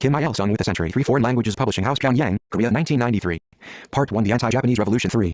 Kim Il-sung with the Century 3 Foreign Languages Publishing House, Pyongyang, Korea, 1993. Part 1, The Anti-Japanese Revolution 3.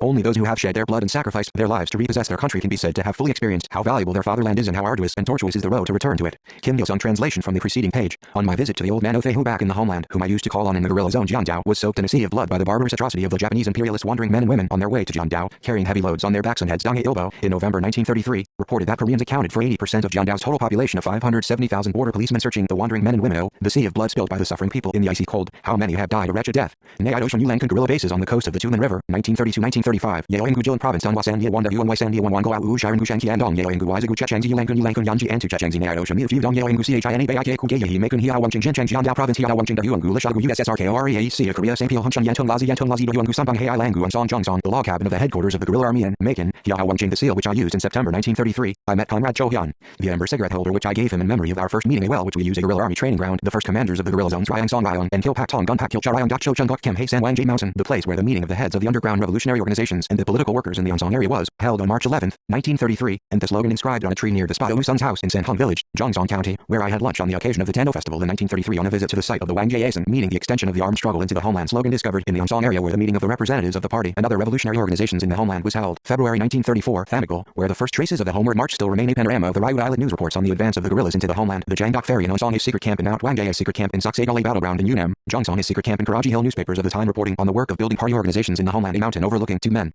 Only those who have shed their blood and sacrificed their lives to repossess their country can be said to have fully experienced how valuable their fatherland is and how arduous and tortuous is the road to return to it. Kim Il-sung translation from the preceding page. On my visit to the old man Othe who back in the homeland, whom I used to call on in the guerrilla zone Jiandao, was soaked in a sea of blood by the barbarous atrocity of the Japanese imperialist wandering men and women on their way to Jiandao, carrying heavy loads on their backs and heads. Dong Ilbo, in November 1933, reported that Koreans accounted for 80% of Jiandao's total population of 570,000 border policemen searching the wandering men and women. Oh, the sea of blood spilled by the suffering people in the icy cold. How many have died a wretched death? Nayad Ocean Yulankan guerrilla bases on the coast of the Tulin River, 1932-1935. Yaoingu Jilin Province on Wasan Yewanda Yuan Waisan Yuan Go Au Shiren Gushanki and Dong Yaoingu Waizagu Chechangzi Yulankan Yanji and Chechangzi Nayad Ocean Miu Dong Yaoingu China Baike Kugeyi Makun Hia Wangching Jinchang Jiandao Province Hia Wangching Yuangu Lishagu USSRKOREAC Korea Sampil Hunshan Yantong Lazi Yuangu Sampang Hei Langu and Song Jongsong, the log cabin of the headquarters of the guerrilla army in Macon, Hia Wangching, the seal which I used in September 1933. I met Comrade Cho Hyun, the amber cigarette holder which I gave him in memory of our first meeting which we used a guerrilla army training ground, the first commanders of the guerrilla zones Ryang Song Ryan and Kil Pak Tong Gun Pak Kil Charayang Dak Cho Chung Gok Kim Hei San Wang J Mountain, the place where the meeting of the heads of the underground revolutionary organizations and the political workers in the Yonsong area was, held on March 11, 1933, and the slogan inscribed on a tree near the spot Sun's house in Sanhong Village, Jongsong County, where I had lunch on the occasion of the Tando Festival in 1933 on a visit to the site of the Wang Jason meeting. The extension of the armed struggle into the homeland slogan discovered in the Yonsong area where the meeting of the representatives of the party and other revolutionary organizations in the homeland was held. February 1934, Thanagal, where the first traces of the homeward march still remain. A panorama of the Rywood Island news reports on the advance of the guerrillas into the homeland. The Jangdok Ferry in Onsong, a secret camp in Mount Wangjae, a secret camp in Soksegale battleground in Yunam, Jongsong, a secret camp in Karachi Hill. Newspapers of the time reporting on the work of building party organizations in the homeland. A mountain overlooking two men.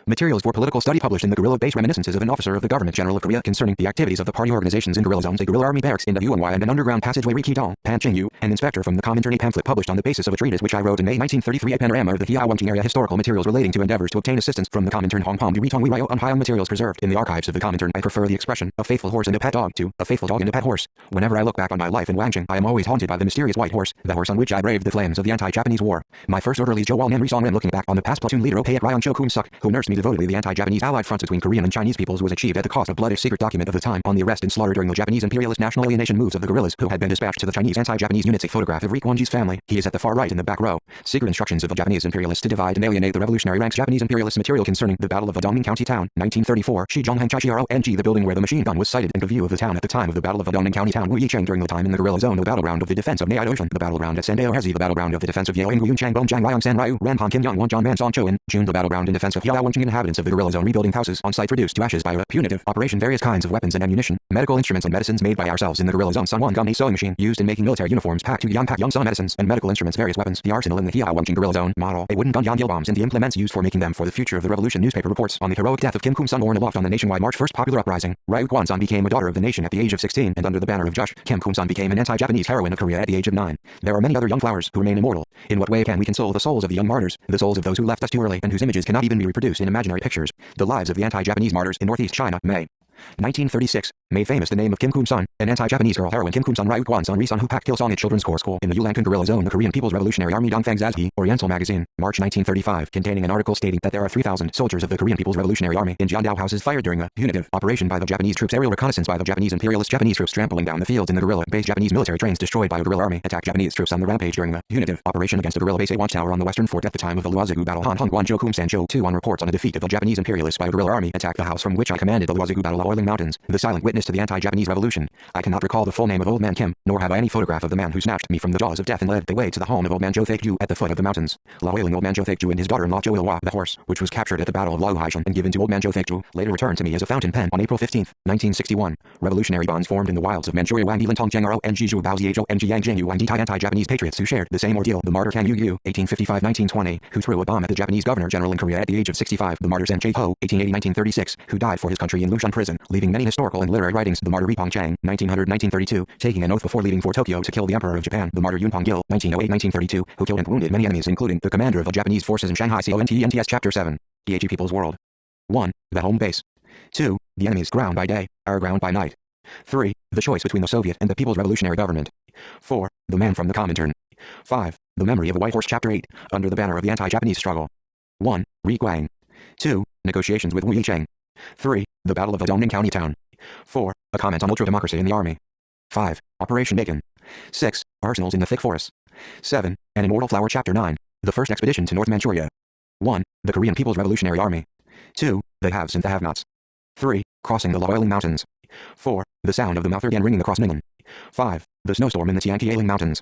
Materials for political study published in the guerrilla base. Reminiscences of an officer of the government general of Korea concerning the activities of the party organizations in guerrilla zones. A guerrilla army barracks in WNY and an underground passageway. Rikidong, Panchingyu, an inspector from the Comintern. A pamphlet published on the basis of a treatise which I wrote in May 1933. A panorama of the Hiawangching area. Historical materials relating to endeavors to obtain assistance from the Comintern. Hong Kong. Ritong Ryo on Hyang materials preserved in the archives of the Comintern. I prefer the expression a faithful horse and a pet dog to a faithful dog and a pet horse. Whenever I look back on my life in Wangching, I am always haunted by the mysterious white horse, the horse on which I braved the flames of the anti-Japanese war. My first orderly is Jo Wal Nam Risong Ren. Looking back on the past, platoon leader Opayat Ryan Cho Kun Suk, who nursed me devotedly. The anti-Japanese Allied front between Korean and Chinese peoples was achieved at the cost of blood. A secret document of the time on the arrest and slaughter during the Japanese imperialist national alienation moves of the guerrillas who had been dispatched to the Chinese anti-Japanese units. A photograph of Ri Kwon-ji's family. He is at the far right in the back row. Secret instructions of the Japanese imperialists to divide and alienate the revolutionary ranks. Japanese imperialist material concerning the Battle of Dongning County Town, 1934. Shijong Hangchai NG, the building where the machine gun was sighted and the view of the town at the time of the Battle of Dongning County Town. Wu Yicheng during the time in the guerrilla zone. The battleground of the defense of Nayad Ocean. The battleground at Sandeo Hezi. The battleground of the defense of Yeoing Yun Chang Bong Jang Ryong San Ryu. Ranpon Kim Young Won John Man Song Cho in June. The battleground in defense of Hiawangching. Inhabitants of the guerrilla zone rebuilding houses on site reduced to ashes by a punitive operation. Various kinds of weapons and ammunition, medical instruments and medicines made by ourselves in the guerrilla zone. Sunwon Gumni sewing machine used in making military uniforms. Pak to Yang Pak Young Sun medicines and medical instruments. Various weapons. The arsenal in the Hiawangching guerrilla zone. Model. A wooden gun Yangil bombs and the implements used for making them for the future of the revolution. Newspaper reports on the heroic death of Kim Kum Sun born aloft on the nationwide March 1st popular uprising. Ryu Kwan-san became a daughter of the nation at the age of 16 and under the banner of Jush, Kim Kum Sun became an anti-Japanese heroine of Korea at the age of 9. There are many other young flowers who remain immortal. In what way can we console the souls of the young martyrs, the souls of those who left us too early and whose images cannot even be reproduced in imaginary pictures? The lives of the anti-Japanese martyrs in northeast China, May 1936, made famous the name of Kim Kum-sun, an anti-Japanese girl heroine. Kim Kum-sun Ryu Kwan-sun Risun who Pak Kil-song at Children's Corps School in the Yulankan guerrilla zone. The Korean People's Revolutionary Army Dongfang Zazhi, Oriental Magazine, March 1935, containing an article stating that there are 3,000 soldiers of the Korean People's Revolutionary Army in Jiandao houses fired during a punitive operation by the Japanese troops. Aerial reconnaissance by the Japanese imperialist. Japanese troops trampling down the fields in the guerrilla base. Japanese military trains destroyed by a guerrilla army. Attacked Japanese troops on the rampage during a punitive operation against a guerrilla base. A watchtower on the western fort at the time of the Luozigu battle. Han Hong Guanzhou Kum Sancho 2 on reports on a defeat of the Japanese imperialists by a guerrilla army. Attacked the house from which I commanded the Luozigu battle. Oiling Mountains, the silent witness to the anti-Japanese revolution. I cannot recall the full name of Old Man Kim, nor have I any photograph of the man who snatched me from the jaws of death and led the way to the home of Old Man Jo Thaekju at the foot of the mountains. La Wailing Old Man Jo Thaekju and his daughter-in-law Jo Il-hwa, the horse, which was captured at the Battle of Lauhaishan and given to Old Man Jo Thaekju, later returned to me as a fountain pen on April 15, 1961. Revolutionary bonds formed in the wilds of Manchuria. Wang Yilin Tong Jengaro and Jiju Bao Ziezhou and Jiang Jingyu and Dai anti-Japanese patriots who shared the same ordeal. The martyr Kang Yu, 1855-1920, who threw a bomb at the Japanese governor-general in Korea at the age of 65. The martyr Sen Che Ho, 1880-1936, who died for his country in Lushan prison, leaving many historical and literary writings. The martyr Ri Pong Chang, 1900-1932, taking an oath before leaving for Tokyo to kill the Emperor of Japan. The martyr Yun Pong Gil, 1908-1932, who killed and wounded many enemies including the commander of the Japanese forces in Shanghai. CONTENTS Chapter 7. EAG People's World. 1. The home base. 2. The enemy's ground by day, our ground by night. 3. The choice between the Soviet and the People's Revolutionary Government. 4. The man from the Comintern. 5. The memory of a white horse. Chapter 8. Under the banner of the anti-Japanese struggle. 1. Ri Guang. 2. Negotiations with Wu Yicheng. 3. The Battle of the Dongning County Town. 4. A comment on ultra-democracy in the army. 5. Operation Bacon. 6. Arsenals in the thick forests. 7. An Immortal Flower. Chapter 9. The first expedition to North Manchuria. 1. The Korean People's Revolutionary Army. 2. The haves and the have-nots. 3. Crossing the Loiling Mountains. 4. The sound of the Mouther Gan ringing across Ningnan. 5. The snowstorm in the Tianqialing Mountains.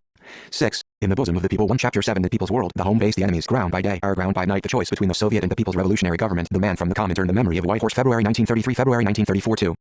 6. In the bosom of the people. 1 Chapter 7. The People's World. The home base. The enemy's ground by day. Our ground by night. The choice between the Soviet and the People's Revolutionary Government. The man from the Comintern. The memory of White Horse. February 1933. February 1934. 2.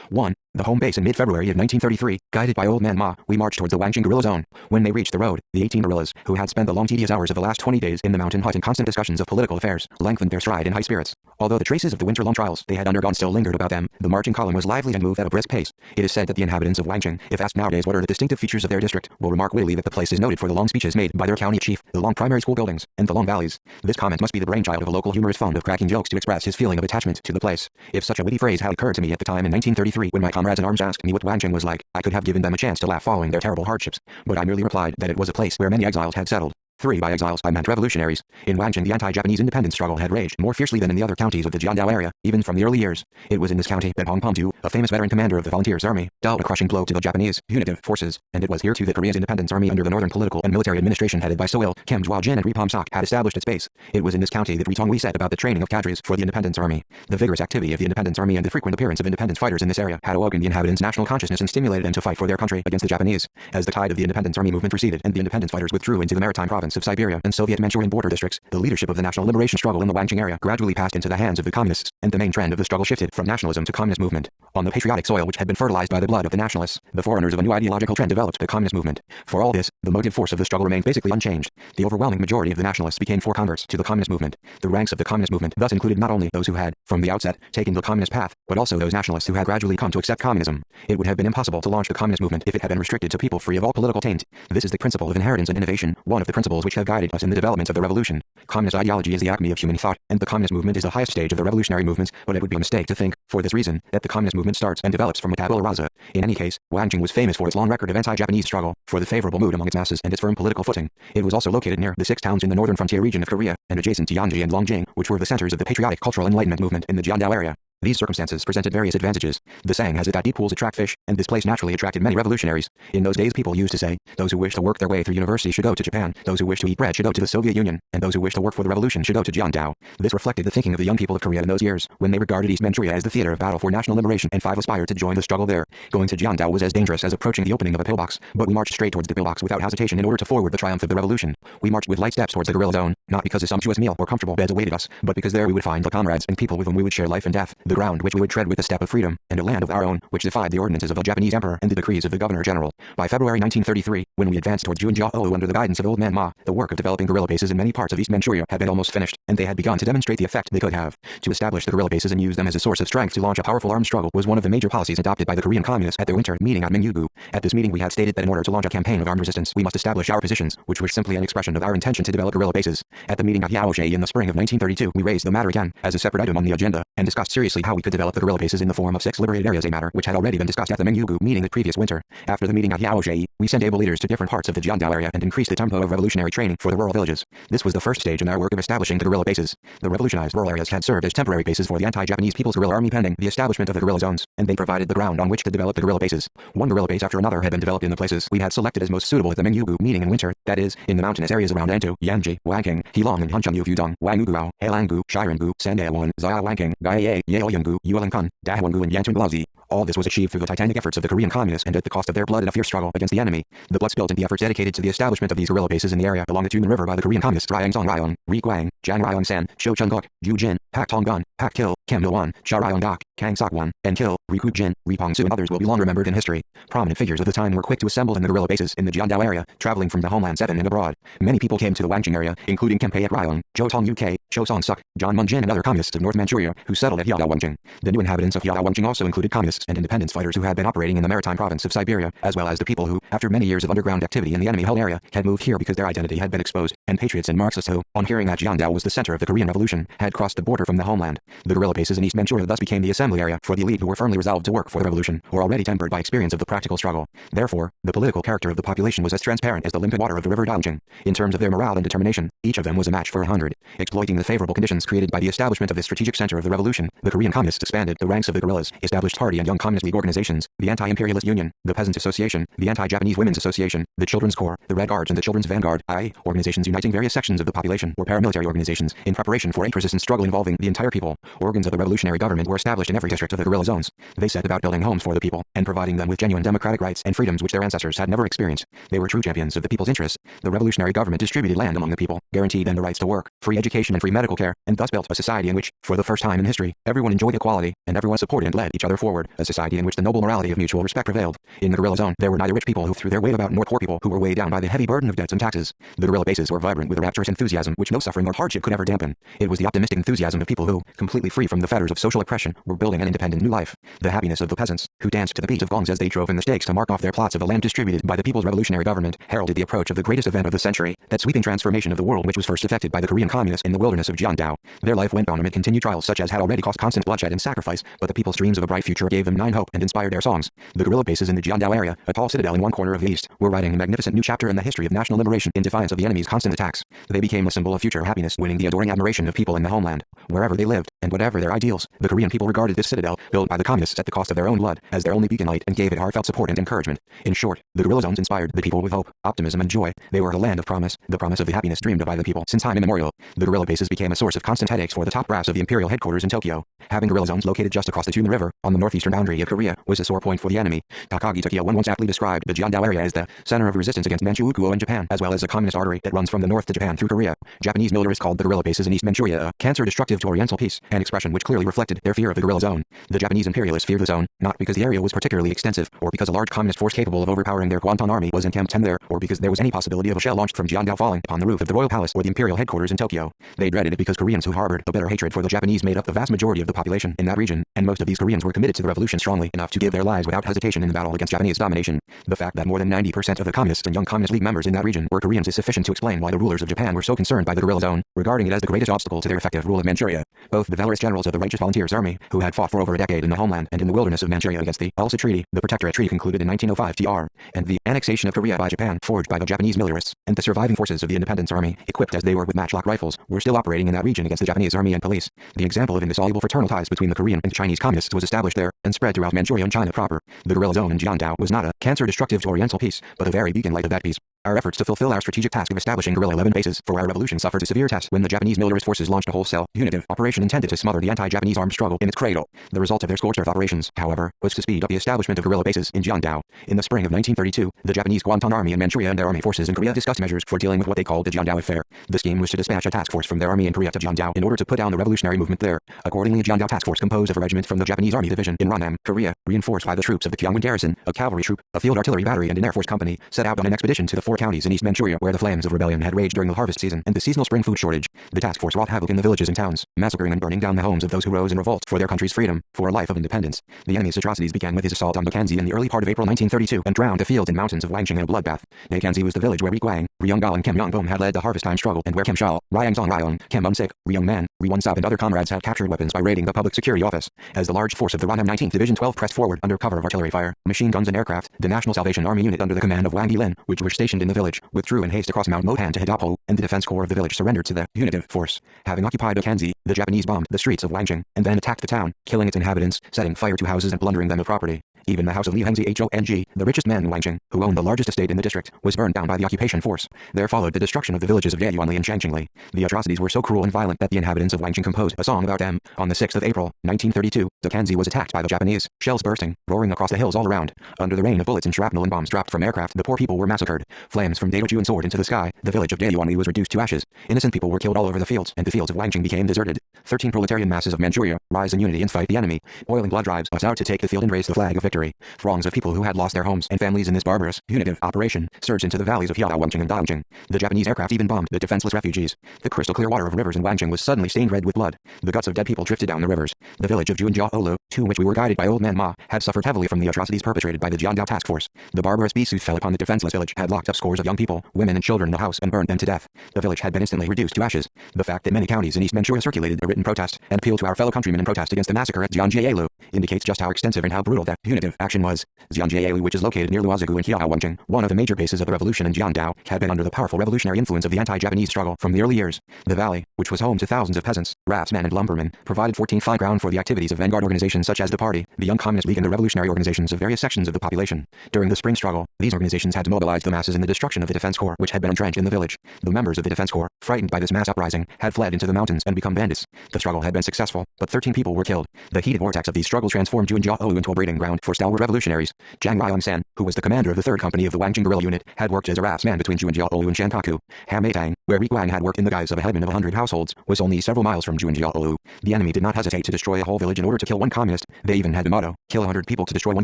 1. The home base. In mid-February of 1933, guided by Old Man Ma, we marched towards the Wangjing guerrilla zone. When they reached the road, the 18 guerrillas, who had spent the long tedious hours of the last 20 days in the mountain hut in constant discussions of political affairs, lengthened their stride in high spirits. Although the traces of the winter-long trials they had undergone still lingered about them, the marching column was lively and moved at a brisk pace. It is said that the inhabitants of Wangjing, if asked nowadays what are the distinctive features of their district, will remark wittily that the place is noted for the long speeches made by their county chief, the long primary school buildings, and the long valleys. This comment must be the brainchild of a local humorist fond of cracking jokes to express his feeling of attachment to the place. If such a witty phrase had occurred to me at the time in 1933 when my comrades in arms asked me what Wangjing was like, I could have given them a chance to laugh following their terrible hardships, but I merely replied that it was a place where many exiles had settled. 3. By exiles, I meant revolutionaries. In Wangjing, the anti-Japanese independence struggle had raged more fiercely than in the other counties of the Jiandao area, even from the early years. It was in this county that Hong Pengtu, a famous veteran commander of the Volunteers Army, dealt a crushing blow to the Japanese punitive forces, and it was here too that Korea's independence army under the Northern Political and Military Administration headed by So-il, Kim Jwa-jin and Ri Pom-sok had established its base. It was in this county that Ri Tong-wi set about the training of cadres for the independence army. The vigorous activity of the independence army and the frequent appearance of independence fighters in this area had awoken the inhabitants' national consciousness and stimulated them to fight for their country against the Japanese. As the tide of the independence army movement receded and the independence fighters withdrew into the maritime province of Siberia and Soviet Manchurian border districts, the leadership of the national liberation struggle in the Wangjing area gradually passed into the hands of the communists, and the main trend of the struggle shifted from nationalism to communist movement. On the patriotic soil which had been fertilized by the blood of the nationalists, the foreigners of a new ideological trend developed the communist movement. For all this, the motive force of the struggle remained basically unchanged. The overwhelming majority of the nationalists became converts to the communist movement. The ranks of the communist movement thus included not only those who had, from the outset, taken the communist path, but also those nationalists who had gradually come to accept communism. It would have been impossible to launch the communist movement if it had been restricted to people free of all political taint. This is the principle of inheritance and innovation, one of the principles which have guided us in the development of the revolution. Communist ideology is the acme of human thought, and the communist movement is the highest stage of the revolutionary movements, but it would be a mistake to think, for this reason, that the communist movement starts and develops from a tabula rasa. In any case, Wangjing was famous for its long record of anti-Japanese struggle, for the favorable mood among its masses and its firm political footing. It was also located near the 6 towns in the northern frontier region of Korea, and adjacent to Yanji and Longjing, which were the centers of the patriotic cultural enlightenment movement in the Jiandao area. These circumstances presented various advantages. The Sang has it that deep pools attract fish, and this place naturally attracted many revolutionaries. In those days people used to say, those who wish to work their way through university should go to Japan, those who wish to eat bread should go to the Soviet Union, and those who wish to work for the revolution should go to Jiandao. This reflected the thinking of the young people of Korea in those years, when they regarded East Manchuria as the theater of battle for national liberation, and 5 aspired to join the struggle there. Going to Jiandao was as dangerous as approaching the opening of a pillbox, but we marched straight towards the pillbox without hesitation in order to forward the triumph of the revolution. We marched with light steps towards the guerrilla zone, not because a sumptuous meal or comfortable beds awaited us, but because there we would find the comrades and people with whom we would share life and death, the ground which we would tread with the step of freedom, and a land of our own, which defied the ordinances of the Japanese emperor and the decrees of the governor-general. By February 1933, when we advanced towards Junjiao under the guidance of Old Man Ma, the work of developing guerrilla bases in many parts of East Manchuria had been almost finished, and they had begun to demonstrate the effect they could have. To establish the guerrilla bases and use them as a source of strength to launch a powerful armed struggle was one of the major policies adopted by the Korean communists at their winter meeting at Mingyugu. At this meeting we had stated that in order to launch a campaign of armed resistance, we must establish our positions, which was simply an expression of our intention to develop guerrilla bases. At the meeting at Yaoshie in the spring of 1932, we raised the matter again, as a separate item on the agenda, and discussed seriously how we could develop the guerrilla bases in the form of 6 liberated areas, a matter which had already been discussed at the Mingyugu meeting the previous winter. After the meeting at Yaoshie, we sent able leaders to different parts of the Jiandao area and increased the tempo of revolutionary training for the rural villages. This was the first stage in our work of establishing the guerrilla bases. The revolutionized rural areas had served as temporary bases for the anti-Japanese People's Guerrilla Army pending the establishment of the guerrilla zones, and they provided the ground on which to develop the guerrilla bases. One guerrilla base after another had been developed in the places we had selected as most suitable at the Mingyugu meeting in winter, that is, in the mountainous areas around Antu, Yanji, Wangjing, Heilong and Hunchengyu Fudong, Wanguguao, Heilanggu, Shirangu, Sandaewan, Zaya Wangjing, Gaiye, Yaoyanggu, Yuelankun, Dahuanggu and Yantunglauzi. All this was achieved through the titanic efforts of the Korean communists and at the cost of their blood in a fierce struggle against the enemy. The blood spilled in the efforts dedicated to the establishment of these guerrilla bases in the area along the Tumen River by the Korean communists Ryangzong Ryong, Ri Guang, Jang Ryong San, Cho Chung Guk, Yu Jin, Pak Tong Gun, Pak Kil, Kim Il-wan, Cha Ryong Dok, Kang Sok Wan, and Kil, Ri Ku Jin, Ri Pong Su and others will be long remembered in history. Prominent figures of the time were quick to assemble in the guerrilla bases in the Jiandao area, traveling from the homeland 7 and abroad. Many people came to the Wangjing area, including Kempei at Ryong, Jo Tong UK, Cho Song Suk, John Mun Jin and other communists of North Manchuria who settled at Yadao Wangjing. The new inhabitants of Yadao Wangjing also included communists and independence fighters who had been operating in the maritime province of Siberia, as well as the people who, after many years of underground activity in the enemy-held area, had moved here because their identity had been exposed, and patriots and Marxists who, on hearing that Jiandao was the center of the Korean Revolution, had crossed the border from the homeland. The guerrilla bases in East Manchuria thus became the assembly area for the elite who were firmly resolved to work for the revolution, or already tempered by experience of the practical struggle. Therefore, the political character of the population was as transparent as the limpid water of the river Daojing. In terms of their morale and determination, each of them was a match for 100. Exploiting the favorable conditions created by the establishment of this strategic center of the revolution, the Korean communists expanded the ranks of the guerrillas, established hardy and young communist league organizations, the Anti-Imperialist Union, the Peasants Association, the Anti-Japanese Women's Association, the Children's Corps, the Red Guards and the Children's Vanguard, i.e., organizations uniting various sections of the population, or paramilitary organizations, in preparation for a persistent struggle involving the entire people. Organs of the revolutionary government were established in in every district of the guerrilla zones. They set about building homes for the people, and providing them with genuine democratic rights and freedoms which their ancestors had never experienced. They were true champions of the people's interests. The revolutionary government distributed land among the people, guaranteed them the rights to work, free education and free medical care, and thus built a society in which, for the first time in history, everyone enjoyed equality, and everyone supported and led each other forward, a society in which the noble morality of mutual respect prevailed. In the guerrilla zone, there were neither rich people who threw their weight about nor poor people who were weighed down by the heavy burden of debts and taxes. The guerrilla bases were vibrant with a rapturous enthusiasm which no suffering or hardship could ever dampen. It was the optimistic enthusiasm of people who, completely free from the fetters of social oppression, were building an independent new life. The happiness of the peasants, who danced to the beat of gongs as they drove in the stakes to mark off their plots of the land distributed by the people's revolutionary government, heralded the approach of the greatest event of the century, that sweeping transformation of the world which was first effected by the Korean communists in the wilderness of Jiangdao. Their life went on amid continued trials such as had already cost constant bloodshed and sacrifice, but the people's dreams of a bright future gave them hope and inspired their songs. The guerrilla bases in the Jiangdao area, a tall citadel in one corner of the east, were writing a magnificent new chapter in the history of national liberation in defiance of the enemy's constant attacks. They became a symbol of future happiness, winning the adoring admiration of people in the homeland. Wherever they lived, and whatever their ideals, the Korean people regarded this citadel, built by the communists at the cost of their own blood, as their only beacon light and gave it heartfelt support and encouragement. In short, the guerrilla zones inspired the people with hope, optimism and joy. They were a land of promise, the promise of the happiness dreamed of by the people since time immemorial. The guerrilla bases became a source of constant headaches for the top brass of the imperial headquarters in Tokyo. Having guerrilla zones located just across the Tumen River, on the northeastern boundary of Korea, was a sore point for the enemy. Takagi Tokyo once aptly described the Jiangdao area as the center of resistance against Manchukuo in Japan, as well as a communist artery that runs from the north to Japan through Korea. Japanese militarists called the guerrilla bases in East Manchuria a cancer destructive to Oriental peace, an expression which clearly reflected their fear of the guerrilla zone. The Japanese imperialists feared the zone, not because the area was particularly extensive, or because a large communist force capable of overpowering their Guantan army was encamped there, or because there was any possibility of a shell launched from Jiangdao falling upon the roof of the royal palace or the imperial headquarters in Tokyo. They dreaded it because Koreans who harbored a bitter hatred for the Japanese made up the vast majority of the population in that region, and most of these Koreans were committed to the revolution strongly enough to give their lives without hesitation in the battle against Japanese domination. The fact that more than 90% of the communists and young Communist League members in that region were Koreans is sufficient to explain why the rulers of Japan were so concerned by the guerrilla zone, regarding it as the greatest obstacle to their effective rule of Manchuria. Both the valorous generals of the Righteous Volunteers Army, who had fought for over a decade in the homeland and in the wilderness of Manchuria against the Ulsa Treaty, the Protectorate Treaty concluded in 1905 TR, and the annexation of Korea by Japan forged by the Japanese militarists, and the surviving forces of the Independence Army, equipped as they were with matchlock rifles, were still operating in that region against the Japanese army and police. The example of indissoluble fraternal ties between the Korean and Chinese communists was established there, and spread throughout Manchuria and China proper. The guerrilla zone in Jiangdao was not a cancer destructive to Oriental peace, but a very beacon light of that peace. Our efforts to fulfill our strategic task of establishing guerrilla 11 bases for our revolution suffered a severe test when the Japanese militarist forces launched a wholesale, punitive operation intended to smother the anti-Japanese armed struggle in its cradle. The result of their scorched earth operations, however, was to speed up the establishment of guerrilla bases in Jiangdao. In the spring of 1932, the Japanese Guantan Army in Manchuria and their army forces in Korea discussed measures for dealing with what they called the Jiangdao affair. The scheme was to dispatch a task force from their army in Korea to Jiangdao in order to put down the revolutionary movement there. Accordingly, a Jiangdao task force composed of a regiment from the Japanese Army Division in Ranam, Korea, reinforced by the troops of the Kyangwon Garrison, a cavalry troop, a field artillery battery and an air force company, set out on an expedition to the 4 counties in East Manchuria where the flames of rebellion had raged during the harvest season and the seasonal spring food shortage. The task force wrought havoc in the villages and towns, massacring and burning down the homes of those who rose in revolt for their country's freedom, for a life of independence. The enemy's atrocities began with his assault on Bakanzi in the early part of April 1932 and drowned the fields and mountains of Wangjing in a bloodbath. Bakanzi was the village where Ri Guang, Ri Yonggao and Kim Yongbom had led the harvest time struggle and where Kim Shao, Ryangzong Ryong, Kim Bum-sik, Ri Young Man, Ri Won-sap and other comrades had captured weapons by raiding the public security office. As the large force of the Ranam 19th Division 12 pressed forward under cover of artillery fire, machine guns and aircraft, the National Salvation Army unit under the command of Wang Yilin, which were stationed in the village, withdrew in haste across Mount Motan to Hidapo, and the defense corps of the village surrendered to the punitive force. Having occupied Bakanzi, the Japanese bombed the streets of Wangjing, and then attacked the town, killing its inhabitants, setting fire to houses and plundering them of property. Even the house of Li Hengzi Hong, the richest man in Wangjing, who owned the largest estate in the district, was burned down by the occupation force. There followed the destruction of the villages of Daeyuanli and Changqingli. The atrocities were so cruel and violent that the inhabitants of Wangjing composed a song about them. On the 6th of April, 1932, Bakanzi was attacked by the Japanese, shells bursting, roaring across the hills all around. Under the rain of bullets and shrapnel and bombs dropped from aircraft, the poor people were massacred. Flames from Daejeon soared into the sky. The village of Daeyuanli was reduced to ashes. Innocent people were killed all over the fields, and the fields of Wangjing became deserted. 13 proletarian masses of Manchuria rise in unity and fight the enemy. Boiling blood drives us out to take the field and raise the flag of victory. Throngs of people who had lost their homes and families in this barbarous, punitive operation surged into the valleys of Hiao Wangjing and Daongjing. The Japanese aircraft even bombed the defenseless refugees. The crystal clear water of rivers in Wangjing was suddenly stained red with blood. The guts of dead people drifted down the rivers. The village of Juanjiaolu, to which we were guided by old man Ma, had suffered heavily from the atrocities perpetrated by the Jiangdao task force. The barbarous beasts who fell upon the defenseless village had locked up scores of young people, women and children in the house and burned them to death. The village had been instantly reduced to ashes. The fact that many counties in East Manchuria circulated a written protest and appealed to our fellow countrymen in protest against the massacre at Jiangjiaolu indicates just how extensive and how brutal that punitive action was. Jiangjiaolu, which is located near Luozigu in Hiao-Wangjing, one of the major bases of the revolution in Jiangdao, had been under the powerful revolutionary influence of the anti-Japanese struggle from the early years. The valley, which was home to thousands of peasants, raftsmen and lumbermen, provided 14th fine ground for the activities of vanguard organizations such as the Party, the Young Communist League and the revolutionary organizations of various sections of the population. During the spring struggle, these organizations had to mobilize the masses in the destruction of the defense corps which had been entrenched in the village. The members of the defense corps, frightened by this mass uprising, had fled into the mountains and become bandits. The struggle had been successful, but 13 people were killed. The heated vortex of these struggles transformed Juanjiaolu into a breeding ground for stalwart revolutionaries. Zhang Ryong-san, who was the commander of the 3rd Company of the Wangjing guerrilla unit, had worked as a raftsman between Juanjiaolu and Shankaku. Hameitang, where Ri Guang had worked in the guise of a headman of 100 households, was only several miles from Juanjiaolu. The enemy did not hesitate to destroy a whole village in order to kill one communist. They even had the motto, kill 100 people to destroy one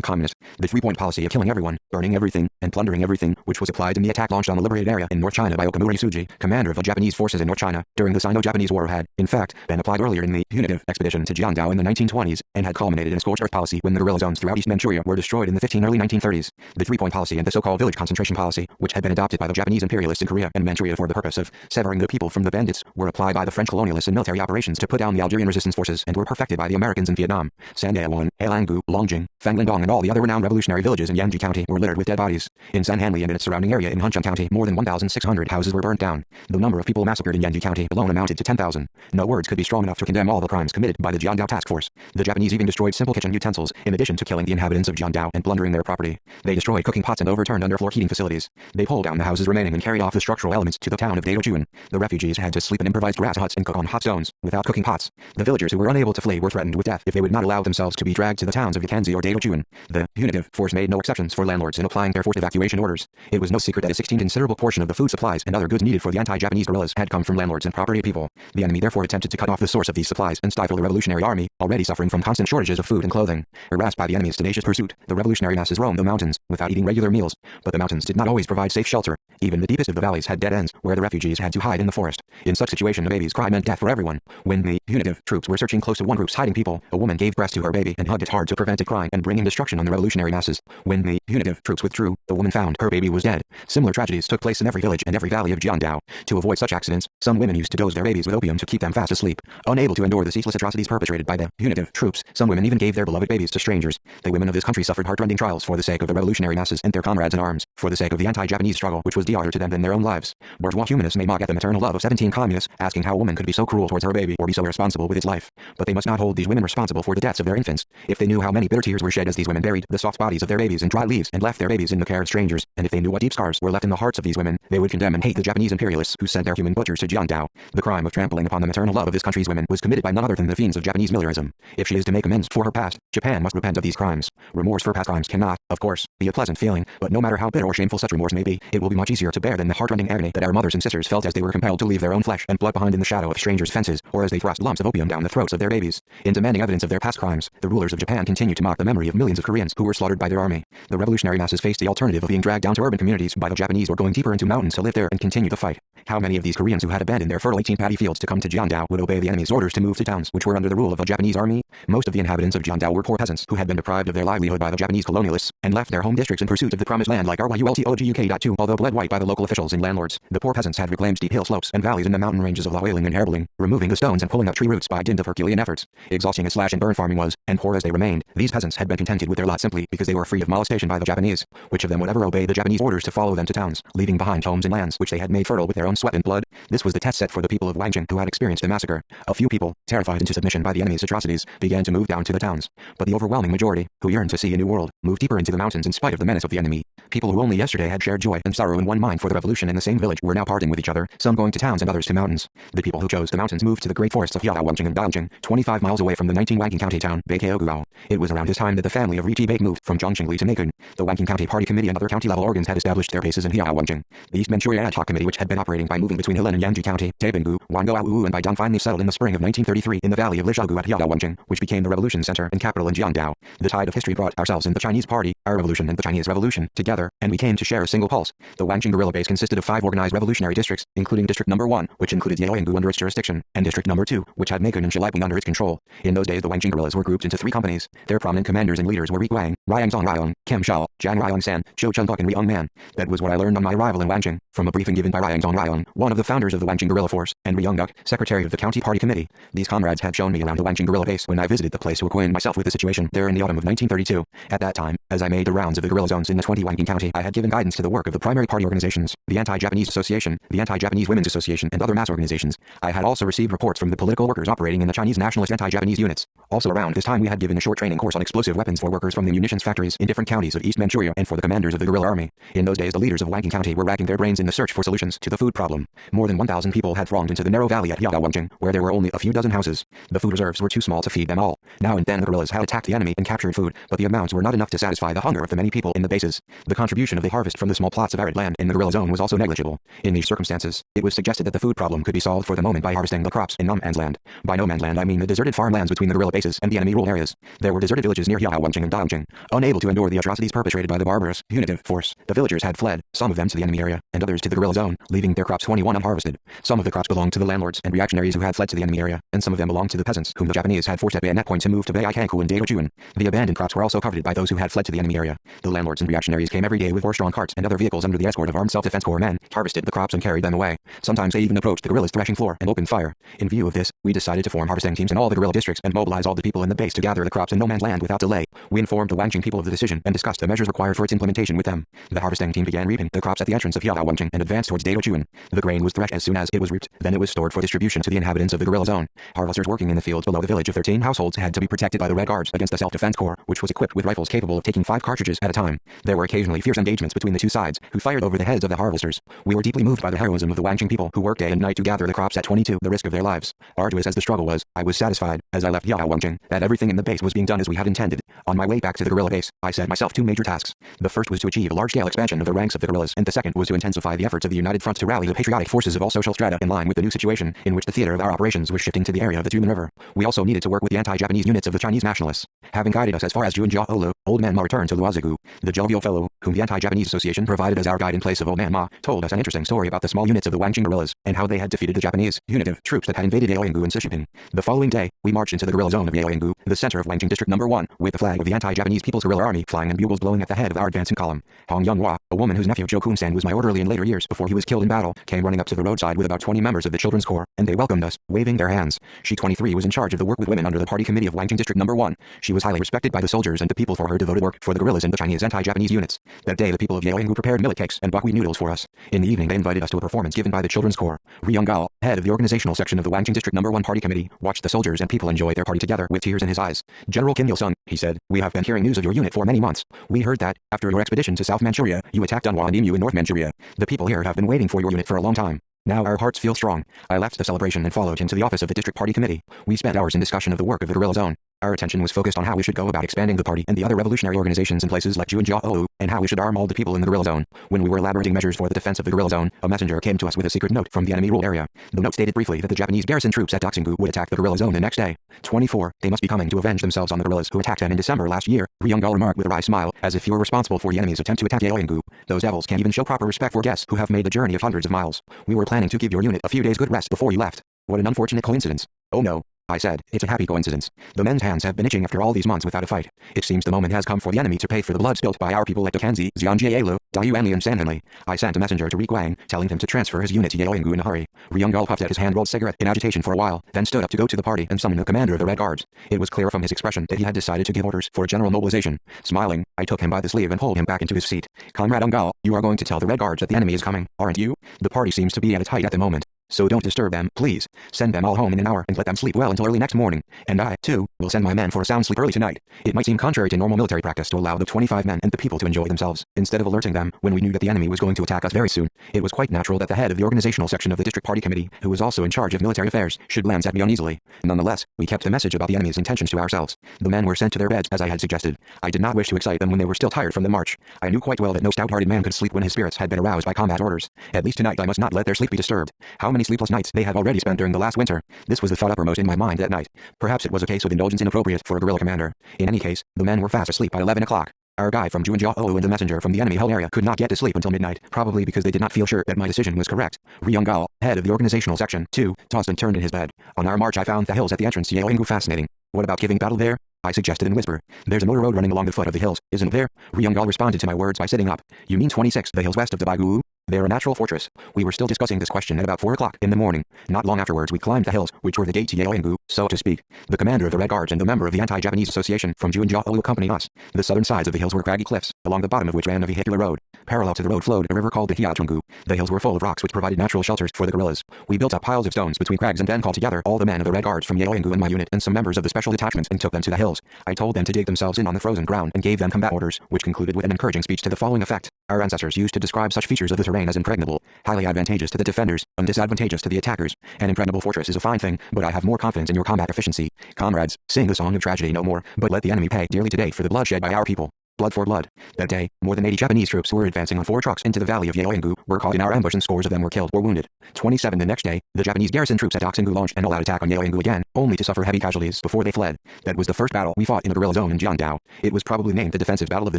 communist. The 3-point policy of killing everyone, burning everything, and plundering everything, which was applied in the attack launched on the liberated area in North China by Okamura Suji, commander of the Japanese forces in North China, during the Sino-Japanese War had, in fact, been applied earlier in the punitive expedition to Jiangdao in the 1920s, and had culminated in a scorched earth policy when the guerrilla zones throughout East Manchuria were destroyed in the early 1930s. The 3-point policy and the so-called village concentration policy, which had been adopted by the Japanese imperialists in Korea and Manchuria for the purpose of severing the people from the bandits, were applied by the French colonialists in military operations to put down the Algerian resistance forces and were perfected by the Americans in Vietnam. Sandaewan, Heilanggu, Longjing, Fanglindong and all the other renowned revolutionary villages in Yanji County were littered with dead bodies. In Sanhanli and in its surrounding area in Huncheng County, more than 1,600 houses were burnt down. The number of people massacred in Yanji County alone amounted to 10,000. No words could be strong enough to condemn all the crimes committed by the Jiangdao task force. The Japanese even destroyed simple kitchen utensils, in addition to killing the inhabitants of Jiangdao and plundering their property. They destroyed cooking pots and overturned underfloor heating facilities. They pulled down the houses remaining and carried off the structural elements to the town of Daojuan. The refugees had to sleep in improvised grass huts and cook on hot stones, without cooking pots. The villagers who were unable to flee were threatened with death if they would not allow themselves to be dragged to the towns of Yakanzi or Daojuan. The punitive force made no exceptions for landlords in applying their forced evacuation orders. It was no secret that a 16 considerable portion of the food supplies and other goods needed for the anti-Japanese guerrillas had come from landlords and property people. The enemy therefore attempted to cut off the source of these supplies and stifle the revolutionary army, already suffering from constant shortages of food and clothing. Harassed by the enemy's tenacious pursuit, the revolutionary masses roamed the mountains, without eating regular meals. But the mountains did not always provide safe shelter. Even the deepest of the valleys had dead ends, where the refugees had to hide in the forest. In such situation a baby's cry meant death for everyone. When the punitive troops were searching close to one group's hiding people, a woman gave breast to her baby and hugged it hard to prevent it crying and bringing destruction on the revolutionary masses. When the punitive troops withdrew, the woman found her baby was dead. Similar tragedies took place in every village and every valley of Jiangdao. To avoid such accidents, some women used to dose their babies with opium to keep them fast asleep. Unable to endure the ceaseless atrocities perpetrated by the punitive troops, some women even gave their beloved babies to strangers. The women of this country suffered heartrending trials for the sake of the revolutionary masses and their comrades in arms, for the sake of the anti-Japanese struggle which was dearer to them than their own lives. Bourgeois humanists may mock at the maternal love of 17 communists, asking how a woman could be so cruel towards her baby or be so irresponsible with its life. But they must not hold these women responsible for the deaths of their infants. If they knew how many bitter tears were shed as these women buried the soft bodies of their babies in dry leaves and left their babies in the care of strangers, and if they knew what deep scars were left in the hearts of these women, they would condemn and hate the Japanese imperialists who sent their human butchers to Jiangdao. The crime of trampling upon the maternal love of this country's women was committed by none other than the fiends of Japanese militarism. If she is to make amends for her past, Japan must repent of these crimes. Remorse for past crimes cannot, of course, be a pleasant feeling, but no matter how bitter or shameful such remorse may be, it will be much easier to bear than the heartrending agony that our mothers and sisters felt as they were compelled to leave their own flesh and blood behind in the shadow of strangers' fences, or as they thrust lumps of opium down the throats of their babies. In demanding evidence of their past crimes, the rulers of Japan continue to mock the memory of millions of Koreans who were slaughtered by their army. The revolutionary masses faced the alternative of being dragged down to urban communities by the Japanese or going deeper into mountains to live there and continue the fight. How many of these Koreans who had abandoned their fertile 18 paddy fields to come to Jiangdao would obey the enemy's orders to move to towns which were under the rule of the Japanese army? Most of the inhabitants of Jiangdao were poor peasants who had been deprived of their livelihood by the Japanese colonialists and left their home districts in pursuit of the promised land like RYULTOGUK.2. Although bled white by the local officials and landlords, the poor peasants had reclaimed steep hill slopes and valleys in the mountain ranges of Laweling and Herbeling, removing the stones and pulling up tree roots by dint of Herculean efforts. Exhausting as slash and burn farming was, and poor as they remained, these peasants had been contented with their lot simply because they were free of molestation by the Japanese. Which of them would ever obey the Japanese orders to follow them to towns, leaving behind homes and lands which they had made fertile with their own sweat and blood? This was the test set for the people of Wangjing who had experienced the massacre. A few people, terrified into submission by the enemy's atrocities, began to move down to the towns. But the overwhelming majority, who yearned to see a new world, moved deeper into the mountains in spite of the menace of the enemy. People who only yesterday had shared joy and sorrow in one mind for the revolution in the same village were now parting with each other, some going to towns and others to mountains. The people who chose the mountains moved to the great forests of Yaowangjing and Daogjing, 25 miles away from the 19 Wangjing County town, Baikeoguao. It was around this time that the family of Ri Chi-bake moved from Zhongqingli to Nakun. The Wangjing County Party Committee and other county-level organs had established their bases in Yaowangjing. The East Manchuria Ad Hoc Committee, which had been operating by moving between Hilen and Yanji County, Taibingu, Wangoao and Baidong, finally settled in the spring of 1933 in the valley of Lishagu at Yaowangjing, which became the revolution center and capital in Jiangdao. The tide of history brought ourselves in the Chinese Party, our revolution and the Chinese Revolution, together, and we came to share a single pulse. The Wangjing guerrilla base consisted of 5 organized revolutionary districts, including District Number 1, which included Yaoyanggu under its jurisdiction, and District Number 2, which had Nakun and Shiliping under its control. In those days the Wangjing guerrillas were grouped into 3 companies. Their prominent commanders and leaders were Ri Guang, Ryangzong Ryong, Kim Shao, Zhang Ryong-san, Zhou Chunbuk and Ri Man. That was what I learned on my arrival in Wangjing, from a briefing given by Ryangzong Ryong. Zhang, one of the founders of the Wangjing Guerrilla Force, and Ri Young-duk, secretary of the county party committee. These comrades had shown me around the Wangjing Guerrilla base when I visited the place to acquaint myself with the situation there in the autumn of 1932. At that time, as I made the rounds of the guerrilla zones in the 20 Wangjing County, I had given guidance to the work of the primary party organizations, the Anti-Japanese Association, the Anti-Japanese Women's Association, and other mass organizations. I had also received reports from the political workers operating in the Chinese nationalist anti-Japanese units. Also around this time we had given a short training course on explosive weapons for workers from the munitions factories in different counties of East Manchuria and for the commanders of the guerrilla army. In those days the leaders of Wangjing County were racking their brains in the search for solutions to the food problem. More than 1,000 people had thronged into the narrow valley at Wangjing, where there were only a few dozen houses. The food reserves were too small to feed them all. Now and then the guerrillas had attacked the enemy and captured food, but the amounts were not enough to satisfy the hunger of the many people in the bases. The contribution of the harvest from the small plots of arid land in the guerrilla zone was also negligible. In these circumstances, it was suggested that the food problem could be solved for the moment by harvesting the crops in no man's land. By no man's land I mean the deserted farmlands between the guerrilla bases and the enemy ruled areas. There were deserted villages near Wangjing and Daongjing. Unable to endure the atrocities perpetrated by the barbarous, punitive force, the villagers had fled, some of them to the enemy area, and others to the guerrilla zone, leaving their crops 21 unharvested. Some of the crops belonged to the landlords and reactionaries who had fled to the enemy area, and some of them belonged to the peasants whom the Japanese had forced at bayonet point to move to Beikanku and Daejuan. The abandoned crops were also coveted by those who had fled to the enemy area. The landlords and reactionaries came every day with horse-drawn carts and other vehicles under the escort of armed self-defense corps men, harvested the crops and carried them away. Sometimes they even approached the guerrillas' threshing floor and opened fire. In view of this, we decided to form harvesting teams in all the guerrilla districts and mobilize all the people in the base to gather the crops in no man's land without delay. We informed the Wangjing people of the decision and discussed the measures required for its implementation with them. The harvesting team began reaping the crops at the entrance of Wangjing and advanced towards Daejuan. The grain was threshed as soon as it was reaped, then it was stored for distribution to the inhabitants of the guerrilla zone. Harvesters working in the fields below the village of 13 households had to be protected by the Red Guards against the self-defense corps, which was equipped with rifles capable of taking 5 cartridges at a time. There were occasionally fierce engagements between the two sides, who fired over the heads of the harvesters. We were deeply moved by the heroism of the Wangjing people who worked day and night to gather the crops at 22, the risk of their lives. Arduous as the struggle was, I was satisfied, as I left Wangjing, that everything in the base was being done as we had intended. On my way back to the guerrilla base, I set myself 2 major tasks. The first was to achieve a large-scale expansion of the ranks of the guerrillas, and the second was to intensify the efforts of the united fronts to rally the patriotic forces of all social strata in line with the new situation in which the theater of our operations was shifting to the area of the Tumen River. We also needed to work with the anti-Japanese units of the Chinese nationalists. Having guided us as far as Juanjiaolu, old man Ma returned to Luozigu. The jovial fellow, whom the anti-Japanese association provided as our guide in place of old man Ma, told us an interesting story about the small units of the Wangjing guerrillas, and how they had defeated the Japanese, punitive, troops that had invaded Yaoyanggu and Sishiping. The following day, we marched into the guerrilla zone of Yaoyanggu, the center of Wangjing District No. 1, with the flag of the anti-Japanese People's Guerrilla Army flying and bugles blowing at the head of our advancing column. Hong Younghua, a woman whose nephew Jo Kun-san was my orderly in later years before he was killed in battle, came running up to the roadside with about 20 members of the Children's Corps, and they welcomed us, waving their hands. She 23 was in charge of the work with women under the party committee of Wangjing District No. 1. She was highly respected by the soldiers and the people for her devoted work for the guerrillas and the Chinese anti-Japanese units. That day the people of Yaoyanggu prepared millet cakes and buckwheat noodles for us. In the evening they invited us to a performance given by the Children's Corps. Ri Young-gal, head of the organizational section of the Wangjing District No. 1 party committee, watched the soldiers and people enjoy their party together with tears in his eyes. General Kim Il-sung, he said, we have been hearing news of your unit for many months. We heard that, after your expedition to South Manchuria, you attacked Dunhua and Emu in North Manchuria. The people here have been waiting for your unit for a long time. Now our hearts feel strong. I left the celebration and followed him to the office of the district party committee. We spent hours in discussion of the work of the guerrilla zone. Our attention was focused on how we should go about expanding the party and the other revolutionary organizations in places like Juanjiaolu, and how we should arm all the people in the guerrilla zone. When we were elaborating measures for the defense of the guerrilla zone, a messenger came to us with a secret note from the enemy ruled area. The note stated briefly that the Japanese garrison troops at Doxingu would attack the guerrilla zone the next day. 24. They must be coming to avenge themselves on the guerrillas who attacked them in December last year. Ri Young-gal remarked with a wry smile, as if you were responsible for the enemy's attempt to attack Yaoyanggu. Those devils can't even show proper respect for guests who have made the journey of hundreds of miles. We were planning to give your unit a few days good rest before you left. What an unfortunate coincidence. Oh no, I said, it's a happy coincidence. The men's hands have been itching after all these months without a fight. It seems the moment has come for the enemy to pay for the blood spilt by our people at Dokanzi, Xianjiaelu, Dayuanli and Sanhenli. I sent a messenger to Ri Guang, telling him to transfer his unit to Yaoyanggu in a hurry. Ri Young-gal puffed at his hand-rolled cigarette in agitation for a while, then stood up to go to the party and summon the commander of the Red Guards. It was clear from his expression that he had decided to give orders for a general mobilization. Smiling, I took him by the sleeve and pulled him back into his seat. Comrade Young-gal, you are going to tell the Red Guards that the enemy is coming, aren't you? The party seems to be at its height at the moment. So don't disturb them, please. Send them all home in an hour and let them sleep well until early next morning. And I, too, will send my men for a sound sleep early tonight. It might seem contrary to normal military practice to allow the 25 men and the people to enjoy themselves, instead of alerting them when we knew that the enemy was going to attack us very soon. It was quite natural that the head of the organizational section of the district party committee, who was also in charge of military affairs, should glance at me uneasily. Nonetheless, we kept the message about the enemy's intentions to ourselves. The men were sent to their beds as I had suggested. I did not wish to excite them when they were still tired from the march. I knew quite well that no stout-hearted man could sleep when his spirits had been aroused by combat orders. At least tonight I must not let their sleep be disturbed. How many sleepless nights they had already spent during the last winter. This was the thought uppermost in my mind that night. Perhaps it was a case of indulgence inappropriate for a guerrilla commander. In any case, the men were fast asleep by 11 o'clock. Our guy from Juanjiaolu and the messenger from the enemy held area could not get to sleep until midnight, probably because they did not feel sure that my decision was correct. Ri Young-gal, head of the organizational section, too, tossed and turned in his bed. On our march I found the hills at the entrance to Yaoyanggu fascinating. What about giving battle there? I suggested in whisper. There's a motor road running along the foot of the hills, isn't there? Ri Young-gal responded to my words by sitting up. You mean 26, the hills west of the Baiguu? They're a natural fortress. We were still discussing this question at about 4 o'clock in the morning. Not long afterwards we climbed the hills, which were the gate to Yeoyanggu, so to speak. The commander of the Red Guards and the member of the Anti-Japanese Association from Juinjiao accompanied us. The southern sides of the hills were craggy cliffs, along the bottom of which ran a vehicular road. Parallel to the road flowed a river called the Hiachungu. The hills were full of rocks which provided natural shelters for the guerrillas. We built up piles of stones between crags and then called together all the men of the Red Guards from Yeoyanggu and my unit and some members of the special detachment and took them to the hills. I told them to dig themselves in on the frozen ground and gave them combat orders, which concluded with an encouraging speech to the following effect. Our ancestors used to describe such features of the terrain as impregnable, highly advantageous to the defenders, and disadvantageous to the attackers. An impregnable fortress is a fine thing, but I have more confidence in your combat efficiency. Comrades, sing the song of tragedy no more, but let the enemy pay dearly today for the blood shed by our people. Blood for blood. That day, more than 80 Japanese troops who were advancing on 4 trucks into the valley of Yeoyanggu were caught in our ambush and scores of them were killed or wounded. 27 the next day, the Japanese garrison troops at Oxingu launched an all-out attack on Yeoyanggu again, only to suffer heavy casualties before they fled. That was the first battle we fought in a guerrilla zone in Jiangdao. It was probably named the Defensive Battle of the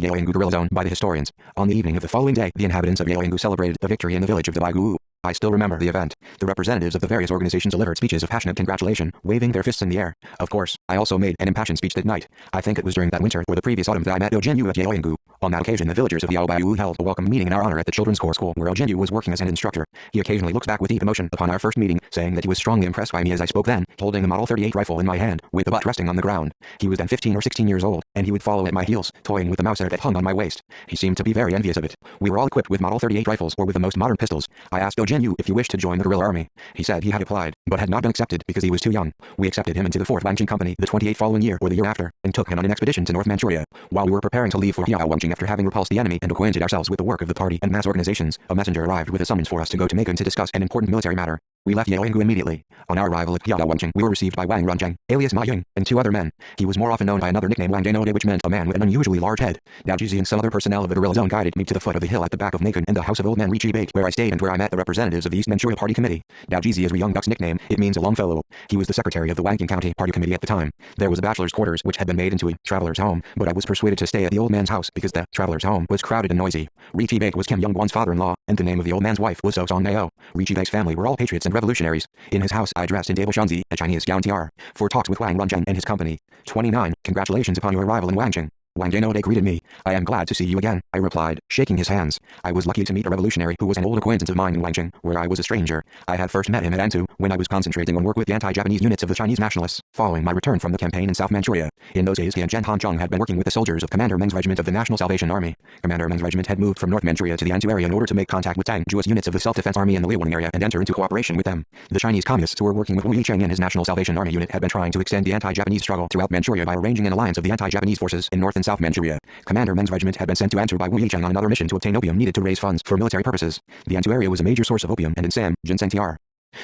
Yeoyanggu Guerrilla Zone by the historians. On the evening of the following day, the inhabitants of Yeoyanggu celebrated a victory in the village of the Baiguu. I still remember the event. The representatives of the various organizations delivered speeches of passionate congratulation, waving their fists in the air. Of course, I also made an impassioned speech that night. I think it was during that winter or the previous autumn that I met Ojinyu at Yeoyanggu. On that occasion, the villagers of Yaobayu held a welcome meeting in our honor at the children's corps school where Ojinyu was working as an instructor. He occasionally looks back with deep emotion upon our first meeting, saying that he was strongly impressed by me as I spoke then, holding a Model 38 rifle in my hand, with the butt resting on the ground. He was then 15 or 16 years old, and he would follow at my heels, toying with the Mauser that hung on my waist. He seemed to be very envious of it. We were all equipped with Model 38 rifles or with the most modern pistols. I asked Ojinyu if he wished to join the guerrilla army. He said he had applied, but had not been accepted because he was too young. We accepted him into the 4th Wangjing Company the 28th following year or the year after, and took him on an expedition to North Manchuria. While we were preparing to leave for Wangjing after having repulsed the enemy and acquainted ourselves with the work of the party and mass organizations, a messenger arrived with a summons for us to go to Macon to discuss an important military matter. We left Yeoyanggu immediately. On our arrival at Wangjing, we were received by Wang Runjang, alias Ma Ying, and 2 other men. He was more often known by another nickname Wang Dainode, which meant a man with an unusually large head. Dao Jizi and some other personnel of the guerrilla zone guided me to the foot of the hill at the back of Macon and the house of old man Richi Bake, where I stayed and where I met the representatives of the East Manchuria Party Committee. Dao Jizi is Young Duck's nickname. It means a long fellow. He was the secretary of the Wangjing County Party Committee at the time. There was a bachelor's quarters which had been made into a traveler's home, but I was persuaded to stay at the old man's house because the traveler's home was crowded and noisy. Richi Bake was Kim Young-won's father-in-law, and the name of the old man's wife was So Song Nao. Richi Bake's family were all patriots and revolutionaries. In his house, I dressed in Dable Shanzi, a Chinese gown tiara, for talks with Wang Runjang and his company. 29. Congratulations upon your arrival in Wangjing. Wang Dainode greeted me. I am glad to see you again, I replied, shaking his hands. I was lucky to meet a revolutionary who was an old acquaintance of mine in Wangjing, where I was a stranger. I had first met him at Antu, when I was concentrating on work with the anti-Japanese units of the Chinese nationalists, following my return from the campaign in South Manchuria. In those days he and Zhen Hanzhong had been working with the soldiers of Commander Meng's regiment of the National Salvation Army. Commander Meng's regiment had moved from North Manchuria to the Antu area in order to make contact with Tang Ju's units of the Self-Defense Army in the Liaoning area and enter into cooperation with them. The Chinese communists who were working with Wu Yicheng and his National Salvation Army unit had been trying to extend the anti-Japanese struggle throughout Manchuria by arranging an alliance of the anti-Japanese forces in North and South Manchuria. Commander Meng's regiment had been sent to Antu by Wu Yicheng on another mission to obtain opium needed to raise funds for military purposes. The Antu area was a major source of opium and in Sam, ginseng TR.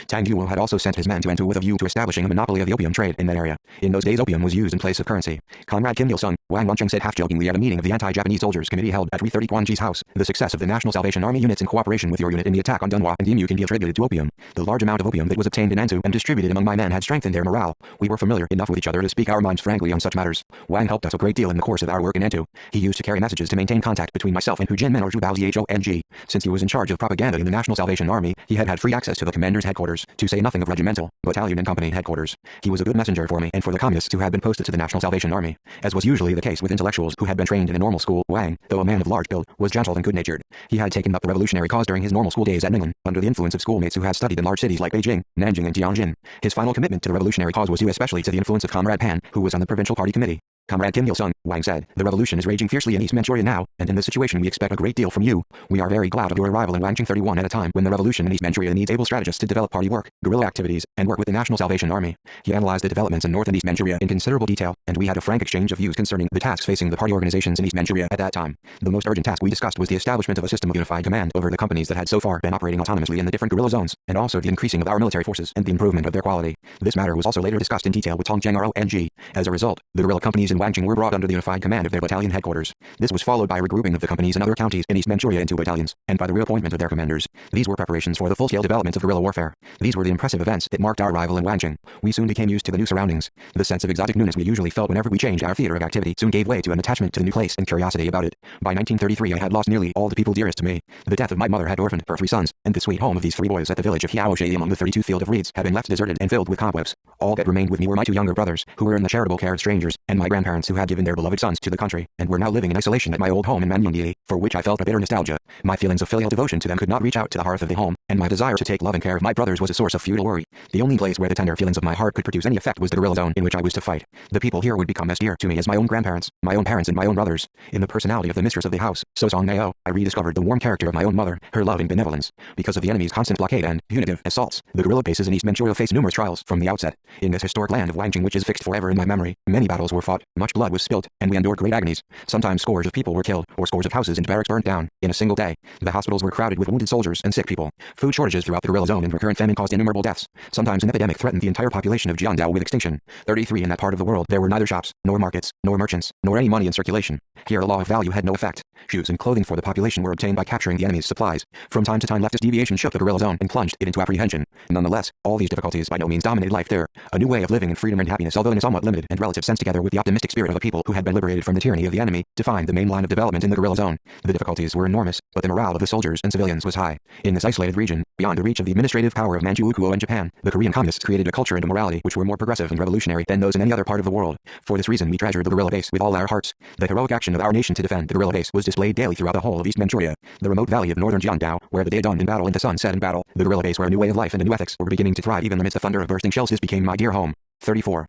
Tang Yuo had also sent his men to Antu with a view to establishing a monopoly of the opium trade in that area. In those days opium was used in place of currency. Comrade Kim Il-sung, Wang Runcheng said half-jokingly at a meeting of the anti-Japanese soldiers committee held at 330 Guangji's house, the success of the National Salvation Army units in cooperation with your unit in the attack on Dunhua and Yimu can be attributed to opium. The large amount of opium that was obtained in Antu and distributed among my men had strengthened their morale. We were familiar enough with each other to speak our minds frankly on such matters. Wang helped us a great deal in the course of our work in Antu. He used to carry messages to maintain contact between myself and Hu Jinmen or Zhu Bao Zhong. Since he was in charge of propaganda in the National Salvation Army, he had free access to the commander's headquarters, to say nothing of regimental, battalion and company headquarters. He was a good messenger for me and for the communists who had been posted to the National Salvation Army. As was usually the case with intellectuals who had been trained in a normal school, Wang, though a man of large build, was gentle and good-natured. He had taken up the revolutionary cause during his normal school days at Ningnan, under the influence of schoolmates who had studied in large cities like Beijing, Nanjing and Tianjin. His final commitment to the revolutionary cause was due especially to the influence of Comrade Pan, who was on the provincial party committee. Comrade Kim Il-sung, Wang said, the revolution is raging fiercely in East Manchuria now, and in this situation we expect a great deal from you. We are very glad of your arrival in Wangjing 31 at a time when the revolution in East Manchuria needs able strategists to develop party work, guerrilla activities, and work with the National Salvation Army. He analyzed the developments in North and East Manchuria in considerable detail, and we had a frank exchange of views concerning the tasks facing the party organizations in East Manchuria at that time. The most urgent task we discussed was the establishment of a system of unified command over the companies that had so far been operating autonomously in the different guerrilla zones, and also the increasing of our military forces and the improvement of their quality. This matter was also later discussed in detail with Tongjiang RONG. As a result, the guerrilla companies in Wangjing were brought under the unified command of their battalion headquarters. This was followed by regrouping of the companies in other counties in East Manchuria into battalions, and by the reappointment of their commanders. These were preparations for the full-scale development of guerrilla warfare. These were the impressive events that marked our arrival in Wangjing. We soon became used to the new surroundings. The sense of exotic newness we usually felt whenever we changed our theater of activity soon gave way to an attachment to the new place and curiosity about it. By 1933 I had lost nearly all the people dearest to me. The death of my mother had orphaned her 3 sons, and the sweet home of these 3 boys at the village of Hiaoshe among the 32 field of reeds had been left deserted and filled with cobwebs. All that remained with me were my 2 younger brothers, who were in the charitable care of strangers, and my grandparents. grandparents who had given their beloved sons to the country, and were now living in isolation at my old home in Manyundi, for which I felt a bitter nostalgia. My feelings of filial devotion to them could not reach out to the hearth of the home, and my desire to take loving care of my brothers was a source of futile worry. The only place where the tender feelings of my heart could produce any effect was the guerrilla zone in which I was to fight. The people here would become as dear to me as my own grandparents, my own parents, and my own brothers. In the personality of the mistress of the house, Sosong Nao, I rediscovered the warm character of my own mother, her loving benevolence. Because of the enemy's constant blockade and punitive assaults, the guerrilla bases in East Manchuria faced numerous trials from the outset. In this historic land of Wangjing, which is fixed forever in my memory, many battles were fought, much blood was spilt, and we endured great agonies. Sometimes scores of people were killed, or scores of houses and barracks burnt down. In a single day, the hospitals were crowded with wounded soldiers and sick people. Food shortages throughout the guerrilla zone and recurrent famine caused innumerable deaths. Sometimes an epidemic threatened the entire population of Jiandao with extinction. 33 in that part of the world there were neither shops, nor markets, nor merchants, nor any money in circulation. Here the law of value had no effect. Shoes and clothing for the population were obtained by capturing the enemy's supplies. From time to time leftist deviation shook the guerrilla zone and plunged it into apprehension. Nonetheless, all these difficulties by no means dominated life there. A new way of living in freedom and happiness, although in a somewhat limited and relative sense, together with the optimistic spirit of a people who had been liberated from the tyranny of the enemy, defined the main line of development in the guerrilla zone. The difficulties were enormous, but the morale of the soldiers and civilians was high. In this isolated region, beyond the reach of the administrative power of Manchukuo and Japan, the Korean communists created a culture and a morality which were more progressive and revolutionary than those in any other part of the world. For this reason we treasured the guerrilla base with all our hearts. The heroic action of our nation to defend the guerrilla base was displayed daily throughout the whole of East Manchuria. The remote valley of northern Jiangdao, where the day dawned in battle and the sun set in battle, the guerrilla base where a new way of life and a new ethics were beginning to thrive even amidst the thunder of bursting shells, this became my dear home. 34.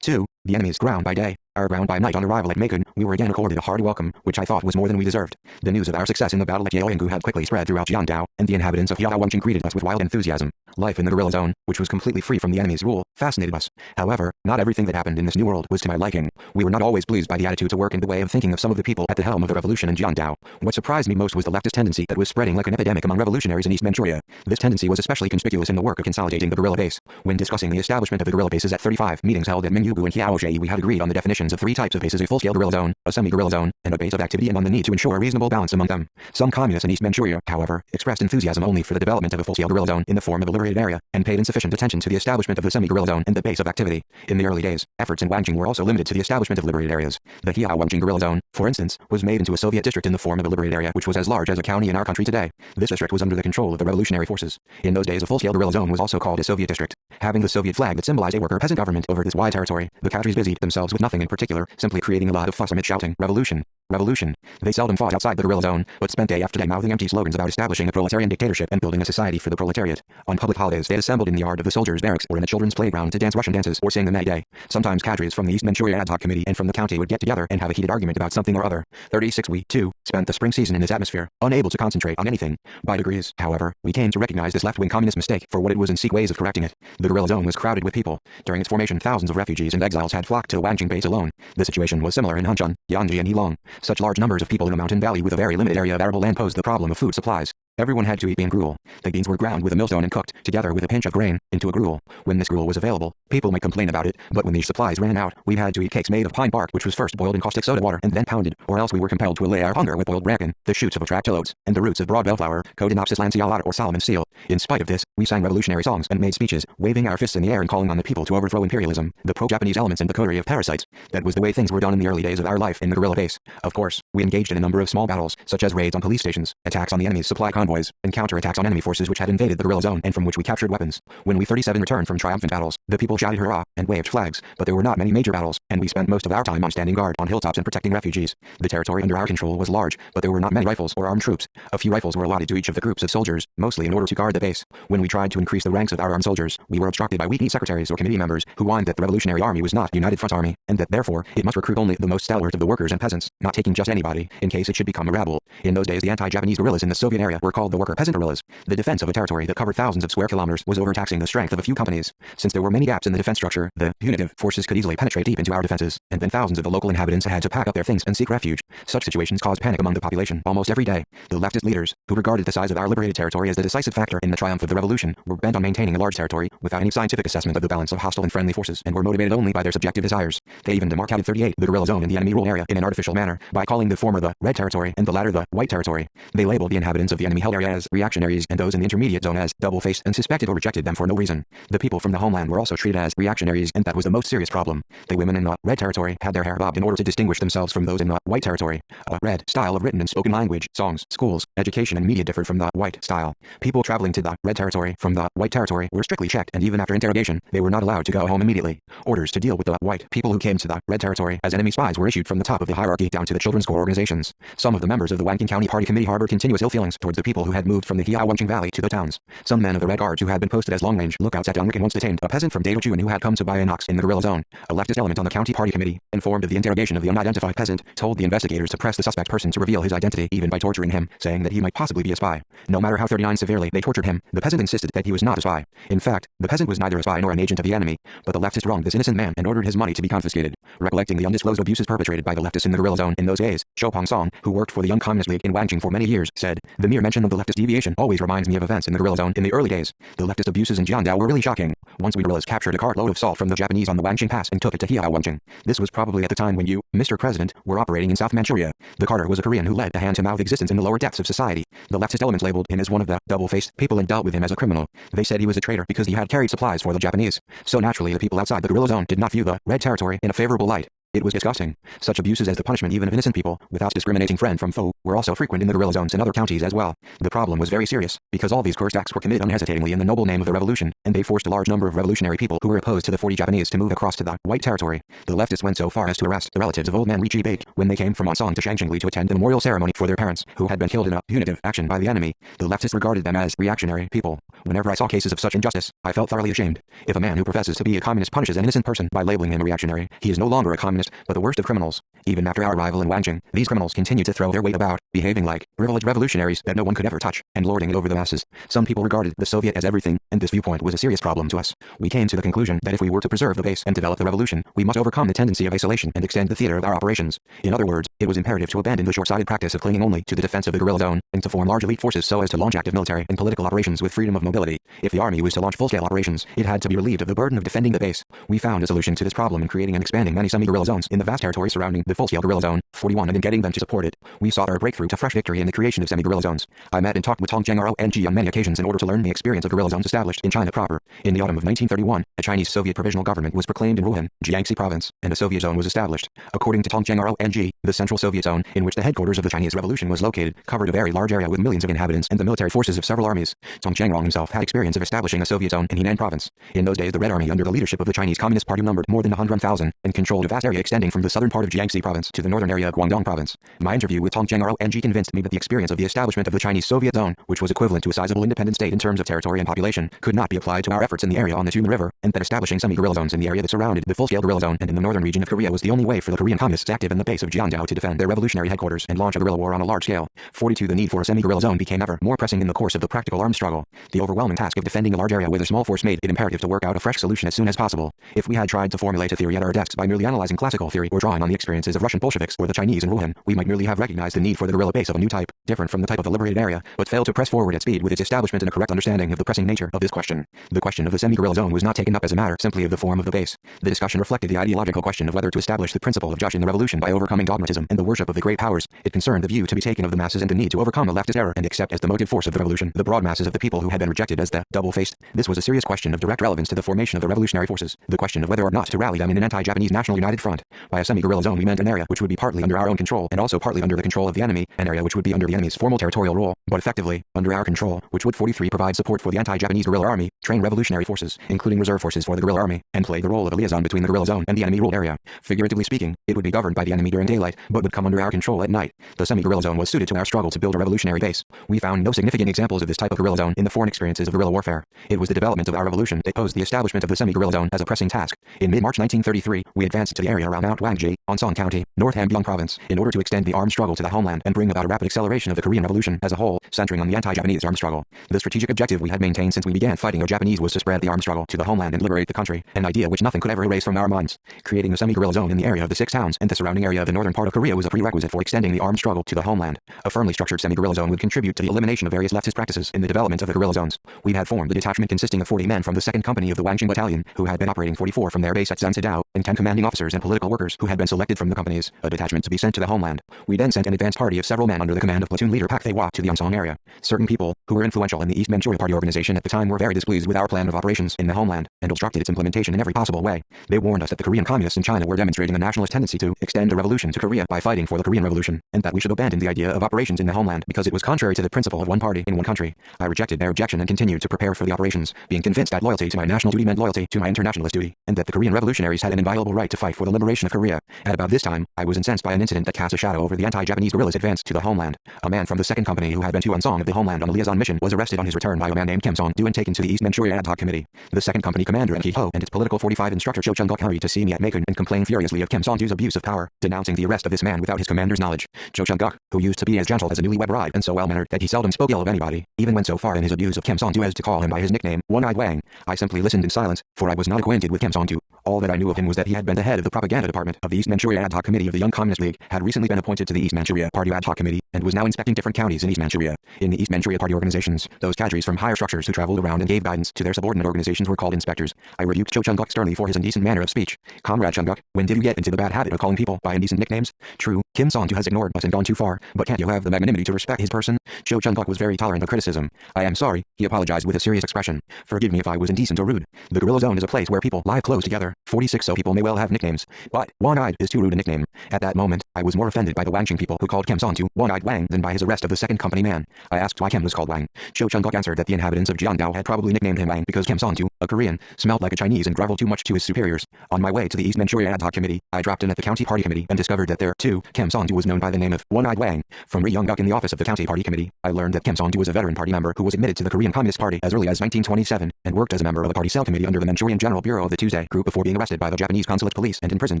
2. The enemy's ground by day, our ground by night. On arrival at Makun, we were again accorded a hearty welcome, which I thought was more than we deserved. The news of our success in the battle at Yaoyanggu had quickly spread throughout Jiandao, and the inhabitants of Yaowangjing greeted us with wild enthusiasm. Life in the guerrilla zone, which was completely free from the enemy's rule, fascinated us. However, not everything that happened in this new world was to my liking. We were not always pleased by the attitude to work and the way of thinking of some of the people at the helm of the revolution in Jiandao. What surprised me most was the leftist tendency that was spreading like an epidemic among revolutionaries in East Manchuria. This tendency was especially conspicuous in the work of consolidating the guerrilla base. When discussing the establishment of the guerrilla bases at 35 meetings held at Mingyugu and Hiaoshei, we had agreed on the definitions of three types of bases: a full-scale guerrilla zone, a semi-guerrilla zone, and a base of activity, and on the need to ensure a reasonable balance among them. Some communists in East Manchuria, however, expressed enthusiasm only for the development of a full-scale guerrilla zone in the form of a liberated area, and paid insufficient attention to the establishment of the semi-guerrilla zone and the base of activity. In the early days, efforts in Wangjing were also limited to the establishment of liberated areas. The Hiaowangjing guerrilla zone, for instance, was made into a Soviet district in the form of a liberated area which was as large as a county in our country today. This district was under the control of the revolutionary forces. In those days, a full-scale guerrilla zone was also called a Soviet district. Having the Soviet flag that symbolized a worker-peasant government over this wide territory, the cadres busied themselves with nothing in particular, simply creating a lot of fuss amid shouting, "Revolution! Revolution!" They seldom fought outside the guerrilla zone, but spent day after day mouthing empty slogans about establishing a proletarian dictatorship and building a society for the proletariat. On public holidays they assembled in the yard of the soldiers' barracks or in the children's playground to dance Russian dances or sing the May Day. Sometimes cadres from the East Manchuria ad hoc committee and from the county would get together and have a heated argument about something or other. 36 We, too, spent the spring season in this atmosphere, unable to concentrate on anything. By degrees, however, we came to recognize this left-wing communist mistake for what it was and seek ways of correcting it. The guerrilla zone was crowded with people. During its formation, thousands of refugees and exiles had flocked to the Wangjing base alone. The situation was similar in Hunchun, Yanji, and Heilong. Such large numbers of people in a mountain valley with a very limited area of arable land posed the problem of food supplies. Everyone had to eat bean gruel. The beans were ground with a millstone and cooked, together with a pinch of grain, into a gruel. When this gruel was available, people might complain about it, but when these supplies ran out, we had to eat cakes made of pine bark, which was first boiled in caustic soda water and then pounded, or else we were compelled to allay our hunger with boiled bracken, the shoots of atractylodes, and the roots of broad bellflower, Codinopsis lanceolata or Solomon's seal. In spite of this, we sang revolutionary songs and made speeches, waving our fists in the air and calling on the people to overthrow imperialism, the pro-Japanese elements and the coterie of parasites. That was the way things were done in the early days of our life in the guerrilla base. Of course, we engaged in a number of small battles, such as raids on police stations, attacks on the enemy's supply convoys, and counterattacks on enemy forces which had invaded the guerrilla zone and from which we captured weapons. When we 37 returned from triumphant battles, the people shouted hurrah and waved flags, but there were not many major battles, and we spent most of our time on standing guard on hilltops and protecting refugees. The territory under our control was large, but there were not many rifles or armed troops. A few rifles were allotted to each of the groups of soldiers, mostly in order to guard the base. When we tried to increase the ranks of our armed soldiers, we were obstructed by weak-kneed secretaries or committee members who whined that the Revolutionary Army was not a United Front Army, and that therefore it must recruit only the most stalwart of the workers and peasants, not taking just anybody, in case it should become a rabble. In those days the anti-Japanese guerrillas in the Soviet area were called the worker-peasant guerrillas. The defense of a territory that covered thousands of square kilometers was overtaxing the strength of a few companies. Since there were many gaps in the defense structure, the punitive forces could easily penetrate deep into our defenses, and then thousands of the local inhabitants had to pack up their things and seek refuge. Such situations caused panic among the population almost every day. The leftist leaders, who regarded the size of our liberated territory as the decisive factor in the triumph of the revolution, were bent on maintaining a large territory without any scientific assessment of the balance of hostile and friendly forces, and were motivated only by their subjective desires. They even demarcated 38, the guerrilla zone in the enemy rule area, in an artificial manner, by calling the former the red territory and the latter the white territory. They labeled the inhabitants of the enemy held area as reactionaries and those in the intermediate zone as double-faced and suspected or rejected them for no reason. The people from the homeland were also treated as reactionaries, and that was the most serious problem. The women in the red territory had their hair bobbed in order to distinguish themselves from those in the white territory. A red style of written and spoken language, songs, schools, education and media differed from the white style. People traveling to the red territory from the white territory were strictly checked, and even after interrogation, they were not allowed to go home immediately. Orders to deal with the white people who came to the red territory as enemy spies were issued from the top of the hierarchy down to the children's corps organizations. Some of the members of the Wanking County Party Committee harbored continuous ill feelings towards the people who had moved from the Hiaowangqing Valley to the towns. Some men of the Red Guards who had been posted as long-range lookouts at Dongrikan once detained a peasant from Dadochuan who had come to buy an ox in the guerrilla zone. A leftist element on the county party committee, informed of the interrogation of the unidentified peasant, told the investigators to press the suspect person to reveal his identity even by torturing him, saying that he might possibly be a spy. No matter how 39 severely they tortured him, the peasant insisted that he was not a spy. In fact, the peasant was neither a spy nor an agent of the enemy, but the leftist wronged this innocent man and ordered his money to be confiscated. Recollecting the undisclosed abuses perpetrated by the leftists in the guerrilla zone in those days, Shopong Song, who worked for the Young Communist League in Wanqing for many years, said, "The mere mention of the leftist deviation always reminds me of events in the guerrilla zone in the early days. The leftist abuses in Jiandao were really shocking. Once we guerrillas captured a cartload of salt from the Japanese on the Wanqing Pass and took it to Hiaowangqing. This was probably at the time when you, Mr. President, were operating in South Manchuria. The carter was a Korean who led a hand-to-mouth existence in the lower depths of society. The leftist elements labeled him as one of the double-faced people and dealt with him as a criminal. They said he was a traitor because he had carried supplies for the Japanese. So naturally the people outside the guerrilla zone did not view the red territory in a favorable light. It was disgusting. Such abuses as the punishment even of innocent people, without discriminating friend from foe, were also frequent in the guerrilla zones in other counties as well. The problem was very serious, because all these cursed acts were committed unhesitatingly in the noble name of the revolution, and they forced a large number of revolutionary people who were opposed to the 40 Japanese to move across to the white territory. The leftists went so far as to arrest the relatives of old man Richi Bake when they came from Ansong to Shangqingli to attend the memorial ceremony for their parents, who had been killed in a punitive action by the enemy. The leftists regarded them as reactionary people. Whenever I saw cases of such injustice, I felt thoroughly ashamed. If a man who professes to be a communist punishes an innocent person by labeling him a reactionary, he is no longer a communist, but the worst of criminals. Even after our arrival in Wanqing, these criminals continued to throw their weight about, behaving like privileged revolutionaries that no one could ever touch, and lording it over the masses. Some people regarded the Soviet as everything, and this viewpoint was a serious problem to us. We came to the conclusion that if we were to preserve the base and develop the revolution, we must overcome the tendency of isolation and extend the theater of our operations. In other words, it was imperative to abandon the short-sighted practice of clinging only to the defense of the guerrilla zone, and to form large elite forces so as to launch active military and political operations with freedom of mobility. If the army was to launch full-scale operations, it had to be relieved of the burden of defending the base. We found a solution to this problem in creating and expanding many semi-guerrilla zones in the vast territory surrounding the full-scale guerrilla zone 41 and in getting them to support it. We sought our breakthrough to fresh victory in the creation of semi-guerrilla zones. I met and talked with Tong RONG on many occasions in order to learn the experience of guerrilla zones established in China proper. In the autumn of 1931, a Chinese-Soviet provisional government was proclaimed in Wuhan, Jiangxi province, and a Soviet zone was established. According to Tong RONG, the Central Soviet Zone, in which the headquarters of the Chinese Revolution was located, covered a very large area with millions of inhabitants and the military forces of several armies. Tong Changrong himself had experience of establishing a Soviet zone in Henan province. In those days the Red Army under the leadership of the Chinese Communist Party numbered more than 100,000 and controlled a vast area extending from the southern part of Jiangxi province to the northern area of Guangdong province. My interview with Tong RONG convinced me that the experience of the establishment of the Chinese Soviet zone, which was equivalent to a sizable independent state in terms of territory and population, could not be applied to our efforts in the area on the Tuma River, and that establishing semi-guerrilla zones in the area that surrounded the full-scale guerrilla zone and in the northern region of Korea was the only way for the Korean communists active in the base of Jiandao to defend their revolutionary headquarters and launch a guerrilla war on a large scale. 42 The need for a semi-guerrilla zone became ever more pressing in the course of the practical arms struggle. The overwhelming task of defending a large area with a small force made it imperative to work out a fresh solution as soon as possible. If we had tried to formulate a theory at our desks by merely analyzing classical theory or drawing on the experiences of Russian Bolsheviks or the Chinese in Wuhan, we might merely have recognized the need for the guerrilla base of a new type, different from the type of the liberated area, but failed to press forward at speed with its establishment and a correct understanding of the pressing nature of this question. The question of the semi-guerrilla zone was not taken up as a matter simply of the form of the base. The discussion reflected the ideological question of whether to establish the principle of judging the revolution by overcoming dogmatism and the worship of the great powers. It concerned the view to be taken of the masses and the need to overcome the leftist error and accept as the motive force of the revolution the broad masses of the people who had been rejected as the double-faced. This was a serious question of direct relevance to the formation of the revolutionary forces. The question of whether or not to rally them in an anti-Japanese national united front. By a semi-guerrilla zone we meant an area which would be partly under our own control and also partly under the control of the enemy, an area which would be under the enemy's formal territorial rule, but effectively under our control, which would 43 provide support for the anti-Japanese guerrilla army, train revolutionary forces, including reserve forces for the guerrilla army, and play the role of a liaison between the guerrilla zone and the enemy-ruled area. Figuratively speaking, it would be governed by the enemy during daylight, but would come under our control at night. The semi-guerrilla zone was suited to our struggle to build a revolutionary base. We found no significant examples of this type of guerrilla zone in the foreign experiences of guerrilla warfare. It was the development of our revolution that posed the establishment of the semi-guerrilla zone as a pressing task. In mid-March 1933, we advanced to the area around Mount Wangji, Ansong County, North Hamgyong Province, in order to extend the armed struggle to the homeland and bring about a rapid acceleration of the Korean Revolution as a whole, centering on the anti-Japanese armed struggle. The strategic objective we had maintained since we began fighting the Japanese was to spread the armed struggle to the homeland and liberate the country, an idea which nothing could ever erase from our minds. Creating a semi-guerrilla zone in the area of the 6 towns and the surrounding area of the northern part of Korea was a prerequisite for extending the armed struggle to the homeland. A firmly structured semi-guerrilla zone would contribute to the elimination of various leftist practices in the development of the guerrilla zones. We had formed a detachment consisting of 40 men from the 2nd Company of the Wanqing Battalion, who had been operating 44 from their base at Zanzidao, and 10 commanding officers and political workers who had been selected from the companies, a detachment to be sent to the homeland. We then sent an advance party of several men under the command command of platoon leader Pak Thaewa to the Yongsan area. Certain people, who were influential in the East Manchuria Party organization at the time, were very displeased with our plan of operations in the homeland, and obstructed its implementation in every possible way. They warned us that the Korean communists in China were demonstrating a nationalist tendency to extend a revolution to Korea by fighting for the Korean Revolution, and that we should abandon the idea of operations in the homeland because it was contrary to the principle of one party in one country. I rejected their objection and continued to prepare for the operations, being convinced that loyalty to my national duty meant loyalty to my internationalist duty, and that the Korean revolutionaries had an inviolable right to fight for the liberation of Korea. At about this time, I was incensed by an incident that cast a shadow over the anti-Japanese guerrillas' advance to the homeland. A man from the second company who had been to Unsong of the homeland on a liaison mission was arrested on his return by a man named Kim Song-do and taken to the East Manchuria Ad Hoc Committee. The second company commander at Ki-ho and its political 45 instructor Cho Chung-guk hurried to see me at Macon and complained furiously of Kim Song-do's abuse of power, denouncing the arrest of this man without his commander's knowledge. Cho Chung-guk, who used to be as gentle as a newlywed bride and so well-mannered that he seldom spoke ill of anybody, even went so far in his abuse of Kim Song-do as to call him by his nickname, One-Eyed Wang. I simply listened in silence, for I was not acquainted with Kim Song-do. All that I knew of him was that he had been the head of the propaganda department of the East Manchuria Ad Hoc Committee of the Young Communist League, had recently been appointed to the East Manchuria Party Ad Hoc Committee, and was now inspecting different counties in East Manchuria. In the East Manchuria Party organizations, those cadres from higher structures who traveled around and gave guidance to their subordinate organizations were called inspectors. I rebuked Cho Chung-guk sternly for his indecent manner of speech. Comrade Chung-guk, when did you get into the bad habit of calling people by indecent nicknames? True, Kim Song-do has ignored us and gone too far, but can't you have the magnanimity to respect his person? Cho Chung-guk was very tolerant of criticism. I am sorry, he apologized with a serious expression. Forgive me if I was indecent or rude. The guerrilla zone is a place where people lie close together. 46 so people may well have nicknames, but One-Eyed is too rude a nickname. At that moment, I was more offended by the Wangqing people who called Kim Song-do One-Eyed Wang than by his arrest of the second company man. I asked why Kim was called Wang. Cho Chung-guk answered that the inhabitants of Jiangdao had probably nicknamed him Wang because Kim Song-do, a Korean, smelled like a Chinese and groveled too much to his superiors. On my way to the East Manchuria Ad Hoc Committee, I dropped in at the County Party Committee and discovered that there, too, Kim Song-do was known by the name of One-Eyed Wang. From Ri Young-guk in the office of the County Party Committee, I learned that Kim Song-do was a veteran party member who was admitted to the Korean Communist Party as early as 1927, and worked as a member of the party cell committee under the Manchurian General Bureau of the Tuesday Group before being arrested by the Japanese consulate police and imprisoned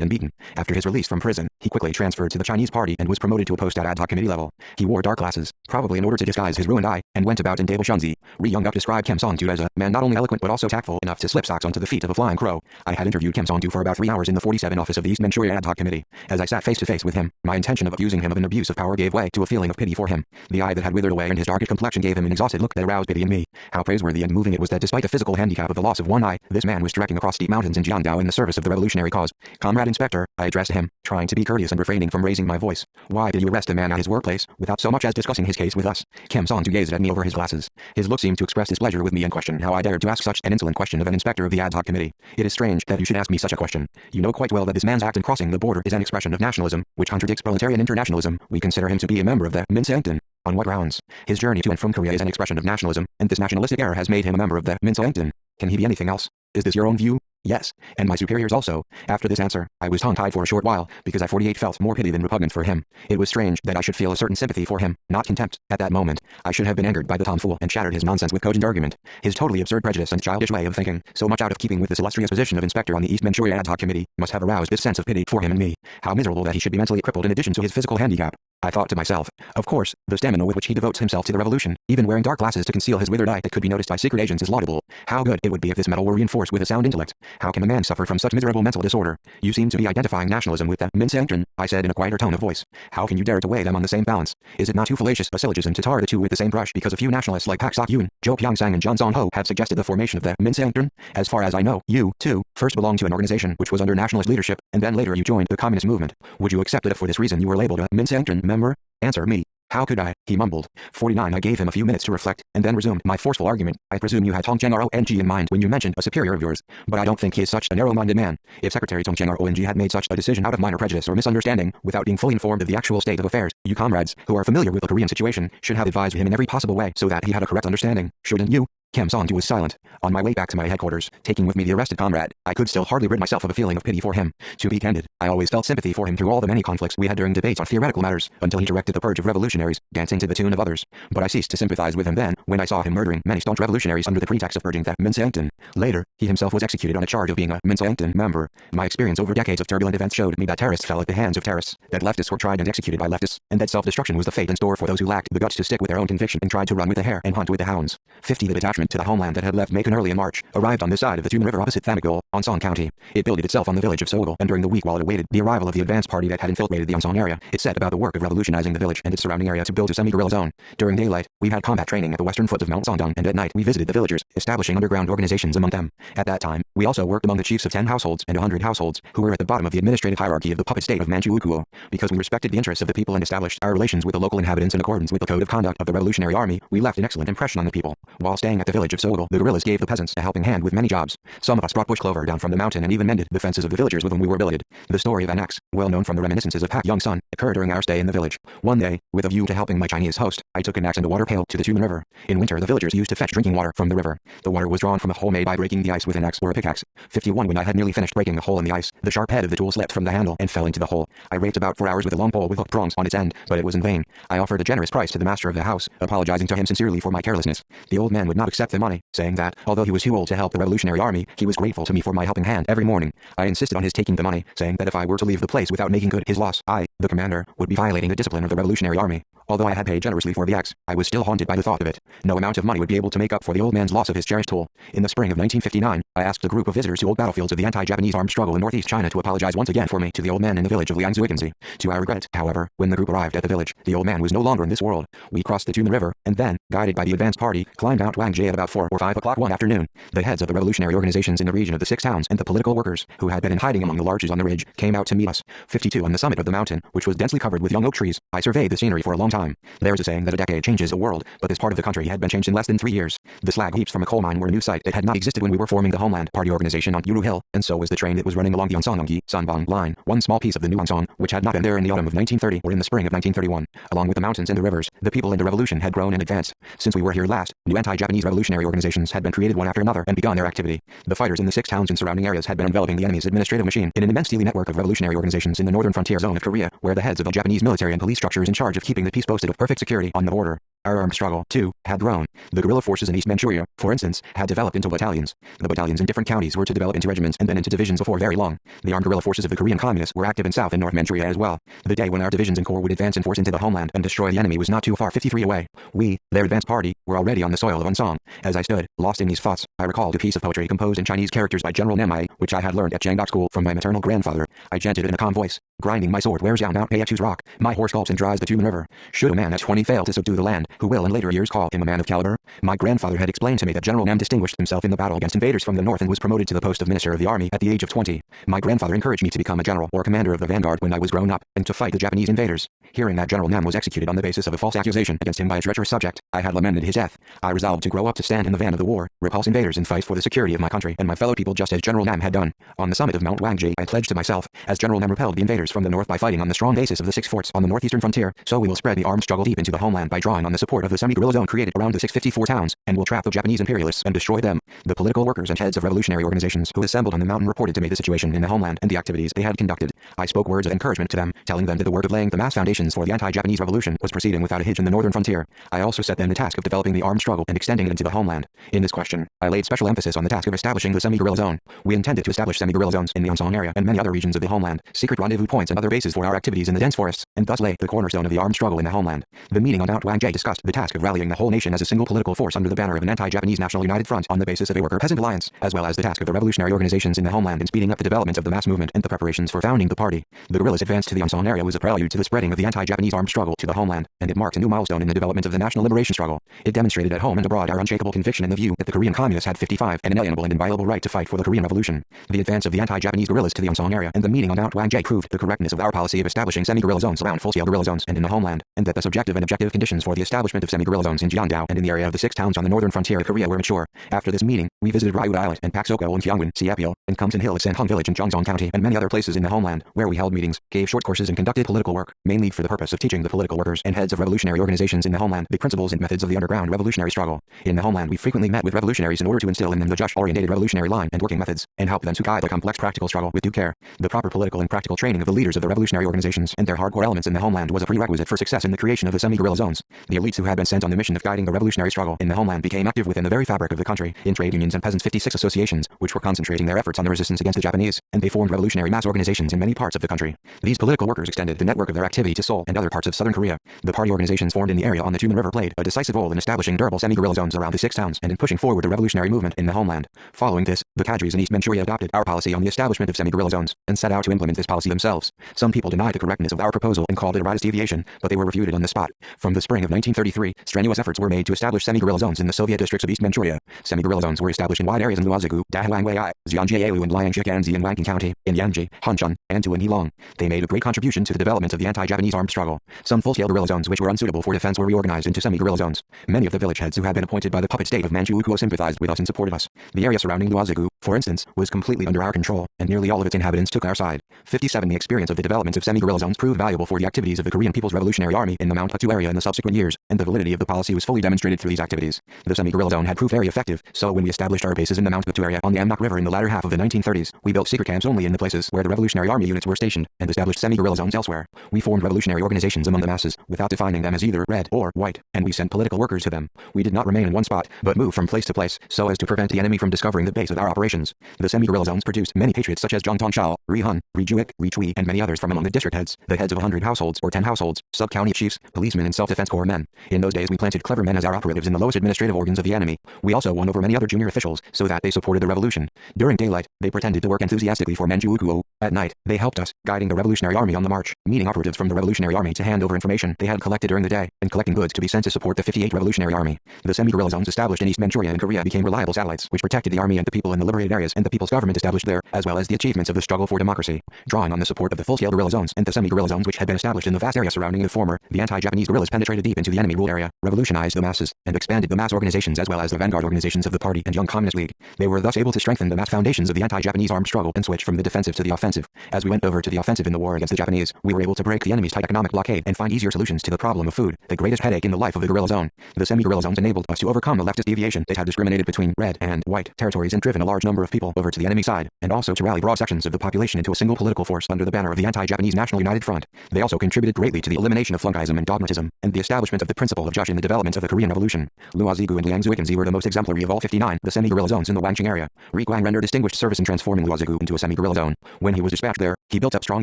and beaten. After his release from prison, he quickly transferred to the Chinese Party and was promoted to a post at ad hoc committee level. He wore dark glasses, probably in order to disguise his ruined eye, and went about in table shunzi. Ri Young-guk described Kim Song-do as a man not only eloquent but also tactful enough to slip socks onto the feet of a flying crow. I had interviewed Kim Song-do for about 3 hours in the 47 office of the East Manchuria Ad Hoc Committee. As I sat face to face with him, my intention of accusing him of an abuse of power gave way to a feeling of pity for him. The eye that had withered away and his darkish complexion gave him an exhausted look that aroused pity in me. How praiseworthy and moving it was that despite the physical handicap of the loss of one eye, this man was trekking across steep mountains in Jiangdao in the service of the revolutionary cause. Comrade Inspector, I addressed him, trying to be courteous and refraining from raising my voice. Why did you arrest a man at his workplace, without so much as discussing his case with us? Kim Song-do gazed at me over his glasses. His look seemed to express displeasure with me and questioned how I dared to ask such an insolent question of an inspector of the ad hoc committee. It is strange that you should ask me such a question. You know quite well that this man's act in crossing the border is an expression of nationalism, which contradicts proletarian internationalism. We consider him to be a member of the Minsaengten. On what grounds? His journey to and from Korea is an expression of nationalism, and this nationalistic error has made him a member of the Minsaengten. Can he be anything else? Is this your own view? Yes, and my superiors also. After this answer, I was tongue-tied for a short while, because I 48 felt more pity than repugnant for him. It was strange that I should feel a certain sympathy for him, not contempt. At that moment, I should have been angered by the tomfool and shattered his nonsense with cogent argument. His totally absurd prejudice and childish way of thinking, so much out of keeping with this illustrious position of inspector on the East Manchuria Ad Hoc Committee, must have aroused this sense of pity for him and me. How miserable that he should be mentally crippled in addition to his physical handicap. I thought to myself, of course, the stamina with which he devotes himself to the revolution, even wearing dark glasses to conceal his withered eye that could be noticed by secret agents, is laudable. How good it would be if this metal were reinforced with a sound intellect. How can a man suffer from such miserable mental disorder? You seem to be identifying nationalism with the Minsaengten, I said in a quieter tone of voice. How can you dare to weigh them on the same balance? Is it not too fallacious a syllogism to tar the two with the same brush because a few nationalists like Pak Sok-yoon, Jo Pyongsang and John Song-ho have suggested the formation of the Minsaengten? As far as I know, you, too, first belonged to an organization which was under nationalist leadership, and then later you joined the communist movement. Would you accept that for this reason you were labeled a Minsaengten member? Answer me. How could I? He mumbled. 49. I gave him a few minutes to reflect, and then resumed my forceful argument. I presume you had Tong Cheng Rong in mind when you mentioned a superior of yours, but I don't think he is such a narrow-minded man. If Secretary Tong Cheng Rong had made such a decision out of minor prejudice or misunderstanding, without being fully informed of the actual state of affairs, you comrades, who are familiar with the Korean situation, should have advised him in every possible way so that he had a correct understanding, shouldn't you? Kim Song-do was silent. On my way back to my headquarters, taking with me the arrested comrade, I could still hardly rid myself of a feeling of pity for him. To be candid, I always felt sympathy for him through all the many conflicts we had during debates on theoretical matters, until he directed the purge of revolutionaries, dancing to the tune of others. But I ceased to sympathize with him then, when I saw him murdering many staunch revolutionaries under the pretext of purging the Minsaengten. Later, he himself was executed on a charge of being a Minsaengten member. My experience over decades of turbulent events showed me that terrorists fell at the hands of terrorists, that leftists were tried and executed by leftists, and that self-destruction was the fate in store for those who lacked the guts to stick with their own conviction and tried to run with the hare and hunt with the hounds. 50. The detachment detachment to the homeland that had left Macon early in March arrived on this side of the Tumen River opposite Thamagul, Onsong County. It billeted itself on the village of Sogol, and during the week while it awaited the arrival of the advance party that had infiltrated the Onsong area, it set about the work of revolutionizing the village and its surrounding area to build a semi-guerrilla zone. During daylight, we had combat training at the western foot of Mount Songdong, and at night we visited the villagers, establishing underground organizations among them. At that time, we also worked among the chiefs of 10 households and 100 households, who were at the bottom of the administrative hierarchy of the puppet state of Manchukuo. Because we respected the interests of the people and established our relations with the local inhabitants in accordance with the code of conduct of the Revolutionary Army, we left an excellent impression on the people. While staying at the village of Sogol, the guerrillas gave the peasants a helping hand with many jobs. Some of us brought bush clover down from the mountain and even mended the fences of the villagers with whom we were billeted. The story of an axe, well known from the reminiscences of Pak Young Sun, occurred during our stay in the village. One day, with a view to helping my Chinese host, I took an axe and a water pail to the Tumen River. In winter, the villagers used to fetch drinking water from the river. The water was drawn from a hole made by breaking the ice with an axe or a pickaxe. 51 When I had nearly finished breaking a hole in the ice, the sharp head of the tool slipped from the handle and fell into the hole. I raked about 4 hours with a long pole with hooked prongs on its end, but it was in vain. I offered a generous price to the master of the house, apologizing to him sincerely for my carelessness. The old man would not accept the money, saying that, although he was too old to help the Revolutionary Army, he was grateful to me for my helping hand every morning. I insisted on his taking the money, saying that if I were to leave the place without making good his loss, I, the commander, would be violating the discipline of the Revolutionary Army. Although I had paid generously for the axe, I was still haunted by the thought of it. No amount of money would be able to make up for the old man's loss of his cherished tool. In the spring of 1959, I asked a group of visitors to old battlefields of the anti-Japanese armed struggle in northeast China to apologize once again for me to the old man in the village of Liangzuikensi. To our regret, however, when the group arrived at the village, the old man was no longer in this world. We crossed the Tumen River, and then, guided by the advance party, climbed Mount Wangjie at about 4 or 5 o'clock one afternoon. The heads of the revolutionary organizations in the region of the 6 towns and the political workers, who had been in hiding among the larches on the ridge, came out to meet us. 52 On the summit of the mountain, which was densely covered with young oak trees, I surveyed the scenery for a long time. There's a saying that a decade changes a world, but this part of the country had been changed in less than 3 years. The slag heaps from a coal mine were a new sight that had not existed when we were forming the Homeland Party organization on Yuru Hill, and so was the train that was running along the Onsong-Nongyi-Sanbong line, one small piece of the new Onsong, which had not been there in the autumn of 1930 or in the spring of 1931. Along with the mountains and the rivers, the people and the revolution had grown and advanced. Since we were here last, new anti-Japanese revolutionary organizations had been created one after another and begun their activity. The fighters in the 6 towns and surrounding areas had been enveloping the enemy's administrative machine in an immense steely network of revolutionary organizations in the northern frontier zone of Korea, where the heads of the Japanese military and police structures in charge of keeping the peace boasted of perfect security on the border. Our armed struggle, too, had grown. The guerrilla forces in East Manchuria, for instance, had developed into battalions. The battalions in different counties were to develop into regiments and then into divisions before very long. The armed guerrilla forces of the Korean Communists were active in South and North Manchuria as well. The day when our divisions and corps would advance in force into the homeland and destroy the enemy was not too far 53 away. We, their advance party, were already on the soil of Onsong. As I stood, lost in these thoughts, I recalled a piece of poetry composed in Chinese characters by General Namai, which I had learned at Jiangdok School from my maternal grandfather. I chanted it in a calm voice. Grinding my sword wears down Mount Peichu's rock. My horse gulps and dries the Tumen River. Should a man at 20 fail to subdue the land, who will in later years call him a man of caliber? My grandfather had explained to me that General Nam distinguished himself in the battle against invaders from the north and was promoted to the post of Minister of the Army at the age of 20. My grandfather encouraged me to become a general or commander of the vanguard when I was grown up, and to fight the Japanese invaders. Hearing that General Nam was executed on the basis of a false accusation against him by a treacherous subject, I had lamented his death. I resolved to grow up to stand in the van of the war, repulse invaders and fight for the security of my country and my fellow people just as General Nam had done. On the summit of Mount Wangjie, I pledged to myself, as General Nam repelled the invaders from the north by fighting on the strong basis of the 6 forts on the northeastern frontier, so we will spread the armed struggle deep into the homeland by drawing on the support of the semi-guerrilla zone created around the 654 towns, and will trap the Japanese imperialists and destroy them. The political workers and heads of revolutionary organizations who assembled on the mountain reported to me the situation in the homeland and the activities they had conducted. I spoke words of encouragement to them, telling them that the work of laying the mass foundations for the anti-Japanese revolution was proceeding without a hitch in the northern frontier. I also set them the task of developing the armed struggle and extending it into the homeland. In this question, I laid special emphasis on the task of establishing the semi-guerrilla zone. We intended to establish semi-guerrilla zones in the Onsong area and many other regions of the homeland, secret rendezvous points and other bases for our activities in the dense forests, and thus lay the cornerstone of the armed struggle in the homeland. The meeting on Mount Wangjie discussed the task of rallying the whole nation as a single political force under the banner of an anti-Japanese national united front on the basis of a worker-peasant alliance, as well as the task of the revolutionary organizations in the homeland in speeding up the development of the mass movement and the preparations for founding the party. The guerrillas' advance to the Onsong area was a prelude to the spreading of the anti-Japanese armed struggle to the homeland, and it marked a new milestone in the development of the national liberation struggle. It demonstrated at home and abroad our unshakable conviction in the view that the Korean Communists had 55 an inalienable and inviolable right to fight for the Korean Revolution. The advance of the anti-Japanese guerrillas to the Onsong area and the meeting on Mount Wangjie proved the correctness of our policy of establishing semi-guerrilla zones around full-scale guerrilla zones and in the homeland, and that the subjective and objective conditions for the establishment of semi-guerrilla zones in Jiangdao and in the area of the 6 towns on the northern frontier of Korea were mature. After this meeting, we visited Ryuda Islet and Paksoko and Kyangwon, Siapyo, and Kumsan Hill at Sanhung Village in Gyeongseong County and many other places in the homeland, where we held meetings, gave short courses and conducted political work, mainly for the purpose of teaching the political workers and heads of revolutionary organizations in the homeland the principles and methods of the underground revolutionary struggle. In the homeland we frequently met with revolutionaries in order to instill in them the just-orientated revolutionary line and working methods, and help them to guide the complex practical struggle with due care. The proper political and practical training of the leaders of the revolutionary organizations and their hardcore elements in the homeland was a prerequisite for success in the creation of the semi-guerrilla zones. The elite elites who had been sent on the mission of guiding the revolutionary struggle in the homeland became active within the very fabric of the country, in trade unions and peasants' 56 associations, which were concentrating their efforts on the resistance against the Japanese, and they formed revolutionary mass organizations in many parts of the country. These political workers extended the network of their activity to Seoul and other parts of southern Korea. The party organizations formed in the area on the Tumen River played a decisive role in establishing durable semi-guerrilla zones around the 6 towns and in pushing forward the revolutionary movement in the homeland. Following this, the cadres in East Manchuria adopted our policy on the establishment of semi-guerrilla zones and set out to implement this policy themselves. Some people denied the correctness of our proposal and called it a rightist deviation, but they were refuted on the spot. From the spring of 1933, strenuous efforts were made to establish semi-guerrilla zones in the Soviet districts of East Manchuria. Semi-guerrilla zones were established in wide areas in Luozigu, Dahuangwei, Xianjialu and Liangjiaganzi in Wanking County, in Yanji, Hanchun, and to Heilong. They made a great contribution to the development of the anti-Japanese armed struggle. Some full-scale guerrilla zones which were unsuitable for defense were reorganized into semi-guerrilla zones. Many of the village heads who had been appointed by the puppet state of Manchukuo sympathized with us and supported us. The area surrounding Luozigu, for instance, was completely under our control, and nearly all of its inhabitants took our side. 57 The experience of the development of semi-guerrilla zones proved valuable for the activities of the Korean People's Revolutionary Army in the Mount Puktu area in the subsequent years, and the validity of the policy was fully demonstrated through these activities. The semi-guerrilla zone had proved very effective, so when we established our bases in the Mount Puktu area on the Amnok River in the latter half of the 1930s, we built secret camps only in the places where the Revolutionary Army units were stationed, and established semi-guerrilla zones elsewhere. We formed revolutionary organizations among the masses, without defining them as either red or white, and we sent political workers to them. We did not remain in one spot, but moved from place to place, so as to prevent the enemy from discovering the base of our operations. The semi-guerrilla zones produced many patriots such as Zhang Tongshao, Ri Hun, Ri Juik, Ri Chui, and many others from among the district heads, the heads of 100 households or 10 households, sub-county chiefs, policemen and self-defense corps men. In those days we planted clever men as our operatives in the lowest administrative organs of the enemy. We also won over many other junior officials, so that they supported the revolution. During daylight, they pretended to work enthusiastically for Manchukuo. At night, they helped us, guiding the Revolutionary Army on the march, meeting operatives from the Revolutionary Army to hand over information they had collected during the day, and collecting goods to be sent to support the 58th Revolutionary Army. The semi-guerrilla zones established in East Manchuria and Korea became reliable satellites which protected the army and the people in the liberated areas and the people's government established there, as well as the achievements of the struggle for democracy. Drawing on the support of the full-scale guerrilla zones and the semi-guerrilla zones which had been established in the vast area surrounding the former, the anti-Japanese guerrillas penetrated deep into the enemy-ruled area, revolutionized the masses, and expanded the mass organizations as well as the vanguard organizations of the party and Young Communist League. They were thus able to strengthen the mass foundations of the anti-Japanese armed struggle and switch from the defensive to the offensive. As we went over to the offensive in the war against the Japanese, we were able to break the enemy's tight economic blockade and find easier solutions to the problem of food, the greatest headache in the life of the guerrilla zone. The semi-guerrilla zones enabled us to overcome the leftist deviation that had discriminated between red and white territories and driven a large number of people over to the enemy side, and also to rally broad sections of the population into a single political force under the banner of the anti-Japanese National United Front. They also contributed greatly to the elimination of flunkism and dogmatism, and the establishment of the principle of Juche in the development of the Korean Revolution. Luozigu and Liangzuikanzi were the most exemplary of all 59, the semi-guerrilla zones in the Wanqing area. Ri Guang rendered distinguished service in transforming Luozigu into a semi-guerrilla zone. When he was dispatched there, he built up strong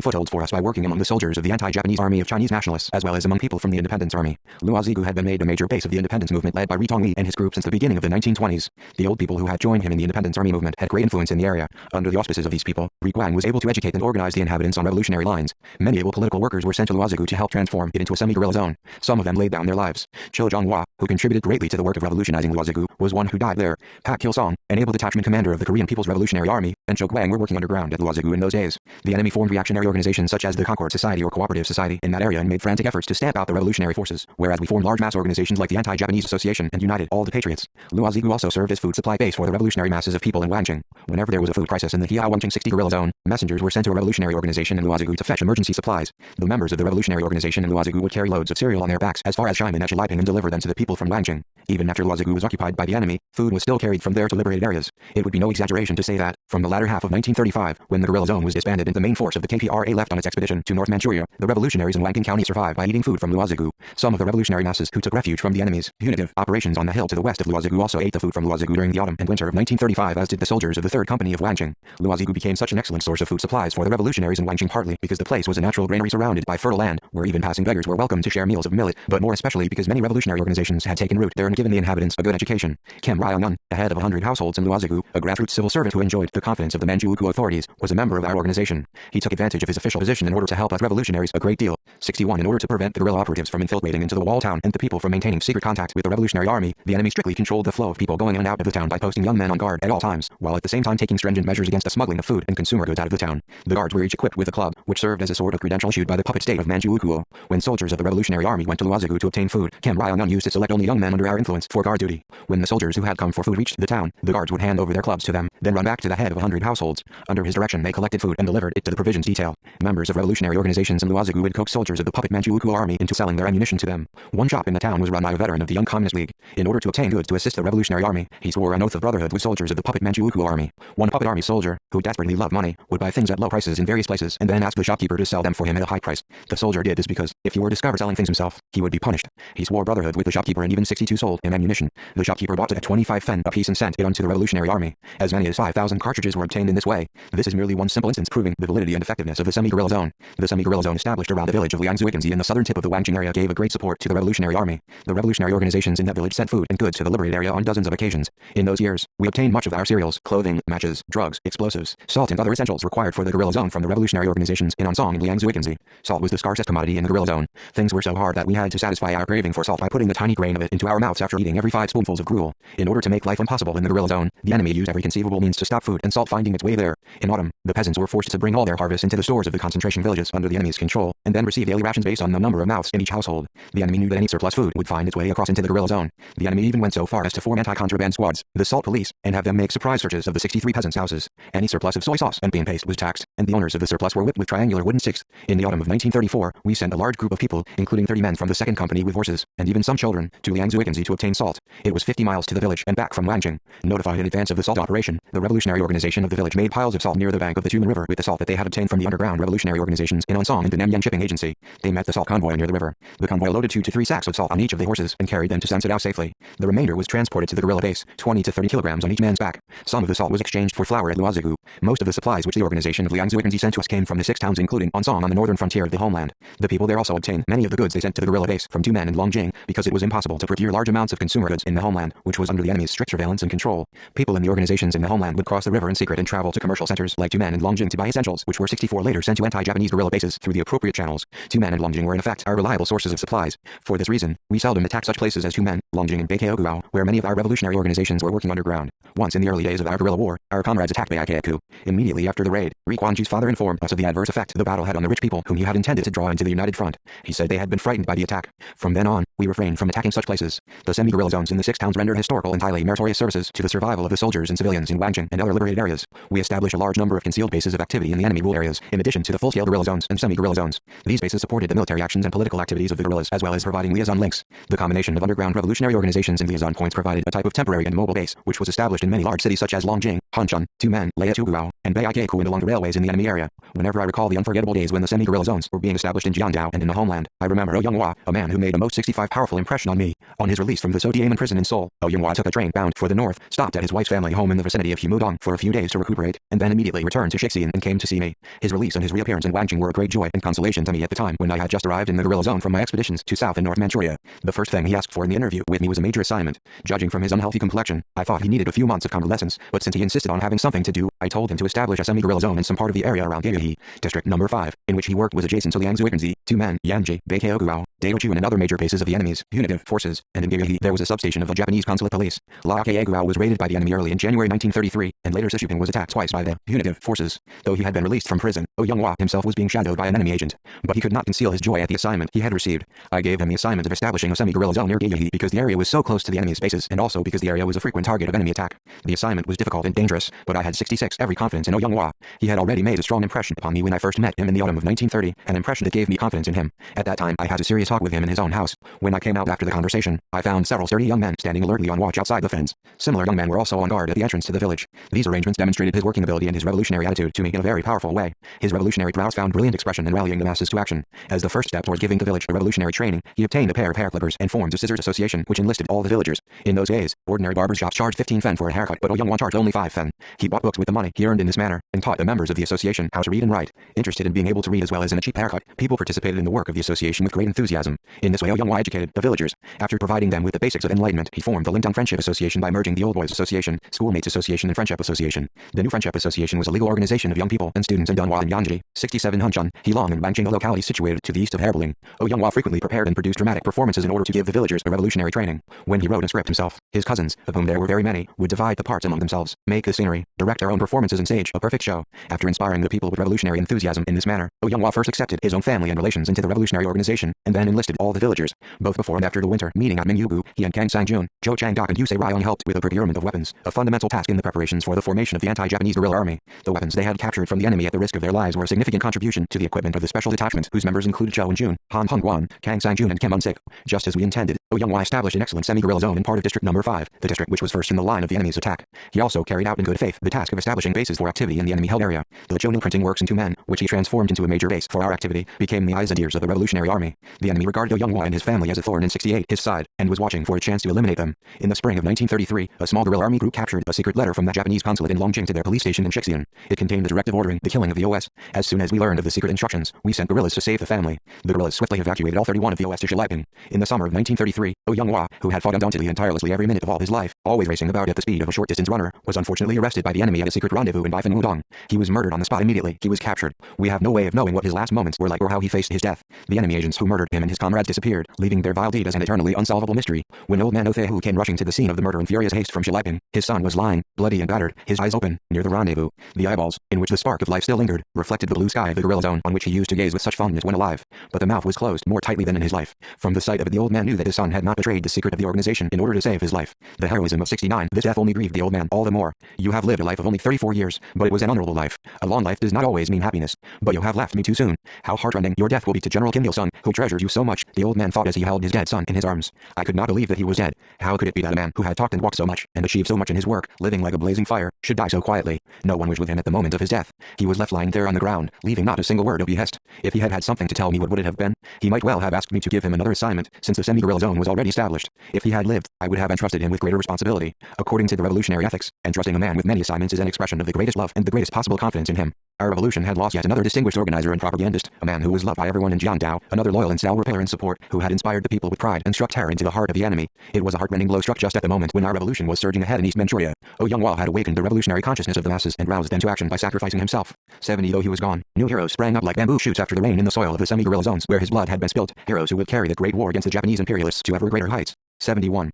footholds for us by working among the soldiers of the anti-Japanese army of Chinese nationalists as well as among people from the independence army. Luozigu had been made a major base of the independence movement led by Ri Tongli and his group since the beginning of the 1920s. The old people who had joined him in the independence army movement had great influence in the area. Under the auspices of these people, Ri Guang was able to educate and organize the inhabitants on revolutionary lines. Many able political workers were sent to Luozigu to help transform it into a semi-guerrilla zone. Some of them laid down their lives. Cho Zhonghua, who contributed greatly to the work of revolutionizing Luozigu, was one who died there. Pak Kil-song, an able detachment commander of the Korean People's Revolutionary Army, and Cho Guang were working underground at Luozigu in those days. The enemy formed reactionary organizations such as the Concord Society or Cooperative Society in that area and made frantic efforts to stamp out the revolutionary forces, whereas we formed large mass organizations like the Anti-Japanese Association and united all the patriots. Luozigu also served as food supply base for the revolutionary masses of people in Wanqing. Whenever there was a food crisis in the Wanqing 60 guerrilla zone, messengers were sent to a revolutionary organization in Luozigu to fetch emergency supplies. The members of the revolutionary organization in Luozigu would carry loads of cereal on their backs as far as Xiamen at Shiliping and deliver them to the people from Wanqing. Even after Luozigu was occupied by the enemy, food was still carried from there to liberated areas. It would be no exaggeration to say that, from the latter half of 1935, when the guerrilla zone was disbanded and the main force of the KPRA left on its expedition to North Manchuria, the revolutionaries in Wanqing County survived by eating food from Luozigu. Some of the revolutionary masses who took refuge from the enemy's punitive operations on the hill to the west of Luozigu also ate the food from Luozigu during the autumn and winter of 1935, as did the soldiers of the 3rd Company of Wanqing. Luozigu became such an excellent source of food supplies for the revolutionaries in Wanqing, partly because the place was a natural granary surrounded by fertile land, where even passing beggars were welcome to share meals of millet, but more especially because many revolutionary organizations had taken root there and given the inhabitants a good education. Kim Ryo-ngun, the head of 100 households in Luozigu, a grassroots civil servant who enjoyed the confidence of the Manchukuo authorities, was a member of our organization. He took advantage of his official position in order to help us revolutionaries a great deal. 61 In order to prevent the guerrilla operatives from infiltrating into the wall town and the people from maintaining secret contact with the revolutionary army, the enemy strictly controlled the flow of people going in and out of the town by posting young men on guard at all times, while at the same time taking stringent measures against the smuggling of food and consumer goods out of the town. The guards were each equipped with a club, which served as a sort of credential issued by the puppet state of Manchukuo. When soldiers of the revolutionary army went to Luozigu to obtain food, Kim Ryo-ngun used to select only young men under our influence for guard duty. When the soldiers who had come for food reached the town, the guards would hand over their clubs to them, then run back to the head head of 100 households. Under his direction they collected food and delivered it to the provisions detail. Members of revolutionary organizations in Luozigu would coax soldiers of the puppet Manchukuo army into selling their ammunition to them. One shop in the town was run by a veteran of the Young Communist League. In order to obtain goods to assist the revolutionary army, he swore an oath of brotherhood with soldiers of the puppet Manchukuo army. One puppet army soldier, who desperately loved money, would buy things at low prices in various places and then ask the shopkeeper to sell them for him at a high price. The soldier did this because, if he were discovered selling things himself, he would be punished. He swore brotherhood with the shopkeeper and even 62 sold him ammunition. The shopkeeper bought it at 25 fen a piece and sent it on to the revolutionary army. As many as 5,000 cartridges were obtained in this way. This is merely one simple instance proving the validity and effectiveness of the semi-guerrilla zone. The semi-guerrilla zone established around the village of Liangzuigenzi in the southern tip of the Wangjing area gave a great support to the revolutionary army. The revolutionary organizations in that village sent food and goods to the liberated area on dozens of occasions. In those years, we obtained much of our cereals, clothing, matches, drugs, explosives, salt and other essentials required for the guerrilla zone from the revolutionary organizations in Ansong and Liangzuigenzi. Salt was the scarcest commodity in the guerrilla zone. Things were so hard that we had to satisfy our craving for salt by putting the tiny grain of it into our mouths after eating every 5 spoonfuls of gruel. In order to make life impossible in the guerrilla zone, the enemy used every conceivable means to stop food and salt finding its way there. In autumn, the peasants were forced to bring all their harvests into the stores of the concentration villages under the enemy's control, and then receive daily rations based on the number of mouths in each household. The enemy knew that any surplus food would find its way across into the guerrilla zone. The enemy even went so far as to form anti-contraband squads, the salt police, and have them make surprise searches of the 63 peasants' houses. Any surplus of soy sauce and bean paste was taxed, and the owners of the surplus were whipped with triangular wooden sticks. In the autumn of 1934, we sent a large group of people, including 30 men from the second company with horses, and even some children, to Liangzuigenzi to obtain salt. It was 50 miles to the village and back from Wangjing. Notified in advance of the salt operation, the revolutionary organization of the village made piles of salt near the bank of the Tumen River with the salt that they had obtained from the underground revolutionary organizations in Ansong and the Namyang Shipping Agency. They met the salt convoy near the river. The convoy loaded 2 to 3 sacks of salt on each of the horses and carried them to Sansadao safely. The remainder was transported to the guerrilla base, 20 to 30 kilograms on each man's back. Some of the salt was exchanged for flour at Luozigu. Most of the supplies which the organization of Liangzuigenzi sent to us came from the 6 towns including Ansong on the northern frontier of the homeland. The people there also obtained many of the goods they sent to the guerrilla base from Tumen and Longjing because it was impossible to procure large amounts of consumer goods in the homeland, which was under the enemy's strict surveillance and control. People in the organizations in the homeland would cross the river in secret and travel to commercial centers like Tumen and Longjing to buy essentials, which were 64 later sent to anti-Japanese guerrilla bases through the appropriate channels. Tumen and Longjing were in effect our reliable sources of supplies. For this reason, we seldom attacked such places as Tumen, Longjing and Baikeoguao, where many of our revolutionary organizations were working underground. Once in the early days of our guerrilla war, our comrades attacked Baikeogu. Immediately after the raid, Ri Quanji's father informed us of the adverse effect the battle had on the rich people whom he had intended to draw into the united front. He said they had been frightened by the attack. From then on, we refrained from attacking such places. The semi-guerrilla zones in the 6 towns rendered historical and highly meritorious services to the survival of the soldiers and civilians in Wangjing and other liberated areas. We established a large number of concealed bases of activity in the enemy rule areas, in addition to the full-scale guerrilla zones and semi-guerrilla zones. These bases supported the military actions and political activities of the guerrillas, as well as providing liaison links. The combination of underground revolutionary organizations and liaison points provided a type of temporary and mobile base, which was established in many large cities such as Longjing, Hanchun, Tumen, Liatuguao, and Baikeogu and along the railways in the enemy area. Whenever I recall the unforgettable days when the semi-guerrilla zones were being established in Jiandao and in the homeland, I remember Oh Younghua, a man who made a most 65 powerful impression on me. On his release from the Sodiaman prison in Seoul, Oh Younghua took a train bound for the north, stopped at his wife's family home in the vicinity of Humudong for a few days to recuperate, and then immediately returned to Shixian and came to see me. His release and his reappearance in Wangjing were a great joy and consolation to me at the time when I had just arrived in the guerrilla zone from my expeditions to South and North Manchuria. The first thing he asked for in the interview with me was a major assignment. Judging from his unhealthy complexion, I thought he needed a few months of convalescence, but since he insisted on having something to do, I told him to establish a semi-guerrilla zone in some part of the area around Gyeohee, District Number 5, in which he worked was adjacent to Liangzuigenzi, Tumen, Yanji, Baikeoguao, Daeochun and other major bases of the enemy's punitive forces, and in Gyeohee there was a substation of the Japanese consulate police. Baikeoguao was raided by the enemy early in January 1933, and later Sishuping was attacked twice by the punitive forces. Though he had been released from prison, Oh Younghua himself was being shadowed by an enemy agent, but he could not conceal his joy at the assignment he had received. I gave him the assignment of establishing a semi-guerrilla zone near Gyeohee because the area was so close to the enemy's bases and also because the area was a frequent target of enemy attack. The assignment was difficult and dangerous, but I had 66 every confidence in Oh Younghua. He had already made a strong impression upon me when I first met him in the autumn of 1930, an impression that gave me confidence in him. At that time I had a serious talk with him in his own house. When I came out after the conversation, I found several sturdy young men standing alertly on watch outside the fence. Similar young men were also on guard at the entrance to the village. These arrangements demonstrated his working ability and his revolutionary attitude to me in a very powerful way. His revolutionary prowess found brilliant expression in rallying the masses to action. As the first step towards giving the village a revolutionary training, he obtained a pair of hair clippers and formed a scissors association which enlisted all the villagers. In those days, ordinary barbers shops charged 15 fen for a haircut, but Oh Younghua charged only 5 fen. He bought books with the money he earned in this manner, and taught the members of the association how to read and write. Interested in being able to read as well as in a cheap haircut, people participated in the work of the association with great enthusiasm. In this way Oh Younghua educated the villagers. After providing them with the basics of enlightenment, he formed the Lingtong Friendship Association by merging the Old Boys Association, Schoolmates Association and Friendship Association. The new Friendship Association was a legal organization of young people and students in Dunhua and Yanji, 67 Hunchun, Heilong and Wangjing, a locality situated to the east of Herbeling. Oh Younghua frequently prepared and produced dramatic performances in order to give the villagers a revolutionary training. When he wrote a script himself, his cousins, of whom there were very many, would divide the parts among themselves, make the scenery, direct our own performances and stage a perfect show. After inspiring the people with revolutionary enthusiasm in this manner, Younghwa first accepted his own family and relations into the revolutionary organization, and then enlisted all the villagers. Both before and after the winter meeting at Mingyugu, he and Kang Sang-jun, Zhou Chang-dok and Yusei Ryong helped with the procurement of weapons, a fundamental task in the preparations for the formation of the anti-Japanese guerrilla army. The weapons they had captured from the enemy at the risk of their lives were a significant contribution to the equipment of the special detachment, whose members included Zhou and-jun, Han Hongguan, Kang Sang-jun and Kim Un-sik. Just as we intended, Younghwa established an excellent semi-guerrilla zone in part of District Number 5, the district which was first in the line of the enemy's attack. He also carried out in good faith the task of establishing bases for activity in the enemy-held area. The Lichoning printing works in 2 men, which he transformed into a major base for our activity, became the eyes and ears of the revolutionary army. The enemy regarded Younghwa and his family as a thorn in 68 his side, and was watching for a chance to eliminate them. In the spring of 1933, a small guerrilla army group captured a secret letter from the Japanese consulate in Longjing to their police station in Shixian. It contained a directive ordering the killing of the OS. As soon as we learned of the secret instructions, we sent guerrillas to save the family. The guerrillas swiftly evacuated all 31 of the OS to Shiliping. In the summer of 1933, Younghwa, who had fought undauntedly and tirelessly every minute of all his life, always racing about at the speed of a short-distance runner, was unfortunately arrested by the enemy at a secret rendezvous in Baifen Wudong. He was murdered on the spot immediately. He was captured. We have no way of knowing what his last moments were like or how he faced his death. The enemy agents who murdered him and his comrades disappeared, leaving their vile deed as an eternally unsolvable mystery. When old man Othehu came rushing to the scene of the murder in furious haste from Shiliping, his son was lying, bloody and battered, his eyes open, near the rendezvous. The eyeballs, in which the spark of life still lingered, reflected the blue sky of the guerrilla zone on which he used to gaze with such fondness when alive. But the mouth was closed more tightly than in his life. From the sight of it the old man knew that his son had not betrayed the secret of the organization in order to save his life. The heroism of 69, this death only grieved the old man all the more. You have lived a life of only 34 years, but it was an honorable life. A long life does not always mean happiness, but you have left me too soon. How heartrending your death will be to General Kim Il-sung, who treasured you so much, the old man thought as he held his dead son in his arms. I could not believe that he was dead. How could it be that a man who had talked and walked so much, and achieved so much in his work, living like a blazing fire, should die so quietly? No one was with him at the moment of his death. He was left lying there on the ground, leaving not a single word of behest. If he had had something to tell me, what would it have been? He might well have asked me to give him another assignment, since the semi-guerrilla zone was already established. If he had lived, I would have entrusted him with greater responsibility. According to the revolutionary ethics, entrusting a man with many assignments is an expression of the greatest love and the greatest possible confidence in him. Our revolution had lost yet another distinguished organizer and propagandist, a man who was loved by everyone in Jiandao, another loyal and stalwart pillar in support, who had inspired the people with pride and struck terror into the heart of the enemy. It was a heartrending blow struck just at the moment when our revolution was surging ahead in East Manchuria. Younghwa had awakened the revolutionary consciousness of the masses and roused them to action by sacrificing himself. 70 though he was gone, new heroes sprang up like bamboo shoots after the rain in the soil of the semi-guerrilla zones where his blood had been spilt, heroes who would carry the great war against the Japanese imperialists to ever greater heights. 71.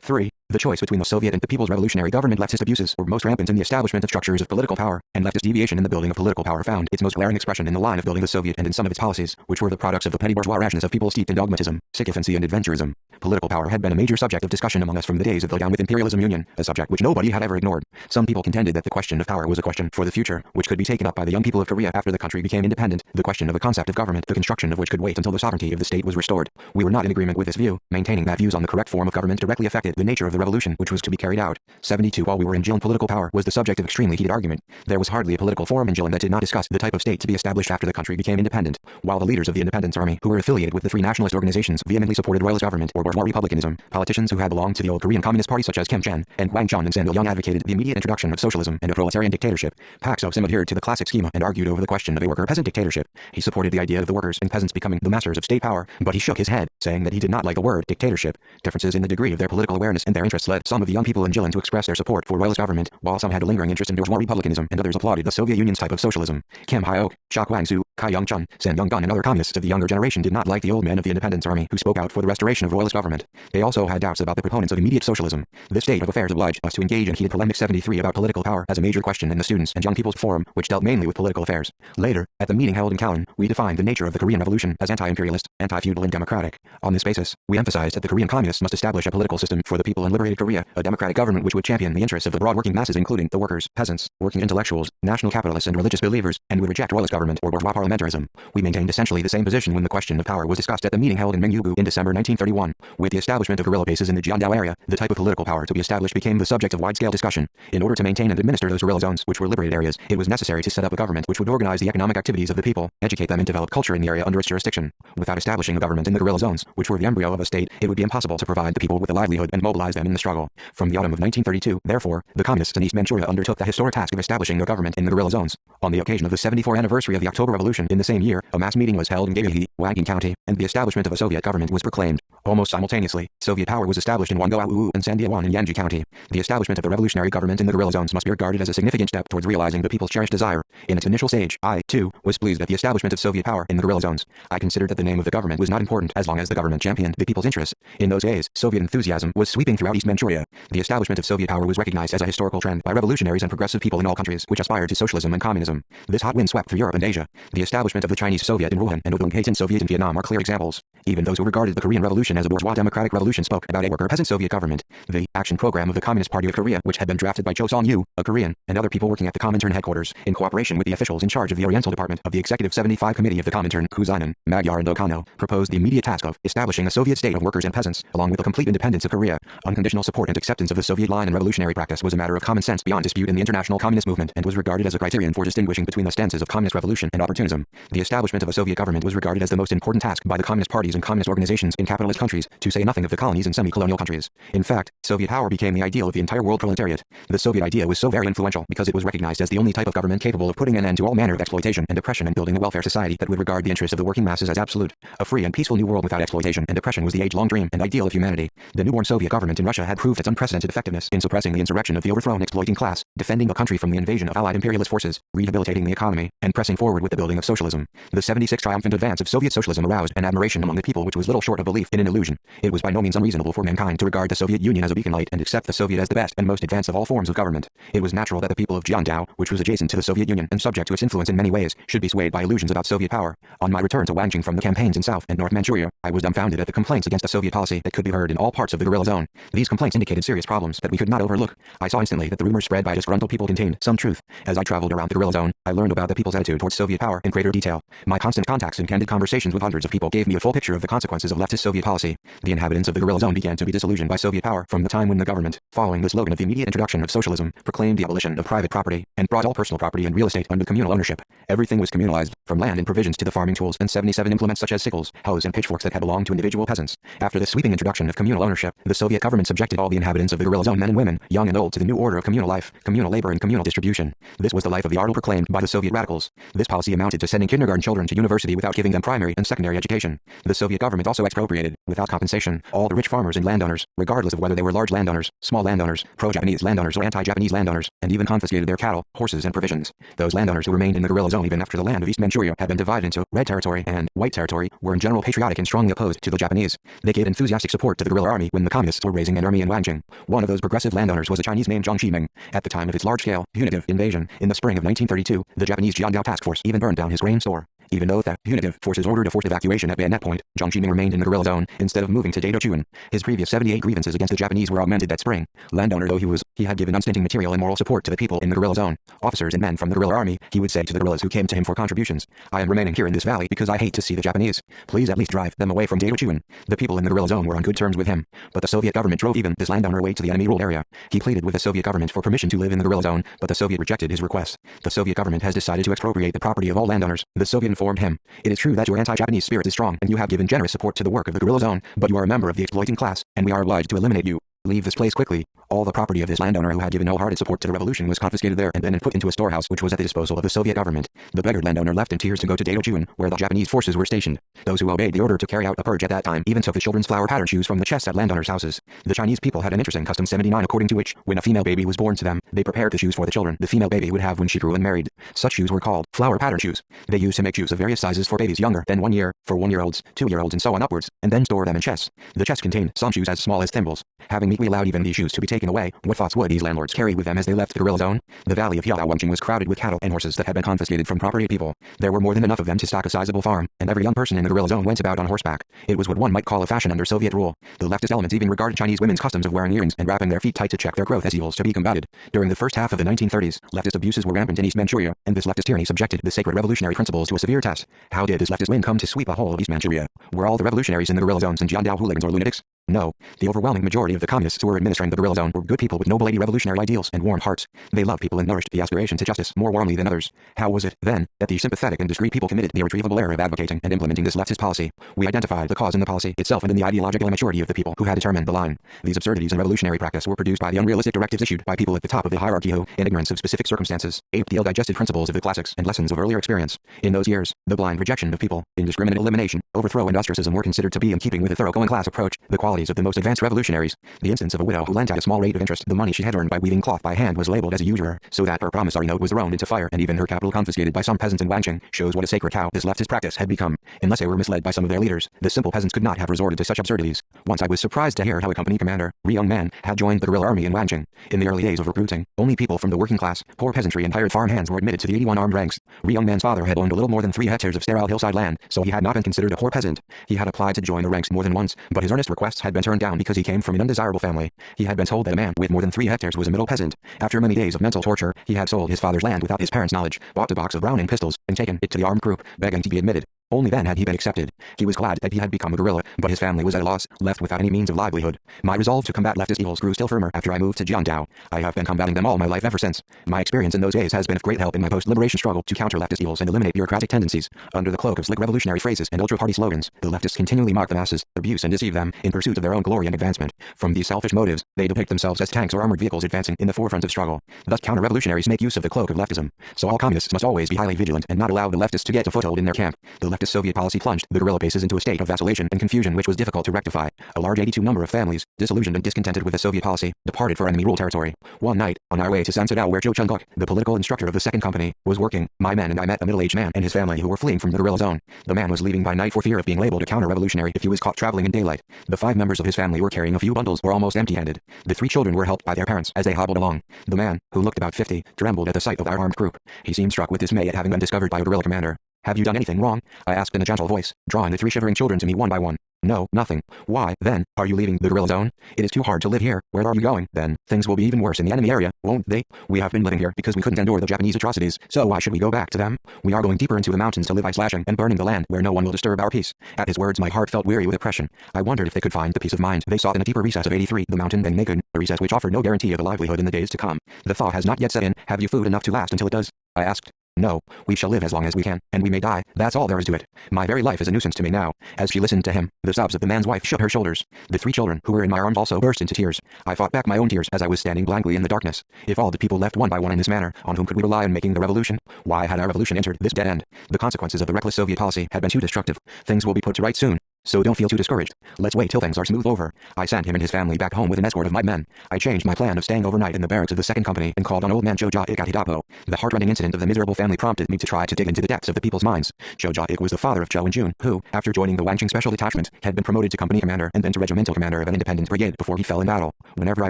3. The choice between the Soviet and the People's Revolutionary Government. Leftist abuses were most rampant in the establishment of structures of political power, and leftist deviation in the building of political power found its most glaring expression in the line of building the Soviet and in some of its policies, which were the products of the petty bourgeois rashness of people steeped in dogmatism, sycophancy and adventurism. Political power had been a major subject of discussion among us from the days of the down with imperialism union, a subject which nobody had ever ignored. Some people contended that the question of power was a question for the future, which could be taken up by the young people of Korea after the country became independent, the question of a concept of government, the construction of which could wait until the sovereignty of the state was restored. We were not in agreement with this view, maintaining that views on the correct form of government directly affected the nature of the revolution which was to be carried out. 72. While we were in Jilin, political power was the subject of extremely heated argument. There was hardly a political forum in Jilin that did not discuss the type of state to be established after the country became independent. While the leaders of the independence army, who were affiliated with the three nationalist organizations, vehemently supported royalist government or bourgeois republicanism, politicians who had belonged to the old Korean Communist Party such as Kim Chen and Hwang Chun and Sandal Young advocated the immediate introduction of socialism and a proletarian dictatorship. Pak So-sim adhered to the classic schema and argued over the question of a worker-peasant dictatorship. He supported the idea of the workers and peasants becoming the masters of state power, but he shook his head, saying that he did not like the word dictatorship. Differences in the degree of their political awareness and their interests led some of the young people in Jilin to express their support for royalist government, while some had a lingering interest in bourgeois republicanism and others applauded the Soviet Union's type of socialism. Kim Hyok, Cha Kwang-soo, Kai Young-chun, San Young-gun and other communists of the younger generation did not like the old men of the independence army who spoke out for the restoration of royalist government. They also had doubts about the proponents of immediate socialism. This state of affairs obliged us to engage in heated polemic 73 about political power as a major question in the Students' and Young People's Forum, which dealt mainly with political affairs. Later, at the meeting held in Kowloon, we defined the nature of the Korean Revolution as anti-imperialist, anti-feudal and democratic. On this basis, we emphasized that the Korean communists must establish a political system for the people in liberated Korea, a democratic government which would champion the interests of the broad working masses including the workers, peasants, working intellectuals, national capitalists and religious believers, and would reject royalist government or bourgeois parliamentarism. We maintained essentially the same position when the question of power was discussed at the meeting held in Mingyugu in December 1931. With the establishment of guerrilla bases in the Jiandao area, the type of political power to be established became the subject of wide-scale discussion. In order to maintain and administer those guerrilla zones, which were liberated areas, it was necessary to set up a government which would organize the economic activities of the people, educate them and develop culture in the area under its jurisdiction. Without establishing a government in the guerrilla zones, which were the embryo of a state, it would be impossible to provide the people with a livelihood and mobilize them in the struggle. From the autumn of 1932, therefore, the communists in East Manchuria undertook the historic task of establishing a government in the guerrilla zones. On the occasion of the 74th anniversary of the October Revolution in the same year, a mass meeting was held in Gyeonggi, Hwangin County, and the establishment of a Soviet government was proclaimed. Almost simultaneously, Soviet power was established in Wango-Au and Sandiawan in Yanji County. The establishment of the revolutionary government in the guerrilla zones must be regarded as a significant step towards realizing the people's cherished desire. In its initial stage, I, too, was pleased at the establishment of Soviet power in the guerrilla zones. I considered that the name of the government was not important as long as the government championed the people's interests. In those days, Soviet enthusiasm was sweeping throughout East Manchuria. The establishment of Soviet power was recognized as a historical trend by revolutionaries and progressive people in all countries which aspired to socialism and communism. This hot wind swept through Europe and Asia. The establishment of the Chinese Soviet in Wuhan and of the Unghatin Soviet in Vietnam are clear examples. Even those who regarded the Korean Revolution as a bourgeois democratic revolution spoke about a worker-peasant Soviet government. The action program of the Communist Party of Korea, which had been drafted by Cho Song-yu, a Korean, and other people working at the Comintern headquarters, in cooperation with the officials in charge of the Oriental Department of the Executive 75 Committee of the Comintern, Kuzanen, Magyar and Dokano, proposed the immediate task of establishing a Soviet state of workers and peasants, along with the complete independence of Korea. Unconditional support and acceptance of the Soviet line and revolutionary practice was a matter of common sense beyond dispute in the international communist movement and was regarded as a criterion for distinguishing between the stances of communist revolution and opportunism. The establishment of a Soviet government was regarded as the most important task by the communist parties and communist organizations in capitalist countries, to say nothing of the colonies and semi-colonial countries. In fact, Soviet power became the ideal of the entire world proletariat. The Soviet idea was so very influential because it was recognized as the only type of government capable of putting an end to all manner of exploitation and oppression and building a welfare society that would regard the interests of the working masses as absolute. A free and peaceful new world without exploitation and oppression was the age-long dream and ideal of humanity. The newborn Soviet government in Russia had proved its unprecedented effectiveness in suppressing the insurrection of the overthrown exploiting class, defending the country from the invasion of Allied imperialist forces, rehabilitating the economy, and pressing forward with the building of socialism. The 76 triumphant advance of Soviet socialism aroused an admiration among the people which was little short of belief in an illusion. It was by no means unreasonable for mankind to regard the Soviet Union as a beacon light and accept the Soviet as the best and most advanced of all forms of government. It was natural that the people of Jiandao, which was adjacent to the Soviet Union and subject to its influence in many ways, should be swayed by illusions about Soviet power. On my return to Wangjing from the campaigns in South and North Manchuria, I was dumbfounded at the complaints against the Soviet policy that could be heard in all parts of the guerrilla zone. These complaints indicated serious problems that we could not overlook. I saw instantly that the rumors spread by disgruntled people contained some truth. As I traveled around the guerrilla zone, I learned about the people's attitude towards Soviet power in greater detail. My constant contacts and candid conversations with hundreds of people gave me a full picture of the consequences of leftist Soviet policy. The inhabitants of the guerrilla zone began to be disillusioned by Soviet power from the time when the government, following the slogan of the immediate introduction of socialism, proclaimed the abolition of private property and brought all personal property and real estate under communal ownership. Everything was communalized, from land and provisions to the farming tools and 77 implements such as sickles, hoes and pitchforks that had belonged to individual peasants. After the sweeping introduction of communal ownership, the Soviet government subjected all the inhabitants of the guerrilla zone, men and women, young and old, to the new order of communal life, communal labor and communal distribution. This was the life of the ideal proclaimed by the Soviet radicals. This policy amounted to sending kindergarten children to university without giving them primary and secondary education. The Soviet government also expropriated, without compensation, all the rich farmers and landowners, regardless of whether they were large landowners, small landowners, pro-Japanese landowners or anti-Japanese landowners, and even confiscated their cattle, horses and provisions. Those landowners who remained in the guerrilla zone even after the land of East Manchuria had been divided into red territory and white territory were in general patriotic and strongly opposed to the Japanese. They gave enthusiastic support to the guerrilla army when the communists were raising an army in Wangjing. One of those progressive landowners was a Chinese named Jiang Shiming. At the time of its large-scale, punitive invasion, in the spring of 1932, the Japanese Jiandao task force even burned down his grain store. Even though the punitive forces ordered a forced evacuation at bayonet point, Jiang Shiming remained in the guerrilla zone instead of moving to Daedochuan. His previous 78 grievances against the Japanese were augmented that spring. Landowner though he was, he had given unstinting material and moral support to the people in the guerrilla zone. Officers and men from the guerrilla army, he would say to the guerrillas who came to him for contributions, "I am remaining here in this valley because I hate to see the Japanese. Please at least drive them away from Daedochuan." The people in the guerrilla zone were on good terms with him, but the Soviet government drove even this landowner away to the enemy-ruled area. He pleaded with the Soviet government for permission to live in the guerrilla zone, but the Soviet rejected his request. The Soviet government has decided to expropriate the property of all landowners. The Soviet informed him, "It is true that your anti-Japanese spirit is strong and you have given generous support to the work of the guerrilla zone, but you are a member of the exploiting class, and we are obliged to eliminate you. Leave this place quickly." All the property of this landowner who had given wholehearted support to the revolution was confiscated there and then put into a storehouse which was at the disposal of the Soviet government. The beggared landowner left in tears to go to Daedochuan, where the Japanese forces were stationed. Those who obeyed the order to carry out a purge at that time even took the children's flower pattern shoes from the chests at landowners' houses. The Chinese people had an interesting custom 79 according to which, when a female baby was born to them, they prepared the shoes for the children the female baby would have when she grew and married. Such shoes were called flower pattern shoes. They used to make shoes of various sizes for babies younger than 1 year, for 1-year-olds, 2-year-olds and so on upwards, and then store them in chests. The chests contained some shoes as small as thimbles. Having meekly allowed even these shoes to be taken away, what thoughts would these landlords carry with them as they left the guerrilla zone? The valley of Wangjing was crowded with cattle and horses that had been confiscated from property people. There were more than enough of them to stock a sizable farm, and every young person in the guerrilla zone went about on horseback. It was what one might call a fashion under Soviet rule. The leftist elements even regarded Chinese women's customs of wearing earrings and wrapping their feet tight to check their growth as evils to be combated. During the first half of the 1930s, leftist abuses were rampant in East Manchuria, and this leftist tyranny subjected the sacred revolutionary principles to a severe test. How did this leftist wind come to sweep a whole of East Manchuria? Were all the revolutionaries in the guerrilla zones and Jiandao hooligans or lunatics? No, the overwhelming majority of the communists who were administering the guerrilla zone were good people with noble revolutionary ideals and warm hearts. They loved people and nourished the aspiration to justice more warmly than others. How was it, then, that these sympathetic and discreet people committed the irretrievable error of advocating and implementing this leftist policy? We identified the cause in the policy itself and in the ideological immaturity of the people who had determined the line. These absurdities in revolutionary practice were produced by the unrealistic directives issued by people at the top of the hierarchy who, in ignorance of specific circumstances, aped the ill-digested principles of the classics and lessons of earlier experience. In those years, the blind rejection of people, indiscriminate elimination, overthrow and ostracism were considered to be in keeping with a thorough and class approach, the qualities of the most advanced revolutionaries. The instance of a widow who lent at a small rate of interest the money she had earned by weaving cloth by hand was labeled as a usurer, so that her promissory note was thrown into fire and even her capital confiscated by some peasants in Wanqing, shows what a sacred cow this leftist practice had become. Unless they were misled by some of their leaders, the simple peasants could not have resorted to such absurdities. Once I was surprised to hear how a company commander, a young man, had joined the guerrilla army in Wanqing. In the early days of recruiting, only people from the working class, poor peasantry and hired farm hands were admitted to the 81 armed ranks. The young man's father had owned a little more than 3 hectares of sterile hillside land, so he had not been considered a poor peasant. He had applied to join the ranks more than once, but his earnest requests had been turned down because he came from an undesirable family. He had been told that a man with more than 3 hectares was a middle peasant. After many days of mental torture, he had sold his father's land without his parents' knowledge, bought a box of Browning pistols, and taken it to the armed group, begging to be admitted. Only then had he been accepted. He was glad that he had become a guerrilla, but his family was at a loss, left without any means of livelihood. My resolve to combat leftist evils grew still firmer after I moved to Jiangdao. I have been combating them all my life ever since. My experience in those days has been of great help in my post-liberation struggle to counter leftist evils and eliminate bureaucratic tendencies. Under the cloak of slick revolutionary phrases and ultra-party slogans, the leftists continually mock the masses, abuse and deceive them, in pursuit of their own glory and advancement. From these selfish motives, they depict themselves as tanks or armored vehicles advancing in the forefront of struggle. Thus counter-revolutionaries make use of the cloak of leftism. So all communists must always be highly vigilant and not allow the leftists to get a foothold in their camp. The leftist Soviet policy plunged the guerrilla bases into a state of vacillation and confusion which was difficult to rectify. A large 82 number of families, disillusioned and discontented with the Soviet policy, departed for enemy rule territory. One night, on our way to Sansadao where Zhou Chengok, the political instructor of the second company, was working, my men and I met a middle-aged man and his family who were fleeing from the guerrilla zone. The man was leaving by night for fear of being labeled a counter-revolutionary if he was caught traveling in daylight. The 5 members of his family were carrying a few bundles or almost empty-handed. The 3 children were helped by their parents as they hobbled along. The man, who looked about 50, trembled at the sight of our armed group. He seemed struck with dismay at having been discovered by a guerrilla commander. "Have you done anything wrong?" I asked in a gentle voice, drawing the 3 shivering children to me one by one. "No, nothing." "Why, then, are you leaving the guerrilla zone?" "It is too hard to live here." "Where are you going, then?" "Things will be even worse in the enemy area, won't they?" "We have been living here because we couldn't endure the Japanese atrocities, so why should we go back to them?" "We are going deeper into the mountains to live by slashing and burning the land where no one will disturb our peace." At his words my heart felt weary with oppression. I wondered if they could find the peace of mind they sought in a deeper recess of 83, the mountain thing they could, a recess which offered no guarantee of a livelihood in the days to come. "The thaw has not yet set in. Have you food enough to last until it does?" I asked. "No, we shall live as long as we can, and we may die, that's all there is to it. My very life is a nuisance to me now." As she listened to him, the sobs of the man's wife shook her shoulders. The 3 children who were in my arms also burst into tears. I fought back my own tears as I was standing blankly in the darkness. If all the people left one by one in this manner, on whom could we rely in making the revolution? Why had our revolution entered this dead end? The consequences of the reckless Soviet policy had been too destructive. Things will be put to right soon. So don't feel too discouraged. Let's wait till things are smoothed over. I sent him and his family back home with an escort of my men. I changed my plan of staying overnight in the barracks of the second company and called on old man Zhou Jiaik at Hidapo. The heartrending incident of the miserable family prompted me to try to dig into the depths of the people's minds. Zhou Jiaik was the father of Zhou and Jun, who, after joining the Wanqing Special Detachment, had been promoted to company commander and then to regimental commander of an independent brigade before he fell in battle. Whenever I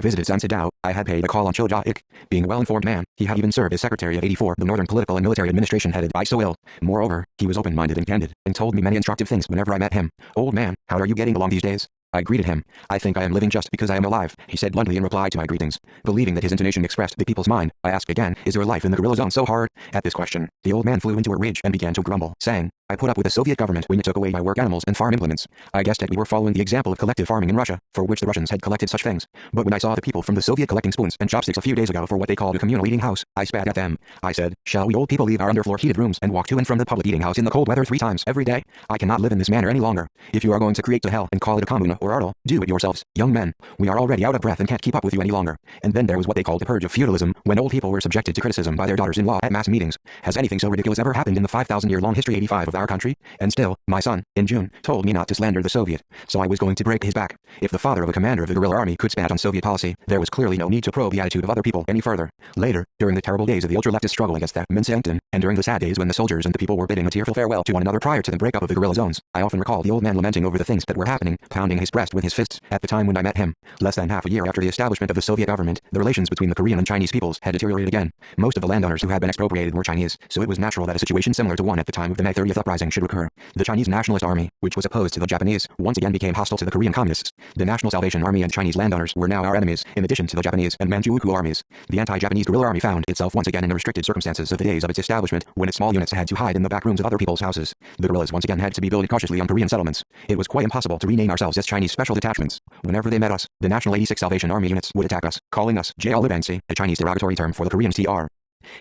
visited Sansadao, I had paid a call on Zhou Jiaik. Being a well-informed man, he had even served as secretary of 84, the Northern Political and Military Administration headed by Soil. Moreover, he was open-minded and candid, and told me many instructive things whenever I met him. "Old man, how are you getting along these days?" I greeted him. "I think I am living just because I am alive," he said bluntly in reply to my greetings. Believing that his intonation expressed the people's mind, I asked again, "Is your life in the guerrilla zone so hard?" At this question, the old man flew into a rage and began to grumble, saying, "I put up with the Soviet government when it took away my work animals and farm implements. I guessed that we were following the example of collective farming in Russia, for which the Russians had collected such things. But when I saw the people from the Soviet collecting spoons and chopsticks a few days ago for what they called a communal eating house, I spat at them. I said, shall we old people leave our underfloor heated rooms and walk to and from the public eating house in the cold weather 3 times every day? I cannot live in this manner any longer. If you are going to create a hell and call it a commune or ardel, do it yourselves. Young men, we are already out of breath and can't keep up with you any longer." And then there was what they called the purge of feudalism, when old people were subjected to criticism by their daughters-in-law at mass meetings. Has anything so ridiculous ever happened in the 5,000-year-long history 85 of our country? And still, my son, in June, told me not to slander the Soviet, so I was going to break his back. If the father of a commander of the guerrilla army could spat on Soviet policy, there was clearly no need to probe the attitude of other people any further. Later, during the terrible days of the ultra-leftist struggle against the Minsankton, and during the sad days when the soldiers and the people were bidding a tearful farewell to one another prior to the breakup of the guerrilla zones, I often recall the old man lamenting over the things that were happening, pounding his breast with his fists, at the time when I met him. Less than half a year after the establishment of the Soviet government, the relations between the Korean and Chinese peoples had deteriorated again. Most of the landowners who had been expropriated were Chinese, so it was natural that a situation similar to one at the time of the May 30th uprising should recur. The Chinese Nationalist Army, which was opposed to the Japanese, once again became hostile to the Korean Communists. The National Salvation Army and Chinese landowners were now our enemies, in addition to the Japanese and Manchukuo armies. The anti-Japanese guerrilla army found itself once again in the restricted circumstances of the days of its establishment, when its small units had to hide in the back rooms of other people's houses. The guerrillas once again had to be built cautiously on Korean settlements. It was quite impossible to rename ourselves as Chinese Chinese special detachments. Whenever they met us, the National 86 Salvation Army units would attack us, calling us Jalibangsi, a Chinese derogatory term for the Korean TR.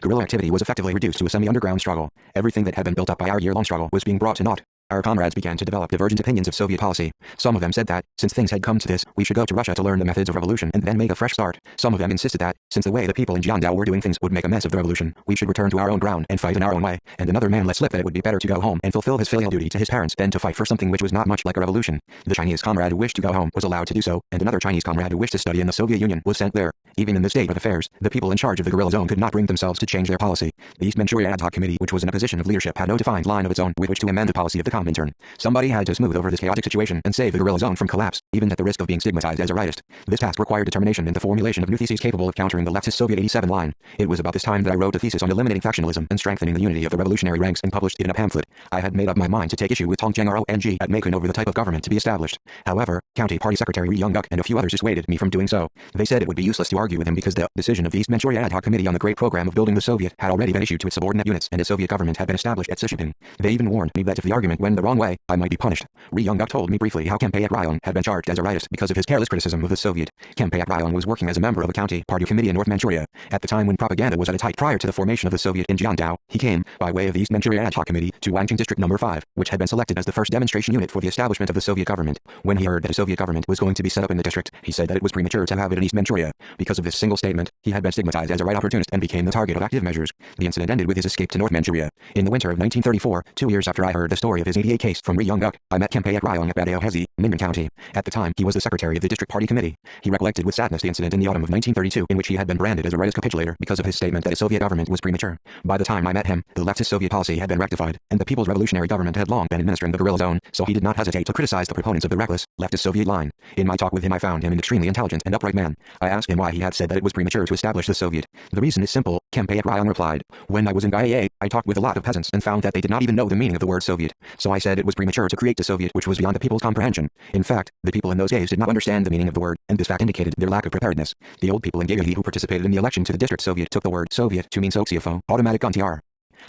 Guerrilla activity was effectively reduced to a semi-underground struggle. Everything that had been built up by our year-long struggle was being brought to naught. Our comrades began to develop divergent opinions of Soviet policy. Some of them said that, since things had come to this, we should go to Russia to learn the methods of revolution and then make a fresh start. Some of them insisted that, since the way the people in Jiandao were doing things would make a mess of the revolution, we should return to our own ground and fight in our own way. And another man let slip that it would be better to go home and fulfill his filial duty to his parents than to fight for something which was not much like a revolution. The Chinese comrade who wished to go home was allowed to do so, and another Chinese comrade who wished to study in the Soviet Union was sent there. Even in this state of affairs, the people in charge of the guerrilla zone could not bring themselves to change their policy. The East Manchuria Ad Hoc Committee, which was in a position of leadership, had no defined line of its own with which to amend the policy of the Comintern. Somebody had to smooth over this chaotic situation and save the guerrilla zone from collapse, even at the risk of being stigmatized as a rightist. This task required determination and the formulation of new theses capable of countering the leftist Soviet 87 line. It was about this time that I wrote a thesis on eliminating factionalism and strengthening the unity of the revolutionary ranks and published it in a pamphlet. I had made up my mind to take issue with Tongjiang RONG at Macon over the type of government to be established. However, County Party Secretary Ri Young-guk and a few others dissuaded me from doing so. They said it would be useless to argue with him because the decision of the East Manchuria Ad Hoc Committee on the Great Program of Building the Soviet had already been issued to its subordinate units and a Soviet government had been established at Sishiping. They even warned me that if the argument went the wrong way, I might be punished. Ri Young-guk told me briefly how Kempeiat Ryong had been charged as a rightist because of his careless criticism of the Soviet. Kempeiat Ryong was working as a member of a county party committee in North Manchuria. At the time when propaganda was at its height prior to the formation of the Soviet in Jiandao, he came, by way of the East Manchuria Ad Hoc Committee, to Wangjing District No. 5, which had been selected as the first demonstration unit for the establishment of the Soviet government. When he heard that a Soviet government was going to be set up in the district, he said that it was premature to have it in East Manchuria. Because of this single statement, he had been stigmatized as a right opportunist and became the target of active measures. The incident ended with his escape to North Manchuria. In the winter of 1934, 2 years after I heard the story of his 88 case from Ri Young-guk, I met Kempeiat Ryong at Badaohezi, Ningmen County. At the time, he was the secretary of the district party committee. He recollected with sadness the incident in the autumn of 1932 in which he had been branded as a rightist capitulator because of his statement that a Soviet government was premature. By the time I met him, the leftist Soviet policy had been rectified, and the People's Revolutionary Government had long been administering the guerrilla zone, so he did not hesitate to criticize the proponents of the reckless, leftist Soviet line. In my talk with him I found him an extremely intelligent and upright man. I asked him why he had said that it was premature to establish the Soviet. The reason is simple, Kempeiat Ryong replied. When I was in Gaya, I talked with a lot of peasants and found that they did not even know the meaning of the word Soviet. So I said it was premature to create the Soviet which was beyond the people's comprehension. In fact, the people in those days did not understand the meaning of the word, and this fact indicated their lack of preparedness. The old people in Gaya who participated in the election to the district Soviet took the word Soviet to mean Soxiafo, automatic gun TR.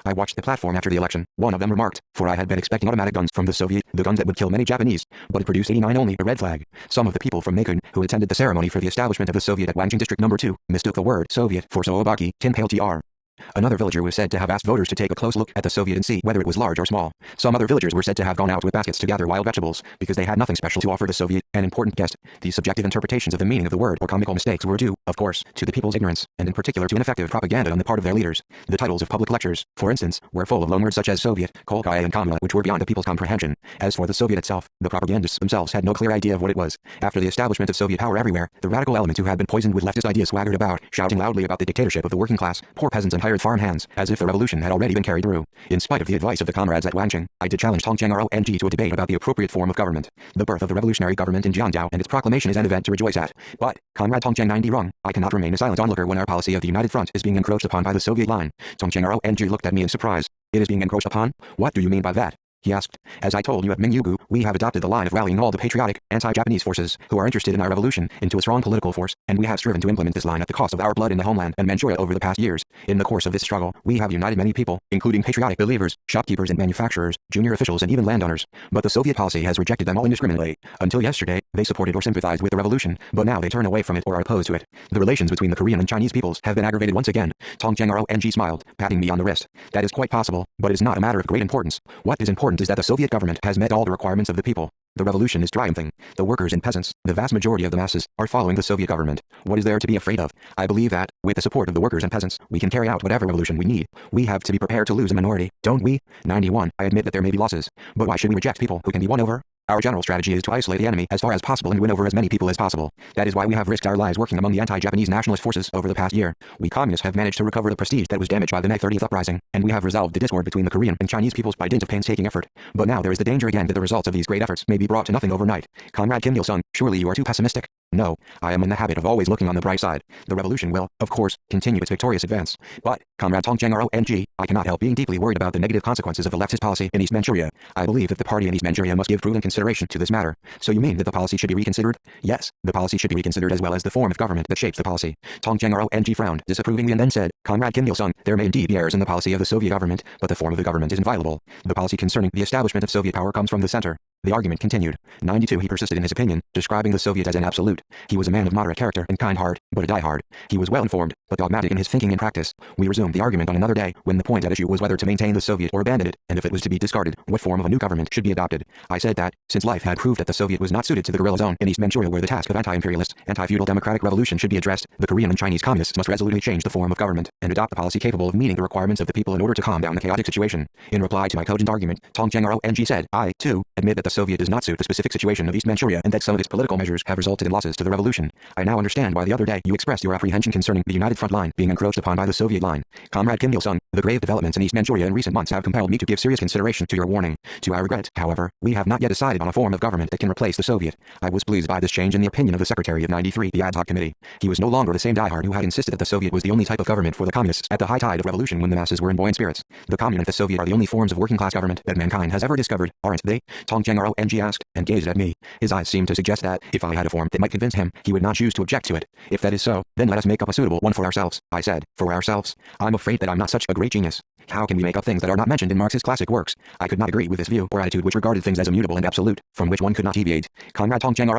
I watched the platform after the election. One of them remarked, for I had been expecting automatic guns from the Soviet, the guns that would kill many Japanese, but it produced 89 only, a red flag. Some of the people from Macon, who attended the ceremony for the establishment of the Soviet at Wangjing District No. 2, mistook the word Soviet for Soobaki, tin pail TR. Another villager was said to have asked voters to take a close look at the Soviet and see whether it was large or small. Some other villagers were said to have gone out with baskets to gather wild vegetables, because they had nothing special to offer the Soviet, an important guest. These subjective interpretations of the meaning of the word or comical mistakes were due, of course, to the people's ignorance, and in particular to ineffective propaganda on the part of their leaders. The titles of public lectures, for instance, were full of loanwords such as Soviet, Kolkaya and Kamla, which were beyond the people's comprehension. As for the Soviet itself, the propagandists themselves had no clear idea of what it was. After the establishment of Soviet power everywhere, the radical elements who had been poisoned with leftist ideas swaggered about, shouting loudly about the dictatorship of the working class, poor peasants and hired farm hands, as if the revolution had already been carried through. In spite of the advice of the comrades at Wangjing, I did challenge Tongjiang RONG to a debate about the appropriate form of government. The birth of the revolutionary government in Jiandao and its proclamation is an event to rejoice at. But, Comrade Tongjiang 90 wrong, I cannot remain a silent onlooker when our policy of the United Front is being encroached upon by the Soviet line. Tongjiang RONG looked at me in surprise. It is being encroached upon? What do you mean by that? He asked. As I told you at Mingyugu, we have adopted the line of rallying all the patriotic, anti-Japanese forces who are interested in our revolution into a strong political force, and we have striven to implement this line at the cost of our blood in the homeland and Manchuria over the past years. In the course of this struggle, we have united many people, including patriotic believers, shopkeepers and manufacturers, junior officials and even landowners. But the Soviet policy has rejected them all indiscriminately. Until yesterday, they supported or sympathized with the revolution, but now they turn away from it or are opposed to it. The relations between the Korean and Chinese peoples have been aggravated once again. Tongjiang RONG smiled, patting me on the wrist. That is quite possible, but it is not a matter of great importance. What is important is that the Soviet government has met all the requirements of the people. The revolution is triumphing. The workers and peasants, the vast majority of the masses, are following the Soviet government. What is there to be afraid of? I believe that, with the support of the workers and peasants, we can carry out whatever revolution we need. We have to be prepared to lose a minority, don't we? 91. I admit that there may be losses. But why should we reject people who can be won over? Our general strategy is to isolate the enemy as far as possible and win over as many people as possible. That is why we have risked our lives working among the anti-Japanese nationalist forces over the past year. We communists have managed to recover the prestige that was damaged by the May 30th uprising, and we have resolved the discord between the Korean and Chinese peoples by dint of painstaking effort. But now there is the danger again that the results of these great efforts may be brought to nothing overnight. Comrade Kim Il-sung, surely you are too pessimistic. No, I am in the habit of always looking on the bright side. The revolution will, of course, continue its victorious advance. But, Comrade Tongjiang RONG, I cannot help being deeply worried about the negative consequences of the leftist policy in East Manchuria. I believe that the party in East Manchuria must give prudent consideration to this matter. So you mean that the policy should be reconsidered? Yes, the policy should be reconsidered as well as the form of government that shapes the policy. Tongjiang RONG frowned disapprovingly and then said, Comrade Kim Il-sung, there may indeed be errors in the policy of the Soviet government, but the form of the government is inviolable. The policy concerning the establishment of Soviet power comes from the center. The argument continued. 92. He persisted in his opinion, describing the Soviet as an absolute. He was a man of moderate character and kind heart, but a diehard. He was well informed, but dogmatic in his thinking and practice. We resumed the argument on another day, when the point at issue was whether to maintain the Soviet or abandon it, and if it was to be discarded, what form of a new government should be adopted. I said that, since life had proved that the Soviet was not suited to the guerrilla zone in East Manchuria where the task of anti-imperialist, anti-feudal democratic revolution should be addressed, the Korean and Chinese communists must resolutely change the form of government, and adopt a policy capable of meeting the requirements of the people in order to calm down the chaotic situation. In reply to my cogent argument, Tong Cheng said, I, too, admit that the Soviet does not suit the specific situation of East Manchuria and that some of its political measures have resulted in losses to the revolution. I now understand why the other day you expressed your apprehension concerning the United Front line being encroached upon by the Soviet line. Comrade Kim Il-sung, the grave developments in East Manchuria in recent months have compelled me to give serious consideration to your warning. To our regret, however, we have not yet decided on a form of government that can replace the Soviet. I was pleased by this change in the opinion of the Secretary of 93, the ad hoc committee. He was no longer the same diehard who had insisted that the Soviet was the only type of government for the communists at the high tide of revolution when the masses were in buoyant spirits. The Commun and the Soviet are the only forms of working class government that mankind has ever discovered, aren't they? Tong Cheng asked, and gazed at me. His eyes seemed to suggest that, if I had a form that might convince him, he would not choose to object to it. If that is so, then let us make up a suitable one for ourselves, I said. For ourselves? I'm afraid that I'm not such a great genius. How can we make up things that are not mentioned in Marx's classic works? I could not agree with this view or attitude which regarded things as immutable and absolute, from which one could not deviate. Conrad Tong Cheng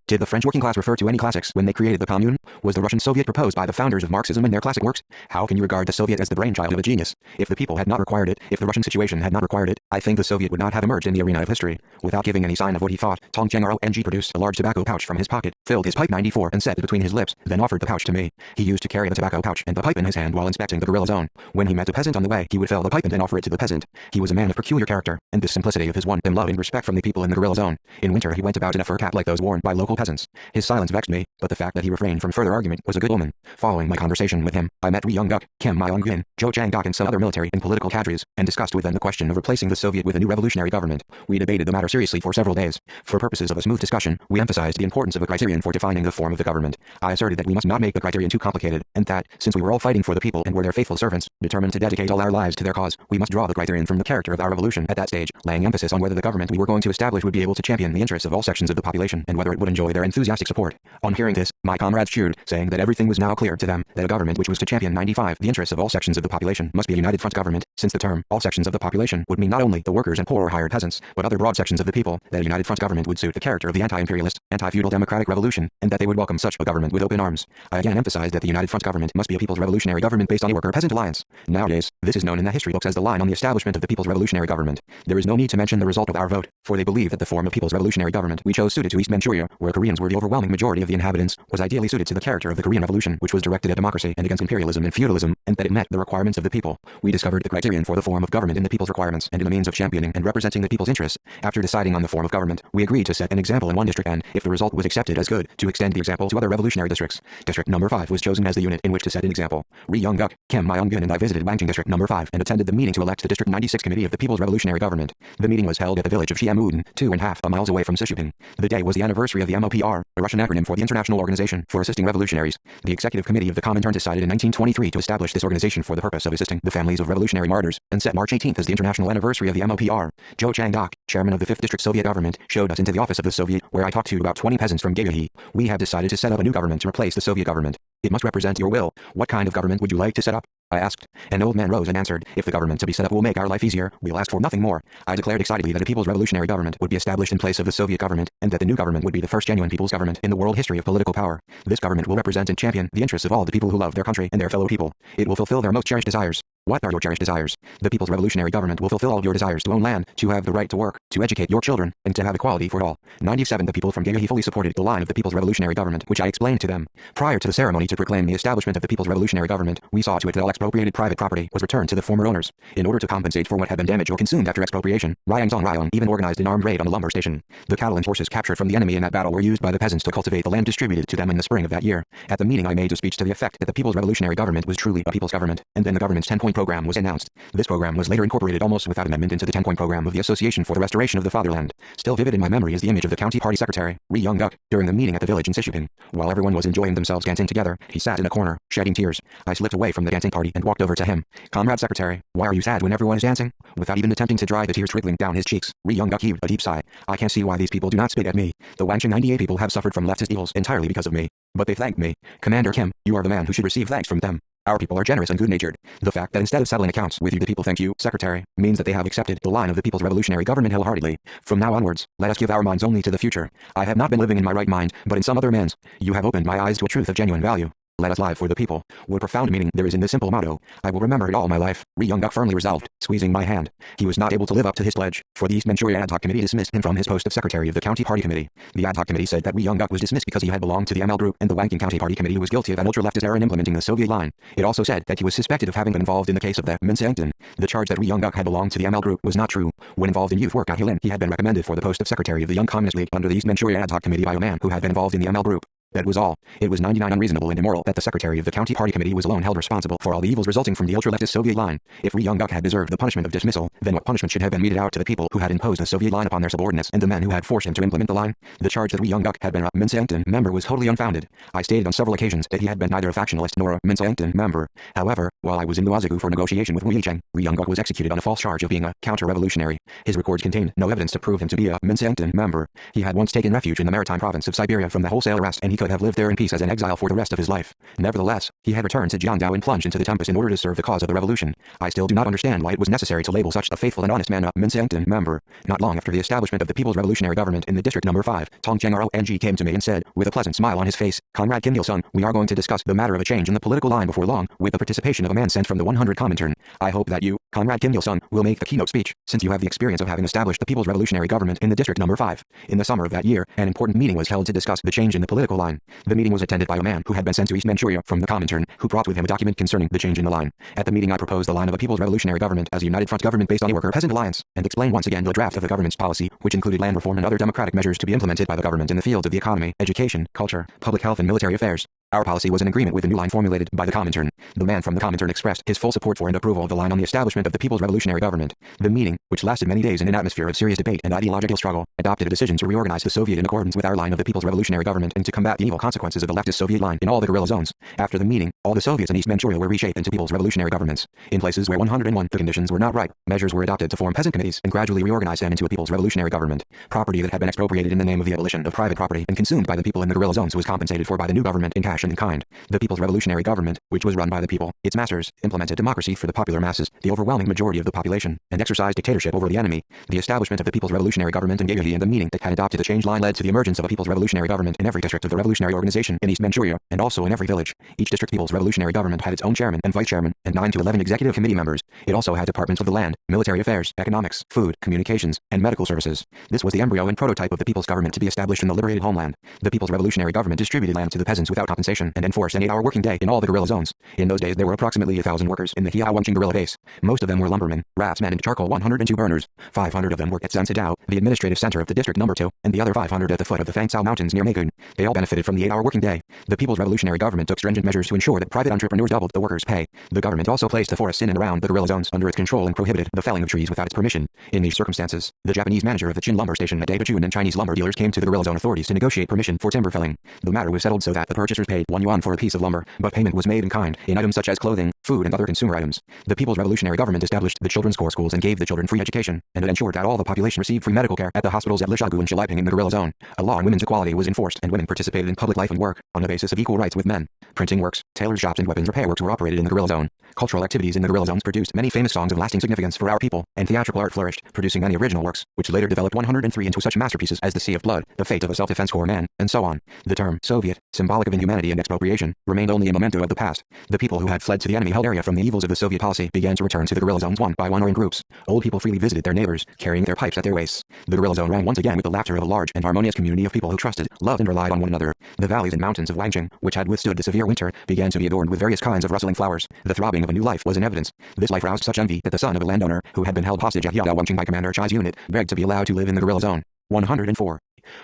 did the French working class refer to any classics when they created the Commune? Was the Russian Soviet proposed by the founders of Marxism in their classic works? How can you regard the Soviet as the brainchild of a genius? If the people had not required it, if the Russian situation had not required it, I think the Soviet would not have emerged in the arena of history. Without giving any sign of what he thought, Tong Cheng produced a large tobacco pouch from his pocket, filled his pipe 94 and set it between his lips, then offered the pouch to me. He used to carry the tobacco pouch and the pipe in his hand while inspecting the guerrilla zone. When he met a peasant on the way, he would fill the pipe and then offer it to the peasant. He was a man of peculiar character, and this simplicity of his won him love and respect from the people in the guerrilla zone. In winter he went about in a fur cap like those worn by local peasants. His silence vexed me, but the fact that he refrained from further argument was a good omen. Following my conversation with him, I met Ri Young-guk, Kim Myung-gwin, Jo Chang-dok and some other military and political cadres, and discussed with them the question of replacing the Soviet with a new revolutionary government. We debated the matter seriously for several days. For purposes of a smooth discussion, we emphasized the importance of a criterion for defining the form of the government. I asserted that we must not make the criterion too complicated, and that, since we were all fighting for the people and were their faithful servants, determined to dedicate all our lives to their cause, we must draw the criterion from the character of our revolution at that stage, laying emphasis on whether the government we were going to establish would be able to champion the interests of all sections of the population and whether it would enjoy their enthusiastic support. On hearing this, my comrades cheered, saying that everything was now clear to them, that a government which was to champion 95 the interests of all sections of the population must be a united front government, since the term all sections of the population would mean not only the workers and poor or hired peasants, but other broad sections of the people, that a united front government would suit the character of the anti-imperialist, anti-feudal democratic revolution, and that they would welcome such a government with open arms. I again emphasized that the united front government must be a people's revolutionary government based on a worker-peasant alliance. Nowadays, this is known in the history books as the line on the establishment of the people's revolutionary government. There is no need to mention the result of our vote, for they believe that the form of people's revolutionary government we chose suited to East Manchuria, where Koreans were the overwhelming majority of the inhabitants, was ideally suited to the character of the Korean Revolution, which was directed at democracy and against imperialism and feudalism, and that it met the requirements of the people. We discovered the criterion for the form of government in the people's requirements and in the means of championing and representing the people's interests. After deciding on the form of government, we agreed to set an example in one district and, if the result was accepted as good, to extend the example to other revolutionary districts. District number 5 was chosen as the unit in which to set an example. Ri Young-guk, Kim Myung-gwin and I visited Wangjing District number 5 and attended the meeting to elect the District 96 Committee of the People's Revolutionary Government. The meeting was held at the village of Xiamudan, 2.5 miles away from Sishuping. The day was the anniversary of the MOPR, a Russian acronym for the International Organization for Assisting Revolutionaries. The Executive Committee of the Comintern decided in 1923 to establish this organization for the purpose of assisting the families of revolutionary martyrs, and set March 18th as the international anniversary of the MOPR. Jo Chang-dok, chairman of the 5th District Soviet government, showed us into the office of the Soviet, where I talked to about 20 peasants from Gyeonggi. We have decided to set up a new government to replace the Soviet government. It must represent your will. What kind of government would you like to set up? I asked. An old man rose and answered, if the government to be set up will make our life easier, we'll ask for nothing more. I declared excitedly that a people's revolutionary government would be established in place of the Soviet government, and that the new government would be the first genuine people's government in the world history of political power. This government will represent and champion the interests of all the people who love their country and their fellow people. It will fulfill their most cherished desires. What are your cherished desires? The people's revolutionary government will fulfill all your desires to own land, to have the right to work, to educate your children, and to have equality for all. 97 The people from Gyeonggi fully supported the line of the people's revolutionary government, which I explained to them. Prior to the ceremony to proclaim the establishment of the people's revolutionary government, we saw to it that all expropriated private property was returned to the former owners. In order to compensate for what had been damaged or consumed after expropriation, Ryangdong even organized an armed raid on the lumber station. The cattle and horses captured from the enemy in that battle were used by the peasants to cultivate the land distributed to them in the spring of that year. At the meeting I made a speech to the effect that the people's revolutionary government was truly a people's government, and then the government's 10-point program was announced. This program was later incorporated almost without amendment into the 10-point program of the Association for the Restoration of the Fatherland. Still vivid in my memory is the image of the county party secretary, Ri Young-guk, during the meeting at the village in Sishuping. While everyone was enjoying themselves dancing together, he sat in a corner, shedding tears. I slipped away from the dancing party and walked over to him. Comrade secretary, why are you sad when everyone is dancing? Without even attempting to dry the tears trickling down his cheeks, Ri Young-guk heaved a deep sigh. I can't see why these people do not spit at me. The Wangjing 98 people have suffered from leftist evils entirely because of me. But they thanked me. Commander Kim, you are the man who should receive thanks from them. Our people are generous and good-natured. The fact that instead of settling accounts with you the people thank you, Secretary, means that they have accepted the line of the People's Revolutionary Government wholeheartedly. From now onwards, let us give our minds only to the future. I have not been living in my right mind, but in some other man's. You have opened my eyes to a truth of genuine value. Let us live for the people. What profound meaning there is in this simple motto. I will remember it all my life. Ri Young-duk firmly resolved, squeezing my hand. He was not able to live up to his pledge, for the East Manchuria Ad Hoc Committee dismissed him from his post of Secretary of the County Party Committee. The Ad Hoc Committee said that Ri Young-duk was dismissed because he had belonged to the ML group, and the Wanking County Party Committee was guilty of an ultra-leftist error in implementing the Soviet line. It also said that he was suspected of having been involved in the case of the Minsaengton. The charge that Ri Young-duk had belonged to the ML group was not true. When involved in youth work at Hilin, he had been recommended for the post of Secretary of the Young Communist League under the East Manchuria Ad Hoc Committee by a man who had been involved in the ML group. That was all. It was 99 unreasonable and immoral that the Secretary of the County Party Committee was alone held responsible for all the evils resulting from the ultra-leftist Soviet line. If Ri Young-duk had deserved the punishment of dismissal, then what punishment should have been meted out to the people who had imposed the Soviet line upon their subordinates and the men who had forced him to implement the line? The charge that Ri Young-duk had been a Minsaengton member was totally unfounded. I stated on several occasions that he had been neither a factionalist nor a Minsaengton member. However, while I was in Luozigu for negotiation with Wu Yicheng, Ri Young-duk was executed on a false charge of being a counter-revolutionary. His records contained no evidence to prove him to be a Minsaengton member. He had once taken refuge in the maritime province of Siberia from the wholesale arrest, and he could have lived there in peace as an exile for the rest of his life. Nevertheless, he had returned to Jiangdao and plunged into the tempest in order to serve the cause of the revolution. I still do not understand why it was necessary to label such a faithful and honest man a Minsaengton member. Not long after the establishment of the People's Revolutionary Government in the District No. 5, Tong Cheng came to me and said, with a pleasant smile on his face, "Comrade Kim Il-sung, we are going to discuss the matter of a change in the political line before long, with the participation of a man sent from the 100 Comintern. I hope that you, Comrade Kim Il-sung, will make the keynote speech, since you have the experience of having established the People's Revolutionary Government in the District No. 5. In the summer of that year, an important meeting was held to discuss the change in the political line. The meeting was attended by a man who had been sent to East Manchuria from the Comintern, who brought with him a document concerning the change in the line. At the meeting I proposed the line of a People's Revolutionary Government as a united front government based on a worker-peasant alliance, and explained once again the draft of the government's policy, which included land reform and other democratic measures to be implemented by the government in the fields of the economy, education, culture, public health and military affairs. Our policy was in agreement with the new line formulated by the Comintern. The man from the Comintern expressed his full support for and approval of the line on the establishment of the People's Revolutionary Government. The meeting, which lasted many days in an atmosphere of serious debate and ideological struggle, adopted a decision to reorganize the Soviet in accordance with our line of the People's Revolutionary Government and to combat the evil consequences of the leftist Soviet line in all the guerrilla zones. After the meeting, all the Soviets in East Manchuria were reshaped into People's Revolutionary Governments. In places where 101 the conditions were not right, measures were adopted to form peasant committees and gradually reorganize them into a People's Revolutionary Government. Property that had been expropriated in the name of the abolition of private property and consumed by the people in the guerrilla zones was compensated for by the new government in cash and in kind. The People's Revolutionary Government, which was run by the people, its masters, implemented democracy for the popular masses, the overwhelming majority of the population, and exercised dictatorship over the enemy. The establishment of the People's Revolutionary Government in Gyeonggi and the meeting that had adopted the change line led to the emergence of a People's Revolutionary Government in every district of the revolutionary organization in East Manchuria, and also in every village. Each district People's Revolutionary Government had its own chairman and vice chairman, and 9 to 11 executive committee members. It also had departments of the land, military affairs, economics, food, communications, and medical services. This was the embryo and prototype of the People's Government to be established in the liberated homeland. The People's Revolutionary Government distributed land to the peasants without compensation and enforced an 8-hour working day in all the guerrilla zones. In those days there were approximately 1,000 workers in the Hiawanching guerrilla base. Most of them were lumbermen, raftsmen and charcoal 102 burners. 500 of them worked at Sansidao, the administrative center of the District No. 2, and the other 500 at the foot of the Fangsao Mountains near Megun. They all benefited from the 8-hour working day. The People's Revolutionary Government took stringent measures to ensure that private entrepreneurs doubled the workers' pay. The government also placed the forests in and around the guerrilla zones under its control and prohibited the felling of trees without its permission. In these circumstances, the Japanese manager of the Chin lumber station at Daegachun and Chinese lumber dealers came to the guerrilla zone authorities to negotiate permission for timber felling. The matter was settled so that the purchasers paid 1 yuan for a piece of lumber, but payment was made in kind, in items such as clothing, food and other consumer items. The People's Revolutionary Government established the children's core schools and gave the children free education, and it ensured that all the population received free medical care at the hospitals at Lishagu and Shiliping in the guerrilla zone. A law on women's equality was enforced, and women participated in public life and work on the basis of equal rights with men. Printing works, tailor shops and weapons repair works were operated in the guerrilla zone. Cultural activities in the guerrilla zones produced many famous songs of lasting significance for our people, and theatrical art flourished, producing many original works, which later developed 103 into such masterpieces as The Sea of Blood, The Fate of a Self-Defense Corps Man, and so on. The term Soviet, symbolic of inhumanity and expropriation, remained only a memento of the past. The people who had fled to the enemy-held area from the evils of the Soviet policy began to return to the guerrilla zones one by one or in groups. Old people freely visited their neighbors, carrying their pipes at their waists. The guerrilla zone rang once again with the laughter of a large and harmonious community of people who trusted, loved and relied on one another. The valleys and mountains of Wangjing, which had withstood the severe winter, began to be adorned with various kinds of rustling flowers. The throbbing of a new life was in evidence. This life roused such envy that the son of a landowner, who had been held hostage at Wangjing by Commander Chai's unit, begged to be allowed to live in the guerrilla zone. 104.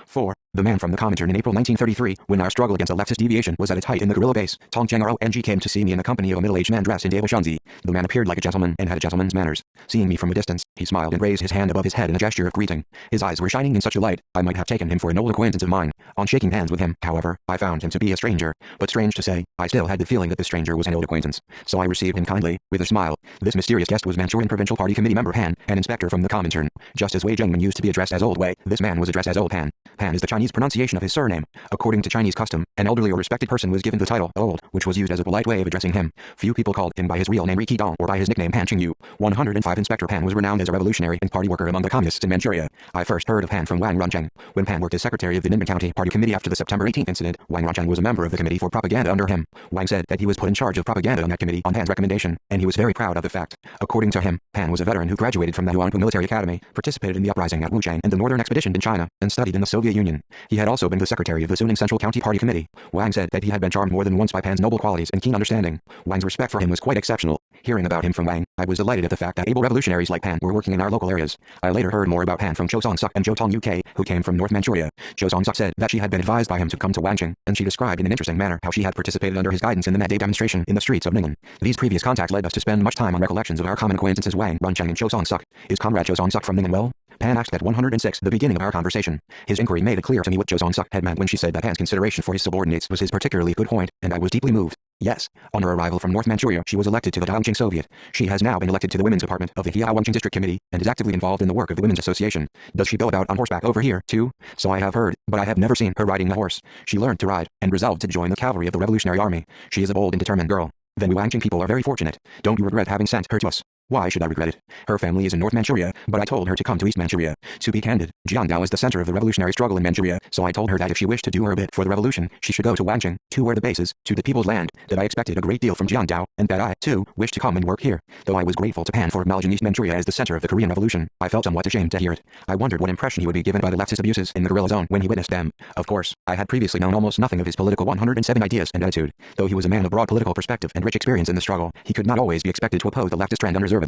4. The man from the Comintern in April 1933, when our struggle against a leftist deviation was at its height in the guerrilla base, Tong Cheng came to see me in the company of a middle-aged man dressed in Daebashunzi. The man appeared like a gentleman and had a gentleman's manners. Seeing me from a distance, he smiled and raised his hand above his head in a gesture of greeting. His eyes were shining in such a light, I might have taken him for an old acquaintance of mine. On shaking hands with him, however, I found him to be a stranger. But strange to say, I still had the feeling that the stranger was an old acquaintance. So I received him kindly, with a smile. This mysterious guest was Manchurian Provincial Party Committee member Han, an inspector from the Comintern. Just as Wei Zhengman used to be addressed as Old Wei, this man was addressed as Old Han. Han is the Chinese Chinese pronunciation of his surname. According to Chinese custom, an elderly or respected person was given the title old, which was used as a polite way of addressing him. Few people called him by his real name Riki Dong or by his nickname Pan Qingyu. 105 Inspector Pan was renowned as a revolutionary and party worker among the communists in Manchuria. I first heard of Pan from Wang Runcheng. When Pan worked as secretary of the Ningbo County Party Committee after the September 18th incident, Wang Runcheng was a member of the committee for propaganda under him. Wang said that he was put in charge of propaganda on that committee on Pan's recommendation, and he was very proud of the fact. According to him, Pan was a veteran who graduated from the Huangpu Military Academy, participated in the uprising at Wuchang and the Northern Expedition in China, and studied in the Soviet Union. He had also been the secretary of the Suning Central County Party Committee. Wang said that he had been charmed more than once by Pan's noble qualities and keen understanding. Wang's respect for him was quite exceptional. Hearing about him from Wang, I was delighted at the fact that able revolutionaries like Pan were working in our local areas. I later heard more about Pan from Cho Song-suk and Jo Tong UK, who came from North Manchuria. Jo Song-suk said that she had been advised by him to come to Wangcheng, and she described in an interesting manner how she had participated under his guidance in the May Day demonstration in the streets of Ningbo. These previous contacts led us to spend much time on recollections of our common acquaintances Wang Runcheng and Cho Song-suk. Is Comrade Cho Song-suk from Ningbo well? Pan asked at 106, the beginning of our conversation. His inquiry made it clear to me what Jo Song-suk had meant when she said that Pan's consideration for his subordinates was his particularly good point, and I was deeply moved. Yes, on her arrival from North Manchuria, she was elected to the Dongqing Soviet. She has now been elected to the Women's Department of the Heilongjiang District Committee, and is actively involved in the work of the Women's Association. Does she go about on horseback over here, too? So I have heard, but I have never seen her riding a horse. She learned to ride, and resolved to join the cavalry of the Revolutionary Army. She is a bold and determined girl. Then we Wangqing people are very fortunate. Don't you regret having sent her to us? Why should I regret it? Her family is in North Manchuria, but I told her to come to East Manchuria. To be candid, Jiangdao is the center of the revolutionary struggle in Manchuria, so I told her that if she wished to do her bit for the revolution, she should go to Wangqing, to where the base is, to the people's land, that I expected a great deal from Jiangdao, and that I, too, wished to come and work here. Though I was grateful to Pan for acknowledging East Manchuria as the center of the Korean Revolution, I felt somewhat ashamed to hear it. I wondered what impression he would be given by the leftist abuses in the guerrilla zone when he witnessed them. Of course, I had previously known almost nothing of his political 107 ideas and attitude. Though he was a man of broad political perspective and rich experience in the struggle, he could not always be expected to oppose the leftist trend unreservedly.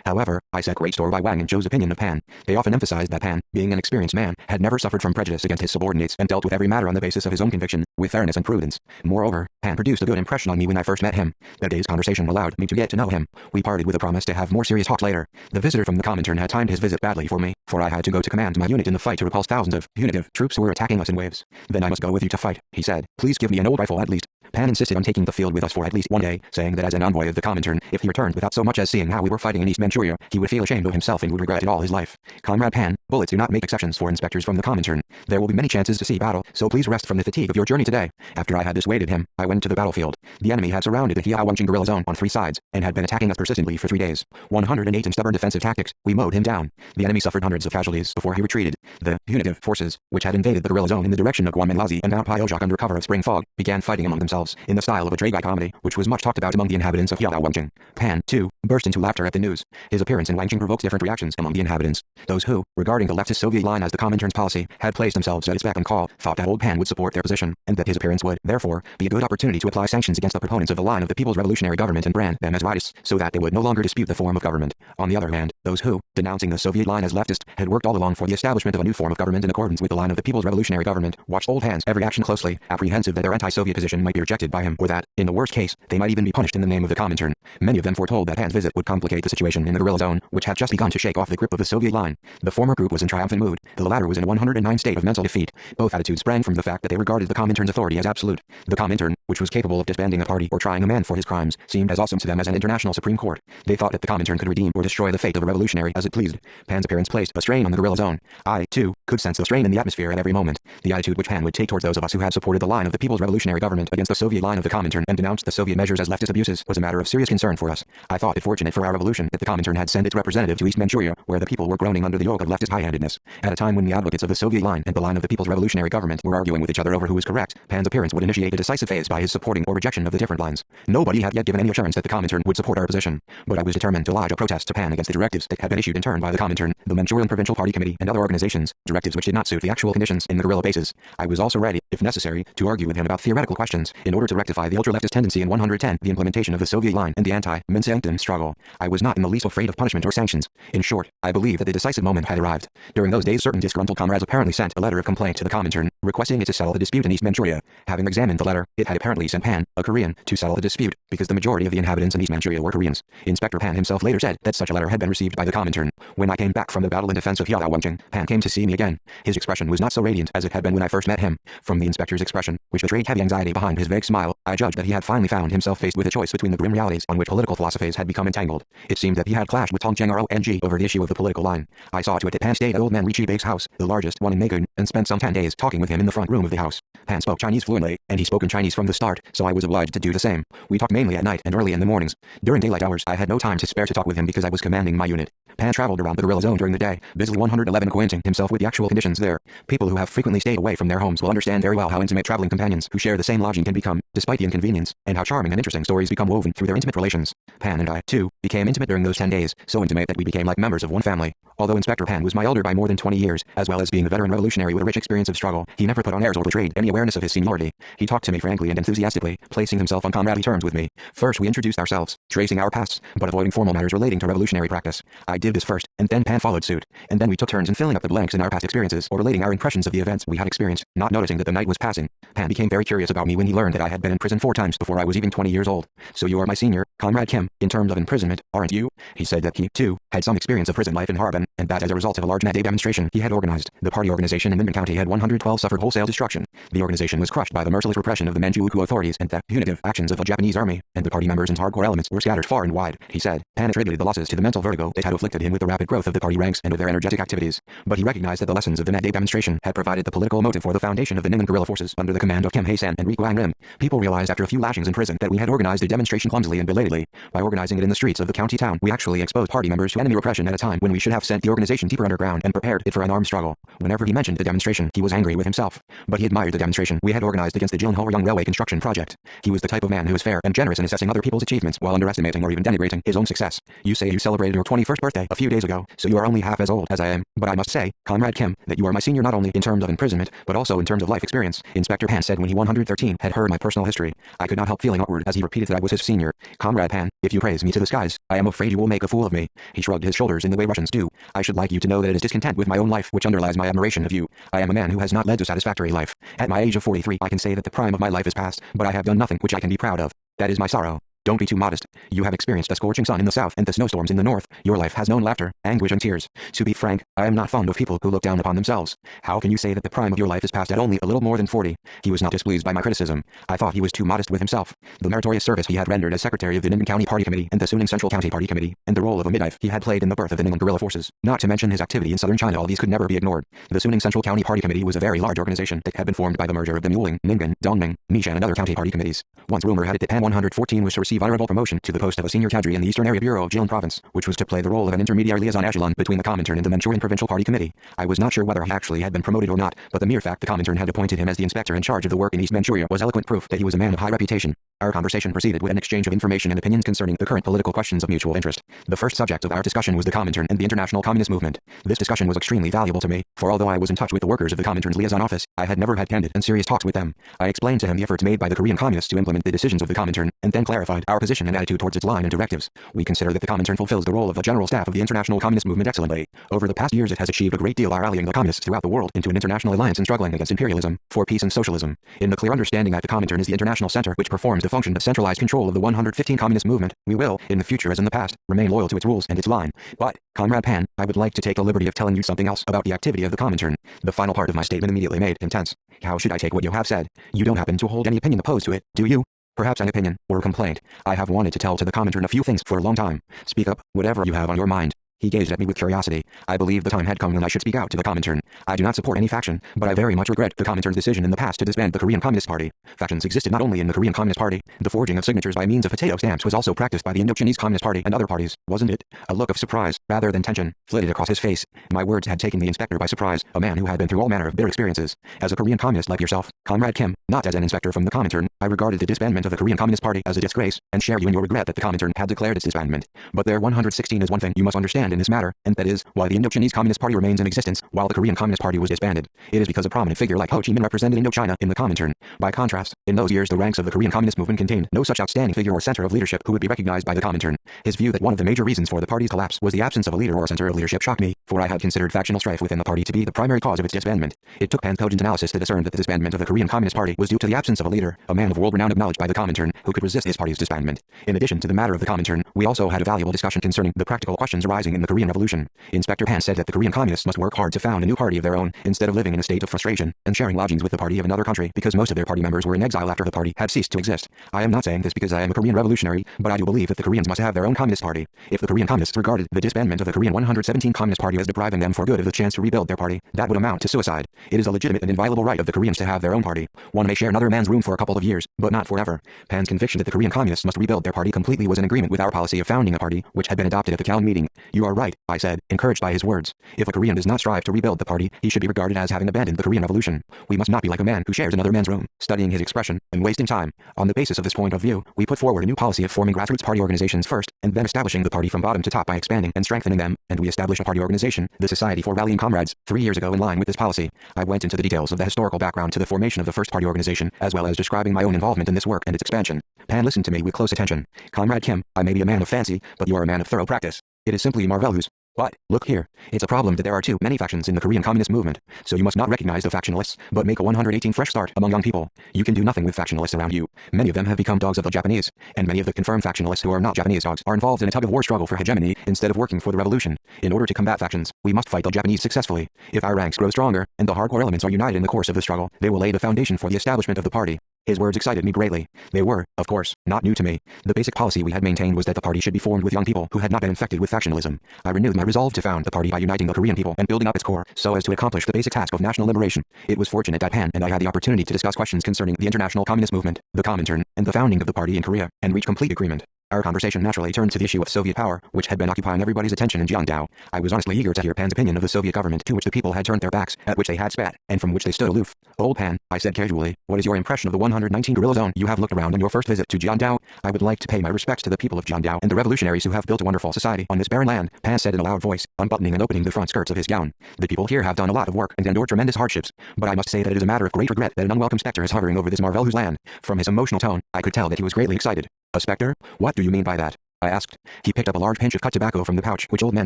However, I set great store by Wang and Joe's opinion of Pan. They often emphasized that Pan, being an experienced man, had never suffered from prejudice against his subordinates and dealt with every matter on the basis of his own conviction, with fairness and prudence. Moreover, Pan produced a good impression on me when I first met him. That day's conversation allowed me to get to know him. We parted with a promise to have more serious talks later. The visitor from the Comintern had timed his visit badly for me, for I had to go to command my unit in the fight to repulse thousands of punitive troops who were attacking us in waves. Then I must go with you to fight, he said. Please give me an old rifle at least. Pan insisted on taking the field with us for at least one day, saying that as an envoy of the Comintern, if he returned without so much as seeing how we were fighting in East Manchuria, he would feel ashamed of himself and would regret it all his life. Comrade Pan, bullets do not make exceptions for inspectors from the Comintern. There will be many chances to see battle, so please rest from the fatigue of your journey today. After I had dissuaded him, I went to the battlefield. The enemy had surrounded the Heilongjiang guerrilla zone on 3 sides, and had been attacking us persistently for 3 days. 108 in stubborn defensive tactics, we mowed him down. The enemy suffered hundreds of casualties before he retreated. The punitive forces, which had invaded the guerrilla zone in the direction of Guamanlazi and Mount Pyojak under cover of spring fog, began fighting among themselves, in the style of a Dragai comedy, which was much talked about among the inhabitants of Heilongjiang. Pan, too, burst into laughter at the news. His appearance in Wangqing provoked different reactions among the inhabitants. Those who, regarding the leftist Soviet line as the Comintern's policy, had placed themselves at its beck and call, thought that old Pan would support their position, and that his appearance would, therefore, be a good opportunity to apply sanctions against the proponents of the line of the People's Revolutionary Government and brand them as rightists, so that they would no longer dispute the form of government. On the other hand, those who, denouncing the Soviet line as leftist, had worked all along for the establishment of a new form of government in accordance with the line of the People's Revolutionary Government, watched old Pan's every action closely, apprehensive that their anti-Soviet position might be rejected by him, or that, in the worst case, they might even be punished in the name of the Comintern. Many of them foretold that Pan's visit would complicate the situation in the guerrilla zone, which had just begun to shake off the grip of the Soviet line. The former group was in triumphant mood, the latter was in a 109 state of mental defeat. Both attitudes sprang from the fact that they regarded the Comintern's authority as absolute. The Comintern, which was capable of disbanding a party or trying a man for his crimes, seemed as awesome to them as an international Supreme Court. They thought that the Comintern could redeem or destroy the fate of a revolutionary as it pleased. Pan's appearance placed a strain on the guerrilla zone. I, too, could sense the strain in the atmosphere at every moment. The attitude which Pan would take towards those of us who had supported the line of the People's Revolutionary Government against the Soviet line of the Comintern and denounced the Soviet measures as leftist abuses was a matter of serious concern for us. I thought it fortunate for our revolution that the Comintern had sent its representative to East Manchuria, where the people were groaning under the yoke of leftist high-handedness. At a time when the advocates of the Soviet line and the line of the People's Revolutionary Government were arguing with each other over who was correct, Pan's appearance would initiate a decisive phase by his supporting or rejection of the different lines. Nobody had yet given any assurance that the Comintern would support our position, but I was determined to lodge a protest to Pan against the directives that had been issued in turn by the Comintern, the Manchurian Provincial Party Committee, and other organizations, directives which did not suit the actual conditions in the guerrilla bases. I was also ready, if necessary, to argue with him about theoretical questions, in order to rectify the ultra-leftist tendency in 110, the implementation of the Soviet line and the anti-Minsanctum struggle. I was not in the least afraid of punishment or sanctions. In short, I believe that the decisive moment had arrived. During those days certain disgruntled comrades apparently sent a letter of complaint to the Comintern, requesting it to settle the dispute in East Manchuria. Having examined the letter, it had apparently sent Pan, a Korean, to settle the dispute, because the majority of the inhabitants in East Manchuria were Koreans. Inspector Pan himself later said that such a letter had been received by the Comintern. When I came back from the battle in defense of Heilongjiang, Pan came to see me again. His expression was not so radiant as it had been when I first met him. From the inspector's expression, which betrayed heavy anxiety behind his vague smile, I judged that he had finally found himself faced with a choice between the grim realities on which political philosophies had become entangled. It seemed that he had clashed with Tong Cheng Rong over the issue of the political line. I saw to it that Pan Pan stayed at Old Man Richie Bake's house, the largest one in Magoon, and spent some 10 days talking with him in the front room of the house. Pan spoke Chinese fluently, and he spoke in Chinese from the start, so I was obliged to do the same. We talked mainly at night and early in the mornings. During daylight hours, I had no time to spare to talk with him because I was commanding my unit. Pan traveled around the guerrilla zone during the day, busily 111 acquainting himself with the actual conditions there. People who have frequently stayed away from their homes will understand very well how intimate traveling companions who share the same lodging can become, despite the inconvenience, and how charming and interesting stories become woven through their intimate relations. Pan and I, too, became intimate during those 10 days, so intimate that we became like members of one family. Although Inspector Pan was my elder by more than 20 years, as well as being a veteran revolutionary with a rich experience of struggle, he never put on airs or betrayed any awareness of his seniority. He talked to me frankly and enthusiastically, placing himself on comradely terms with me. First we introduced ourselves, tracing our pasts, but avoiding formal matters relating to revolutionary practice. I did this first, and then Pan followed suit, and then we took turns in filling up the blanks in our past experiences or relating our impressions of the events we had experienced, not noticing that the night was passing. Pan became very curious about me when he learned that I had been in prison 4 times before I was even 20 years old. So you are my senior, Comrade Kim, in terms of imprisonment, aren't you? He said that he, too, had some experience of prison life in Harbin, and that as a result of a large May Day demonstration he had organized, the party organization in Minden County had 112 suffered wholesale destruction. The organization was crushed by the merciless repression of the Manchukuo authorities and the punitive actions of the Japanese army, and the party members and hardcore elements were scattered far and wide, he said. Pan attributed the losses to the mental vertigo that had afflicted him with the rapid growth of the party ranks and with their energetic activities, but he recognized that the lessons of the May Day demonstration had provided the political motive for the foundation of the Ningnan guerrilla forces under the command of Kim Hae-san and Ri Guang-rim. People realized after a few lashings in prison that we had organized a demonstration clumsily and belatedly. By organizing it in the streets of the county town, we actually exposed party members to enemy repression at a time when we should have sent the organization deeper underground and prepared it for an armed struggle. Whenever he mentioned the demonstration, he was angry with himself, but he admired the demonstration we had organized against the Jilin-Huayong Railway construction project. He was the type of man who is fair and generous in assessing other people's achievements while underestimating or even denigrating his own success. You say you celebrated your 21st birthday a few days ago, so you are only half as old as I am, but I must say, Comrade Kim, that you are my senior not only in terms of imprisonment, but also in terms of life experience, Inspector Pan said when he 113 had heard my personal history. I could not help feeling awkward as he repeated that I was his senior. Comrade Pan, if you praise me to the skies, I am afraid you will make a fool of me. He shrugged his shoulders in the way Russians do. I should like you to know that it is discontent with my own life which underlies my admiration of you. I am a man who has not led a satisfactory life. At my age of 43 I can say that the prime of my life is past, but I have done nothing which I can be proud of. That is my sorrow. Don't be too modest. You have experienced a scorching sun in the south and the snowstorms in the north. Your life has known laughter, anguish and tears. To be frank, I am not fond of people who look down upon themselves. How can you say that the prime of your life is past at only a little more than 40? He was not displeased by my criticism. I thought he was too modest with himself. The meritorious service he had rendered as secretary of the Minden County Party Committee and the Suning Central County Party Committee, and the role of a midwife he had played in the birth of the Ningnan guerrilla forces, not to mention his activity in southern China, all these could never be ignored. The Suning Central County Party Committee was a very large organization that had been formed by the merger of the Muling, Ningnan, Dongming, Mishan and other county party committees. Once rumor had it that Pan 114 was to receive honorable promotion to the post of a senior cadre in the Eastern Area Bureau of Jilin Province, which was to play the role of an intermediary liaison echelon between the Comintern and the Manchurian Provincial Party Committee. I was not sure whether he actually had been promoted or not, but the mere fact the Comintern had appointed him as the inspector in charge of the work in East Manchuria was eloquent proof that he was a man of high reputation. Our conversation proceeded with an exchange of information and opinions concerning the current political questions of mutual interest. The first subject of our discussion was the Comintern and the International Communist Movement. This discussion was extremely valuable to me, for although I was in touch with the workers of the Comintern's liaison office, I had never had candid and serious talks with them. I explained to him the efforts made by the Korean Communists to implement the decisions of the Comintern, and then clarified our position and attitude towards its line and directives. We consider that the Comintern fulfills the role of the general staff of the International Communist Movement excellently. Over the past years it has achieved a great deal by rallying the communists throughout the world into an international alliance and struggling against imperialism, for peace and socialism. In the clear understanding that the Comintern is the international center which performs the function of centralized control of the 115 communist movement, we will, in the future as in the past, remain loyal to its rules and its line. But, Comrade Pan, I would like to take the liberty of telling you something else about the activity of the Comintern. The final part of my statement immediately made him tense. How should I take what you have said? You don't happen to hold any opinion opposed to it, do you? Perhaps an opinion, or a complaint. I have wanted to tell to the Comintern a few things for a long time. Speak up, whatever you have on your mind. He gazed at me with curiosity. I believe the time had come when I should speak out to the Comintern. I do not support any faction, but I very much regret the Comintern's decision in the past to disband the Korean Communist Party. Factions existed not only in the Korean Communist Party. The forging of signatures by means of potato stamps was also practiced by the Indochinese Communist Party and other parties, wasn't it? A look of surprise, rather than tension, flitted across his face. My words had taken the inspector by surprise, a man who had been through all manner of bitter experiences. As a Korean communist like yourself, Comrade Kim, not as an inspector from the Comintern, I regarded the disbandment of the Korean Communist Party as a disgrace, and share you in your regret that the Comintern had declared its disbandment. But there 116 is one thing you must understand in this matter, and that is why the Indochinese Communist Party remains in existence while the Korean Communist Party was disbanded. It is because a prominent figure like Ho Chi Minh represented Indochina in the Comintern. By contrast, in those years the ranks of the Korean Communist movement contained no such outstanding figure or center of leadership who would be recognized by the Comintern. His view that one of the major reasons for the party's collapse was the absence of a leader or center of leadership shocked me, for I had considered factional strife within the party to be the primary cause of its disbandment. It took Pan's cogent analysis to discern that the disbandment of the Korean Communist Party was due to the absence of a leader, a man of world-renowned acknowledged by the Comintern, who could resist his party's disbandment. In addition to the matter of the Comintern, we also had a valuable discussion concerning the practical questions arising in the Korean Revolution. Inspector Pan said that the Korean communists must work hard to found a new party of their own, instead of living in a state of frustration and sharing lodgings with the party of another country, because most of their party members were in exile after the party had ceased to exist. I am not saying this because I am a Korean revolutionary, but I do believe that the Koreans must have their own communist party. If the Korean communists regarded the disbandment of the Korean 117 Communist Party as depriving them for good of the chance to rebuild their party, that would amount to suicide. It is a legitimate and inviolable right of the Koreans to have their own party. One may share another man's room for a couple of years, but not forever. Pan's conviction that the Korean communists must rebuild their party completely was in agreement with our policy of founding a party, which had been adopted at the Calne meeting. You are right, I said, encouraged by his words. If a Korean does not strive to rebuild the party, he should be regarded as having abandoned the Korean Revolution. We must not be like a man who shares another man's room, studying his expression, and wasting time. On the basis of this point of view, we put forward a new policy of forming grassroots party organizations first, and then establishing the party from bottom to top by expanding and strengthening them, and we established a party organization, the Society for Rallying Comrades, 3 years ago in line with this policy. I went into the details of the historical background to the formation of the first party organization, as well as describing my own involvement in this work and its expansion. Pan listened to me with close attention. Comrade Kim, I may be a man of fancy, but you are a man of thorough practice. It is simply marvelous. What? Look here. It's a problem that there are too many factions in the Korean Communist movement, so you must not recognize the factionalists, but make a 118 fresh start among young people. You can do nothing with factionalists around you. Many of them have become dogs of the Japanese, and many of the confirmed factionalists who are not Japanese dogs are involved in a tug-of-war struggle for hegemony instead of working for the revolution. In order to combat factions, we must fight the Japanese successfully. If our ranks grow stronger, and the hardcore elements are united in the course of the struggle, they will lay the foundation for the establishment of the party. His words excited me greatly. They were, of course, not new to me. The basic policy we had maintained was that the party should be formed with young people who had not been infected with factionalism. I renewed my resolve to found the party by uniting the Korean people and building up its core, so as to accomplish the basic task of national liberation. It was fortunate that Pan and I had the opportunity to discuss questions concerning the international communist movement, the Comintern, and the founding of the party in Korea, and reach complete agreement. Our conversation naturally turned to the issue of Soviet power, which had been occupying everybody's attention in Jiangdao. I was honestly eager to hear Pan's opinion of the Soviet government to which the people had turned their backs, at which they had spat, and from which they stood aloof. Old Pan, I said casually, what is your impression of the 119 guerrilla zone you have looked around on your first visit to Jiangdao? I would like to pay my respects to the people of Jiangdao and the revolutionaries who have built a wonderful society on this barren land, Pan said in a loud voice, unbuttoning and opening the front skirts of his gown. The people here have done a lot of work and endured tremendous hardships, but I must say that it is a matter of great regret that an unwelcome specter is hovering over this marvelous land. From his emotional tone, I could tell that he was greatly excited. A specter? What do you mean by that? I asked. He picked up a large pinch of cut tobacco from the pouch which old man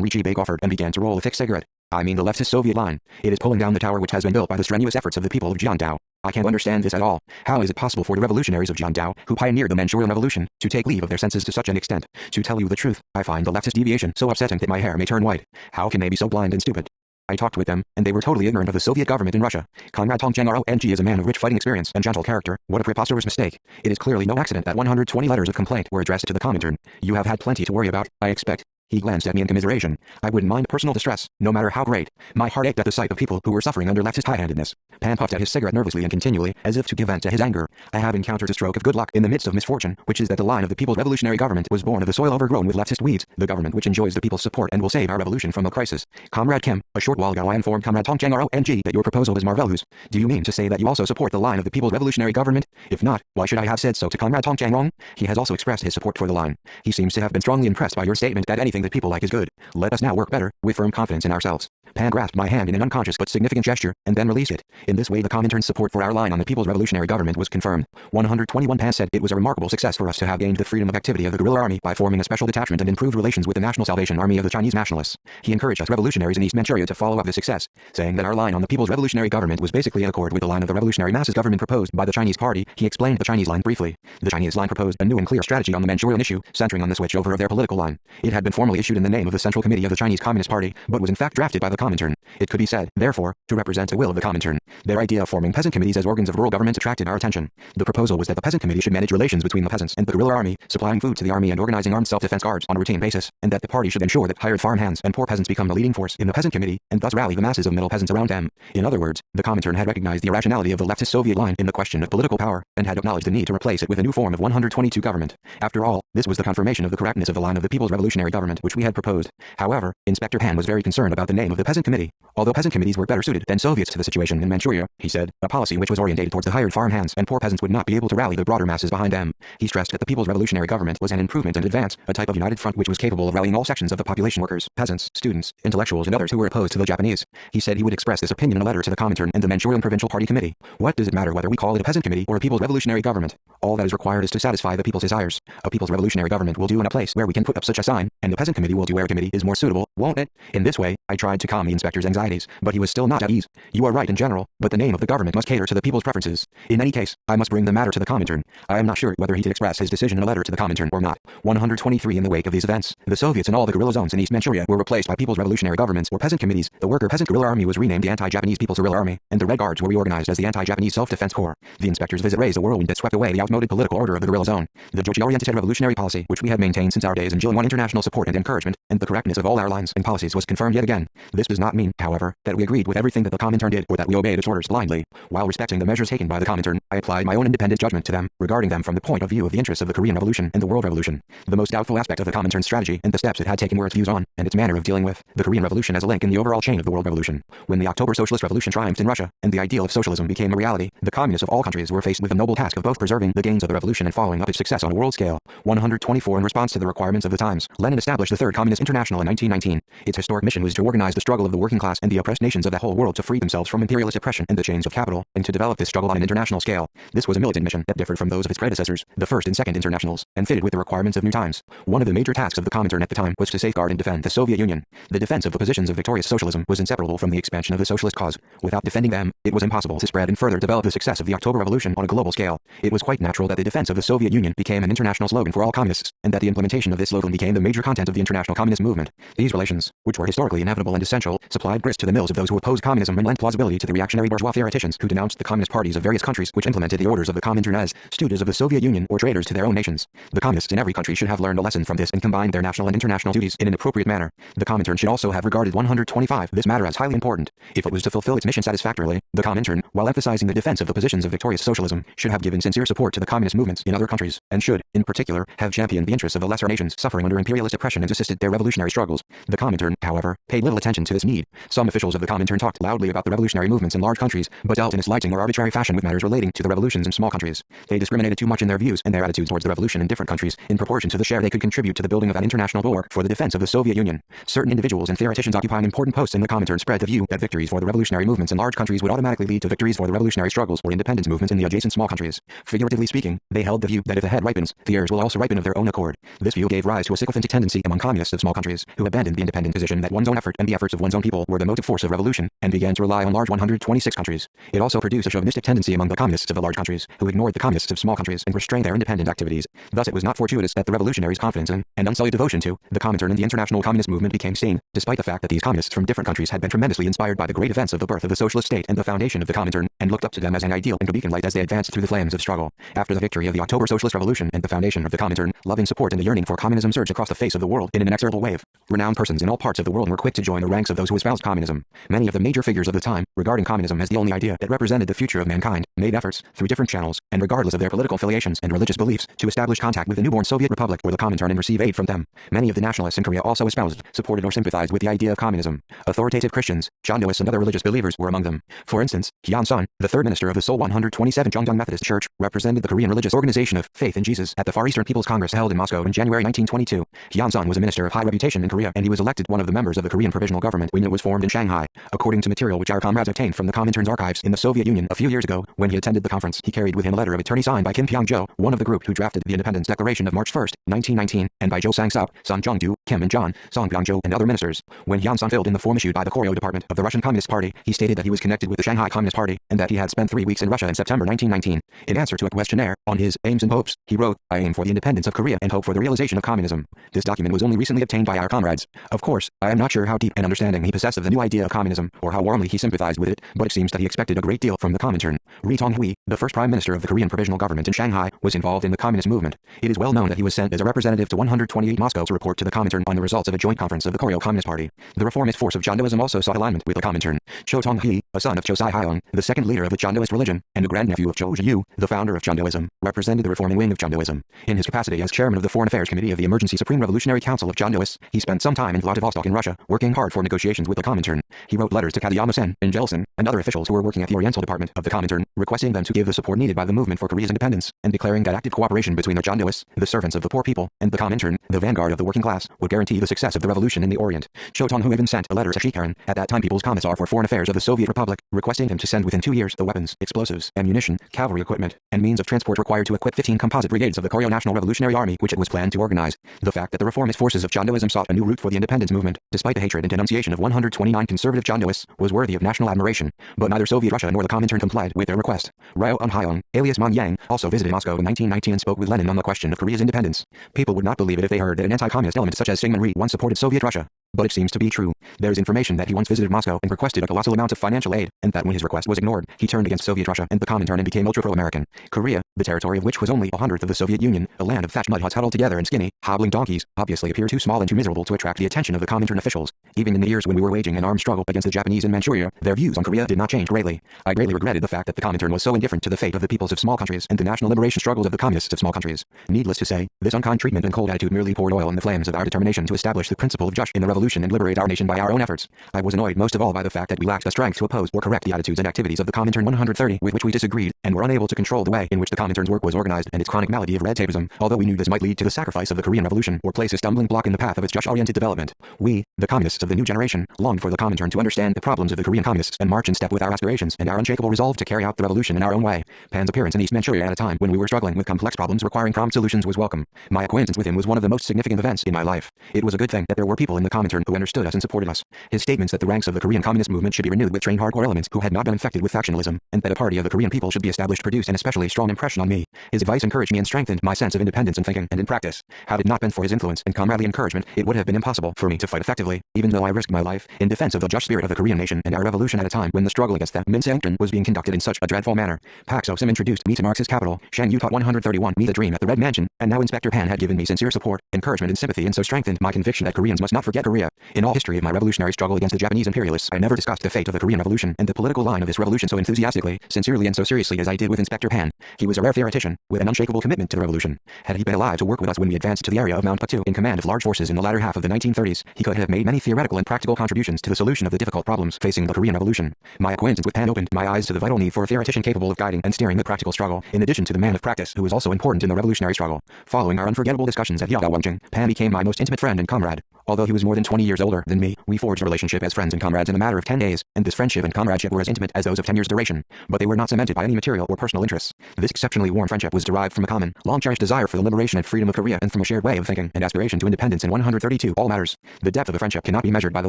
Richie Beg offered and began to roll a thick cigarette. I mean the leftist Soviet line. It is pulling down the tower which has been built by the strenuous efforts of the people of Jiangdao. I can't understand this at all. How is it possible for the revolutionaries of Jiangdao, who pioneered the Manchurian Revolution, to take leave of their senses to such an extent? To tell you the truth, I find the leftist deviation so upsetting that my hair may turn white. How can they be so blind and stupid? I talked with them, and they were totally ignorant of the Soviet government in Russia. Conrad Tongjiang is a man of rich fighting experience and gentle character. What a preposterous mistake. It is clearly no accident that 120 letters of complaint were addressed to the Comintern. You have had plenty to worry about, I expect. He glanced at me in commiseration. I wouldn't mind personal distress, no matter how great. My heart ached at the sight of people who were suffering under leftist high-handedness. Pan puffed at his cigarette nervously and continually, as if to give vent to his anger. I have encountered a stroke of good luck in the midst of misfortune, which is that the line of the People's Revolutionary Government was born of the soil overgrown with leftist weeds, the government which enjoys the people's support and will save our revolution from a crisis. Comrade Kim, a short while ago I informed Comrade Tongjiang that your proposal is marvelous. Do you mean to say that you also support the line of the People's Revolutionary Government? If not, why should I have said so to Comrade Tongjiang? He has also expressed his support for the line. He seems to have been strongly impressed by your statement that anything that people like is good. Let us now work better, with firm confidence in ourselves. Pan grasped my hand in an unconscious but significant gesture, and then released it. In this way the Comintern's support for our line on the People's Revolutionary Government was confirmed. 121 Pan said it was a remarkable success for us to have gained the freedom of activity of the guerrilla army by forming a special detachment and improved relations with the National Salvation Army of the Chinese Nationalists. He encouraged us revolutionaries in East Manchuria to follow up the success, saying that our line on the People's Revolutionary Government was basically in accord with the line of the revolutionary masses government proposed by the Chinese party. He explained the Chinese line briefly. The Chinese line proposed a new and clear strategy on the Manchurian issue, centering on the switchover of their political line. It had been formally issued in the name of the Central Committee of the Chinese Communist Party, but was in fact drafted by the Comintern. It could be said, therefore, to represent the will of the Comintern. Their idea of forming peasant committees as organs of rural government attracted our attention. The proposal was that the peasant committee should manage relations between the peasants and the guerrilla army, supplying food to the army and organizing armed self-defense guards on a routine basis, and that the party should ensure that hired farm hands and poor peasants become the leading force in the peasant committee, and thus rally the masses of middle peasants around them. In other words, the Comintern had recognized the irrationality of the leftist Soviet line in the question of political power, and had acknowledged the need to replace it with a new form of 122 government. After all, this was the confirmation of the correctness of the line of the People's Revolutionary Government which we had proposed. However, Inspector Pan was very concerned about the name of the peasant committee. Although peasant committees were better suited than Soviets to the situation in Manchuria, he said, a policy which was orientated towards the hired farm hands and poor peasants would not be able to rally the broader masses behind them. He stressed that the People's Revolutionary Government was an improvement and advance, a type of united front which was capable of rallying all sections of the population, workers, peasants, students, intellectuals and others who were opposed to the Japanese. He said he would express this opinion in a letter to the Comintern and the Manchurian Provincial Party Committee. What does it matter whether we call it a peasant committee or a People's Revolutionary Government? All that is required is to satisfy the people's desires. A people's revolutionary government will do in a place where we can put up such a sign, and the peasant committee will do where a committee is more suitable, won't it? In this way, I tried to calm the inspector's anxieties, but he was still not at ease. You are right in general, but the name of the government must cater to the people's preferences. In any case, I must bring the matter to the Comintern. I am not sure whether he did express his decision in a letter to the Comintern or not. 123 In the wake of these events, the Soviets and all the guerrilla zones in East Manchuria were replaced by people's revolutionary governments or peasant committees. The worker peasant guerrilla army was renamed the Anti-Japanese People's Guerrilla Army, and the Red Guards were reorganized as the Anti-Japanese Self-Defense Corps. The inspector's visit raised a whirlwind that swept away the outmoded political order of the guerrilla zone. The Jochi-oriented revolutionary policy, which we had maintained since our days in Jilin, won international support and encouragement, and the correctness of all our lines and policies was confirmed yet again. This does not mean, however, that we agreed with everything that the Comintern did or that we obeyed its orders blindly. While respecting the measures taken by the Comintern, I applied my own independent judgment to them, regarding them from the point of view of the interests of the Korean Revolution and the World Revolution. The most doubtful aspect of the Comintern's strategy and the steps it had taken were its views on, and its manner of dealing with, the Korean Revolution as a link in the overall chain of the World Revolution. When the October Socialist Revolution triumphed in Russia, and the ideal of socialism became a reality, the communists of all countries were faced with the noble task of both preserving the gains of the revolution and following up its success on a world scale. 124 In response to the requirements of the times, Lenin established the Third Communist International in 1919. Its historic mission was to organize the struggle of the working class and the oppressed nations of the whole world to free themselves from imperialist oppression and the chains of capital, and to develop this struggle on an international scale. This was a militant mission that differed from those of its predecessors, the First and Second Internationals, and fitted with the requirements of new times. One of the major tasks of the Comintern at the time was to safeguard and defend the Soviet Union. The defense of the positions of victorious socialism was inseparable from the expansion of the socialist cause. Without defending them, it was impossible to spread and further develop the success of the October Revolution on a global scale. It was quite natural that the defense of the Soviet Union became an international slogan for all communists, and that the implementation of this slogan became the major content of the international communist movement. These relations, which were historically inevitable and essential, supplied grist to the mills of those who opposed communism and lent plausibility to the reactionary bourgeois theoreticians who denounced the communist parties of various countries which implemented the orders of the Comintern as stooges of the Soviet Union or traitors to their own nations. The communists in every country should have learned a lesson from this and combined their national and international duties in an appropriate manner. The Comintern should also have regarded 125 this matter as highly important. If it was to fulfill its mission satisfactorily, the Comintern, while emphasizing the defense of the positions of victorious socialism, should have given sincere support to the communist movements in other countries, and should, in particular, have championed the interests of the lesser nations suffering under imperialist oppression and assisted their revolutionary struggles. The Comintern, however, paid little attention to this need. Some officials of the Comintern talked loudly about the revolutionary movements in large countries, but dealt in a slighting or arbitrary fashion with matters relating to the revolutions in small countries. They discriminated too much in their views and their attitudes towards the revolution in different countries, in proportion to the share they could contribute to the building of an international bulwark for the defense of the Soviet Union. Certain individuals and theoreticians occupying important posts in the Comintern spread the view that victories for the revolutionary movements in large countries would automatically lead to victories for the revolutionary struggles or independence movements in the adjacent small countries. Figuratively speaking, they held the view that if the head ripens, the ears will also ripen of their own accord. This view gave rise to a sycophantic tendency among communists of small countries, who abandoned the independent position that one's own effort and the efforts of one's own people were the motive force of revolution, and began to rely on large 126 countries. It also produced a chauvinistic tendency among the communists of the large countries, who ignored the communists of small countries and restrained their independent activities. Thus it was not fortuitous that the revolutionaries' confidence in, and unsullied devotion to, the Comintern and the international communist movement became stained, despite the fact that these communists from different countries had been tremendously inspired by the great events of the birth of the socialist state and the foundation of the Comintern, and looked up to them as an ideal and a beacon light as they advanced through the flames of struggle. After the victory of the October Socialist Revolution and the foundation of the Comintern, loving support and the yearning for communism surged across the face of the world in an inexorable wave. Renowned persons in all parts of the world were quick to join the ranks of those who espoused communism. Many of the major figures of the time, regarding communism as the only idea that represented the future of mankind, made efforts, through different channels, and regardless of their political affiliations and religious beliefs, to establish contact with the newborn Soviet Republic or the Comintern and receive aid from them. Many of the nationalists in Korea also espoused, supported or sympathized with the idea of communism. Authoritative Christians, John Lewis and other religious believers were among them. For instance, Hyun Sun, the third minister of the Seoul 127 Jongdong Methodist Church, represented the Korean religious organization of Faith in Jesus at the Far Eastern People's Congress held in Moscow in January 1922. Hyun Sun was a minister of high reputation in Korea, and he was elected one of the members of the Korean Provisional Government when it was formed in Shanghai. According to material which our comrades obtained from the Comintern's archives in the Soviet Union a few years ago, when he attended the conference, he carried with him a letter of attorney signed by Kim Pyong-jo, one of the group who drafted the Independence Declaration of March 1, 1919, and by Jo Sang-sop, Son Jong-do, Kim and John, Song Byung-jo, and other ministers. When Hyun Sun filled in the form issued by the Koryo Department of the Russian Communist Party, he stated that he was connected with the Shanghai Communist Party, and that he had spent 3 weeks in Russia in September 1919. In answer to a questionnaire on his aims and hopes, he wrote, "I aim for the independence of Korea and hope for the realization of communism." This document was only recently obtained by our comrades. Of course, I am not sure how deep an understanding he possessed of the new idea of communism, or how warmly he sympathized with it, but it seems that he expected a great deal from the Comintern. Ri Tong-hui, the first prime minister of the Korean Provisional Government in Shanghai, was involved in the communist movement. It is well known that he was sent as a representative to 128 Moscow to report to the Comintern on the results of a joint conference of the Koryo Communist Party. The reformist force of Jondoism also sought alignment with the Comintern. Cho Tong-hee, a son of Cho Sai-hyung, the second leader of the Jondoist religion, and a grandnephew of Cho Ji-yu, the founder of Jondoism, represented the reforming wing of Jondoism. In his capacity as chairman of the Foreign Affairs Committee of the Emergency Supreme Revolutionary Council of Jondoists, he spent some time in Vladivostok in Russia, working hard for negotiations with the Comintern. He wrote letters to Katayama-sen and Jeltsin, and other officials who were working at the Oriental Department of the Comintern, requesting them to give the support needed by the movement for Korea's independence, and declaring that active cooperation between the Jondoists, the servants of the poor people, and the Comintern, the vanguard of the working class, would guarantee the success of the revolution in the Orient. Cho Tong-hui even sent a letter to Shikarin, at that time People's Commissar for Foreign Affairs of the Soviet Republic, requesting him to send within 2 years the weapons, explosives, ammunition, cavalry equipment, and means of transport required to equip 15 composite brigades of the Koryo National Revolutionary Army, which it was planned to organize. The fact that the reformist forces of Chandoism sought a new route for the independence movement, despite the hatred and denunciation of 129 conservative Chandoists, was worthy of national admiration. But neither Soviet Russia nor the Comintern complied with their request. Ryo Un-hyung, alias Man Yang, also visited Moscow in 1919 and spoke with Lenin on the question of Korea's independence. People would not believe it if they heard that an anti-communist element such as Syngman Rhee once supported Soviet Russia. But it seems to be true. There is information that he once visited Moscow and requested a colossal amount of financial aid, and that when his request was ignored, he turned against Soviet Russia and the Comintern and became ultra-pro-American. Korea, the territory of which was only 1/100th of the Soviet Union, a land of thatched mud huts huddled together and skinny, hobbling donkeys, obviously appeared too small and too miserable to attract the attention of the Comintern officials. Even in the years when we were waging an armed struggle against the Japanese in Manchuria, their views on Korea did not change greatly. I greatly regretted the fact that the Comintern was so indifferent to the fate of the peoples of small countries and the national liberation struggles of the communists of small countries. Needless to say, this unkind treatment and cold attitude merely poured oil in the flames of our determination to establish the principle of justice in the revolution and liberate our nation by our own efforts. I was annoyed most of all by the fact that we lacked the strength to oppose or correct the attitudes and activities of the Comintern 130 with which we disagreed, and were unable to control the way in which the Comintern's work was organized and its chronic malady of red tapeism, although we knew this might lead to the sacrifice of the Korean Revolution or place a stumbling block in the path of its just-oriented development. We, the communists of the new generation, longed for the Comintern to understand the problems of the Korean communists and march in step with our aspirations and our unshakable resolve to carry out the revolution in our own way. Pan's appearance in East Manchuria at a time when we were struggling with complex problems requiring prompt solutions was welcome. My acquaintance with him was one of the most significant events in my life. It was a good thing that there were people in the Comintern who understood us and supported us. His statements that the ranks of the Korean communist movement should be renewed with trained hardcore elements who had not been infected with factionalism, and that a party of the Korean people should be established produced an especially strong impression on me. His advice encouraged me and strengthened my sense of independence in thinking and in practice. Had it not been for his influence and comradely encouragement, it would have been impossible for me to fight effectively, even though I risked my life in defense of the just spirit of the Korean nation and our revolution at a time when the struggle against the Minseongtun was being conducted in such a dreadful manner. Pak So-sim introduced me to Marx's capital, Shang-yu taught 131 me the dream at the Red Mansion, and now Inspector Pan had given me sincere support, encouragement and sympathy, and so strengthened my conviction that Koreans must not forget Korea. In all history of my revolutionary struggle against the Japanese imperialists, I never discussed the fate of the Korean Revolution and the political line of this revolution so enthusiastically, sincerely and so seriously as I did with Inspector Pan. He was a rare theoretician, with an unshakable commitment to the revolution. Had he been alive to work with us when we advanced to the area of Mount Patu in command of large forces in the latter half of the 1930s, he could have made many theoretical and practical contributions to the solution of the difficult problems facing the Korean Revolution. My acquaintance with Pan opened my eyes to the vital need for a theoretician capable of guiding and steering the practical struggle, in addition to the man of practice who was also important in the revolutionary struggle. Following our unforgettable discussions at Yaowangjing, Pan became my most intimate friend and comrade. Although he was more than 20 years older than me, we forged a relationship as friends and comrades in a matter of 10 days, and this friendship and comradeship were as intimate as those of 10 years' duration. But they were not cemented by any material or personal interests. This exceptionally warm friendship was derived from a common, long-cherished desire for the liberation and freedom of Korea and from a shared way of thinking and aspiration to independence in 132 all matters. The depth of the friendship cannot be measured by the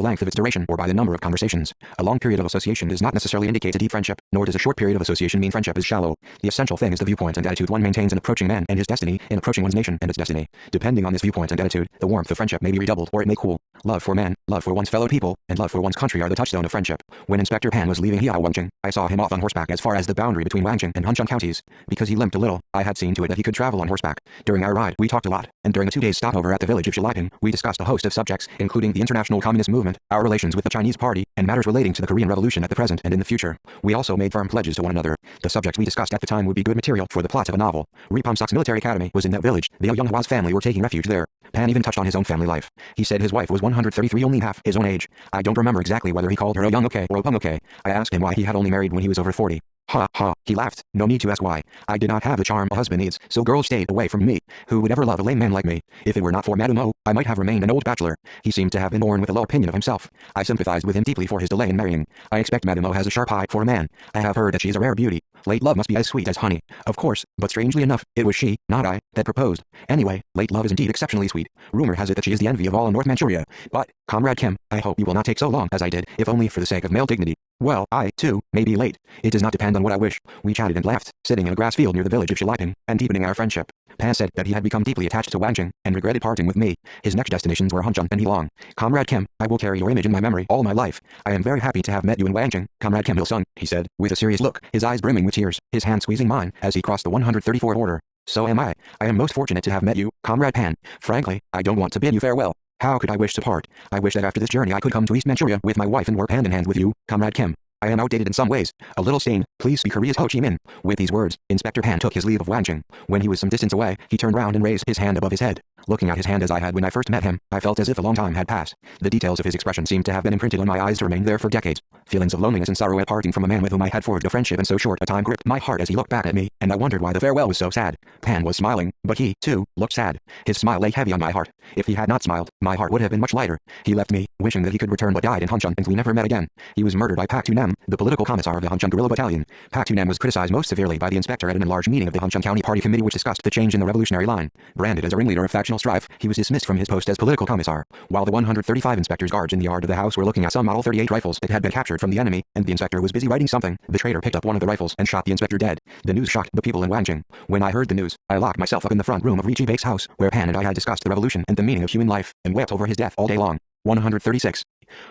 length of its duration or by the number of conversations. A long period of association does not necessarily indicate a deep friendship, nor does a short period of association mean friendship is shallow. The essential thing is the viewpoint and attitude one maintains in approaching man and his destiny, in approaching one's nation and its destiny. Depending on this viewpoint and attitude, the warmth of friendship may be redoubled or it may cool. Love for man, love for one's fellow people, and love for one's country are the touchstone of friendship. When Inspector Pan was leaving Yaowangjing, I saw him off on horseback as far as the boundary between Wangjing and Hunchun counties. Because he limped a little, I had seen to it that he could travel on horseback. During our ride, we talked a lot, and during the 2 days stopover at the village of Shiliping, we discussed a host of subjects, including the international communist movement, our relations with the Chinese party, and matters relating to the Korean Revolution at the present and in the future. We also made firm pledges to one another. The subjects we discussed at the time would be good material for the plot of a novel. Ripamsok's military academy was in that village. The Younghwa's family were taking refuge there. Pan even touched on his own family life. He said his wife was 133, only half his own age. I don't remember exactly whether he called her a young okay or a pung okay. I asked him why he had only married when he was over 40. Ha ha, he laughed. No need to ask why. I did not have the charm a husband needs, so girls stayed away from me. Who would ever love a lame man like me? If it were not for Madame O, I might have remained an old bachelor. He seemed to have been born with a low opinion of himself. I sympathized with him deeply for his delay in marrying. I expect Madame O has a sharp eye for a man. I have heard that she is a rare beauty. Late love must be as sweet as honey. Of course, but strangely enough, it was she, not I, that proposed. Anyway, late love is indeed exceptionally sweet. Rumor has it that she is the envy of all in North Manchuria. But, Comrade Kim, I hope you will not take so long as I did, if only for the sake of male dignity. Well, I, too, may be late. It does not depend on what I wish. We chatted and laughed, sitting in a grass field near the village of Shiliping, and deepening our friendship. Pan said that he had become deeply attached to Wangjing, and regretted parting with me. His next destinations were Hunchun and Heilong. Comrade Kim, I will carry your image in my memory all my life. I am very happy to have met you in Wangjing, Comrade Kim Il-sung, he said, with a serious look, his eyes brimming with tears, his hand squeezing mine, as he crossed the 134th order. So am I. I am most fortunate to have met you, Comrade Pan. Frankly, I don't want to bid you farewell. How could I wish to part? I wish that after this journey I could come to East Manchuria with my wife and work hand in hand with you, Comrade Kim. I am outdated in some ways, a little sane. Please be Korea's Ho Chi Minh. With these words, Inspector Pan took his leave of Wangjing. When he was some distance away, he turned round and raised his hand above his head. Looking at his hand as I had when I first met him, I felt as if a long time had passed. The details of his expression seemed to have been imprinted on my eyes to remain there for decades. Feelings of loneliness and sorrow at parting from a man with whom I had forged a friendship in so short a time gripped my heart as he looked back at me, and I wondered why the farewell was so sad. Pan was smiling, but he, too, looked sad. His smile lay heavy on my heart. If he had not smiled, my heart would have been much lighter. He left me, wishing that he could return, but died in Hunchun, and we never met again. He was murdered by Pak Tu Nem, the political commissar of the Hunchun guerrilla battalion. Pak Tu Nem was criticized most severely by the inspector at an enlarged meeting of the Hunchun County Party Committee which discussed the change in the revolutionary line. Branded as a ringleader of factional strife, he was dismissed from his post as political commissar. While the 135 inspectors guards in the yard of the house were looking at some Model 38 rifles that had been captured from the enemy, and the inspector was busy writing something, the traitor picked up one of the rifles and shot the inspector dead. The news shocked the people in Wangjing. When I heard the news, I locked myself up in the front room of Ricci Bake's house, where Pan and I had discussed the revolution and the meaning of human life, and wept over his death all day long. 136.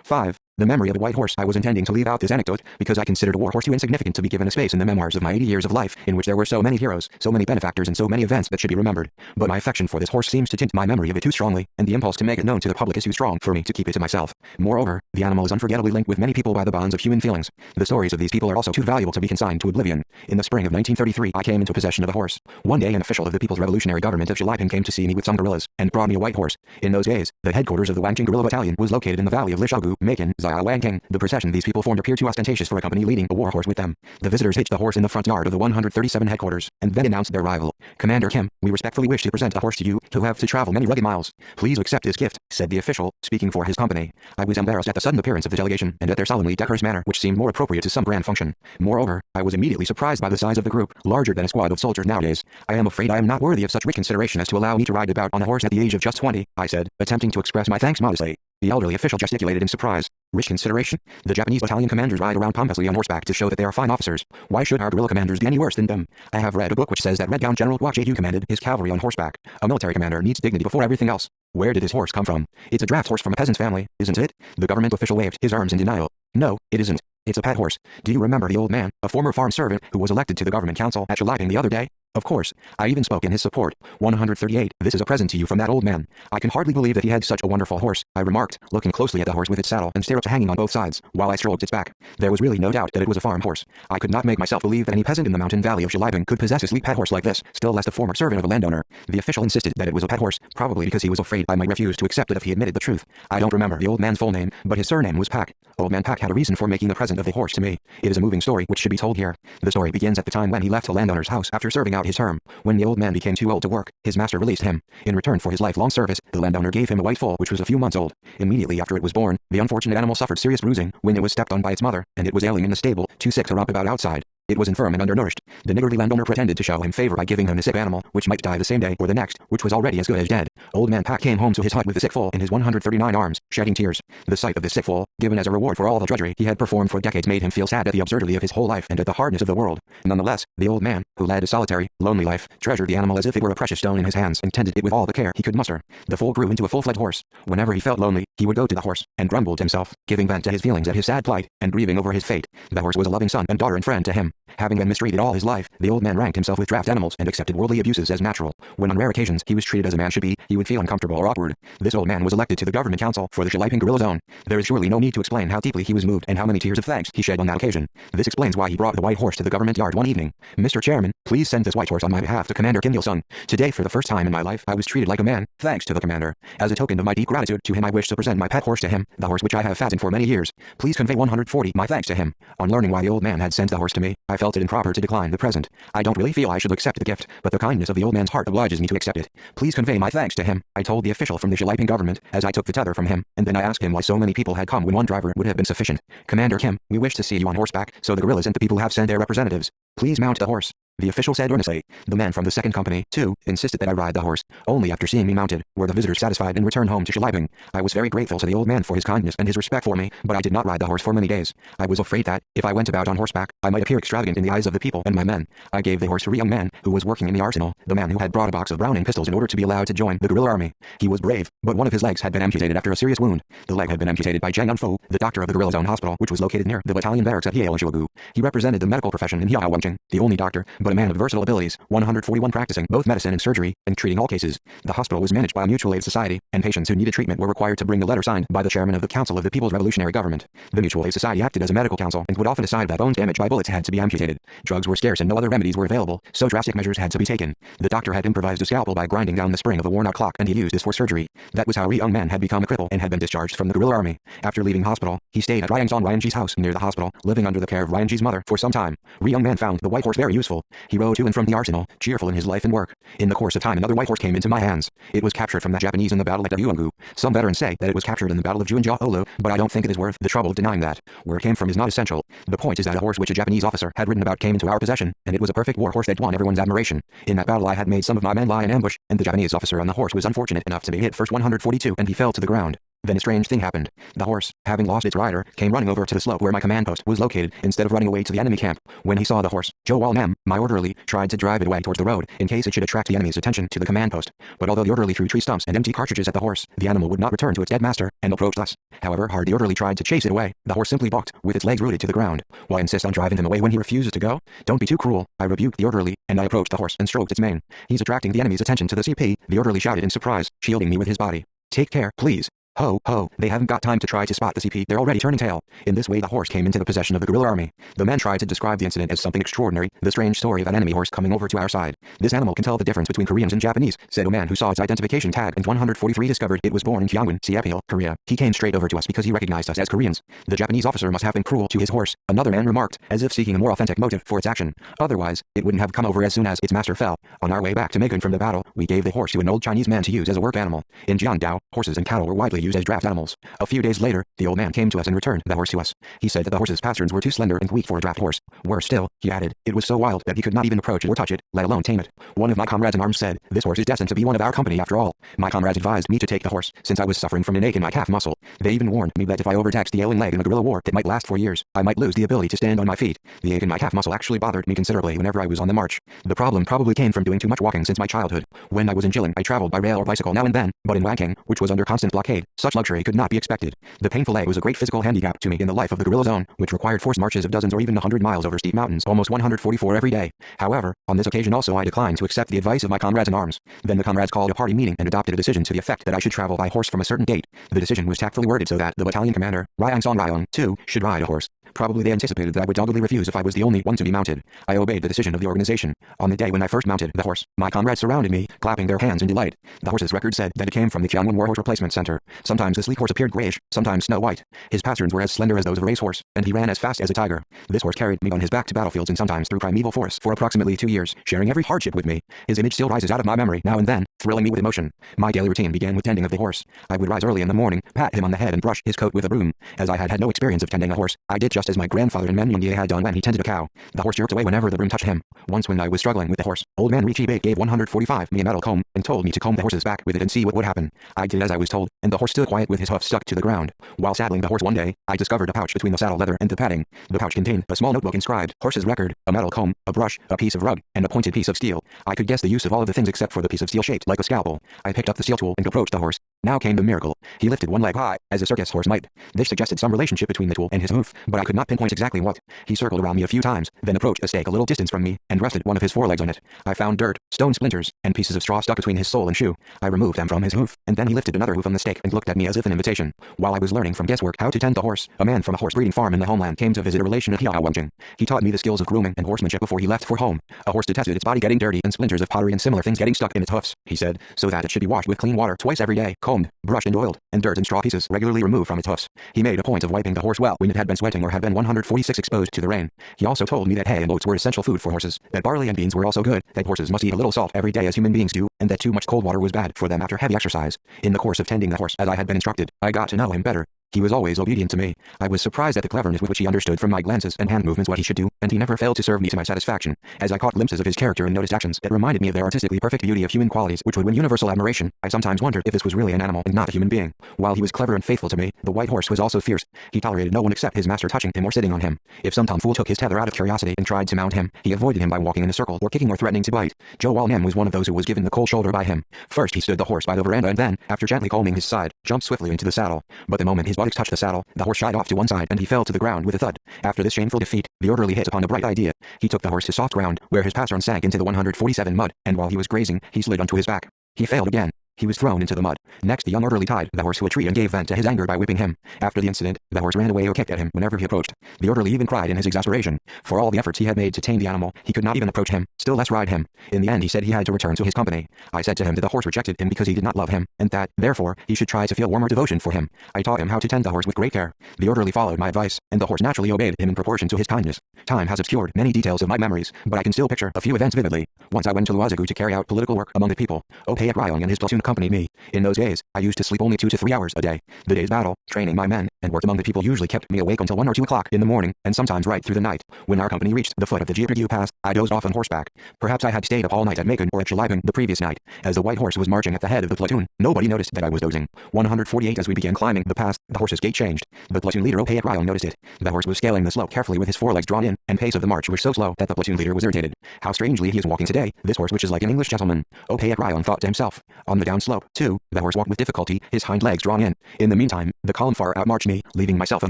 5. The memory of the white horse. I was intending to leave out this anecdote, because I considered a war horse too insignificant to be given a space in the memoirs of my 80 years of life, in which there were so many heroes, so many benefactors and so many events that should be remembered. But my affection for this horse seems to tint my memory of it too strongly, and the impulse to make it known to the public is too strong for me to keep it to myself. Moreover, the animal is unforgettably linked with many people by the bonds of human feelings. The stories of these people are also too valuable to be consigned to oblivion. In the spring of 1933, I came into possession of a horse. One day an official of the People's Revolutionary Government of Shiliping came to see me with some guerrillas, and brought me a white horse. In those days, the headquarters of the Wangjing guerrilla battalion was located in the valley of Lishagu, Macon, Wangking. The procession these people formed appeared too ostentatious for a company leading a war horse with them. The visitors hitched the horse in the front yard of the 137 headquarters, and then announced their arrival. "Commander Kim, we respectfully wish to present a horse to you, who have to travel many rugged miles. Please accept this gift," said the official, speaking for his company. I was embarrassed at the sudden appearance of the delegation, and at their solemnly decorous manner, which seemed more appropriate to some grand function. Moreover, I was immediately surprised by the size of the group, larger than a squad of soldiers nowadays. "I am afraid I am not worthy of such rich consideration as to allow me to ride about on a horse at the age of just 20, I said, attempting to express my thanks modestly. The elderly official gesticulated in surprise. "Rich consideration? The Japanese battalion commanders ride around pompously on horseback to show that they are fine officers. Why should our guerrilla commanders be any worse than them? I have read a book which says that Red Gown General Guo Jiedu commanded his cavalry on horseback. A military commander needs dignity before everything else. Where did this horse come from? It's a draft horse from a peasant's family, isn't it?" The government official waved his arms in denial. "No, it isn't. It's a pet horse. Do you remember the old man, a former farm servant, who was elected to the government council at Shiliping the other day? Of course. I even spoke in his support. 138. This is a present to you from that old man. I can hardly believe that he had such a wonderful horse," I remarked, looking closely at the horse with its saddle and stirrups hanging on both sides, while I stroked its back. There was really no doubt that it was a farm horse. I could not make myself believe that any peasant in the mountain valley of Shiliping could possess a sleek pet horse like this, still less the former servant of a landowner. The official insisted that it was a pet horse, probably because he was afraid I might refuse to accept it if he admitted the truth. I don't remember the old man's full name, but his surname was Pak. Old man Pak had a reason for making the present of the horse to me. It is a moving story which should be told here. The story begins at the time when he left the landowner's house after serving out his term. When the old man became too old to work, his master released him. In return for his lifelong service, the landowner gave him a white foal which was a few months old. Immediately after it was born, the unfortunate animal suffered serious bruising when it was stepped on by its mother, and it was ailing in the stable, too sick to romp about outside. It was infirm and undernourished. The niggardly landowner pretended to show him favor by giving him the sick animal, which might die the same day or the next, which was already as good as dead. Old man Pak came home to his hut with the sick foal in his 139 arms, shedding tears. The sight of this sick foal, given as a reward for all the drudgery he had performed for decades, made him feel sad at the absurdity of his whole life and at the hardness of the world. Nonetheless, the old man, who led a solitary, lonely life, treasured the animal as if it were a precious stone in his hands and tended it with all the care he could muster. The foal grew into a full-fledged horse. Whenever he felt lonely, he would go to the horse and grumble to himself, giving vent to his feelings at his sad plight and grieving over his fate. The horse was a loving son and daughter and friend to him. Having been mistreated all his life, the old man ranked himself with draft animals and accepted worldly abuses as natural. When on rare occasions he was treated as a man should be, he would feel uncomfortable or awkward. This old man was elected to the government council for the Shiliping guerrilla zone. There is surely no need to explain how deeply he was moved and how many tears of thanks he shed on that occasion. This explains why he brought the white horse to the government yard one evening. "Mr. Chairman, please send this white horse on my behalf to Commander Kim Il-sung. Today, for the first time in my life, I was treated like a man, thanks to the commander. As a token of my deep gratitude to him, I wish to present my pet horse to him, the horse which I have fattened for many years. Please convey 140 my thanks to him." On learning why the old man had sent the horse to me, I felt it improper to decline the present. I don't really feel I should accept the gift, but the kindness of the old man's heart obliges me to accept it. "Please convey my thanks to him," I told the official from the Shiliping government, as I took the tether from him, and then I asked him why so many people had come when one driver would have been sufficient. "Commander Kim, we wish to see you on horseback, so the guerrillas and the people have sent their representatives. Please mount the horse," the official said earnestly. The men from the second company, too, insisted that I ride the horse. Only after seeing me mounted were the visitors satisfied and returned home to Shiliping. I was very grateful to the old man for his kindness and his respect for me, but I did not ride the horse for many days. I was afraid that, if I went about on horseback, I might appear extravagant in the eyes of the people and my men. I gave the horse to a young man who was working in the arsenal, the man who had brought a box of Browning pistols in order to be allowed to join the guerrilla army. He was brave, but one of his legs had been amputated after a serious wound. The leg had been amputated by Zhang Yunfu, the doctor of the guerrilla zone hospital, which was located near the battalion barracks at Hiaolishuagu. He represented the medical profession in Hiaowangcheng, the only doctor, but but a man of versatile abilities, 141 practicing both medicine and surgery, and treating all cases. The hospital was managed by a mutual aid society, and patients who needed treatment were required to bring a letter signed by the chairman of the Council of the People's Revolutionary Government. The mutual aid society acted as a medical council and would often decide that bones damaged by bullets had to be amputated. Drugs were scarce and no other remedies were available, so drastic measures had to be taken. The doctor had improvised a scalpel by grinding down the spring of a worn-out clock, and he used this for surgery. That was how a young man had become a cripple and had been discharged from the guerrilla army. After leaving hospital, he stayed at Ryang's house near the hospital, living under the care of Ryang's mother for some time. Young man found the white horse very useful. He rode to and from the arsenal, cheerful in his life and work. In the course of time, another white horse came into my hands. It was captured from the Japanese in the battle at Uongu. Some veterans say that it was captured in the battle of Juanjiaolo, but I don't think it is worth the trouble denying that. Where it came from is not essential. The point is that a horse which a Japanese officer had ridden about came into our possession, and it was a perfect war horse that won everyone's admiration. In that battle I had made some of my men lie in ambush, and the Japanese officer on the horse was unfortunate enough to be hit first 142 and he fell to the ground. Then a strange thing happened. The horse, having lost its rider, came running over to the slope where my command post was located, instead of running away to the enemy camp. When he saw the horse, Joe Walnam, my orderly, tried to drive it away towards the road, in case it should attract the enemy's attention to the command post. But although the orderly threw tree stumps and empty cartridges at the horse, the animal would not return to its dead master, and approached us. However hard the orderly tried to chase it away, the horse simply balked, with its legs rooted to the ground. Why insist on driving him away when he refuses to go? Don't be too cruel. I rebuked the orderly, and I approached the horse and stroked its mane. He's attracting the enemy's attention to the CP, the orderly shouted in surprise, shielding me with his body. Take care, please. Ho, ho, they haven't got time to try to spot the CP, they're already turning tail. In this way the horse came into the possession of the guerrilla army. The men tried to describe the incident as something extraordinary, the strange story of an enemy horse coming over to our side. This animal can tell the difference between Koreans and Japanese, said a man who saw its identification tag, and 143 discovered it was born in Gyeongwon, Seapil, Korea. He came straight over to us because he recognized us as Koreans. The Japanese officer must have been cruel to his horse, another man remarked, as if seeking a more authentic motive for its action. Otherwise, it wouldn't have come over as soon as its master fell. On our way back to Macon from the battle, we gave the horse to an old Chinese man to use as a work animal. In Jiangdao, horses and cattle were widely used as draft animals. A few days later, the old man came to us and returned the horse to us. He said that the horse's pasterns were too slender and weak for a draft horse. Worse still, he added, it was so wild that he could not even approach it or touch it, let alone tame it. One of my comrades in arms said, this horse is destined to be one of our company after all. My comrades advised me to take the horse, since I was suffering from an ache in my calf muscle. They even warned me that if I overtaxed the ailing leg in a guerrilla war, it might last for years. I might lose the ability to stand on my feet. The ache in my calf muscle actually bothered me considerably whenever I was on the march. The problem probably came from doing too much walking since my childhood. When I was in Jilin, I traveled by rail or bicycle now and then, but in Wanking, which was under constant blockade, such luxury could not be expected. The painful leg was a great physical handicap to me in the life of the guerrilla zone, which required forced marches of dozens or even 100 miles over steep mountains, almost 144 every day. However, on this occasion also I declined to accept the advice of my comrades in arms. Then the comrades called a party meeting and adopted a decision to the effect that I should travel by horse from a certain date. The decision was tactfully worded so that the battalion commander, Ryang, too, should ride a horse. Probably they anticipated that I would doggedly refuse if I was the only one to be mounted. I obeyed the decision of the organization. On the day when I first mounted the horse, my comrades surrounded me, clapping their hands in delight. The horse's record said that it came from the Gyeongwon War Horse Replacement Center. Sometimes the sleek horse appeared grayish, sometimes snow white. His pasterns were as slender as those of a racehorse, and he ran as fast as a tiger. This horse carried me on his back to battlefields and sometimes through primeval forests for approximately 2 years, sharing every hardship with me. His image still rises out of my memory now and then, thrilling me with emotion. My daily routine began with tending of the horse. I would rise early in the morning, pat him on the head and brush his coat with a broom. As I had had no experience of tending a horse, I did just as my grandfather and Menyunye had done when he tended a cow. The horse jerked away whenever the broom touched him. Once when I was struggling with the horse, old man Richie Bate gave 145 me a metal comb and told me to comb the horse's back with it and see what would happen. I did as I was told, and the horse stood quiet with his hoof stuck to the ground. While saddling the horse one day, I discovered a pouch between the saddle leather and the padding. The pouch contained a small notebook inscribed, horse's record, a metal comb, a brush, a piece of rug, and a pointed piece of steel. I could guess the use of all of the things except for the piece of steel shaped like a scalpel. I picked up the steel tool and approached the horse. Now came the miracle. He lifted one leg high, as a circus horse might. This suggested some relationship between the tool and his hoof, but I could not pinpoint exactly what. He circled around me a few times, then approached a stake a little distance from me, and rested one of his forelegs on it. I found dirt, stone splinters, and pieces of straw stuck between his sole and shoe. I removed them from his hoof, and then he lifted another hoof on the stake and looked at me as if an invitation. While I was learning from guesswork how to tend the horse, a man from a horse breeding farm in the homeland came to visit a relation at Hiawangjing. He taught me the skills of grooming and horsemanship before he left for home. A horse detested its body getting dirty and splinters of pottery and similar things getting stuck in its hoofs, he said, so that it should be washed with clean water twice every day, combed, brushed and oiled, and dirt and straw pieces regularly removed from its hoofs. He made a point of wiping the horse well when it had been sweating or had been 146 exposed to the rain. He also told me that hay and oats were essential food for horses, that barley and beans were also good, that horses must eat a little salt every day as human beings do, and that too much cold water was bad for them after heavy exercise. In the course of tending the horse as I had been instructed, I got to know him better. He was always obedient to me. I was surprised at the cleverness with which he understood from my glances and hand movements what he should do, and he never failed to serve me to my satisfaction. As I caught glimpses of his character and noticed actions that reminded me of their artistically perfect beauty of human qualities which would win universal admiration, I sometimes wondered if this was really an animal and not a human being. While he was clever and faithful to me, the white horse was also fierce. He tolerated no one except his master touching him or sitting on him. If some tomfool took his tether out of curiosity and tried to mount him, he avoided him by walking in a circle or kicking or threatening to bite. Joe Walnam was one of those who was given the cold shoulder by him. First he stood the horse by the veranda and then, after gently combing his side, jumped swiftly into the saddle. But the moment his buttocks touched the saddle, the horse shied off to one side and he fell to the ground with a thud. After this shameful defeat, the orderly hit upon a bright idea. He took the horse to soft ground, where his pastern sank into the 147 mud, and while he was grazing, he slid onto his back. He failed again. He was thrown into the mud. Next, the young orderly tied the horse to a tree and gave vent to his anger by whipping him. After the incident, the horse ran away or kicked at him whenever he approached. The orderly even cried in his exasperation. For all the efforts he had made to tame the animal, he could not even approach him, still less ride him. In the end, he said he had to return to his company. I said to him that the horse rejected him because he did not love him, and that, therefore, he should try to feel warmer devotion for him. I taught him how to tend the horse with great care. The orderly followed my advice, and the horse naturally obeyed him in proportion to his kindness. Time has obscured many details of my memories, but I can still picture a few events vividly. Once I went to Luazagu to carry out political work among the people. Opayat Ryong and his platoon accompanied me. In those days, I used to sleep only 2 to 3 hours a day. The day's battle, training my men, and work among the people usually kept me awake until 1 or 2 o'clock in the morning, and sometimes right through the night. When our company reached the foot of the Jiaprigu Pass, I dozed off on horseback. Perhaps I had stayed up all night at Macon or at Chalibang the previous night. As the white horse was marching at the head of the platoon, nobody noticed that I was dozing. 148 As we began climbing the pass, the horse's gait changed. The platoon leader Opayat Ryong noticed it. The horse was scaling the slope carefully with his forelegs drawn in, and pace of the march was so slow that the platoon leader was irritated. How strangely he is walking today, this horse which is like an English gentleman. Opayat Ryong thought to himself. On the down slope, too, the horse walked with difficulty, his hind legs drawn in. In the meantime, the column far outmarched me, leaving myself on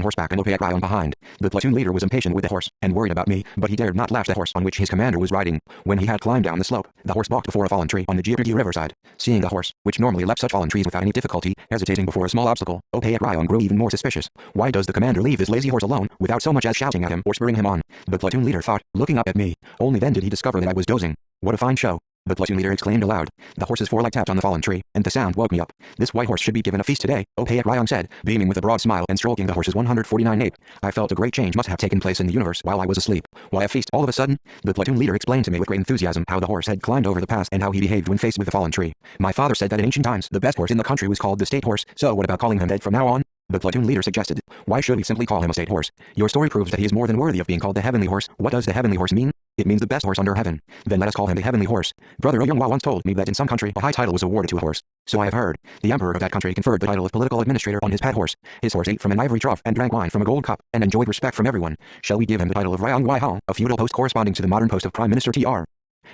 horseback and Opayat Ryong behind. The platoon leader was impatient with the horse, and worried about me, but he dared not lash the horse on which his commander was riding. When he had climbed down the slope, the horse balked before a fallen tree on the Jiaprigu riverside. Seeing the horse, which normally left such fallen trees without any difficulty, hesitating before a small obstacle, Opayat Ryong grew even more suspicious. Why does the commander leave this lazy horse alone, without so much as shouting at him or spurring him on? The platoon leader thought, looking up at me. Only then did he discover that I was dozing. What a fine show! The platoon leader exclaimed aloud. The horse's foreleg tapped on the fallen tree, and the sound woke me up. This white horse should be given a feast today, Opayat Ryong said, beaming with a broad smile and stroking the horse's 149 nape. I felt a great change must have taken place in the universe while I was asleep. Why a feast all of a sudden? The platoon leader explained to me with great enthusiasm how the horse had climbed over the pass and how he behaved when faced with the fallen tree. My father said that in ancient times the best horse in the country was called the state horse, so what about calling him dead from now on? The platoon leader suggested. Why should we simply call him a state horse? Your story proves that he is more than worthy of being called the heavenly horse. What does the heavenly horse mean? It means the best horse under heaven. Then let us call him the heavenly horse. Brother Oyunghwa once told me that in some country a high title was awarded to a horse. So I have heard. The emperor of that country conferred the title of political administrator on his pet horse. His horse ate from an ivory trough and drank wine from a gold cup, and enjoyed respect from everyone. Shall we give him the title of Ryong Wai Hong, a feudal post corresponding to the modern post of Prime Minister Tr?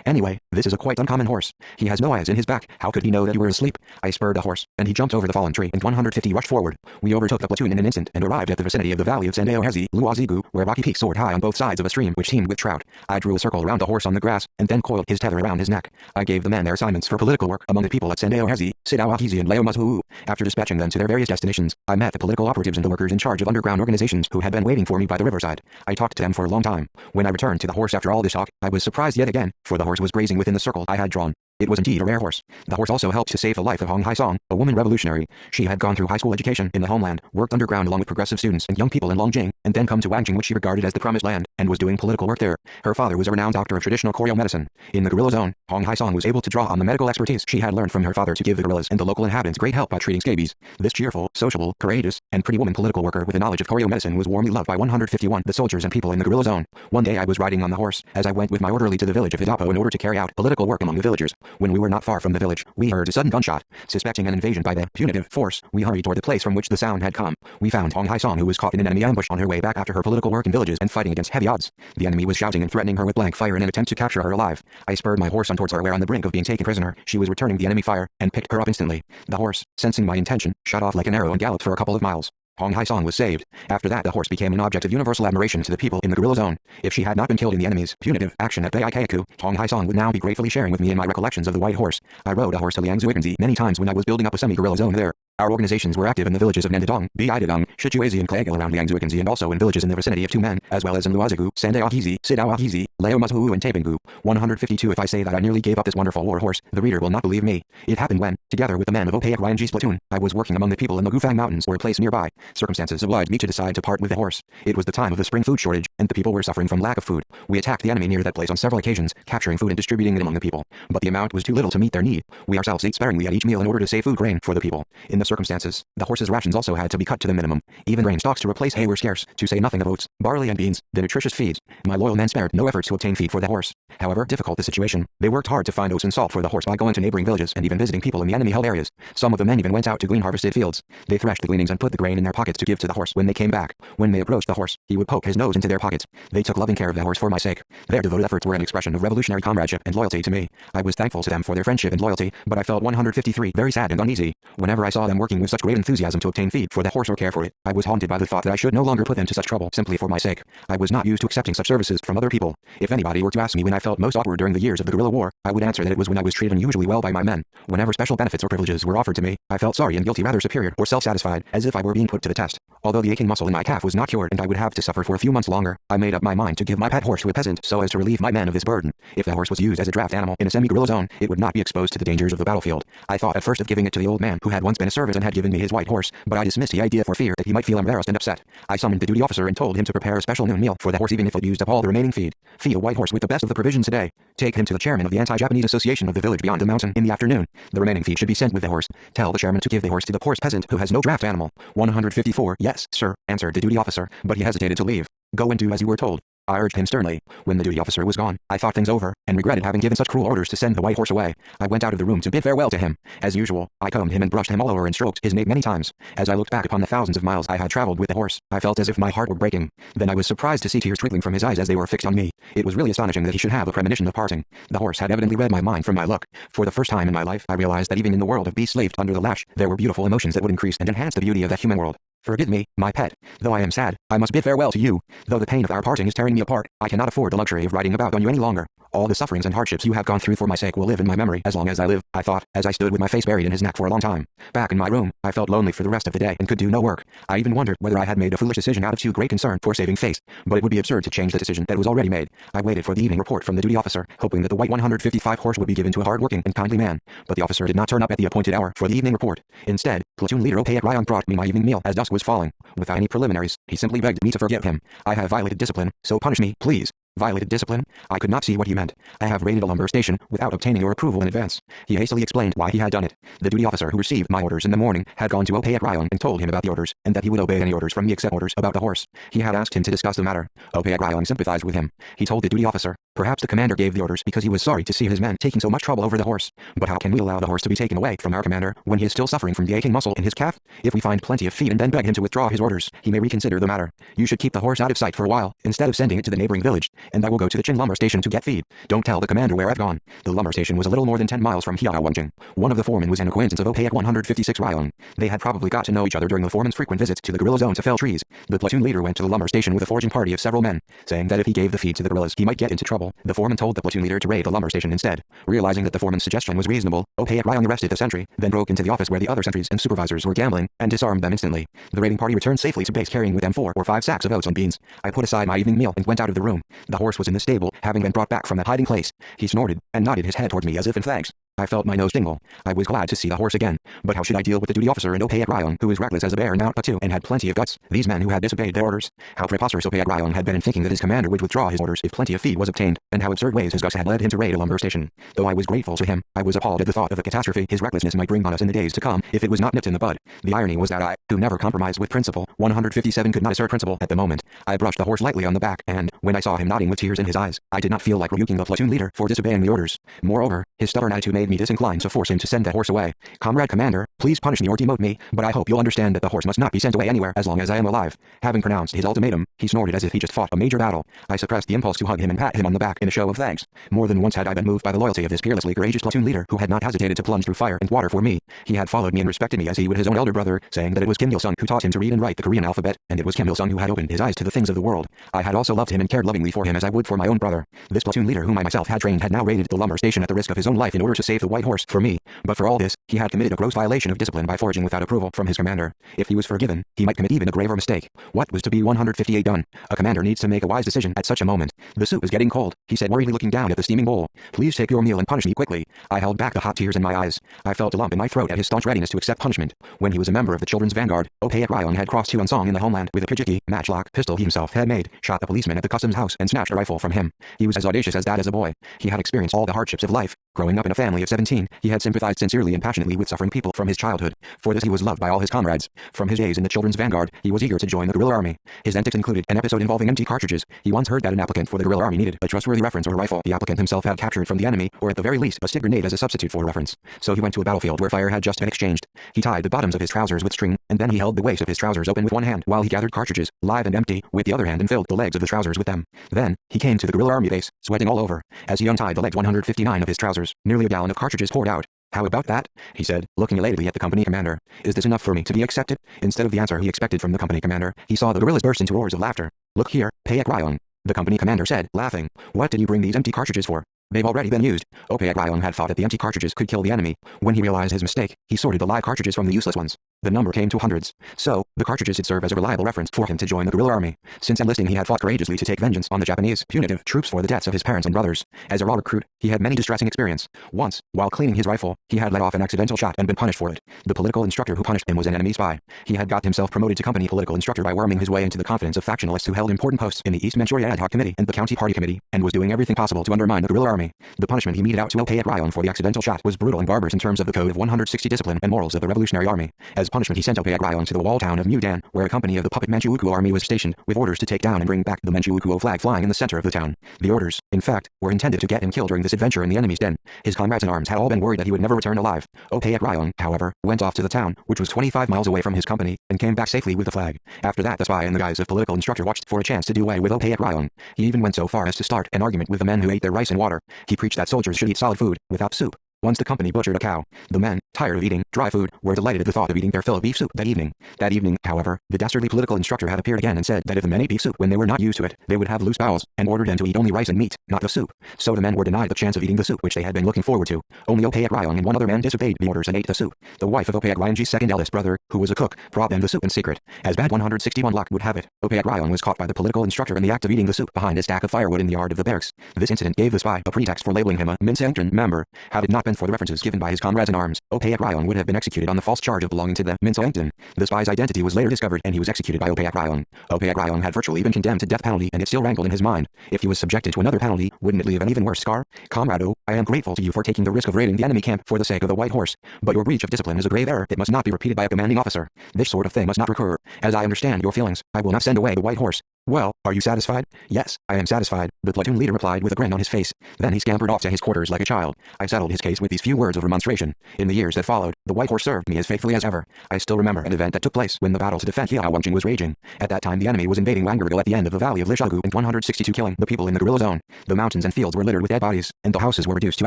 Anyway, this is a quite uncommon horse. He has no eyes in his back. How could he know that you were asleep? I spurred the horse, and he jumped over the fallen tree, and 150 rushed forward. We overtook the platoon in an instant and arrived at the vicinity of the valley of Sandaohezi, Luazigu, where rocky peaks soared high on both sides of a stream which teemed with trout. I drew a circle around the horse on the grass, and then coiled his tether around his neck. I gave the men their assignments for political work among the people at Sandaohezi, Sidawahizi and Leomazuu. After dispatching them to their various destinations, I met the political operatives and the workers in charge of underground organizations who had been waiting for me by the riverside. I talked to them for a long time. When I returned to the horse after all this talk, I was surprised yet again, for the horse was grazing within the circle I had drawn. It was indeed a rare horse. The horse also helped to save the life of Hong Hai-song, a woman revolutionary. She had gone through high school education in the homeland, worked underground along with progressive students and young people in Longjing, and then come to Wangjing, which she regarded as the promised land, and was doing political work there. Her father was a renowned doctor of traditional choreo medicine. In the guerrilla zone, Hong Hai-song was able to draw on the medical expertise she had learned from her father to give the guerrillas and the local inhabitants great help by treating scabies. This cheerful, sociable, courageous, and pretty woman political worker with a knowledge of choreo medicine was warmly loved by 151 the soldiers and people in the guerrilla zone. One day I was riding on the horse, as I went with my orderly to the village of Hidapo in order to carry out political work among the villagers. When we were not far from the village, we heard a sudden gunshot. Suspecting an invasion by the punitive force, we hurried toward the place from which the sound had come. We found Hong Hai-song, who was caught in an enemy ambush on her way back after her political work in villages and fighting against heavy odds. The enemy was shouting and threatening her with blank fire in an attempt to capture her alive. I spurred my horse on towards her, where on the brink of being taken prisoner, she was returning the enemy fire, and picked her up instantly. The horse, sensing my intention, shot off like an arrow and galloped for a couple of miles. Hong Hai-song was saved. After that, the horse became an object of universal admiration to the people in the guerrilla zone. If she had not been killed in the enemy's punitive action at Baikayaku, Hong Hai-song would now be gratefully sharing with me in my recollections of the white horse. I rode a horse to Liangzuiganzi many times when I was building up a semi-guerrilla zone there. Our organizations were active in the villages of Nandadong, Biidadong, Shichuazi and Clagal around Liangzuiganzi, and also in villages in the vicinity of Tumen, as well as in Luazigu, Sandaohezi, Sidawahizi, Leomazuu and Tabangu. 152 If I say that I nearly gave up this wonderful war horse, the reader will not believe me. It happened when, together with the men of Opayat Ryang's platoon, I was working among the people in the Gufang Mountains or a place nearby. Circumstances obliged me to decide to part with the horse. It was the time of the spring food shortage, and the people were suffering from lack of food. We attacked the enemy near that place on several occasions, capturing food and distributing it among the people. But the amount was too little to meet their need. We ourselves ate sparingly at each meal in order to save food grain for the people. In the circumstances, the horse's rations also had to be cut to the minimum. Even grain stalks to replace hay were scarce, to say nothing of oats, barley and beans, the nutritious feeds. My loyal men spared no effort to obtain feed for the horse. However difficult the situation, they worked hard to find oats and salt for the horse by going to neighboring villages and even visiting people in the enemy-held areas. Some of the men even went out to glean harvested fields. They threshed the gleanings and put the grain in their pockets to give to the horse when they came back. When they approached the horse, he would poke his nose into their pockets. They took loving care of the horse for my sake. Their devoted efforts were an expression of revolutionary comradeship and loyalty to me. I was thankful to them for their friendship and loyalty, but I felt 153 very sad and uneasy. Whenever I saw them them working with such great enthusiasm to obtain feed for the horse or care for it. I was haunted by the thought that I should no longer put them to such trouble simply for my sake. I was not used to accepting such services from other people. If anybody were to ask me when I felt most awkward during the years of the guerrilla war, I would answer that it was when I was treated unusually well by my men. Whenever special benefits or privileges were offered to me, I felt sorry and guilty, rather superior or self-satisfied, as if I were being put to the test. Although the aching muscle in my calf was not cured and I would have to suffer for a few months longer, I made up my mind to give my pet horse to a peasant so as to relieve my men of this burden. If the horse was used as a draft animal in a semi-guerrilla zone, it would not be exposed to the dangers of the battlefield. I thought at first of giving it to the old man who had once been a servant and had given me his white horse, but I dismissed the idea for fear that he might feel embarrassed and upset. I summoned the duty officer and told him to prepare a special noon meal for the horse even if it used up all the remaining feed. Feed a white horse with the best of the provisions today. Take him to the chairman of the anti-Japanese association of the village beyond the mountain in the afternoon. The remaining feed should be sent with the horse. Tell the chairman to give the horse to the poor peasant who has no draft animal. 154. Yes, sir, answered the duty officer, but he hesitated to leave. Go and do as you were told. I urged him sternly. When the duty officer was gone, I thought things over, and regretted having given such cruel orders to send the white horse away. I went out of the room to bid farewell to him. As usual, I combed him and brushed him all over and stroked his nape many times. As I looked back upon the thousands of miles I had traveled with the horse, I felt as if my heart were breaking. Then I was surprised to see tears trickling from his eyes as they were fixed on me. It was really astonishing that he should have a premonition of parting. The horse had evidently read my mind from my look. For the first time in my life, I realized that even in the world of beasts slaved under the lash, there were beautiful emotions that would increase and enhance the beauty of the human world. Forgive me, my pet. Though I am sad, I must bid farewell to you. Though the pain of our parting is tearing me apart, I cannot afford the luxury of writing about on you any longer. All the sufferings and hardships you have gone through for my sake will live in my memory as long as I live, I thought, as I stood with my face buried in his neck for a long time. Back in my room, I felt lonely for the rest of the day and could do no work. I even wondered whether I had made a foolish decision out of too great concern for saving face, but it would be absurd to change the decision that was already made. I waited for the evening report from the duty officer, hoping that the white 155 horse would be given to a hard-working and kindly man, but the officer did not turn up at the appointed hour for the evening report. Instead, platoon leader Opayat Ryan brought me my evening meal as dusk was falling. Without any preliminaries, he simply begged me to forgive him. I have violated discipline, so punish me, please. Violated discipline? I could not see what he meant. I have raided a lumber station without obtaining your approval in advance. He hastily explained why he had done it. The duty officer who received my orders in the morning had gone to Opayat Ryan and told him about the orders, and that he would obey any orders from me except orders about the horse. He had asked him to discuss the matter. Opayat Ryan sympathized with him. He told the duty officer, perhaps the commander gave the orders because he was sorry to see his men taking so much trouble over the horse. But how can we allow the horse to be taken away from our commander when he is still suffering from the aching muscle in his calf? If we find plenty of feed and then beg him to withdraw his orders, he may reconsider the matter. You should keep the horse out of sight for a while, instead of sending it to the neighboring village, and I will go to the Chin lumber station to get feed. Don't tell the commander where I've gone. The lumber station was a little more than 10 miles from Hiawangjing. One of the foremen was an acquaintance of Opayat 156 Ryan. They had probably got to know each other during the foreman's frequent visits to the guerrilla zone to fell trees. The platoon leader went to the lumber station with a foraging party of several men, saying that if he gave the feed to the guerrillas he might get into trouble. The foreman told the platoon leader to raid the lumber station instead. Realizing that the foreman's suggestion was reasonable, Opayat Ryan arrested the sentry, then broke into the office where the other sentries and supervisors were gambling, and disarmed them instantly. The raiding party returned safely to base carrying with them 4 or 5 sacks of oats and beans. I put aside my evening meal and went out of the room. The horse was in the stable, having been brought back from that hiding place. He snorted and nodded his head towards me as if in thanks. I felt my nose tingle. I was glad to see the horse again, but how should I deal with the duty officer and Opayat Ryan, who was reckless as a bear now too and had plenty of guts? These men who had disobeyed their orders. How preposterous Opayat Ryan had been in thinking that his commander would withdraw his orders if plenty of feed was obtained, and how absurd ways his guts had led him to raid a lumber station. Though I was grateful to him, I was appalled at the thought of the catastrophe his recklessness might bring on us in the days to come if it was not nipped in the bud. The irony was that I, who never compromised with principle, 157 could not assert principle at the moment. I brushed the horse lightly on the back, and, when I saw him nodding with tears in his eyes, I did not feel like rebuking the platoon leader for disobeying the orders. Moreover, his stubborn attitude made me disinclined to force him to send the horse away. Comrade Commander, please punish me or demote me, but I hope you'll understand that the horse must not be sent away anywhere as long as I am alive. Having pronounced his ultimatum, he snorted as if he just fought a major battle. I suppressed the impulse to hug him and pat him on the back in a show of thanks. More than once had I been moved by the loyalty of this peerlessly courageous platoon leader who had not hesitated to plunge through fire and water for me. He had followed me and respected me as he would his own elder brother, saying that it was Kim Il-sung who taught him to read and write the Korean alphabet, and it was Kim Il-sung who had opened his eyes to the things of the world. I had also loved him and cared lovingly for him as I would for my own brother. This platoon leader whom I myself had trained had now raided the lumber station at the risk of his own life in order to save the white horse for me, but for all this, he had committed a gross violation of discipline by foraging without approval from his commander. If he was forgiven, he might commit even a graver mistake. What was to be 158 done? A commander needs to make a wise decision at such a moment. The soup is getting cold, he said worriedly looking down at the steaming bowl. Please take your meal and punish me quickly. I held back the hot tears in my eyes. I felt a lump in my throat at his staunch readiness to accept punishment. When he was a member of the Children's Vanguard, Opayat Ryan had crossed Huansong in the homeland with a Pijiki matchlock pistol he himself had made, shot a policeman at the customs house and snatched a rifle from him. He was as audacious as that as a boy. He had experienced all the hardships of life. Growing up in a family of 17, he had sympathized sincerely and passionately with suffering people from his childhood. For this he was loved by all his comrades. From his days in the Children's Vanguard, he was eager to join the guerrilla army. His antics included an episode involving empty cartridges. He once heard that an applicant for the guerrilla army needed a trustworthy reference or rifle the applicant himself had captured from the enemy, or at the very least a stick grenade as a substitute for reference. So he went to a battlefield where fire had just been exchanged. He tied the bottoms of his trousers with string, and then he held the waist of his trousers open with one hand while he gathered cartridges, live and empty, with the other hand and filled the legs of the trousers with them. Then, he came to the guerrilla army base, sweating all over. As he untied the legs 159 of his trousers, nearly a gallon of cartridges poured out. How about that? He said, looking elatedly at the company commander. Is this enough for me to be accepted? Instead of the answer he expected from the company commander, he saw the guerrillas burst into roars of laughter. Look here, Payak Ryong, the company commander said, laughing. What did you bring these empty cartridges for? They've already been used. Payak Ryong had thought that the empty cartridges could kill the enemy. When he realized his mistake, he sorted the live cartridges from the useless ones. The number came to hundreds. So, the cartridges would serve as a reliable reference for him to join the guerrilla army. Since enlisting, he had fought courageously to take vengeance on the Japanese punitive troops for the deaths of his parents and brothers. As a raw recruit, he had many distressing experience. Once, while cleaning his rifle, he had let off an accidental shot and been punished for it. The political instructor who punished him was an enemy spy. He had got himself promoted to company political instructor by worming his way into the confidence of factionalists who held important posts in the East Manchuria Ad Hoc Committee and the County Party Committee, and was doing everything possible to undermine the guerrilla army. The punishment he meted out to Payak Ryong for the accidental shot was brutal and barbarous in terms of the Code of 160 discipline and morals of the Revolutionary Army. As punishment, he sent Payak Ryong to the walled town of Mudan, where a company of the puppet Manchukuo army was stationed, with orders to take down and bring back the Manchukuo flag flying in the center of the town. The orders, in fact, were intended to get him killed during this adventure in the enemy's den. His comrades in arms had all been worried that he would never return alive. Payak Ryong, however, went off to the town, which was 25 miles away from his company, and came back safely with the flag. After that, the spy in the guise of political instructor watched for a chance to do away with Payak Ryong. He even went so far as to start an argument with the men who ate their rice and water. He preached that soldiers should eat solid food, without soup. Once the company butchered a cow, the men, tired of eating dry food, were delighted at the thought of eating their fill of beef soup that evening. That evening, however, the dastardly political instructor had appeared again and said that if the men ate beef soup when they were not used to it, they would have loose bowels, and ordered them to eat only rice and meat, not the soup. So the men were denied the chance of eating the soup which they had been looking forward to. Only Payak Ryong and one other man disobeyed the orders and ate the soup. The wife of Payak Ryong's second eldest brother, who was a cook, brought them the soup in secret. As bad 161 luck would have it, Payak Ryong was caught by the political instructor in the act of eating the soup behind a stack of firewood in the yard of the barracks. This incident gave the spy a pretext for labeling him a Minseongtran member. Had it not been for the references given by his comrades in arms, Payak Ryong would have been executed on the false charge of belonging to the Minseongtran. The spy's identity was later discovered and he was executed by Payak Ryong. Payak Ryong had virtually been condemned to death penalty and it still rankled in his mind. If he was subjected to another penalty, wouldn't it leave an even worse scar? Comrade O, I am grateful to you for taking the risk of raiding the enemy camp for the sake of the White Horse, but your breach of discipline is a grave error. It must not be repeated by a commanding officer. This sort of thing must not recur. As I understand your feelings, I will not send away the White Horse. Well, are you satisfied? Yes, I am satisfied, the platoon leader replied with a grin on his face. Then he scampered off to his quarters like a child. I settled his case with these few words of remonstration. In the years that followed, the White Horse served me as faithfully as ever. I still remember an event that took place when the battle to defend Hiaowangching was raging. At that time the enemy was invading Wangarigal at the end of the valley of Lishagu and 162 killing the people in the guerrilla zone. The mountains and fields were littered with dead bodies, and the houses were reduced to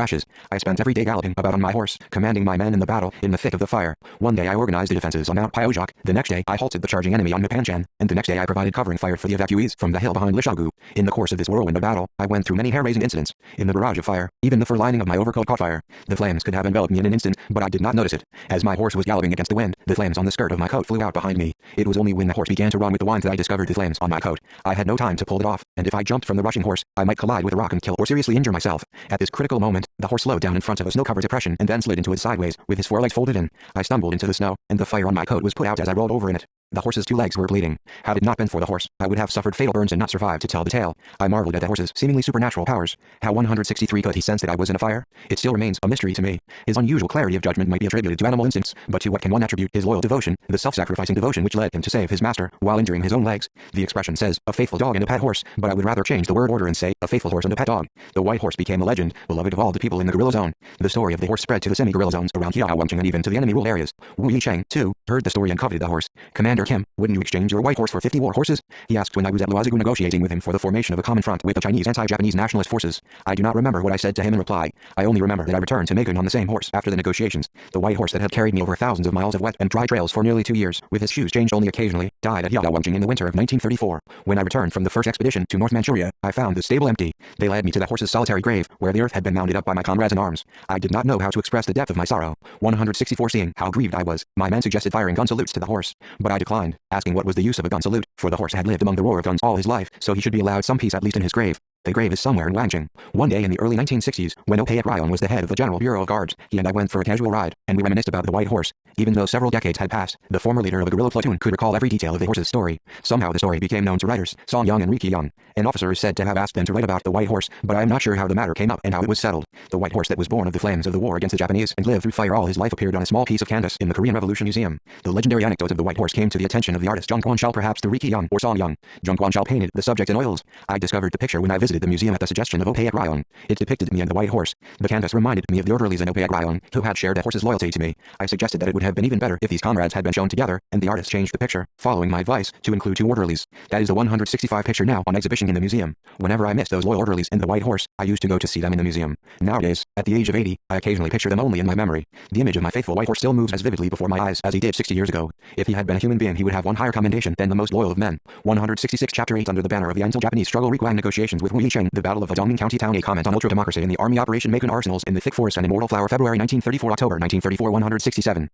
ashes. I spent every day galloping about on my horse, commanding my men in the battle, in the thick of the fire. One day I organized the defenses on Mount Pyojak, the next day I halted the charging enemy on Mipanchan, and the next day I provided covering fire for the evacuees from the hill behind Lishagu. In the course of this whirlwind of battle, I went through many hair-raising incidents. In the barrage of fire, even the fur lining of my overcoat caught fire. The flames could have enveloped me in an instant, but I did not notice it. As my horse was galloping against the wind, the flames on the skirt of my coat flew out behind me. It was only when the horse began to run with the wind that I discovered the flames on my coat. I had no time to pull it off, and if I jumped from the rushing horse, I might collide with a rock and kill or seriously injure myself. At this critical moment, the horse slowed down in front of a snow-covered depression and then slid into it sideways, with his forelegs folded in. I stumbled into the snow, and the fire on my coat was put out as I rolled over in it. The horse's two legs were bleeding. Had it not been for the horse, I would have suffered fatal burns and not survived to tell the tale. I marveled at the horse's seemingly supernatural powers. How 163 could he sense that I was in a fire? It still remains a mystery to me. His unusual clarity of judgment might be attributed to animal instincts, but to what can one attribute his loyal devotion, the self-sacrificing devotion which led him to save his master, while injuring his own legs? The expression says, a faithful dog and a pet horse, but I would rather change the word order and say, a faithful horse and a pet dog. The White Horse became a legend, beloved of all the people in the guerrilla zone. The story of the horse spread to the semi-guerrilla zones around Hiaowangching and even to the enemy ruled areas. Wu Yicheng, too, heard the story and coveted the horse. Commander Kim, wouldn't you exchange your White Horse for 50 war horses? He asked when I was at Luozigu negotiating with him for the formation of a common front with the Chinese anti-Japanese nationalist forces. I do not remember what I said to him in reply. I only remember that I returned to Macon on the same horse after the negotiations. The White Horse that had carried me over thousands of miles of wet and dry trails for nearly 2 years, with his shoes changed only occasionally, died at Hiaowangching in the winter of 1934. When I returned from the first expedition to North Manchuria, I found the stable empty. They led me to the horse's solitary grave, where the earth had been mounded up by my comrades in arms. I did not know how to express the depth of my sorrow. 164 Seeing how grieved I was, my men suggested firing gun salutes to the horse, but I declined, asking what was the use of a gun salute, for the horse had lived among the roar of guns all his life, so he should be allowed some peace at least in his grave. The grave is somewhere in Wangching. One day in the early 1960s, when Payak Ryong was the head of the General Bureau of Guards, he and I went for a casual ride, and we reminisced about the White Horse. Even though several decades had passed, the former leader of a guerrilla platoon could recall every detail of the horse's story. Somehow the story became known to writers, Song Young and Riki Young. An officer is said to have asked them to write about the White Horse, but I am not sure how the matter came up and how it was settled. The White Horse that was born of the flames of the war against the Japanese and lived through fire all his life appeared on a small piece of canvas in the Korean Revolution Museum. The legendary anecdote of the White Horse came to the attention of the artist Jung Kwon-chul, perhaps through Riki Young or Song Young. Jung Kwon-chul painted the subject in oils. I discovered the picture when I visited visited the museum at the suggestion of Opayat Ryong. It depicted me and the white horse. The canvas reminded me of the orderlies in Opayat Ryong, who had shared that horse's loyalty to me. I suggested that it would have been even better if these comrades had been shown together, and the artist changed the picture, following my advice, to include 2 orderlies. That is the 165 picture now on exhibition in the museum. Whenever I missed those loyal orderlies and the white horse, I used to go to see them in the museum. Nowadays, at the age of 80, I occasionally picture them only in my memory. The image of my faithful white horse still moves as vividly before my eyes as he did 60 years ago. If he had been a human being, he would have won higher commendation than the most loyal of men. 166 Chapter 8 Under the banner of the anti-Japanese struggle, Requang negotiations with Wu Yicheng, the Battle of the Dongming County Town. A comment on ultra-democracy in the Army. Operation Macon Arsenals in the Thick Forest and Immortal Flower. February 1934 October 1934 167.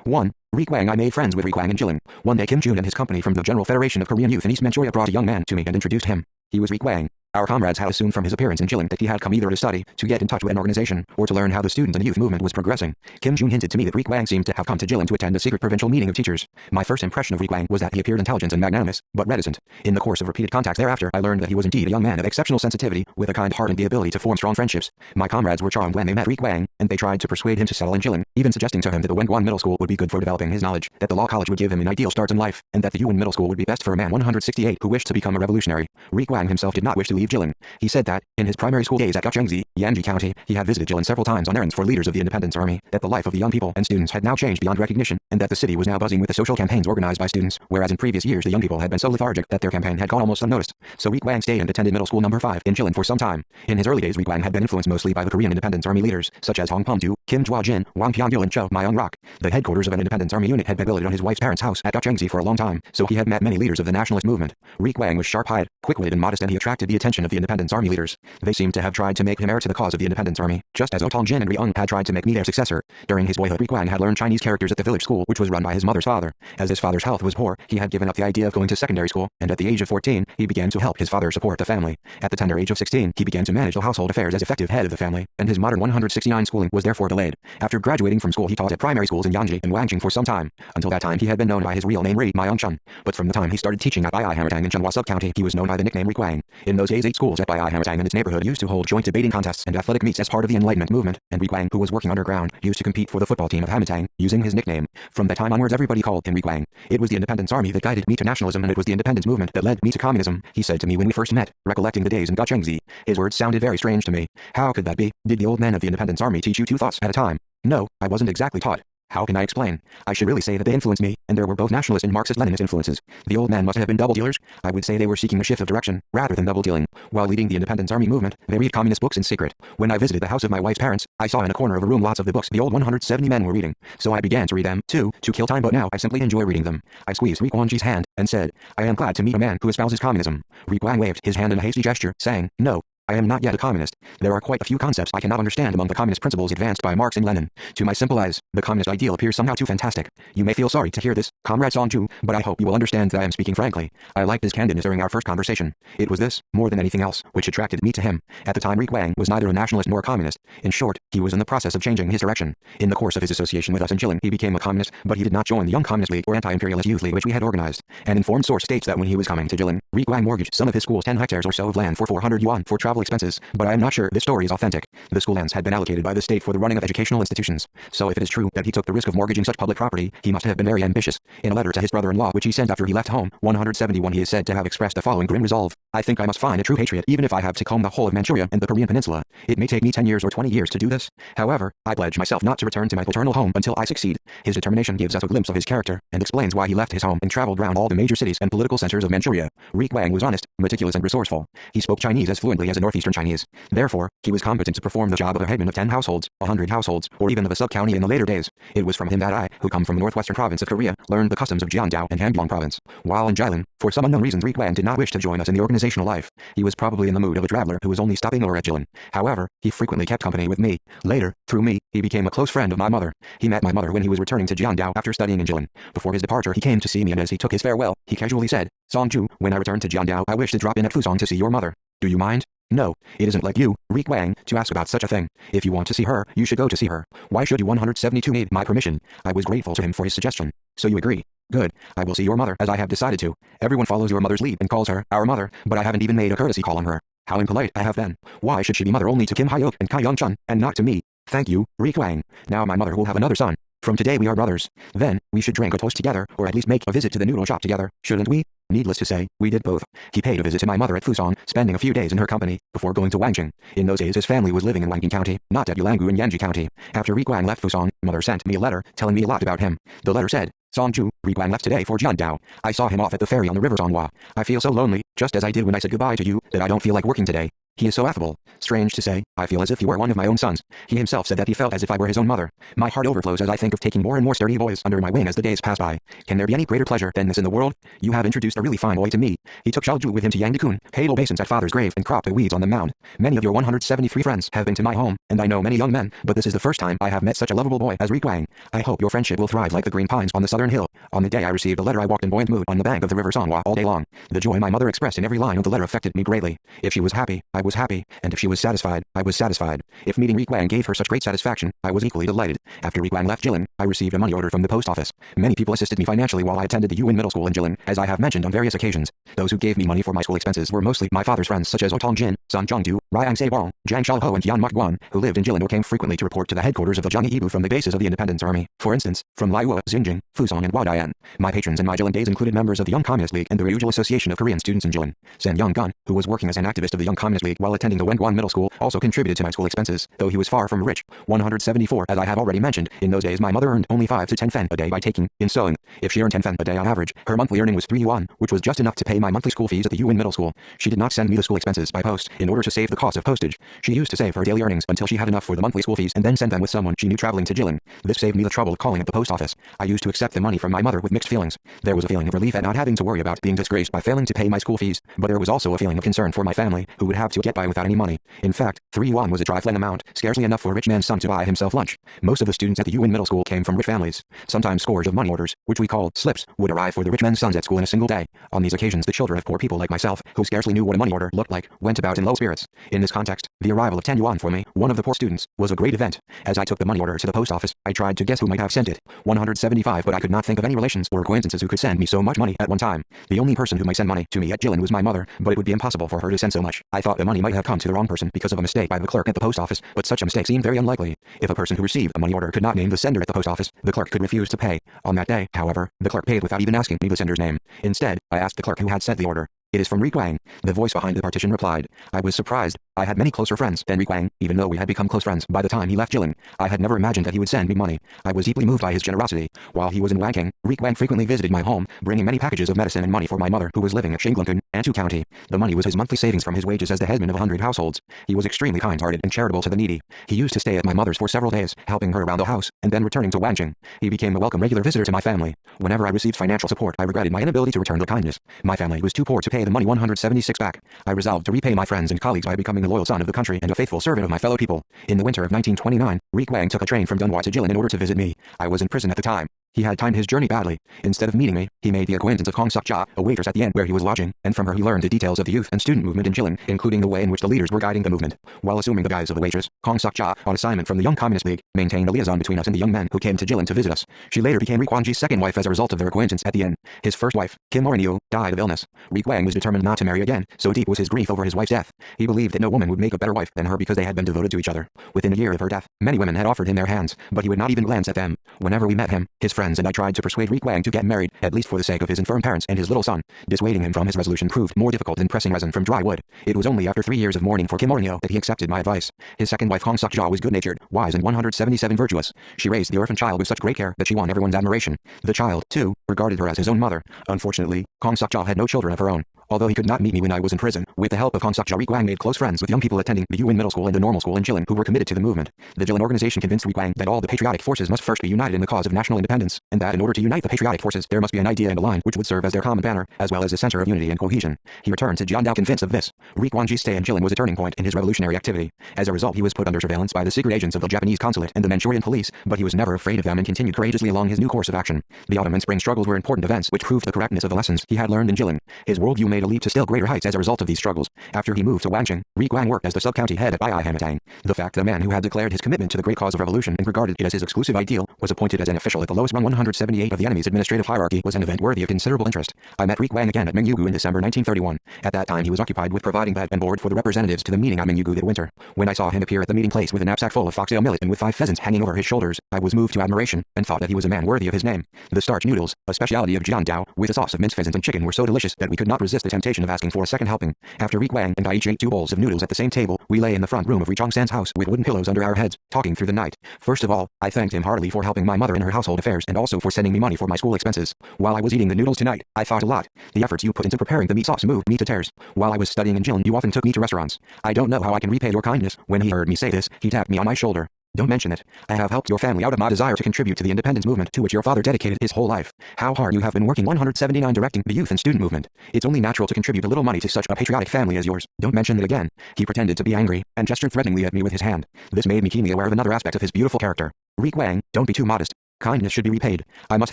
1. Requang. I made friends with Requang in Jilin. One day Kim Jun and his company from the General Federation of Korean Youth in East Manchuria brought a young man to me and introduced him. He was Requang. Our comrades had assumed from his appearance in Jilin that he had come either to study, to get in touch with an organization, or to learn how the student and youth movement was progressing. Kim Jun hinted to me that Requang seemed to have come to Jilin to attend a secret provincial meeting of teachers. My first impression of Requang was that he appeared intelligent and magnanimous, but reticent. In the course of repeated contacts thereafter, I learned that he was indeed a young man of exceptional sensitivity, with a kind heart and the ability to form strong friendships. My comrades were charmed when they met Requang, and they tried to persuade him to settle in Jilin, even suggesting to him that the Wenguan Middle School would be good for developing his knowledge, that the law college would give him an ideal start in life, and that the Yuan Middle School would be best for a man 168 who wished to become a revolutionary. Requang himself did not wish to leave Jilin. He said that, in his primary school days at Guchengzi, Yanji County, he had visited Jilin several times on errands for leaders of the Independence Army, that the life of the young people and students had now changed beyond recognition, and that the city was now buzzing with the social campaigns organized by students, whereas in previous years the young people had been so lethargic that their campaign had gone almost unnoticed. So Requang stayed and attended middle school number 5 in Jilin for some time. In his early days Requang had been influenced mostly by the Korean Independence Army leaders, such as Hong Pom-du, Kim Jwa-jin, Wang Pyongyul and Cho Myung-rok. The headquarters of an Independence Army unit had been built on his wife's parents' house at Guchengzi for a long time, so he had met many leaders of the nationalist movement. Requang was sharp-eyed, quick-witted and modest, and he attracted the attention of the Independence Army leaders. They seemed to have tried to make him heir to the cause of the Independence Army, just as Otong-jin and Ryung had tried to make me their successor. During his boyhood Requang had learned Chinese characters at the village school, which was run by his mother's father. As his father's health was poor, he had given up the idea of going to secondary school, and at the age of 14, he began to help his father support the family. At the tender age of 16, he began to manage the household affairs as effective head of the family, and his modern 169 schooling was therefore delayed. After graduating from school he taught at primary schools in Yanji and Wangjing for some time. Until that time he had been known by his real name Ri Myung-chun, but from the time he started teaching at Baihamatang in Chunhua Sub-County he was known by the nickname Requang. In those days 8 schools at Baihamatang and its neighborhood used to hold joint debating contests and athletic meets as part of the Enlightenment movement, and Requang, who was working underground, used to compete for the football team of Hamatang, using his nickname. From that time onwards everybody called him Requang. It was the Independence Army that guided me to nationalism, and it was the independence movement that led me to communism, he said to me when we first met, recollecting the days in Guchengzi. His words sounded very strange to me. How could that be? Did the old men of the Independence Army teach you 2 thoughts at a time? No, I wasn't exactly taught. How can I explain? I should really say that they influenced me, and there were both nationalist and Marxist-Leninist influences. The old men must have been double dealers. I would say they were seeking a shift of direction, rather than double dealing. While leading the Independence Army movement, they read communist books in secret. When I visited the house of my wife's parents, I saw in a corner of a room lots of the books the old 170 men were reading. So I began to read them, too, to kill time, but now I simply enjoy reading them. I squeezed Requangji's hand, and said, I am glad to meet a man who espouses communism. Requang waved his hand in a hasty gesture, saying, No, I am not yet a communist. There are quite a few concepts I cannot understand among the communist principles advanced by Marx and Lenin. To my simple eyes, the communist ideal appears somehow too fantastic. You may feel sorry to hear this, Comrade Song-ju, but I hope you will understand that I am speaking frankly. I liked his candidness during our first conversation. It was this, more than anything else, which attracted me to him. At the time Requang was neither a nationalist nor a communist. In short, he was in the process of changing his direction. In the course of his association with us in Jilin, he became a communist, but he did not join the Young Communist League or Anti-Imperialist Youth League which we had organized. An informed source states that when he was coming to Jilin, Requang mortgaged some of his school's 10 hectares or so of land for 400 yuan for travel expenses, but I am not sure this story is authentic. The school lands had been allocated by the state for the running of educational institutions. So if it is true that he took the risk of mortgaging such public property, he must have been very ambitious. In a letter to his brother-in-law which he sent after he left home, 171 he is said to have expressed the following grim resolve. I think I must find a true patriot even if I have to comb the whole of Manchuria and the Korean peninsula. It may take me 10 years or 20 years to do this. However, I pledge myself not to return to my paternal home until I succeed. His determination gives us a glimpse of his character, and explains why he left his home and traveled round all the major cities and political centers of Manchuria. Requang was honest, meticulous and resourceful. He spoke Chinese as fluently as a northeastern Chinese. Therefore, he was competent to perform the job of a headman of 10 households, 100 households, or even of a sub-county in the later days. It was from him that I, who come from the northwestern province of Korea, learned the customs of Jeongdao and Hamgyong province. While in Jilin, for some unknown reasons Requang did not wish to join us in the organizational life. He was probably in the mood of a traveler who was only stopping over at Jilin. However, he frequently kept company with me. Later, through me, he became a close friend of my mother. He met my mother when he was returning to Jeongdao after studying in Jilin. Before his departure he came to see me, and as he took his farewell, he casually said, Song-ju, when I return to Jeongdao I wish to drop in at Fusong to see your mother. Do you mind? No, it isn't like you, Requang, to ask about such a thing. If you want to see her, you should go to see her. Why should you? 172 need my permission. I was grateful to him for his suggestion. So you agree? Good. I will see your mother as I have decided to. Everyone follows your mother's lead and calls her our mother, but I haven't even made a courtesy call on her. How impolite I have been. Why should she be mother only to Kim Hyuk and Kai Young-chun, and not to me? Thank you, Requang. Now my mother will have another son. From today we are brothers. Then, we should drink a toast together, or at least make a visit to the noodle shop together, shouldn't we? Needless to say, we did both. He paid a visit to my mother at Fusong, spending a few days in her company, before going to Wangjing. In those days his family was living in Wangjing County, not at Yulangu in Yanji County. After Riguang left Fusong, mother sent me a letter, telling me a lot about him. The letter said, Songju, Riguang left today for Jiandao. I saw him off at the ferry on the river Zonghua. I feel so lonely, just as I did when I said goodbye to you, that I don't feel like working today. He is so affable. Strange to say, I feel as if he were one of my own sons. He himself said that he felt as if I were his own mother. My heart overflows as I think of taking more and more sturdy boys under my wing as the days pass by. Can there be any greater pleasure than this in the world? You have introduced a really fine boy to me. He took Xiaoju with him to Yangdekun, paid obeisance at father's grave, and cropped the weeds on the mound. Many of your 173 friends have been to my home, and I know many young men, but this is the first time I have met such a lovable boy as Riguang. I hope your friendship will thrive like the green pines on the southern hill. On the day I received the letter I walked in buoyant mood on the bank of the river Songhua all day long. The joy my mother expressed in every line of the letter affected me greatly. If she was happy, I was happy, and if she was satisfied, I was satisfied. If meeting Riguang gave her such great satisfaction, I was equally delighted. After Riguang left Jilin, I received a money order from the post office. Many people assisted me financially while I attended the Yuan Middle School in Jilin, as I have mentioned on various occasions. Those who gave me money for my school expenses were mostly my father's friends such as Otong Jin, Sun Zhongdu, Riang Seibong, Zhang Xiaoho and Yan Mokguan, who lived in Jilin or came frequently to report to the headquarters of the Jiangyi Ibu from the bases of the Independence Army. For instance, from Laiwo, Xinjiang, Fusong and Huadian. My patrons in my Jilin days included members of the Young Communist League and the Ryujil Association of Korean Students in Jilin. Sen Young-gun, who was working as an activist of the Young Communist League while attending the Wenguan Middle School, also contributed to my school expenses, though he was far from rich. 174, as I have already mentioned. In those days my mother earned only 5 to 10 fen a day by taking in sewing. If she earned 10 fen a day on average, her monthly earning was 3 yuan, which was just enough to pay my monthly school fees at the Yuan Middle School. She did not send me the school expenses by post, in order to save the cost of postage. She used to save her daily earnings until she had enough for the monthly school fees and then send them with someone she knew traveling to Jilin. This saved me the trouble of calling at the post office. I used to accept the money from my mother with mixed feelings. There was a feeling of relief at not having to worry about being disgraced by failing to pay my school fees, but there was also a feeling of concern for my family, who would have to get by without any money. In fact, 3 yuan was a trifling amount, scarcely enough for a rich man's son to buy himself lunch. Most of the students at the Yuan Middle School came from rich families. Sometimes scores of money orders, which we called slips, would arrive for the rich men's sons at school in a single day. On these occasions the children of poor people like myself, who scarcely knew what a money order looked like, went about in low spirits. In this context, the arrival of 10 yuan for me, one of the poor students, was a great event. As I took the money order to the post office, I tried to guess who might have sent it. 175, but I could not think of any relations or acquaintances who could send me so much money at one time. The only person who might send money to me at Jilin was my mother, but it would be impossible for her to send so much. I thought the money might have come to the wrong person because of a mistake by the clerk at the post office, but such a mistake seemed very unlikely. If a person who received a money order could not name the sender at the post office, the clerk could refuse to pay. On that day, however, the clerk paid without even asking me the sender's name. Instead, I asked the clerk who had sent the order. It is from Riguang. The voice behind the partition replied. I was surprised. I had many closer friends than Riguang, even though we had become close friends by the time he left Jilin. I had never imagined that he would send me money. I was deeply moved by his generosity. While he was in Wanking, Riguang frequently visited my home, bringing many packages of medicine and money for my mother, who was living at Shinglungun, Antu County. The money was his monthly savings from his wages as the headman of 100 households. He was extremely kind-hearted and charitable to the needy. He used to stay at my mother's for several days, helping her around the house, and then returning to Wangjing. He became a welcome regular visitor to my family. Whenever I received financial support, I regretted my inability to return the kindness. My family was too poor to pay the money 176 back. I resolved to repay my friends and colleagues by becoming a loyal son of the country and a faithful servant of my fellow people. In the winter of 1929, Riguang took a train from Dunhua to Jilin in order to visit me. I was in prison at the time. He had timed his journey badly. Instead of meeting me, he made the acquaintance of Kong Suk-ja, a waitress at the inn where he was lodging, and from her he learned the details of the youth and student movement in Jilin, including the way in which the leaders were guiding the movement. While assuming the guise of the waitress, Kong Suk-ja, on assignment from the Young Communist League, maintained a liaison between us and the young men who came to Jilin to visit us. She later became Riguangji's second wife as a result of their acquaintance at the inn. His first wife, Kim Morinyu, died of illness. Riguang was determined not to marry again, so deep was his grief over his wife's death. He believed that no woman would make a better wife than her because they had been devoted to each other. Within a year of her death, many women had offered him their hands, but he would not even glance at them. Whenever we met him, his friends and I tried to persuade Riguang to get married, at least for the sake of his infirm parents and his little son. Dissuading him from his resolution proved more difficult than pressing resin from dry wood. It was only after 3 years of mourning for Kim Morinyo that he accepted my advice. His second wife Kong Suk-ja was good-natured, wise and 177 virtuous. She raised the orphan child with such great care that she won everyone's admiration. The child, too, regarded her as his own mother. Unfortunately, Kong Suk-ja had no children of her own. Although he could not meet me when I was in prison, with the help of Kong Suk-ja, Riguang made close friends with young people attending the Yuan Middle School and the Normal School in Jilin who were committed to the movement. The Jilin organization convinced Riguang that all the patriotic forces must first be united in the cause of national independence, and that in order to unite the patriotic forces there must be an idea and a line which would serve as their common banner, as well as a center of unity and cohesion. He returned to Jiandao convinced of this. Riguangji's stay in Jilin was a turning point in his revolutionary activity. As a result, he was put under surveillance by the secret agents of the Japanese consulate and the Manchurian police, but he was never afraid of them and continued courageously along his new course of action. The autumn and spring struggles were important events which proved the correctness of the lessons he had learned in Jilin. His worldview made a leap to still greater heights as a result of these struggles. After he moved to Wangjing, Riguang worked as the sub-county head at Baihamatang. The fact that a man who had declared his commitment to the great cause of revolution and regarded it as his exclusive ideal was appointed as an official at the lowest rung 178 of the enemy's administrative hierarchy was an event worthy of considerable interest. I met Rick Wang again at Mingyugu in December 1931. At that time he was occupied with providing bed and board for the representatives to the meeting at Mingyugu that winter. When I saw him appear at the meeting place with a knapsack full of foxtail millet and with 5 pheasants hanging over his shoulders, I was moved to admiration, and thought that he was a man worthy of his name. The starch noodles, a speciality of Jiandao, with a sauce of minced pheasant and chicken were so delicious that we could not resist the temptation of asking for a second helping. After Rick Wang and I each ate 2 bowls of noodles at the same table, we lay in the front room of Ri Chongsan's house with wooden pillows under our heads, talking through the night. First of all, I thanked him heartily for helping my mother in her household affairs and also for sending me money for my school expenses. While I was eating the noodles tonight, I thought a lot. The efforts you put into preparing the meat sauce moved me to tears. While I was studying in Jilin, you often took me to restaurants. I don't know how I can repay your kindness. When he heard me say this, he tapped me on my shoulder. Don't mention it. I have helped your family out of my desire to contribute to the independence movement to which your father dedicated his whole life. How hard you have been working 179 directing the youth and student movement. It's only natural to contribute a little money to such a patriotic family as yours. Don't mention it again. He pretended to be angry and gestured threateningly at me with his hand. This made me keenly aware of another aspect of his beautiful character. Rick Wang, don't be too modest. Kindness should be repaid. I must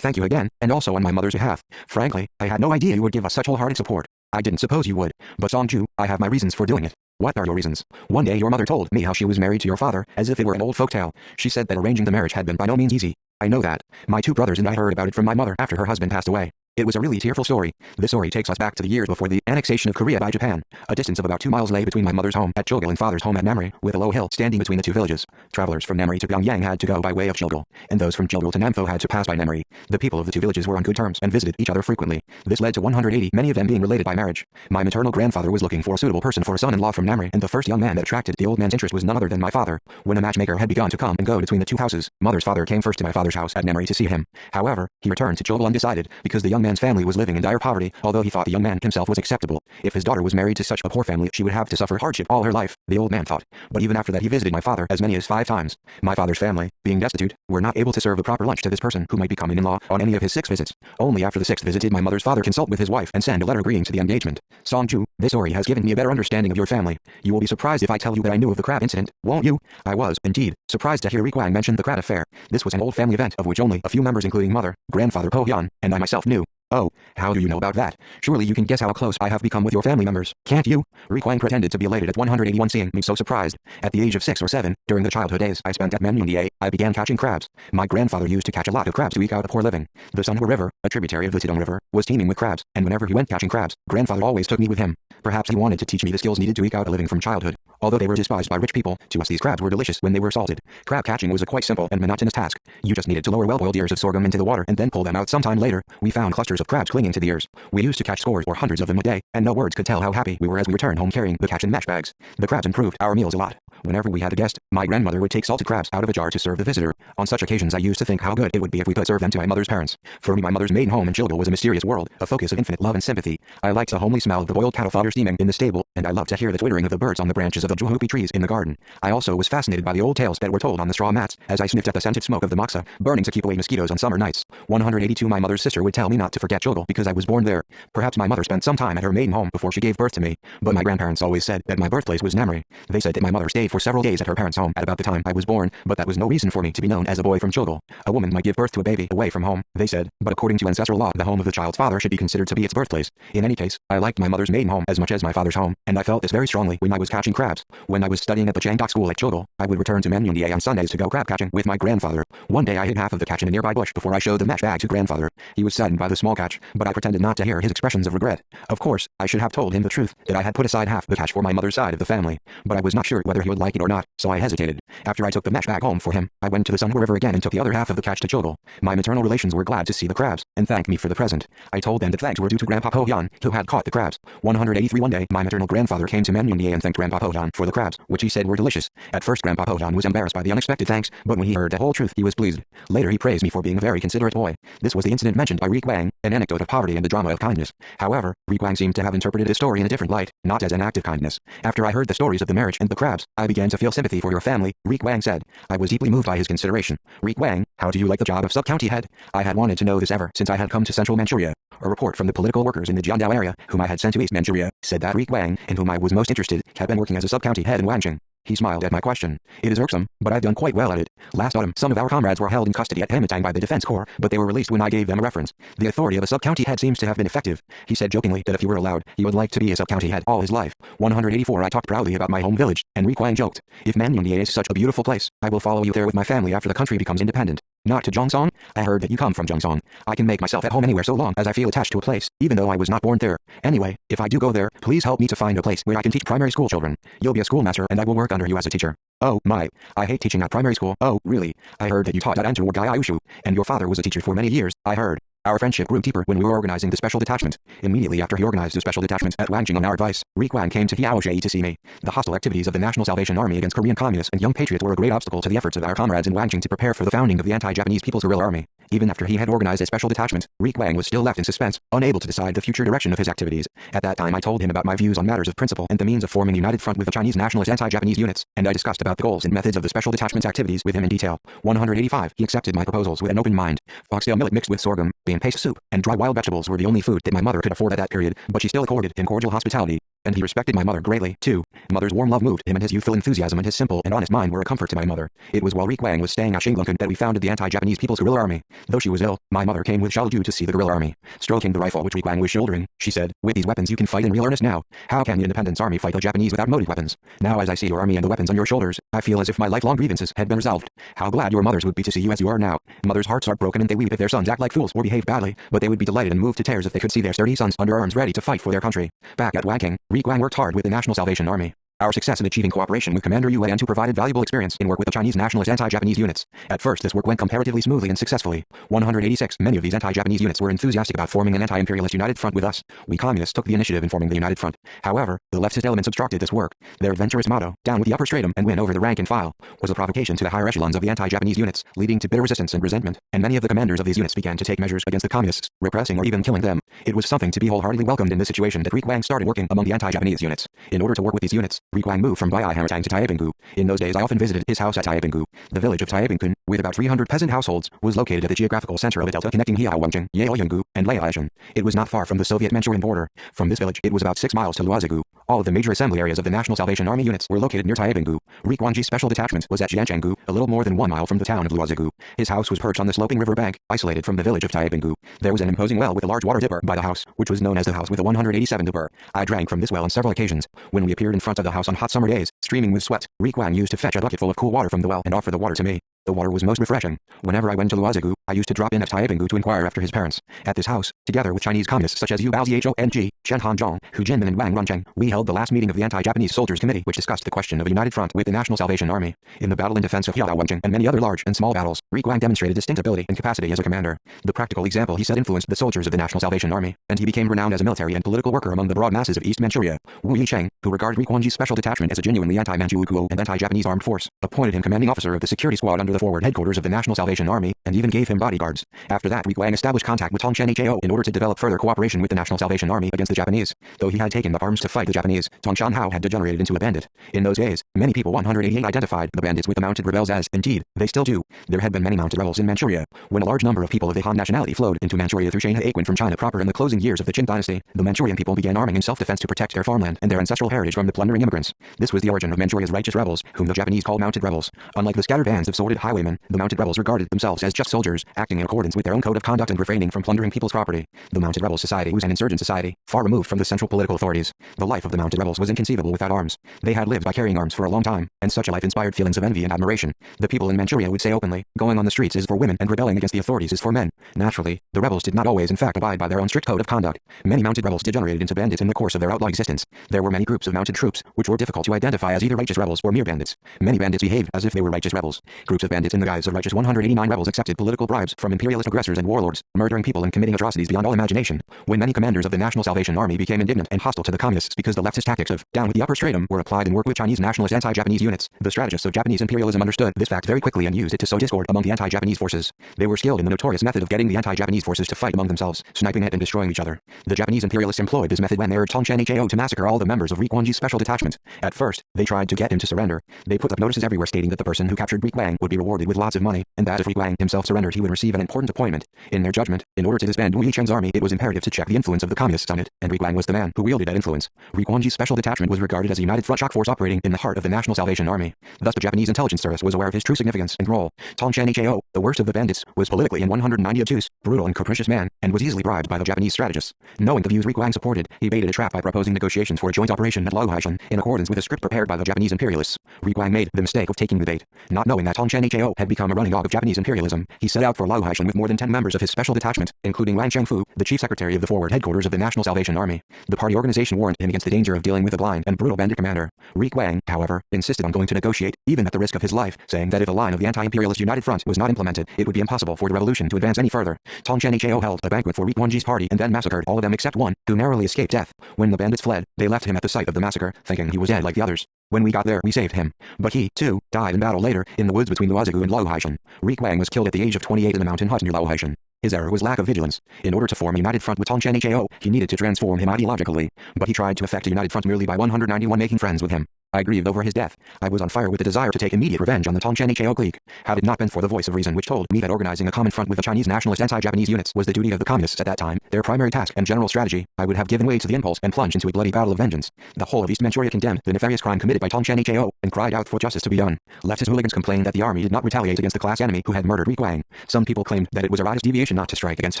thank you again, and also on my mother's behalf. Frankly, I had no idea you would give us such wholehearted support. I didn't suppose you would. But Songju, I have my reasons for doing it. What are your reasons? One day your mother told me how she was married to your father, as if it were an old folktale. She said that arranging the marriage had been by no means easy. I know that. My 2 brothers and I heard about it from my mother after her husband passed away. It was a really tearful story. This story takes us back to the years before the annexation of Korea by Japan. A distance of about 2 miles lay between my mother's home at Chilgil and father's home at Namri, with a low hill standing between the 2 villages. Travelers from Namri to Pyongyang had to go by way of Chilgil, and those from Chilgil to Nampo had to pass by Namri. The people of the 2 villages were on good terms and visited each other frequently. This led to 180, many of them being related by marriage. My maternal grandfather was looking for a suitable person for a son-in-law from Namri, and the first young man that attracted the old man's interest was none other than my father. When a matchmaker had begun to come and go between the 2 houses, mother's father came first to my father's house at Namri to see him. However, he returned to Chilgil undecided, because the young man's family was living in dire poverty, although he thought the young man himself was acceptable. If his daughter was married to such a poor family, she would have to suffer hardship all her life, the old man thought. But even after that he visited my father as many as 5 times. My father's family, being destitute, were not able to serve a proper lunch to this person who might become an in-law on any of his 6 visits. Only after the 6th visit did my mother's father consult with his wife and send a letter agreeing to the engagement. Songju, this story has given me a better understanding of your family. You will be surprised if I tell you that I knew of the crab incident, won't you? I was, indeed, surprised to hear Rick Wang mention the crab affair. This was an old family event of which only a few members including mother, grandfather Po Hyun, and I myself knew. Oh, how do you know about that? Surely you can guess how close I have become with your family members, can't you? Rick Wang pretended to be elated at 181 seeing me so surprised. At the age of 6 or 7, during the childhood days I spent at Manyunye, I began catching crabs. My grandfather used to catch a lot of crabs to eke out a poor living. The Sunhua River, a tributary of the Tidong River, was teeming with crabs, and whenever he went catching crabs, grandfather always took me with him. Perhaps he wanted to teach me the skills needed to eke out a living from childhood. Although they were despised by rich people, to us these crabs were delicious when they were salted. Crab catching was a quite simple and monotonous task. You just needed to lower well-boiled ears of sorghum into the water and then pull them out sometime later. We found clusters of crabs clinging to the ears. We used to catch scores or hundreds of them a day, and no words could tell how happy we were as we returned home carrying the catch and match bags. The crabs improved our meals a lot. Whenever we had a guest, my grandmother would take salted crabs out of a jar to serve the visitor. On such occasions I used to think how good it would be if we could serve them to my mother's parents. For me my mother's maiden home in Chilgil was a mysterious world, a focus of infinite love and sympathy. I liked the homely smell of the boiled cattle fodder steaming in the stable, and I loved to hear the twittering of the birds on the branches of the juhupi trees in the garden. I also was fascinated by the old tales that were told on the straw mats, as I sniffed at the scented smoke of the moxa, burning to keep away mosquitoes on summer nights. 182 My mother's sister would tell me not to forget Chilgil because I was born there. Perhaps my mother spent some time at her maiden home before she gave birth to me, but my grandparents always said that my birthplace was Namri. They said that my mother stayed for several days at her parents' home at about the time I was born, but that was no reason for me to be known as a boy from Chilgil. A woman might give birth to a baby away from home, they said, but according to ancestral law the home of the child's father should be considered to be its birthplace. In any case, I liked my mother's maiden home as much as my father's home, and I felt this very strongly when I was catching crabs. When I was studying at the Changdok school at Chilgil, I would return to Manyunye on Sundays to go crab catching with my grandfather. One day I hid half of the catch in a nearby bush before I showed the match bag to grandfather. He was saddened by the small catch, but I pretended not to hear his expressions of regret. Of course, I should have told him the truth, that I had put aside half the catch for my mother's side of the family, but I was not sure whether he would like it or not, so I hesitated. After I took the match bag home for him, I went to the Sunhua River again and took the other half of the catch to Chilgil. My maternal relations were glad to see the crabs, and thanked me for the present. I told them that thanks were due to Grandpa Po Hyun, who had caught the crabs. 183 One day, my maternal grandfather came to Manyunye and thanked Grandpa Po Hyun for the crabs, which he said were delicious. At first Grandpa Po Hyun was embarrassed by the unexpected thanks, but when he heard the whole truth he was pleased. Later he praised me for being a very considerate boy. This was the incident mentioned by Rick Wang, an anecdote of poverty and the drama of kindness. However, Rick Wang seemed to have interpreted this story in a different light, not as an act of kindness. After I heard the stories of the marriage and the crabs, I began to feel sympathy for your family, Rick Wang said. I was deeply moved by his consideration. Rick Wang, how do you like the job of sub-county head? I had wanted to know this ever since I had come to central Manchuria. A report from the political workers in the Jiandao area, whom I had sent to East Manchuria, said that Rick Wang, in whom I was most interested, had been working as a sub-county head in Wangjing. He smiled at my question. It is irksome, but I've done quite well at it. Last autumn, some of our comrades were held in custody at Hamatang by the Defense Corps, but they were released when I gave them a reference. The authority of a sub-county head seems to have been effective. He said jokingly that if he were allowed, he would like to be a sub-county head all his life. 184 I talked proudly about my home village, and Rick Wang joked. If Manyunye is such a beautiful place, I will follow you there with my family after the country becomes independent. Not to Zhongsong? I heard that you come from Zhongsong. I can make myself at home anywhere so long as I feel attached to a place, even though I was not born there. Anyway, if I do go there, please help me to find a place where I can teach primary school children. You'll be a schoolmaster and I will work under you as a teacher. Oh, my. I hate teaching at primary school. Oh, really? I heard that you taught at Antu or Gaiaushu, and your father was a teacher for many years, I heard. Our friendship grew deeper when we were organizing the special detachment. Immediately after he organized the special detachment at Wangjing on our advice, Ri Guang came to Hiaozhi to see me. The hostile activities of the National Salvation Army against Korean communists and young patriots were a great obstacle to the efforts of our comrades in Wangjing to prepare for the founding of the anti-Japanese People's Guerrilla Army. Even after he had organized a special detachment, Ri Guang was still left in suspense, unable to decide the future direction of his activities. At that time I told him about my views on matters of principle and the means of forming a united front with the Chinese nationalist anti-Japanese units, and I discussed about the goals and methods of the special detachment's activities with him in detail. 185. He accepted my proposals with an open mind. Foxtail millet mixed with sorghum, bean paste soup, and dry wild vegetables were the only food that my mother could afford at that period, but she still accorded him cordial hospitality. And he respected my mother greatly, too. Mother's warm love moved him, and his youthful enthusiasm and his simple and honest mind were a comfort to my mother. It was while Ri Guang was staying at Shinglunken that we founded the anti-Japanese People's Guerrilla Army. Though she was ill, my mother came with Xiaoju to see the guerrilla army. Stroking the rifle which Ri Guang was shouldering, she said, "With these weapons you can fight in real earnest now. How can the Independence Army fight the Japanese without motive weapons? Now as I see your army and the weapons on your shoulders, I feel as if my lifelong grievances had been resolved. How glad your mothers would be to see you as you are now. Mothers' hearts are broken and they weep if their sons act like fools or behave badly, but they would be delighted and moved to tears if they could see their sturdy sons under arms ready to fight for their country." Back at Wangjing, Ri Guang worked hard with the National Salvation Army. Our success in achieving cooperation with Commander Yu Antu provided valuable experience in work with the Chinese nationalist anti-Japanese units. At first this work went comparatively smoothly and successfully. 186. Many of these anti-Japanese units were enthusiastic about forming an anti-imperialist united front with us. We communists took the initiative in forming the united front. However, the leftist elements obstructed this work. Their adventurous motto, "Down with the upper stratum and win over the rank and file," was a provocation to the higher echelons of the anti-Japanese units, leading to bitter resistance and resentment, and many of the commanders of these units began to take measures against the communists, repressing or even killing them. It was something to be wholeheartedly welcomed in this situation that Ri Guang started working among the anti-Japanese units. In order to work with these units, Ri Guang moved from Baihamtang to Taipinggu. In those days I often visited his house at Taipinggu. The village of Taipinggu, with about 300 peasant households, was located at the geographical center of a delta connecting Hiaowangjing, Yaoyungu, and Laoishan. It was not far from the Soviet-Manchurian border. From this village it was about 6 miles to Luozigu. All of the major assembly areas of the National Salvation Army units were located near Taipinggu. Ri Guangji's special detachment was at Jianchenggu, a little more than 1 mile from the town of Luozigu. His house was perched on the sloping river bank, isolated from the village of Taipinggu. There was an imposing well with a large water dipper by the house, which was known as the house with a 187 dipper. I drank from this well on several occasions. When we appeared in front of the house on hot summer days, streaming with sweat, Ri Guang used to fetch a bucket full of cool water from the well and offer the water to me. The water was most refreshing. Whenever I went to Luozigu, I used to drop in at Taipinggu to inquire after his parents. At this house, together with Chinese communists such as Yu Baozhong, Chen Hanzhong, Hu Jinmin and Wang Runcheng, we held the last meeting of the Anti-Japanese Soldiers Committee which discussed the question of a united front with the National Salvation Army. In the battle in defense of Hiaowangjing and many other large and small battles, Ri Guang demonstrated distinct ability and capacity as a commander. The practical example he set influenced the soldiers of the National Salvation Army, and he became renowned as a military and political worker among the broad masses of East Manchuria. Wu Yicheng, who regarded Ri Guangji's special detachment as a genuinely anti-Manchukuo and anti-Japanese armed force, appointed him commanding officer of the security squad under the forward headquarters of the National Salvation Army, and even gave him bodyguards. After that, Ri Guang established contact with Tongchen Hao in order to develop further cooperation with the National Salvation Army against the Japanese. Though he had taken up arms to fight the Japanese, Tongshan Hao had degenerated into a bandit. In those days, many people 188 identified the bandits with the mounted rebels as, indeed, they still do. There had been many mounted rebels in Manchuria. When a large number of people of the Han nationality flowed into Manchuria through Shanghai from China proper in the closing years of the Qin dynasty, the Manchurian people began arming in self-defense to protect their farmland and their ancestral heritage from the plundering immigrants. This was the origin of Manchuria's righteous rebels, whom the Japanese called mounted rebels. Unlike the scattered bands of sordid highwaymen, the mounted rebels regarded themselves as just soldiers, acting in accordance with their own code of conduct and refraining from plundering people's property. The mounted rebel society was an insurgent society, far removed from the central political authorities. The life of the mounted rebels was inconceivable without arms. They had lived by carrying arms for a long time, and such a life inspired feelings of envy and admiration. The people in Manchuria would say openly, going on the streets is for women and rebelling against the authorities is for men. Naturally, the rebels did not always in fact abide by their own strict code of conduct. Many mounted rebels degenerated into bandits in the course of their outlaw existence. There were many groups of mounted troops, which were difficult to identify as either righteous rebels or mere bandits. Many bandits behaved as if they were righteous rebels. Groups of bandits in the guise of righteous 189 rebels accepted political bribes from imperialist aggressors and warlords, murdering people and committing atrocities beyond all imagination. When many commanders of the National Salvation Army became indignant and hostile to the communists because the leftist tactics of down with the upper stratum were applied in work with Chinese nationalist anti-Japanese units, the strategists of Japanese imperialism understood this fact very quickly and used it to sow discord among the anti-Japanese forces. They were skilled in the notorious method of getting the anti-Japanese forces to fight among themselves, sniping at and destroying each other. The Japanese imperialists employed this method when they urged Tongchen Hao to massacre all the members of Ri Guangji's special detachment. At first, they tried to get him to surrender. They put up notices everywhere stating that the person who captured Ri Guang would be rewarded with lots of money, and that if Ri Guang himself surrendered he would receive an important appointment. In their judgment, in order to disband Wu Yicheng's army, it was imperative to check the influence of the communists on it, and Ri Guang was the man who wielded that influence. Ri Guangji's special detachment was regarded as a united front shock force operating in the heart of the National Salvation Army. Thus the Japanese intelligence service was aware of his true significance and role. Tongshan Hao, the worst of the bandits, was politically and 190 obtuse, brutal and capricious man, and was easily bribed by the Japanese strategists. Knowing the views Ri Guang supported, he baited a trap by proposing negotiations for a joint operation at Luohaishan, in accordance with a script prepared by the Japanese imperialists. Ri Guang made the mistake of taking the bait. Not knowing that Tongshan Hao had become a running dog of Japanese imperialism, he set out for Luohaishan with more than 10 members of his special detachment, including Wang Changfu, the chief secretary of the forward headquarters of the National Salvation Army. The party organization warned him against the danger of dealing with a blind and brutal bandit commander. Ri Guang, however, insisted on going to negotiate, even at the risk of his life, saying that if the line of the anti-imperialist United Front was not implemented, it would be impossible for the revolution to advance any further. Tongshan Hao held a banquet for Ri Guangji's party and then massacred all of them except one, who narrowly escaped death. When the bandits fled, they left him at the site of the massacre, thinking he was dead like the others. When we got there, we saved him. But he, too, died in battle later, in the woods between Luozigu and Luohaishan. Ri Guang was killed at the age of 28 in a mountain hut near Luohaishan. His error was lack of vigilance. In order to form a united front with Tongshan Hao, he needed to transform him ideologically. But he tried to effect a united front merely by 191 making friends with him. I grieved over his death. I was on fire with the desire to take immediate revenge on the Tongshan Hao clique. Had it not been for the voice of reason which told me that organizing a common front with the Chinese nationalist anti-Japanese units was the duty of the communists at that time, their primary task and general strategy, I would have given way to the impulse and plunged into a bloody battle of vengeance. The whole of East Manchuria condemned the nefarious crime committed by Tongshan Hao and cried out for justice to be done. Leftist hooligans complained that the army did not retaliate against the class enemy who had murdered Ri Guang. Some people claimed that it was a righteous deviation not to strike against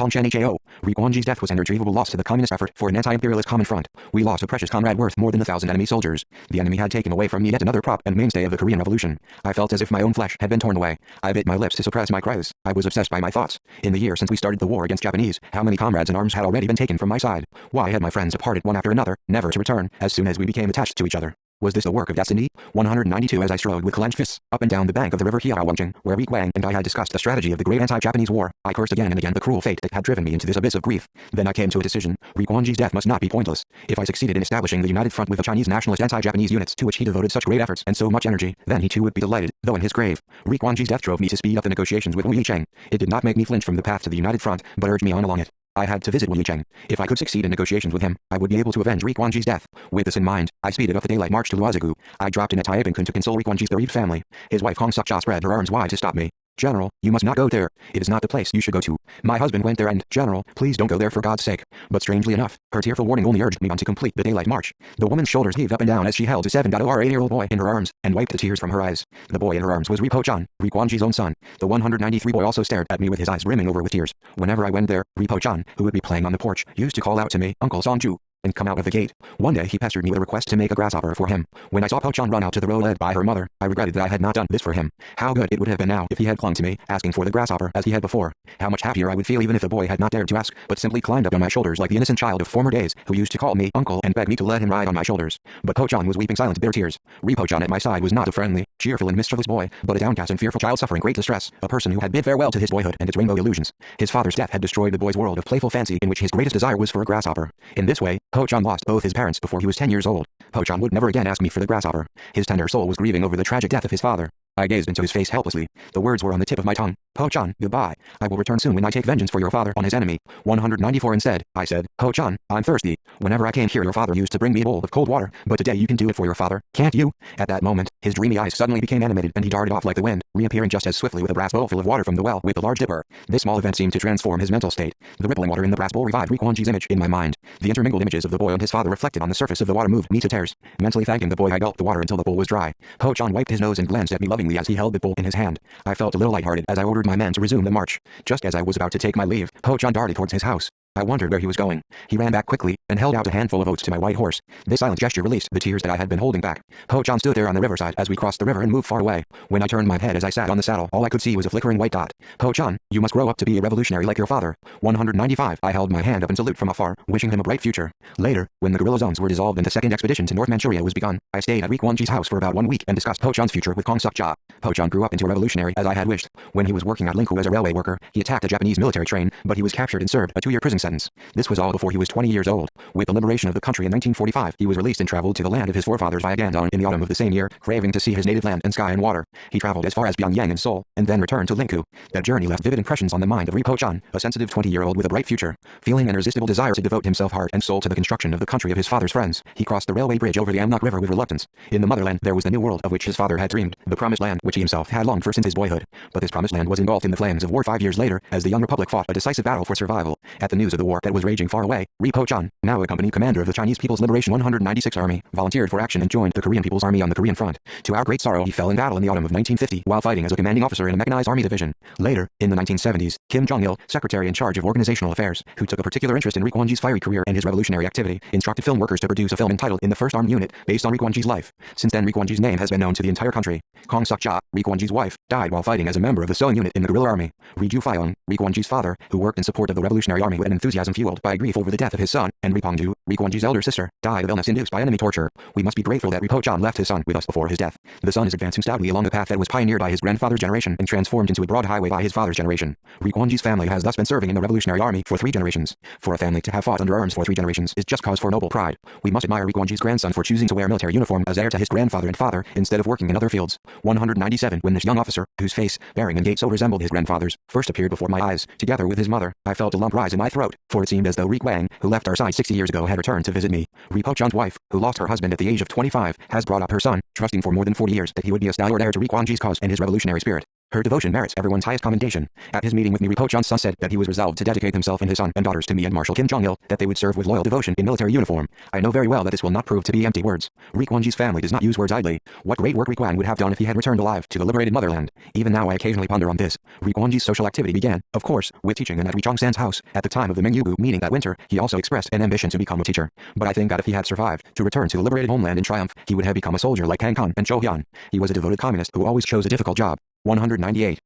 Tongshan Hao. Ri Guangji's death was an irretrievable loss to the communist effort for an anti-imperialist common front. We lost a precious comrade worth more than 1,000 enemy soldiers. The enemy had taken away from me yet another prop and mainstay of the Korean Revolution. I felt as if my own flesh had been torn away. I bit my lips to suppress my cries. I was obsessed by my thoughts. In the year since we started the war against Japanese, how many comrades in arms had already been taken from my side? Why had my friends departed one after another, never to return, as soon as we became attached to each other? Was this the work of destiny? 192 As I strode with clenched fists, up and down the bank of the river Hiaowangcheng, where Ri Guang and I had discussed the strategy of the great anti-Japanese war, I cursed again and again the cruel fate that had driven me into this abyss of grief. Then I came to a decision. Ri Guangji's death must not be pointless. If I succeeded in establishing the united front with the Chinese nationalist anti-Japanese units to which he devoted such great efforts and so much energy, then he too would be delighted, though in his grave. Ri Guangji's death drove me to speed up the negotiations with Wu Yicheng. It did not make me flinch from the path to the united front, but urged me on along it. I had to visit Wu Yicheng. If I could succeed in negotiations with him, I would be able to avenge Ri Guangji's death. With this in mind, I speeded up the daylight march to Luozigu. I dropped in at Taipingkun to console Ri Guangji's bereaved family. His wife Hong Suk-ja spread her arms wide to stop me. General, you must not go there. It is not the place you should go to. My husband went there and, General, please don't go there for God's sake. But strangely enough, her tearful warning only urged me on to complete the daylight march. The woman's shoulders heaved up and down as she held a 7-8-year-old boy in her arms, and wiped the tears from her eyes. The boy in her arms was Ri Po-chan, Ri Guangji's own son. The 193 boy also stared at me with his eyes brimming over with tears. Whenever I went there, Ri Po-chan, who would be playing on the porch, used to call out to me, Uncle Songju, and come out of the gate. One day he pestered me with a request to make a grasshopper for him. When I saw Po-chan run out to the road led by her mother, I regretted that I had not done this for him. How good it would have been now if he had clung to me, asking for the grasshopper as he had before. How much happier I would feel even if the boy had not dared to ask, but simply climbed up on my shoulders like the innocent child of former days, who used to call me uncle and beg me to let him ride on my shoulders. But Po-chan was weeping silent bitter tears. Ri Po-chan at my side was not a friendly, cheerful and mischievous boy, but a downcast and fearful child suffering great distress, a person who had bid farewell to his boyhood and its rainbow illusions. His father's death had destroyed the boy's world of playful fancy in which his greatest desire was for a grasshopper. In this way, Po-chan lost both his parents before he was 10 years old. Po-chan would never again ask me for the grasshopper. His tender soul was grieving over the tragic death of his father. I gazed into his face helplessly. The words were on the tip of my tongue. Po-chan, goodbye. I will return soon when I take vengeance for your father on his enemy. 194 Instead, I said, Po-chan, I'm thirsty. Whenever I came here your father used to bring me a bowl of cold water, but today you can do it for your father, can't you? At that moment, his dreamy eyes suddenly became animated and he darted off like the wind, reappearing just as swiftly with a brass bowl full of water from the well with the large dipper. This small event seemed to transform his mental state. The rippling water in the brass bowl revived Ri Guangji's image in my mind. The intermingled images of the boy and his father reflected on the surface of the water moved me to tears. Mentally thanking the boy, I gulped the water until the bowl was dry. Po-chan wiped his nose and glanced at me lovingly as he held the bowl in his hand. I felt a little lighthearted as I ordered my men to resume the march. Just as I was about to take my leave, Po-chan darted towards his house. I wondered where he was going. He ran back quickly and held out a handful of oats to my white horse. This silent gesture released the tears that I had been holding back. Po-chan stood there on the riverside as we crossed the river and moved far away. When I turned my head as I sat on the saddle, all I could see was a flickering white dot. Po-chan, you must grow up to be a revolutionary like your father. 195 I held my hand up in salute from afar, wishing him a bright future. Later, when the guerrilla zones were dissolved and the second expedition to North Manchuria was begun, I stayed at Ri Guangji's house for about 1 week and discussed Po-chan's future with Hong Suk-ja. Po-chan grew up into a revolutionary as I had wished. When he was working at Lingkou as a railway worker, he attacked a Japanese military train, but he was captured and served a 2-year prison sentence. This was all before he was 20 years old. With the liberation of the country in 1945, he was released and traveled to the land of his forefathers via Gandon in the autumn of the same year, craving to see his native land and sky and water. He traveled as far as Pyongyang and Seoul, and then returned to Linku. That journey left vivid impressions on the mind of Ripo-chan, a sensitive 20-year-old with a bright future. Feeling an irresistible desire to devote himself heart and soul to the construction of the country of his father's friends, he crossed the railway bridge over the Amnok River with reluctance. In the motherland, there was the new world of which his father had dreamed, the promised land which he himself had longed for since his boyhood. But this promised land was engulfed in the flames of war 5 years later, as the young republic fought a decisive battle for survival. At the news of the war that was raging far away, Ripo-chan, now a company commander of the Chinese People's Liberation 196 Army, volunteered for action and joined the Korean People's Army on the Korean front. To our great sorrow, he fell in battle in the autumn of 1950 while fighting as a commanding officer in a mechanized army division. Later, in the 1970s, Kim Jong-il, secretary in charge of organizational affairs, who took a particular interest in Ri Kuan-yee's fiery career and his revolutionary activity, instructed film workers to produce a film entitled In the First Armed Unit, based on Ri Kuan-yee's life. Since then, Ri Kuan-yee's name has been known to the entire country. Kong Suk-ja, Ri Kuan-yee's wife, died while fighting as a member of the sewing unit in the guerrilla army. Ri Ju-fyong, Ri Kuan-yee's father, who worked in support of the revolutionary army with an enthusiasm fueled by grief over the death of his son, and Ri Pong-ju, Ri Kuan-yee's elder sister, died of illness induced by enemy torture. We must be grateful that Ripo-chan left his son with us before his death. The son is advancing stoutly along the path that was pioneered by his grandfather's generation and transformed into a broad highway by his father's generation. Ri Kuan-yee's family has thus been serving in the revolutionary army for 3 generations. For a family to have fought under arms for 3 generations is just cause for noble pride. We must admire Ri Kuan-yee's grandson for choosing to wear military uniform as heir to his grandfather and father, instead of working in other fields. 197 When this young officer, whose face, bearing and gait so resembled his grandfather's, first appeared before my eyes, together with his mother, I felt a lump rise in my throat, for it seemed as though Ri Kuang, who left our side 60 years ago, had returned to visit me. Ripo-chan's wife, who lost her husband at the age of 25, has brought up her son, trusting for more than 40 years that he would be a stalwart heir to Ri Kuan-yee's cause and his revolutionary spirit. Her devotion merits everyone's highest commendation. At his meeting with me, Ripo-chan's son said that he was resolved to dedicate himself and his son and daughters to me and Marshal Kim Jong-il, that they would serve with loyal devotion in military uniform. I know very well that this will not prove to be empty words. Ri Kuan-yee's family does not use words idly. What great work Ri Kuan would have done if he had returned alive to the liberated motherland. Even now I occasionally ponder on this. Ri Kuan-yee's social activity began, of course, with teaching and at Ri Chong-san's house. At the time of the Mingyugu meeting that winter, he also expressed an ambition to become a teacher. But I think that if he had survived to return to the liberated homeland in triumph, he would have become a soldier like Kang Kan and Cho Hyun. He was a devoted communist who always chose a difficult job. 198.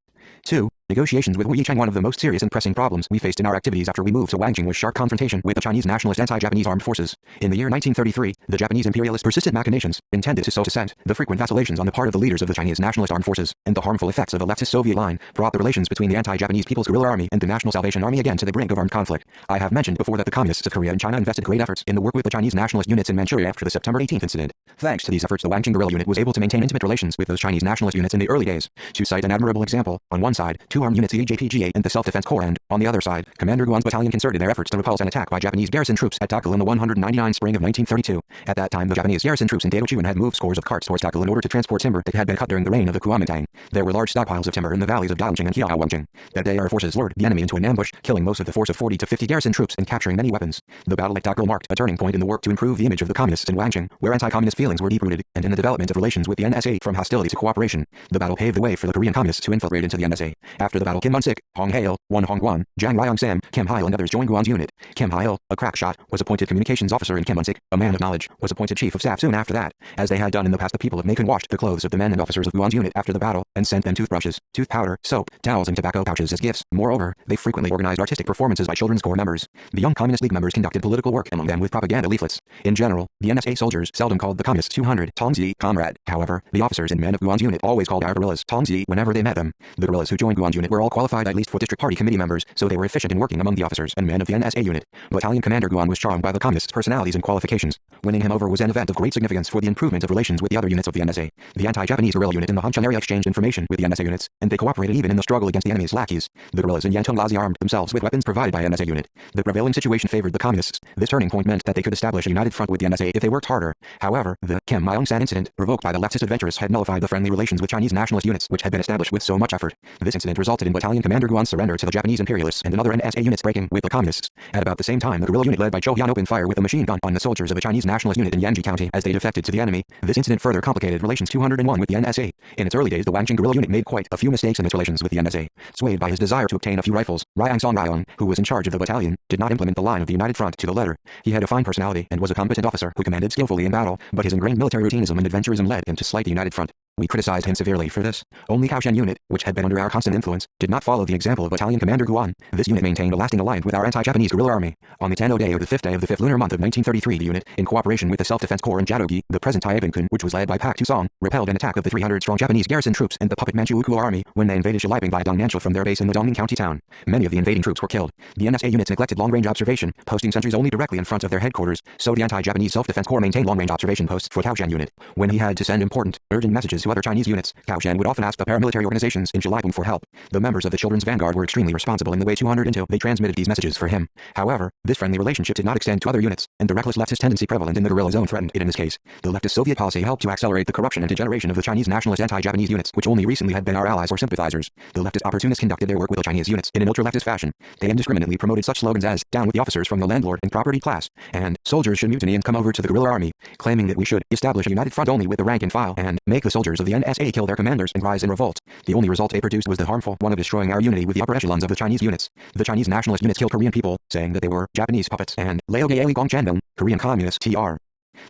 2. Negotiations with Wu Yicheng. One of the most serious and pressing problems we faced in our activities after we moved to Wangjing was sharp confrontation with the Chinese nationalist anti-Japanese armed forces. In the year 1933, the Japanese imperialists' persistent machinations, intended to sow dissent, the frequent vacillations on the part of the leaders of the Chinese nationalist armed forces, and the harmful effects of a leftist Soviet line, brought the relations between the anti-Japanese People's Guerrilla Army and the National Salvation Army again to the brink of armed conflict. I have mentioned before that the communists of Korea and China invested great efforts in the work with the Chinese nationalist units in Manchuria after the September 18th incident. Thanks to these efforts, the Wangjing guerrilla unit was able to maintain intimate relations with those Chinese nationalist units in the early days. To cite an admirable example, on one side, 2 armed units, the JPGA and the Self-Defense Corps, and, on the other side, Commander Guan's battalion concerted their efforts to repulse an attack by Japanese garrison troops at Takal in the 199 spring of 1932. At that time, the Japanese garrison troops in Daedochuan had moved scores of carts towards Takal in order to transport timber that had been cut during the reign of the Kuomintang. There were large stockpiles of timber in the valleys of Daojing and Kiaowangjing. That day our forces lured the enemy into an ambush, killing most of the force of 40 to 50 garrison troops and capturing many weapons. The battle at Takal marked a turning point in the work to improve the image of the communists in Wangjing, where anti-communist feelings were deep-rooted, and in the development of relations with the NSA from hostility to cooperation. The battle paved the way for the Korean communists to infiltrate into the NSA. After the battle, Kim Mun-sik, Hong Hail, Won Hong-guan, Jang Ryong-sam, Kim Heil and others joined Guan's unit. Kim Heil, a crack shot, was appointed communications officer, and Kim Mun-sik, a man of knowledge, was appointed chief of staff soon after that. As they had done in the past, the people of Macon washed the clothes of the men and officers of Guan's unit after the battle, and sent them toothbrushes, tooth powder, soap, towels and tobacco pouches as gifts. Moreover, they frequently organized artistic performances by Children's Corps members. The young Communist League members conducted political work, among them with propaganda leaflets. In general, the NSA soldiers seldom called the Communists 200 Tongzi, comrade. However, the officers and men of Guan's unit always called our guerrillas Tongzi whenever they met them. The guerrillas who joined Guan's unit were all qualified at least for district party committee members, so they were efficient in working among the officers and men of the NSA unit. Battalion Commander Guan was charmed by the communists' personalities and qualifications. Winning him over was an event of great significance for the improvement of relations with the other units of the NSA. The anti-Japanese guerrilla unit in the Hanchun area exchanged information with the NSA units, and they cooperated even in the struggle against the enemy's lackeys. The guerrillas in Yantung-Lazi armed themselves with weapons provided by NSA unit. The prevailing situation favored the communists. This turning point meant that they could establish a united front with the NSA if they worked harder. However, the Kim Myung-san incident, provoked by the leftist adventurous, had nullified the friendly relations with Chinese nationalist units which had been established with so much effort. This incident resulted in Battalion Commander Guan's surrender to the Japanese imperialists and another NSA units breaking with the communists. At about the same time, the guerrilla unit led by Cho Hyun opened fire with a machine gun on the soldiers of a Chinese nationalist unit in Yanji County as they defected to the enemy. This incident further complicated relations 201 with the NSA. In its early days, the Wangjing guerrilla unit made quite a few mistakes in its relations with the NSA. Swayed by his desire to obtain a few rifles, Ryang Song Ryong, who was in charge of the battalion, did not implement the line of the United Front to the letter. He had a fine personality and was a competent officer who commanded skillfully in battle, but his ingrained military routinism and adventurism led him to slight the United Front. We criticized him severely for this. Only Kaohsiung Unit, which had been under our constant influence, did not follow the example of Battalion Commander Guan. This unit maintained a lasting alliance with our anti-Japanese guerrilla army. On the Tenno day of the 5th day of the 5th lunar month of 1933, the unit, in cooperation with the Self-Defense Corps in Jadogi, the present Taebankun, which was led by Pak Tu-song, repelled an attack of the 300-strong Japanese garrison troops and the puppet Manchu Ukuo army when they invaded Shiliping by Dongnansha from their base in the Dongning County town. Many of the invading troops were killed. The NSA units neglected long-range observation, posting sentries only directly in front of their headquarters, so the anti-Japanese Self-Defense Corps maintained long-range observation posts for Kaohsiung Unit. When he had to send important, urgent messages to other Chinese units, Kaohsiung would often ask the paramilitary organizations in Shiliping for help. The members of the Children's Vanguard were extremely responsible in the way 200 until they transmitted these messages for him. However, this friendly relationship did not extend to other units, and the reckless leftist tendency prevalent in the guerrilla zone threatened it in this case. The leftist Soviet policy helped to accelerate the corruption and degeneration of the Chinese nationalist anti-Japanese units, which only recently had been our allies or sympathizers. The leftist opportunists conducted their work with the Chinese units in an ultra-leftist fashion. They indiscriminately promoted such slogans as, "Down with the officers from the landlord and property class," and "Soldiers should mutiny and come over to the guerrilla army," claiming that we should establish a united front only with the rank and file and make the soldiers of the NSA kill their commanders and rise in revolt. The only result they produced was the harmful one of destroying our unity with the upper echelons of the Chinese units. The Chinese nationalist units killed Korean people, saying that they were Japanese puppets, and Laogae Gongchandong, Korean communists TR.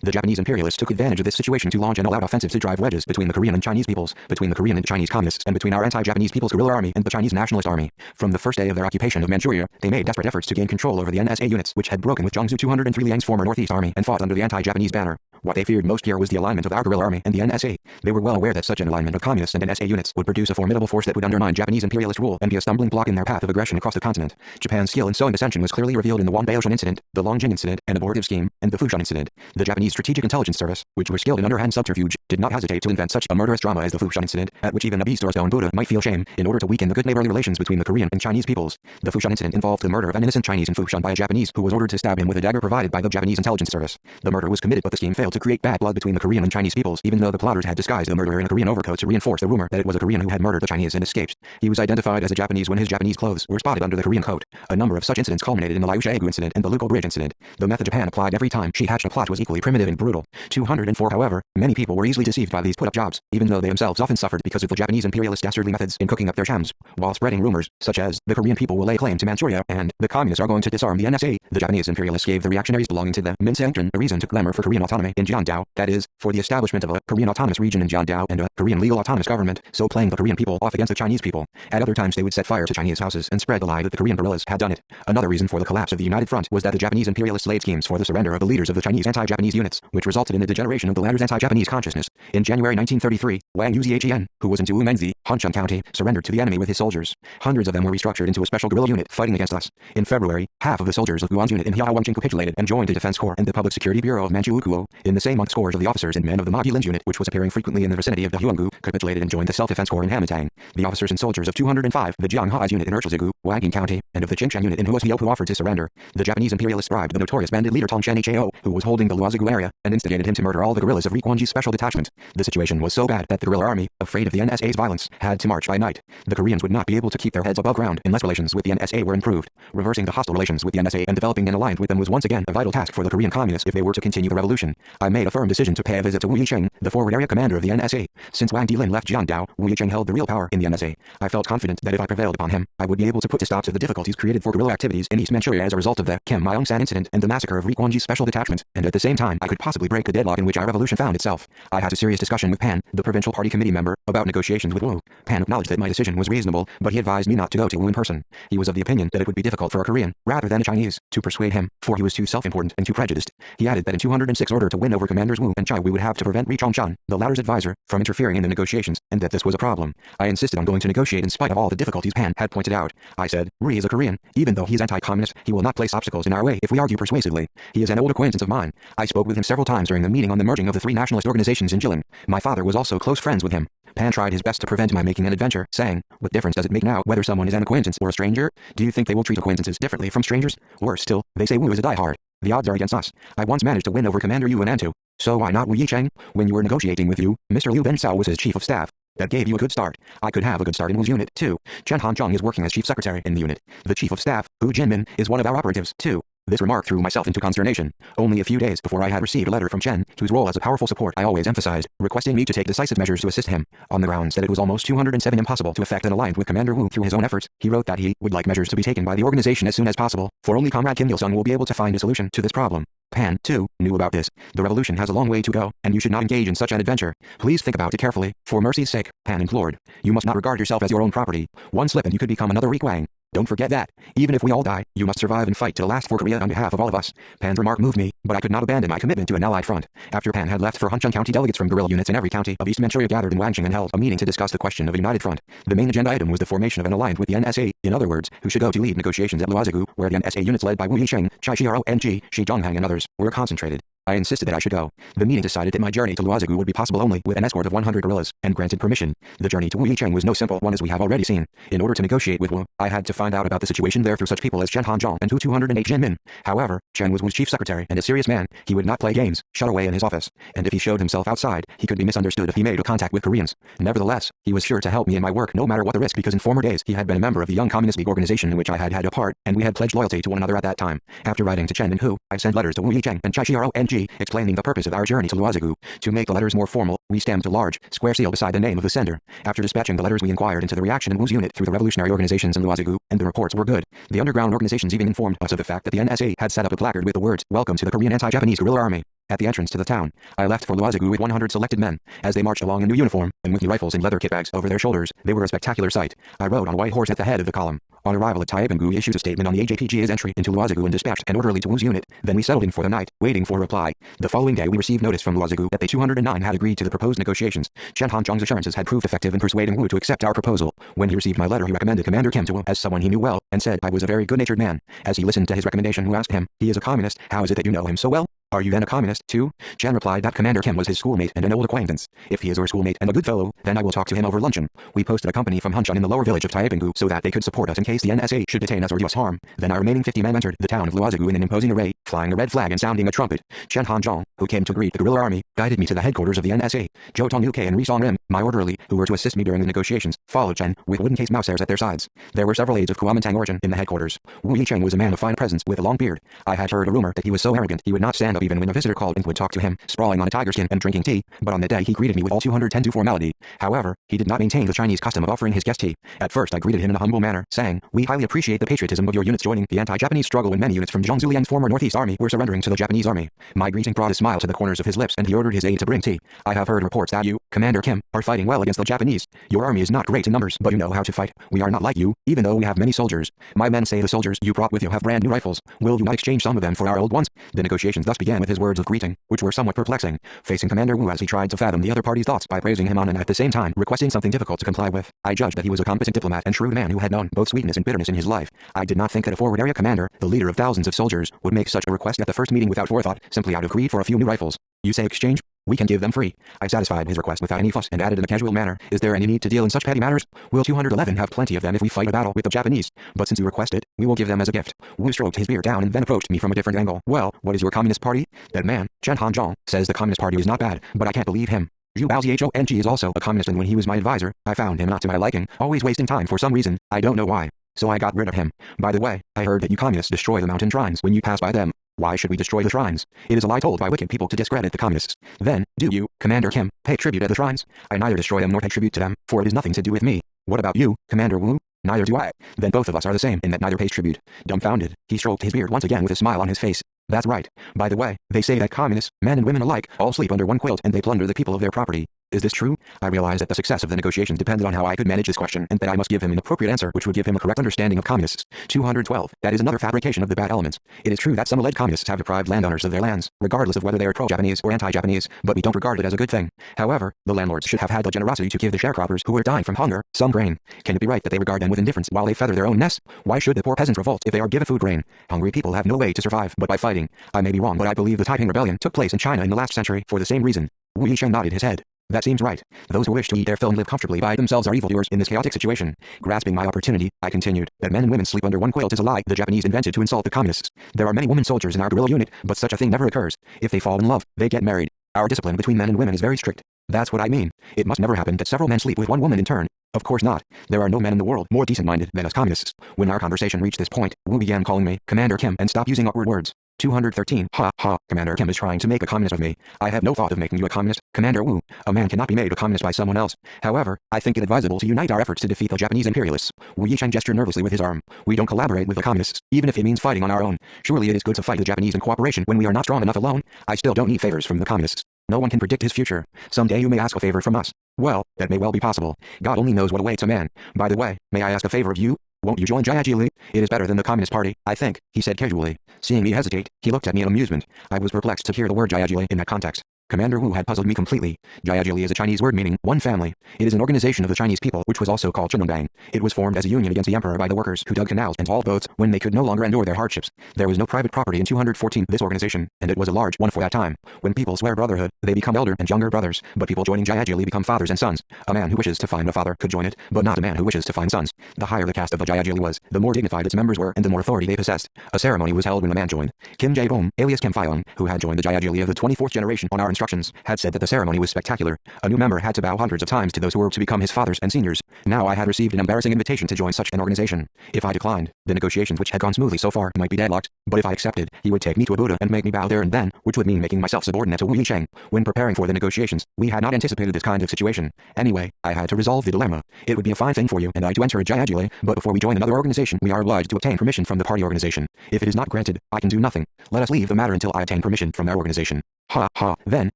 The Japanese imperialists took advantage of this situation to launch an all-out offensive to drive wedges between the Korean and Chinese peoples, between the Korean and Chinese communists, and between our anti-Japanese People's Guerrilla Army and the Chinese Nationalist Army. From the first day of their occupation of Manchuria, they made desperate efforts to gain control over the NSA units, which had broken with Jiangsu 203 Liang's former Northeast Army and fought under the anti-Japanese banner. What they feared most here was the alignment of our guerrilla army and the NSA. They were well aware that such an alignment of communists and NSA units would produce a formidable force that would undermine Japanese imperialist rule and be a stumbling block in their path of aggression across the continent. Japan's skill in sowing dissension was clearly revealed in the Wanbaoshan incident, the Longjing incident, an abortive scheme, and the Fushan incident. The Japanese Strategic Intelligence Service, which were skilled in underhand subterfuge, did not hesitate to invent such a murderous drama as the Fushan incident, at which even a beast or a stone Buddha might feel shame, in order to weaken the good neighborly relations between the Korean and Chinese peoples. The Fushan incident involved the murder of an innocent Chinese in Fushan by a Japanese who was ordered to stab him with a dagger provided by the Japanese Intelligence Service. The murder was committed, but the scheme failed to create bad blood between the Korean and Chinese peoples, even though the plotters had disguised the murderer in a Korean overcoat to reinforce the rumor that it was a Korean who had murdered the Chinese and escaped. He was identified as a Japanese when his Japanese clothes were spotted under the Korean coat. A number of such incidents culminated in the Liushegu incident and the Lugo Bridge incident. The method Japan applied every time she hatched a plot was equally primitive and brutal. 204 However, many people were easily deceived by these put-up jobs, even though they themselves often suffered because of the Japanese imperialist dastardly methods in cooking up their shams, while spreading rumors, such as, the Korean people will lay claim to Manchuria, and, the communists are going to disarm the NSA. The Japanese imperialists gave the reactionaries belonging to the Minsaengtran a reason to clamor for Korean autonomy in Jiangdao, that is, for the establishment of a Korean autonomous region in Jiangdao and a Korean legal autonomous government, so playing the Korean people off against the Chinese people. At other times they would set fire to Chinese houses and spread the lie that the Korean guerrillas had done it. Another reason for the collapse of the United Front was that the Japanese imperialists laid schemes for the surrender of the leaders of the Chinese anti-Japanese units, which resulted in the degeneration of the latter's anti-Japanese consciousness. In January 1933, Wang Yuzhen, who was in Tuumengzi, Hancheng County, surrendered to the enemy with his soldiers. Hundreds of them were restructured into a special guerrilla unit fighting against us. In February, half of the soldiers of Guan's unit in Hiaowangqing capitulated and joined the Defense Corps and the Public Security Bureau of Manchu Ukuo. In the same month, scores of the officers and men of the Magi Lin's unit, which was appearing frequently in the vicinity of the Huanggu, capitulated and joined the Self-Defense Corps in Hamantang. The officers and soldiers of 205, the Jianghai's unit in Urchilzigu, Wanging County, and of the Qingsheng unit in Huoshio who offered to surrender. The Japanese imperialists bribed the notorious bandit leader Tongshan Chao, who was holding the Luozigu area, and instigated him to murder all the guerrillas of Rikwanji's special detachment. The situation was so bad that the guerrilla army, afraid of the NSA's violence, had to march by night. The Koreans would not be able to keep their heads above ground unless relations with the NSA were improved. Reversing the hostile relations with the NSA and developing an alliance with them was once again a vital task for the Korean communists if they were to continue the revolution. I made a firm decision to pay a visit to Wu Yicheng, the forward area commander of the NSA. Since Wang Dilin left Jiangdao, Wu Yicheng held the real power in the NSA. I felt confident that if I prevailed upon him, I would be able to put a stop to the difficulties created for guerrilla activities in East Manchuria as a result of the Kim Myung-san incident and the massacre of Rikwanji's special detachment, and at the same time I could possibly break the deadlock in which our revolution found itself. I had a serious discussion with Pan, the provincial party committee member, about negotiations with Wu. Pan acknowledged that my decision was reasonable, but he advised me not to go to Wu in person. He was of the opinion that it would be difficult for a Korean, rather than a Chinese, to persuade him, for he was too self-important and too prejudiced. He added that in 206 order to win over commanders Wu and Chai we would have to prevent Ri Chongshan, the latter's advisor, from interfering in the negotiations, and that this was a problem. I insisted on going to negotiate in spite of all the difficulties Pan had pointed out. I said, Ri is a Korean, even though he is anti-communist, he will not place obstacles in our way if we argue persuasively. He is an old acquaintance of mine. I spoke with him several times during the meeting on the merging of the three nationalist organizations in Jilin. My father was also close friends with him. Pan tried his best to prevent my making an adventure, saying, what difference does it make now whether someone is an acquaintance or a stranger? Do you think they will treat acquaintances differently from strangers? Worse still, they say Wu is a diehard. The odds are against us. I once managed to win over Commander Yu and Antu. So why not Wu Yicheng? When you were negotiating with Yu, Mr. Liu Bensao was his chief of staff. That gave you a good start. I could have a good start in Wu's unit, too. Chen Hanzhong is working as chief secretary in the unit. The chief of staff, Hu Jinmin, is one of our operatives, too. This remark threw myself into consternation. Only a few days before I had received a letter from Chen, whose role as a powerful support I always emphasized, requesting me to take decisive measures to assist him. On the grounds that it was almost 207 impossible to effect an alliance with Commander Wu through his own efforts, he wrote that he would like measures to be taken by the organization as soon as possible, for only Comrade Kim Il-sung will be able to find a solution to this problem. Pan, too, knew about this. The revolution has a long way to go, and you should not engage in such an adventure. Please think about it carefully. For mercy's sake, Pan implored. You must not regard yourself as your own property. One slip and you could become another weak Wang. Don't forget that. Even if we all die, you must survive and fight to the last for Korea on behalf of all of us. Pan's remark moved me, but I could not abandon my commitment to an allied front. After Pan had left for Huncheng County, delegates from guerrilla units in every county of East Manchuria gathered in Wancheng and held a meeting to discuss the question of a united front. The main agenda item was the formation of an alliance with the NSA. In other words, who should go to lead negotiations at Luozigu, where the NSA units led by Wu Yicheng, Chai Xiao, and Shi Zhonghang and others were concentrated. I insisted that I should go. The meeting decided that my journey to Luozigu would be possible only with an escort of 100 guerrillas, and granted permission. The journey to Wu Yicheng was no simple one, as we have already seen. In order to negotiate with Wu, I had to find out about the situation there through such people as Chen Hanzhong and Hu 208 Jinmin. However, Chen was Wu's chief secretary and a serious man. He would not play games, shut away in his office, and if he showed himself outside, he could be misunderstood if he made contact with Koreans. Nevertheless, he was sure to help me in my work no matter what the risk, because in former days he had been a member of the Young Communist League organization in which I had had a part, and we had pledged loyalty to one another at that time. After writing to Chen and Hu, I sent letters to Wu Yicheng and Chai Xiao and Ji, explaining the purpose of our journey to Luozigu. To make the letters more formal, we stamped a large, square seal beside the name of the sender. After dispatching the letters, we inquired into the reaction in Wu's unit through the revolutionary organizations in Luozigu, and the reports were good. The underground organizations even informed us of the fact that the NSA had set up a placard with the words, "Welcome to the Korean anti-Japanese guerrilla army." At the entrance to the town, I left for Luozigu with 100 selected men. As they marched along in new uniform, and with new rifles and leather kit bags over their shoulders, they were a spectacular sight. I rode on a white horse at the head of the column. On arrival at Taipinggu, he issued a statement on the AJPG's entry into Luozigu and dispatched an orderly to Wu's unit. Then we settled in for the night, waiting for a reply. The following day we received notice from Luozigu that they 209 had agreed to the proposed negotiations. Chen Hanzhong's assurances had proved effective in persuading Wu to accept our proposal. When he received my letter, he recommended Commander Kim to Wu as someone he knew well, and said I was a very good-natured man. As he listened to his recommendation, Wu asked him, "He is a communist, how is it that you know him so well? Are you then a communist, too?" Chen replied that Commander Kim was his schoolmate and an old acquaintance. If he is our schoolmate and a good fellow, then I will talk to him over luncheon. We posted a company from Huncheng in the lower village of Taipinggu so that they could support us in case the NSA should detain us or do us harm. Then our remaining 50 men entered the town of Luozigu in an imposing array, flying a red flag and sounding a trumpet. Chen Hanzhong, who came to greet the guerrilla army, guided me to the headquarters of the NSA. Zhou Tonguk and Ri Songrim, my orderly, who were to assist me during the negotiations, followed Chen, with wooden case mousehairs at their sides. There were several aides of Kuomintang origin in the headquarters. Wu Yicheng was a man of fine presence with a long beard. I had heard a rumor that he was so arrogant he would not stand up even when a visitor called and would talk to him, sprawling on a tiger skin and drinking tea, but on the day he greeted me with all 210 to formality. However, he did not maintain the Chinese custom of offering his guest tea. At first I greeted him in a humble manner, saying, "We highly appreciate the patriotism of your units joining the anti-Japanese struggle when many units from Zhang Zulian's former Northeast Army were surrendering to the Japanese army." My greeting brought a smile to the corners of his lips, and he ordered his aide to bring tea. "I have heard reports that you, Commander Kim, are fighting well against the Japanese. Your army is not great in numbers, but you know how to fight. We are not like you, even though we have many soldiers. My men say the soldiers you brought with you have brand new rifles. Will you not exchange some of them for our old ones?" The negotiations thus began with his words of greeting, which were somewhat perplexing, facing Commander Wu as he tried to fathom the other party's thoughts by praising him on and at the same time requesting something difficult to comply with. I judged that he was a competent diplomat and shrewd man who had known both sweetness and bitterness in his life. I did not think that a forward area commander, the leader of thousands of soldiers, would make such a request at the first meeting without forethought, simply out of greed for a few new rifles. "You say exchange? We can give them free." I satisfied his request without any fuss and added in a casual manner, "Is there any need to deal in such petty matters? We'll 211 have plenty of them if we fight a battle with the Japanese. But since you request it, we will give them as a gift." Wu stroked his beard down and then approached me from a different angle. "Well, what is your Communist Party? That man, Chen Hanzhong, says the Communist Party is not bad, but I can't believe him. Zhu Baozhong is also a communist, and when he was my advisor, I found him not to my liking, always wasting time for some reason, I don't know why. So I got rid of him. By the way, I heard that you communists destroy the mountain shrines when you pass by them. Why should we destroy the shrines? It is a lie told by wicked people to discredit the communists. Then, do you, Commander Kim, pay tribute at the shrines? I neither destroy them nor pay tribute to them, for it is nothing to do with me. What about you, Commander Wu? Neither do I. Then both of us are the same in that neither pays tribute." Dumbfounded, he stroked his beard once again with a smile on his face. "That's right. By the way, they say that communists, men and women alike, all sleep under one quilt and they plunder the people of their property. Is this true?" I realized that the success of the negotiations depended on how I could manage this question, and that I must give him an appropriate answer which would give him a correct understanding of communists. 212. That is another fabrication of the bad elements. It is true that some alleged communists have deprived landowners of their lands, regardless of whether they are pro-Japanese or anti-Japanese, but we don't regard it as a good thing. However, the landlords should have had the generosity to give the sharecroppers who were dying from hunger some grain. Can it be right that they regard them with indifference while they feather their own nests? Why should the poor peasants revolt if they are given food grain? Hungry people have no way to survive but by fighting. I may be wrong, but I believe the Taiping Rebellion took place in China in the last century for the same reason. Wu Yicheng nodded his head. That seems right. Those who wish to eat their fill and live comfortably by themselves are evildoers in this chaotic situation. Grasping my opportunity, I continued, that men and women sleep under one quilt is a lie the Japanese invented to insult the communists. There are many women soldiers in our guerrilla unit, but such a thing never occurs. If they fall in love, they get married. Our discipline between men and women is very strict. That's what I mean. It must never happen that several men sleep with one woman in turn. Of course not. There are no men in the world more decent-minded than us communists. When our conversation reached this point, Wu began calling me Commander Kim and stopped using awkward words. 213. Ha ha, Commander Kim is trying to make a communist of me. I have no thought of making you a communist, Commander Wu. A man cannot be made a communist by someone else. However, I think it advisable to unite our efforts to defeat the Japanese imperialists. Wu Yicheng gestured nervously with his arm. We don't collaborate with the communists, even if it means fighting on our own. Surely it is good to fight the Japanese in cooperation when we are not strong enough alone. I still don't need favors from the communists. No one can predict his future. Someday you may ask a favor from us. Well, that may well be possible. God only knows what awaits a man. By the way, may I ask a favor of you? Won't you join Jiajili? It is better than the Communist Party, I think, he said casually. Seeing me hesitate, he looked at me in amusement. I was perplexed to hear the word Jiajili in that context. Commander Wu had puzzled me completely. Jiajili is a Chinese word meaning one family. It is an organization of the Chinese people which was also called Zhenongbang. It was formed as a union against the emperor by the workers who dug canals and hauled boats when they could no longer endure their hardships. There was no private property in 214 this organization, and it was a large one for that time. When people swear brotherhood, they become elder and younger brothers, but people joining Jiajili become fathers and sons. A man who wishes to find a father could join it, but not a man who wishes to find sons. The higher the caste of the Jiajili was, the more dignified its members were and the more authority they possessed. A ceremony was held when a man joined. Kim Jae-bom, alias Kim Fyong, who had joined the Jiajili of the 24th generation on our instructions, had said that the ceremony was spectacular. A new member had to bow hundreds of times to those who were to become his fathers and seniors. Now I had received an embarrassing invitation to join such an organization. If I declined, the negotiations which had gone smoothly so far might be deadlocked, but if I accepted, he would take me to a Buddha and make me bow there and then, which would mean making myself subordinate to Wu Yicheng. When preparing for the negotiations, we had not anticipated this kind of situation. Anyway, I had to resolve the dilemma. It would be a fine thing for you and I to enter a Jiajili, but before we join another organization we are obliged to obtain permission from the party organization. If it is not granted, I can do nothing. Let us leave the matter until I obtain permission from our organization. Ha ha, then,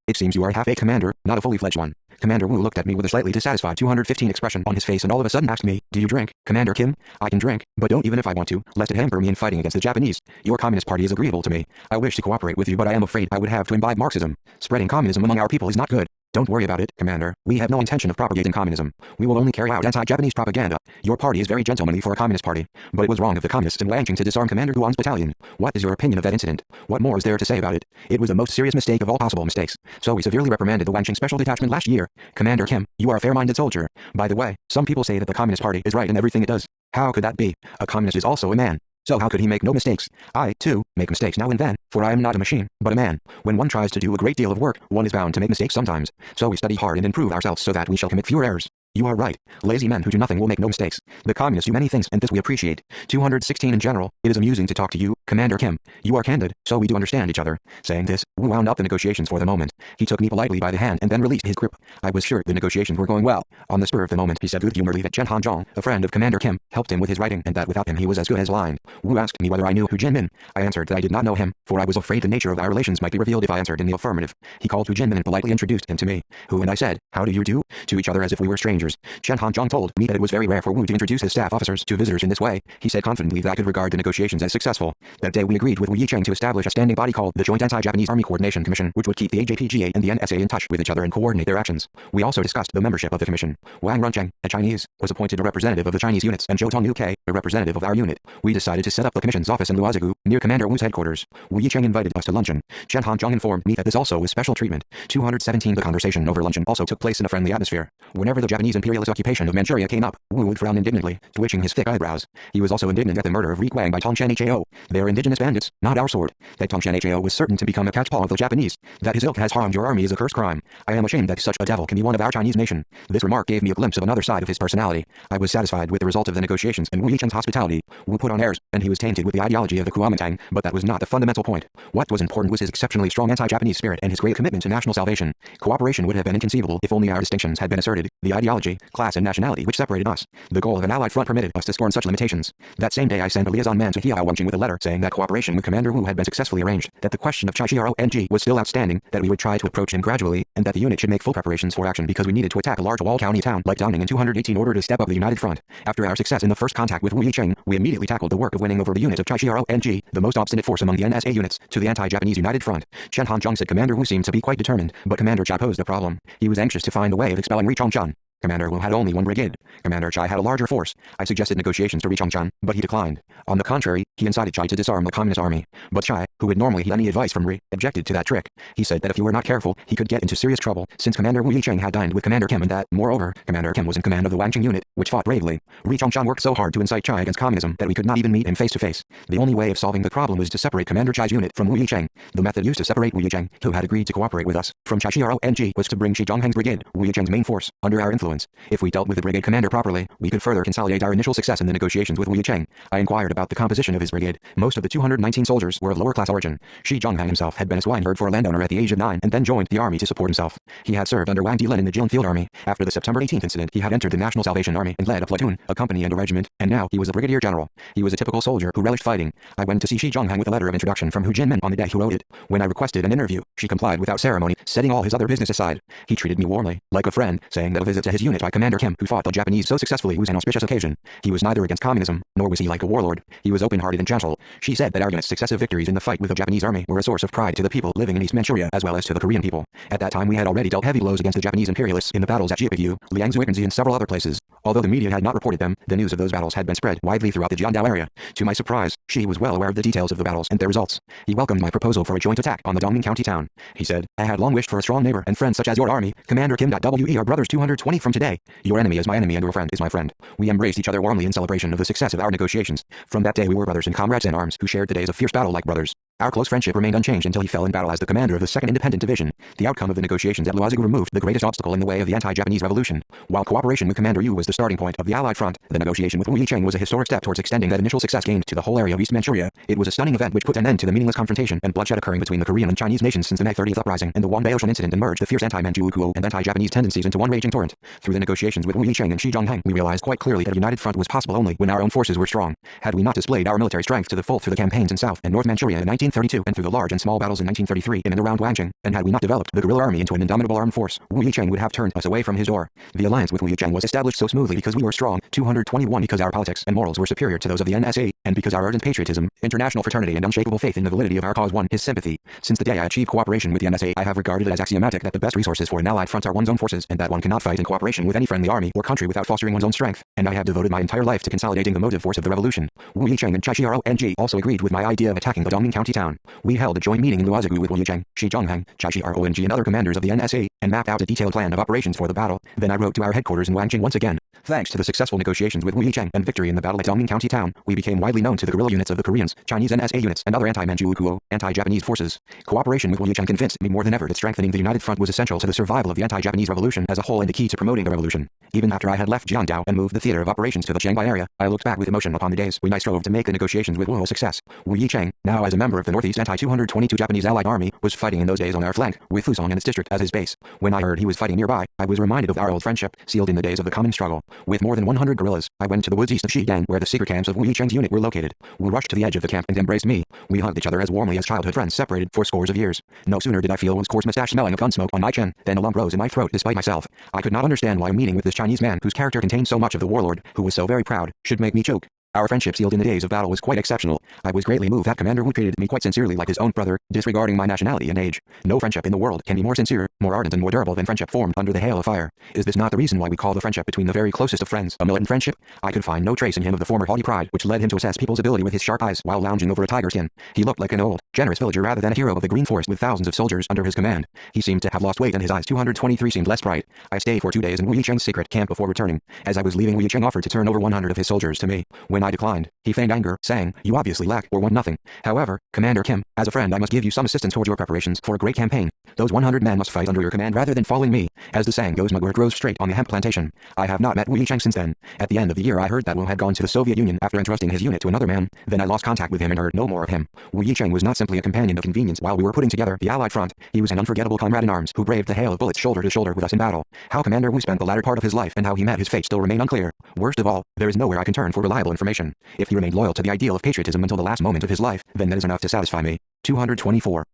it seems you are half a commander, not a fully fledged one. Commander Wu looked at me with a slightly dissatisfied 215 expression on his face and all of a sudden asked me, do you drink, Commander Kim? I can drink, but don't even if I want to, lest it hamper me in fighting against the Japanese. Your Communist Party is agreeable to me. I wish to cooperate with you but I am afraid I would have to imbibe Marxism. Spreading communism among our people is not good. Don't worry about it, Commander. We have no intention of propagating communism. We will only carry out anti-Japanese propaganda. Your party is very gentlemanly for a communist party. But it was wrong of the communists in Lanqing to disarm Commander Guan's battalion. What is your opinion of that incident? What more is there to say about it? It was the most serious mistake of all possible mistakes. So we severely reprimanded the Lanqing Special Detachment last year. Commander Kim, you are a fair-minded soldier. By the way, some people say that the Communist Party is right in everything it does. How could that be? A communist is also a man. So how could he make no mistakes? I, too, make mistakes now and then, for I am not a machine, but a man. When one tries to do a great deal of work, one is bound to make mistakes sometimes. So we study hard and improve ourselves so that we shall commit fewer errors. You are right. Lazy men who do nothing will make no mistakes. The communists do many things and this we appreciate. 216 in general, it is amusing to talk to you, Commander Kim. You are candid, so we do understand each other. Saying this, Wu wound up the negotiations for the moment. He took me politely by the hand and then released his grip. I was sure the negotiations were going well. On the spur of the moment he said good-humoredly that Chen Hanzhong, a friend of Commander Kim, helped him with his writing and that without him he was as good as blind. Wu asked me whether I knew Hu Jinmin. I answered that I did not know him, for I was afraid the nature of our relations might be revealed if I answered in the affirmative. He called Hu Jinmin and politely introduced him to me. Hu and I said, how do you do? To each other as if we were strangers. Chen Hanzhong told me that it was very rare for Wu to introduce his staff officers to visitors in this way. He said confidently that I could regard the negotiations as successful. That day we agreed with Wu Yicheng to establish a standing body called the Joint Anti-Japanese Army Coordination Commission, which would keep the AJPGA and the NSA in touch with each other and coordinate their actions. We also discussed the membership of the commission. Wang Runcheng, a Chinese, was appointed a representative of the Chinese units and Zhou Tongyu K, a representative of our unit. We decided to set up the commission's office in Luozigu, near Commander Wu's headquarters. Wu Yicheng invited us to luncheon. Chen Hanzhong informed me that this also was special treatment. 217 The conversation over luncheon also took place in a friendly atmosphere. Whenever the Japanese imperialist occupation of Manchuria came up, Wu would frown indignantly, twitching his thick eyebrows. He was also indignant at the murder of Ri Guang by Tongshan Hao. They are indigenous bandits, not our sort. That Tongshan Hao was certain to become a catchpaw of the Japanese. That his ilk has harmed your army is a cursed crime. I am ashamed that such a devil can be one of our Chinese nation. This remark gave me a glimpse of another side of his personality. I was satisfied with the result of the negotiations and Wu Yicheng's hospitality. Wu put on airs, and he was tainted with the ideology of the Kuomintang, but that was not the fundamental point. What was important was his exceptionally strong anti-Japanese spirit and his great commitment to national salvation. Cooperation would have been inconceivable if only our distinctions had been asserted, the ideology, class and nationality which separated us. The goal of an allied front permitted us to scorn such limitations. That same day I sent a liaison man to Hiao Wangqing with a letter saying that cooperation with Commander Wu had been successfully arranged, that the question of Chaichiro-ng was still outstanding, that we would try to approach him gradually, and that the unit should make full preparations for action because we needed to attack a large walled county town like Downing in 218 in order to step up the united front. After our success in the first contact with Wu Yicheng, we immediately tackled the work of winning over the unit of Chaichiro-ng, the most obstinate force among the NSA units, to the anti-Japanese united front. Chen Hanzhong said Commander Wu seemed to be quite determined, but Commander Chai posed a problem. He was anxious to find a way of expelling Ri Chongchun. Commander Wu had only one brigade. Commander Chai had a larger force. I suggested negotiations to Ri Chongchun, but he declined. On the contrary, he incited Chai to disarm the communist army. But Chai, who would normally heed any advice from Ri, objected to that trick. He said that if he were not careful, he could get into serious trouble, since Commander Wu Yicheng had dined with Commander Kim and that, moreover, Commander Kim was in command of the Wangqing unit, which fought bravely. Ri Chongchun worked so hard to incite Chai against communism that we could not even meet him face to face. The only way of solving the problem was to separate Commander Chai's unit from Wu Yicheng. The method used to separate Wu Yicheng, who had agreed to cooperate with us, from Chaichiro-ng was to bring Shi Zhongheng's brigade, Wu Yicheng's main force, under our influence. influence. If we dealt with the brigade commander properly, we could further consolidate our initial success in the negotiations with Wu Yicheng. I inquired about the composition of his brigade. Most of the 219 soldiers were of lower-class origin. Shi Zhonghang himself had been a swineherd for a landowner at the age of 9 and then joined the army to support himself. He had served under Wang Dilin in the Jilin Field Army. After the September 18th incident, he had entered the National Salvation Army and led a platoon, a company and a regiment, and now he was a brigadier general. He was a typical soldier who relished fighting. I went to see Shi Zhonghang with a letter of introduction from Hu Jinmin on the day he wrote it. When I requested an interview, she complied without ceremony, setting all his other business aside. He treated me warmly, like a friend, saying that a visit to his unit by Commander Kim, who fought the Japanese so successfully, was an auspicious occasion. He was neither against communism, nor was he like a warlord. He was open-hearted and gentle. She said that our unit's successive victories in the fight with the Japanese army were a source of pride to the people living in East Manchuria as well as to the Korean people. At that time we had already dealt heavy blows against the Japanese imperialists in the battles at Jiapigu, Liangzhuikenzi and several other places. Although the media had not reported them, the news of those battles had been spread widely throughout the Jiandao area. To my surprise, Shi was well aware of the details of the battles and their results. He welcomed my proposal for a joint attack on the Dongning County town. He said, "I had long wished for a strong neighbor and friend such as your army, Commander Kim. We are brothers 220 from today. Your enemy is my enemy and your friend is my friend." We embraced each other warmly in celebration of the success of our negotiations. From that day we were brothers and comrades in arms who shared the days of fierce battle like brothers. Our close friendship remained unchanged until he fell in battle as the commander of the 2nd Independent Division. The outcome of the negotiations at Luozigu removed the greatest obstacle in the way of the anti-Japanese revolution. While cooperation with Commander Yu was the starting point of the Allied front, the negotiation with Wu Yicheng was a historic step towards extending that initial success gained to the whole area of East Manchuria. It was a stunning event which put an end to the meaningless confrontation and bloodshed occurring between the Korean and Chinese nations since the May 30th uprising and the Wanbaoshan incident, and merged the fierce anti-Manchukuo and anti-Japanese tendencies into one raging torrent. Through the negotiations with Wu Yicheng and Shi Zhonghang, we realized quite clearly that a united front was possible only when our own forces were strong. Had we not displayed our military strength to the full through the campaigns in South and North Manchuria in 1932 and through the large and small battles in 1933 in and around Wangjing, and had we not developed the guerrilla army into an indomitable armed force, Wu Yicheng would have turned us away from his door. The alliance with Wu Yicheng was established so smoothly because we were strong, 221 because our politics and morals were superior to those of the NSA, and because our ardent patriotism, international fraternity and unshakable faith in the validity of our cause won his sympathy. Since the day I achieved cooperation with the NSA, I have regarded it as axiomatic that the best resources for an allied front are one's own forces, and that one cannot fight in cooperation with any friendly army or country without fostering one's own strength, and I have devoted my entire life to consolidating the motive force of the revolution. Wu Yicheng and Chai Chiarong also agreed with my idea of attacking the Dongning County town. We held a joint meeting in Luozigu with Wu Yicheng, Shi Zhonghang, Chai Chiarong and other commanders of the NSA, and mapped out a detailed plan of operations for the battle. Then I wrote to our headquarters in Wangjing once again. Thanks to the successful negotiations with Wu Yicheng and victory in the battle at Dongning County town, we became widely known to the guerrilla units of the Koreans, Chinese NSA units, and other anti-Manchukuo, anti-Japanese forces. Cooperation with Wu Yicheng convinced me more than ever that strengthening the united front was essential to the survival of the anti-Japanese revolution as a whole and the key to promoting the revolution. Even after I had left Jiandao and moved the theater of operations to the Shanghai area, I looked back with emotion upon the days when I strove to make the negotiations with Wu a success. Wu Yicheng, now as a member of the Northeast Anti-222 Japanese Allied Army, was fighting in those days on our flank, with Fuzhong and its district as his base. When I heard he was fighting nearby, I was reminded of our old friendship, sealed in the days of the common struggle. With more than 100 guerrillas, I went to the woods east of Xigang where the secret camps of Wu Yicheng's unit were located. Wu rushed to the edge of the camp and embraced me. We hugged each other as warmly as childhood friends separated for scores of years. No sooner did I feel Wu's coarse mustache smelling of gun smoke on my chin than a lump rose in my throat despite myself. I could not understand why a meeting with this Chinese man whose character contained so much of the warlord, who was so very proud, should make me choke. Our friendship sealed in the days of battle was quite exceptional. I was greatly moved that Commander Wu treated me quite sincerely like his own brother, disregarding my nationality and age. No friendship in the world can be more sincere, more ardent and more durable than friendship formed under the hail of fire. Is this not the reason why we call the friendship between the very closest of friends a militant friendship? I could find no trace in him of the former haughty pride which led him to assess people's ability with his sharp eyes while lounging over a tiger skin. He looked like an old, generous villager rather than a hero of the Green Forest with thousands of soldiers under his command. He seemed to have lost weight and his eyes 223 seemed less bright. I stayed for 2 days in Wu Yicheng's secret camp before returning. As I was leaving, Wu Yicheng offered to turn over 100 of his soldiers to me. When I declined, he feigned anger, saying, "You obviously lack or want nothing. However, Commander Kim, as a friend I must give you some assistance towards your preparations for a great campaign. Those 100 men must fight under your command rather than following me. As the saying goes, my word grows straight on the hemp plantation." I have not met Wu Yicheng since then. At the end of the year I heard that Wu had gone to the Soviet Union after entrusting his unit to another man. Then I lost contact with him and heard no more of him. Wu Yicheng was not simply a companion of convenience while we were putting together the Allied front. He was an unforgettable comrade in arms who braved the hail of bullets shoulder to shoulder with us in battle. How Commander Wu spent the latter part of his life and how he met his fate still remain unclear. Worst of all, there is nowhere I can turn for reliable information. If he remained loyal to the ideal of patriotism until the last moment of his life, then that is enough to satisfy me. 224.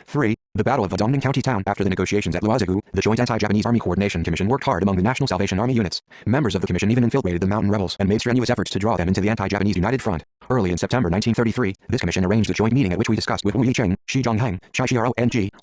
3. The Battle of the Dongning County town. After the negotiations at Luozigu, the Joint Anti-Japanese Army Coordination Commission worked hard among the National Salvation Army units. Members of the commission even infiltrated the mountain rebels and made strenuous efforts to draw them into the anti-Japanese United Front. Early in September 1933, this commission arranged a joint meeting at which we discussed with Wu Yicheng, Shi Zhonghang, Chai Chiarong,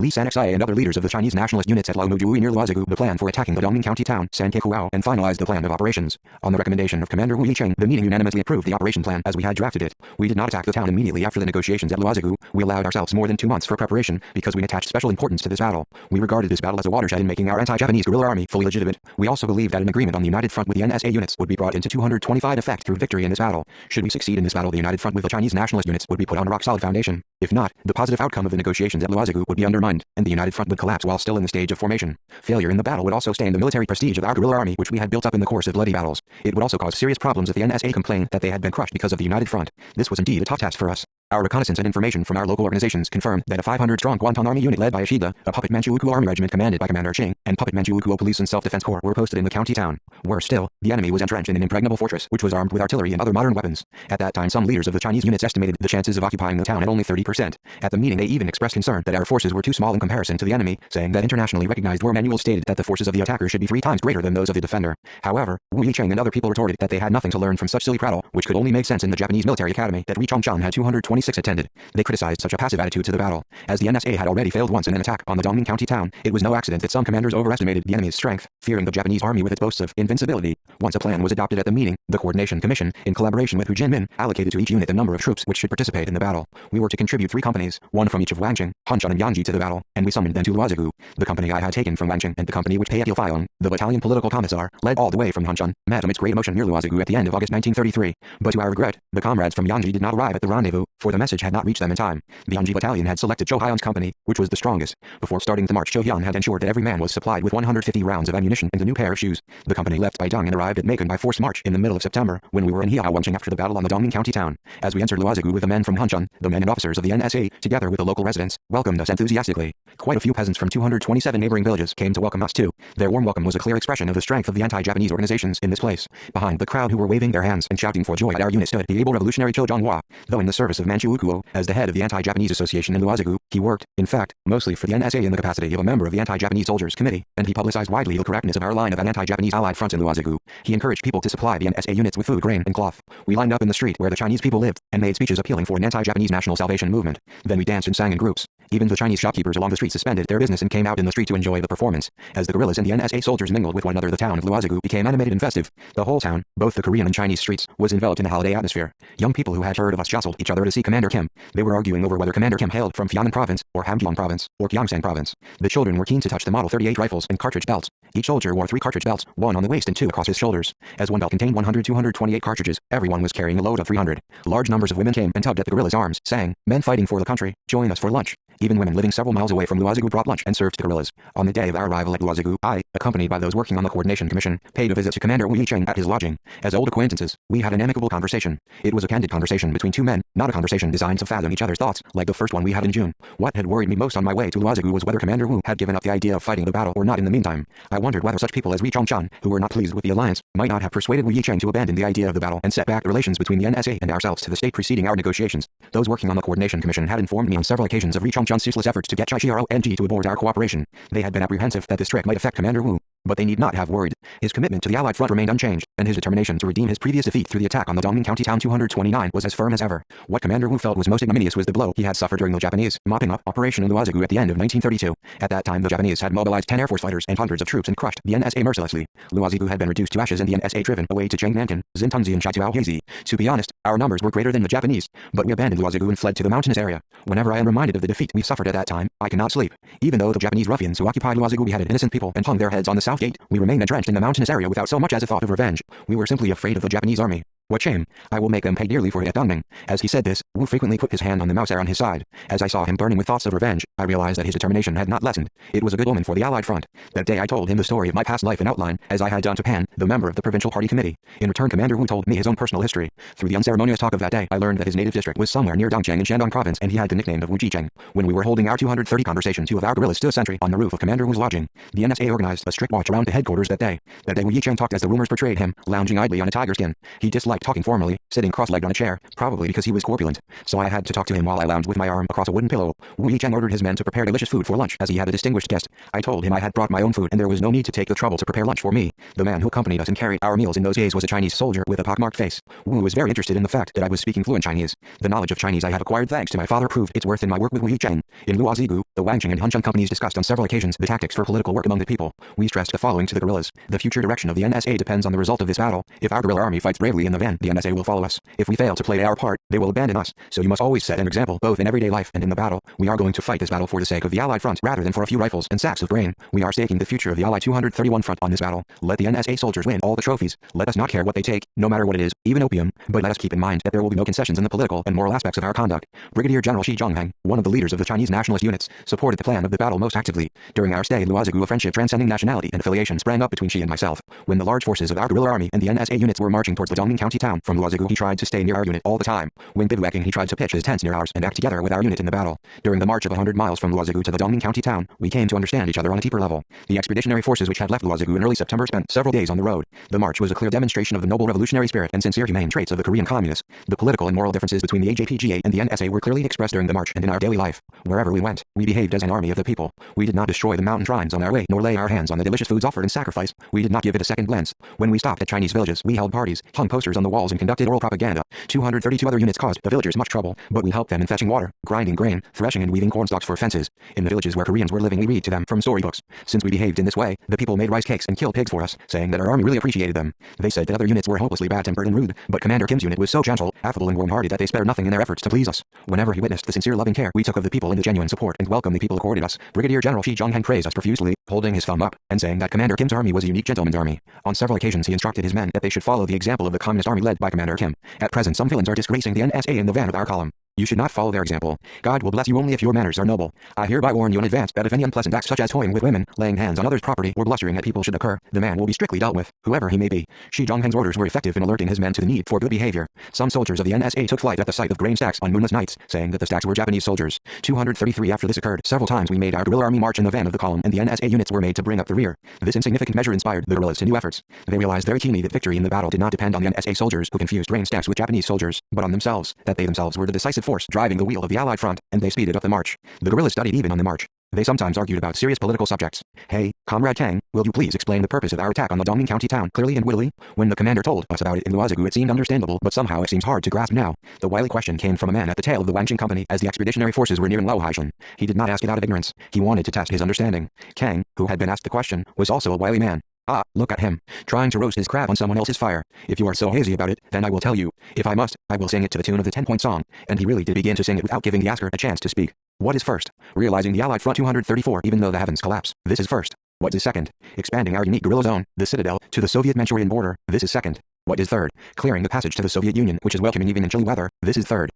Li Sanxia and other leaders of the Chinese nationalist units at Laomujui near Luozigu the plan for attacking the Dongning County town, Sankekuao, and finalized the plan of operations. On the recommendation of Commander Wu Yicheng, the meeting unanimously approved the operation plan as we had drafted it. We did not attack the town immediately after the negotiations at Luozigu. We allowed ourselves more than 2 months for preparation because we attached special importance to this battle. We regarded this battle as a watershed in making our anti-Japanese guerrilla army fully legitimate. We also believed that an agreement on the united front with the NSA units would be brought into 225 effect through victory in this battle. Should we succeed in this battle, battle the united front with the Chinese nationalist units would be put on a rock-solid foundation. If not, the positive outcome of the negotiations at Luozigu would be undermined, and the united front would collapse while still in the stage of formation. Failure in the battle would also stain the military prestige of our guerrilla army, which we had built up in the course of bloody battles. It would also cause serious problems if the NSA complained that they had been crushed because of the united front. This was indeed a tough task for us. Our reconnaissance and information from our local organizations confirmed that a 500-strong Guantan army unit led by Ishida, a puppet Manchu Ukuo army regiment commanded by Commander Ching, and puppet Manchu Ukuo police and self-defense corps were posted in the county town. Worse still, the enemy was entrenched in an impregnable fortress, which was armed with artillery and other modern weapons. At that time, some leaders of the Chinese units estimated the chances of occupying the town at only 30%. At the meeting, they even expressed concern that our forces were too small in comparison to the enemy, saying that internationally recognized war manuals stated that the forces of the attacker should be 3 times greater than those of the defender. However, Wu Yicheng and other people retorted that they had nothing to learn from such silly prattle, which could only make sense in the Japanese military academy that Ri Chongchan had 226 attended. They criticized such a passive attitude to the battle. As the NSA had already failed once in an attack on the Dongming County town, it was no accident that some commanders overestimated the enemy's strength, fearing the Japanese army with its boasts of invincibility. Once a plan was adopted at the meeting, the Coordination Commission, in collaboration with Hu Jinmin, allocated to each unit the number of troops which should participate in the battle. We were to contribute 3 companies, one from each of Wancheng, Hanshan and Yangji to the battle, and we summoned them to Luozigu. The company I had taken from Wancheng and the company which Pei Fiong, the battalion political commissar, led all the way from Hanshan, met amidst great emotion near Luozigu at the end of August 1933. But to our regret, the comrades from Yangji did not arrive at the rendezvous, for the message had not reached them in time. The Yangji battalion had selected Zhou Haiyang's company, which was the strongest. Before starting the march, Zhou Haiyang had ensured that every man was supplied with 150 rounds of ammunition and a new pair of shoes. The company left Baidong and arrived at Macon by forced march in the middle of September, when we were in Wancheng after the battle on the Dongming County town. As we entered Luozigu with the men from Hanshan, the men and officers of the NSA, together with the local residents, welcomed us enthusiastically. Quite a few peasants from 227 neighboring villages came to welcome us too. Their warm welcome was a clear expression of the strength of the anti-Japanese organizations in this place. Behind the crowd who were waving their hands and shouting for joy at our unit stood the able revolutionary Cho Zhonghua. Though in the service of Manchu Ukuo, as the head of the anti-Japanese association in Luozigu, he worked, in fact, mostly for the NSA in the capacity of a member of the anti-Japanese soldiers committee, and he publicized widely the correctness of our line of an anti-Japanese allied front in Luozigu. He encouraged people to supply the NSA units with food, grain, and cloth. We lined up in the street where the Chinese people lived, and made speeches appealing for an anti-Japanese national salvation movement. Then we danced and sang in groups. Even the Chinese shopkeepers along the street suspended their business and came out in the street to enjoy the performance. As the guerrillas and the NSA soldiers mingled with one another, the town of Luozigu became animated and festive. The whole town, both the Korean and Chinese streets, was enveloped in a holiday atmosphere. Young people who had heard of us jostled each other to see Commander Kim. They were arguing over whether Commander Kim hailed from Funan Province, or Hamgyong Province, or Gyeongsang Province. The children were keen to touch the Model 38 rifles and cartridge belts. Each soldier wore 3 cartridge belts, 1 on the waist and 2 across his shoulders. As one belt contained 228 cartridges, everyone was carrying a load of 300. Large numbers of women came and tugged at the guerrillas' arms, saying, "Men fighting for the country, join us for lunch." Even women living several miles away from Luozigu brought lunch and served to guerrillas. On the day of our arrival at Luozigu, I, accompanied by those working on the Coordination Commission, paid a visit to Commander Wu Yicheng at his lodging. As old acquaintances, we had an amicable conversation. It was a candid conversation between 2 men, not a conversation designed to fathom each other's thoughts, like the first one we had in June. What had worried me most on my way to Luozigu was whether Commander Wu had given up the idea of fighting the battle or not in the meantime. I wondered whether such people as Ri Chongchan, who were not pleased with the alliance, might not have persuaded Wu Yicheng to abandon the idea of the battle and set back the relations between the NSA and ourselves to the state preceding our negotiations. Those working on the Coordination Commission had informed me on several occasions of Ri Chongchan's ceaseless efforts to get Chai Chiaro-ng to abort our cooperation. They had been apprehensive that this trick might affect Commander Wu, but they need not have worried. His commitment to the Allied front remained unchanged, and his determination to redeem his previous defeat through the attack on the Dongming County town 229 was as firm as ever. What Commander Wu felt was most ignominious was the blow he had suffered during the Japanese mopping up operation in Luozigu at the end of 1932. At that time, the Japanese had mobilized 10 Air Force fighters and hundreds of troops and crushed the NSA mercilessly. Luozigu had been reduced to ashes and the NSA driven away to Chengnanchan, Xintunzi and Chaituaohazy. To be honest, our numbers were greater than the Japanese, but we abandoned Luozigu and fled to the mountainous area. Whenever I am reminded of the defeat we suffered at that time, I cannot sleep. Even though the Japanese ruffians who occupied Luozigu beheaded innocent people and hung their heads on the south gate, we remained entrenched in the mountainous area without so much as a thought of revenge. We were simply afraid of the Japanese army. What shame! I will make them pay dearly for it at Dongming. As he said this, Wu frequently put his hand on the mouse on his side. As I saw him burning with thoughts of revenge, I realized that his determination had not lessened. It was a good omen for the Allied front. That day I told him the story of my past life in outline, as I had done to Pan, the member of the provincial party committee. In return, Commander Wu told me his own personal history. Through the unceremonious talk of that day, I learned that his native district was somewhere near Dongcheng in Shandong province, and he had the nickname of Wu Jicheng. When we were holding our 230 conversation, 2 of our guerrillas stood sentry on the roof of Commander Wu's lodging. The NSA organized a strict watch around the headquarters that day. That day Wu Yicheng talked as the rumors portrayed him, lounging idly on a tiger skin. He disliked talking formally, sitting cross-legged on a chair, probably because he was corpulent. So I had to talk to him while I lounged with my arm across a wooden pillow. Wu Yicheng ordered his men to prepare delicious food for lunch as he had a distinguished guest. I told him I had brought my own food and there was no need to take the trouble to prepare lunch for me. The man who accompanied us and carried our meals in those days was a Chinese soldier with a pockmarked face. Wu was very interested in the fact that I was speaking fluent Chinese. The knowledge of Chinese I had acquired thanks to my father proved its worth in my work with Wu Yicheng. In Luozigu, the Wancheng and Hanshan companies discussed on several occasions the tactics for political work among the people. We stressed the following to the guerrillas: the future direction of the NSA depends on the result of this battle. If our guerrilla army fights bravely in the van, again, the NSA will follow us. If we fail to play our part, they will abandon us. So you must always set an example, both in everyday life and in the battle. We are going to fight this battle for the sake of the Allied front, rather than for a few rifles and sacks of grain. We are staking the future of the Allied 231 front on this battle. Let the NSA soldiers win all the trophies. Let us not care what they take, no matter what it is, even opium, but let us keep in mind that there will be no concessions in the political and moral aspects of our conduct. Brigadier General Shi Zhongheng, one of the leaders of the Chinese nationalist units, supported the plan of the battle most actively. During our stay in Luozigu, a friendship transcending nationality and affiliation sprang up between Shi and myself. When the large forces of our guerrilla army and the NSA units were marching towards the Dongning County town from Luozigu, he tried to stay near our unit all the time. When bivouacking, he tried to pitch his tents near ours and act together with our unit in the battle. During the march of 100 miles from Luozigu to the Dongning County town, we came to understand each other on a deeper level. The expeditionary forces which had left Luozigu in early September spent several days on the road. The march was a clear demonstration of the noble revolutionary spirit and sincere humane traits of the Korean communists. The political and moral differences between the AJPGA and the NSA were clearly expressed during the march and in our daily life. Wherever we went, we behaved as an army of the people. We did not destroy the mountain shrines on our way, nor lay our hands on the delicious foods offered in sacrifice. We did not give it a second glance. When we stopped at Chinese villages, we held parties, hung posters on the walls and conducted oral propaganda. 232 other units caused the villagers much trouble, but we helped them in fetching water, grinding grain, threshing and weaving corn stalks for fences. In the villages where Koreans were living, we read to them from storybooks. Since we behaved in this way, the people made rice cakes and killed pigs for us, saying that our army really appreciated them. They said that other units were hopelessly bad-tempered and rude, but Commander Kim's unit was so gentle, affable and warm-hearted that they spared nothing in their efforts to please us. Whenever he witnessed the sincere loving care we took of the people and the genuine support and welcome the people accorded us, Brigadier General Shi Zhongheng praised us profusely, holding his thumb up and saying that Commander Kim's army was a unique gentleman's army. On several occasions he instructed his men that they should follow the example of the communist army led by Commander Kim. At present some villains are disgracing the NSA in the van of our column. You should not follow their example. God will bless you only if your manners are noble. I hereby warn you in advance that if any unpleasant acts such as toying with women, laying hands on others' property, or blustering at people should occur, the man will be strictly dealt with, whoever he may be. Shi Zhongheng's orders were effective in alerting his men to the need for good behavior. Some soldiers of the NSA took flight at the sight of grain stacks on moonless nights, saying that the stacks were Japanese soldiers. 233 after this occurred, several times we made our guerrilla army march in the van of the column and the NSA units were made to bring up the rear. This insignificant measure inspired the guerrillas to new efforts. They realized very keenly that victory in the battle did not depend on the NSA soldiers who confused grain stacks with Japanese soldiers, but on themselves, that they themselves were the decisive force driving the wheel of the Allied front, and they speeded up the march. The guerrillas studied even on the march. They sometimes argued about serious political subjects. Hey, Comrade Kang, will you please explain the purpose of our attack on the Dongning County town clearly and wittily? When the commander told us about it in Luozigu it seemed understandable, but somehow it seems hard to grasp now. The wily question came from a man at the tail of the Wangjing Company as the expeditionary forces were nearing Luohaishan. He did not ask it out of ignorance. He wanted to test his understanding. Kang, who had been asked the question, was also a wily man. Ah, look at him, trying to roast his crab on someone else's fire. If you are so hazy about it, then I will tell you. If I must, I will sing it to the tune of the 10-point song. And he really did begin to sing it without giving the asker a chance to speak. What is first? Realizing the Allied front 234 even though the heavens collapse. This is first. What is second? Expanding our unique guerrilla zone, the citadel, to the Soviet Manchurian border. This is second. What is third? Clearing the passage to the Soviet Union, which is welcoming even in chilly weather. This is third.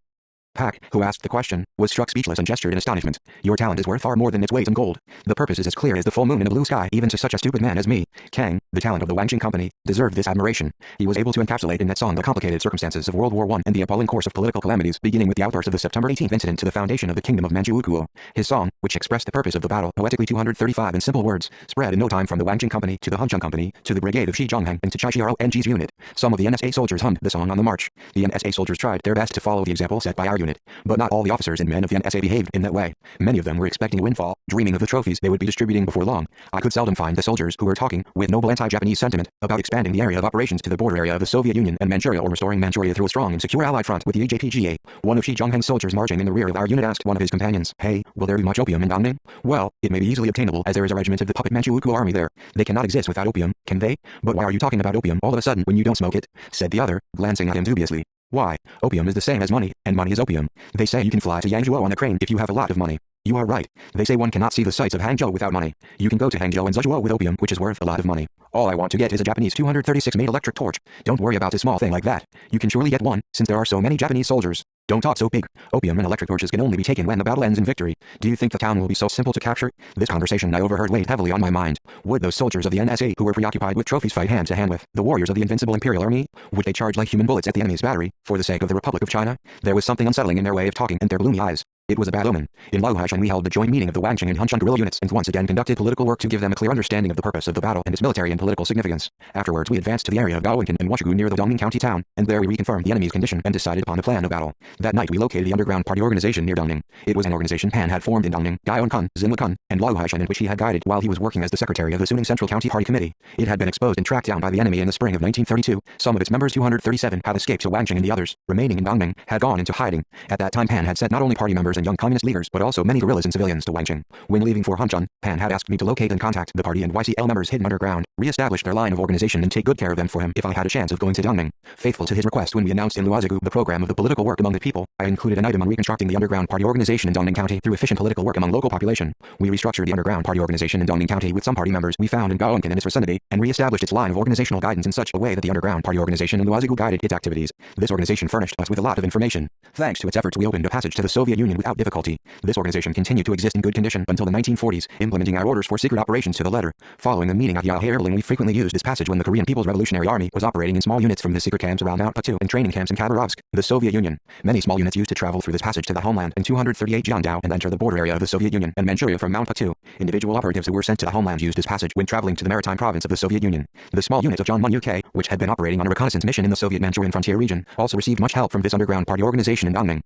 Pak, who asked the question, was struck speechless and gestured in astonishment. Your talent is worth far more than its weight in gold. The purpose is as clear as the full moon in a blue sky, even to such a stupid man as me. Kang, the talent of the Wangjing Company, deserved this admiration. He was able to encapsulate in that song the complicated circumstances of World War I and the appalling course of political calamities, beginning with the outburst of the September 18th incident to the foundation of the Kingdom of Manchukuo. His song, which expressed the purpose of the battle poetically 235 in simple words, spread in no time from the Wangjing Company to the Huncheng Company to the brigade of Shi Zhongheng and to Chai Ng's unit. Some of the NSA soldiers hummed the song on the march. The NSA soldiers tried their best to follow the example set by our unit, but not all the officers and men of the NSA behaved in that way. Many of them were expecting a windfall, dreaming of the trophies they would be distributing before long. I could seldom find the soldiers who were talking, with noble anti-Japanese sentiment, about expanding the area of operations to the border area of the Soviet Union and Manchuria or restoring Manchuria through a strong and secure Allied front with the AJPGA. One of Shi Zhongheng's soldiers marching in the rear of our unit asked one of his companions, "Hey, will there be much opium in Dongning?" "Well, it may be easily obtainable as there is a regiment of the puppet Manchukuo army there. They cannot exist without opium, can they?" "But why are you talking about opium all of a sudden when you don't smoke it?" said the other, glancing at him dubiously. "Why, opium is the same as money, and money is opium. They say you can fly to Yangzhou on a crane if you have a lot of money. You are right. They say one cannot see the sights of Hangzhou without money. You can go to Hangzhou and Zhuzhuo with opium, which is worth a lot of money. All I want to get is a Japanese 236 made electric torch. Don't worry about a small thing like that. You can surely get one, since there are so many Japanese soldiers. Don't talk so big. Opium and electric torches can only be taken when the battle ends in victory. Do you think the town will be so simple to capture?" This conversation I overheard weighed heavily on my mind. Would those soldiers of the NSA who were preoccupied with trophies fight hand to hand with the warriors of the invincible Imperial Army? Would they charge like human bullets at the enemy's battery, for the sake of the Republic of China? There was something unsettling in their way of talking and their gloomy eyes. It was a bad omen. In Luohaishan we held the joint meeting of the Wangjing and Huncheng guerrilla units and once again conducted political work to give them a clear understanding of the purpose of the battle and its military and political significance. Afterwards we advanced to the area of Gaoyuan and Washigu near the Dongning County town, and there we reconfirmed the enemy's condition and decided upon a plan of battle. That night we located the underground party organization near Dongning. It was an organization Pan had formed in Dongning, Gyeonkun, Zinlikun, and Luohaishan in which he had guided while he was working as the secretary of the Suning Central County Party Committee. It had been exposed and tracked down by the enemy in the spring of 1932. Some of its members 237 had escaped to Wangjing and the others, remaining in Dongning, had gone into hiding. At that time Pan had sent not only party members members and young communist leaders, but also many guerrillas and civilians to Wangjing. When leaving for Hanchun, Pan had asked me to locate and contact the party and YCL members hidden underground, re-establish their line of organization and take good care of them for him if I had a chance of going to Dongming. Faithful to his request, when we announced in Luozigu the program of the political work among the people, I included an item on reconstructing the underground party organization in Dongming County through efficient political work among local population. We restructured the underground party organization in Dongming County with some party members we found in Gaonkan and its vicinity, and re-established its line of organizational guidance in such a way that the underground party organization in Luozigu guided its activities. This organization furnished us with a lot of information. Thanks to its efforts, we opened a passage to the Soviet Union without difficulty. This organization continued to exist in good condition until the 1940s, implementing our orders for secret operations to the letter. Following the meeting at Yalhairling, we frequently used this passage when the Korean People's Revolutionary Army was operating in small units from the secret camps around Mount Patu and training camps in Khabarovsk, the Soviet Union. Many small units used to travel through this passage to the homeland in 238 Jiangdao and enter the border area of the Soviet Union and Manchuria from Mount Patu. Individual operatives who were sent to the homeland used this passage when traveling to the maritime province of the Soviet Union. The small unit of Jeonmun UK, which had been operating on a reconnaissance mission in the Soviet Manchurian frontier region, also received much help from this underground party organization in Dongming.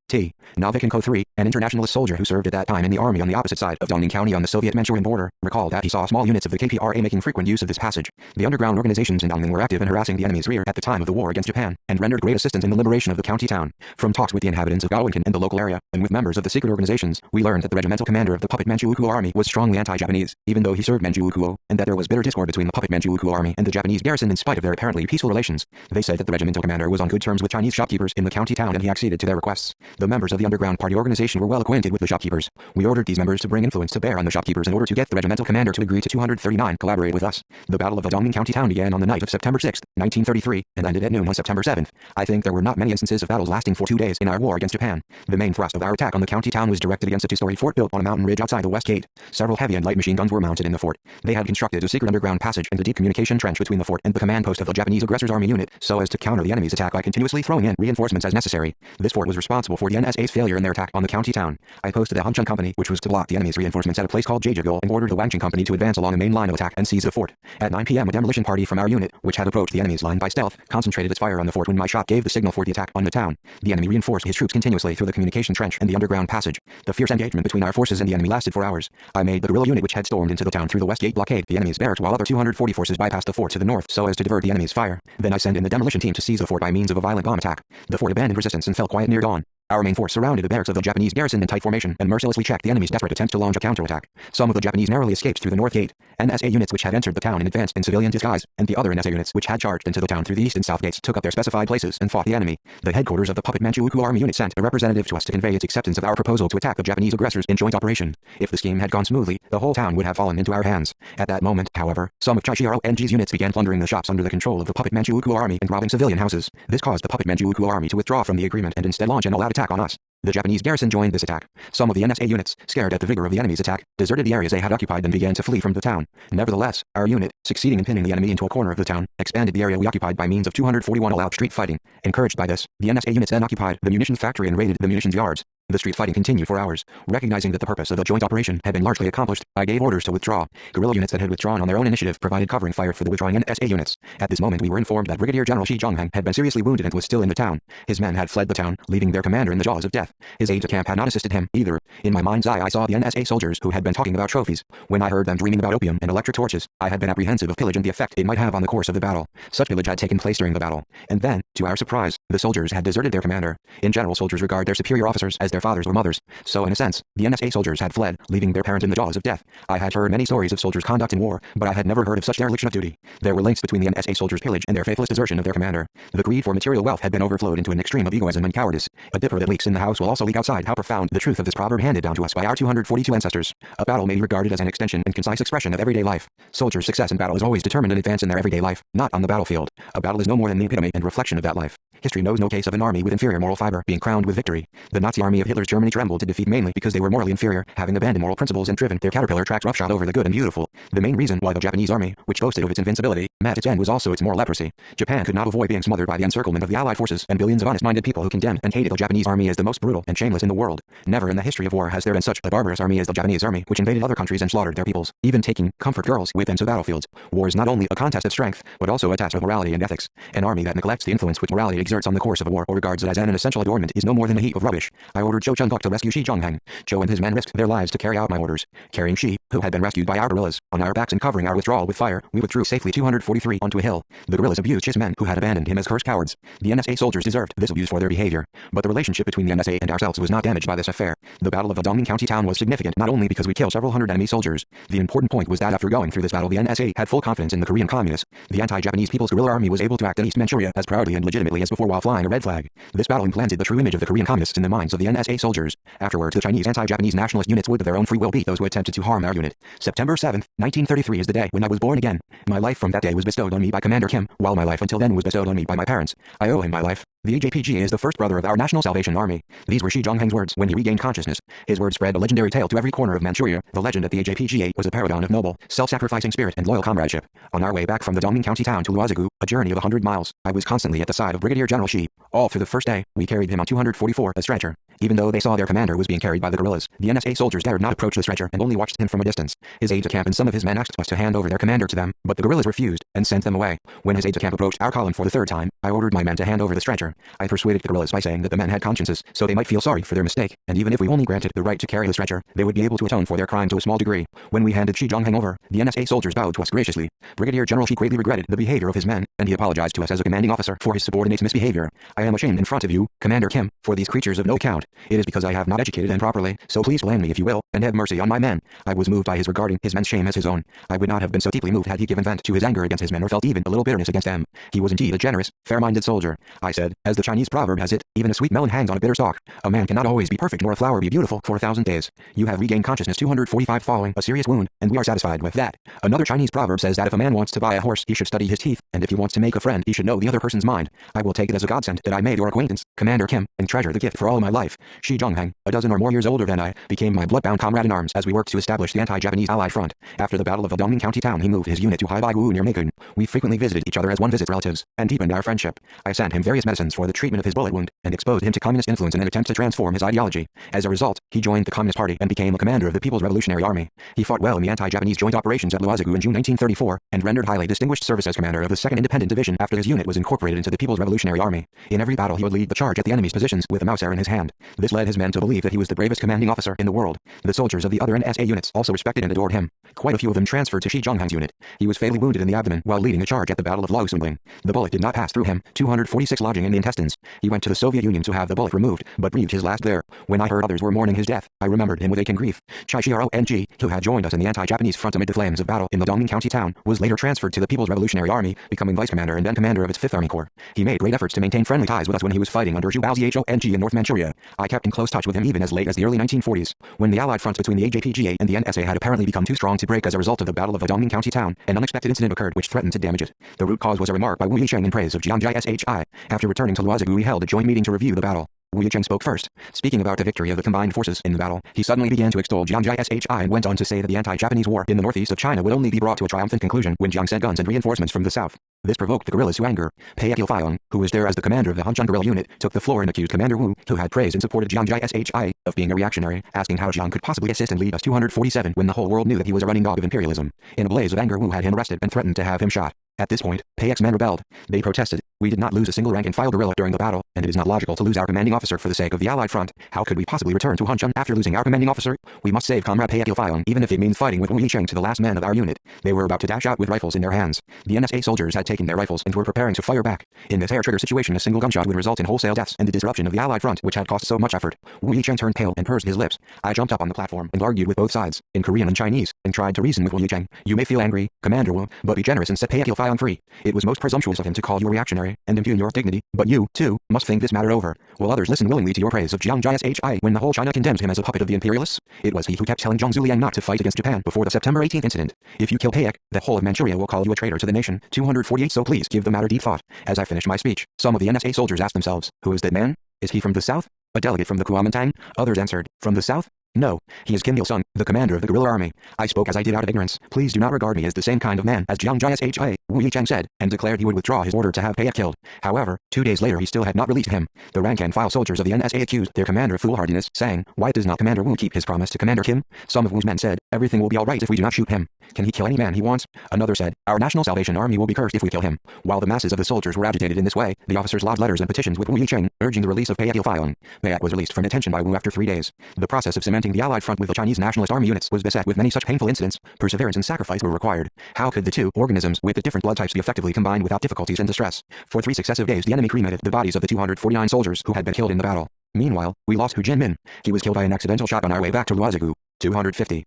T. Novikenko III, an internationalist soldier who served at that time in the army on the opposite side of Dongming County on the Soviet-Manchurian border, recalled that he saw small units of the KPRA making frequent use of this passage. The underground organizations in Dongming were active in harassing the enemy's rear at the time of the war against Japan, and rendered great assistance in the liberation of the county town. From talks with the inhabitants of Gaowenkan and the local area, and with members of the secret organizations, we learned that the regimental commander of the puppet Manchukuo army was strongly anti-Japanese, even though he served Manchukuo, and that there was bitter discord between the puppet Manchukuo army and the Japanese garrison in spite of their apparently peaceful relations. They said that the regimental commander was on good terms with Chinese shopkeepers in the county town and he acceded to their requests. The members of the underground party organization were well acquainted with the shopkeepers. We ordered these members to bring influence to bear on the shopkeepers in order to get the regimental commander to agree to 239 collaborate with us. The Battle of the Dongming County town began on the night of September 6, 1933, and ended at noon on September 7. I think there were not many instances of battles lasting for 2 days in our war against Japan. The main thrust of our attack on the county town was directed against a two-story fort built on a mountain ridge outside the west gate. Several heavy and light machine guns were mounted in the fort. They had constructed a secret underground passage and a deep communication trench between the fort and the command post of the Japanese aggressor's army unit, so as to counter the enemy's attack by continuously throwing in reinforcements as necessary. This fort was responsible for the NSA's failure in their attack on the county town. I posted the Hanchun Company, which was to block the enemy's reinforcements at a place called Jajagul, and ordered the Wangjing Company to advance along the main line of attack and seize the fort. At 9 p.m. a demolition party from our unit, which had approached the enemy's line by stealth, concentrated its fire on the fort when my shot gave the signal for the attack on the town. The enemy reinforced his troops continuously through the communication trench and the underground passage. The fierce engagement between our forces and the enemy lasted for hours. I made the guerrilla unit which had stormed into the town through the west gate blockade the enemy's barracks while other 240 forces bypassed the fort to the north so as to divert the enemy's fire. Then I sent in the demolition team to seize the fort by means of a violent bomb attack. The fort abandoned resistance and fell quiet near dawn. Our main force surrounded the barracks of the Japanese garrison in tight formation and mercilessly checked the enemy's desperate attempt to launch a counterattack. Some of the Japanese narrowly escaped through the north gate. NSA units which had entered the town in advance in civilian disguise, and the other NSA units which had charged into the town through the east and south gates took up their specified places and fought the enemy. The headquarters of the puppet Manchukuo army unit sent a representative to us to convey its acceptance of our proposal to attack the Japanese aggressors in joint operation. If the scheme had gone smoothly, the whole town would have fallen into our hands. At that moment, however, some of Chaichiaro NG's units began plundering the shops under the control of the puppet Manchukuo army and robbing civilian houses. This caused the puppet Manchukuo army to withdraw from the agreement and instead launch an all-out attack on us. The Japanese garrison joined this attack. Some of the NSA units, scared at the vigor of the enemy's attack, deserted the areas they had occupied and began to flee from the town. Nevertheless, our unit, succeeding in pinning the enemy into a corner of the town, expanded the area we occupied by means of 241 all-out street fighting. Encouraged by this, the NSA units then occupied the munitions factory and raided the munitions yards. The street fighting continued for hours. Recognizing that the purpose of the joint operation had been largely accomplished, I gave orders to withdraw. Guerrilla units that had withdrawn on their own initiative provided covering fire for the withdrawing NSA units. At this moment we were informed that Brigadier General Shi Zhongheng had been seriously wounded and was still in the town. His men had fled the town, leaving their commander in the jaws of death. His aide-de-camp had not assisted him, either. In my mind's eye I saw the NSA soldiers who had been talking about trophies. When I heard them dreaming about opium and electric torches, I had been apprehensive of pillage and the effect it might have on the course of the battle. Such pillage had taken place during the battle. And then, to our surprise, the soldiers had deserted their commander. In general, soldiers regard their superior officers as their fathers or mothers. So in a sense, the NSA soldiers had fled, leaving their parent in the jaws of death. I had heard many stories of soldiers' conduct in war, but I had never heard of such dereliction of duty. There were links between the NSA soldiers' pillage and their faithless desertion of their commander. The greed for material wealth had been overflowed into an extreme of egoism and cowardice. A dipper that leaks in the house will also leak outside. How profound the truth of this proverb handed down to us by our 242 ancestors. A battle may be regarded as an extension and concise expression of everyday life. Soldiers' success in battle is always determined in advance in their everyday life, not on the battlefield. A battle is no more than the epitome and reflection of that life. History knows no case of an army with inferior moral fiber being crowned with victory. The Nazi army of Hitler's Germany trembled to defeat mainly because they were morally inferior, having abandoned moral principles and driven their caterpillar tracks roughshod over the good and beautiful. The main reason why the Japanese army, which boasted of its invincibility, met its end was also its moral leprosy. Japan could not avoid being smothered by the encirclement of the Allied forces and billions of honest-minded people who condemned and hated the Japanese army as the most brutal and shameless in the world. Never in the history of war has there been such a barbarous army as the Japanese army, which invaded other countries and slaughtered their peoples, even taking comfort girls with them to battlefields. War is not only a contest of strength, but also a test of morality and ethics. An army that neglects the influence which morality exerts on the course of a war or regards it as an essential adornment is no more than a heap of rubbish. I ordered Zhou Chunbok to rescue Shi Zhongheng. Zhou and his men risked their lives to carry out my orders. Carrying Shi, who had been rescued by our guerrillas, on our backs and covering our withdrawal with fire, we withdrew safely 243 onto a hill. The guerrillas abused Shi's men, who had abandoned him as cursed cowards. The NSA soldiers deserved this abuse for their behavior, but the relationship between the NSA and ourselves was not damaged by this affair. The Battle of the Dongning County town was significant not only because we killed several hundred enemy soldiers. The important point was that after going through this battle, the NSA had full confidence in the Korean communists. The anti-Japanese People's Guerrilla Army was able to act in East Manchuria as proudly and legitimately as before while flying a red flag. This battle implanted the true image of the Korean communists in the minds of the NSA soldiers. Afterwards, the Chinese anti-Japanese nationalist units would of their own free will beat those who attempted to harm our unit. September 7, 1933 is the day when I was born again. My life from that day was bestowed on me by Commander Kim, while my life until then was bestowed on me by my parents. I owe him my life. The AJPG is the first brother of our National Salvation Army. These were Shi Zhongheng's words when he regained consciousness. His words spread a legendary tale to every corner of Manchuria. The legend at the AJPG was a paragon of noble, self-sacrificing spirit and loyal comradeship. On our way back from the Dongning County town to Luozigu, a journey of 100 miles, I was constantly at the side of Brigadier General Shi. All through the first day, we carried him on 244, a stretcher. Even though they saw their commander was being carried by the guerrillas, the NSA soldiers dared not approach the stretcher and only watched him from a distance. His aide-de-camp and some of his men asked us to hand over their commander to them, but the guerrillas refused and sent them away. When his aide-de-camp approached our column for the third time, I ordered my men to hand over the stretcher. I persuaded the guerrillas by saying that the men had consciences, so they might feel sorry for their mistake, and even if we only granted the right to carry the stretcher, they would be able to atone for their crime to a small degree. When we handed Shi Zhongheng over, the NSA soldiers bowed to us graciously. Brigadier General Shi greatly regretted the behavior of his men, and he apologized to us as a commanding officer for his subordinates' misbehavior. I am ashamed in front of you, Commander Kim, for these creatures of no account. It is because I have not educated them properly, so please blame me if you will, and have mercy on my men. I was moved by his regarding his men's shame as his own. I would not have been so deeply moved had he given vent to his anger against his men or felt even a little bitterness against them. He was indeed a generous, fair-minded soldier. I said, as the Chinese proverb has it, even a sweet melon hangs on a bitter stalk. A man cannot always be perfect nor a flower be beautiful for 1,000 days. You have regained consciousness 245 following a serious wound, and we are satisfied with that. Another Chinese proverb says that if a man wants to buy a horse, he should study his teeth, and if he wants to make a friend, he should know the other person's mind. I will take it as a godsend that I made your acquaintance, Commander Kim, and treasure the gift for all my life. Shi Zhongheng, a dozen or more years older than I, became my blood-bound comrade in arms as we worked to establish the anti-Japanese Allied front. After the Battle of the Dongning County town, he moved his unit to Haibaigu near Megun. We frequently visited each other as one visits relatives, and deepened our friendship. I sent him various medicines for the treatment of his bullet wound, and exposed him to communist influence in an attempt to transform his ideology. As a result, he joined the Communist Party and became a commander of the People's Revolutionary Army. He fought well in the anti-Japanese joint operations at Luozigu in June 1934, and rendered highly distinguished service as commander of the 2nd Independent Division after his unit was incorporated into the People's Revolutionary Army. In every battle he would lead the charge at the enemy's positions with a mauser in his hand. This led his men to believe that he was the bravest commanding officer in the world. The soldiers of the other NSA units also respected and adored him. Quite a few of them transferred to Shi Zhongheng's unit. He was fatally wounded in the abdomen while leading a charge at the Battle of Luozigu. The bullet did not pass through him, 246 lodging in the intestines. He went to the Soviet Union to have the bullet removed, but breathed his last there. When I heard others were mourning his death, I remembered him with aching grief. Chai Chiaro-ng, who had joined us in the anti-Japanese front amid the flames of battle in the Dongning County town, was later transferred to the People's Revolutionary Army, becoming vice commander and then commander of its 5th Army Corps. He made great efforts to maintain friendly ties with us when he was fighting under Zhu Baozhong in North Manchuria. I kept in close touch with him even as late as the early 1940s, when the Allied front between the AJPGA and the NSA had apparently become too strong to break as a result of the Battle of the Dongning County town. An unexpected incident occurred which threatened to damage it. The root cause was a remark by Wu Yicheng in praise of Jiangji Shi. After returning to Luozigu, we held a joint meeting to review the battle. Wu Yicheng spoke first. Speaking about the victory of the combined forces in the battle, he suddenly began to extol Jiangji Shi and went on to say that the anti-Japanese war in the northeast of China would only be brought to a triumphant conclusion when Jiang sent guns and reinforcements from the south. This provoked the guerrillas to anger. Pei Ilfaiong, who was there as the commander of the Hanchun guerrilla unit, took the floor and accused Commander Wu, who had praised and supported Jiangji Shi, of being a reactionary, asking how Jiang could possibly assist and lead us 247 when the whole world knew that he was a running dog of imperialism. In a blaze of anger, Wu had him arrested and threatened to have him shot. At this point, Pei's men rebelled. They protested. We did not lose a single rank-and-file guerrilla during the battle, and it is not logical to lose our commanding officer for the sake of the Allied front. How could we possibly return to Hanchun after losing our commanding officer? We must save Comrade Pei Ilfaiong, even if it means fighting with Wu Yicheng to the last man of our unit. They were about to dash out with rifles in their hands. The NSA soldiers had taken their rifles and were preparing to fire back. In this hair-trigger situation, a single gunshot would result in wholesale deaths and the disruption of the Allied front, which had cost so much effort. Wu Yicheng turned pale and pursed his lips. I jumped up on the platform and argued with both sides, in Korean and Chinese, and tried to reason with Wu Yicheng. You may feel angry, Commander Wu, but be generous and set Pei Ilfaiong free. It was most presumptuous of him to call you a reactionary and impugn your dignity, but you, too, must think this matter over. Will others listen willingly to your praise of Jiangji Shi when the whole China condemns him as a puppet of the imperialists? It was he who kept telling Zhang Zuliang not to fight against Japan before the September 18th incident. If you kill Paek, the whole of Manchuria will call you a traitor to the nation. 248 So please give the matter deep thought. As I finished my speech, some of the NSA soldiers asked themselves, who is that man? Is he from the south? A delegate from the Kuomintang? Others answered, from the south? No, he is Kim Il-sung, the commander of the guerrilla army. I spoke as I did out of ignorance. Please do not regard me as the same kind of man as Jiang Jia Wu Yicheng said, and declared he would withdraw his order to have Payet killed. However, 2 days later he still had not released him. The rank-and-file soldiers of the NSA accused their commander of foolhardiness, saying, "Why does not Commander Wu keep his promise to Commander Kim?" Some of Wu's men said, "Everything will be alright if we do not shoot him. Can he kill any man he wants?" Another said, "Our National Salvation Army will be cursed if we kill him." While the masses of the soldiers were agitated in this way, the officers lodged letters and petitions with Wu Yicheng, urging the release of Payet Il-filing. Payet was released from detention by Wu after 3 days. The process of cementing the Allied front with the Chinese Nationalist Army units was beset with many such painful incidents. Perseverance and sacrifice were required. How could the two organisms with the different blood types be effectively combined without difficulties and distress? For 3 successive days the enemy cremated the bodies of the 249 soldiers who had been killed in the battle. Meanwhile, we lost Hu Jinmin. He was killed by an accidental shot on our way back to Luozigu. 250.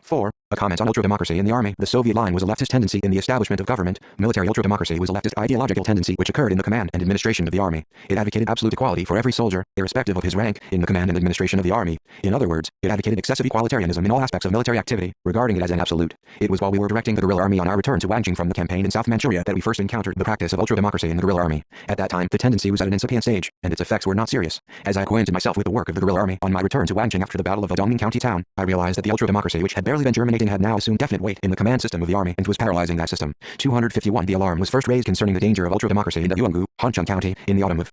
4. A comment on ultra-democracy in the army. The Soviet line was a leftist tendency in the establishment of government. Military ultra-democracy was a leftist ideological tendency which occurred in the command and administration of the army. It advocated absolute equality for every soldier, irrespective of his rank, in the command and administration of the army. In other words, it advocated excessive equalitarianism in all aspects of military activity, regarding it as an absolute. It was while we were directing the guerrilla army on our return to Wangjing from the campaign in South Manchuria that we first encountered the practice of ultra-democracy in the guerrilla army. At that time, the tendency was at an incipient stage, and its effects were not serious. As I acquainted myself with the work of the guerrilla army on my return to Wangjing after the Battle of the Dongning County town, I realized that the ultra-democracy which had barely been germinating had now assumed definite weight in the command system of the army and was paralyzing that system. 251. The alarm was first raised concerning the danger of ultra-democracy in Yuangu, Hancheng County, in the autumn of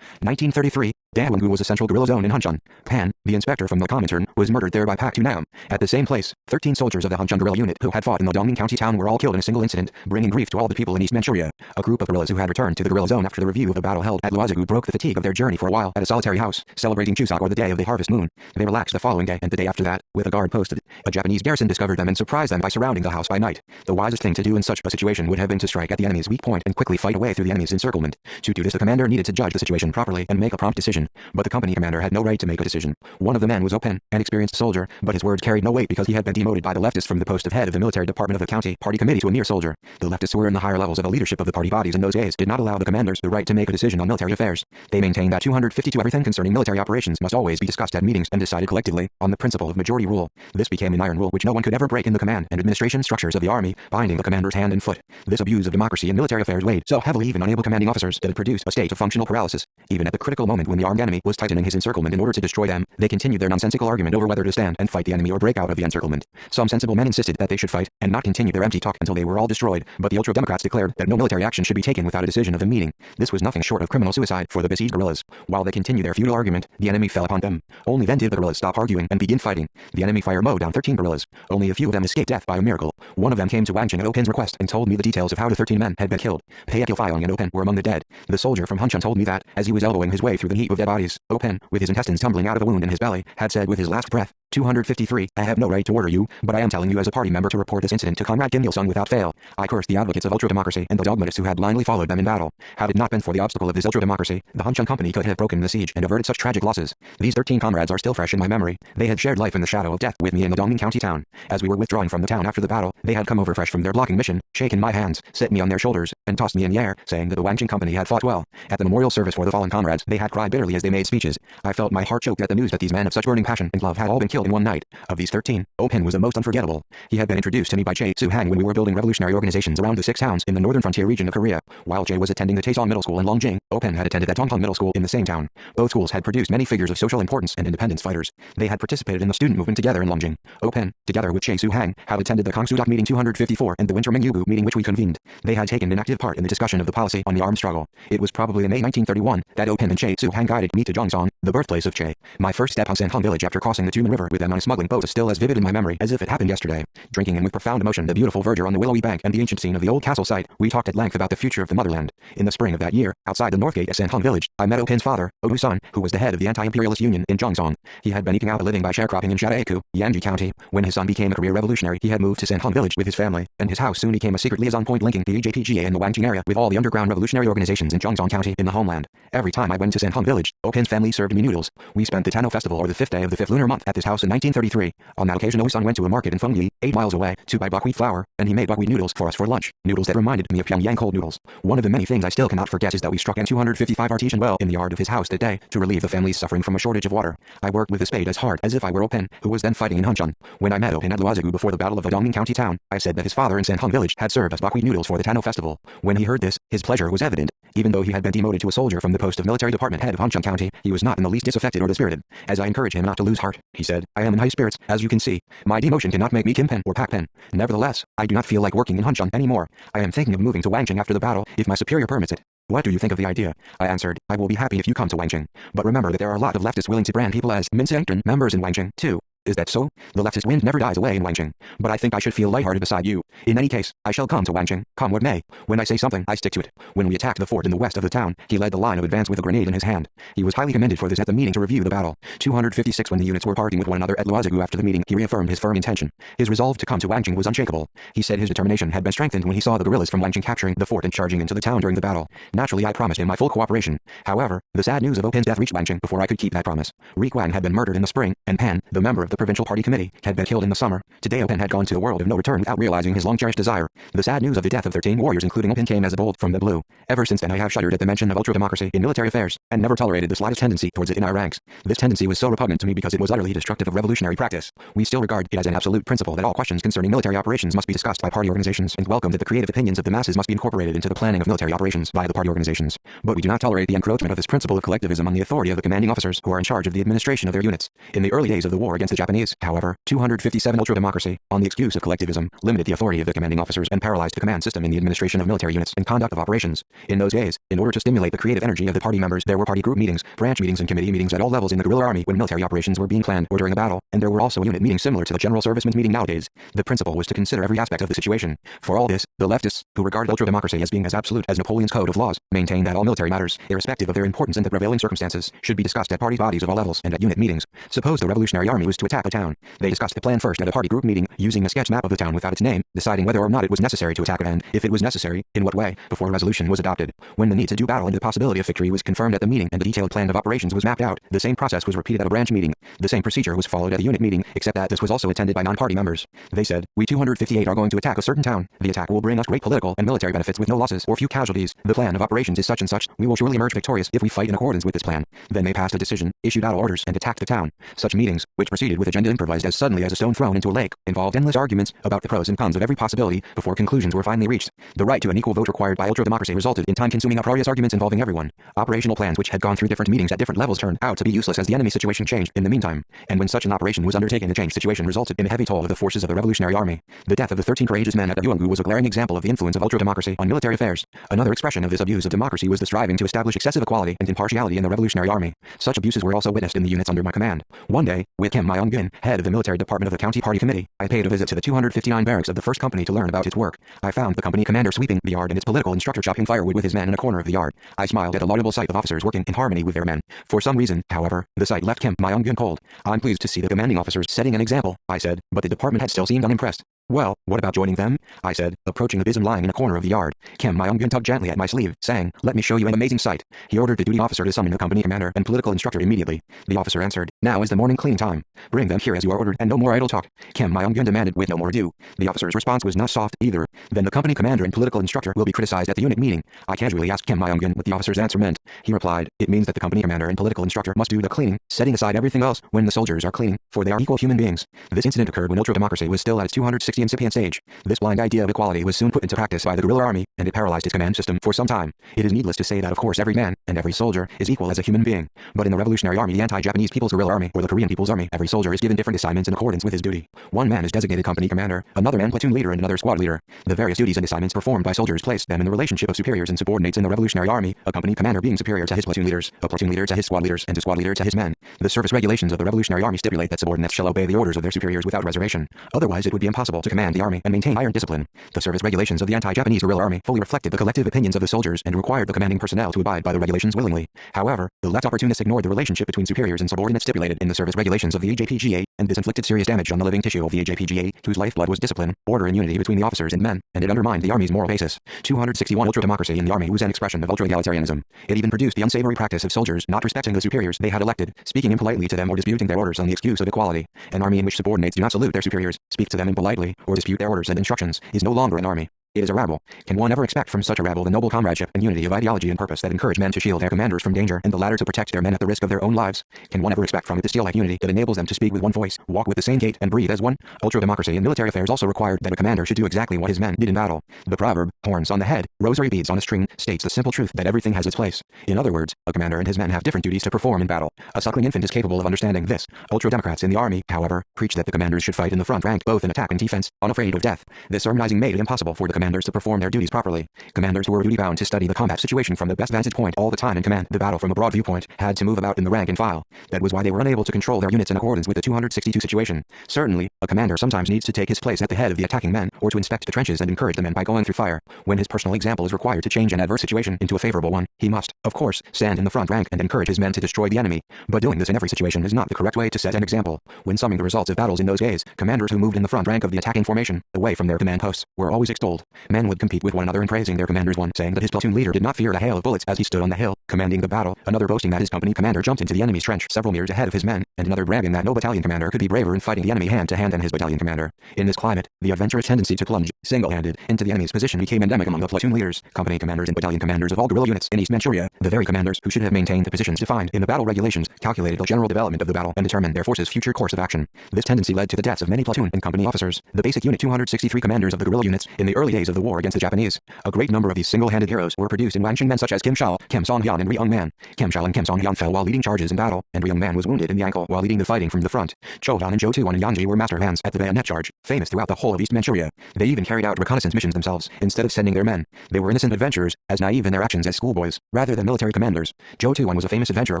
1933. Daewongu was a central guerrilla zone in Hancheng. Pan, the inspector from the Comintern, was murdered there by Pak Tu-nam. At the same place, 13 soldiers of the Hancheng guerrilla unit who had fought in the Dongning County town were all killed in a single incident, bringing grief to all the people in East Manchuria. A group of guerrillas who had returned to the guerrilla zone after the review of the battle held at Luozigu broke the fatigue of their journey for a while at a solitary house, celebrating Chuseok, or the day of the harvest moon. They relaxed the following day and the day after that, with a guard posted. A Japanese garrison discovered them and surprised them by surrounding the house by night. The wisest thing to do in such a situation would have been to strike at the enemy's weak point and quickly fight away through the enemy's encirclement. To do this, the commander needed to judge the situation properly and make a prompt decision. But the company commander had no right to make a decision. One of the men was Open, an experienced soldier, but his words carried no weight because he had been demoted by the leftists from the post of head of the military department of the county party committee to a mere soldier. The leftists who were in the higher levels of the leadership of the party bodies in those days did not allow the commanders the right to make a decision on military affairs. They maintained that 252 everything concerning military operations must always be discussed at meetings and decided collectively, on the principle of majority rule. This became an iron rule which no one could ever break in the command and administration structures of the army, binding the commander's hand and foot. This abuse of democracy in military affairs weighed so heavily even on able commanding officers that it produced a state of functional paralysis. Even at the critical moment when the armed enemy was tightening his encirclement in order to destroy them, they continued their nonsensical argument over whether to stand and fight the enemy or break out of the encirclement. Some sensible men insisted that they should fight, and not continue their empty talk until they were all destroyed, but the ultra-democrats declared that no military action should be taken without a decision of the meeting. This was nothing short of criminal suicide for the besieged guerrillas. While they continued their futile argument, the enemy fell upon them. Only then did the guerrillas stop arguing and begin fighting. The enemy fire mowed down 13 guerrillas. Only a few of them escaped death by a miracle. One of them came to Wangjing at Open's request and told me the details of how the 13 men had been killed. Payet Il-filing and Open were among the dead. The soldier from Hancheng told me that, as he was elbowing his way through the heap of dead bodies, Open, with his intestines tumbling out of a wound in his belly, had said with his last breath, 253. I have no right to order you, but I am telling you as a party member to report this incident to Comrade Kim Il-sung without fail. I cursed the advocates of ultra-democracy and the dogmatists who had blindly followed them in battle. Had it not been for the obstacle of this ultra-democracy, the Hancheng Company could have broken the siege and averted such tragic losses. These 13 comrades are still fresh in my memory. They had shared life in the shadow of death with me in the Dongning County town. As we were withdrawing from the town after the battle, they had come over fresh from their blocking mission, shaken my hands, set me on their shoulders, and tossed me in the air, saying that the Wangjing Company had fought well. At the memorial service for the fallen comrades, they had cried bitterly as they made speeches. I felt my heart choked at the news that these men of such burning passion and love had all been killed in one night. Of these 13, Open was the most unforgettable. He had been introduced to me by Chae Su-hang when we were building revolutionary organizations around the 6 towns in the northern frontier region of Korea. While Chae was attending the Taesong Middle School in Longjing, Open had attended at Donghong Middle School in the same town. Both schools had produced many figures of social importance and independence fighters. They had participated in the student movement together in Longjing. Open, together with Chae Su-hang, had attended the Kongsudok meeting 254 and the Winter Mingyubu meeting which we convened. They had taken an active part in the discussion of the policy on the armed struggle. It was probably in May 1931 that Open and Chae Su-hang guided me to Jongsong, the birthplace of Chae. My first step on Sanhong village after crossing the Tumen River with them on a smuggling boat is still as vivid in my memory as if it happened yesterday. Drinking in with profound emotion the beautiful verdure on the willowy bank and the ancient scene of the old castle site, we talked at length about the future of the motherland. In the spring of that year, outside the north gate at Sanhong village, I met Open's father, Odu Sun, who was the head of the anti-imperialist union in Jongsong. He had been eking out a living by sharecropping in Shadaeku, Yanji County. When his son became a career revolutionary, he had moved to Sanhong village with his family, and his house soon became a secret liaison point linking the EJPGA and the Wangjing area with all the underground revolutionary organizations in Jongsong County in the homeland. Every time I went to Sanhong village, Open's family served me noodles. We spent the Tano festival or the 5th day of the 5th lunar month at this house in 1933. On that occasion, Odu Sun went to a market in Fengyi, 8 miles away, to buy buckwheat flour, and he made buckwheat noodles for us for lunch. Noodles that reminded me of Pyongyang cold noodles. One of the many things I still cannot forget is that we struck an 255 artesian well in the yard of his house that day to relieve the families suffering from a shortage of water. I worked with a spade as hard as if I were Open, who was then fighting in Hancheng. When I met Open at Luozigu before the battle of the Dongning County town, I said that his father in Sanhong village had served as buckwheat noodles for the Tano festival. When he heard this, his pleasure was evident. Even though he had been demoted to a soldier from the post of military department head of Hancheng County, he was not in the least disaffected or dispirited. As I encouraged him not to lose heart, he said, said, I am in high spirits, as you can see. My demotion cannot make me Kim-pen or Pak-pen. Nevertheless, I do not feel like working in Hunchun anymore. I am thinking of moving to Wangcheng after the battle, if my superior permits it. What do you think of the idea? I answered, I will be happy if you come to Wangcheng. But remember that there are a lot of leftists willing to brand people as Minseangton members in Wangcheng, too. Is that so? The leftist wind never dies away in Wangcheng. But I think I should feel lighthearted beside you. In any case, I shall come to Wangcheng, come what may. When I say something, I stick to it. When we attacked the fort in the west of the town, he led the line of advance with a grenade in his hand. He was highly commended for this at the meeting to review the battle. 256 When the units were parting with one another at Luozigu after the meeting, he reaffirmed his firm intention. His resolve to come to Wangcheng was unshakable. He said his determination had been strengthened when he saw the guerrillas from Wangcheng capturing the fort and charging into the town during the battle. Naturally, I promised him my full cooperation. However, the sad news of Open's death reached Wangcheng before I could keep that promise. Ri Guang had been murdered in the spring, and Pan, the member of the provincial party committee, had been killed in the summer. Today Open had gone to the world of no return without realizing his long-cherished desire. The sad news of the death of 13 warriors including Open came as a bolt from the blue. Ever since then I have shuddered at the mention of ultra-democracy in military affairs, and never tolerated the slightest tendency towards it in our ranks. This tendency was so repugnant to me because it was utterly destructive of revolutionary practice. We still regard it as an absolute principle that all questions concerning military operations must be discussed by party organizations, and welcome that the creative opinions of the masses must be incorporated into the planning of military operations by the party organizations. But we do not tolerate the encroachment of this principle of collectivism on the authority of the commanding officers who are in charge of the administration of their units. In the early days of the war against the Japanese, however, 257 ultra-democracy, on the excuse of collectivism, limited the authority of the commanding officers and paralyzed the command system in the administration of military units and conduct of operations. In those days, in order to stimulate the creative energy of the party members, there were party group meetings, branch meetings and committee meetings at all levels in the guerrilla army when military operations were being planned or during a battle, and there were also unit meetings similar to the general servicemen's meeting nowadays. The principle was to consider every aspect of the situation. For all this, the leftists, who regard ultra-democracy as being as absolute as Napoleon's code of laws, maintain that all military matters, irrespective of their importance and the prevailing circumstances, should be discussed at party bodies of all levels and at unit meetings. Suppose the Revolutionary Army was to attack a town. They discussed the plan first at a party group meeting, using a sketch map of the town without its name, deciding whether or not it was necessary to attack it and, if it was necessary, in what way, before a resolution was adopted. When the need to do battle and the possibility of victory was confirmed at the meeting and a detailed plan of operations was mapped out, the same process was repeated at a branch meeting. The same procedure was followed at a unit meeting, except that this was also attended by non-party members. They said, we 258 are going to attack a certain town. The attack will bring us great political and military benefits with no losses or few casualties. The plan of operations is such and such. We will surely emerge victorious if we fight in accordance with this plan. Then they passed a decision, issued battle orders, and attacked the town. Such meetings, which proceeded with agenda improvised as suddenly as a stone thrown into a lake, involved endless arguments about the pros and cons of every possibility before conclusions were finally reached. The right to an equal vote required by ultra-democracy resulted in time-consuming uproarious arguments involving everyone. Operational plans which had gone through different meetings at different levels turned out to be useless as the enemy situation changed in the meantime. And when such an operation was undertaken, the changed situation resulted in a heavy toll of the forces of the Revolutionary Army. The death of the 13 courageous men at Yuangu was a glaring example of the influence of ultra-democracy on military affairs. Another expression of this abuse of democracy was the striving to establish excessive equality and impartiality in the Revolutionary Army. Such abuses were also witnessed in the units under my command. One day, with Kim Myung-gun, head of the military department of the county party committee, I paid a visit to the 259 barracks of the 1st Company to learn about its work. I found the company commander sweeping the yard and its political instructor chopping firewood with his men in a corner of the yard. I smiled at the laudable sight of officers working in harmony with their men. For some reason, however, the sight left Kim Myung-gun cold. I'm pleased to see the commanding officers setting an example, I said, but the department head still seemed unimpressed. Well, what about joining them? I said, approaching the bism lying in a corner of the yard. Kim Myung-gun tugged gently at my sleeve, saying, let me show you an amazing sight. He ordered the duty officer to summon the company commander and political instructor immediately. The officer answered, now is the morning cleaning time. Bring them here as you are ordered and no more idle talk. Kim Myung-gun demanded with no more ado. The officer's response was not soft either. Then the company commander and political instructor will be criticized at the unit meeting. I casually asked Kim Myung-gun what the officer's answer meant. He replied, it means that the company commander and political instructor must do the cleaning, setting aside everything else when the soldiers are cleaning, for they are equal human beings. This incident occurred when ultra-democracy was still at its 260 incipient stage. This blind idea of equality was soon put into practice by the guerrilla army, and it paralyzed its command system for some time. It is needless to say that of course every man, and every soldier, is equal as a human being. But in the Revolutionary Army, the anti-Japanese People's Guerrilla Army, or the Korean People's Army, every soldier is given different assignments in accordance with his duty. One man is designated company commander, another man platoon leader and another squad leader. The various duties and assignments performed by soldiers place them in the relationship of superiors and subordinates in the Revolutionary Army, a company commander being superior to his platoon leaders, a platoon leader to his squad leaders, and a squad leader to his men. The service regulations of the Revolutionary Army stipulate that subordinates shall obey the orders of their superiors without reservation. Otherwise it would be impossible to command the army and maintain iron discipline. The service regulations of the anti-Japanese guerrilla army fully reflected the collective opinions of the soldiers and required the commanding personnel to abide by the regulations willingly. However, the left opportunists ignored the relationship between superiors and subordinates stipulated in the service regulations of the AJPGA, and this inflicted serious damage on the living tissue of the AJPGA, whose lifeblood was discipline, order and unity between the officers and men, and it undermined the army's moral basis. 261 Ultra-democracy in the army was an expression of ultra-egalitarianism. It even produced the unsavory practice of soldiers not respecting the superiors they had elected, speaking impolitely to them or disputing their orders on the excuse of equality. An army in which subordinates do not salute their superiors, speak to them impolitely, or dispute their orders and instructions, is no longer an army. It is a rabble. Can one ever expect from such a rabble the noble comradeship and unity of ideology and purpose that encourage men to shield their commanders from danger and the latter to protect their men at the risk of their own lives? Can one ever expect from it the steel-like unity that enables them to speak with one voice, walk with the same gait, and breathe as one? Ultra-democracy in military affairs also required that a commander should do exactly what his men did in battle. The proverb, horns on the head, rosary beads on a string, states the simple truth that everything has its place. In other words, a commander and his men have different duties to perform in battle. A suckling infant is capable of understanding this. Ultra-democrats in the army, however, preach that the commanders should fight in the front rank both in attack and defense, unafraid of death. This sermonizing made it impossible for the commanders to perform their duties properly. Commanders who were duty-bound to study the combat situation from the best vantage point all the time and command the battle from a broad viewpoint had to move about in the rank and file. That was why they were unable to control their units in accordance with the 262 situation. Certainly, a commander sometimes needs to take his place at the head of the attacking men or to inspect the trenches and encourage the men by going through fire. When his personal example is required to change an adverse situation into a favorable one, he must, of course, stand in the front rank and encourage his men to destroy the enemy. But doing this in every situation is not the correct way to set an example. When summing the results of battles in those days, commanders who moved in the front rank of the attacking formation, away from their command posts, were always extolled. Men would compete with one another in praising their commanders, one saying that his platoon leader did not fear a hail of bullets as he stood on the hill, commanding the battle, another boasting that his company commander jumped into the enemy's trench several meters ahead of his men, and another bragging that no battalion commander could be braver in fighting the enemy hand-to-hand than his battalion commander. In this climate, the adventurous tendency to plunge, single-handed, into the enemy's position became endemic among the platoon leaders, company commanders and battalion commanders of all guerrilla units in East Manchuria. The very commanders who should have maintained the positions defined in the battle regulations calculated the general development of the battle and determined their forces' future course of action. This tendency led to the deaths of many platoon and company officers, the basic unit 263 commanders of the guerrilla units, in the early days of the war against the Japanese. A great number of these single-handed heroes were produced in Wanshing men such as Kim Shao, Kim Song-hyun and Ri Young-man. Kim Shao and Kim Song-hyun fell while leading charges in battle, and Ri Young-man was wounded in the ankle while leading the fighting from the front. Cho-dan and Jo-tuan and Yanji were master hands at the bayonet charge, famous throughout the whole of East Manchuria. They even carried out reconnaissance missions themselves, instead of sending their men. They were innocent adventurers, as naive in their actions as schoolboys, rather than military commanders. Jo-tuan was a famous adventurer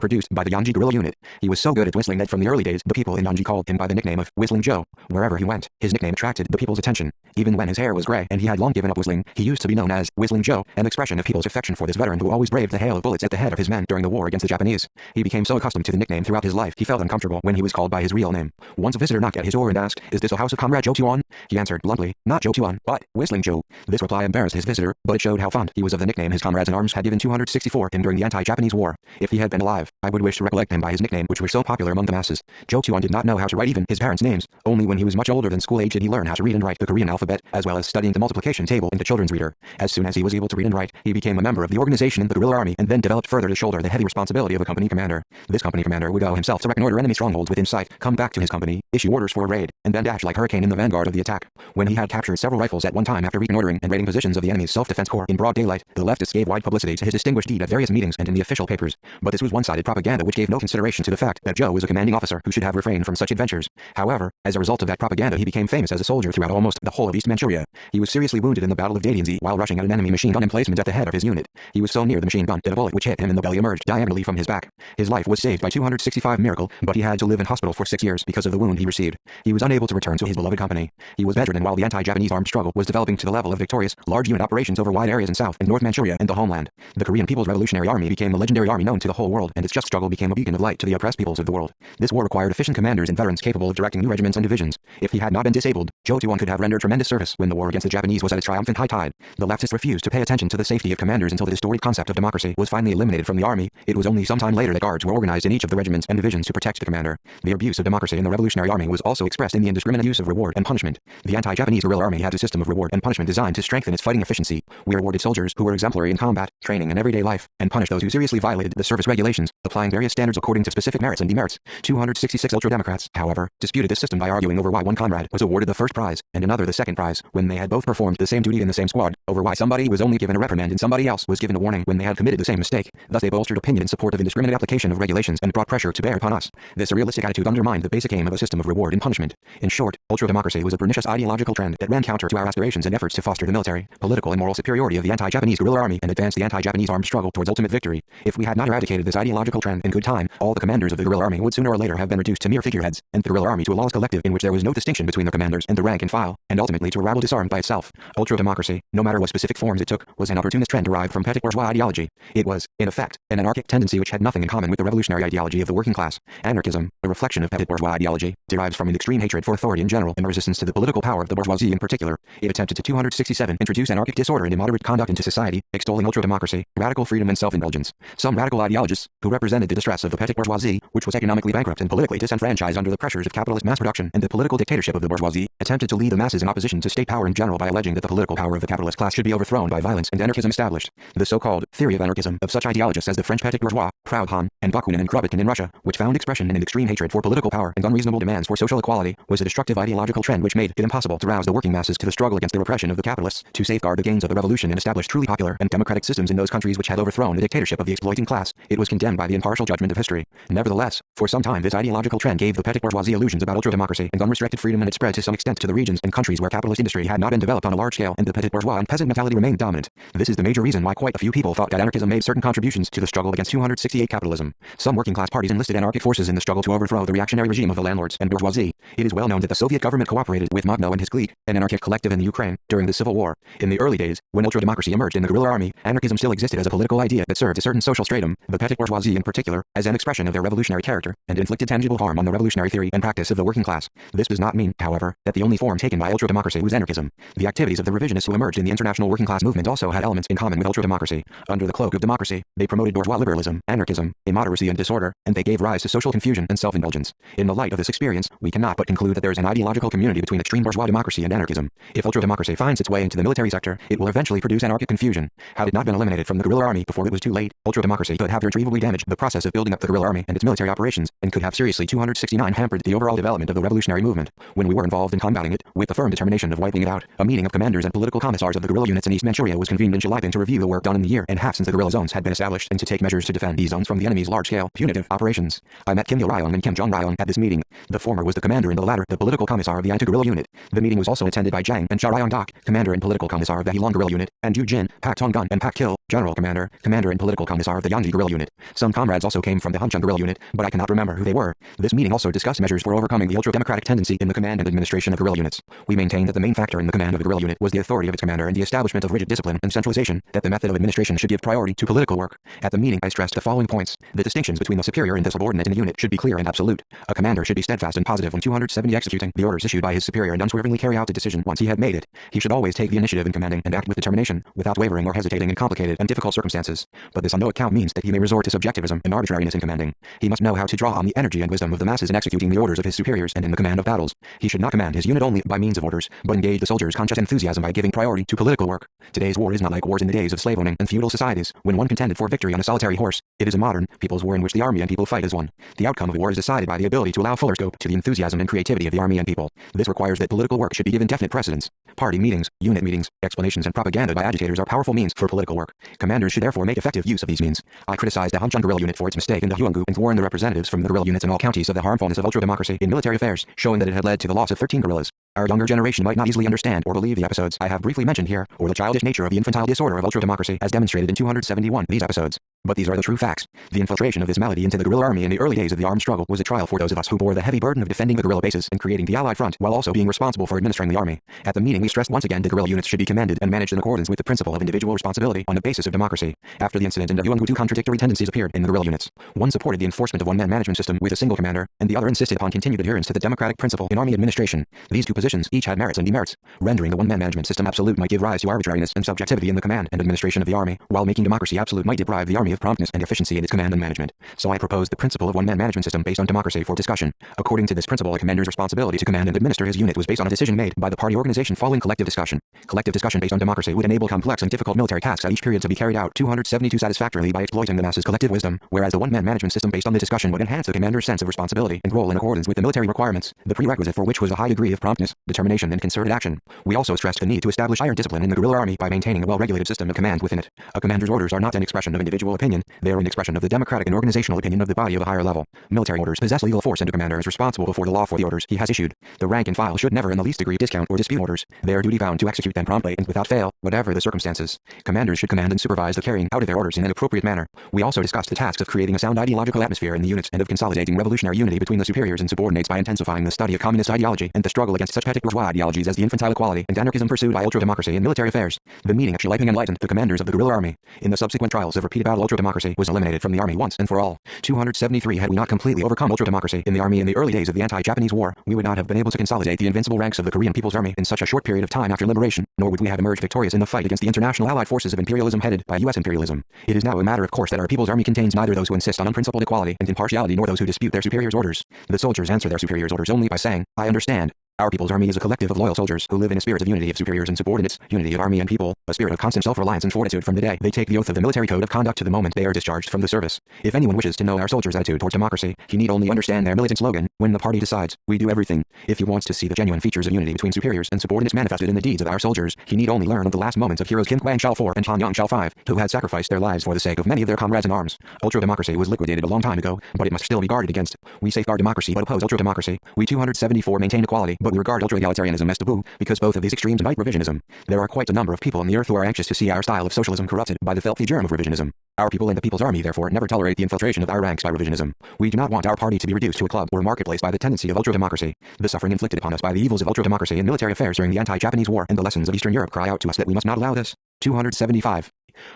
produced by the Yanji guerrilla unit. He was so good at whistling that from the early days the people in Yanji called him by the nickname of Whistling Joe. Wherever he went, his nickname attracted the people's attention. Even when his hair was gray and he had long given up whistling, he used to be known as Whistling Joe, an expression of people's affection for this veteran who always braved the hail of bullets at the head of his men during the war against the Japanese. He became so accustomed to the nickname throughout his life he felt uncomfortable when he was called by his real name. Once a visitor knocked at his door and asked, "Is this a house of Comrade Jo-tuan?" He answered bluntly, "Not Jo-tuan, but Whistling Joe." This reply embarrassed his visitor, but it showed how fond he was of the nickname his comrades in arms had given 264 him during the anti-Japanese war. If he had been alive, I would wish to recollect him by his nickname which was so popular among the masses. Jo-tuan did not know how to write even his parents' names. Only when he was much older than school age did he learn how to read and write the Korean alphabet, as well as studying the multiplication table in the children's reader. As soon as he was able to read and write, he became a member of the organization in the guerrilla army and then developed further to shoulder the heavy responsibility of a company commander. This company commander would go himself to reconnoiter enemy strongholds within sight, come back to his company, issue orders for a raid, and then dash like hurricane in the vanguard of the attack. When he had captured several rifles at one time after reconnoitering and raiding positions of the enemy's self-defense corps in broad daylight, the leftists gave wide publicity to his distinguished deed at various meetings and in the official papers. But this was one-sided propaganda which gave no consideration to the fact that Joe was a commanding officer who should have refrained from such adventures. However, as a result of that propaganda he became famous as a soldier throughout almost the whole of East Manchuria. He was seriously wounded in the Battle of Dadianzi while rushing at an enemy machine gun emplacement at the head of his unit. He was so near the machine gun that a bullet which hit him in the belly emerged diagonally from his back. His life was saved by 265 miracle, but he had to live in hospital for 6 years because of the wound he received. He was unable to return to his beloved company. He was bedridden while the anti-Japanese armed struggle was developing to the level of victorious, large unit operations over wide areas in South and North Manchuria and the homeland. The Korean People's Revolutionary Army became the legendary army known to the whole world, and its just struggle became a beacon of light to the oppressed peoples of the world. This war required efficient commanders and veterans capable of directing new regiments and divisions. If he had not been disabled, Jo-tuan could have rendered tremendous service when the war against the Japanese was at its triumphant high tide. The leftists refused to pay attention to the safety of commanders until the distorted concept of democracy was finally eliminated from the army. It was only some time later that guards were organized in each of the regiments and divisions to protect the commander. The abuse of democracy in the Revolutionary Army was also expressed in the indiscriminate use of reward and punishment. The anti-Japanese guerrilla army had a system of reward and punishment designed to strengthen its fighting efficiency. We rewarded soldiers who were exemplary in combat, training and everyday life, and punished those who seriously violated the service regulations, applying various standards according to specific merits and demerits. 266 ultra-democrats, however, disputed this system by arguing over why one comrade was awarded the first prize and another the second prize when they had both performed the same duty in the same squad, over why somebody was only given a reprimand and somebody else was given a warning when they had committed the same mistake. Thus they bolstered opinion in support of indiscriminate application of regulations and brought pressure to bear upon us. This realistic attitude undermined the basic aim of a system of reward and punishment. In short, ultra-democracy was a pernicious ideological trend that ran counter to our aspirations and efforts to foster the military, political and moral superiority of the anti-Japanese guerrilla army and advance the anti-Japanese armed struggle towards ultimate victory. If we had not eradicated this ideological trend in good time, all the commanders of the guerrilla army would sooner or later have been reduced to mere figureheads, and the guerrilla army to a lawless collective in which there was no distinction between the commanders and the rank and file, and ultimately to a rabble disarmed by itself. Ultra-democracy, no matter what specific forms it took, was an opportunist trend derived from petit bourgeois ideology. It was, in effect, an anarchic tendency which had nothing in common with the revolutionary ideology of the working class. Anarchism, a reflection of petit bourgeois ideology, derives from an extreme hatred for authority in general and a resistance to the political power of the bourgeoisie in particular. It attempted to 267 introduce anarchic disorder and immoderate conduct into society, extolling ultra-democracy, radical freedom and self-indulgence. Some radical ideologists, who represented the distress of the petty bourgeoisie, which was economically bankrupt and politically disenfranchised under the pressures of capitalist mass production and the political dictatorship of the bourgeoisie, attempted to lead the masses in opposition to state power in general by alleging that the political power of the capitalist class should be overthrown by violence and anarchism established. The so-called theory of anarchism of such ideologists as the French petit bourgeois, Proudhon, and Bakunin and Kropotkin in Russia, which found expression in an extreme hatred for political power and unreasonable demands for social equality, was a destructive ideological trend which made it impossible to rouse the working masses to the struggle against the repression of the capitalists, to safeguard the gains of the revolution and establish truly popular and democratic systems in those countries which had overthrown the dictatorship of the exploiting class. It was condemned by the impartial judgment of history. Nevertheless, for some time this ideological trend gave the petit bourgeoisie illusions about ultra-democracy and unrestricted freedom, and it spread to some extent to the regions and countries where capitalist industry had not been developed on a large scale and the petit bourgeois and peasant mentality remained dominant. This is the major reason why quite a few people thought that anarchism made certain contributions to the struggle against 268 capitalism. Some working class parties enlisted anarchic forces in the struggle to overthrow the reactionary regime of the landlords and bourgeoisie. It is well known that the Soviet government cooperated with Makhno and his clique, an anarchic collective in the Ukraine, during the Civil War. In the early days, when ultra-democracy emerged in the guerrilla army, anarchism still existed as a political idea that served a certain social stratum, the petit bourgeoisie in particular, as an expression of their revolutionary character, and inflicted tangible harm on the revolutionary theory and practice of the working class. This does not mean, however, that the only form taken by ultra-democracy was anarchism. The activities of the revisionists who emerged in the international working class movement also had elements in common with ultra-democracy. Under the cloak of democracy, they promoted bourgeois liberalism, anarchism, immoderacy and disorder, and they gave rise to social confusion and self-indulgence. In the light of this experience, we cannot but conclude that there is an ideological community between extreme bourgeois democracy and anarchism. If ultra-democracy finds its way into the military sector, it will eventually produce anarchic confusion. Had it not been eliminated from the guerrilla army before it was too late, ultra-democracy could have irretrievably damaged the process of building up the guerrilla army and its military operations, and could have seriously 269 hampered the overall development of the revolutionary movement. When we were involved in combating it, with the firm determination of wiping it out, a meeting of commanders and political commissars of the guerrilla units in East Manchuria was convened in July to review the work done in the year and a half since the guerrilla zones had been established, and to take measures to defend these zones from the enemy's large-scale, punitive operations. I met Kim Il-ryong and Kim Jong-ryong at this meeting. The former was the commander and the latter the political commissar of the anti-guerrilla unit. The meeting was also attended by Jang and Cha-ryong-dak, commander and political commissar of the Heilong guerrilla unit, and Yu Jin, Pak Tong-gun and Pak Kil, general commander and political commissar of the Yangji guerrilla unit. Some comrades also came from the Hancheng guerrilla unit, but I cannot remember who they were. This meeting also discussed measures for overcoming the ultra-democratic tendency in the command and administration of guerrilla units. We maintained that the main factor in the command of a guerrilla unit was the authority of its commander and the establishment of rigid discipline and centralization, that the method of administration should give priority to political work. At the meeting I stressed the following points. The distinctions between the superior and the subordinate in a unit should be clear and absolute. A commander should be steadfast and positive when 270 executing the orders issued by his superior and unswervingly carry out the decision once he had made it. He should always take the initiative in commanding and act with determination, without wavering or hesitating in complicated and difficult circumstances. But this on no account means that he may resort to subjectivism and arbitrariness in commanding. He must know how to draw on the energy and wisdom of the masses in executing the orders of his superiors and in the command of battles. He should not command his unit only by means of orders, but engage the soldiers' conscious enthusiasm by giving priority to political work. Today's war is not like wars in the days of slave-owning and feudal societies, when one contended for victory on a solitary horse. It is a modern, people's war in which the army and people fight as one. The outcome of war is decided by the ability to allow fuller scope to the enthusiasm and creativity of the army and people. This requires that political work should be given definite precedence. Party meetings, unit meetings, explanations and propaganda by agitators are powerful means for political work. Commanders should therefore make effective use of these means. I criticized the Hancheng guerrilla unit for its mistake in the Huanggu and warned the representatives from the guerrilla units in all counties of the harmfulness of ultra-democracy in military affairs, showing that it had led to the loss of 13 guerrillas. Our younger generation might not easily understand or believe the episodes I have briefly mentioned here, or the childish nature of the infantile disorder of ultra-democracy as demonstrated in 271 these episodes. But these are the true facts. The infiltration of this malady into the guerrilla army in the early days of the armed struggle was a trial for those of us who bore the heavy burden of defending the guerrilla bases and creating the Allied front while also being responsible for administering the army. At the meeting we stressed once again the guerrilla units should be commanded and managed in accordance with the principle of individual responsibility on the basis of democracy. After the incident in the Huanggu, two contradictory tendencies appeared in the guerrilla units. One supported the enforcement of one-man management system with a single commander, and the other insisted upon continued adherence to the democratic principle in army administration. These two positions each had merits and demerits. Rendering the one-man management system absolute might give rise to arbitrariness and subjectivity in the command and administration of the army, while making democracy absolute might deprive the army of promptness and efficiency in its command and management. So I proposed the principle of one-man management system based on democracy for discussion. According to this principle, a commander's responsibility to command and administer his unit was based on a decision made by the party organization following collective discussion. Collective discussion based on democracy would enable complex and difficult military tasks at each period to be carried out 272 satisfactorily by exploiting the masses' collective wisdom, whereas the one-man management system based on the discussion would enhance the commander's sense of responsibility and role in accordance with the military requirements, the prerequisite for which was a high degree of promptness, determination and concerted action. We also stressed the need to establish iron discipline in the guerrilla army by maintaining a well-regulated system of command within it. A commander's orders are not an expression of individual opinion, they are an expression of the democratic and organizational opinion of the body of a higher level. Military orders possess legal force and a commander is responsible before the law for the orders he has issued. The rank and file should never in the least degree discount or dispute orders. They are duty-bound to execute them promptly and without fail, whatever the circumstances. Commanders should command and supervise the carrying out of their orders in an appropriate manner. We also discussed the tasks of creating a sound ideological atmosphere in the units and of consolidating revolutionary unity between the superiors and subordinates by intensifying the study of communist ideology and the struggle against such petty bourgeois ideologies as the infantile equality and anarchism pursued by ultra-democracy in military affairs. The meeting actually enlightened the commanders of the guerrilla army. In the subsequent trials of repeated battle ultra-democracy was eliminated from the army once and for all. 273 Had we not completely overcome ultra-democracy in the army in the early days of the anti-Japanese war, we would not have been able to consolidate the invincible ranks of the Korean People's Army in such a short period of time after liberation, nor would we have emerged victorious in the fight against the international allied forces of imperialism headed by U.S. imperialism. It is now a matter of course that our People's Army contains neither those who insist on unprincipled equality and impartiality nor those who dispute their superiors' orders. The soldiers answer their superiors' orders only by saying, "I understand." Our People's Army is a collective of loyal soldiers who live in a spirit of unity of superiors and subordinates, unity of army and people, a spirit of constant self-reliance and fortitude from the day they take the oath of the military code of conduct to the moment they are discharged from the service. If anyone wishes to know our soldiers' attitude towards democracy, he need only understand their militant slogan, "When the party decides, we do everything." If he wants to see the genuine features of unity between superiors and subordinates manifested in the deeds of our soldiers, he need only learn of the last moments of heroes Kim Kwang-shal IV and Han Yang-shal V, who had sacrificed their lives for the sake of many of their comrades in arms. Ultra-democracy was liquidated a long time ago, but it must still be guarded against. We safeguard democracy but oppose ultra-democracy. We 274 maintain equality, but we regard ultra-egalitarianism as taboo, because both of these extremes invite revisionism. There are quite a number of people on the earth who are anxious to see our style of socialism corrupted by the filthy germ of revisionism. Our people in the People's Army therefore never tolerate the infiltration of our ranks by revisionism. We do not want our party to be reduced to a club or marketplace by the tendency of ultra-democracy. The suffering inflicted upon us by the evils of ultra-democracy in military affairs during the anti-Japanese war and the lessons of Eastern Europe cry out to us that we must not allow this. 275.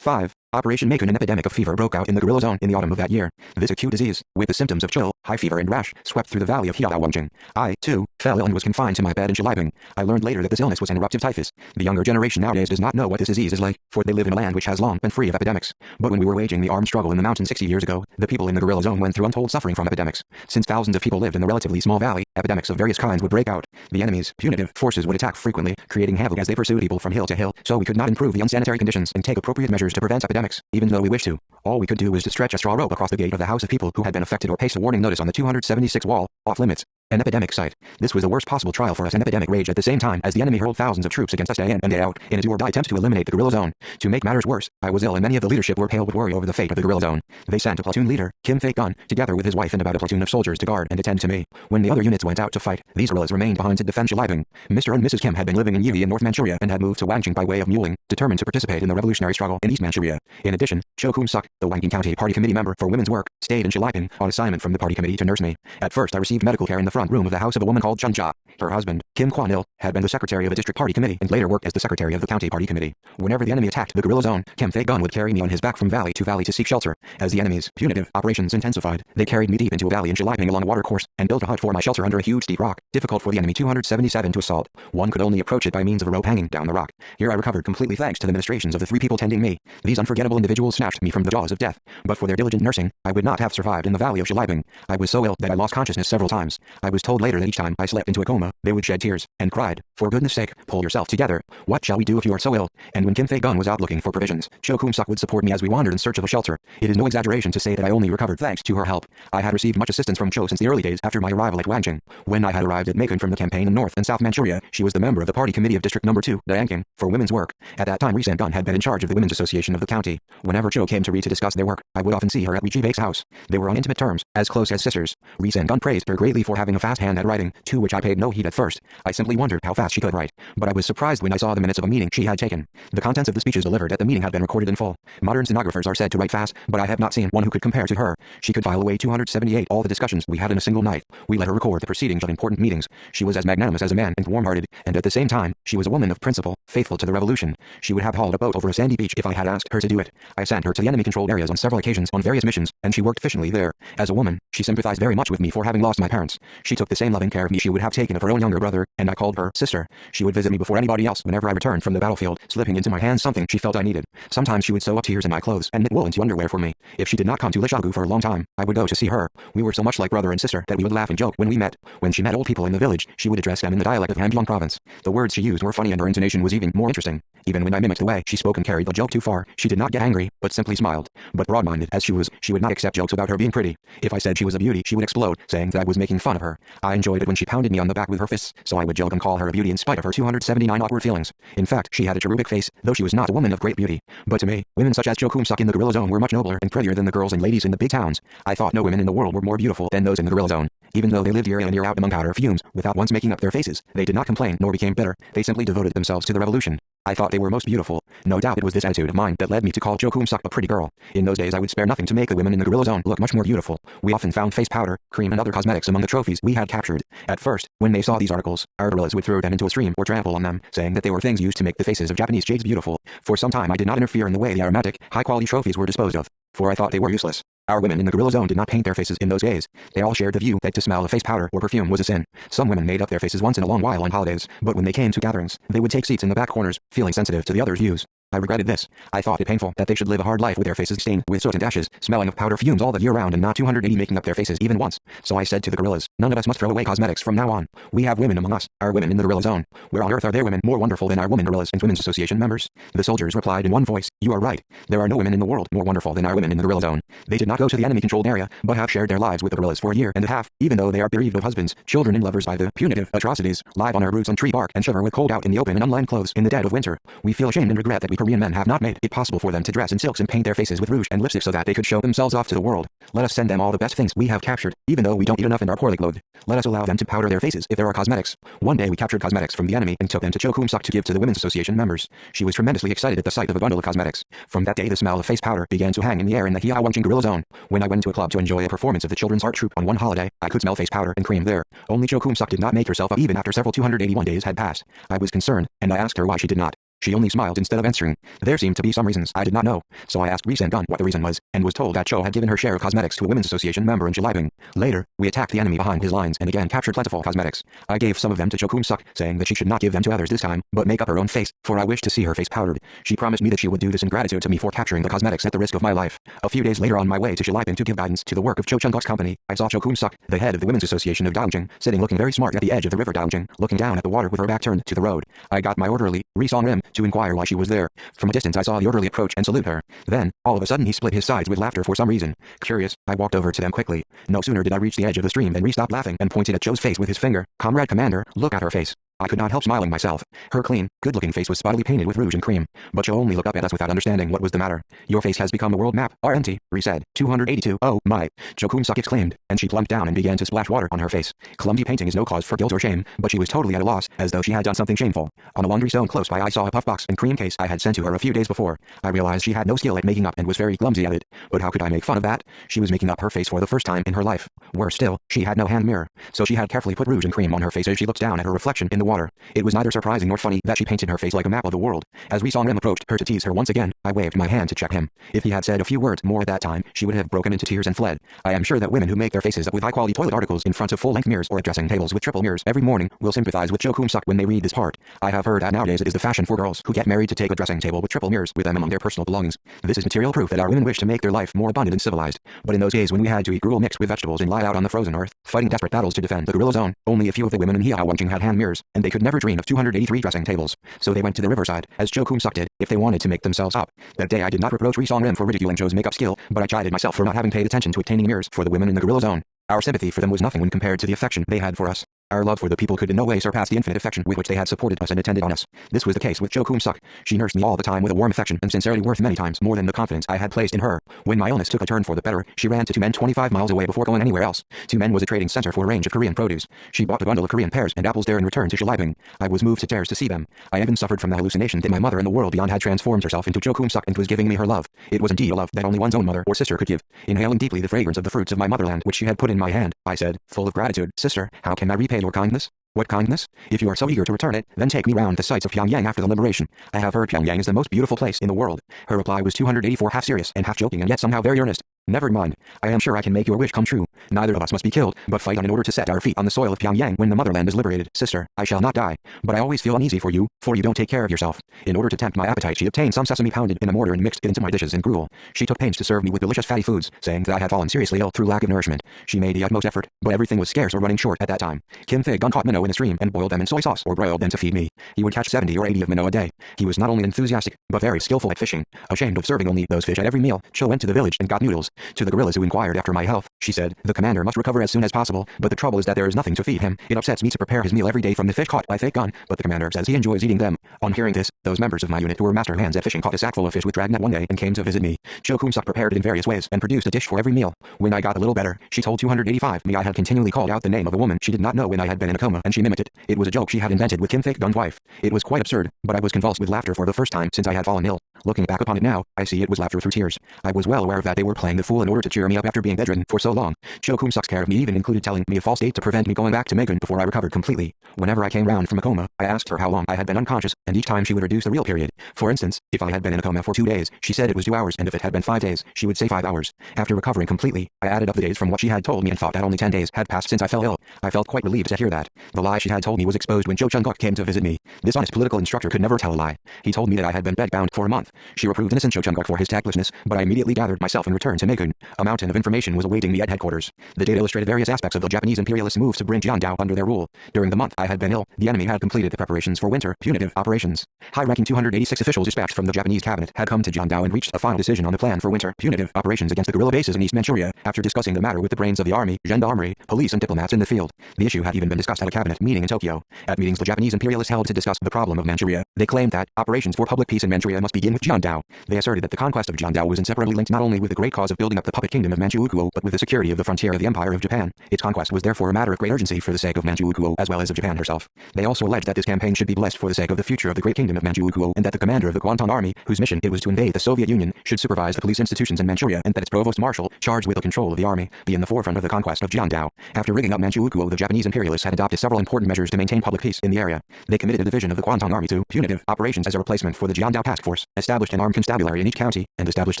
5. Operation Macon. An epidemic of fever broke out in the Guerrilla Zone in the autumn of that year. This acute disease, with the symptoms of chill, high fever and rash, swept through the valley of Hiaowangcheng. I, too, fell ill and was confined to my bed in Shiliping. I learned later that this illness was an eruptive typhus. The younger generation nowadays does not know what this disease is like, for they live in a land which has long been free of epidemics. But when we were waging the armed struggle in the mountains 60 years ago, the people in the Guerrilla Zone went through untold suffering from epidemics. Since thousands of people lived in the relatively small valley, epidemics of various kinds would break out. The enemy's punitive forces would attack frequently, creating havoc as they pursued people from hill to hill, so we could not improve the unsanitary conditions and take appropriate measures to prevent epidemics, even though we wished to. All we could do was to stretch a straw rope across the gate of the house of people who had been affected or paste a warning notice on the 276 wall, off limits. An epidemic site. This was the worst possible trial for us. An epidemic raged at the same time as the enemy hurled thousands of troops against us day in and day out in a do-or-die attempt to eliminate the Guerrilla Zone. To make matters worse, I was ill and many of the leadership were pale with worry over the fate of the Guerrilla Zone. They sent a platoon leader, Kim Fake-gun, together with his wife and about a platoon of soldiers to guard and attend to me. When the other units went out to fight, these guerrillas remained behind to defend Shiliping. Mr. and Mrs. Kim had been living in Yivi in North Manchuria and had moved to Wangching by way of muling, determined to participate in the revolutionary struggle in East Manchuria. In addition, Cho Kum-suk, the Wangching County Party Committee member for women's work, stayed in Shiliping on assignment from the party committee to nurse me. At first I received medical care in the front room of the house of a woman called Chun-cha. Her husband, Kim Kwan-il, had been the secretary of the district party committee and later worked as the secretary of the county party committee. Whenever the enemy attacked the Guerrilla Zone, Kim Fake-gun would carry me on his back from valley to seek shelter. As the enemy's punitive operations intensified, they carried me deep into a valley in Shiliping along a watercourse and built a hut for my shelter under a huge steep rock, difficult for the enemy 277 to assault. One could only approach it by means of a rope hanging down the rock. Here I recovered completely thanks to the ministrations of the 3 people tending me. These unforgettable individuals snatched me from the jaws of death. But for their diligent nursing, I would not have survived in the valley of Shiliping. I was so ill that I lost consciousness several times. I was told later that each time I slept into a coma, they would shed tears and cried, "For goodness sake, pull yourself together. What shall we do if you are so ill?" And when Kim Fake-gun was out looking for provisions, Cho Kum-suk would support me as we wandered in search of a shelter. It is no exaggeration to say that I only recovered thanks to her help. I had received much assistance from Cho since the early days after my arrival at Wangching. When I had arrived at Macon from the campaign in North and South Manchuria, she was the member of the party committee of District No. 2, Dayangking, for women's work. At that time Ri-san-gun had been in charge of the Women's Association of the county. Whenever Cho came to Ri to discuss their work, I would often see her at Ri-ji-bake's house. They were on intimate terms, as close as sisters. Ri-san-gun praised her greatly for having a fast hand at writing, to which I paid no heed at first. I simply wondered how fast she could write, but I was surprised when I saw the minutes of a meeting she had taken. The contents of the speeches delivered at the meeting had been recorded in full. Modern stenographers are said to write fast, but I have not seen one who could compare to her. She could file away 278 all the discussions we had in a single night. We let her record the proceedings of important meetings. She was as magnanimous as a man and warm-hearted, and at the same time, she was a woman of principle, faithful to the revolution. She would have hauled a boat over a sandy beach if I had asked her to do it. I sent her to the enemy-controlled areas on several occasions on various missions, and she worked efficiently there. As a woman, she sympathized very much with me for having lost my parents. She took the same loving care of me she would have taken of her own younger brother, and I called her sister. She would visit me before anybody else whenever I returned from the battlefield, slipping into my hands something she felt I needed. Sometimes she would sew up tears in my clothes and knit wool into underwear for me. If she did not come to Lishagu for a long time, I would go to see her. We were so much like brother and sister that we would laugh and joke when we met. When she met old people in the village, she would address them in the dialect of Hamgyong province. The words she used were funny and her intonation was even more interesting. Even when I mimicked the way she spoke and carried the joke too far, she did not get angry, but simply smiled. But broad-minded as she was, she would not accept jokes about her being pretty. If I said she was a beauty, she would explode, saying that I was making fun of her. I enjoyed it when she pounded me on the back with her fists, so I would joke and call her a beauty in spite of her 279 awkward feelings. In fact, she had a cherubic face, though she was not a woman of great beauty. But to me, women such as Cho Kum-suk in the Guerrilla Zone were much nobler and prettier than the girls and ladies in the big towns. I thought no women in the world were more beautiful than those in the Guerrilla Zone. Even though they lived year in and year out among powder fumes, without once making up their faces, they did not complain nor became bitter. They simply devoted themselves to the revolution. I thought they were most beautiful. No doubt it was this attitude of mine that led me to call Cho Kum-suk a pretty girl. In those days I would spare nothing to make the women in the Guerrilla Zone look much more beautiful. We often found face powder, cream and other cosmetics among the trophies we had captured. At first, when they saw these articles, our guerrillas would throw them into a stream or trample on them, saying that they were things used to make the faces of Japanese jades beautiful. For some time I did not interfere in the way the aromatic, high-quality trophies were disposed of. for I thought they were useless. Our women in the gorilla zone did not paint their faces in those days. They all shared the view that to smell a face powder or perfume was a sin. Some women made up their faces once in a long while on holidays, but when they came to gatherings, they would take seats in the back corners, feeling sensitive to the others' views. I regretted this. I thought it painful that they should live a hard life with their faces stained with soot and ashes, smelling of powder fumes all the year round and not 280 making up their faces even once. So I said to the gorillas, none of us must throw away cosmetics from now on. We have women among us, our women in the gorilla zone. Where on earth are there women more wonderful than our women gorillas and women's association members? The soldiers replied in one voice, you are right. There are no women in the world more wonderful than our women in the gorilla zone. They did not go to the enemy-controlled area, but have shared their lives with the gorillas for a year and a half, even though they are bereaved of husbands, children and lovers by the punitive atrocities, live on our roots on tree bark and shiver with cold out in the open and unlined clothes in the dead of winter. We feel ashamed and regret that we Korean men have not made it possible for them to dress in silks and paint their faces with rouge and lipstick so that they could show themselves off to the world. Let us send them all the best things we have captured, even though we don't eat enough and are poorly clothed. Let us allow them to powder their faces if there are cosmetics. One day we captured cosmetics from the enemy and took them to Chokumsuk to give to the Women's Association members. She was tremendously excited at the sight of a bundle of cosmetics. From that day the smell of face powder began to hang in the air in the Hiawangching Gorilla Zone. When I went to a club to enjoy a performance of the children's art troupe on one holiday, I could smell face powder and cream there. Only Chokumsuk did not make herself up even after several 281 days had passed. I was concerned, and I asked her why she did not. She only smiled instead of answering. There seemed to be some reasons I did not know, so I asked Gun what the reason was, and was told that Cho had given her share of cosmetics to a Women's Association member in Chilibing. Later, we attacked the enemy behind his lines and again captured plentiful cosmetics. I gave some of them to Chokumsuk, saying that she should not give them to others this time, but make up her own face, for I wished to see her face powdered. She promised me that she would do this in gratitude to me for capturing the cosmetics at the risk of my life. A few days later on my way to Chilibing to give guidance to the work of Cho Chung-guk's company, I saw Chokumsuk, the head of the Women's Association of Daongjing, sitting looking very smart at the edge of the river Daongjing, looking down at the water with her back turned to the road. I got my orderly, Ri Song-rim, to inquire why she was there. From a distance I saw the orderly approach and salute her. Then, all of a sudden he split his sides with laughter for some reason. Curious, I walked over to them quickly. No sooner did I reach the edge of the stream than Ri stopped laughing and pointed at Cho's face with his finger. Comrade Commander, look at her face. I could not help smiling myself. Her clean, good-looking face was spottily painted with rouge and cream, but Cho only looked up at us without understanding what was the matter. Your face has become a world map, RNT, Ri said. 282, oh my, Chokumsuk exclaimed, and she plumped down and began to splash water on her face. Clumsy painting is no cause for guilt or shame, but she was totally at a loss, as though she had done something shameful. On a laundry stone close by I saw a puff box and cream case I had sent to her a few days before. I realized she had no skill at making up and was very clumsy at it, but how could I make fun of that? She was making up her face for the first time in her life. Worse still, she had no hand mirror, so she had carefully put rouge and cream on her face as she looked down at her reflection in the water. It was neither surprising nor funny that she painted her face like a map of the world. As Ri Song-rim approached her to tease her once again, I waved my hand to check him. If he had said a few words more at that time, she would have broken into tears and fled. I am sure that women who make their faces up with high-quality toilet articles in front of full-length mirrors or at dressing tables with triple mirrors every morning will sympathize with Chokumsuk when they read this part. I have heard that nowadays it is the fashion for girls who get married to take a dressing table with triple mirrors with them among their personal belongings. This is material proof that our women wish to make their life more abundant and civilized. But in those days when we had to eat gruel mixed with vegetables and lie out on the frozen earth, fighting desperate battles to defend the gorilla zone, only a few of the women in Hiawangching had hand mirrors, and they could never dream of 283 dressing tables. So they went to the riverside, as Chokumsuk did, if they wanted to make themselves up. That day I did not reproach Ri Song-rim for ridiculing Cho's makeup skill, but I chided myself for not having paid attention to obtaining mirrors for the women in the gorilla zone. Our sympathy for them was nothing when compared to the affection they had for us. Our love for the people could in no way surpass the infinite affection with which they had supported us and attended on us. This was the case with Chokumsuk. She nursed me all the time with a warm affection and sincerity worth many times more than the confidence I had placed in her. When my illness took a turn for the better, she ran to 2 men 25 miles away before going anywhere else. 2 men was a trading center for a range of Korean produce. She bought a bundle of Korean pears and apples there and returned to Chilibing. I was moved to tears to see them. I even suffered from the hallucination that my mother in the world beyond had transformed herself into Chokumsuk and was giving me her love. It was indeed a love that only one's own mother or sister could give. Inhaling deeply the fragrance of the fruits of my motherland which she had put in my hand, I said, full of gratitude, sister, how can I repay your kindness? What kindness? If you are so eager to return it, then take me round the sights of Pyongyang after the liberation. I have heard Pyongyang is the most beautiful place in the world. Her reply was 284 half serious and half joking and yet somehow very earnest. Never mind. I am sure I can make your wish come true. Neither of us must be killed, but fight on in order to set our feet on the soil of Pyongyang when the motherland is liberated. Sister, I shall not die, but I always feel uneasy for you don't take care of yourself. In order to tempt my appetite she obtained some sesame pounded in a mortar and mixed it into my dishes and gruel. She took pains to serve me with delicious fatty foods, saying that I had fallen seriously ill through lack of nourishment. She made the utmost effort, but everything was scarce or running short at that time. Kim Fig-gun caught minnow in a stream and boiled them in soy sauce or broiled them to feed me. He would catch 70 or 80 of minnow a day. He was not only enthusiastic, but very skillful at fishing. Ashamed of serving only those fish at every meal, Cho went to the village and got noodles. To the gorillas who inquired after my health, she said, the commander must recover as soon as possible, but the trouble is that there is nothing to feed him. It upsets me to prepare his meal every day from the fish caught by Fig-gun, but the commander says he enjoys eating them. On hearing this, those members of my unit who were master hands at fishing caught a sackful of fish with dragnet one day and came to visit me. Chokumsuk prepared it in various ways and produced a dish for every meal. When I got a little better, she told 285 me I had continually called out the name of a woman she did not know when I had been in a coma, and she mimicked it. It was a joke she had invented with Kim Fig-gun's wife. It was quite absurd, but I was convulsed with laughter for the first time since I had fallen ill. Looking back upon it now, I see it was laughter through tears. I was well aware that they were playing the fool in order to cheer me up after being bedridden for so long. Cho-kun sucks care of me, even included telling me a false date to prevent me going back to Megan before I recovered completely. Whenever I came round from a coma, I asked her how long I had been unconscious, and each time she would reduce the real period. For instance, if I had been in a coma for 2 days, she said it was 2 hours, and if it had been 5 days, she would say 5 hours. After recovering completely, I added up the days from what she had told me and thought that only 10 days had passed since I fell ill. I felt quite relieved to hear that. The lie she had told me was exposed when Cho Chung-guk came to visit me. This honest political instructor could never tell a lie. He told me that I had been bedbound for a month. She reproved innocent Cho Chung-guk for his tactlessness, but I immediately gathered myself and returned to Megun. A mountain of information was awaiting me at headquarters. The data illustrated various aspects of the Japanese imperialist moves to bring Jiandao under their rule. During the month I had been ill, the enemy had completed the preparations for winter punitive operations. High-ranking 286 officials dispatched from the Japanese cabinet had come to Jiandao and reached a final decision on the plan for winter punitive operations against the guerrilla bases in East Manchuria. After discussing the matter with the brains of the army, gendarmerie, police and diplomats in the field, the issue had even been discussed at a cabinet meeting in Tokyo. At meetings the Japanese imperialists held to discuss the problem of Manchuria, they claimed that operations for public peace in Manchuria must begin with Jiandao. They asserted that the conquest of Jiandao was inseparably linked not only with the great cause of building up the puppet kingdom of Manchukuo, but with the security of the frontier of the Empire of Japan. Its conquest was therefore a matter of great urgency for the sake of Manchukuo as well as of Japan herself. They also alleged that this campaign should be blessed for the sake of the future of the great kingdom of Manchukuo, and that the commander of the Guangdong army, whose mission it was to invade the Soviet Union, should supervise the police institutions in Manchuria, and that its provost marshal, charged with the control of the army, be in the forefront of the conquest of Jiandao. After rigging up Manchukuo, the Japanese imperialists had adopted several important measures to maintain public peace in the area. They committed a division of the Guangdong army to punitive operations as a replacement for the Jiandao task force, established an armed constabulary in each county, and established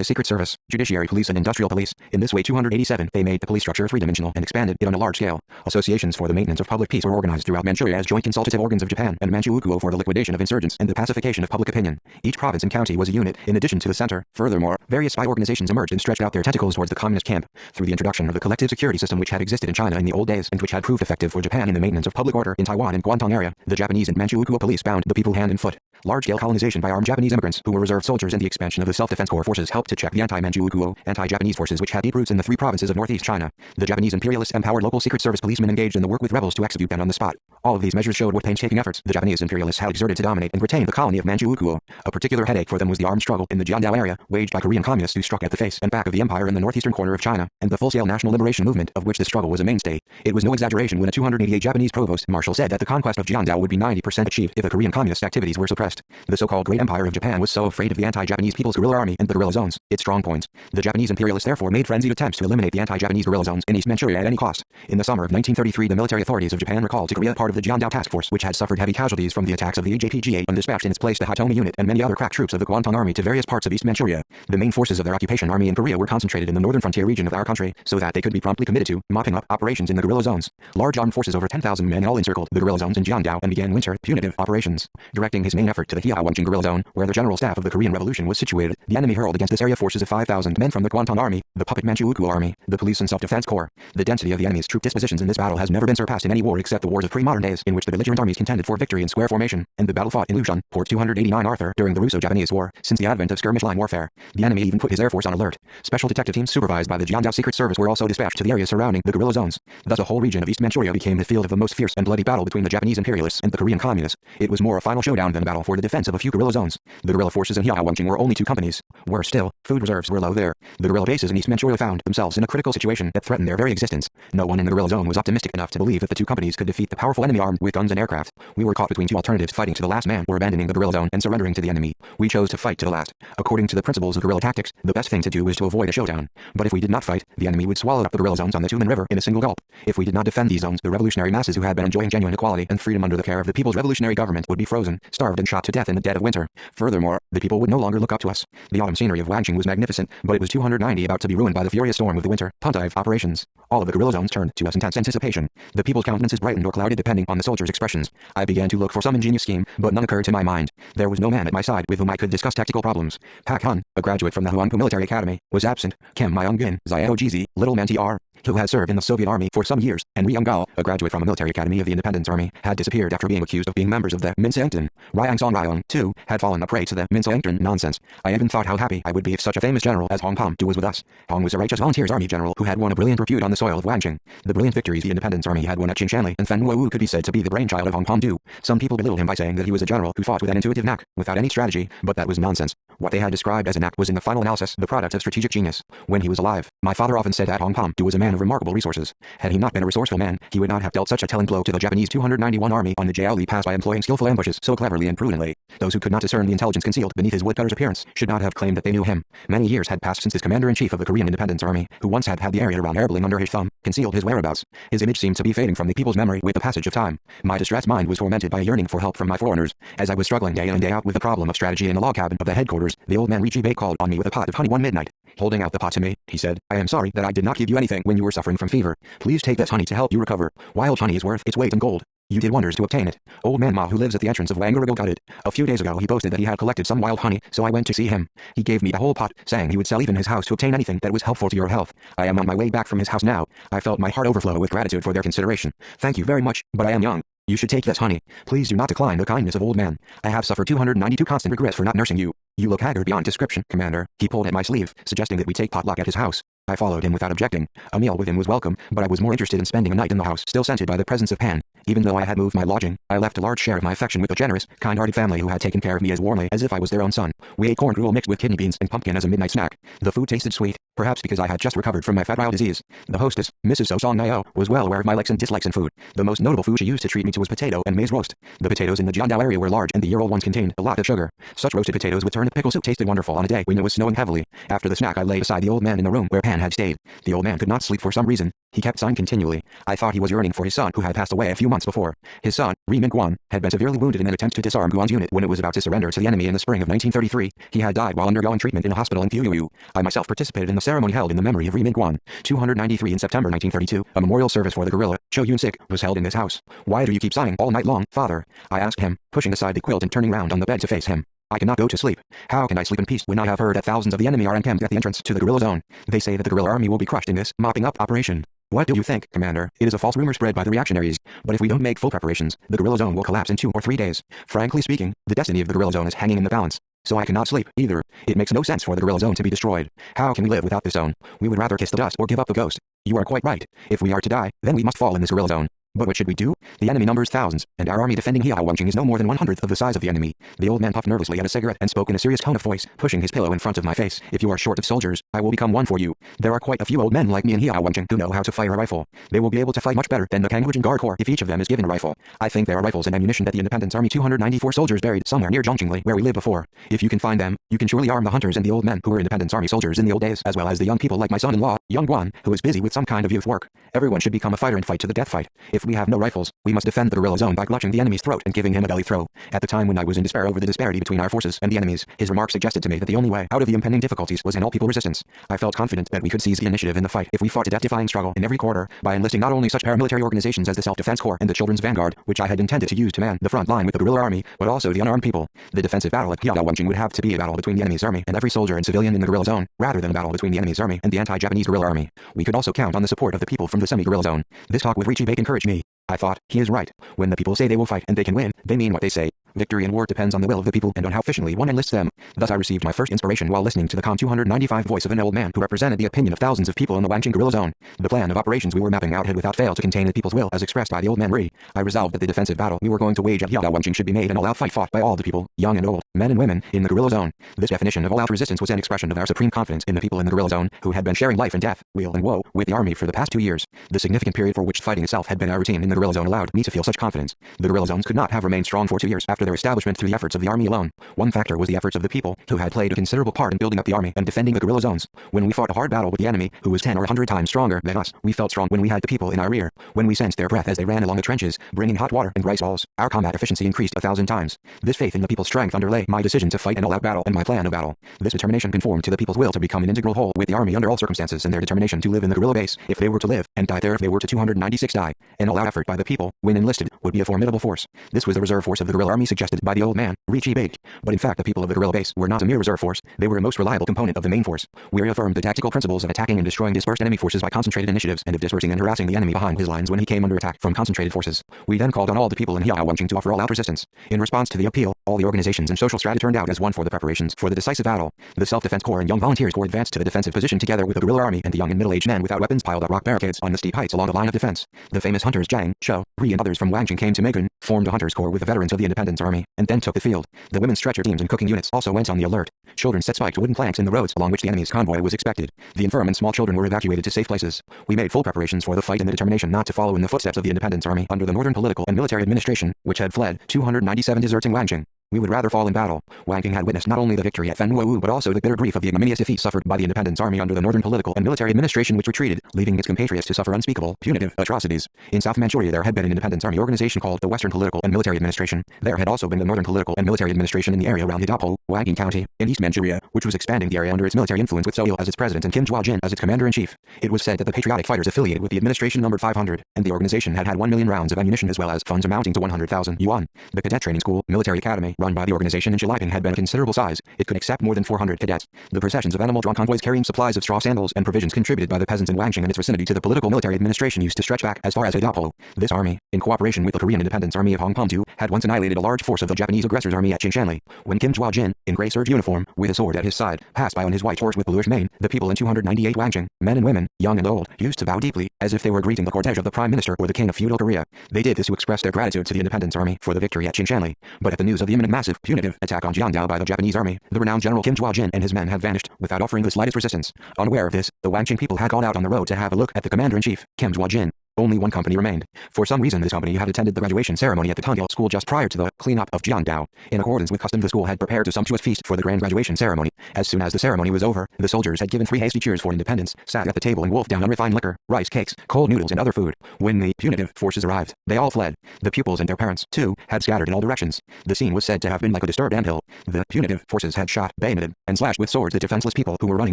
a secret service, judiciary police and industrial police. In this way 287, they made the police structure three-dimensional and expanded it on a large scale. Associations for the maintenance of public peace were organized throughout Manchuria as joint consultative organs of Japan and Manchukuo for the liquidation of insurgents and the pacification of public opinion. Each province and county was a unit, in addition to the center. Furthermore, various spy organizations emerged and stretched out their tentacles towards the communist camp. Through the introduction of the collective security system which had existed in China in the old days and which had proved effective for Japan in the maintenance of public order in Taiwan and Guangdong area, the Japanese and Manchukuo police bound the people hand and foot. Large-scale colonization by armed Japanese immigrants who were reserve soldiers and the expansion of the self-defense corps forces helped to check the anti-Manchukuo, anti-Japanese forces which had deep roots in the three provinces of northeast China. The Japanese imperialists empowered local secret service policemen engaged in the work with rebels to execute them on the spot. All of these measures showed what painstaking efforts the Japanese imperialists had exerted to dominate and retain the colony of Manchukuo. A particular headache for them was the armed struggle in the Jiandao area, waged by Korean communists who struck at the face and back of the empire in the northeastern corner of China, and the full-scale national liberation movement of which the struggle was a mainstay. It was no exaggeration when a 288 Japanese provost marshal said that the conquest of Jiandao would be 90% achieved if the Korean communist activities were suppressed. The so-called Great Empire of Japan was so afraid of the anti-Japanese People's Guerrilla Army and the guerrilla zones, its strong points. The Japanese imperialists therefore made frenzied attempts to eliminate the anti-Japanese guerrilla zones in East Manchuria at any cost. In the summer of 1933, the military authorities of Japan recalled to Korea part of the Jiandao task force which had suffered heavy casualties from the attacks of the AJPGA and dispatched in its place the Hitomi unit and many other crack troops of the Guangdong army to various parts of East Manchuria. The main forces of their occupation army in Korea were concentrated in the northern frontier region of our country so that they could be promptly committed to mopping up operations in the guerrilla zones. Large armed forces over 10,000 men all encircled the guerrilla zones in Jiandao and began winter punitive operations. Directing his main effort to the Hiawangjing guerrilla zone, where the general staff of the Korean Revolution was situated, the enemy hurled against this area forces of 5,000 men from the Guangdong army, the puppet Manchukuo army, the police and self-defense corps. The density of the enemy's troop dispositions in this battle has never been surpassed in any war except the wars of pre-modern days in which the belligerent armies contended for victory in square formation, and the battle fought in Lushan, Port 289 Arthur during the Russo-Japanese War. Since the advent of skirmish line warfare, the enemy even put his air force on alert. Special detective teams supervised by the Jiandao Secret Service were also dispatched to the area surrounding the guerrilla zones. Thus a whole region of East Manchuria became the field of the most fierce and bloody battle between the Japanese imperialists and the Korean communists. It was more a final showdown than a battle for the defense of a few guerrilla zones. The guerrilla forces in Hiawangjing were only 2 companies. Worse still, food reserves were low there. The guerrilla bases in East Manchuria found themselves in a critical situation that threatened their very existence. No one in the guerrilla zone was optimistic enough to believe that the 2 companies could defeat the powerful enemy armed with guns and aircraft. We were caught between 2 alternatives: fighting to the last man or abandoning the guerrilla zone and surrendering to the enemy. We chose to fight to the last. According to the principles of guerrilla tactics, the best thing to do was to avoid a showdown. But if we did not fight, the enemy would swallow up the guerrilla zones on the Tumen River in a single gulp. If we did not defend these zones, the revolutionary masses who had been enjoying genuine equality and freedom under the care of the People's Revolutionary Government would be frozen, starved and shot to death in the dead of winter. Furthermore, the people would no longer look up to us. The autumn scenery of Wangjing was magnificent, but it was 290 about to be ruined by the furious storm of the winter puntive operations. All of the guerrilla zones turned to us intense anticipation. The people's countenances brightened or clouded depending on the soldiers' expressions. I began to look for some ingenious scheme, but none occurred to my mind. There was no man at my side with whom I could discuss tactical problems. Pak Hun, a graduate from the Huangpu Military Academy, was absent. Kim Myung-bin, Xiao Jizi, Little Man Tr, who had served in the Soviet Army for some years, and Ri Young-gao, a graduate from a military academy of the Independence Army, had disappeared after being accused of being members of the Minsaengton. Ryang Song Ryong, too, had fallen a prey to the Minsaengton nonsense. I even thought how happy I would be if such a famous general as Hong Pom-du was with us. Hong was a righteous volunteers army general who had won a brilliant repute on the soil of Wangjing. The brilliant victories the Independence Army had won at Qingshanli and Fen Wu could be said to be the brainchild of Hong Pom-du. Some people belittled him by saying that he was a general who fought with an intuitive knack, without any strategy, but that was nonsense. What they had described as a knack was in the final analysis the product of strategic genius. When he was alive, my father often said that Hong Pom-du was a man man of remarkable resources. Had he not been a resourceful man, he would not have dealt such a telling blow to the Japanese 291 army on the Jiaoli Pass by employing skillful ambushes so cleverly and prudently. Those who could not discern the intelligence concealed beneath his woodcutter's appearance should not have claimed that they knew him. Many years had passed since this commander-in-chief of the Korean Independence Army, who once had the area around Erbil under his thumb, concealed his whereabouts. His image seemed to be fading from the people's memory with the passage of time. My distressed mind was tormented by a yearning for help from my foreigners. As I was struggling day in and day out with the problem of strategy in the log cabin of the headquarters, the old man Richie Bay called on me with a pot of honey one midnight. Holding out the pot to me, he said, "I am sorry that I did not give you anything when you were suffering from fever. Please take this honey to help you recover. Wild honey is worth its weight in gold. You did wonders to obtain it." Old man Ma, who lives at the entrance of Wangarago, got it. A few days ago he boasted that he had collected some wild honey, so I went to see him. He gave me the whole pot, saying he would sell even his house to obtain anything that was helpful to your health. I am on my way back from his house now. I felt my heart overflow with gratitude for their consideration. Thank you very much, but I am young. You should take this honey. Please do not decline the kindness of old man. I have suffered 292 constant regrets for not nursing you. You look haggard beyond description, Commander. He pulled at my sleeve, suggesting that we take potluck at his house. I followed him without objecting. A meal with him was welcome, but I was more interested in spending a night in the house, still scented by the presence of Pan. Even though I had moved my lodging, I left a large share of my affection with a generous, kind-hearted family who had taken care of me as warmly as if I was their own son. We ate corn gruel mixed with kidney beans and pumpkin as a midnight snack. The food tasted sweet, perhaps because I had just recovered from my febrile disease. The hostess, Mrs. So-Song Nyo, was well aware of my likes and dislikes in food. The most notable food she used to treat me to was potato and maize roast. The potatoes in the Jiandao area were large and the year-old ones contained a lot of sugar. Such roasted potatoes with turnip pickle soup tasted wonderful on a day when it was snowing heavily. After the snack I lay beside the old man in the room where Pan had stayed. The old man could not sleep for some reason. He kept sighing continually. I thought he was yearning for his son, who had passed away a few months before. His son, Ri Min-Guan, had been severely wounded in an attempt to disarm Guan's unit when it was about to surrender to the enemy in the spring of 1933. He had died while undergoing treatment in a hospital in Fuyuyu. I myself participated in the ceremony held in the memory of Ri Min-Guan. 293 in September 1932, a memorial service for the guerrilla, Cho Yun-sik, was held in this house. "Why do you keep sighing all night long, father?" I asked him, pushing aside the quilt and turning round on the bed to face him. "I cannot go to sleep. How can I sleep in peace when I have heard that thousands of the enemy are encamped at the entrance to the guerrilla zone? They say that the guerrilla army will be crushed in this mopping up operation. What do you think, Commander? It is a false rumor spread by the reactionaries, but if we don't make full preparations, the guerrilla zone will collapse in 2 or 3 days. Frankly speaking, the destiny of the guerrilla zone is hanging in the balance. So I cannot sleep, either. It makes no sense for the guerrilla zone to be destroyed. How can we live without this zone? We would rather kiss the dust or give up the ghost. You are quite right. If we are to die, then we must fall in this guerrilla zone. But what should we do? The enemy numbers thousands, and our army defending Hiaowangching is no more than 1/100th of the size of the enemy." The old man puffed nervously at a cigarette and spoke in a serious tone of voice, pushing his pillow in front of my face. "If you are short of soldiers, I will become one for you. There are quite a few old men like me in Hiaowangching who know how to fire a rifle. They will be able to fight much better than the Kanghuijin Guard Corps if each of them is given a rifle. I think there are rifles and ammunition that the Independence Army 294 soldiers buried somewhere near Zhongqingli where we lived before. If you can find them, you can surely arm the hunters and the old men who were Independence Army soldiers in the old days, as well as the young people like my son-in-law, Young Guan, who is busy with some kind of youth work. Everyone should become a fighter and fight to the death fight. If we have no rifles, we must defend the guerrilla zone by clutching the enemy's throat and giving him a belly throw." At the time when I was in despair over the disparity between our forces and the enemy's, his remark suggested to me that the only way out of the impending difficulties was an all-people resistance. I felt confident that we could seize the initiative in the fight if we fought a death-defying struggle in every quarter by enlisting not only such paramilitary organizations as the Self-Defense Corps and the Children's Vanguard, which I had intended to use to man the front line with the guerrilla army, but also the unarmed people. The defensive battle at Hiaowangching would have to be a battle between the enemy's army and every soldier and civilian in the guerrilla zone, rather than a battle between the enemy's army and the anti-Japanese guerrilla army. We could also count on the support of the people from the semi-guerrilla zone. This talk with Richie Bake encouraged me. I thought, he is right. When the people say they will fight and they can win, they mean what they say. Victory in war depends on the will of the people and on how efficiently one enlists them. Thus I received my first inspiration while listening to the calm 295 voice of an old man who represented the opinion of thousands of people in the Wangqing guerrilla zone. The plan of operations we were mapping out had without fail to contain the people's will as expressed by the old man Ri. I resolved that the defensive battle we were going to wage at Hiaowangching should be made an all-out fight fought by all the people, young and old, men and women, in the guerrilla zone. This definition of all-out resistance was an expression of our supreme confidence in the people in the guerrilla zone, who had been sharing life and death, weal and woe, with the army for the past 2 years. The significant period for which fighting itself had been our routine in the guerrilla zone allowed me to feel such confidence. The guerrilla zones could not have remained strong for 2 years after their establishment through the efforts of the army alone. One factor was the efforts of the people, who had played a considerable part in building up the army and defending the guerrilla zones. When we fought a hard battle with the enemy, who was 10 or 100 times stronger than us, we felt strong when we had the people in our rear. When we sensed their breath as they ran along the trenches, bringing hot water and rice balls, our combat efficiency increased 1,000 times. This faith in the people's strength underlay my decision to fight an all-out battle and my plan of battle. This determination conformed to the people's will to become an integral whole with the army under all circumstances and their determination to live in the guerrilla base if they were to live, and die there if they were to 296 die. An all-out effort by the people, when enlisted, would be a formidable force. This was the reserve force of the guerrilla army suggested by the old man, Richie Bake. But in fact the people of the guerrilla base were not a mere reserve force, they were a most reliable component of the main force. We reaffirmed the tactical principles of attacking and destroying dispersed enemy forces by concentrated initiatives and of dispersing and harassing the enemy behind his lines when he came under attack from concentrated forces. We then called on all the people in Hiaowangching to offer all-out resistance. In response to the appeal, all the organizations and social strata turned out as one for the preparations for the decisive battle. The Self-Defense Corps and Young Volunteers Corps advanced to the defensive position together with the guerrilla army and the young and middle-aged men without weapons piled up rock barricades on the steep heights along the line of defense. The famous hunters Zhang, Shou, Ri and others from Wangqing came to Megun, formed a hunters corps with the veterans of the Independence Army, and then took the field. The women's stretcher teams and cooking units also went on the alert. Children set spiked wooden planks in the roads along which the enemy's convoy was expected. The infirm and small children were evacuated to safe places. We made full preparations for the fight in the determination not to follow in the footsteps of the Independence Army under the Northern Political and Military Administration, which had fled 297 deserts in Wangjing. We would rather fall in battle. Wangjing had witnessed not only the victory at Fen Wu, but also the bitter grief of the ignominious defeat suffered by the Independence Army under the Northern Political and Military Administration, which retreated, leaving its compatriots to suffer unspeakable, punitive atrocities. In South Manchuria there had been an Independence Army organization called the Western Political and Military Administration. There had also been the Northern Political and Military Administration in the area around Hidapo, Wangjing County, in East Manchuria, which was expanding the area under its military influence with Soil as its president and Kim Jwa-jin as its commander-in-chief. It was said that the patriotic fighters affiliated with the administration numbered 500, and the organization had 1 million rounds of ammunition as well as funds amounting to 100,000 yuan. The cadet training school, military academy, run by the organization in Shiliping had been of considerable size. It could accept more than 400 cadets. The processions of animal-drawn convoys carrying supplies of straw sandals and provisions contributed by the peasants in Wangjing and its vicinity to the political military administration used to stretch back as far as Hidapo. This army, in cooperation with the Korean Independence Army of Hong Kong II, had once annihilated a large force of the Japanese aggressors' army at Chingshanli. When Kim Jwa-jin, in grey serge uniform, with a sword at his side, passed by on his white horse with bluish mane, the people in 298 Wangjing, men and women, young and old, used to bow deeply, as if they were greeting the cortege of the Prime Minister or the King of feudal Korea. They did this to express their gratitude to the Independence Army for the victory at Chingshanli. But at the news of the imminent massive, punitive attack on Jiangdao by the Japanese army, the renowned General Kim Jwa-jin and his men had vanished without offering the slightest resistance. Unaware of this, the Wangjing people had gone out on the road to have a look at the commander-in-chief, Kim Jwa-jin. Only one company remained. For some reason this company had attended the graduation ceremony at the Tongil school just prior to the cleanup of Jiangdao. In accordance with custom, the school had prepared a sumptuous feast for the grand graduation ceremony. As soon as the ceremony was over, the soldiers had given 3 hasty cheers for independence, sat at the table and wolfed down unrefined liquor, rice cakes, cold noodles and other food. When the punitive forces arrived, they all fled. The pupils and their parents, too, had scattered in all directions. The scene was said to have been like a disturbed anthill. The punitive forces had shot, bayoneted, and slashed with swords the defenseless people who were running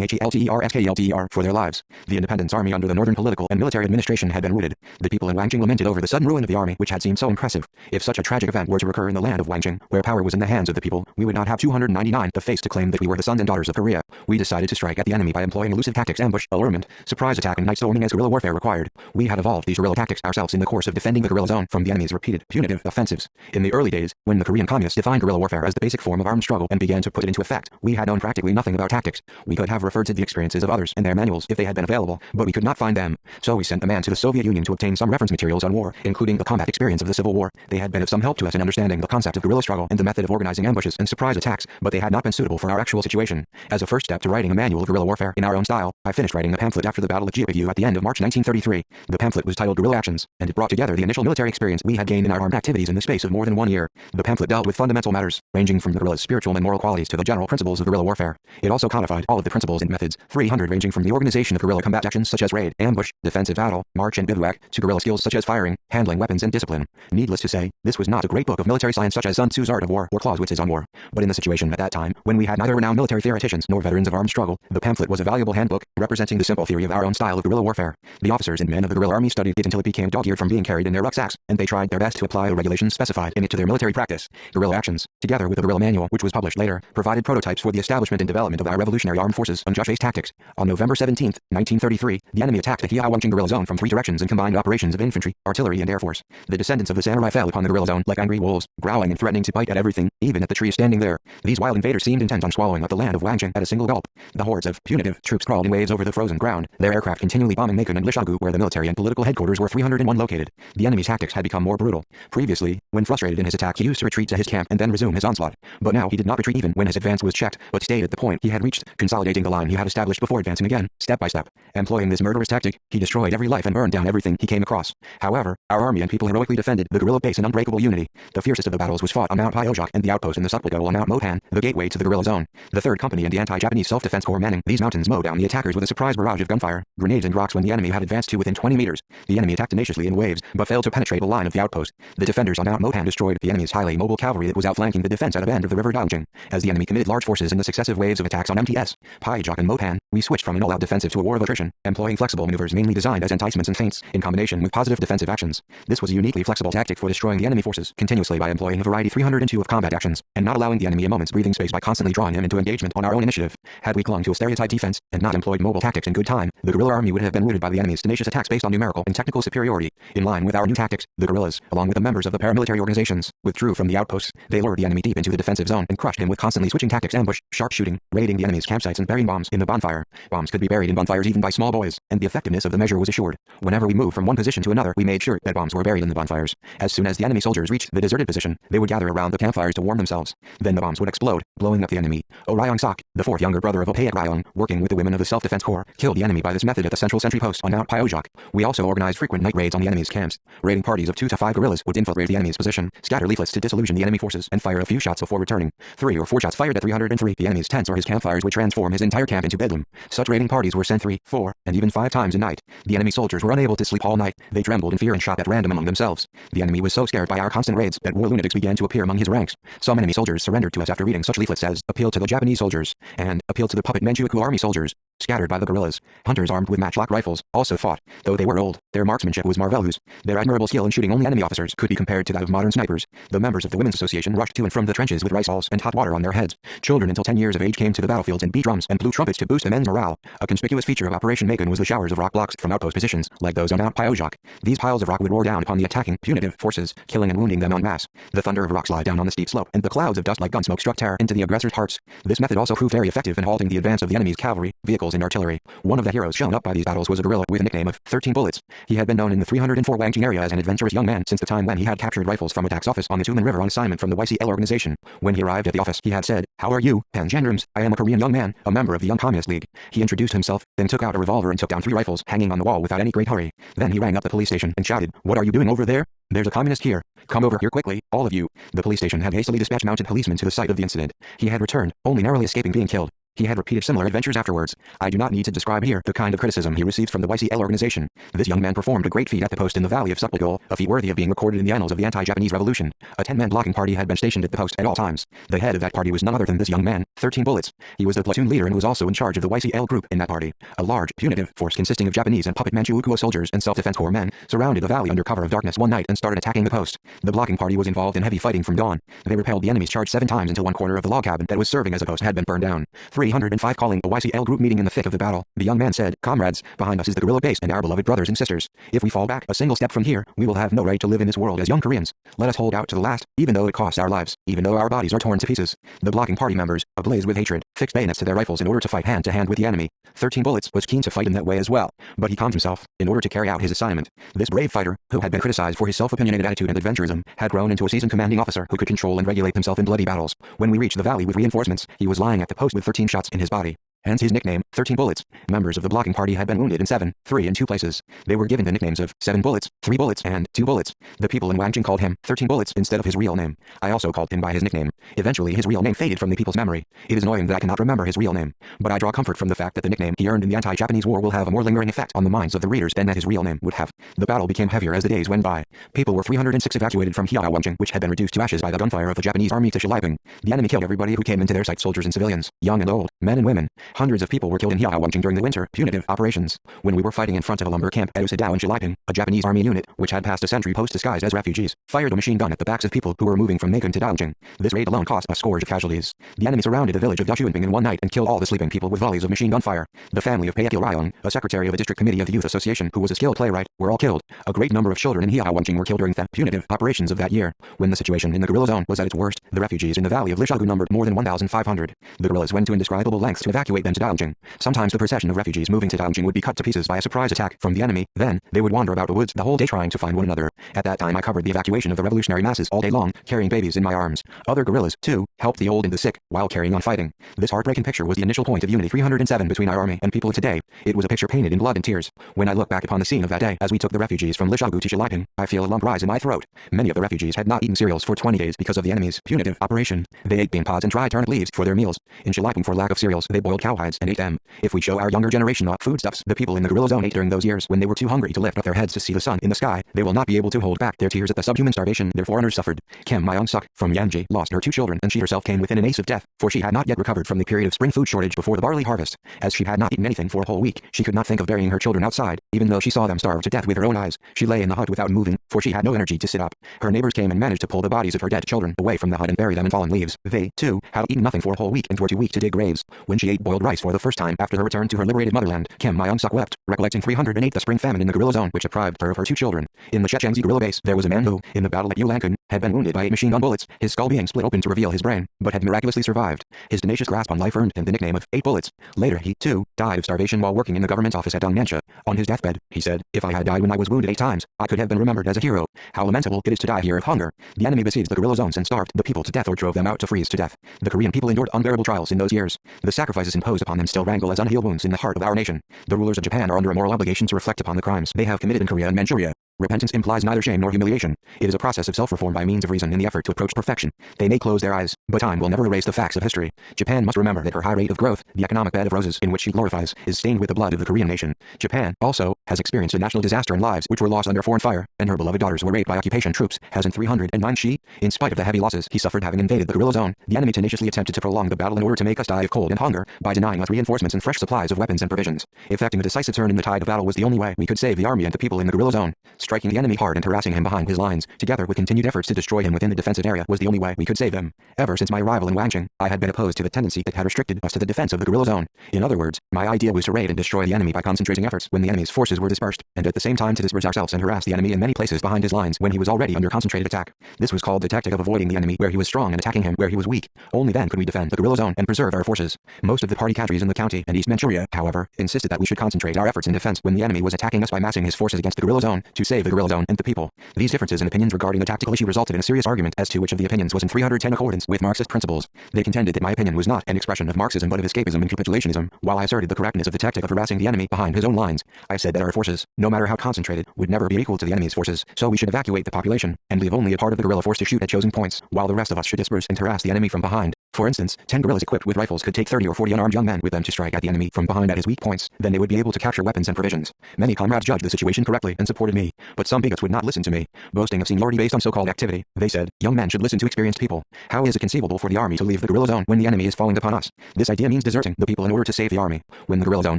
HELTER for their lives. The Independence Army under the Northern Political and Military Administration had been routed. The people in Wangjing lamented over the sudden ruin of the army which had seemed so impressive. If such a tragic event were to recur in the land of Wangjing, where power was in the hands of the people, we would not have 299 the face to claim that we were the sons and daughters of Korea. We decided to strike at the enemy by employing elusive tactics, ambush, allurement, surprise attack and night storming as guerrilla warfare required. We had evolved these guerrilla tactics ourselves in the course of defending the guerrilla zone from the enemy's repeated punitive offensives. In the early days, when the Korean communists defined guerrilla warfare as the basic form of armed struggle and began to put it into effect, we had known practically nothing about tactics. We could have referred to the experiences of others and their manuals if they had been available, but we could not find them. So we sent a man to the Soviet Union to obtain some reference materials on war, including the combat experience of the Civil War. They had been of some help to us in understanding the concept of guerrilla struggle and the method of organizing ambushes and surprise attacks, but they had not been suitable for our actual situation. As a first step to writing a manual of guerrilla warfare in our own style, I finished writing a pamphlet after the Battle of Jiapigu at the end of March 1933. The pamphlet was titled Guerrilla Actions, and it brought together the initial military experience we had gained in our armed activities in the space of more than 1 year. The pamphlet dealt with fundamental matters, ranging from the guerrilla's spiritual and moral qualities to the general principles of guerrilla warfare. It also codified all of the principles and methods, 300 ranging from the organization of guerrilla combat actions such as raid, ambush, defensive battle, march and bivouac, to guerrilla skills such as firing, handling weapons and discipline. Needless to say, this was not a great book of military science such as Sun Tzu's Art of War or Clausewitz's On War. But in the situation at that time, when we had neither renowned military theoreticians nor veterans of armed struggle, the pamphlet was a valuable handbook, representing the simple theory of our own style of guerrilla warfare. The officers and men of the guerrilla army studied it until it became dog-eared from being carried in their rucksacks, and they tried their best to apply the regulations specified in it to their military practice. Guerrilla Actions, together with the guerrilla manual, which was published later, provided prototypes for the establishment and development of our revolutionary armed forces on just-based tactics. On November 17, 1933, the enemy attacked the Hiawangjing guerrilla zone from 3 directions and combined operations of infantry, artillery and air force. The descendants of the samurai fell upon the guerrilla zone like angry wolves, growling and threatening to bite at everything, even at the trees standing there. These wild invaders seemed intent on swallowing up the land of Wangjing at a single gulp. The hordes of punitive troops crawled in waves over the frozen ground, their aircraft continually bombing Macon and Lishagu, where the military and political headquarters were 301 located. The enemy's tactics had become more brutal. Previously, when frustrated in his attack, he used to retreat to his camp and then resume his onslaught. But now he did not retreat even when his advance was checked, but stayed at the point he had reached, consolidating the line he had established before advancing again, step by step. Employing this murderous tactic, he destroyed every life and burned down everything he came across. However, our army and people heroically defended the guerrilla base in unbreakable unity. The fiercest of the battles was fought on Mount Pyojak and the outpost in the Suplico on Mount Motan, the gateway to the guerrilla zone. The 3rd Company and the anti-Japanese self-defense corps manning these mountains mowed down the attackers with a surprise barrage of gunfire, grenades and rocks when the enemy had advanced to within 20 meters. The enemy attacked tenaciously in waves, but failed to penetrate the line of the outpost. The defenders on Mount Motan destroyed the enemy's highly mobile cavalry that was outflanking the defense at a bend of the river Daojing. As the enemy committed large forces in the successive waves of attacks on MTS, Pyojak and Motan, we switched from an all-out defensive to a war of attrition, employing flexible maneuvers mainly designed as enticements and feints, in combination with positive defensive actions. This was a uniquely flexible tactic for destroying the enemy forces, continuously by employing a variety 302 of combat actions, and not allowing the enemy a moment's breathing space by constantly drawing him into engagement on our own initiative. Had we clung to a stereotype defense, and not employed mobile tactics in good time, the guerrilla army would have been routed by the enemy's tenacious attacks based on numerical and technical superiority. In line with our new tactics, the guerrillas, along with the members of the paramilitary organizations, withdrew from the outposts. They lured the enemy deep into the defensive zone and crushed him with constantly switching tactics: ambush, sharpshooting, raiding the enemy's campsites and burying bombs in the bonfire. Bombs could be buried in bonfires even by small boys, and the effectiveness of the measure was assured. Whenever we moved move from one position to another, we made sure that bombs were buried in the bonfires. As soon as the enemy soldiers reached the deserted position, they would gather around the campfires to warm themselves. Then the bombs would explode, blowing up the enemy. Ryong Sok, the fourth younger brother of Opayat Ryong, working with the women of the Self-Defense Corps, killed the enemy by this method at the central sentry post on Mount Pyojok. We also organized frequent night raids on the enemy's camps. Raiding parties of 2 to 5 guerrillas would infiltrate the enemy's position, scatter leaflets to disillusion the enemy forces, and fire a few shots before returning. 3 or 4 shots fired at 303 the enemy's tents or his campfires would transform his entire camp into bedlam. Such raiding parties were sent 3, 4, and even 5 times a night. The enemy soldiers were unable to sleep all night. They trembled in fear and shot at random among themselves. The enemy was so scared by our constant raids that war lunatics began to appear among his ranks. Some enemy soldiers surrendered to us after reading such leaflets as "Appeal to the Japanese soldiers" and "Appeal to the puppet Manchukuo army soldiers." Scattered by the guerrillas, hunters armed with matchlock rifles also fought. Though they were old, their marksmanship was marvelous. Their admirable skill in shooting only enemy officers could be compared to that of modern snipers. The members of the Women's Association rushed to and from the trenches with rice balls and hot water on their heads. Children until 10 years of age came to the battlefields and beat drums and blew trumpets to boost the men's morale. A conspicuous feature of Operation Macon was the showers of rock blocks from outpost positions, like those on Mount Pyojok. These piles of rock would roar down upon the attacking, punitive forces, killing and wounding them en masse. The thunder of rock slide down on the steep slope, and the clouds of dust like gunsmoke struck terror into the aggressors' hearts. This method also proved very effective in halting the advance of the enemy's cavalry, vehicles and artillery. One of the heroes shown up by these battles was a guerrilla with a nickname of 13 Bullets. He had been known in the 304 Wangjing area as an adventurous young man since the time when he had captured rifles from Attack's office on the Tumen River on assignment from the YCL organization. When he arrived at the office, he had said, "How are you, Panjandrams? I am a Korean young man, a member of the Young Communist League." He introduced himself, then took out a revolver and took down 3 rifles hanging on the wall without any great hurry. Then he rang up the police station and shouted, "What are you doing over there? There's a communist here. Come over here quickly, all of you." The police station had hastily dispatched mounted policemen to the site of the incident. He had returned, only narrowly escaping being killed. He had repeated similar adventures afterwards. I do not need to describe here the kind of criticism he received from the YCL organization. This young man performed a great feat at the post in the valley of Supligol, a feat worthy of being recorded in the annals of the anti-Japanese revolution. A 10-man blocking party had been stationed at the post at all times. The head of that party was none other than this young man, 13 Bullets. He was the platoon leader and was also in charge of the YCL group in that party. A large, punitive force consisting of Japanese and puppet Manchukuo soldiers and self-defense corps men surrounded the valley under cover of darkness one night and started attacking the post. The blocking party was involved in heavy fighting from dawn. They repelled the enemy's charge 7 times until one corner of the log cabin that was serving as a post had been burned down. 305 calling a YCL group meeting in the thick of the battle. The young man said, "Comrades, behind us is the guerrilla base and our beloved brothers and sisters. If we fall back a single step from here, we will have no right to live in this world as young Koreans. Let us hold out to the last, even though it costs our lives, even though our bodies are torn to pieces." The blocking party members, ablaze with hatred, fixed bayonets to their rifles in order to fight hand to hand with the enemy. 13 Bullets was keen to fight in that way as well, but he calmed himself in order to carry out his assignment. This brave fighter, who had been criticized for his self-opinionated attitude and adventurism, had grown into a seasoned commanding officer who could control and regulate himself in bloody battles. When we reached the valley with reinforcements, he was lying at the post with 13 shots in his body. Hence his nickname, 13 Bullets. Members of the blocking party had been wounded in 7, 3 and 2 places. They were given the nicknames of 7 Bullets, 3 Bullets, and 2 Bullets. The people in Wangjing called him 13 Bullets instead of his real name. I also called him by his nickname. Eventually his real name faded from the people's memory. It is annoying that I cannot remember his real name, but I draw comfort from the fact that the nickname he earned in the anti-Japanese war will have a more lingering effect on the minds of the readers than that his real name would have. The battle became heavier as the days went by. People were 306 evacuated from Wangjing, which had been reduced to ashes by the gunfire of the Japanese army to Shiliping. The enemy killed everybody who came into their sight, soldiers and civilians, young and old, men and women. Hundreds of people were killed in Wangjing during the winter punitive operations. When we were fighting in front of a lumber camp at Usadao in Shiliping, a Japanese army unit, which had passed a sentry post disguised as refugees, fired a machine gun at the backs of people who were moving from Macon to Daojing. This raid alone cost a scourge of casualties. The enemy surrounded the village of Yashuanping in one night and killed all the sleeping people with volleys of machine gun fire. The family of Paekil Ryong, a secretary of a district committee of the youth association who was a skilled playwright, were all killed. A great number of children in Wangjing were killed during the punitive operations of that year. When the situation in the guerrilla zone was at its worst, the refugees in the valley of Lishagu numbered more than 1,500. The guerrillas went to indescribable lengths to evacuate them to Daojing. Sometimes the procession of refugees moving to Daojing would be cut to pieces by a surprise attack from the enemy. Then, they would wander about the woods the whole day trying to find one another. At that time I covered the evacuation of the revolutionary masses all day long, carrying babies in my arms. Other guerrillas, too, helped the old and the sick, while carrying on fighting. This heartbreaking picture was the initial point of unity 307 between our army and people of today. It was a picture painted in blood and tears. When I look back upon the scene of that day as we took the refugees from Lishagu to Shiliping, I feel a lump rise in my throat. Many of the refugees had not eaten cereals for 20 days because of the enemy's punitive operation. They ate bean pods and dried turnip leaves for their meals. In Shiliping, for lack of cereals, they boiled cowhides and ate them. If we show our younger generation what foodstuffs the people in the guerrilla zone ate during those years when they were too hungry to lift up their heads to see the sun in the sky, they will not be able to hold back their tears at the subhuman starvation their foreigners suffered. Kim Myung-suk, from Yanji, lost her 2 children and she herself came within an ace of death, for she had not yet recovered from the period of spring food shortage before the barley harvest. As she had not eaten anything for a whole week, she could not think of burying her children outside, even though she saw them starve to death with her own eyes. She lay in the hut without moving, for she had no energy to sit up. Her neighbors came and managed to pull the bodies of her dead children away from the hut and bury them in fallen leaves. They, too, had eaten nothing for a whole week and were too weak to dig graves. When she ate boiled boiled rice for the first time after her return to her liberated motherland. Kim Myung-suk wept, recollecting 308 the spring famine in the guerrilla zone which deprived her of her 2 children. In the Chechengzi guerrilla base, there was a man who, in the battle at Yulankun, had been wounded by 8 machine gun bullets, his skull being split open to reveal his brain, but had miraculously survived. His tenacious grasp on life earned him the nickname of 8 bullets. Later he, too, died of starvation while working in the government office at Dongnansha. On his deathbed, he said, "If I had died when I was wounded 8 times, I could have been remembered as a hero. How lamentable it is to die here of hunger." The enemy besieged the guerrilla zones and starved the people to death or drove them out to freeze to death. The Korean people endured unbearable trials in those years. The sacrifices imposed upon them still rankle as unhealed wounds in the heart of our nation. The rulers of Japan are under a moral obligation to reflect upon the crimes they have committed in Korea and Manchuria. Repentance implies neither shame nor humiliation. It is a process of self-reform by means of reason in the effort to approach perfection. They may close their eyes, but time will never erase the facts of history. Japan must remember that her high rate of growth, the economic bed of roses in which she glorifies, is stained with the blood of the Korean nation. Japan, also, has experienced a national disaster in lives which were lost under foreign fire, and her beloved daughters were raped by occupation troops, as in 309 she. In spite of the heavy losses he suffered having invaded the guerrilla zone, the enemy tenaciously attempted to prolong the battle in order to make us die of cold and hunger, by denying us reinforcements and fresh supplies of weapons and provisions. Effecting a decisive turn in the tide of battle was the only way we could save the army and the people in the guerrilla zone. Striking the enemy hard and harassing him behind his lines, together with continued efforts to destroy him within the defensive area, was the only way we could save him. Ever since my arrival in Wangching, I had been opposed to the tendency that had restricted us to the defense of the guerrilla zone. In other words, my idea was to raid and destroy the enemy by concentrating efforts when the enemy's forces were dispersed, and at the same time to disperse ourselves and harass the enemy in many places behind his lines when he was already under concentrated attack. This was called the tactic of avoiding the enemy where he was strong and attacking him where he was weak. Only then could we defend the guerrilla zone and preserve our forces. Most of the party cadres in the county and East Manchuria, however, insisted that we should concentrate our efforts in defense when the enemy was attacking us by massing his forces against the guerrilla zone to save the guerrilla zone and the people. These differences in opinions regarding the tactical issue resulted in a serious argument as to which of the opinions was in 310 accordance with Marxist principles. They contended that my opinion was not an expression of Marxism but of escapism and capitulationism, while I asserted the correctness of the tactic of harassing the enemy behind his own lines. I said that our forces, no matter how concentrated, would never be equal to the enemy's forces, so we should evacuate the population, and leave only a part of the guerrilla force to shoot at chosen points, while the rest of us should disperse and harass the enemy from behind. For instance, 10 guerrillas equipped with rifles could take 30 or 40 unarmed young men with them to strike at the enemy from behind at his weak points. Then they would be able to capture weapons and provisions. Many comrades judged the situation correctly and supported me, but some bigots would not listen to me. Boasting of seniority based on so-called activity, they said, young men should listen to experienced people. How is it conceivable for the army to leave the guerrilla zone when the enemy is falling upon us? This idea means deserting the people in order to save the army. When the guerrilla zone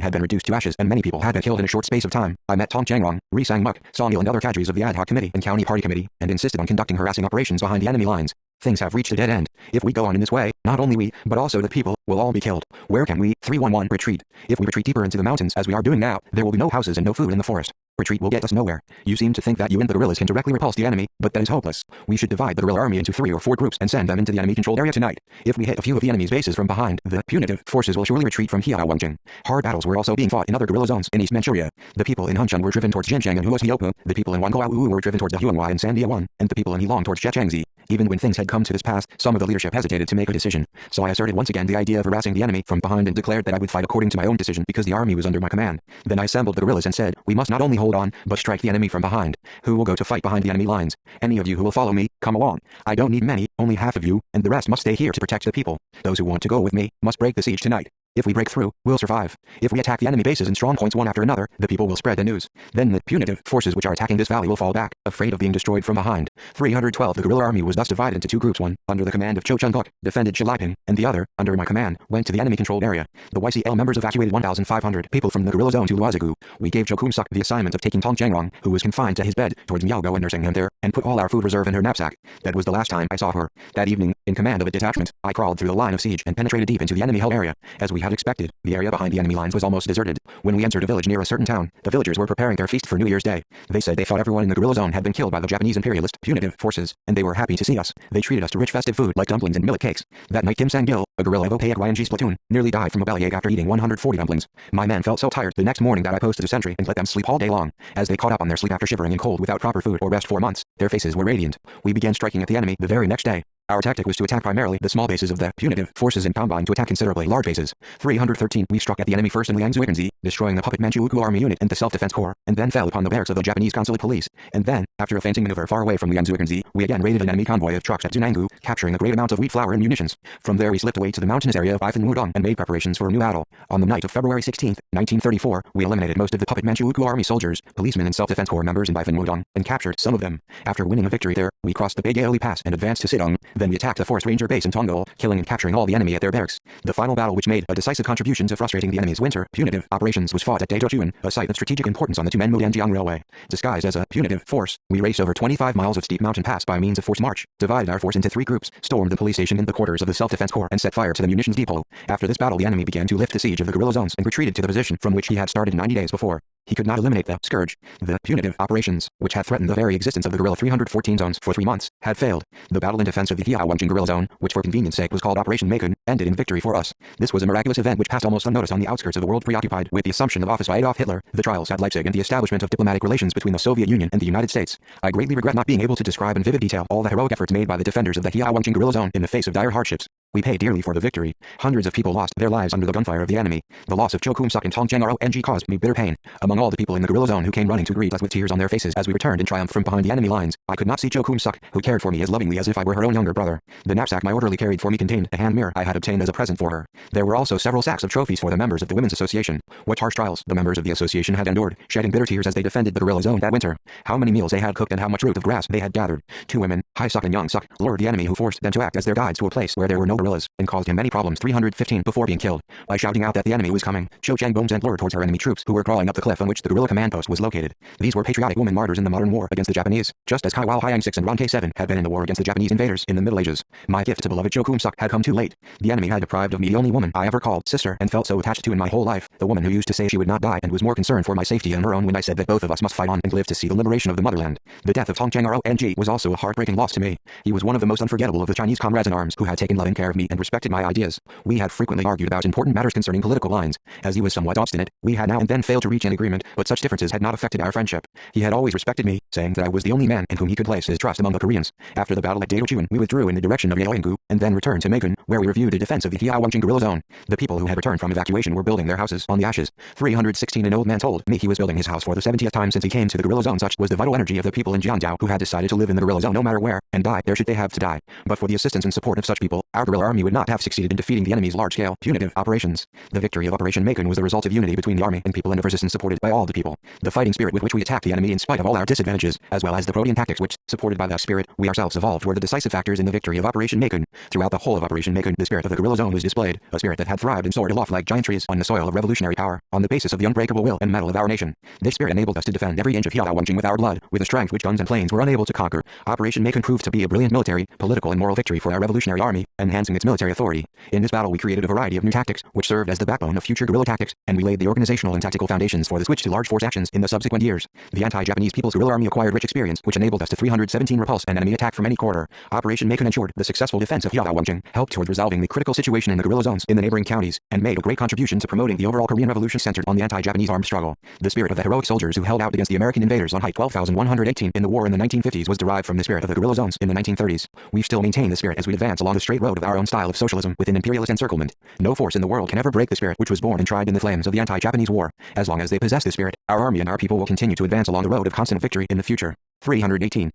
had been reduced to ashes and many people had been killed in a short space of time, I met Tong Changrong, Ri Sang-muk, Song-il and other cadres of the ad hoc committee and county party committee, and insisted on conducting harassing operations behind the enemy lines. Things have reached a dead end. If we go on in this way, not only we, but also the people, will all be killed. Where can we, 311, retreat? If we retreat deeper into the mountains as we are doing now, there will be no houses and no food in the forest. Retreat will get us nowhere. You seem to think that you and the guerrillas can directly repulse the enemy, but that is hopeless. We should divide the guerrilla army into 3 or 4 groups and send them into the enemy-controlled area tonight. If we hit a few of the enemy's bases from behind, the punitive forces will surely retreat from Wangching. Hard battles were also being fought in other guerrilla zones in East Manchuria. The people in Hunchun were driven towards Jincheng and Huosmyopu, the people in Wanguawu were driven towards the Huanghua and Sandiawan, and the people in Heilong towards Chechengzi. Even when things had come to this pass, some of the leadership hesitated to make a decision. So I asserted once again the idea of harassing the enemy from behind and declared that I would fight according to my own decision because the army was under my command. Then I assembled the guerrillas and said, we must not only hold on, but strike the enemy from behind. Who will go to fight behind the enemy lines? Any of you who will follow me, come along. I don't need many, only half of you, and the rest must stay here to protect the people. Those who want to go with me must break the siege tonight. If we break through, we'll survive. If we attack the enemy bases and strong points one after another, the people will spread the news. Then the punitive forces which are attacking this valley will fall back, afraid of being destroyed from behind. 312 The guerrilla army was thus divided into 2 groups. One, under the command of Cho Chun-guk, defended Shilaiping, and the other, under my command, went to the enemy-controlled area. The YCL members evacuated 1,500 people from the guerrilla zone to Luozigu. We gave Cho Kun-suk the assignment of taking Tong Changrong, who was confined to his bed, towards Miaogo and nursing him there, and put all our food reserve in her knapsack. That was the last time I saw her. That evening, in command of a detachment, I crawled through the line of siege and penetrated deep into the enemy-held area. As we had expected, the area behind the enemy lines was almost deserted. When we entered a village near a certain town, the villagers were preparing their feast for New Year's Day. They said they thought everyone in the guerrilla zone had been killed by the Japanese imperialist punitive forces, and they were happy to see us. They treated us to rich festive food like dumplings and millet cakes. That night Kim Sang-gil, a guerrilla of OPAY's platoon, nearly died from a bellyache after eating 140 dumplings. My men felt so tired the next morning that I posted a sentry and let them sleep all day long. As they caught up on their sleep after shivering in cold without proper food or rest for months, their faces were radiant. We began striking at the enemy the very next day. Our tactic was to attack primarily the small bases of the punitive forces and combine to attack considerably large bases. 313 We struck at the enemy first in Liangzuikanzi, destroying the puppet Manchukuo Army unit and the self-defense corps, and then fell upon the barracks of the Japanese consulate police. And then, after a feinting maneuver far away from Liangzuikanzi, we again raided an enemy convoy of trucks at Zunangu, capturing a great amount of wheat flour and munitions. From there we slipped away to the mountainous area of Ifan-Mudong and made preparations for a new battle. On the night of February 16, 1934, we eliminated most of the puppet Manchukuo Army soldiers, policemen and self-defense corps members in Ifan-Mudong, and captured some of them. After winning a victory there, we crossed the Big Aoli Pass and advanced to Sidong. Then we attacked the Forest Ranger base in Tongol, killing and capturing all the enemy at their barracks. The final battle, which made a decisive contribution to frustrating the enemy's winter punitive operations, was fought at Daejeon, a site of strategic importance on the Tumen-Mudanjiang Railway. Disguised as a punitive force, we raced over 25 miles of steep mountain pass by means of forced march, divided our force into 3 groups, stormed the police station in the quarters of the Self-Defense Corps, and set fire to the munitions depot. After this battle, the enemy began to lift the siege of the guerrilla zones and retreated to the position from which he had started 90 days before. He could not eliminate the scourge. The punitive operations, which had threatened the very existence of the guerrilla 314 zones for 3 months, had failed. The battle in defense of the Hiawangjing guerrilla zone, which for convenience sake was called Operation Makun, ended in victory for us. This was a miraculous event which passed almost unnoticed on the outskirts of the world, preoccupied with the assumption of office by Adolf Hitler, the trials at Leipzig, and the establishment of diplomatic relations between the Soviet Union and the United States. I greatly regret not being able to describe in vivid detail all the heroic efforts made by the defenders of the Hiawangjing guerrilla zone in the face of dire hardships. We paid dearly for the victory. Hundreds of people lost their lives under the gunfire of the enemy. The loss of Cho Kum-suk and Tong Chang-ro-ng caused me bitter pain. Among all the people in the guerrilla zone who came running to greet us with tears on their faces as we returned in triumph from behind the enemy lines, I could not see Cho Kum-suk, who cared for me as lovingly as if I were her own younger brother. The knapsack my orderly carried for me contained a hand mirror I had obtained as a present for her. There were also several sacks of trophies for the members of the Women's Association. What harsh trials the members of the association had endured, shedding bitter tears as they defended the guerrilla zone that winter. How many meals they had cooked and how much root of grass they had gathered. 2 women, Hai-suk and Young-suk, lured the enemy, who forced them to act as their guides to a place where there were no guerrillas, and caused him many problems. 315 before being killed. By shouting out that the enemy was coming, Cho Chang-bom sent lured towards her enemy troops who were crawling up the cliff on which the guerrilla command post was located. These were patriotic women martyrs in the modern war against the Japanese, just as Kai Wao Hyang-6 and Ron K7 had been in the war against the Japanese invaders in the Middle Ages. My gift to beloved Cho Kum-suk had come too late. The enemy had deprived of me the only woman I ever called sister and felt so attached to in my whole life, the woman who used to say she would not die and was more concerned for my safety and her own when I said that both of us must fight on and live to see the liberation of the motherland. The death of Tong Chang-ro-ng was also a heartbreaking loss to me. He was one of the most unforgettable of the Chinese comrades in arms who had taken loving care of me and respected my ideas. We had frequently argued about important matters concerning political lines. As he was somewhat obstinate, we had now and then failed to reach an agreement, but such differences had not affected our friendship. He had always respected me, saying that I was the only man in whom he could place his trust among the Koreans. After the battle at Daejeon, we withdrew in the direction of Yeoinggu, and then returned to Makun, where we reviewed the defense of the Hiawangjing guerrilla zone. The people who had returned from evacuation were building their houses on the ashes. 316 an old man told me he was building his house for the 70th time since he came to the guerrilla zone. Such was the vital energy of the people in Jiangdao who had decided to live in the guerrilla zone no matter where, and die there should they have to die. But for the assistance and support of such people, our guerrilla army would not have succeeded in defeating the enemy's large-scale, punitive operations. The victory of Operation Makun was the result of unity between the army and people and of resistance supported by all the people. The fighting spirit with which we attacked the enemy in spite of all our disadvantages, as well as the protean tactics which, supported by that spirit, we ourselves evolved, were the decisive factors in the victory of Operation Makun. Throughout the whole of Operation Makun, the spirit of the guerrilla zone was displayed, a spirit that had thrived and soared aloft like giant trees on the soil of revolutionary power, on the basis of the unbreakable will and mettle of our nation. This spirit enabled us to defend every inch of Hiawangjing with our blood, with a strength which guns and planes were unable to conquer. Operation Makun proved to be a brilliant military, political and moral victory for our revolutionary army, enhancing its military authority. In this battle we created a variety of new tactics, which served as the backbone of future guerrilla tactics, and we laid the organizational and tactical foundations for the switch to large force actions in the subsequent years. The anti-Japanese People's Guerrilla Army acquired rich experience, which enabled us to 317 repulse an enemy attack from any quarter. Operation Makun ensured the successful defense of Hiawangjing, helped toward resolving the critical situation in the guerrilla zones in the neighboring counties, and made a great contribution to promoting the overall Korean Revolution centered on the anti-Japanese armed struggle. The spirit of the heroic soldiers who held out against the American invaders on height 12,118 in the war in the 1950s was derived from the spirit of the guerrilla zones in the 1930s. We still maintain the spirit as we advance along the straight road of our own style of socialism within imperialist encirclement. No force in the world can ever break the spirit which was born and tried in the flames of the anti-Japanese war. As long as they possess this spirit, our army and our people will continue to advance along the road of constant victory in the future. 318.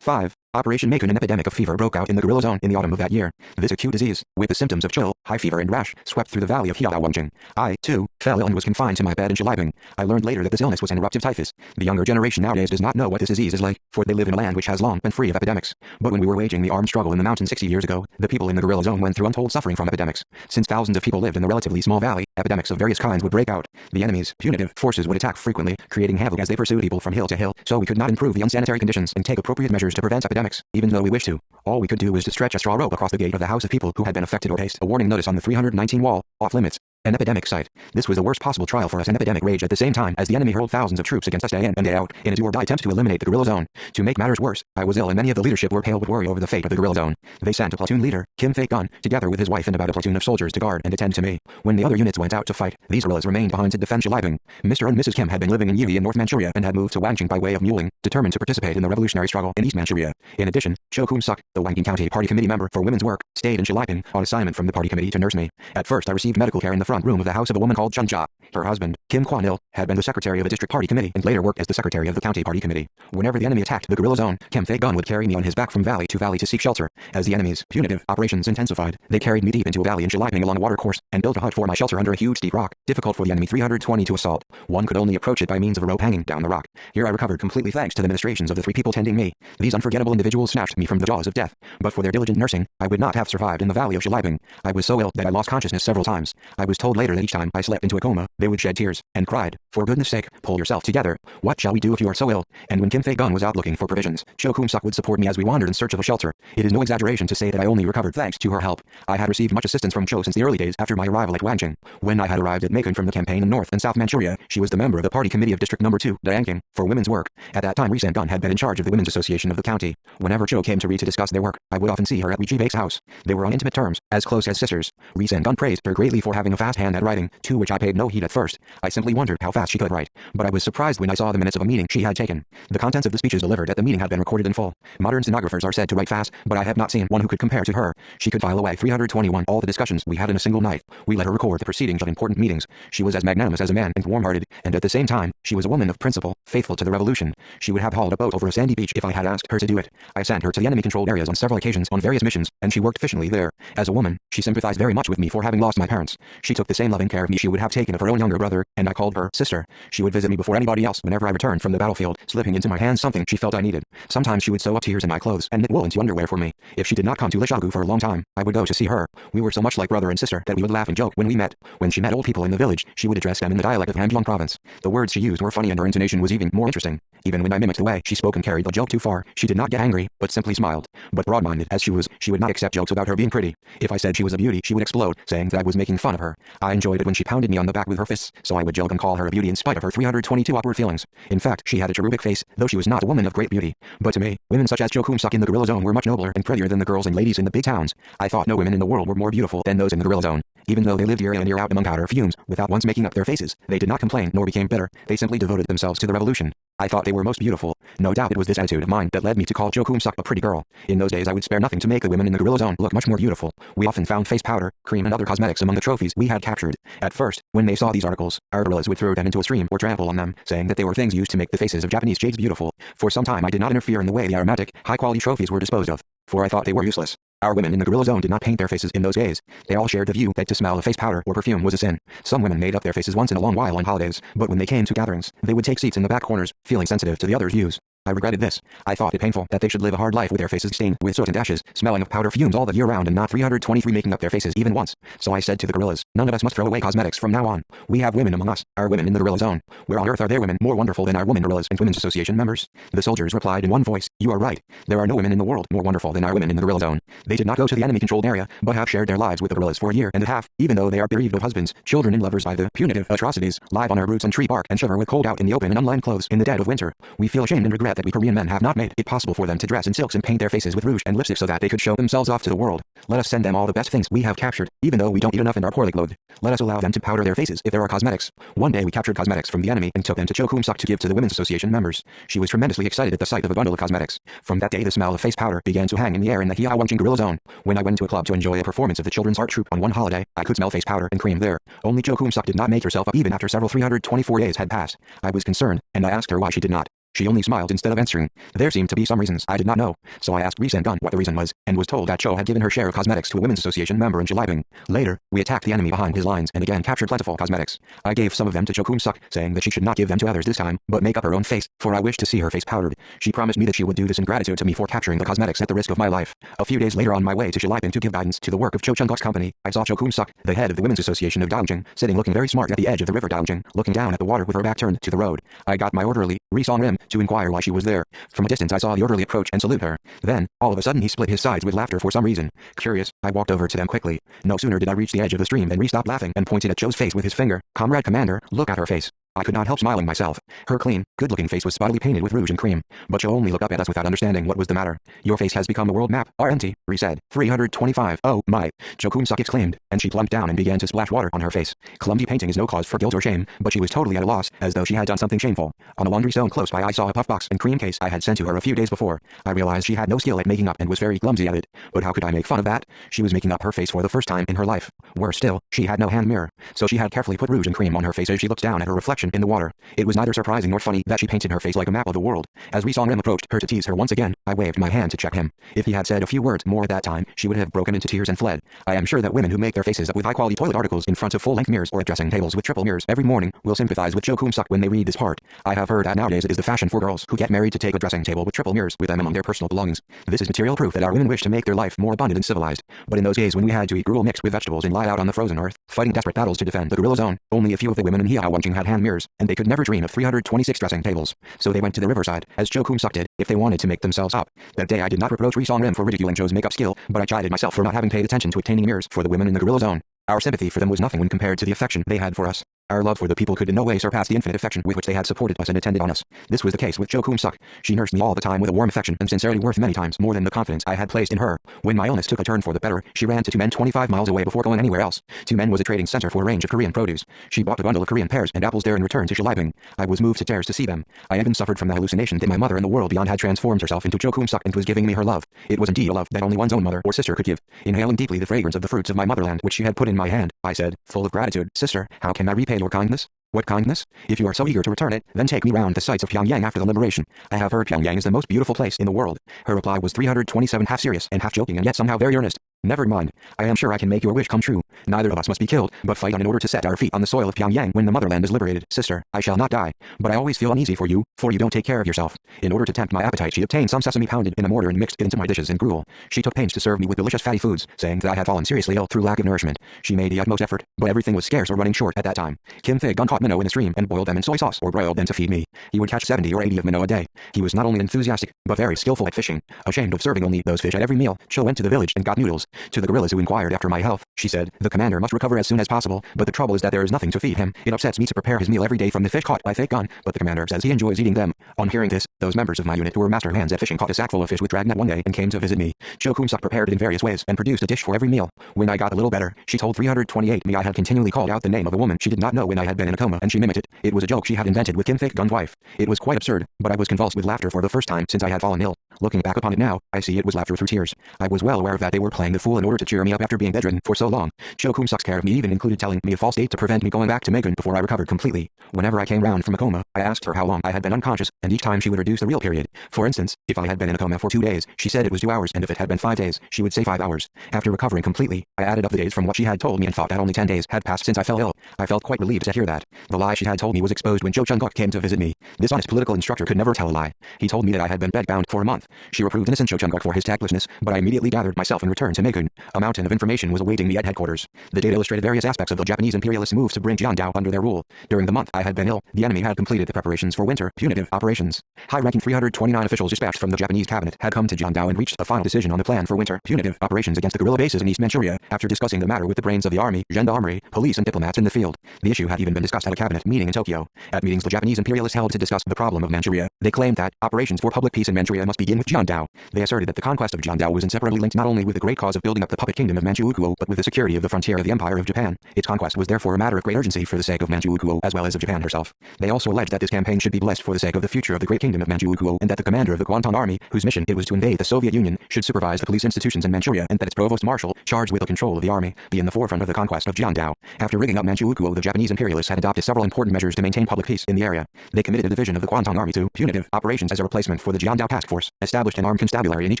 5. Operation Makun. An epidemic of fever broke out in the guerrilla zone in the autumn of that year. This acute disease, with the symptoms of chill, high fever and rash, swept through the valley of Hiawangjing. I, too, fell ill and was confined to my bed in Shiliping. I learned later that this illness was an eruptive typhus. The younger generation nowadays does not know what this disease is like, for they live in a land which has long been free of epidemics. But when we were waging the armed struggle in the mountains 60 years ago, the people in the guerrilla zone went through untold suffering from epidemics. Since thousands of people lived in the relatively small valley, epidemics of various kinds would break out. The enemy's punitive forces would attack frequently, creating havoc as they pursued people from hill to hill, so we could not improve the unsanitary conditions and take appropriate measures to prevent epidemics, even though we wished to. All we could do was to stretch a straw rope across the gate of the house of people who had been affected or paste a warning notice on the 319 wall, off limits. An epidemic site. This was the worst possible trial for us. An epidemic raged at the same time as the enemy hurled thousands of troops against us day in and day out in a do-or-die attempt to eliminate the guerrilla zone. To make matters worse, I was ill and many of the leadership were pale with worry over the fate of the guerrilla zone. They sent a platoon leader, Kim Fake-gun, together with his wife and about a platoon of soldiers to guard and attend to me. When the other units went out to fight, these guerrillas remained behind to defend Shiliping. Mr. and Mrs. Kim had been living in Yi in North Manchuria and had moved to Wangjing by way of Muling, determined to participate in the revolutionary struggle in East Manchuria. In addition, Cho Kum-suk, the Wangjing County Party Committee member for women's work, stayed in Shiliping on assignment from the party committee to nurse me. At first I received medical care in the front room of the house of a woman called Chun Ja. Her husband, Kim Kwan-il, had been the secretary of the district party committee and later worked as the secretary of the county party committee. Whenever the enemy attacked the guerrilla zone, Kim Tae-gun would carry me on his back from valley to seek shelter. As the enemy's punitive operations intensified, they carried me deep into a valley in Shiliping along a watercourse and built a hut for my shelter under a huge steep rock, difficult for the enemy 320 to assault. One could only approach it by means of a rope hanging down the rock. Here I recovered completely thanks to the ministrations of the 3 people tending me. These unforgettable individuals snatched me from the jaws of death, but for their diligent nursing, I would not have survived in the valley of Shiliping. I was so ill that I lost consciousness several times. I was told later that each time I slept into a coma, they would shed tears and cried, "For goodness sake, pull yourself together. What shall we do if you are so ill?" And when Kim Tae-gun was out looking for provisions, Cho Kum-suk would support me as we wandered in search of a shelter. It is no exaggeration to say that I only recovered thanks to her help. I had received much assistance from Cho since the early days after my arrival at Wangjing. When I had arrived at Macon from the campaign in North and South Manchuria, she was the member of the party committee of District Number 2, Daangking, for women's work. At that time, Ri San-gun had been in charge of the Women's Association of the county. Whenever Cho came to Ri to discuss their work, I would often see her at Ri Ji-baek's house. They were on intimate terms, as close as sisters. Ri San-gun praised her greatly for having a fast hand at writing, to which I paid no heed at first. I simply wondered how fast she could write, but I was surprised when I saw the minutes of a meeting she had taken. The contents of the speeches delivered at the meeting had been recorded in full. Modern stenographers are said to write fast, but I have not seen one who could compare to her. She could file away 321 all the discussions we had in a single night. We let her record the proceedings of important meetings. She was as magnanimous as a man and warm-hearted, and at the same time, she was a woman of principle, faithful to the revolution. She would have hauled a boat over a sandy beach if I had asked her to do it. I sent her to the enemy-controlled areas on several occasions on various missions, and she worked efficiently there. As a woman, she sympathized very much with me for having lost my parents. She took the same loving care of me she would have taken of her own younger brother, and I called her sister. She would visit me before anybody else whenever I returned from the battlefield, slipping into my hands something she felt I needed. Sometimes she would sew up tears in my clothes and knit wool into underwear for me. If she did not come to Lishagu for a long time, I would go to see her. We were so much like brother and sister that we would laugh and joke when we met. When she met old people in the village, she would address them in the dialect of Hamgyong province. The words she used were funny and her intonation was even more interesting. Even when I mimicked the way she spoke and carried the joke too far, she did not get angry, but simply smiled. But broad-minded as she was, she would not accept jokes about her being pretty. If I said she was a beauty, she would explode, saying that I was making fun of her. I enjoyed it when she pounded me on the back with her fists, so I would joke and call her a beauty in spite of her 322 awkward feelings. In fact, she had a cherubic face, though she was not a woman of great beauty. But to me, women such as Cho Kum-suk in the guerrilla zone were much nobler and prettier than the girls and ladies in the big towns. I thought no women in the world were more beautiful than those in the guerrilla zone. Even though they lived year in and year out among powder fumes, without once making up their faces, they did not complain nor became bitter. They simply devoted themselves to the revolution. I thought they were most beautiful. No doubt it was this attitude of mine that led me to call Cho Kum-suk a pretty girl. In those days I would spare nothing to make the women in the guerrilla zone look much more beautiful. We often found face powder, cream and other cosmetics among the trophies we had captured. At first, when they saw these articles, our guerrillas would throw them into a stream or trample on them, saying that they were things used to make the faces of Japanese jades beautiful. For some time I did not interfere in the way the aromatic, high-quality trophies were disposed of, for I thought they were useless. Our women in the guerrilla zone did not paint their faces in those days. They all shared the view that to smell of face powder or perfume was a sin. Some women made up their faces once in a long while on holidays, but when they came to gatherings, they would take seats in the back corners, feeling sensitive to the others' views. I regretted this. I thought it painful that they should live a hard life with their faces stained with soot and ashes, smelling of powder fumes all the year round and not 323 making up their faces even once. So I said to the guerrillas, none of us must throw away cosmetics from now on. We have women among us, our women in the guerrilla zone. Where on earth are there women more wonderful than our women guerrillas and women's association members? The soldiers replied in one voice, you are right. There are no women in the world more wonderful than our women in the guerrilla zone. They did not go to the enemy-controlled area, but have shared their lives with the guerrillas for a year and a half, even though they are bereaved of husbands, children and lovers by the punitive atrocities, live on our roots and tree bark and shiver with cold out in the open and unlined clothes in the dead of winter. We feel ashamed and regret that we Korean men have not made it possible for them to dress in silks and paint their faces with rouge and lipstick so that they could show themselves off to the world. Let us send them all the best things we have captured, even though we don't eat enough and are poorly clothed. Let us allow them to powder their faces if there are cosmetics. One day we captured cosmetics from the enemy and took them to Cho Kum-suk to give to the Women's Association members. She was tremendously excited at the sight of a bundle of cosmetics. From that day the smell of face powder began to hang in the air in the Wangjing guerrilla zone. When I went to a club to enjoy a performance of the children's art troupe on one holiday, I could smell face powder and cream there. Only Cho Kum-suk did not make herself up even after several 324 days had passed. I was concerned, and I asked her why she did not. She only smiled instead of answering. There seemed to be some reasons I did not know, so I asked Ri San-gun what the reason was, and was told that Cho had given her share of cosmetics to a Women's Association member in Shiliping. Later, we attacked the enemy behind his lines and again captured plentiful cosmetics. I gave some of them to Cho Kum-suk, saying that she should not give them to others this time, but make up her own face, for I wished to see her face powdered. She promised me that she would do this in gratitude to me for capturing the cosmetics at the risk of my life. A few days later on my way to Shiliping to give guidance to the work of Cho Chung-guk's company, I saw Cho Kum-suk, the head of the Women's Association of Daojing, sitting looking very smart at the edge of the river Daojing, looking down at the water with her back turned to the road. I got my orderly, Ri Song-rim, to inquire why she was there. From a distance I saw the orderly approach and salute her. Then, all of a sudden he split his sides with laughter for some reason. Curious, I walked over to them quickly. No sooner did I reach the edge of the stream than Ri stopped laughing and pointed at Cho's face with his finger. Comrade Commander, look at her face. I could not help smiling myself. Her clean, good-looking face was spottily painted with rouge and cream, but Jo only looked up at us without understanding what was the matter. Your face has become a world map, RNT, Ree said. 325. Oh, my. Jo Kumsuk exclaimed, and she plumped down and began to splash water on her face. Clumsy painting is no cause for guilt or shame, but she was totally at a loss, as though she had done something shameful. On a laundry stone close by I saw a puff box and cream case I had sent to her a few days before. I realized she had no skill at making up and was very clumsy at it. But how could I make fun of that? She was making up her face for the first time in her life. Worse still, she had no hand mirror, so she had carefully put rouge and cream on her face as she looked down at her reflection in the water. It was neither surprising nor funny that she painted her face like a map of the world. As Ree Song-rim approached her to tease her once again, I waved my hand to check him. If he had said a few words more at that time, she would have broken into tears and fled. I am sure that women who make their faces up with high-quality toilet articles in front of full-length mirrors or at dressing tables with triple mirrors every morning will sympathize with Jo Kumsuk when they read this part. I have heard that nowadays it is the fashion for girls who get married to take a dressing table with triple mirrors with them among their personal belongings. This is material proof that our women wish to make their life more abundant and civilized. But in those days when we had to eat gruel mixed with vegetables and lie out on the frozen earth, fighting desperate battles to defend the gorilla zone, only a few of the women in Hiawanjing had hand mirrors, and they could never dream of 326 dressing tables. So they went to the riverside, as Jo Kumsuk did, if they wanted to make themselves up. That day I did not reproach Ree Song-rim for ridiculing Jo's makeup skill, but I chided myself for not having paid attention to obtaining mirrors for the women in the gorilla zone. Our sympathy for them was nothing when compared to the affection they had for us. Our love for the people could in no way surpass the infinite affection with which they had supported us and attended on us. This was the case with Jo Kumsuk. She nursed me all the time with a warm affection and sincerity worth many times more than the confidence I had placed in her. When my illness took a turn for the better, she ran to 2 men 25 miles away before going anywhere else. 2 men was a trading center for a range of Korean produce. She bought a bundle of Korean pears and apples there in return to Shiliping. I was moved to tears to see them. I even suffered from the hallucination that my mother in the world beyond had transformed herself into Jo Kumsuk and was giving me her love. It was indeed a love that only one's own mother or sister could give. Inhaling deeply the fragrance of the fruits of my motherland which she had put in my hand, I said, full of gratitude, "Sister, how can I repay your kindness?" "What kindness? If you are so eager to return it, then take me round the sights of Pyongyang after the liberation. I have heard Pyongyang is the most beautiful place in the world." Her reply was 327, half serious and half joking and yet somehow very earnest. "Never mind. I am sure I can make your wish come true. Neither of us must be killed, but fight on in order to set our feet on the soil of Pyongyang when the motherland is liberated. Sister, I shall not die, but I always feel uneasy for you don't take care of yourself." In order to tempt my appetite she obtained some sesame pounded in a mortar and mixed it into my dishes and gruel. She took pains to serve me with delicious fatty foods, saying that I had fallen seriously ill through lack of nourishment. She made the utmost effort, but everything was scarce or running short at that time. Kim Thig-gun caught minnow in a stream and boiled them in soy sauce or broiled them to feed me. He would catch 70 or 80 of minnow a day. He was not only enthusiastic, but very skillful at fishing. Ashamed of serving only those fish at every meal, Cho went to the village and got noodles. To the gorillas who inquired after my health, she said, "The commander must recover as soon as possible, but the trouble is that there is nothing to feed him. It upsets me to prepare his meal every day from the fish caught by Thig-gun, but the commander says he enjoys eating them." On hearing this, those members of my unit who were master hands at fishing caught a sackful of fish with dragnet one day and came to visit me. Jo Kumsuk prepared it in various ways and produced a dish for every meal. When I got a little better, she told 328 me I had continually called out the name of a woman she did not know when I had been in a coma, and she mimicked it. It was a joke she had invented with Kim Thig-gun's wife. It was quite absurd, but I was convulsed with laughter for the first time since I had fallen ill. Looking back upon it now, I see it was laughter through tears. I was well aware that they were playing the fool in order to cheer me up after being bedridden for so long. Jo Kumsuk's care of me even included telling me a false date to prevent me going back to Megan before I recovered completely. Whenever I came round from a coma, I asked her how long I had been unconscious, and each time she would reduce the real period. For instance, if I had been in a coma for 2 days, she said it was 2 hours, and if it had been 5 days, she would say 5 hours. After recovering completely, I added up the days from what she had told me and thought that only 10 days had passed since I fell ill. I felt quite relieved to hear that. The lie she had told me was exposed when Jo Chung-guk came to visit me. This honest political instructor could never tell a lie. He told me that I had been bedbound for a month. She reproved innocent Jo Chung-guk for his tactlessness, but I immediately gathered myself and returned to Megun. A mountain of information was awaiting me at headquarters. The data illustrated various aspects of the Japanese imperialists' moves to bring Jiandao under their rule. During the month I had been ill, the enemy had completed the preparations for winter punitive operations. High-ranking 329 officials dispatched from the Japanese cabinet had come to Jiandao and reached a final decision on the plan for winter punitive operations against the guerrilla bases in East Manchuria. After discussing the matter with the brains of the army, gendarmerie, police and diplomats in the field, the issue had even been discussed at a cabinet meeting in Tokyo. At meetings the Japanese imperialists held to discuss the problem of Manchuria, they claimed that operations for public peace in Manchuria must begin with Jiandao. They asserted that the conquest of Jiandao was inseparably linked not only with the great cause of building up the puppet kingdom of Manchukuo but with the security of the frontier of the Empire of Japan. Its conquest was therefore a matter of great urgency for the sake of Manchukuo as well as of Japan herself. They also alleged that this campaign should be blessed for the sake of the future of the great kingdom of Manchukuo, and that the commander of the Guangdong army, whose mission it was to invade the Soviet Union, should supervise the police institutions in Manchuria, and that its provost marshal, charged with the control of the army, be in the forefront of the conquest of Jiandao. After rigging up Manchukuo, the Japanese imperialists had adopted several important measures to maintain public peace in the area. They committed a division of the Guangdong army to punitive operations as a replacement for the Jiandao task force, established an armed constabulary in each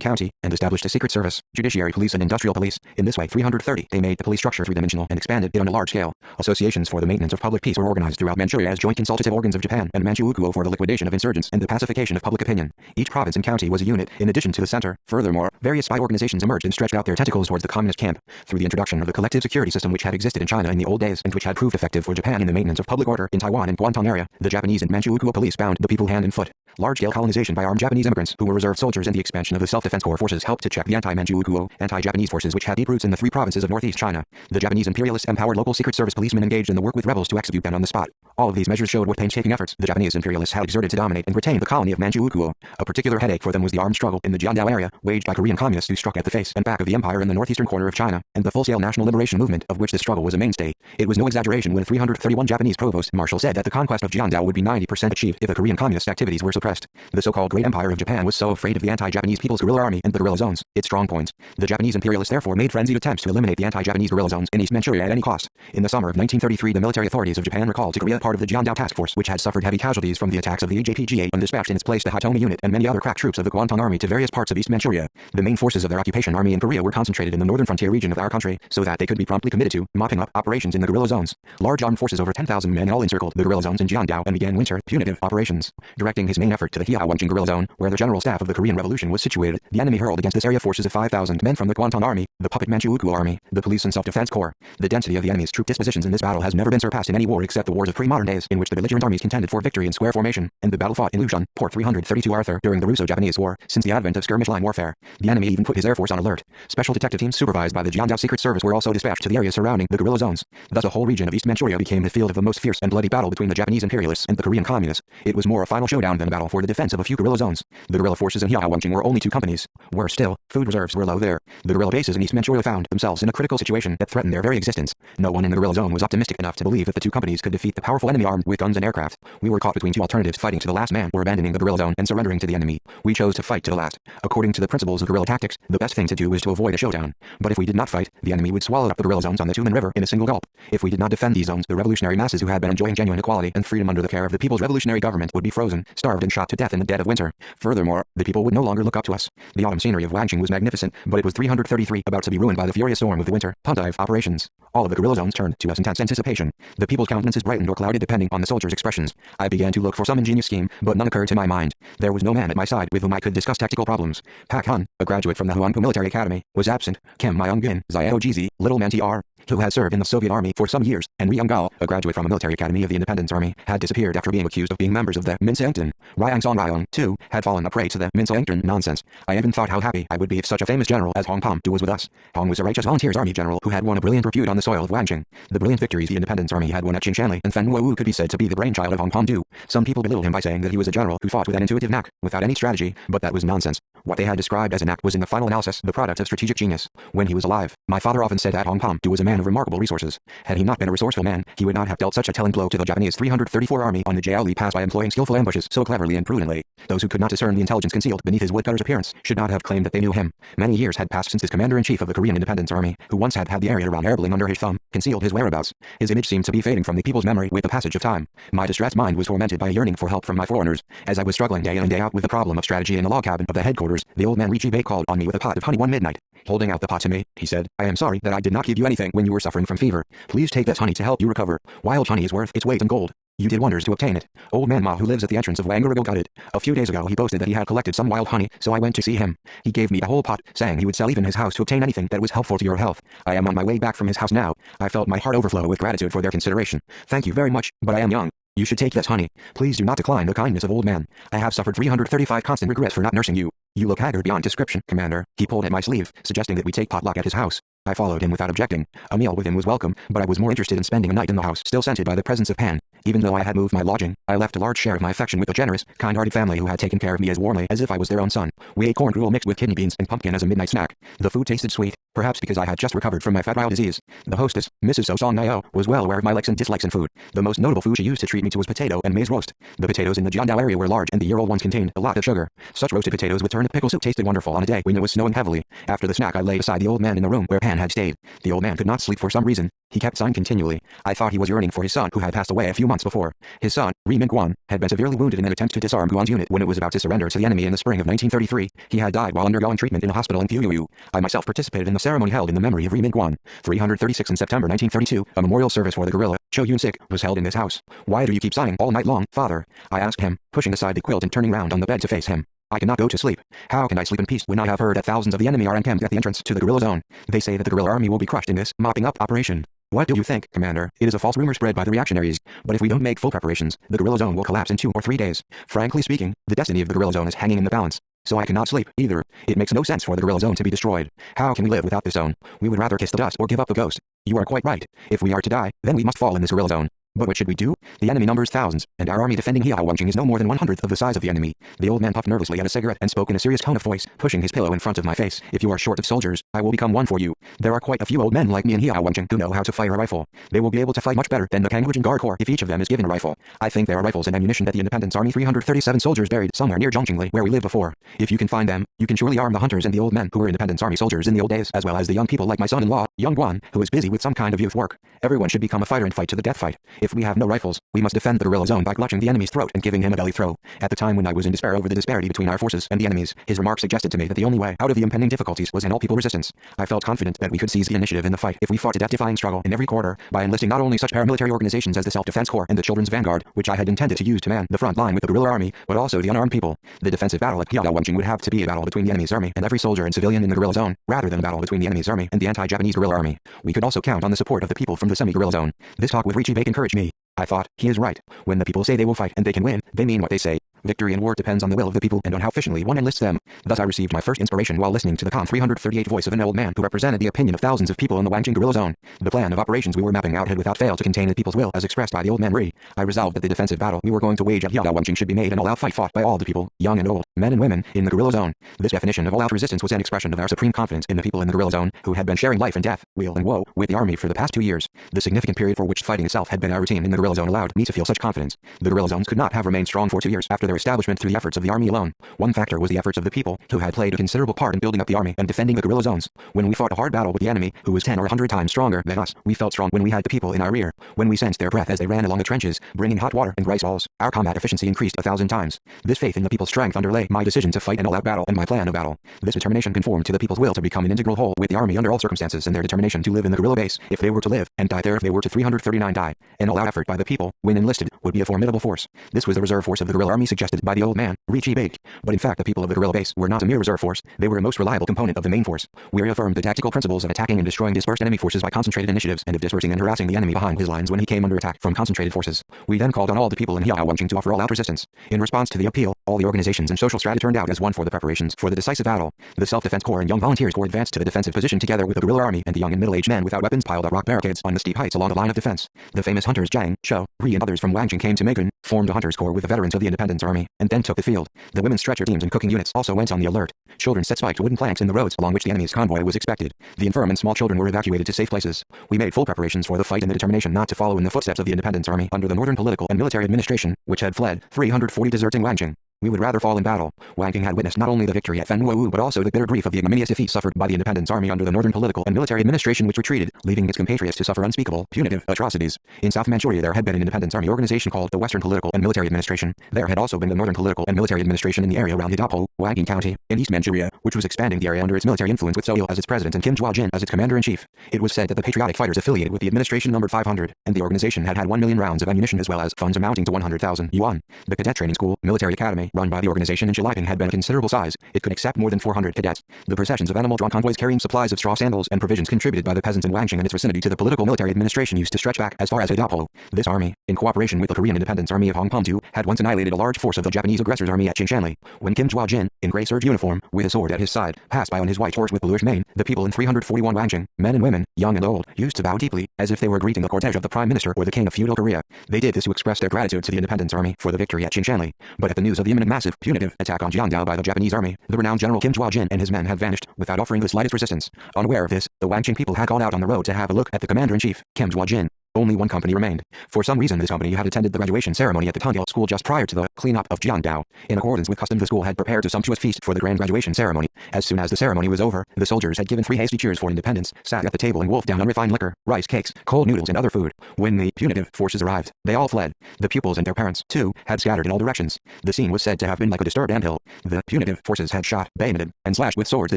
county, and established a secret service, judiciary police and industrial police. In this way, 330, they made the police structure three-dimensional and expanded it on a large scale. Associations for the maintenance of public peace were organized throughout Manchuria as joint consultative organs of Japan and Manchukuo for the liquidation of insurgents and the pacification of public opinion. Each province and county was a unit, in addition to the center. Furthermore, various spy organizations emerged and stretched out their tentacles towards the communist camp. Through the introduction of the collective security system which had existed in China in the old days and which had proved effective for Japan in the maintenance of public order in Taiwan and Guangdong area, the Japanese and Manchukuo police bound the people hand and foot. Large-scale colonization by armed Japanese immigrants who were reserve soldiers and the expansion of the self-defense corps forces helped to check the anti-Manchukuo, anti-Japanese forces which had deep roots in the 3 provinces of northeast China. The Japanese imperialists empowered local secret service policemen engaged in the work with rebels to execute them on the spot. All of these measures showed what painstaking efforts the Japanese imperialists had exerted to dominate and retain the colony of Manchukuo. A particular headache for them was the armed struggle in the Jiangdao area, waged by Korean communists who struck at the face and back of the empire in the northeastern corner of China, and the full-scale national liberation movement of which this struggle was a mainstay. It was no exaggeration when 331 Japanese provost marshal said that the conquest of Jiangdao would be 90% achieved if the Korean communist activities were suppressed. The so-called Great Empire of Japan was so afraid of the anti-Japanese People's Guerrilla Army and the guerrilla zones, its strong points. The Japanese imperialists therefore made frenzied attempts to eliminate the anti-Japanese guerrilla zones in East Manchuria at any cost. In the summer of 1933, the military authorities of Japan recalled to Korea part of the Jiangdao task force, which had suffered heavy casualties from the attacks of the AJPGA, and dispatched in its place the Hitomi unit and many other crack troops of the Guangdong Army to various parts of East Manchuria. The main forces of their occupation army in Korea were concentrated in the northern frontier region of our country, so that they could be promptly committed to mopping up operations in the guerrilla zones. Large armed forces over 10,000 men all encircled the guerrilla zones in Jiangdao and began winter punitive operations. Directing his main effort to the Hiawangjing guerrilla zone, where the general staff of the Korean Revolution was situated, the enemy hurled against this area forces of 5,000 men from the Guangdong Army, the puppet Manchukuo Army, the police and self-defense corps. The density of the enemy's troop dispositions in this battle has never been surpassed in any war except the wars of pre-modern days, in which the belligerent armies contended for victory in square formation, and the battle fought in Lushun, Port 332 Arthur, during the Russo-Japanese War, since the advent of skirmish line warfare. The enemy even put his air force on alert. Special detective teams supervised by the Jiangdao Secret Service were also dispatched to the areas surrounding the guerrilla zones. Thus a whole region of East Manchuria became the field of the most fierce and bloody battle between the Japanese imperialists and the Korean communists. It was more a final showdown than a battle for the defense of a few guerrilla zones. The guerrilla forces in Hiawangjing were only 2 companies. Worse still, food reserves were low there. The guerrilla bases in East Manchuria found themselves in a critical situation that threatened their very existence. No one in the guerrilla zone was optimistic enough to believe that the 2 companies could defeat the powerful enemy armed with guns and aircraft. We were caught between 2 alternatives: fighting to the last man or abandoning the guerrilla zone and surrendering to the enemy. We chose to fight to the last. According to the principles of guerrilla tactics, the best thing to do is to avoid a showdown. But if we did not fight, the enemy would swallow up the guerrilla zones on the Tumen River in a single gulp. If we did not defend these zones, the revolutionary masses who had been enjoying genuine equality and freedom under the care of the People's Revolutionary Government would be frozen, starved and shot to death in the dead of winter. Furthermore, the people would no longer look up to us. The autumn scenery of Wangjing was magnificent, but it was 333 about to be ruined by the furious storm of the winter puntive operations. All of the guerrilla zones turned to us intense anticipation. The people's countenances brightened or clouded depending on the soldiers' expressions. I began to look for some ingenious scheme, but none occurred to my mind. There was no man at my side with whom I could discuss tactical problems. Pak Hun, a graduate from the Huangpu Military Academy, was absent. Kim Myung-gin, Xiao Jizi, Little Man Tr, who had served in the Soviet Army for some years, and Ri Young-gao, a graduate from a military academy of the Independence Army, had disappeared after being accused of being members of the Minseongton. Ryang Song Ryong, too, had fallen a prey to the Minseongton nonsense. I even thought how happy I would be if such a famous general as Hong Pom-do was with us. Hong was a righteous volunteers army general who had won a brilliant repute on the soil of Wangjing. The brilliant victories the Independence Army had won at Qingshanli and Fen Wu could be said to be the brainchild of Hong Pom-do. Some people belittled him by saying that he was a general who fought with an intuitive knack, without any strategy, but that was nonsense. What they had described as a knack was in the final analysis the product of strategic genius. When he was alive, my father often said that Hong Pom-do was a man of remarkable resources. Had he not been a resourceful man, he would not have dealt such a telling blow to the Japanese 334 army on the Jiaoli Pass by employing skillful ambushes so cleverly and prudently. Those who could not discern the intelligence concealed beneath his woodcutter's appearance should not have claimed that they knew him. Many years had passed since this commander-in-chief of the Korean Independence Army, who once had the area around Erbil under his thumb, concealed his whereabouts. His image seemed to be fading from the people's memory with the passage of time. My distressed mind was tormented by a yearning for help from my foreigners. As I was struggling day in and day out with the problem of strategy in the log cabin of the headquarters, the old man Richi Bey called on me with a pot of honey one midnight. Holding out the pot to me, he said, "I am sorry that I did not give you anything when you were suffering from fever. Please take this honey to help you recover. Wild honey is worth its weight in gold. You did wonders to obtain it." Old man Ma, who lives at the entrance of Wangarago, got it. A few days ago he boasted that he had collected some wild honey, so I went to see him. He gave me a whole pot, saying he would sell even his house to obtain anything that was helpful to your health. I am on my way back from his house now. I felt my heart overflow with gratitude for their consideration. Thank you very much, but I am young. You should take this honey. Please do not decline the kindness of old man. I have suffered 335 constant regrets for not nursing you. You look haggard beyond description, Commander. He pulled at my sleeve, suggesting that we take potluck at his house. I followed him without objecting. A meal with him was welcome, but I was more interested in spending a night in the house, still scented by the presence of Pan. Even though I had moved my lodging, I left a large share of my affection with a generous, kind-hearted family who had taken care of me as warmly as if I was their own son. We ate corn gruel mixed with kidney beans and pumpkin as a midnight snack. The food tasted sweet, perhaps because I had just recovered from my febrile disease. The hostess, Mrs. So Song Nyo, was well aware of my likes and dislikes in food. The most notable food she used to treat me to was potato and maize roast. The potatoes in the Jiangdao area were large and the year-old ones contained a lot of sugar. Such roasted potatoes with turnip pickle soup tasted wonderful on a day when it was snowing heavily. After the snack I lay beside the old man in the room where Pan had stayed. The old man could not sleep for some reason. He kept sighing continually. I thought he was yearning for his son who had passed away a few months before. His son, Ri Min-guan, had been severely wounded in an attempt to disarm Guan's unit when it was about to surrender to the enemy in the spring of 1933. He had died while undergoing treatment in a hospital in Fuyuyu. I myself participated in the ceremony held in the memory of Ri Min-guan. 336 in September 1932, a memorial service for the guerrilla, Cho Yun-sik, was held in this house. "Why do you keep sighing all night long, father?" I asked him, pushing aside the quilt and turning round on the bed to face him. "I cannot go to sleep. How can I sleep in peace when I have heard that thousands of the enemy are encamped at the entrance to the guerrilla zone? They say that the guerrilla army will be crushed in this mopping up operation." "What do you think, Commander? It is a false rumor spread by the reactionaries. But if we don't make full preparations, the guerrilla zone will collapse in 2 or 3 days. Frankly speaking, the destiny of the guerrilla zone is hanging in the balance. So I cannot sleep, either. It makes no sense for the guerrilla zone to be destroyed. How can we live without this zone? We would rather kiss the dust or give up the ghost. You are quite right. If we are to die, then we must fall in this guerrilla zone. But what should we do? The enemy numbers thousands, and our army defending Heao is no more than 1/100th of the size of the enemy. The old man puffed nervously at a cigarette and spoke in a serious tone of voice, pushing his pillow in front of my face. If you are short of soldiers, I will become one for you. There are quite a few old men like me in Heao who know how to fire a rifle. They will be able to fight much better than the Kangwujian Guard Corps if each of them is given a rifle. I think there are rifles and ammunition that the Independence Army 337 soldiers buried somewhere near Zhongqingli where we lived before. If you can find them, you can surely arm the hunters and the old men who were Independence Army soldiers in the old days, as well as the young people like my son-in-law, Young Guan, who is busy with some kind of youth work. Everyone should become a fighter and fight to the death fight. If we have no rifles, we must defend the guerrilla zone by clutching the enemy's throat and giving him a belly throw. At the time when I was in despair over the disparity between our forces and the enemy's, his remark suggested to me that the only way out of the impending difficulties was an all-people resistance. I felt confident that we could seize the initiative in the fight if we fought a death-defying struggle in every quarter by enlisting not only such paramilitary organizations as the Self-Defense Corps and the Children's Vanguard, which I had intended to use to man the front line with the guerrilla army, but also the unarmed people. The defensive battle at Heao would have to be a battle between the enemy's army and every soldier and civilian in the guerrilla zone, rather than a battle between the enemy's army and the anti-Japanese guerrilla army. We could also count on the support of the people from the semi-guerrilla zone. This talk with Richie Bake encouraged me. I thought, he is right. When the people say they will fight and they can win, they mean what they say. Victory in war depends on the will of the people and on how efficiently one enlists them. Thus I received my first inspiration while listening to the COM 338 voice of an old man who represented the opinion of thousands of people in the Wangjing guerrilla zone. The plan of operations we were mapping out had without fail to contain the people's will as expressed by the old man Ri. I resolved that the defensive battle we were going to wage at Heao should be made an all-out fight fought by all the people, young and old, men and women, in the guerrilla zone. This definition of all-out resistance was an expression of our supreme confidence in the people in the guerrilla zone, who had been sharing life and death, weal and woe, with the army for the past 2 years. The significant period for which fighting itself had been our routine in the guerrilla zone allowed me to feel such confidence. The guerrilla zones could not have remained strong for 2 years after their establishment through the efforts of the army alone. One factor was the efforts of the people, who had played a considerable part in building up the army and defending the guerrilla zones. When we fought a hard battle with the enemy, who was 10 or 100 times stronger than us, we felt strong when we had the people in our rear. When we sensed their breath as they ran along the trenches, bringing hot water and rice balls, our combat efficiency increased 1,000 times. This faith in the people's strength underlay my decision to fight an all-out battle and my plan of battle. This determination conformed to the people's will to become an integral whole with the army under all circumstances and their determination to live in the guerrilla base if they were to live, and die there if they were to 339 die. An all-out effort by the people, when enlisted, would be a formidable force. This was the reserve force of the guerrilla army suggested by the old man, Richie Bake. But in fact the people of the guerrilla base were not a mere reserve force, they were a most reliable component of the main force. We reaffirmed the tactical principles of attacking and destroying dispersed enemy forces by concentrated initiatives and of dispersing and harassing the enemy behind his lines when he came under attack from concentrated forces. We then called on all the people in Heao to offer all-out resistance. In response to the appeal, all the organizations and social strata turned out as one for the preparations for the decisive battle. The Self-Defense Corps and Young Volunteers Corps advanced to the defensive position together with the guerrilla army and the young and middle-aged men without weapons piled up rock barricades on the steep heights along the line of defense. The famous hunters Zhang, Shou, Ri and others from Wangjing came to Megun, formed a hunters corps with the veterans of the Independence Army, and then took the field. The women's stretcher teams and cooking units also went on the alert. Children set spiked wooden planks in the roads along which the enemy's convoy was expected. The infirm and small children were evacuated to safe places. We made full preparations for the fight in the determination not to follow in the footsteps of the Independence Army under the Northern Political and Military Administration, which had fled, 340 deserting Wangjing. We would rather fall in battle. Wangjing had witnessed not only the victory at Fenwu but also the bitter grief of the ignominious defeat suffered by the Independence Army under the Northern Political and Military Administration, which retreated, leaving its compatriots to suffer unspeakable, punitive atrocities. In South Manchuria there had been an Independence Army organization called the Western Political and Military Administration. There had also been the Northern Political and Military Administration in the area around Hidapo, Wangjing County, in East Manchuria, which was expanding the area under its military influence with Soil as its president and Kim Jua-jin as its commander-in-chief. It was said that the patriotic fighters affiliated with the administration numbered 500, and the organization had 1 million rounds of ammunition as well as funds amounting to 100,000 yuan. The cadet training school, military academy, run by the organization in Shiliping had been a considerable size. It could accept more than 400 cadets. The processions of animal-drawn convoys carrying supplies of straw sandals and provisions contributed by the peasants in Wangjing and its vicinity to the political military administration used to stretch back as far as Hidapo. This army, in cooperation with the Korean Independence Army of Hong Kong II, had once annihilated a large force of the Japanese aggressors' army at Qingshanli. When Kim Jua-jin, in grey serge uniform, with a sword at his side, passed by on his white horse with bluish mane, the people in 341 Wangjing, men and women, young and old, used to bow deeply, as if they were greeting the cortege of the Prime Minister or the King of feudal Korea. They did this to express their gratitude to the Independence Army for the victory at Qingshanli. But at the news of the imminent massive, punitive attack on Jiangdao by the Japanese army, the renowned General Kim Jua-jin and his men had vanished without offering the slightest resistance. Unaware of this, the Wangjing people had gone out on the road to have a look at the commander-in-chief, Kim Jua-jin. Only one company remained. For some reason this company had attended the graduation ceremony at the Tongil school just prior to the cleanup of Jiangdao. In accordance with custom the school had prepared a sumptuous feast for the grand graduation ceremony. As soon as the ceremony was over, the soldiers had given 3 hasty cheers for independence, sat at the table and wolfed down unrefined liquor, rice cakes, cold noodles and other food. When the punitive forces arrived, they all fled. The pupils and their parents, too, had scattered in all directions. The scene was said to have been like a disturbed anthill. The punitive forces had shot, bayoneted, and slashed with swords the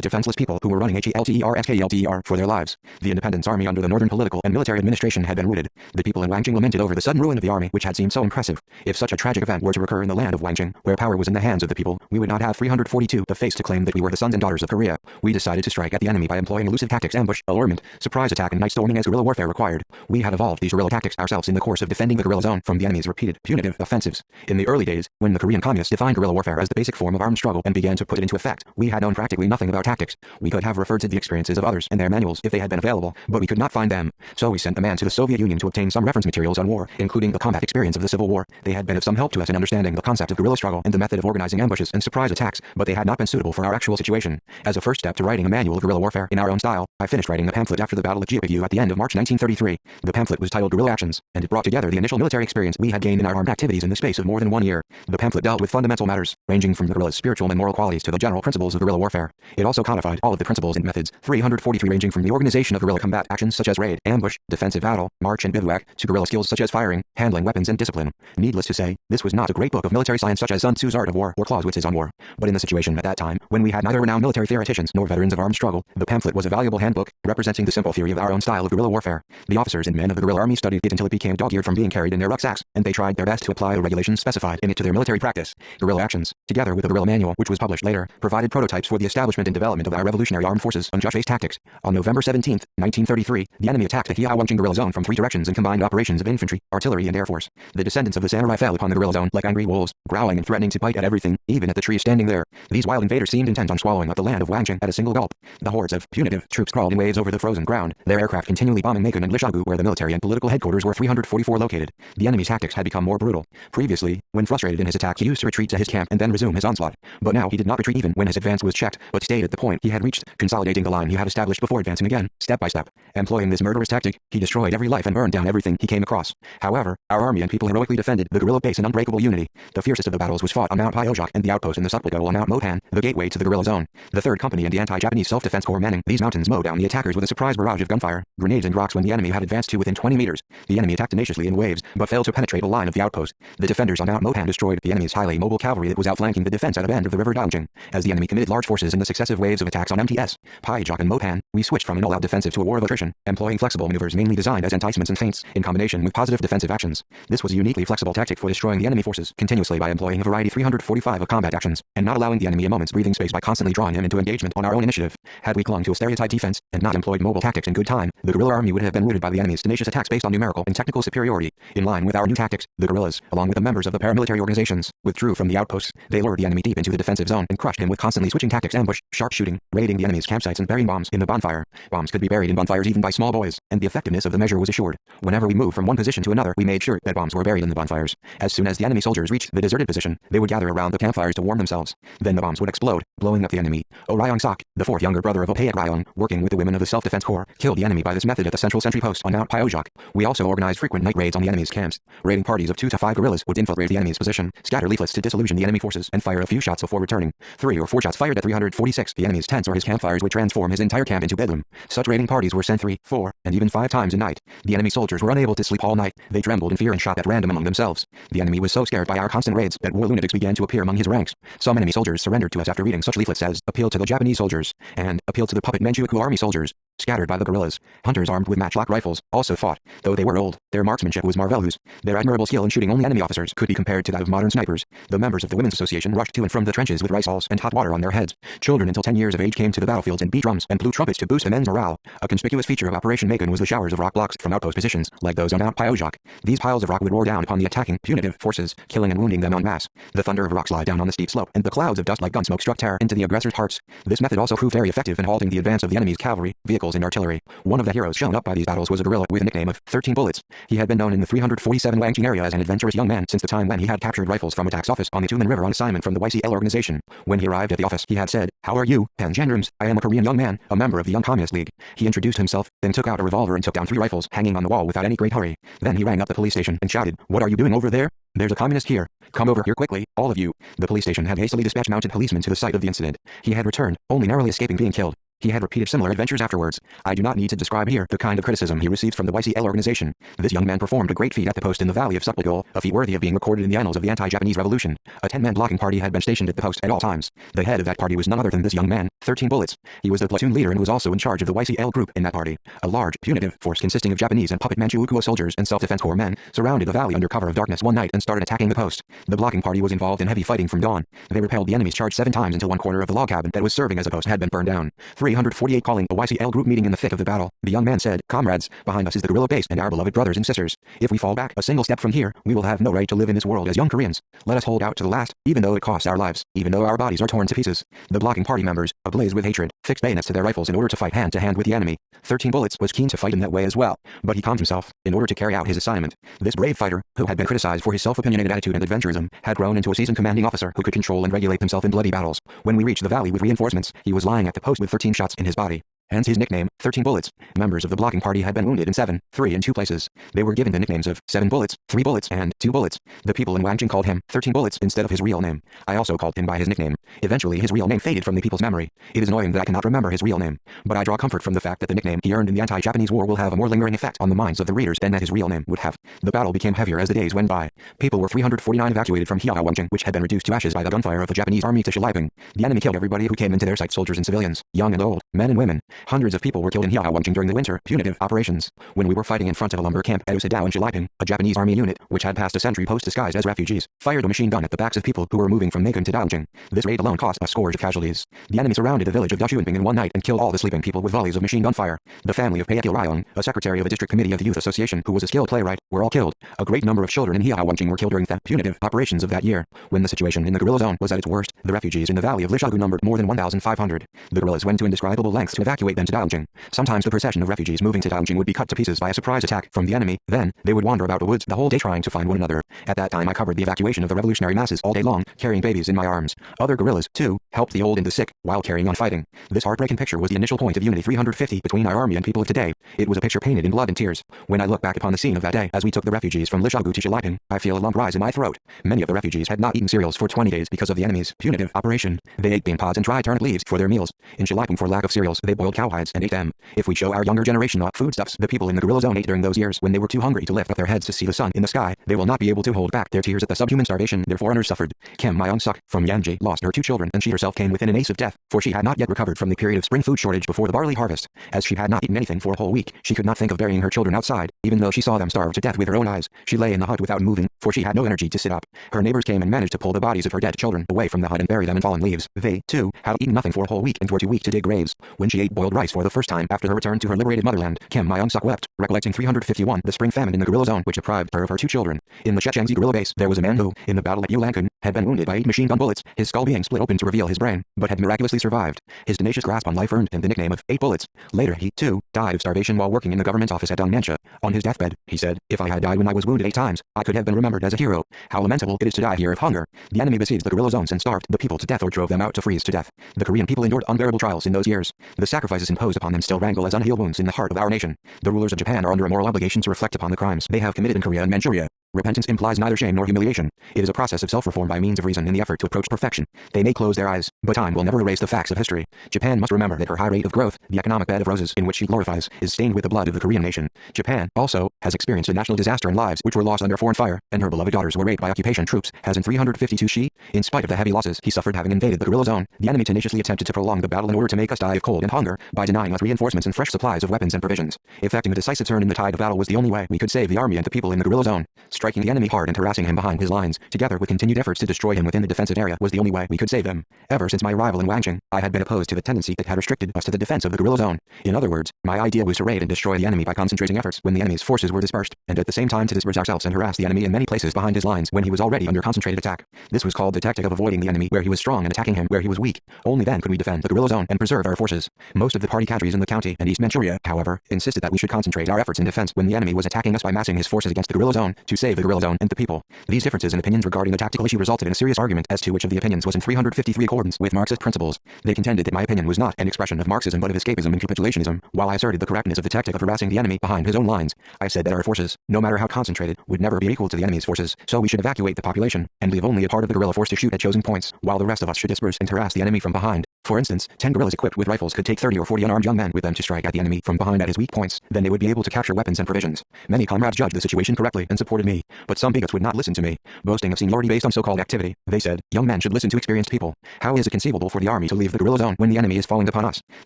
defenseless people who were running HELTER for their lives. The Independence Army under the Northern Political and Military Administration had been routed. The people in Wangjing lamented over the sudden ruin of the army which had seemed so impressive. If such a tragic event were to recur in the land of Wangjing, where power was in the hands of the people, we would not have 342 the face to claim that we were the sons and daughters of Korea. We decided to strike at the enemy by employing elusive tactics, ambush, allurement, surprise attack and night storming as guerrilla warfare required. We had evolved these guerrilla tactics ourselves in the course of defending the guerrilla zone from the enemy's repeated punitive offensives. In the early days, when the Korean communists defined guerrilla warfare as the basic form of armed struggle and began to put it into effect, we had known practically nothing about tactics. We could have referred to the experiences of others and their manuals if they had been available, but we could not find them. So we sent a man to the Soviet Union Union to obtain some reference materials on war, including the combat experience of the Civil War. They had been of some help to us in understanding the concept of guerrilla struggle and the method of organizing ambushes and surprise attacks, but they had not been suitable for our actual situation. As a first step to writing a manual of guerrilla warfare in our own style, I finished writing a pamphlet after the Battle of Geopigu at the end of March 1933. The pamphlet was titled Guerrilla Actions, and it brought together the initial military experience we had gained in our armed activities in the space of more than 1 year. The pamphlet dealt with fundamental matters, ranging from the guerrilla's spiritual and moral qualities to the general principles of guerrilla warfare. It also codified all of the principles and methods, 343 ranging from the organization of guerrilla combat actions such as raid, ambush, defensive battle, march and bivouac, to guerrilla skills such as firing, handling weapons and discipline. Needless to say, this was not a great book of military science such as Sun Tzu's Art of War or Clausewitz's On War. But in the situation at that time, when we had neither renowned military theoreticians nor veterans of armed struggle, the pamphlet was a valuable handbook, representing the simple theory of our own style of guerrilla warfare. The officers and men of the guerrilla army studied it until it became dog-eared from being carried in their rucksacks, and they tried their best to apply the regulations specified in it to their military practice. Guerrilla Actions, together with the guerrilla manual, which was published later, provided prototypes for the establishment and development of our revolutionary armed forces on just-based tactics. On November 17, 1933, the enemy attacked the Hiawangjing guerrilla zone from 3 directions and combined operations of infantry, artillery and air force. The descendants of the samurai fell upon the guerrilla zone like angry wolves, growling and threatening to bite at everything, even at the trees standing there. These wild invaders seemed intent on swallowing up the land of Wangjing at a single gulp. The hordes of punitive troops crawled in waves over the frozen ground, their aircraft continually bombing Macon and Lishagu, where the military and political headquarters were 344 located. The enemy's tactics had become more brutal. Previously, when frustrated in his attack, he used to retreat to his camp and then resume his onslaught. But now he did not retreat even when his advance was checked, but stayed at the point he had reached, consolidating the line he had established before advancing again, step by step. Employing this murderous tactic, he destroyed every life and burned down everything he came across. However, our army and people heroically defended the guerrilla base in unbreakable unity. The fiercest of the battles was fought on Mount Pyojak and the outpost in the Supplicable on Mount Motan, the gateway to the guerrilla zone. The 3rd Company and the anti-Japanese self-defense corps manning these mountains mowed down the attackers with a surprise barrage of gunfire, grenades and rocks when the enemy had advanced to within 20 meters. The enemy attacked tenaciously in waves, but failed to penetrate the line of the outpost. The defenders on Mount Motan destroyed the enemy's highly mobile cavalry that was outflanking the defense at a bend of the river Daljing. As the enemy committed large forces in the successive waves of attacks on MTS, Pyojak and Motan, we switched from an all-out defensive to a war of attrition, employing flexible maneuvers mainly designed as enticements and feints, in combination with positive defensive actions. This was a uniquely flexible tactic for destroying the enemy forces continuously by employing a variety 345 of combat actions, and not allowing the enemy a moment's breathing space by constantly drawing him into engagement on our own initiative. Had we clung to a stereotyped defense, and not employed mobile tactics in good time, the guerrilla army would have been routed by the enemy's tenacious attacks based on numerical and technical superiority. In line with our new tactics, the guerrillas, along with the members of the paramilitary organizations, withdrew from the outposts. They lured the enemy deep into the defensive zone and crushed him with constantly switching tactics: ambush, sharpshooting, raiding the enemy's campsites and burying bombs in the bonfire. Bombs could be buried in bonfires even by small boys, and the effectiveness of the measure was assured. Whenever we moved from one position to another, we made sure that bombs were buried in the bonfires. As soon as the enemy soldiers reached the deserted position, they would gather around the campfires to warm themselves. Then the bombs would explode, blowing up the enemy. Ryong Sok, the 4th younger brother of Opayat Ryong, working with the women of the self-defense corps, killed the enemy by this method at the central sentry post on Mount Pyojak. We also organized frequent night raids on the enemy's camps. Raiding parties of 2 to 5 guerrillas would infiltrate the enemy's position, scatter leaflets to disillusion the enemy forces, and fire a few shots before returning. 3 or 4 shots fired at 346 the enemy's tents or his campfires would transform his entire camp into bedroom. Such raiding parties were sent 3, 4, and even 5 times a night. The enemy soldiers were unable to sleep all night. They trembled in fear and shot at random among themselves. The enemy was so scared by our constant raids that war lunatics began to appear among his ranks. Some enemy soldiers surrendered to us after reading such leaflets as "Appeal to the Japanese soldiers" and "Appeal to the puppet Manchukuo army soldiers." Scattered by the guerrillas, hunters armed with matchlock rifles also fought. Though they were old, their marksmanship was marvelous. Their admirable skill in shooting only enemy officers could be compared to that of modern snipers. The members of the Women's Association rushed to and from the trenches with rice balls and hot water on their heads. Children until 10 years of age came to the battlefields and beat drums and blew trumpets to boost the men's morale. A conspicuous feature of Operation Macon was the showers of rock blocks from outpost positions, like those on Mount Pyojak. These piles of rock would roar down upon the attacking punitive forces, killing and wounding them en masse. The thunder of rock slide down on the steep slope, and the clouds of dust like gunsmoke struck terror into the aggressors' hearts. This method also proved very effective in halting the advance of the enemy's cavalry, vehicles and artillery. One of the heroes shown up by these battles was a guerrilla with a nickname of 13 Bullets. He had been known in the 347 Wangjing area as an adventurous young man since the time when he had captured rifles from Attack's office on the Tumen River on assignment from the YCL organization. When he arrived at the office, he had said, "How are you, Pangendarmes? I am a Korean young man, a member of the Young Communist League." He introduced himself, then took out a revolver and took down 3 rifles hanging on the wall without any great hurry. Then he rang up the police station and shouted, "What are you doing over there? There's a communist here. Come over here quickly, all of you." The police station had hastily dispatched mounted policemen to the site of the incident. He had returned, only narrowly escaping being killed. He had repeated similar adventures afterwards. I do not need to describe here the kind of criticism he received from the YCL organization. This young man performed a great feat at the post in the valley of Supplicol, a feat worthy of being recorded in the annals of the anti-Japanese revolution. A 10-man blocking party had been stationed at the post at all times. The head of that party was none other than this young man, 13 Bullets. He was the platoon leader and was also in charge of the YCL group in that party. A large, punitive force consisting of Japanese and puppet Manchukuo soldiers and self-defense corps men surrounded the valley under cover of darkness one night and started attacking the post. The blocking party was involved in heavy fighting from dawn. They repelled the enemy's charge 7 times until one corner of the log cabin that was serving as a post had been burned down. 348 calling a YCL group meeting in the thick of the battle. The young man said, "Comrades, behind us is the guerrilla base and our beloved brothers and sisters. If we fall back a single step from here, we will have no right to live in this world as young Koreans. Let us hold out to the last, even though it costs our lives, even though our bodies are torn to pieces." The blocking party members, ablaze with hatred, fixed bayonets to their rifles in order to fight hand-to-hand with the enemy. 13 Bullets was keen to fight in that way as well, but he calmed himself in order to carry out his assignment. This brave fighter, who had been criticized for his self-opinionated attitude and adventurism, had grown into a seasoned commanding officer who could control and regulate himself in bloody battles. When we reached the valley with reinforcements, he was lying at the post with 13 shots in his body. Hence his nickname, 13 Bullets. Members of the blocking party had been wounded in 7, 3 and 2 places. They were given the nicknames of 7 Bullets, 3 Bullets, and 2 Bullets. The people in Wangjing called him 13 Bullets instead of his real name. I also called him by his nickname. Eventually his real name faded from the people's memory. It is annoying that I cannot remember his real name, but I draw comfort from the fact that the nickname he earned in the anti-Japanese war will have a more lingering effect on the minds of the readers than that his real name would have. The battle became heavier as the days went by. People were 349 evacuated from Wangjing, which had been reduced to ashes by the gunfire of the Japanese army to Shiliping. The enemy killed everybody who came into their sight, soldiers and civilians, young and old, men and women. Hundreds of people were killed in Wangjing during the winter punitive operations. When we were fighting in front of a lumber camp at Usadao in Shiliping, a Japanese army unit, which had passed a sentry post disguised as refugees, fired a machine gun at the backs of people who were moving from Macon to Daojing. This raid alone cost a scourge of casualties. The enemy surrounded the village of Dashuanping in one night and killed all the sleeping people with volleys of machine gun fire. The family of Paekil Ryong, a secretary of a district committee of the youth association who was a skilled playwright, were all killed. A great number of children in Wangjing were killed during the punitive operations of that year. When the situation in the guerrilla zone was at its worst, the refugees in the valley of Lishagu numbered more than 1,500. The guerrillas went to indescribable lengths to evacuate them to Daojing. Sometimes the procession of refugees moving to Daojing would be cut to pieces by a surprise attack from the enemy. Then, they would wander about the woods the whole day trying to find one another. At that time I covered the evacuation of the revolutionary masses all day long, carrying babies in my arms. Other guerrillas, too, helped the old and the sick, while carrying on fighting. This heartbreaking picture was the initial point of unity 350 between our army and people of today. It was a picture painted in blood and tears. When I look back upon the scene of that day as we took the refugees from Lishagu to Shiliping, I feel a lump rise in my throat. Many of the refugees had not eaten cereals for 20 days because of the enemy's punitive operation. They ate bean pods and dried turnip leaves for their meals. In Shiliping, for lack of cereals, they boiled cowhides and ate them. If we show our younger generation what foodstuffs the people in the guerrilla zone ate during those years when they were too hungry to lift up their heads to see the sun in the sky, they will not be able to hold back their tears at the subhuman starvation their foreigners suffered. Kim Myung-suk from Yanji lost her 2 children, and she herself came within an ace of death, for she had not yet recovered from the period of spring food shortage before the barley harvest. As she had not eaten anything for a whole week, she could not think of burying her children outside, even though she saw them starve to death with her own eyes. She lay in the hut without moving, for she had no energy to sit up. Her neighbors came and managed to pull the bodies of her dead children away from the hut and bury them in fallen leaves. They, too, had eaten nothing for a whole week and were too weak to dig graves. When she ate boiled rice for the first time after her return to her liberated motherland, Kim Myung-suk wept, recollecting 351, the spring famine in the guerrilla zone which deprived her of her 2 children. In the Shechangzi guerrilla base, there was a man who, in the battle at Yulankun, had been wounded by 8 machine gun bullets, his skull being split open to reveal his brain, but had miraculously survived. His tenacious grasp on life earned him the nickname of 8 Bullets. Later he, too, died of starvation while working in the government office at Dongnansha. On his deathbed, he said, "If I had died when I was wounded 8 times, I could have been remembered as a hero. How lamentable it is to die here of hunger." The enemy besieged the guerrilla zones and starved the people to death or drove them out to freeze to death. The Korean people endured unbearable trials in those years. The sacrifices imposed upon them still rankle as unhealed wounds in the heart of our nation. The rulers of Japan are under a moral obligation to reflect upon the crimes they have committed in Korea and Manchuria. Repentance implies neither shame nor humiliation. It is a process of self-reform by means of reason in the effort to approach perfection. They may close their eyes, but time will never erase the facts of history. Japan must remember that her high rate of growth, the economic bed of roses in which she glorifies, is stained with the blood of the Korean nation. Japan, also, has experienced a national disaster in lives which were lost under foreign fire, and her beloved daughters were raped by occupation troops, as in 352 she, in spite of the heavy losses he suffered having invaded the guerrilla zone, the enemy tenaciously attempted to prolong the battle in order to make us die of cold and hunger, by denying us reinforcements and fresh supplies of weapons and provisions. Effecting a decisive turn in the tide of battle was the only way we could save the army and the people in the guerrilla zone. Striking the enemy hard and harassing him behind his lines, together with continued efforts to destroy him within the defensive area, was the only way we could save them. Ever since my arrival in Wangjing, I had been opposed to the tendency that had restricted us to the defense of the guerrilla zone. In other words, my idea was to raid and destroy the enemy by concentrating efforts when the enemy's forces were dispersed, and at the same time to disperse ourselves and harass the enemy in many places behind his lines when he was already under concentrated attack. This was called the tactic of avoiding the enemy where he was strong and attacking him where he was weak. Only then could we defend the guerrilla zone and preserve our forces. Most of the party cadres in the county and East Manchuria, however, insisted that we should concentrate our efforts in defense when the enemy was attacking us by massing his forces against the guerrilla zone to save the guerrilla zone and the people. These differences in opinions regarding the tactical issue resulted in a serious argument as to which of the opinions was in 353 accordance with Marxist principles. They contended that my opinion was not an expression of Marxism but of escapism and capitulationism, while I asserted the correctness of the tactic of harassing the enemy behind his own lines. I said that our forces, no matter how concentrated, would never be equal to the enemy's forces, so we should evacuate the population, and leave only a part of the guerrilla force to shoot at chosen points, while the rest of us should disperse and harass the enemy from behind. For instance, 10 guerrillas equipped with rifles could take 30 or 40 unarmed young men with them to strike at the enemy from behind at his weak points. Then they would be able to capture weapons and provisions. Many comrades judged the situation correctly and supported me, but some bigots would not listen to me, boasting of seniority based on so-called activity. They said, young men should listen to experienced people. How is it conceivable for the army to leave the guerrilla zone when the enemy is falling upon us?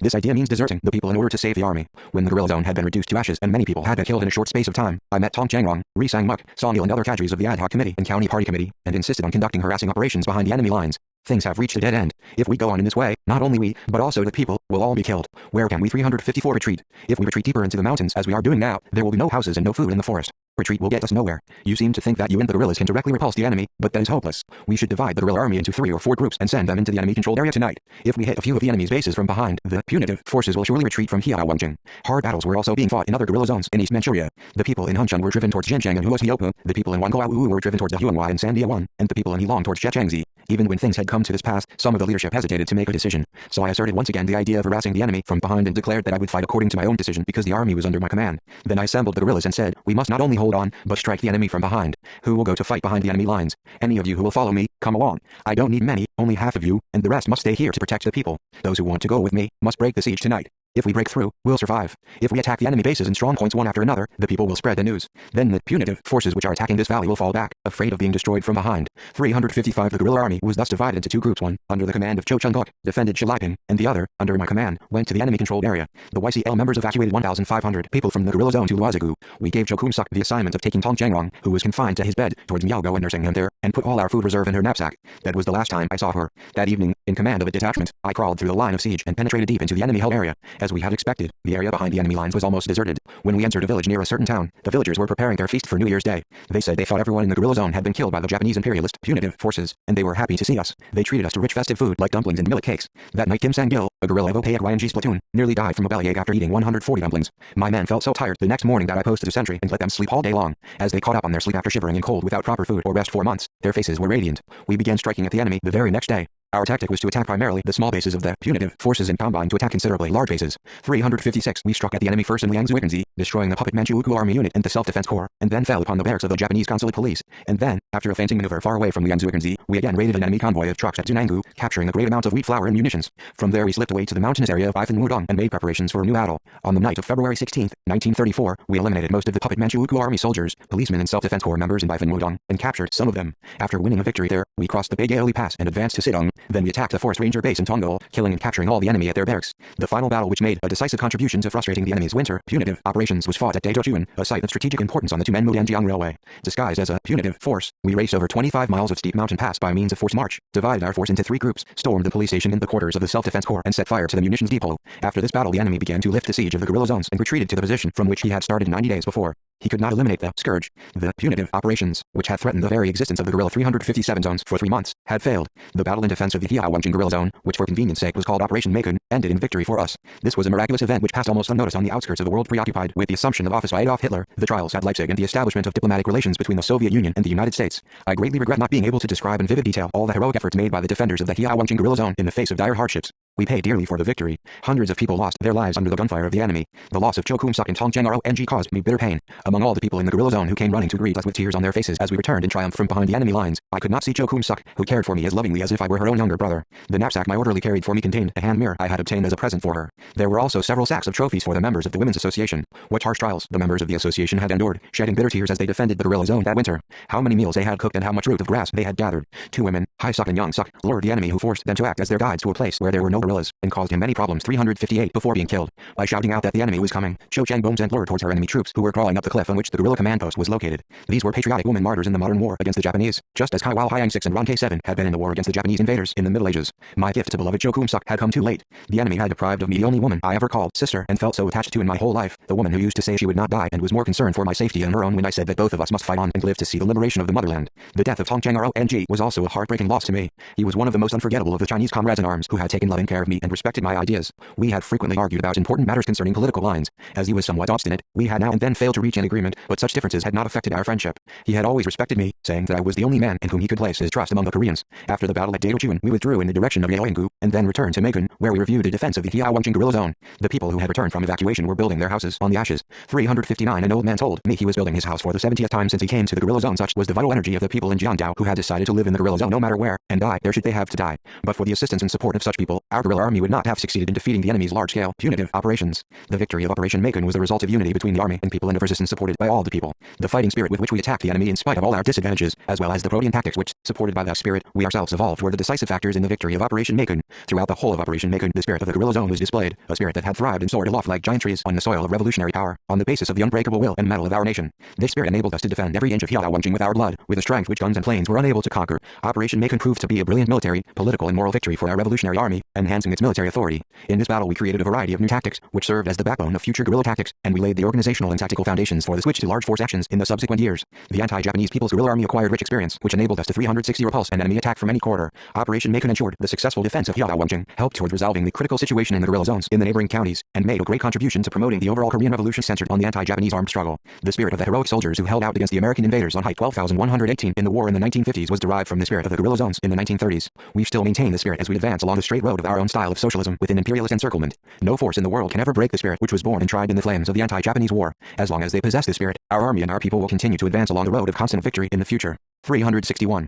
This idea means deserting the people in order to save the army. When the guerrilla zone had been reduced to ashes and many people had been killed in a short space of time, I met Tong Changrong, Ri Sang-muk, Song-il and other cadres of the ad hoc committee and county party committee, and insisted on conducting harassing operations behind the enemy lines. Things have reached a dead end. If we go on in this way, not only we, but also the people, will all be killed. Where can we 354 retreat? If we retreat deeper into the mountains as we are doing now, there will be no houses and no food in the forest. Retreat will get us nowhere. You seem to think that you and the guerrillas can directly repulse the enemy, but that is hopeless. We should divide the guerrilla army into 3 or 4 groups and send them into the enemy-controlled area tonight. If we hit a few of the enemy's bases from behind, the punitive forces will surely retreat from Heilongjiang. Hard battles were also being fought in other guerrilla zones in East Manchuria. The people in Huncheng were driven towards Jinjiang and Huoxiaopu, the people in Wankuawu were driven towards the Huanghua and Sandiawan, and the people in Heilong towards Zhejiangzi. Even when things had come to this pass, some of the leadership hesitated to make a decision. So I asserted once again the idea of harassing the enemy from behind and declared that I would fight according to my own decision because the army was under my command. Then I assembled the guerrillas and said, we must not only hold on, but strike the enemy from behind. Who will go to fight behind the enemy lines? Any of you who will follow me, come along. I don't need many, only half of you, and the rest must stay here to protect the people. Those who want to go with me must break the siege tonight. If we break through, we'll survive. If we attack the enemy bases and strong points one after another, the people will spread the news. Then the punitive forces which are attacking this valley will fall back, afraid of being destroyed from behind. 355 The guerrilla army was thus divided into 2 groups. One, under the command of Zhou Chengok, defended Shiliping, and the other, under my command, went to the enemy-controlled area. The YCL members evacuated 1,500 people from the guerrilla zone to Luozigu. We gave Zhou Kumsuk the assignment of taking Tong Jiangrong, who was confined to his bed, towards Miaogo and nursing him there, and put all our food reserve in her knapsack. That was the last time I saw her. That evening, in command of a detachment, I crawled through the line of siege and penetrated deep into the enemy-held area. As we had expected, the area behind the enemy lines was almost deserted. When we entered a village near a certain town, the villagers were preparing their feast for New Year's Day. They said they thought everyone in the guerrilla zone had been killed by the Japanese imperialist punitive forces, and they were happy to see us. They treated us to rich festive food like dumplings and millet cakes. That night Kim Sang-gil, a guerrilla of OPAYG's platoon, nearly died from a bellyache after eating 140 dumplings. My men felt so tired the next morning that I posted a sentry and let them sleep all day long. As they caught up on their sleep after shivering in cold without proper food or rest for months, their faces were radiant. We began striking at the enemy the very next day. Our tactic was to attack primarily the small bases of the punitive forces and combine to attack considerably large bases. 356 We struck at the enemy first in Liangzuikanzi, destroying the puppet Manchukuo army unit and the self-defense corps, and then fell upon the barracks of the Japanese consulate police. And then, after a feinting maneuver far away from Liangzuikanzi, we again raided an enemy convoy of trucks at Zunangu, capturing a great amount of wheat flour and munitions. From there we slipped away to the mountainous area of Ifan-Wudong and made preparations for a new battle. On the night of February 16, 1934, we eliminated most of the puppet Manchukuo army soldiers, policemen and self-defense corps members in Ifan-Wudong, and captured some of them. After winning a victory there, we crossed the Beigaoli Pass and advanced to Sidong. Then we attacked the Forest Ranger base in Tongol, killing and capturing all the enemy at their barracks. The final battle which made a decisive contribution to frustrating the enemy's winter punitive operations was fought at Dezhouchuan, a site of strategic importance on the Tumen-Mulianjiang Railway. Disguised as a punitive force, we raced over 25 miles of steep mountain pass by means of forced march, divided our force into 3 groups, stormed the police station and the quarters of the self-defense corps, and set fire to the munitions depot. After this battle the enemy began to lift the siege of the guerrilla zones and retreated to the position from which he had started 90 days before. He could not eliminate the scourge. The punitive operations, which had threatened the very existence of the guerrilla 357 zones for 3 months, had failed. The battle in defense of the Heilongjiang guerrilla zone, which for convenience sake was called Operation Makun, ended in victory for us. This was a miraculous event which passed almost unnoticed on the outskirts of the world preoccupied with the assumption of office by Adolf Hitler, the trials at Leipzig and the establishment of diplomatic relations between the Soviet Union and the United States. I greatly regret not being able to describe in vivid detail all the heroic efforts made by the defenders of the Heilongjiang guerrilla zone in the face of dire hardships. We paid dearly for the victory. Hundreds of people lost their lives under the gunfire of the enemy. The loss of Zhou Kumsuk and Tong Jiangrong caused me bitter pain. Among all the people in the guerrilla zone who came running to greet us with tears on their faces as we returned in triumph from behind the enemy lines, I could not see Zhou Kumsuk, who cared for me as lovingly as if I were her own younger brother. The knapsack my orderly carried for me contained a hand mirror I had obtained as a present for her. There were also several sacks of trophies for the members of the Women's Association. What harsh trials the members of the association had endured, shedding bitter tears as they defended the guerrilla zone that winter. How many meals they had cooked and how much root of grass they had gathered. 2 women, Hai Suk and Young Suk, lured the enemy who forced them to act as their guides to a place where there were no guerrillas, and caused him many problems. 358 Before being killed, by shouting out that the enemy was coming, Zhou Chang boomed and lured towards her enemy troops who were crawling up the cliff on which the guerrilla command post was located. These were patriotic women martyrs in the modern war against the Japanese, just as Kai Wao Hyang 6 and Ron K7 had been in the war against the Japanese invaders in the Middle Ages. My gift to beloved Zhou Kumsuk had come too late. The enemy had deprived of me the only woman I ever called sister and felt so attached to in my whole life, the woman who used to say she would not die and was more concerned for my safety than her own when I said that both of us must fight on and live to see the liberation of the motherland. The death of Tong Jiangrong was also a heartbreaking loss to me. He was one of the most unforgettable of the Chinese comrades in arms who had taken loving care of me and respected my ideas. We had frequently argued about important matters concerning political lines. As he was somewhat obstinate, we had now and then failed to reach an agreement, but such differences had not affected our friendship. He had always respected me, saying that I was the only man in whom he could place his trust among the Koreans. After the battle at Daedochuan, we withdrew in the direction of Yaoyanggu, and then returned to Makun, where we reviewed the defense of the Heilongjiang guerrilla zone. The people who had returned from evacuation were building their houses on the ashes. 359 An old man told me he was building his house for the 70th time since he came to the guerrilla zone. Such was the vital energy of the people in Jiangdao who had decided to live in the guerrilla zone no matter where, and die there should they have to die. But for the assistance and support of such people, our guerrilla army would not have succeeded in defeating the enemy's large-scale, punitive operations. The victory of Operation Makun was the result of unity between the army and people and of resistance supported by all the people. The fighting spirit with which we attacked the enemy in spite of all our disadvantages, as well as the Protean tactics which, supported by that spirit, we ourselves evolved were the decisive factors in the victory of Operation Makun. Throughout the whole of Operation Makun, the spirit of the guerrilla zone was displayed, a spirit that had thrived and soared aloft like giant trees on the soil of revolutionary power, on the basis of the unbreakable will and mettle of our nation. This spirit enabled us to defend every inch of Heilongjiang with our blood, with a strength which guns and planes were unable to conquer. Operation Makun proved to be a brilliant military, political and moral victory for our revolutionary army, and enhancing its military authority. In this battle we created a variety of new tactics, which served as the backbone of future guerrilla tactics, and we laid the organizational and tactical foundations for the switch to large force actions in the subsequent years. The anti-Japanese People's Guerrilla Army acquired rich experience, which enabled us to 360 repulse an enemy attack from any quarter. Operation Macon ensured the successful defense of Yaowangshan, helped towards resolving the critical situation in the guerrilla zones in the neighboring counties, and made a great contribution to promoting the overall Korean Revolution centered on the anti-Japanese armed struggle. The spirit of the heroic soldiers who held out against the American invaders on height 12,118 in the war in the 1950s was derived from the spirit of the guerrilla zones in the 1930s. We still maintain the spirit as we advance along the straight road of our own style of socialism within imperialist encirclement. No force in the world can ever break the spirit which was born and tried in the flames of the anti-Japanese war. As long as they possess this spirit, our army and our people will continue to advance along the road of constant victory in the future. 361.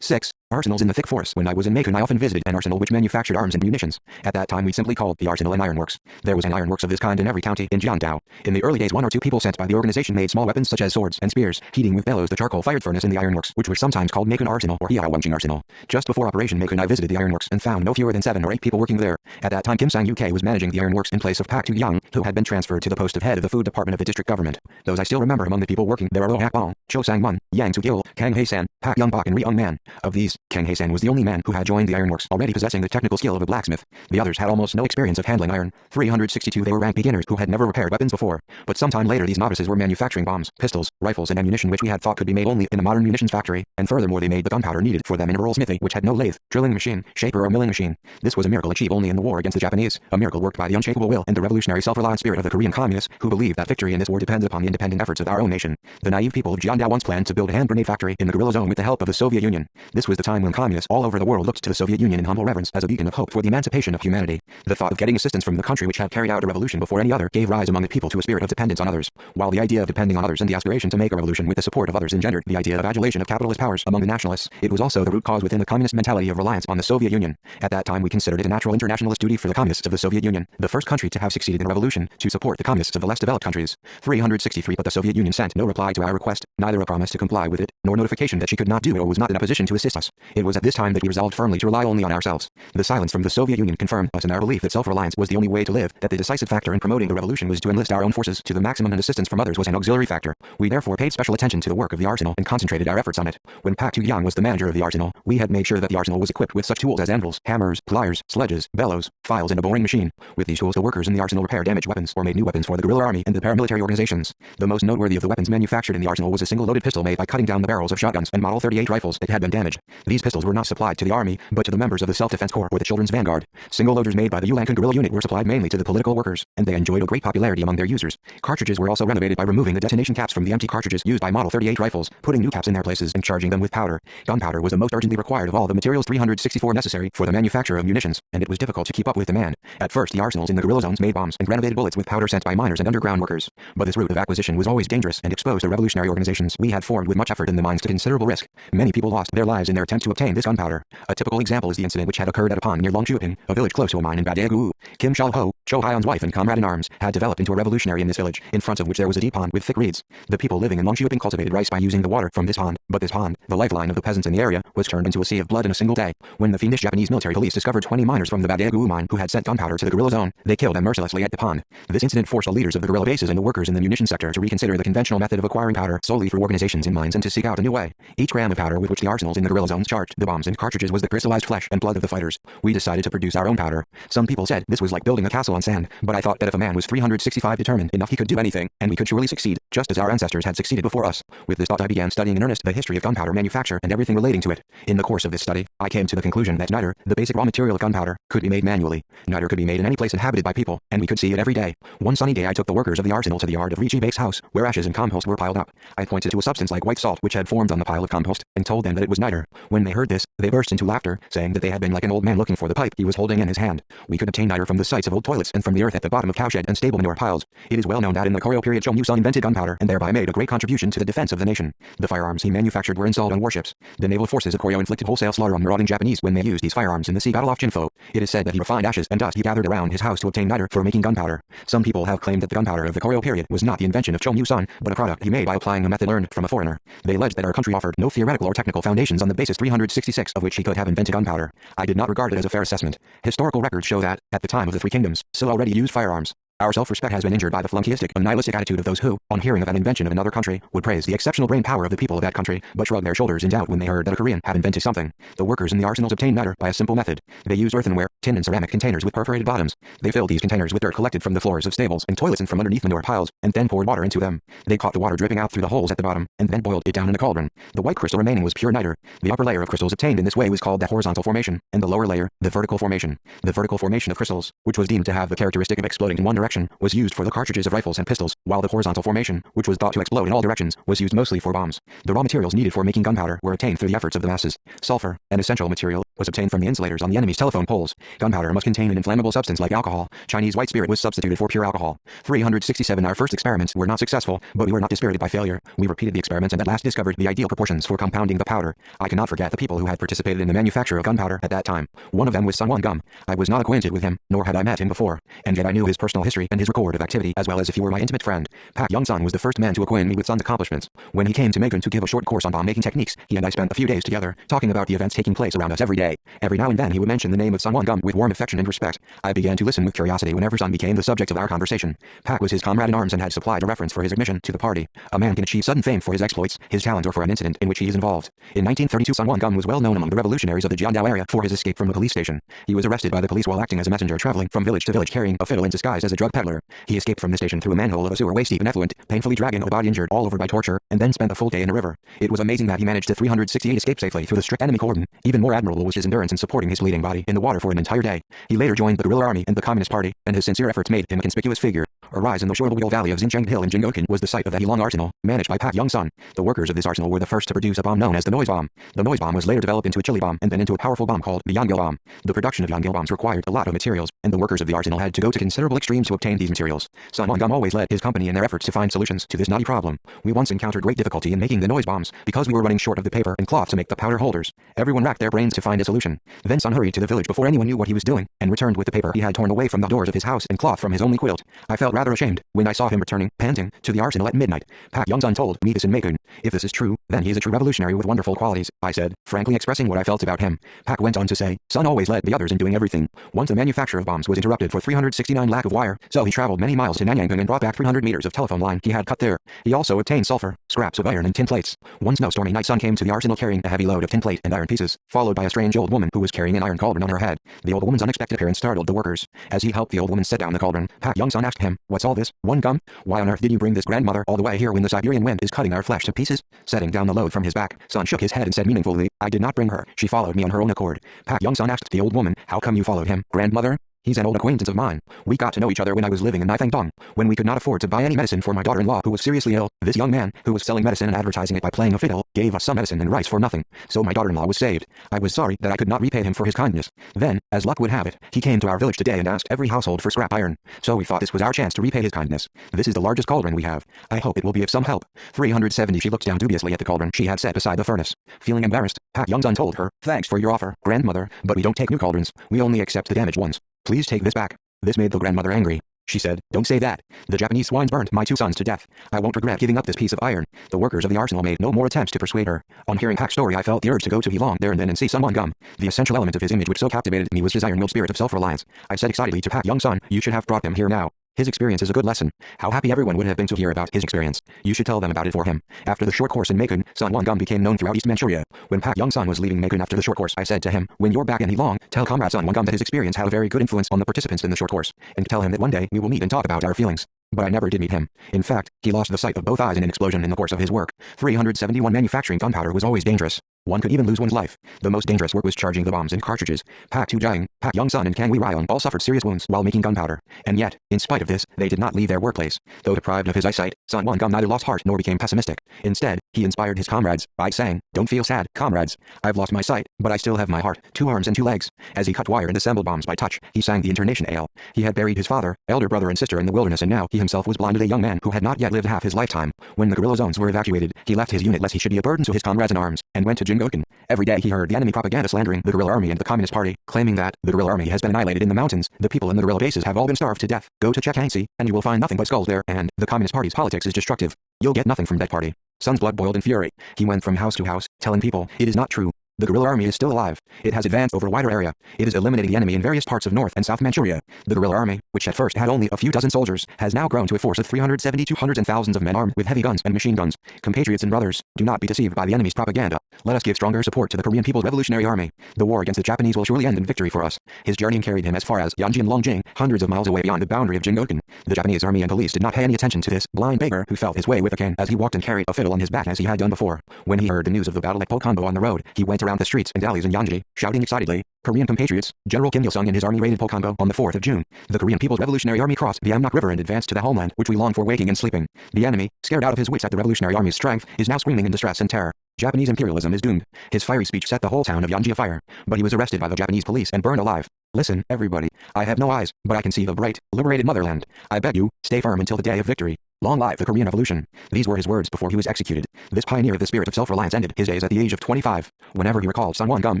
6. Arsenals in the thick forest. When I was in Macon I often visited an arsenal which manufactured arms and munitions. At that time we simply called the arsenal an ironworks. There was an ironworks of this kind in every county in Jiangdao. In the early days 1 or 2 people sent by the organization made small weapons such as swords and spears, heating with bellows the charcoal-fired furnace in the ironworks, which was sometimes called Macon Arsenal or Yaowangshan Arsenal. Just before Operation Macon I visited the ironworks and found no fewer than 7 or 8 people working there. At that time Kim Sang-UK was managing the ironworks in place of Pak Tu-young, who had been transferred to the post of head of the food department of the district government. Those I still remember among the people working there are Lo Hak-bong, Cho Sang-mun, Yang Soo-gil, Kang Hae-san, Pak Young-bok and Ri Young-man. Of these, Kang Hae-san was the only man who had joined the ironworks, already possessing the technical skill of a blacksmith. The others had almost no experience of handling iron. 362 They were rank beginners who had never repaired weapons before. But sometime later these novices were manufacturing bombs, pistols, rifles and ammunition which we had thought could be made only in a modern munitions factory, and furthermore they made the gunpowder needed for them in a rural smithy which had no lathe, drilling machine, shaper or milling machine. This was a miracle achieved only in the war against the Japanese, a miracle worked by the unshakable will and the revolutionary self-reliant spirit of the Korean communists who believed that victory in this war depends upon the independent efforts of our own nation. The naive people of Jiangdao once planned to build a hand grenade factory in the guerrilla zone with the help of the Soviet Union. This was the time when communists all over the world looked to the Soviet Union in humble reverence as a beacon of hope for the emancipation of humanity. The thought of getting assistance from the country which had carried out a revolution before any other gave rise among the people to a spirit of dependence on others, while the idea of depending on others and the aspiration to make a revolution with the support of others engendered the idea of adulation of capitalist powers among the nationalists. It was also the root cause within the communist mentality of reliance on the Soviet Union. At that time we considered it a natural internationalist duty for the communists of the Soviet Union, the first country to have succeeded in a revolution, to support the communists of the less developed countries. 363 But the Soviet Union sent no reply to our request, neither a promise to comply with it, nor notification that she could not do it or was not in a position to assist us. It was at this time that we resolved firmly to rely only on ourselves. The silence from the Soviet Union confirmed us in our belief that self-reliance was the only way to live, that the decisive factor in promoting the revolution was to enlist our own forces to the maximum and assistance from others was an auxiliary factor. We therefore paid special attention to the work of the arsenal and concentrated our efforts on it. When Pak Tu-young was the manager of the arsenal, we had made sure that the arsenal was equipped with such tools as anvils, hammers, pliers, sledges, bellows, files and a boring machine. With these tools the workers in the arsenal repaired damaged weapons or made new weapons for the guerrilla army and the paramilitary organizations. The most noteworthy of the weapons manufactured in the arsenal was a single loaded pistol made by cutting down the barrels of shotguns and Model 38 rifles that had been damaged. These pistols were not supplied to the army, but to the members of the Self-Defense Corps or the Children's Vanguard. Single loaders made by the Ulankan guerrilla unit were supplied mainly to the political workers, and they enjoyed a great popularity among their users. Cartridges were also renovated by removing the detonation caps from the empty cartridges used by Model 38 rifles, putting new caps in their places and charging them with powder. Gunpowder was the most urgently required of all the materials 364 necessary for the manufacture of munitions, and it was difficult to keep up with demand. At first the arsenals in the guerrilla zones made bombs and renovated bullets with powder sent by miners and underground workers. But this route of acquisition was always dangerous and exposed the revolutionary organizations we had formed with much effort in the mines to considerable risk. Many people lost their lives in their attempt to obtain this gunpowder. A typical example is the incident which had occurred at a pond near Longchuaping, a village close to a mine in Badaegu. Kim Shal-ho, Cho Hyun's wife and comrade in arms, had developed into a revolutionary in this village, in front of which there was a deep pond with thick reeds. The people living in Longchuaping cultivated rice by using the water from this pond, but this pond, the lifeline of the peasants in the area, was turned into a sea of blood in a single day. When the fiendish Japanese military police discovered 20 miners from the Badaegu mine who had sent gunpowder to the guerrilla zone, they killed them mercilessly at the pond. This incident forced the leaders of the guerrilla bases and the workers in the munition sector to reconsider the conventional method of acquiring powder solely through organizations in mines and to seek out a new way. Each gram of powder with which the arsenals in the guerrilla zones charged the bombs and cartridges was the crystallized flesh and blood of the fighters. We decided to produce our own powder. Some people said this was like building a castle on sand, but I thought that if a man was 365 determined enough he could do anything, and we could surely succeed, just as our ancestors had succeeded before us. With this thought I began studying in earnest the history of gunpowder manufacture and everything relating to it. In the course of this study, I came to the conclusion that niter, the basic raw material of gunpowder, could be made manually. Niter could be made in any place inhabited by people, and we could see it every day. One sunny day I took the workers of the arsenal to the yard of Richi Bake's house, where ashes and compost were piled up. I pointed to a substance like white salt which had formed on the pile of compost, and told them that it was niter. When they heard this, they burst into laughter, saying that they had been like an old man looking for the pipe he was holding in his hand. We could obtain niter from the sites of old toilets and from the earth at the bottom of cowshed and stable manure piles. It is well known that in the Koryo period Chomyu-sun invented gunpowder and thereby made a great contribution to the defense of the nation. The firearms he manufactured were installed on warships. The naval forces of Koryo inflicted wholesale slaughter on marauding Japanese when they used these firearms in the sea battle off Jinfo. It is said that he refined ashes and dust he gathered around his house to obtain niter for making gunpowder. Some people have claimed that the gunpowder of the Koryo period was not the invention of Chomyu-sun, but a product he made by applying a method learned from a foreigner. They alleged that our country offered no theoretical or technical foundations on the basis 366 of which he could have invented gunpowder. I did not regard it as a fair assessment. Historical records show that, at the time of the Three Kingdoms, Seoul already used firearms. Our self-respect has been injured by the flunkyistic, nihilistic attitude of those who, on hearing of an invention of another country, would praise the exceptional brain power of the people of that country, but shrug their shoulders in doubt when they heard that a Korean had invented something. The workers in the arsenals obtained niter by a simple method. They used earthenware, tin and ceramic containers with perforated bottoms. They filled these containers with dirt collected from the floors of stables and toilets and from underneath manure piles, and then poured water into them. They caught the water dripping out through the holes at the bottom, and then boiled it down in a cauldron. The white crystal remaining was pure niter. The upper layer of crystals obtained in this way was called the horizontal formation, and the lower layer, the vertical formation. The vertical formation of crystals, which was deemed to have the characteristic of exploding in one direction, was used for the cartridges of rifles and pistols, while the horizontal formation, which was thought to explode in all directions, was used mostly for bombs. The raw materials needed for making gunpowder were obtained through the efforts of the masses. Sulfur, an essential material, was obtained from the insulators on the enemy's telephone poles. Gunpowder must contain an inflammable substance like alcohol. Chinese white spirit was substituted for pure alcohol. 367 Our first experiments were not successful, but we were not dispirited by failure. We repeated the experiments and at last discovered the ideal proportions for compounding the powder. I cannot forget the people who had participated in the manufacture of gunpowder at that time. One of them was Sun Won Gum. I was not acquainted with him, nor had I met him before, and yet I knew his personal history and his record of activity as well as if he were my intimate friend. Pak Young-sun was the first man to acquaint me with Sun's accomplishments. When he came to Macon to give a short course on bomb-making techniques, he and I spent a few days together, talking about the events taking place around us every day. Every now and then he would mention the name of Sun Won Gum with warm affection and respect. I began to listen with curiosity whenever Sun became the subject of our conversation. Pak was his comrade in arms and had supplied a reference for his admission to the party. A man can achieve sudden fame for his exploits, his talent, or for an incident in which he is involved. In 1932 Sun Won Gum was well known among the revolutionaries of the Jiandao area for his escape from a police station. He was arrested by the police while acting as a messenger traveling from village to village carrying a fiddle in disguise as a drug peddler. He escaped from the station through a manhole of a sewer waist deep in effluent, painfully dragging a body injured all over by torture, and then spent a full day in a river. It was amazing that he managed to 368 escape safely through the strict enemy cordon. Even more admirable was his endurance in supporting his bleeding body in the water for an entire day. He later joined the guerrilla army and the Communist Party, and his sincere efforts made him a conspicuous figure. A rise in the Shorbel Valley of Xinjiang Hill in Jinggokin was the site of the Heilong Arsenal, managed by Pak Young-sun. The workers of this arsenal were the first to produce a bomb known as the noise bomb. The noise bomb was later developed into a chili bomb and then into a powerful bomb called the Yonggil bomb. The production of Yonggil bombs required a lot of materials, and the workers of the arsenal had to go to considerable extremes to obtain these materials. Sun Won Gum always led his company in their efforts to find solutions to this knotty problem. We once encountered great difficulty in making the noise bombs because we were running short of the paper and cloth to make the powder holders. Everyone racked their brains to find a solution. Then Sun hurried to the village before anyone knew what he was doing, and returned with the paper he had torn away from the doors of his house and cloth from his only quilt. I felt rather ashamed when I saw him returning, panting, to the arsenal at midnight. Pak Young-sun told me this in Macon. If this is true, then he is a true revolutionary with wonderful qualities, I said, frankly expressing what I felt about him. Pak went on to say, Sun always led the others in doing everything. Once the manufacture of bombs was interrupted for 369 lack of wire, so he traveled many miles to Nanyang and brought back 300 meters of telephone line he had cut there. He also obtained sulfur, scraps of iron and tin plates. One snow-stormy night Sun came to the arsenal carrying a heavy load of tin plate and iron pieces, followed by a strange old woman who was carrying an iron cauldron on her head. The old woman's unexpected appearance startled the workers. As he helped the old woman set down the cauldron, Pak Young-sun asked him, What's all this, Won Gum? Why on earth did you bring this grandmother all the way here when the Siberian wind is cutting our flesh to pieces? Setting down the load from his back, Sun shook his head and said meaningfully, I did not bring her. She followed me on her own accord. Pak Young-sun asked the old woman, How come you followed him, grandmother? He's an old acquaintance of mine. We got to know each other when I was living in Naifangdong, when we could not afford to buy any medicine for my daughter-in-law who was seriously ill. This young man, who was selling medicine and advertising it by playing a fiddle, gave us some medicine and rice for nothing. So my daughter-in-law was saved. I was sorry that I could not repay him for his kindness. Then, as luck would have it, he came to our village today and asked every household for scrap iron. So we thought this was our chance to repay his kindness. This is the largest cauldron we have. I hope it will be of some help. 370 She looked down dubiously at the cauldron she had set beside the furnace. Feeling embarrassed, Pak Young-sun told her, Thanks for your offer, grandmother, but we don't take new cauldrons. We only accept the damaged ones. Please take this back. This made the grandmother angry. She said, Don't say that. The Japanese swines burnt my 2 sons to death. I won't regret giving up this piece of iron. The workers of the arsenal made no more attempts to persuade her. On hearing Pak's story I felt the urge to go to Heilong there and then and see Sun Won Gum. The essential element of his image which so captivated me was his iron-willed spirit of self-reliance. I said excitedly to Pak Young-sun, You should have brought them here now. His experience is a good lesson. How happy everyone would have been to hear about his experience. You should tell them about it for him. After the short course in Macon, Sun Won Gum became known throughout East Manchuria. When Pak Young-sun was leaving Macon after the short course, I said to him, When you're back in Heilong, tell comrade Sun Won Gum that his experience had a very good influence on the participants in the short course, and tell him that one day we will meet and talk about our feelings. But I never did meet him. In fact, he lost the sight of both eyes in an explosion in the course of his work. 371 Manufacturing gunpowder was always dangerous. One could even lose one's life. The most dangerous work was charging the bombs and cartridges. Pak Tu-jiang, Pak Young-sun and Kang Wei-ryong all suffered serious wounds while making gunpowder. And yet, in spite of this, they did not leave their workplace. Though deprived of his eyesight, Sun Won Gum neither lost heart nor became pessimistic. Instead, he inspired his comrades by saying, Don't feel sad, comrades. I've lost my sight, but I still have my heart, 2 arms and 2 legs. As he cut wire and assembled bombs by touch, he sang the Internation Ale. He had buried his father, elder brother and sister in the wilderness, and now he himself was blinded, a young man who had not yet lived half his lifetime. When the guerrilla zones were evacuated, he left his unit lest he should be a burden to his comrades in arms, and went to Jinggokin. Every day he heard the enemy propaganda slandering the guerrilla army and the Communist Party, claiming that the guerrilla army has been annihilated in the mountains, the people in the guerrilla bases have all been starved to death. Go to Chekiangsi, and you will find nothing but skulls there, and the Communist Party's politics is destructive. You'll get nothing from that party. Sun's blood boiled in fury. He went from house to house, telling people, It is not true. The guerrilla army is still alive. It has advanced over a wider area. It is eliminating the enemy in various parts of North and South Manchuria. The guerrilla army, which at first had only a few dozen soldiers, has now grown to a force of 372 hundreds and thousands of men armed with heavy guns and machine guns. Compatriots and brothers, do not be deceived by the enemy's propaganda. Let us give stronger support to the Korean People's Revolutionary Army. The war against the Japanese will surely end in victory for us. His journeying carried him as far as Yanji and Longjing, hundreds of miles away beyond the boundary of Jinggoken. The Japanese army and police did not pay any attention to this blind beggar who felt his way with a cane as he walked and carried a fiddle on his back as he had done before. When he heard the news of the battle at Pokonbo on the road, he went around the streets and alleys in Yanji, shouting excitedly, "Korean compatriots, General Kim Il-sung and his army raided Pokonbo on the 4th of June. The Korean People's Revolutionary Army crossed the Amnok River and advanced to the homeland which we long for waking and sleeping. The enemy, scared out of his wits at the Revolutionary Army's strength, is now screaming in distress and terror. Japanese imperialism is doomed." His fiery speech set the whole town of Yanji afire, but he was arrested by the Japanese police and burned alive. "Listen, everybody. I have no eyes, but I can see the bright, liberated motherland. I beg you, stay firm until the day of victory. Long live the Korean Revolution." These were his words before he was executed. This pioneer of the spirit of self-reliance ended his days at the age of 25. Whenever he recalled Sun Won Gum,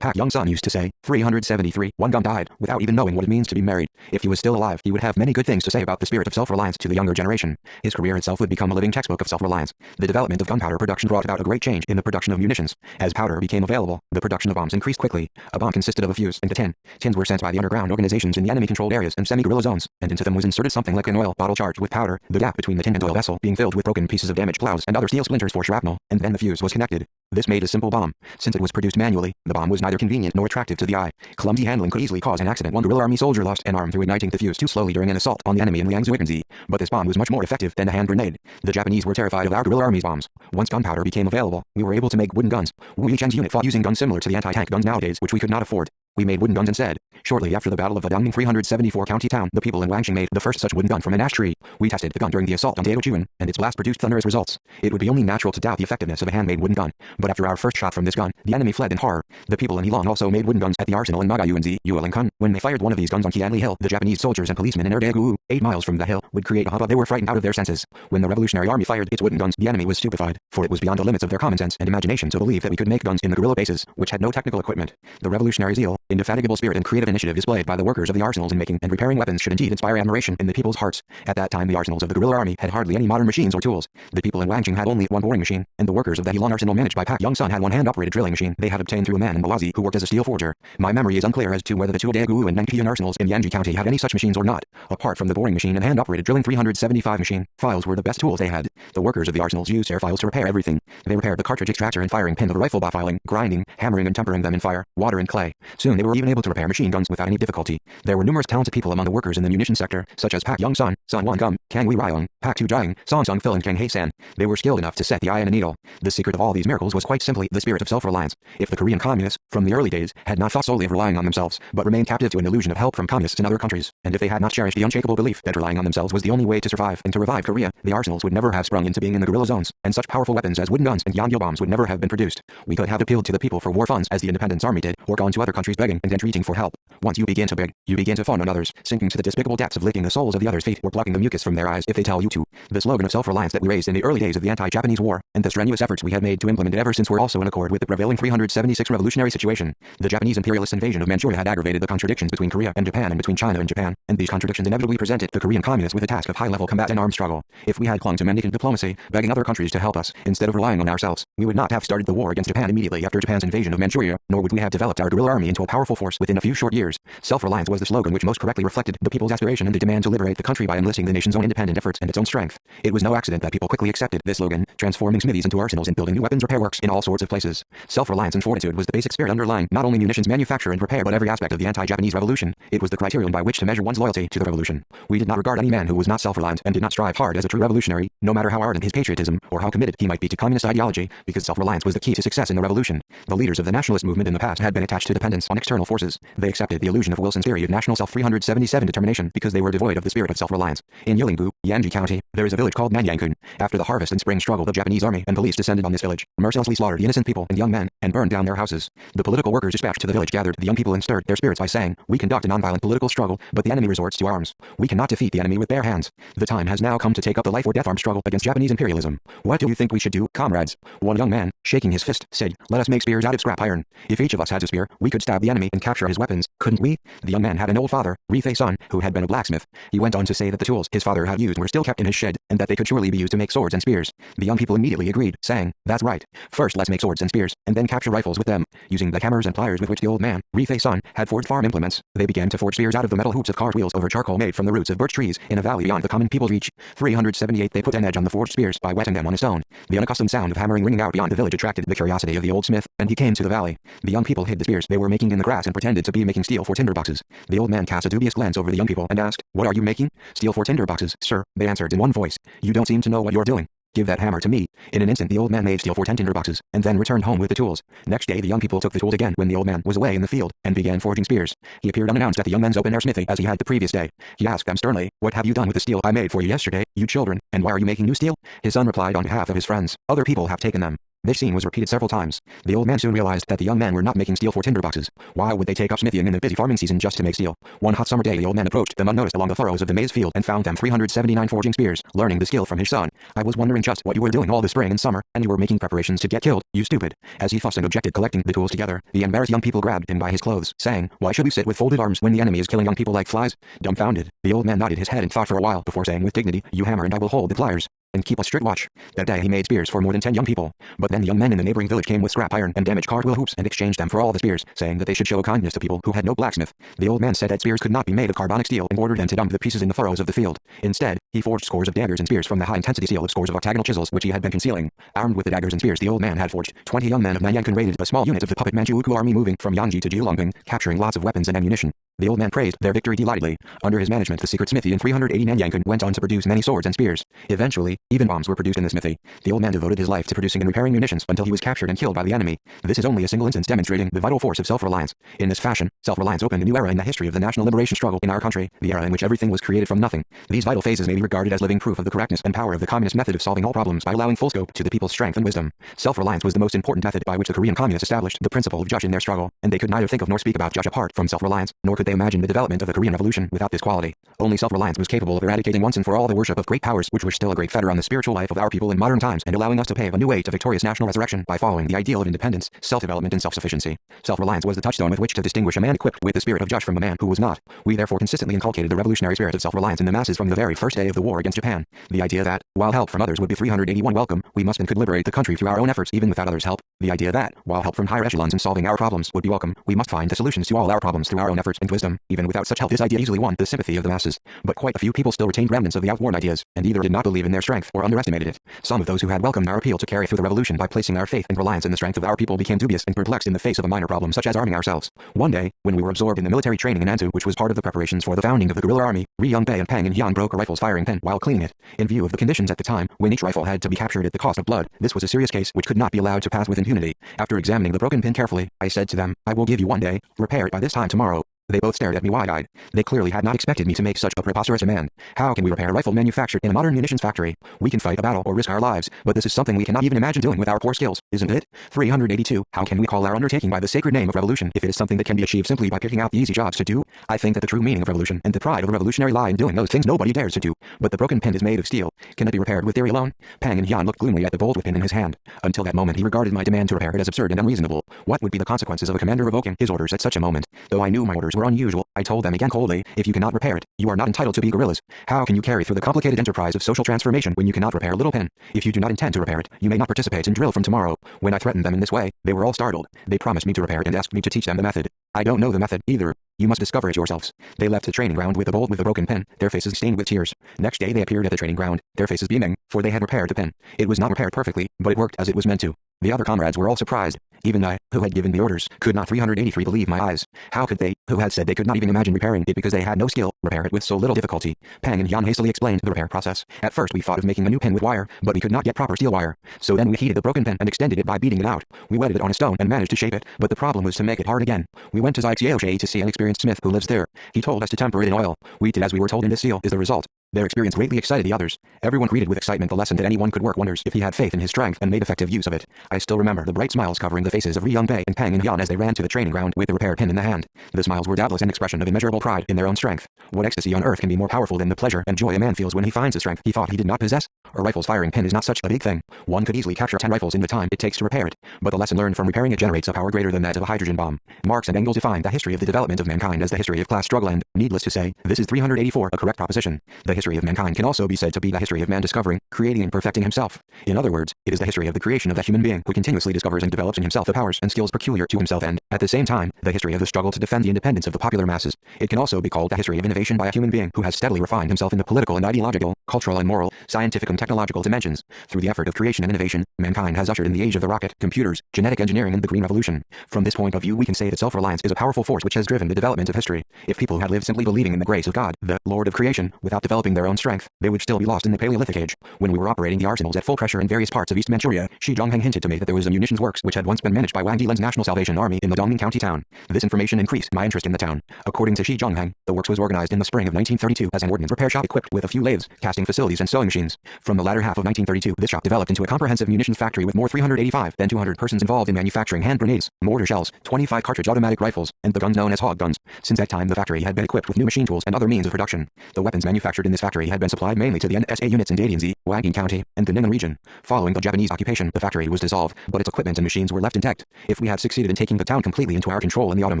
Pak Young-sun used to say, 373, Won Gum died, without even knowing what it means to be married. If he was still alive, he would have many good things to say about the spirit of self-reliance to the younger generation. His career itself would become a living textbook of self-reliance. The development of gunpowder production brought about a great change in the production of munitions. As powder became available, the production of bombs increased quickly. A bomb consisted of a fuse and a tin. Tins were sent by the underground organizations in the enemy-controlled areas and semi-guerrilla zones, and into them was inserted something like an oil bottle charged with powder, the gap between the tin and oil vessel being filled with broken pieces of damaged plows and other steel splinters for shrapnel, and then the fuse was connected. This made a simple bomb. Since it was produced manually, the bomb was neither convenient nor attractive to the eye. Clumsy handling could easily cause an accident. One guerrilla army soldier lost an arm through igniting the fuse too slowly during an assault on the enemy in Liangzuiganzi, but this bomb was much more effective than a hand grenade. The Japanese were terrified of our guerrilla army's bombs. Once gunpowder became available, we were able to make wooden guns. Wu Yicheng's unit fought using guns similar to the anti-tank guns nowadays, which we could not afford. We made wooden guns instead. Shortly after the Battle of the Dangning 374 county town, the people in Wangqing made the first such wooden gun from an ash tree. We tested the gun during the assault on Daedochuan, and its blast produced thunderous results. It would be only natural to doubt the effectiveness of a handmade wooden gun, but after our first shot from this gun, the enemy fled in horror. The people in Heilong also made wooden guns at the arsenal in Magayuanzi, Yuelingkun. When they fired one of these guns on Qianli Hill, the Japanese soldiers and policemen in Erdaegu, 8 miles from the hill, would create a hubbub. They were frightened out of their senses. When the Revolutionary Army fired its wooden guns, the enemy was stupefied, for it was beyond the limits of their common sense and imagination to believe that we could make guns in the guerrilla bases, which had no technical equipment. The revolutionary zeal, indefatigable spirit and creative initiative displayed by the workers of the arsenals in making and repairing weapons should indeed inspire admiration in the people's hearts. At that time the arsenals of the guerrilla army had hardly any modern machines or tools. The people in Wangqing had only one boring machine, and the workers of the Heilong arsenal managed by Pak Young-sun had one hand-operated drilling machine they had obtained through a man in Bawazi who worked as a steel forger. My memory is unclear as to whether the two Daegu and Nangqian arsenals in Yanji County had any such machines or not. Apart from the boring machine and hand-operated drilling 375 machine, files were the best tools they had. The workers of the arsenals used air files to repair everything. They repaired the cartridge extractor and firing pin of the rifle by filing, grinding, hammering and tempering them in fire, water and clay. Soon they were even able to repair machine guns without any difficulty. There were numerous talented people among the workers in the munition sector, such as Pak Young-sun, Sun Won-gum, Kang Wei-ryong, Pak Tu-jiang, Song Sung-fil and Kang Hae-san. They were skilled enough to set the eye in a needle. The secret of all these miracles was quite simply the spirit of self-reliance. If the Korean communists, from the early days, had not thought solely of relying on themselves, but remained captive to an illusion of help from communists in other countries, and if they had not cherished the unshakable belief that relying on themselves was the only way to survive and to revive Korea, the arsenals would never have sprung into being in the guerrilla zones, and such powerful weapons as wooden guns and Yonggyo bombs would never have been produced. We could have appealed to the people for war funds as the Independence Army did, or gone to other countries begging and entreating for help. Once you begin to beg, you begin to fawn on others, sinking to the despicable depths of licking the soles of the others' feet or plucking the mucus from their eyes if they tell you to. The slogan of self-reliance that we raised in the early days of the anti-Japanese war, and the strenuous efforts we had made to implement it ever since were also in accord with the prevailing 376 revolutionary situation. The Japanese imperialist invasion of Manchuria had aggravated the contradictions between Korea and Japan and between China and Japan, and these contradictions inevitably presented the Korean communists with a task of high-level combat and armed struggle. If we had clung to mendicant diplomacy, begging other countries to help us, instead of relying on ourselves, we would not have started the war against Japan immediately after Japan's invasion of Manchuria, nor would we have developed our guerrilla army into a powerful force within a few short years. Self-reliance was the slogan which most correctly reflected the people's aspiration and the demand to liberate the country by enlisting the nation's own independent efforts and its own strength. It was no accident that people quickly accepted this slogan, transforming smithies into arsenals and building new weapons repair works in all sorts of places. Self-reliance and fortitude was the basic spirit underlying not only munitions manufacture and repair but every aspect of the anti-Japanese revolution. It was the criterion by which to measure one's loyalty to the revolution. We did not regard any man who was not self-reliant and did not strive hard as a true revolutionary, no matter how ardent his patriotism or how committed he might be to communist ideology, because self-reliance was the key to success in the revolution. The leaders of the nationalist movement in the past had been attached to dependence on external forces. They accepted the illusion of Wilson's theory of national self-377 determination because they were devoid of the spirit of self-reliance. In Yilingbu, Yanji County, there is a village called Nanyangkun. After the harvest and spring struggle, the Japanese army and police descended on this village, mercilessly slaughtered innocent people and young men, and burned down their houses. The political workers dispatched to the village gathered the young people and stirred their spirits by saying, "We conduct a nonviolent political struggle, but the enemy resorts to arms. We cannot defeat the enemy with bare hands. The time has now come to take up the life or death armed struggle against Japanese imperialism. What do you think we should do, comrades?" One young man, shaking his fist, said, "Let us make spears out of scrap iron. If each of us had a spear, we could stab the enemy and capture his weapons, couldn't we?" The young man had an old father, Rifei-san, who had been a blacksmith. He went on to say that the tools his father had used were still kept in his shed. and that they could surely be used to make swords and spears. The young people immediately agreed, saying, "That's right. First let's make swords and spears, and then capture rifles with them." Using the hammers and pliers with which the old man, Rifei's son, had forged farm implements, they began to forge spears out of the metal hoops of cart wheels over charcoal made from the roots of birch trees in a valley beyond the common people's reach. 378 They put an edge on the forged spears by wetting them on a stone. The unaccustomed sound of hammering ringing out beyond the village attracted the curiosity of the old smith, and he came to the valley. The young people hid the spears they were making in the grass and pretended to be making steel for tinder boxes. The old man cast a dubious glance over the young people and asked, "What are you making?" "Steel for tinder boxes, sir," they answered in one voice. "You don't seem to know what you're doing. Give that hammer to me." In an instant the old man made steel for 10 tinder boxes, and then returned home with the tools. Next day the young people took the tools again when the old man was away in the field, and began forging spears. He appeared unannounced at the young men's open-air smithy as he had the previous day. He asked them sternly, "What have you done with the steel I made for you yesterday, you children, and why are you making new steel?" His son replied on behalf of his friends, "Other people have taken them." This scene was repeated several times. The old man soon realized that the young men were not making steel for tinder boxes. Why would they take up smithying in the busy farming season just to make steel? One hot summer day the old man approached them unnoticed along the furrows of the maize field and found them 379 forging spears, learning the skill from his son. "I was wondering just what you were doing all the spring and summer, and you were making preparations to get killed, you stupid." As he fussed and objected collecting the tools together, the embarrassed young people grabbed him by his clothes, saying, "Why should we sit with folded arms when the enemy is killing young people like flies?" Dumbfounded, the old man nodded his head and thought for a while before saying with dignity, "You hammer and I will hold the pliers and keep a strict watch." That day he made spears for more than 10 young people. But then the young men in the neighboring village came with scrap iron and damaged cartwheel hoops and exchanged them for all the spears, saying that they should show kindness to people who had no blacksmith. The old man said that spears could not be made of carbonic steel and ordered them to dump the pieces in the furrows of the field. Instead, he forged scores of daggers and spears from the high-intensity steel of scores of octagonal chisels which he had been concealing. Armed with the daggers and spears the old man had forged, 20 young men of Nanyang raided a small unit of the puppet Manchukuo army moving from Yangji to Jiulongping, capturing lots of weapons and ammunition. The old man praised their victory delightedly. Under his management the secret smithy in 380 Nanyang went on to produce many swords and spears. Eventually, even bombs were produced in the smithy. The old man devoted his life to producing and repairing munitions until he was captured and killed by the enemy. This is only a single instance demonstrating the vital force of self-reliance. In this fashion, self-reliance opened a new era in the history of the national liberation struggle in our country, the era in which everything was created from nothing. These vital phases may be regarded as living proof of the correctness and power of the communist method of solving all problems by allowing full scope to the people's strength and wisdom. Self-reliance was the most important method by which the Korean communists established the principle of Juche in their struggle, and they could neither think of nor speak about Juche apart from self-reliance, nor could they imagine the development of the Korean Revolution without this quality. Only self-reliance was capable of eradicating once and for all the worship of great powers which were still a great fetter on the spiritual life of our people in modern times and allowing us to pave a new way to victorious national resurrection by following the ideal of independence, self-development and self-sufficiency. Self-reliance was the touchstone with which to distinguish a man equipped with the spirit of Juche from a man who was not. We therefore consistently inculcated the revolutionary spirit of self-reliance in the masses from the very first day of the war against Japan. The idea that, while help from others would be 381 welcome, we must and could liberate the country through our own efforts even without others' help. The idea that, while help from higher echelons in solving our problems would be welcome, we must find the solutions to all our problems through our own efforts and wisdom. Even without such help this idea easily won the sympathy of the masses. But quite a few people still retained remnants of the outworn ideas, and either did not believe in their strength or underestimated it. Some of those who had welcomed our appeal to carry through the revolution by placing our faith and reliance in the strength of our people became dubious and perplexed in the face of a minor problem such as arming ourselves. One day, when we were absorbed in the military training in Anzu, which was part of the preparations for the founding of the guerrilla army, Ri Yongbei and Pang In-hyun broke a rifle's firing pin while cleaning it. In view of the conditions at the time, when each rifle had to be captured at the cost of blood, this was a serious case which could not be allowed to pass with impunity. After examining the broken pin carefully, I said to them, "I will give you one day. Repair it by this time tomorrow." They both stared at me wide-eyed. They clearly had not expected me to make such a preposterous demand. How can we repair a rifle manufactured in a modern munitions factory? We can fight a battle or risk our lives, but this is something we cannot even imagine doing with our poor skills, isn't it? 382. How can we call our undertaking by the sacred name of revolution if it is something that can be achieved simply by picking out the easy jobs to do? I think that the true meaning of revolution and the pride of a revolutionary lie in doing those things nobody dares to do. But the broken pin is made of steel. Can it be repaired with theory alone? Pang In-hyun looked gloomily at the bolt with pin in his hand. Until that moment he regarded my demand to repair it as absurd and unreasonable. What would be the consequences of a commander revoking his orders at such a moment? Though I knew my orders were unusual, I told them again coldly, if you cannot repair it, you are not entitled to be guerrillas. How can you carry through the complicated enterprise of social transformation when you cannot repair a little pin? If you do not intend to repair it, you may not participate in drill from tomorrow. When I threatened them in this way, they were all startled. They promised me to repair it and asked me to teach them the method. I don't know the method either. You must discover it yourselves. They left the training ground with the bolt with the broken pin, their faces stained with tears. Next day they appeared at the training ground, their faces beaming, for they had repaired the pin. It was not repaired perfectly, but it worked as it was meant to. The other comrades were all surprised. Even I, who had given the orders, could not 383 believe my eyes. How could they, who had said they could not even imagine repairing it because they had no skill, repair it with so little difficulty? Pang In-hyun hastily explained the repair process. At first we thought of making a new pin with wire, but we could not get proper steel wire. So then we heated the broken pin and extended it by beating it out. We wetted it on a stone and managed to shape it, but the problem was to make it hard again. We went to Zaixiaoshi to see an experienced smith who lives there. He told us to temper it in oil. We did as we were told, and this seal is the result. Their experience greatly excited the others. Everyone greeted with excitement the lesson that anyone could work wonders if he had faith in his strength and made effective use of it. I still remember the bright smiles covering the faces of Ri Yongbei and Pang In-hyun as they ran to the training ground with the repaired pin in the hand. The smiles were doubtless an expression of immeasurable pride in their own strength. What ecstasy on earth can be more powerful than the pleasure and joy a man feels when he finds a strength he thought he did not possess? A rifle's firing pin is not such a big thing. One could easily capture 10 rifles in the time it takes to repair it, but the lesson learned from repairing it generates a power greater than that of a hydrogen bomb. Marx and Engels defined the history of the development of mankind as the history of class struggle, and, needless to say, this is 384 a correct proposition. The history of mankind can also be said to be the history of man discovering, creating and perfecting himself. In other words, it is the history of the creation of that human being who continuously discovers and develops in himself the powers and skills peculiar to himself and, at the same time, the history of the struggle to defend the independence of the popular masses. It can also be called the history of innovation by a human being who has steadily refined himself in the political and ideological, cultural and moral, scientific and technological dimensions. Through the effort of creation and innovation, mankind has ushered in the age of the rocket, computers, genetic engineering and the green revolution. From this point of view we can say that self-reliance is a powerful force which has driven the development of history. If people had lived simply believing in the grace of God, the Lord of creation, without developing their own strength, they would still be lost in the Paleolithic age. When we were operating the arsenals at full pressure in various parts of East Manchuria, Shi Zhongheng hinted to me that there was a munitions works which had once been managed by Wang Dilen's National Salvation Army in the Dongning County town. This information increased my interest in the town. According to Shi Zhongheng, the works was organized in the spring of 1932 as an ordnance repair shop equipped with a few lathes, casting facilities and sewing machines. From the latter half of 1932, this shop developed into a comprehensive munitions factory with more 385 than 200 persons involved in manufacturing hand grenades, mortar shells, 25 cartridge automatic rifles, and the guns known as hog guns. Since that time the factory had been equipped with new machine tools and other means of production. The weapons manufactured in this factory had been supplied mainly to the NSA units in Dadianzi, Wangin County, and the Ning'an region. Following the Japanese occupation, the factory was dissolved, but its equipment and machines were left intact. If we had succeeded in taking the town completely into our control in the autumn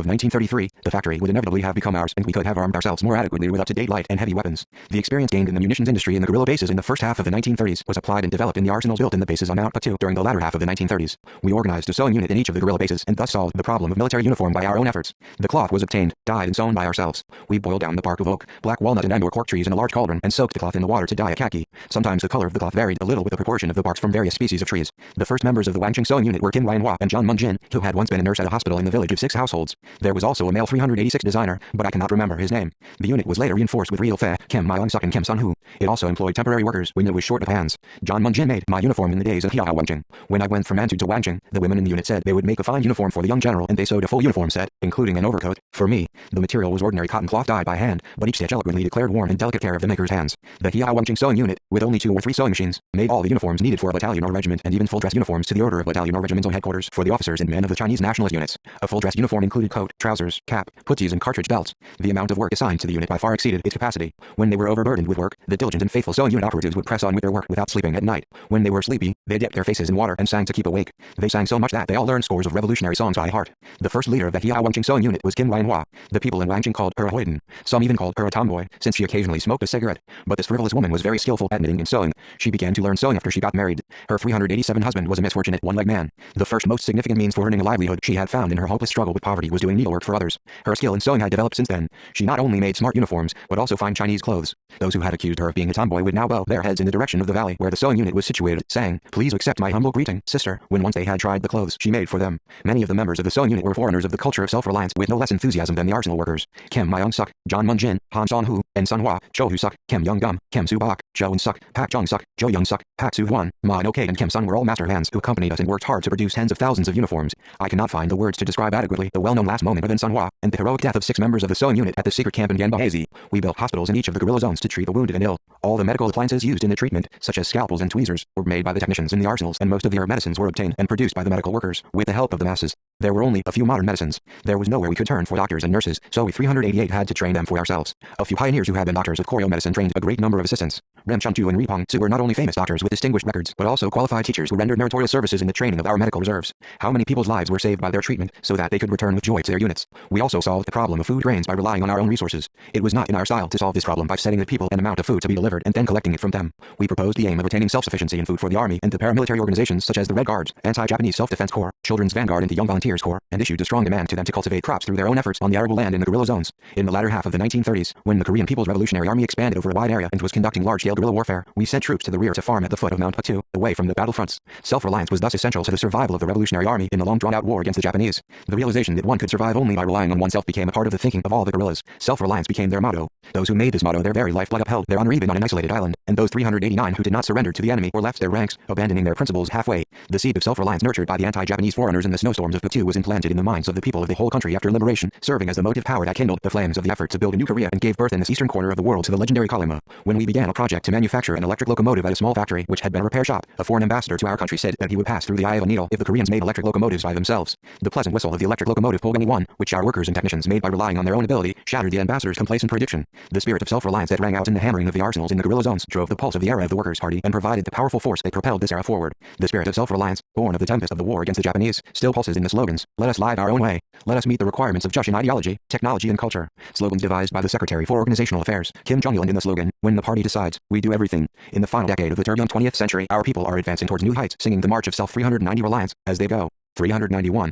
of 1933, the factory would inevitably have become ours, and we could have armed ourselves more adequately with up-to-date light and heavy weapons. The experience gained in the munitions industry in the guerrilla bases in the first half of the 1930s was applied and developed in the arsenals built in the bases on Mount Patu during the latter half of the 1930s. We organized a sewing unit in each of the guerrilla bases and thus solved the problem of military uniform by our own efforts. The cloth was obtained, dyed and sewn by ourselves. We boiled down the bark of oak, black walnut and amber cork trees in a large cauldron and soaked the cloth in the water to dye a khaki. Sometimes the color of the cloth varied a little with the proportion of the barks from various species of trees. The first members of the Wangqing sewing unit were Kim Ryanhua and John Munjin, who had once been a nurse at a hospital in the village of 6 households. There was also a male 386 designer, but I cannot remember his name. The unit was later reinforced with Ryo Fe, Kim Myung-suk and Kim Sun-hoo. It also employed temporary workers when it was short of hands. John Munjin made my uniform in the days of Hiao Wangqing. When I went from Antu to Wangqing, the women in the unit said they would make a fine uniform for the young general and they sewed a full uniform set, including an overcoat. For me, the material was ordinary cotton cloth dyed by hand, but each stitch eloquently declared warm and delicate care of the maker's hands. The Hiao Wangqing sewing unit, with only 2 or 3 sewing machines, made all the uniforms needed for a battalion or regiment and even full-dress uniforms to the order of battalion or regiment's own headquarters for the officers and men of the Chinese nationalist units. A full-dress uniform included coat, trousers, cap, puttees and cartridge belts. The amount of work assigned to the unit by far exceeded its capacity. When they were overburdened with work, the diligent and faithful sewing unit operatives would press on with their work without sleeping at night. When they were sleepy, they dipped their faces in water and sang to keep awake. They sang so much that they all learned scores of revolutionary songs by heart. The first leader of the Hiao Wangqing sewing unit was Kim Ryanhua. The people in Wangqing called her a hoyden. Some even called her a tomboy, since she occasionally smoked a cigarette. But this frivolous woman was very skillful at knitting and sewing. She began to learn sewing after she got married. Her 387 husband was a misfortunate one-legged man. The first most significant means for earning a livelihood she had found in her hopeless struggle with poverty was doing needlework for others. Her skill in sewing had developed since then. She not only made smart uniforms, but also fine Chinese clothes. Those who had accused her of being a tomboy would now bow their heads in the direction of the valley where the sewing unit was situated, saying, "Please accept my humble greeting, sister," when once they had tried the clothes she made for them. Many of the members of the sewing unit were foreigners of the culture of self-reliance with no less enthusiasm than the arsenal workers. Kim Myung-suk, John Munjin, Han Son-hoo, and Sun-hwa, Cho Hu-suk, Kim Young-gum, Kim Su-bak, Jo In-suk, Pak Jong-suk, Jo Young-suk, Pak Su-hwan, Ma No-kei and Kim Sun were all master hands who accompanied us and worked hard to produce tens of thousands of uniforms. I cannot find the words to describe adequately the well-known last moment of Sun-hwa and the heroic death of 6 members of the sewing unit at the secret camp in Ganbahazi. We built hospitals in each of the guerrilla zones to treat the wounded and ill. All the medical appliances used in the treatment, such as scalpels and tweezers, were made by the technicians in the arsenals, and most of the herb medicines were obtained and produced by the medical workers, with the help of the masses. There were only a few modern medicines. There was nowhere we could turn for doctors and nurses, so we 388 had to train them for ourselves. A few pioneers who had been doctors of Koryo medicine trained a great number of assistants. Rem Chuntu and Ri Pong Tsu were not only famous doctors with distinguished records, but also qualified teachers who rendered meritorious services in the training of our medical reserves. How many people's lives were saved by their treatment, so that they could return with joy to their units. We also solved the problem of food grains by relying on our own resources. It was not in our style to solve this problem by setting the people an amount of food to be delivered and then collecting it from them. We proposed the aim of attaining self-sufficiency in food for the army and the paramilitary organizations such as the Red Guards, Anti-Japanese Self-Defense Corps, Children's Vanguard and the Young Volunteers Corps, and issued a strong demand to them to cultivate crops through their own efforts on the arable land in the guerrilla zones. In the latter half of the 1930s, when the Korean People's Revolutionary Army expanded over a wide area and was conducting large-scale guerrilla warfare, we sent troops to the rear to farm at the foot of Mount Patu, away from the battlefronts. Self-reliance was thus essential to the survival of the Revolutionary Army in the long drawn-out war against the Japanese. The realization that one could survive only by relying on oneself became a part of the thinking of all the guerrillas. Self-reliance became their motto. Those who made this motto their very lifeblood upheld their honor even on an isolated island, and those 389 who did not surrender to the enemy or left their ranks, abandoning their principles halfway. The seed of self-reliance nurtured by the anti-Japanese foreigners in the snowstorms of Patu was implanted in the minds of the people of the whole country after liberation, serving as the motive power that kindled the flames of the effort to build a new Korea and gave birth in this eastern corner of the world to the legendary Kalima. When we began a project to manufacture an electric locomotive at a small factory, which had been a repair shop. A foreign ambassador to our country said that he would pass through the eye of a needle if the Koreans made electric locomotives by themselves. The pleasant whistle of the electric locomotive Pulgani 1, which our workers and technicians made by relying on their own ability, shattered the ambassador's complacent prediction. The spirit of self-reliance that rang out in the hammering of the arsenals in the guerrilla zones drove the pulse of the era of the Workers' Party and provided the powerful force that propelled this era forward. The spirit of self-reliance, born of the tempest of the war against the Japanese, still pulses in the slogans, "Let us live our own way. Let us meet the requirements of Jushin ideology, technology and culture." Slogans devised by the Secretary for Organizational Affairs, Kim Jong-il, and in the slogan, "When the party decides, we do everything." In the final decade of the turbulent 20th century, our people are advancing towards new heights, singing the March of Self 390 Reliance, as they go. 391.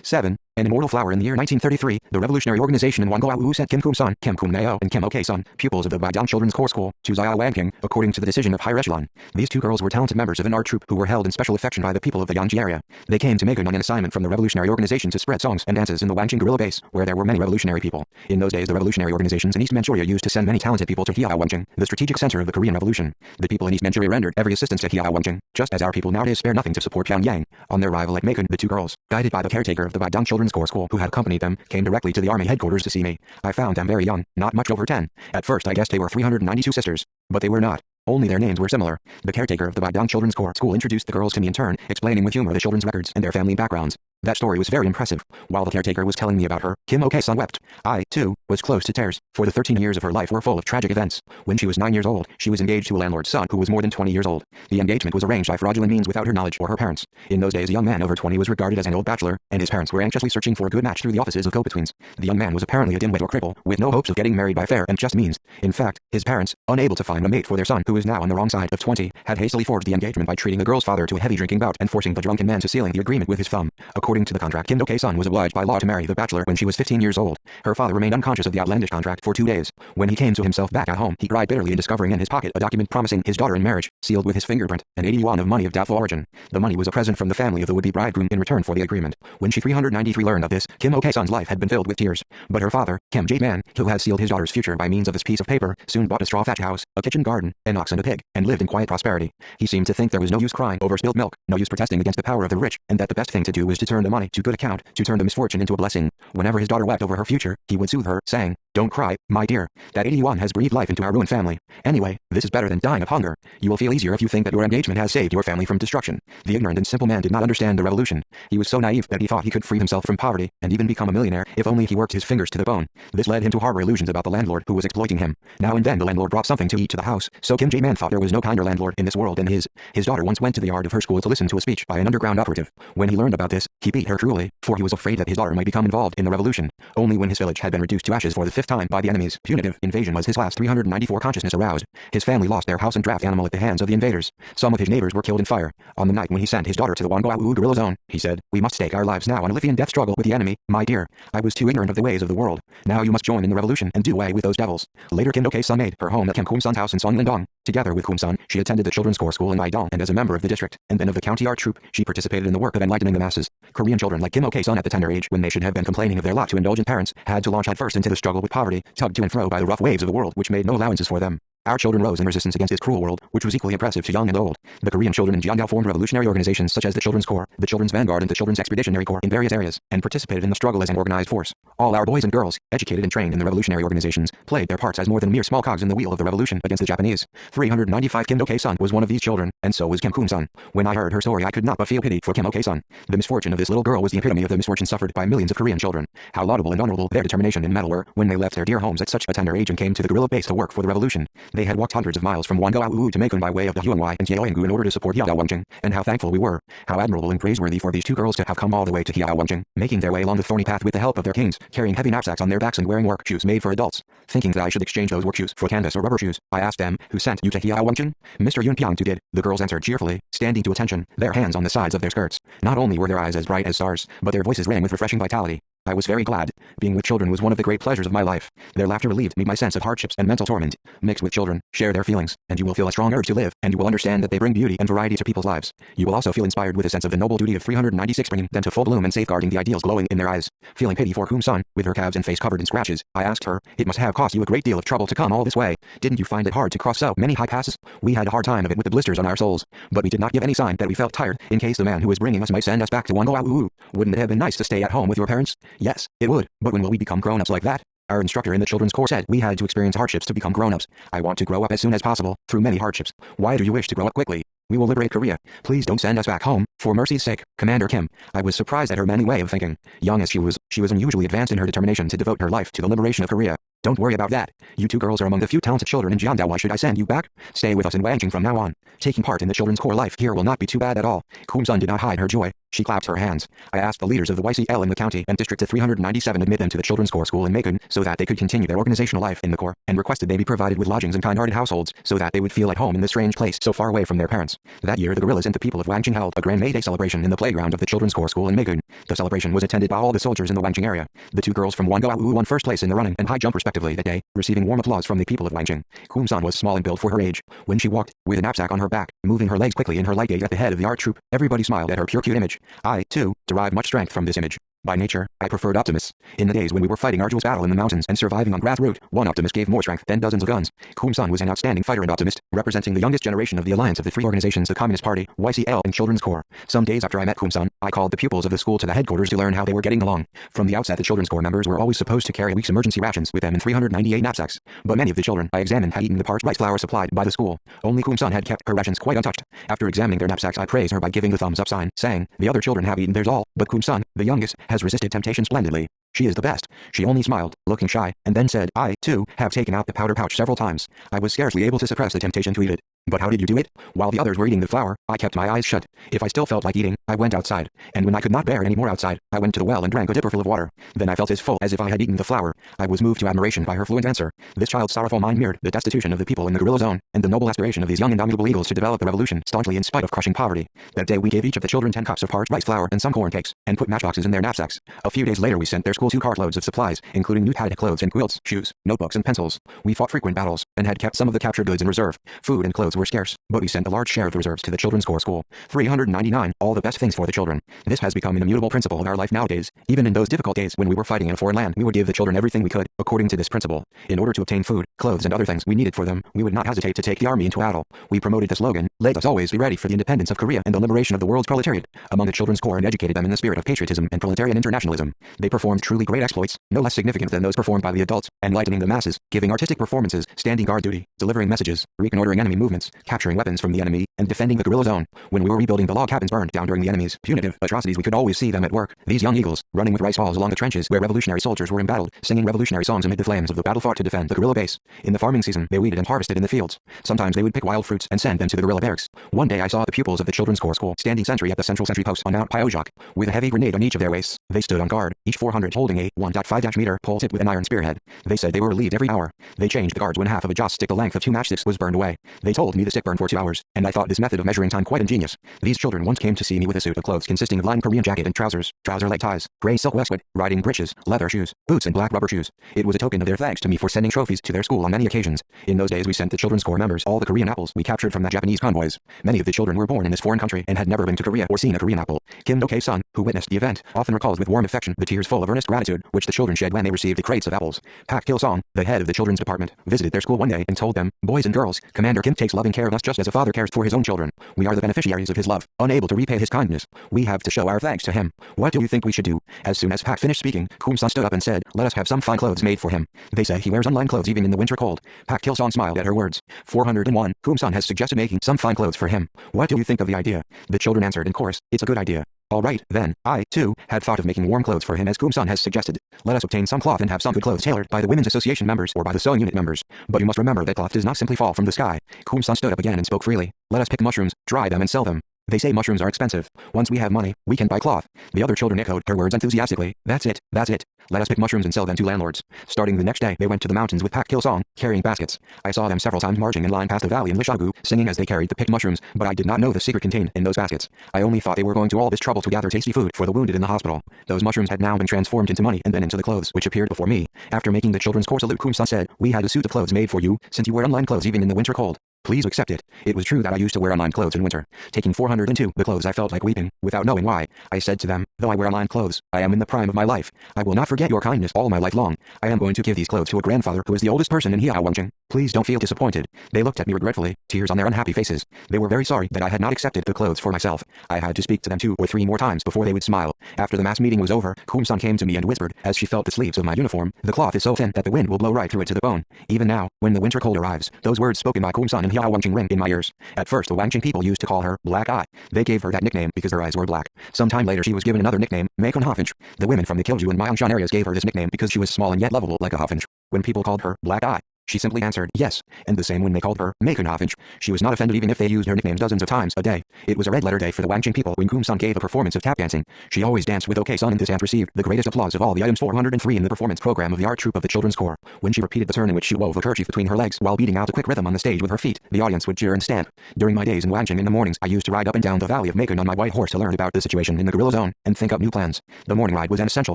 7. An immortal flower in the year 1933, the revolutionary organization in Wongo sent Kim Kum-sun, Kim Kum-neo, and Kim Ok-sun, pupils of the Baidang Children's Corps School, to Xiaowangking, according to the decision of higher echelon. These two girls were talented members of an art troupe who were held in special affection by the people of the Yangji area. They came to Meikun on an assignment from the revolutionary organization to spread songs and dances in the Wangjing guerrilla base, where there were many revolutionary people. In those days, the revolutionary organizations in East Manchuria used to send many talented people to Xiaowangting, the strategic center of the Korean Revolution. The people in East Manchuria rendered every assistance to Xiaowangting, just as our people nowadays spare nothing to support Pyongyang. On their arrival at Meikun, the two girls, guided by the caretaker of the Baidang Children's Corps School who had accompanied them, came directly to the army headquarters to see me. I found them very young, not much over 10. At first I guessed they were 392 sisters, but they were not. Only their names were similar. The caretaker of the Baidang Children's Corps School introduced the girls to me in turn, explaining with humor the children's records and their family backgrounds. That story was very impressive. While the caretaker was telling me about her, Kim Ok-sun wept. I, too, was close to tears, for the 13 years of her life were full of tragic events. When she was 9 years old, she was engaged to a landlord's son who was more than 20 years old. The engagement was arranged by fraudulent means without her knowledge or her parents. In those days, a young man over 20 was regarded as an old bachelor, and his parents were anxiously searching for a good match through the offices of go-betweens. The young man was apparently a dimwit or cripple, with no hopes of getting married by fair and just means. In fact, his parents, unable to find a mate for their son who was now on the wrong side of 20, had hastily forged the engagement by treating the girl's father to a heavy drinking bout and forcing the drunken man to sealing the agreement with his thumb. According to the contract, Kim Ok-sun was obliged by law to marry the bachelor when she was 15 years old. Her father remained unconscious of the outlandish contract for 2 days. When he came to himself back at home, he cried bitterly in discovering in his pocket a document promising his daughter in marriage, sealed with his fingerprint, and 80 yuan of money of doubtful origin. The money was a present from the family of the would-be bridegroom in return for the agreement. When she 393 learned of this, Kim Ok-sun's life had been filled with tears. But her father, Kim Jae-man, who had sealed his daughter's future by means of this piece of paper, soon bought a straw thatch house, a kitchen garden, an ox and a pig, and lived in quiet prosperity. He seemed to think there was no use crying over spilled milk, no use protesting against the power of the rich, and that the best thing to do was to turn the money to good account, to turn the misfortune into a blessing. Whenever his daughter wept over her future, he would soothe her, saying, "Don't cry, my dear. That 80 yuan has breathed life into our ruined family. Anyway, this is better than dying of hunger. You will feel easier if you think that your engagement has saved your family from destruction." The ignorant and simple man did not understand the revolution. He was so naive that he thought he could free himself from poverty and even become a millionaire if only he worked his fingers to the bone. This led him to harbor illusions about the landlord who was exploiting him. Now and then the landlord brought something to eat to the house, so Kim Jae-man thought there was no kinder landlord in this world than his. His daughter once went to the yard of her school to listen to a speech by an underground operative. When he learned about this, he beat her cruelly, for he was afraid that his daughter might become involved in the revolution. Only when his village had been reduced to ashes for the 5th time by the enemy's punitive invasion was his last 394 consciousness aroused. His family lost their house and draft animal at the hands of the invaders. Some of his neighbors were killed in fire. On the night when he sent his daughter to the Wongo guerrilla zone, he said, "We must stake our lives now on a Lithian death struggle with the enemy, my dear. I was too ignorant of the ways of the world. Now you must join in the revolution and do away with those devils." Later Kim Ok-sun made her home at Kim Kum-sun's house in Songlindong. Together with Kum-sun, she attended the Children's Corps School in Baidong, and as a member of the district, and then of the county art troupe, she participated in the work of enlightening the masses. Korean children like Kim Ok-sun at the tender age, when they should have been complaining of their lot to indulgent parents, had to launch headfirst into the struggle with poverty, tugged to and fro by the rough waves of the world which made no allowances for them. Our children rose in resistance against this cruel world, which was equally oppressive to young and old. The Korean children in Jiangdao formed revolutionary organizations such as the Children's Corps, the Children's Vanguard and the Children's Expeditionary Corps in various areas, and participated in the struggle as an organized force. All our boys and girls, educated and trained in the revolutionary organizations, played their parts as more than mere small cogs in the wheel of the revolution against the Japanese. 395 Kim Ok-sun was one of these children, and so was Kim Kum-sun. When I heard her story I could not but feel pity for Kim Ok-sun. The misfortune of this little girl was the epitome of the misfortune suffered by millions of Korean children. How laudable and honorable their determination and mettle were when they left their dear homes at such a tender age and came to the guerrilla base to work for the revolution. They had walked hundreds of miles from Wongo to Meikun by way of the Huangwai and Hyeoinggu in order to support Xiaowangting, and how thankful we were. How admirable and praiseworthy for these two girls to have come all the way to Xiaowangting, making their way along the thorny path with the help of their canes, carrying heavy knapsacks on their backs and wearing work shoes made for adults. Thinking that I should exchange those work shoes for canvas or rubber shoes, I asked them, "Who sent you to Xiaowangting?" "Mr. Yun Pyong did," the girls answered cheerfully, standing to attention, their hands on the sides of their skirts. Not only were their eyes as bright as stars, but their voices rang with refreshing vitality. I was very glad. Being with children was one of the great pleasures of my life. Their laughter relieved me my sense of hardships and mental torment. Mix with children, share their feelings, and you will feel a strong urge to live, and you will understand that they bring beauty and variety to people's lives. You will also feel inspired with a sense of the noble duty of 396 bringing them to full bloom and safeguarding the ideals glowing in their eyes. Feeling pity for Kum-sun, with her calves and face covered in scratches, I asked her, "It must have cost you a great deal of trouble to come all this way. Didn't you find it hard to cross so many high passes?" "We had a hard time of it with the blisters on our soles, but we did not give any sign that we felt tired, in case the man who was bringing us might send us back to Wongo. Wouldn't it have been nice to stay at home with your parents?" "Yes, it would. But when will we become grown-ups like that?" Our instructor in the Children's Corps said we had to experience hardships to become grown-ups. I want to grow up as soon as possible, through many hardships. Why do you wish to grow up quickly? We will liberate Korea. Please don't send us back home, for mercy's sake, Commander Kim. I was surprised at her manly way of thinking. Young as she was unusually advanced in her determination to devote her life to the liberation of Korea. Don't worry about that. You two girls are among the few talented children in Jiandao. Why should I send you back? Stay with us in Wangjing from now on. Taking part in the children's core life here will not be too bad at all. Kumsun did not hide her joy. She clapped her hands. I asked the leaders of the YCL in the county and district to 397 admit them to the children's core school in Macon so that they could continue their organizational life in the core, and requested they be provided with lodgings and kind-hearted households so that they would feel at home in this strange place so far away from their parents. That year the guerrillas and the people of Wangjing held a grand May Day celebration in the playground of the children's core school in Macon. The celebration was attended by all the soldiers in the Wangjing area. The two girls from Wangoau won first place in the running and high jump respectively that day, receiving warm applause from the people of Wangjing. Kumsun was small in build for her age. When she walked, with a knapsack on her back, moving her legs quickly in her light gait at the head of the art troupe, everybody smiled at her pure cute image. I, too, derived much strength from this image. By nature, I preferred optimists. In the days when we were fighting arduous battle in the mountains and surviving on grass root, one optimist gave more strength than dozens of guns. Kumsun was an outstanding fighter and optimist, representing the youngest generation of the alliance of the three organizations, the Communist Party, YCL, and Children's Corps. Some days after I met Kumsun, I called the pupils of the school to the headquarters to learn how they were getting along. From the outset, the Children's Corps members were always supposed to carry a week's emergency rations with them in 398 knapsacks. But many of the children I examined had eaten the parched rice flour supplied by the school. Only Kumsun had kept her rations quite untouched. After examining their knapsacks, I praised her by giving the thumbs up sign, saying, the other children have eaten theirs all, but Kumsun, the youngest, has resisted temptation splendidly. She is the best. She only smiled, looking shy, and then said, I, too, have taken out the powder pouch several times. I was scarcely able to suppress the temptation to eat it. But how did you do it? While the others were eating the flour, I kept my eyes shut. If I still felt like eating, I went outside. And when I could not bear any more outside, I went to the well and drank a dipperful of water. Then I felt as full as if I had eaten the flour. I was moved to admiration by her fluent answer. This child's sorrowful mind mirrored the destitution of the people in the guerrilla zone, and the noble aspiration of these young indomitable eagles to develop the revolution staunchly in spite of crushing poverty. That day we gave each of the children 10 cups of parched rice flour and some corn cakes, and put matchboxes in their knapsacks. A few days later we sent their school 2 cartloads of supplies, including new padded clothes and quilts, shoes, notebooks and pencils. We fought frequent battles, and had kept some of the captured goods in reserve. Food and clothes were scarce, but we sent a large share of the reserves to the Children's Corps School. 399, all the best things for the children. This has become an immutable principle of our life nowadays. Even in those difficult days when we were fighting in a foreign land, we would give the children everything we could, according to this principle. In order to obtain food, clothes and other things we needed for them, we would not hesitate to take the army into battle. We promoted the slogan, let us always be ready for the independence of Korea and the liberation of the world's proletariat, among the Children's Corps, and educated them in the spirit of patriotism and proletarian internationalism. They performed truly great exploits, no less significant than those performed by the adults, enlightening the masses, giving artistic performances, standing guard duty, delivering messages, reconnoitering enemy movements, capturing weapons from the enemy, and defending the guerrilla zone. When we were rebuilding the log cabins burned down during the enemy's punitive atrocities, we could always see them at work. These young eagles, running with rice balls along the trenches where revolutionary soldiers were embattled, singing revolutionary songs amid the flames of the battle fought to defend the guerrilla base. In the farming season, they weeded and harvested in the fields. Sometimes they would pick wild fruits and send them to the guerrilla barracks. One day I saw the pupils of the Children's Corps School standing sentry at the central sentry post on Mount Pyojak, with a heavy grenade on each of their waists. They stood on guard, each 400 holding a 1.5-meter pole tipped with an iron spearhead. They said they were relieved every hour. They changed the guards when half of a joss stick the length of 2 matchsticks was burned away. They told me the stick burned for 2 hours, and I thought this method of measuring time quite ingenious. These children once came to see me with a suit of clothes consisting of lined Korean jacket and trousers, trouser-leg ties, gray silk waistcoat, riding breeches, leather shoes, boots and black rubber shoes. It was a token of their thanks to me for sending trophies to their school on many occasions. In those days we sent the Children's Corps members all the Korean apples we captured from the Japanese convoys. Many of the children were born in this foreign country and had never been to Korea or seen a Korean apple. Kim Do-K's son, who witnessed the event, often recalls with warm affection the tears full of earnest gratitude which the children shed when they received the crates of apples. Pak Kil-song, the head of the children's department, visited their school one day and told them, boys and girls, Commander Kim takes loving care of us just as a father cares for his own children. We are the beneficiaries of his love, unable to repay his kindness. We have to show our thanks to him. What do you think we should do? As soon as Pak finished speaking, Kumsun stood up and said, let us have some fine clothes made for him. They say he wears unlined clothes even in the winter cold. Pak Kil-song smiled at her words. 401, Kumsun has suggested making some fine clothes for him. What do you think of the idea? The children answered in chorus, it's a good idea. All right, then, I, too, had thought of making warm clothes for him as Kumsun has suggested. Let us obtain some cloth and have some good clothes tailored by the Women's Association members or by the sewing unit members. But you must remember that cloth does not simply fall from the sky. Kumsun stood up again and spoke freely. Let us pick mushrooms, dry them and sell them. They say mushrooms are expensive. Once we have money, we can buy cloth. The other children echoed her words enthusiastically. That's it, that's it. Let us pick mushrooms and sell them to landlords. Starting the next day, they went to the mountains with Pak Kil-song, carrying baskets. I saw them several times marching in line past the valley in Lishagu, singing as they carried the picked mushrooms, but I did not know the secret contained in those baskets. I only thought they were going to all this trouble to gather tasty food for the wounded in the hospital. Those mushrooms had now been transformed into money and then into the clothes which appeared before me. After making the children's corps salute, Kumsun said, we had a suit of clothes made for you, since you wear unlined clothes even in the winter cold. Please accept it. It was true that I used to wear unlined clothes in winter. Taking 402, the clothes I felt like weeping, without knowing why. I said to them, Though I wear lined clothes, I am in the prime of my life. I will not forget your kindness all my life long. I am going to give these clothes to a grandfather who is the oldest person in Heilongjiang. Please don't feel disappointed. They looked at me regretfully, tears on their unhappy faces. They were very sorry that I had not accepted the clothes for myself. I had to speak to them 2 or 3 more times before they would smile. After the mass meeting was over, Kumsan came to me and whispered, as she felt the sleeves of my uniform, "The cloth is so thin that the wind will blow right through it to the bone." Even now, when the winter cold arrives, those words spoken by Kumsan in Heilongjiang ring in my ears. At first the Wangjing people used to call her Black Eye. They gave her that nickname because her eyes were black. Sometime later she was given another nickname, Mekon Hoffinch. The women from the Kilju and Myeongshan areas gave her this nickname because she was small and yet lovable like a Hoffinch. When people called her Black Eye, she simply answered yes, and the same when they called her Mekon Hoffinch. She was not offended even if they used her nicknames dozens of times a day. It was a red-letter day for the Wangjing people when Kumsan gave a performance of tap dancing. She always danced with OK Sun, and this dance received the greatest applause of all the items 403 in the performance program of the art troupe of the children's corps. When she repeated the turn in which she wove a kerchief between her legs while beating out a quick rhythm on the stage with her feet, the audience would cheer and stamp. During my days in Wangjing in the mornings, I used to ride up and down the valley of Mekon on my white horse to learn about the situation in the guerrilla zone and think up new plans. The morning ride was an essential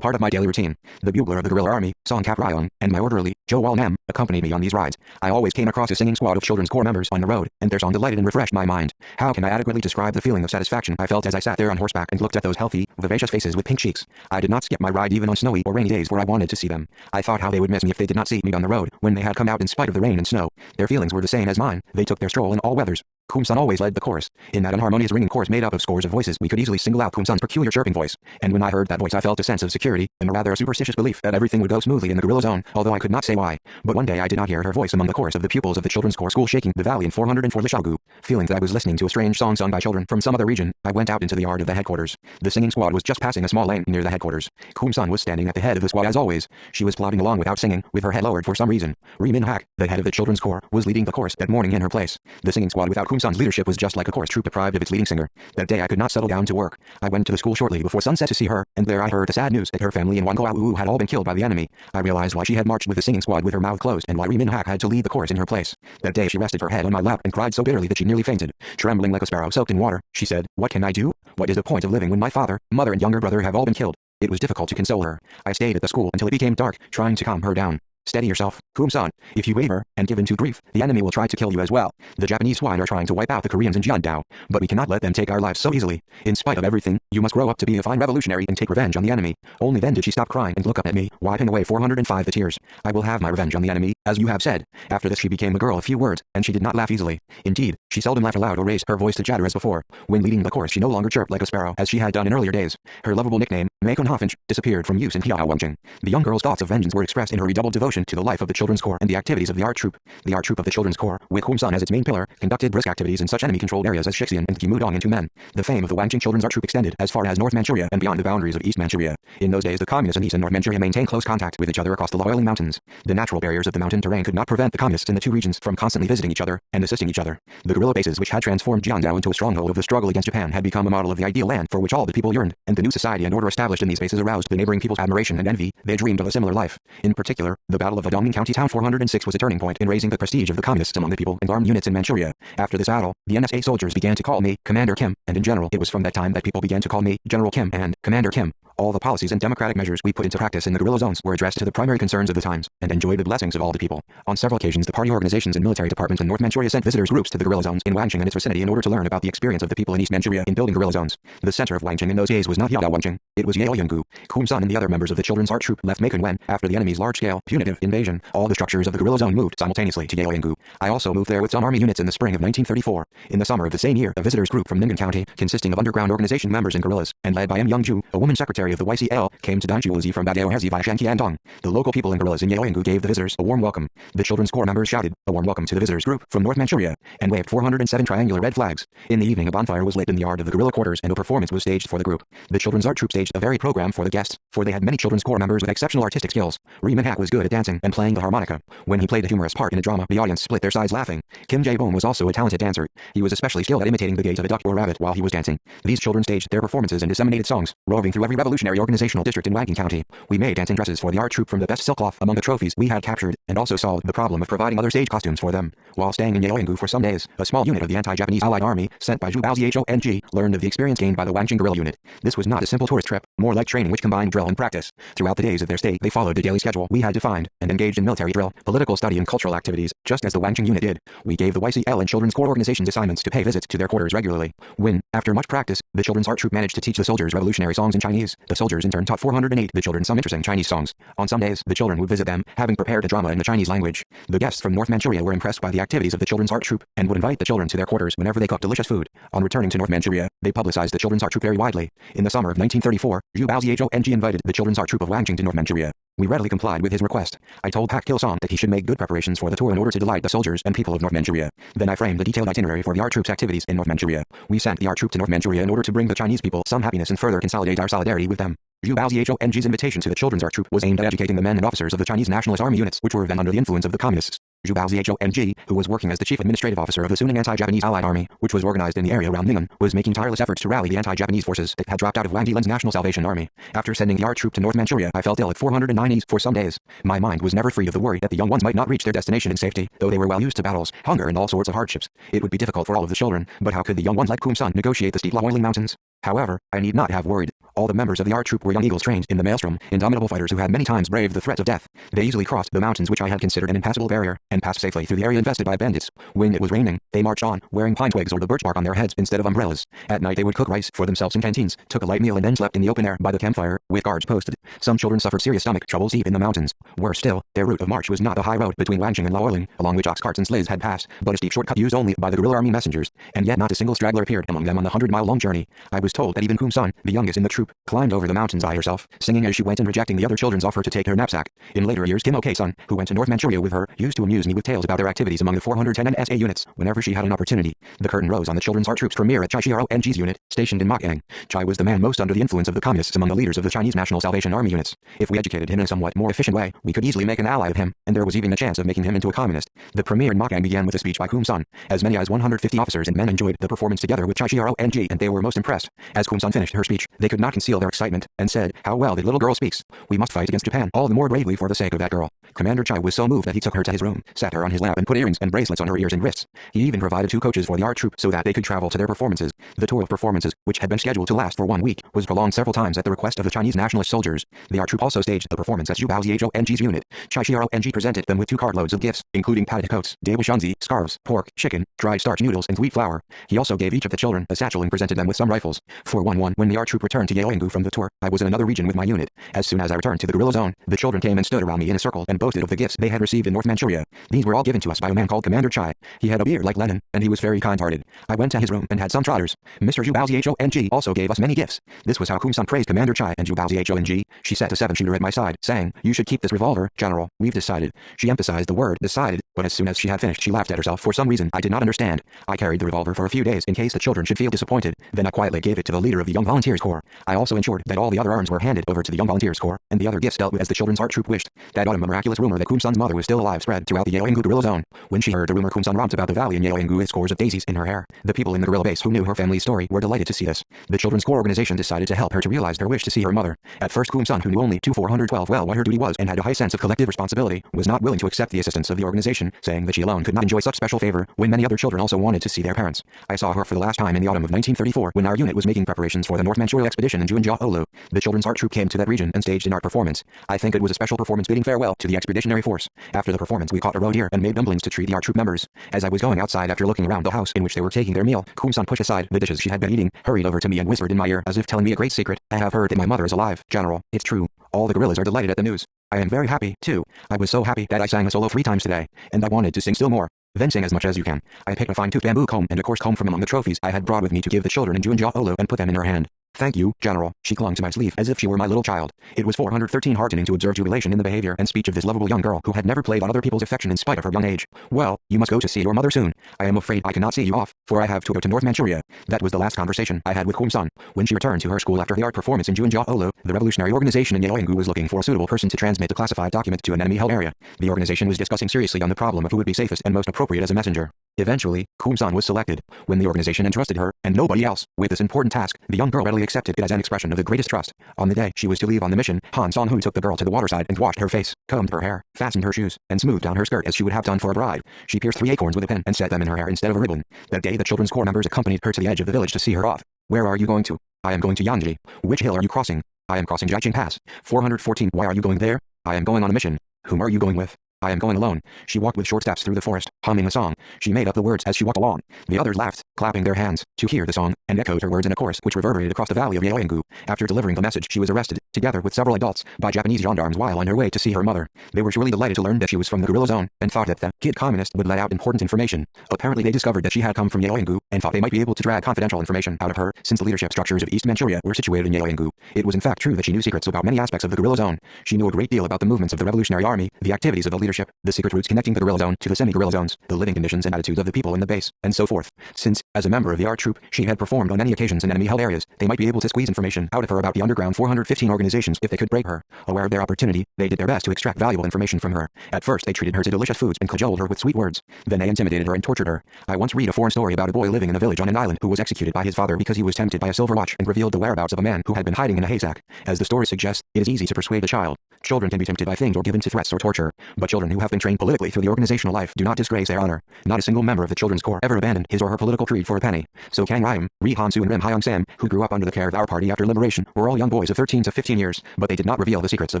part of my daily routine. The bugler of the guerrilla army, Song Kap Ryong, and my orderly, Jo Wal Nam, accompanied me on these rides. I always came across a singing squad of children's corps members on the road, and their song delighted and refreshed my mind. How can I adequately describe the feeling of satisfaction I felt as I sat there on horseback and looked at those healthy, vivacious faces with pink cheeks? I did not skip my ride even on snowy or rainy days where I wanted to see them. I thought how they would miss me if they did not see me on the road when they had come out in spite of the rain and snow. Their feelings were the same as mine. They took their stroll in all weathers. Kumsan always led the chorus. In that unharmonious ringing chorus made up of scores of voices, we could easily single out Kumsan's peculiar chirping voice. And when I heard that voice I felt a sense of security, and a rather superstitious belief that everything would go smoothly in the guerrilla zone, although I could not say why. But one day I did not hear her voice among the chorus of the pupils of the children's corps school shaking the valley in 404 Lishagu. Feeling that I was listening to a strange song sung by children from some other region, I went out into the yard of the headquarters. The singing squad was just passing a small lane near the headquarters. Kumsan was standing at the head of the squad as always. She was plodding along without singing, with her head lowered for some reason. Ri Min Hak, the head of the children's corps, was leading the chorus that morning in her place. The singing squad without Kumsan's leadership was just like a chorus troupe deprived of its leading singer. That day I could not settle down to work. I went to the school shortly before sunset to see her, and there I heard the sad news that her family in Wankoau had all been killed by the enemy. I realized why she had marched with the singing squad with her mouth closed and why Ri Min Hak had to lead the chorus in her place. That day she rested her head on my lap and cried so bitterly that she nearly fainted. Trembling like a sparrow soaked in water, she said, "What can I do? What is the point of living when my father, mother and younger brother have all been killed?" It was difficult to console her. I stayed at the school until it became dark, trying to calm her down. "Steady yourself, Kumsan. If you waver and give in to grief, the enemy will try to kill you as well. The Japanese swine are trying to wipe out the Koreans in Jiandao, but we cannot let them take our lives so easily. In spite of everything, you must grow up to be a fine revolutionary and take revenge on the enemy." Only then did she stop crying and look up at me, wiping away 405 the tears. "I will have my revenge on the enemy, as you have said." After this she became a girl of few words, and she did not laugh easily. Indeed, she seldom laughed aloud or raised her voice to chatter as before. When leading the chorus she no longer chirped like a sparrow as she had done in earlier days. Her lovable nickname, Mekon Hoffinch, disappeared from use in Heilongjiang. The young girl's thoughts of vengeance were expressed in her redoubled devotion to the life of the children's corps and the activities of the art troupe. The art troupe of the children's corps, with Kumsan as its main pillar, conducted brisk activities in such enemy-controlled areas as Shixian and Gimudong in Tumen. The fame of the Wangjing children's art troupe extended as far as North Manchuria and beyond the boundaries of East Manchuria. In those days the communists in East and North Manchuria maintained close contact with each other across the Loiling Mountains. The natural barriers of the mountain terrain could not prevent the communists in the two regions from constantly visiting each other and assisting each other. The guerrilla bases which had transformed Jiandao into a stronghold of the struggle against Japan had become a model of the ideal land for which all the people yearned, and the new society and order established in these bases aroused the neighboring people's admiration and envy. They dreamed of a similar life. In particular, the Battle of Dongning County Town 406 was a turning point in raising the prestige of the communists among the people and armed units in Manchuria. After this battle, the NSA soldiers began to call me Commander Kim, and in general it was from that time that people began to call me General Kim and Commander Kim. All the policies and democratic measures we put into practice in the guerrilla zones were addressed to the primary concerns of the times, and enjoyed the blessings of all the people. On several occasions the party organizations and military departments in North Manchuria sent visitors groups to the guerrilla zones in Wangjing and its vicinity in order to learn about the experience of the people in East Manchuria in building guerrilla zones. The center of Wangjing in those days was not Yaowangjing, it was Yaoyungu. Kumsan and the other members of the children's art troupe left Mekon when, after the enemy's large-scale, punitive invasion, all the structures of the guerrilla zone moved simultaneously to Yaoyungu. I also moved there with some army units in the spring of 1934. In the summer of the same year, a visitors group from Ning'an County, consisting of underground organization members and guerrillas, and led by M. Youngju, a woman secretary of the YCL, came to Danjuozi from Badaohezi via Shanqiandong. The local people and guerrillas in Yaoyungu gave the visitors a warm welcome. The children's corps members shouted, "A warm welcome to the visitors group from North Manchuria," and waved 407 triangular red flags. In the evening a bonfire was lit in the yard of the guerrilla quarters and a performance was staged for the group. The children's art troupe staged a varied program for the guests, for they had many children's corps members with exceptional artistic skills. Ri Min Hak was good at dancing and playing the harmonica. When he played a humorous part in a drama, the audience split their sides laughing. Kim Jae-boom was also a talented dancer. He was especially skilled at imitating the gait of a duck or rabbit while he was dancing. These children staged their performances and disseminated songs, roving through every revolution revolutionary organizational district in Wanking County. We made dancing dresses for the art troupe from the best silk cloth among the trophies we had captured, and also solved the problem of providing other stage costumes for them. While staying in Yaoyanggu for some days, a small unit of the anti-Japanese Allied Army, sent by Zhu Bao's Hong, learned of the experience gained by the Wangjing guerrilla unit. This was not a simple tourist trip, more like training which combined drill and practice. Throughout the days of their stay, they followed the daily schedule we had defined, and engaged in military drill, political study and cultural activities, just as the Wangjing unit did. We gave the YCL and Children's Corps organizations assignments to pay visits to their quarters regularly. When, after much practice, the children's art troupe managed to teach the soldiers revolutionary songs in Chinese, the soldiers in turn taught 408 the children some interesting Chinese songs. On some days, the children would visit them, having prepared a drama in the Chinese language. The guests from North Manchuria were impressed by the activities of the children's art troupe, and would invite the children to their quarters whenever they cooked delicious food. On returning to North Manchuria, they publicized the children's art troupe very widely. In the summer of 1934, Zhu Bao's Hong invited the children's art troupe of Wangjing to North Manchuria. We readily complied with his request. I told Pak Kil Song that he should make good preparations for the tour in order to delight the soldiers and people of North Manchuria. Then I framed a detailed itinerary for the art troupe's activities in North Manchuria. We sent the art troupe to North Manchuria in order to bring the Chinese people some happiness and further consolidate our solidarity with them. Zhu Bao's Hong's invitation to the children's art troupe was aimed at educating the men and officers of the Chinese Nationalist Army units, which were then under the influence of the communists. Zhu Bao's Hong, who was working as the chief administrative officer of the Suning anti-Japanese Allied Army, which was organized in the area around Ning'an, was making tireless efforts to rally the anti-Japanese forces that had dropped out of Wang Dilan's National Salvation Army. After sending the art troupe to North Manchuria, I felt ill at 409 E's for some days. My mind was never free of the worry that the young ones might not reach their destination in safety, though they were well used to battles, hunger and all sorts of hardships. It would be difficult for all of the children, but how could the young ones like Kum Sun negotiate the steep Laoiling mountains? However, I need not have worried. All the members of the art troupe were young eagles trained in the maelstrom, indomitable fighters who had many times braved the threats of death. They easily crossed the mountains which I had considered an impassable barrier, and passed safely through the area infested by bandits. When it was raining, they marched on, wearing pine twigs or the birch bark on their heads instead of umbrellas. At night they would cook rice for themselves in canteens, took a light meal and then slept in the open air by the campfire, with guards posted. Some children suffered serious stomach troubles deep in the mountains. Worse still, their route of march was not the high road between Wangjing and Laoiling, along which ox carts and sleighs had passed, but a steep shortcut used only by the guerrilla army messengers, and yet not a single straggler appeared among them on the 100-mile-long journey. I was told that even Kum Sun, the youngest in the troop, climbed over the mountains by herself, singing as she went and rejecting the other children's offer to take her knapsack. In later years, Kim Ok-sun, who went to North Manchuria with her, used to amuse me with tales about their activities among the 410 NSA units whenever she had an opportunity. The curtain rose on the children's art troupe's premiere at Chai Hong's unit, stationed in Mokang. Chai was the man most under the influence of the communists among the leaders of the Chinese National Salvation Army units. If we educated him in a somewhat more efficient way, we could easily make an ally of him, and there was even a chance of making him into a communist. The premiere in Mokang began with a speech by Kum Sun. As many as 150 officers and men enjoyed the performance together with Chai Hong, and they were most impressed. As Kum Sun finished her speech, they could not conceal their excitement, and said, "How well the little girl speaks. We must fight against Japan all the more bravely for the sake of that girl." Commander Chai was so moved that he took her to his room, sat her on his lap and put earrings and bracelets on her ears and wrists. He even provided 2 coaches for the art troupe so that they could travel to their performances. The tour of performances, which had been scheduled to last for 1 week, was prolonged several times at the request of the Chinese nationalist soldiers. The art troupe also staged the performance at Zhu Bao's Hong's unit. Chai Hong presented them with 2 cartloads of gifts, including padded coats, daewashunzi, scarves, pork, chicken, dried starch noodles and wheat flour. He also gave each of the children a satchel and presented them with some rifles. 411 When the art troupe returned to Yaoyanggu from the tour, I was in another region with my unit. As soon as I returned to the guerrilla zone, the children came and stood around me in a circle and boasted of the gifts they had received in North Manchuria. These were all given to us by a man called Commander Chai. He had a beard like Lenin, and he was very kind-hearted. I went to his room and had some trotters. Mr. Zhu Bao's Hong also gave us many gifts. This was how Kum Sun praised Commander Chai and Zhu Bao's Hong. She set a 7-shooter at my side, saying, "You should keep this revolver, General. We've decided." She emphasized the word decided, but as soon as she had finished she laughed at herself for some reason I did not understand. I carried the revolver for a few days in case the children should feel disappointed. Then I quietly gave it to the leader of the Young Volunteers Corps. I also ensured that all the other arms were handed over to the Young Volunteers Corps, and the other gifts dealt with as the children's art troupe wished. That autumn a miraculous rumor that Kum Sun's mother was still alive spread throughout the Yaoyanggu guerrilla zone. When she heard the rumor Kum Sun romped about the valley in Yaoyanggu with scores of daisies in her hair. The people in the guerrilla base who knew her family's story were delighted to see this. The Children's Corps organization decided to help her to realize her wish to see her mother. At first Kum Sun, who knew only 412 well what her duty was and had a high sense of collective responsibility, was not willing to accept the assistance of the organization, saying that she alone could not enjoy such special favor when many other children also wanted to see their parents. I saw her for the last time in the autumn of 1934 when our unit was making preparations for the North Manchuria expedition in Juanjiaolu. The children's art troupe came to that region and staged an art performance. I think it was a special performance bidding farewell to the expeditionary force. After the performance we caught a roe deer and made dumplings to treat the art troupe members. As I was going outside after looking around the house in which they were taking their meal, Kum Sun pushed aside the dishes she had been eating, hurried over to me and whispered in my ear as if telling me a great secret, "I have heard that my mother is alive, General. It's true. All the guerrillas are delighted at the news. I am very happy, too. I was so happy that I sang a solo 3 times today, and I wanted to sing still more. Then sing as much as you can." I picked a fine-toothed bamboo comb and a coarse comb from among the trophies I had brought with me to give the children in Juanjiaolu and put them in her hand. "Thank you, General." She clung to my sleeve as if she were my little child. It was 413 heartening to observe jubilation in the behavior and speech of this lovable young girl who had never played on other people's affection in spite of her young age. "Well, you must go to see your mother soon. I am afraid I cannot see you off, for I have to go to North Manchuria." That was the last conversation I had with Kum Sun. When she returned to her school after the art performance in Juanjiaolu, the revolutionary organization in Yaoyanggu was looking for a suitable person to transmit the classified document to an enemy-held area. The organization was discussing seriously on the problem of who would be safest and most appropriate as a messenger. Eventually, Kum-san was selected. When the organization entrusted her, and nobody else, with this important task, the young girl readily accepted it as an expression of the greatest trust. On the day she was to leave on the mission, Han Sang-hu took the girl to the waterside and washed her face, combed her hair, fastened her shoes, and smoothed down her skirt as she would have done for a bride. She pierced 3 acorns with a pin and set them in her hair instead of a ribbon. That day the children's corps members accompanied her to the edge of the village to see her off. Where are you going to? I am going to Yanji. Which hill are you crossing? I am crossing Jiaqing Pass. 414. Why are you going there? I am going on a mission. Whom are you going with? I am going alone. She walked with short steps through the forest, humming a song. She made up the words as she walked along. The others laughed, clapping their hands, to hear the song, and echoed her words in a chorus which reverberated across the valley of Yeoyanggu. After delivering the message, she was arrested, together with several adults, by Japanese gendarmes while on her way to see her mother. They were surely delighted to learn that she was from the guerrilla zone, and thought that the kid communist would let out important information. Apparently they discovered that she had come from Yeoyanggu, and thought they might be able to drag confidential information out of her, since the leadership structures of East Manchuria were situated in Yeoyanggu. It was in fact true that she knew secrets about many aspects of the guerrilla zone. She knew a great deal about the movements of the Revolutionary Army, the activities of the leadership, the secret routes connecting the guerrilla zone to the semi-guerrilla zones, the living conditions and attitudes of the people in the base, and so forth. Since, as a member of the art troop, she had performed on many occasions in enemy-held areas, they might be able to squeeze information out of her about the underground 415 organizations if they could break her. Aware of their opportunity, they did their best to extract valuable information from her. At first they treated her to delicious foods and cajoled her with sweet words. Then they intimidated her and tortured her. I once read a foreign story about a boy living in a village on an island who was executed by his father because he was tempted by a silver watch and revealed the whereabouts of a man who had been hiding in a haystack. As the story suggests, it is easy to persuade a child. Children can be tempted by things or given to threats or torture, but children who have been trained politically through the organizational life do not disgrace their honor. Not a single member of the children's corps ever abandoned his or her political creed for a penny. So Kang Ryam, Ri Han-soo and Rim Hyung-sam, who grew up under the care of our party after liberation, were all young boys of 13 to 15 years, but they did not reveal the secrets of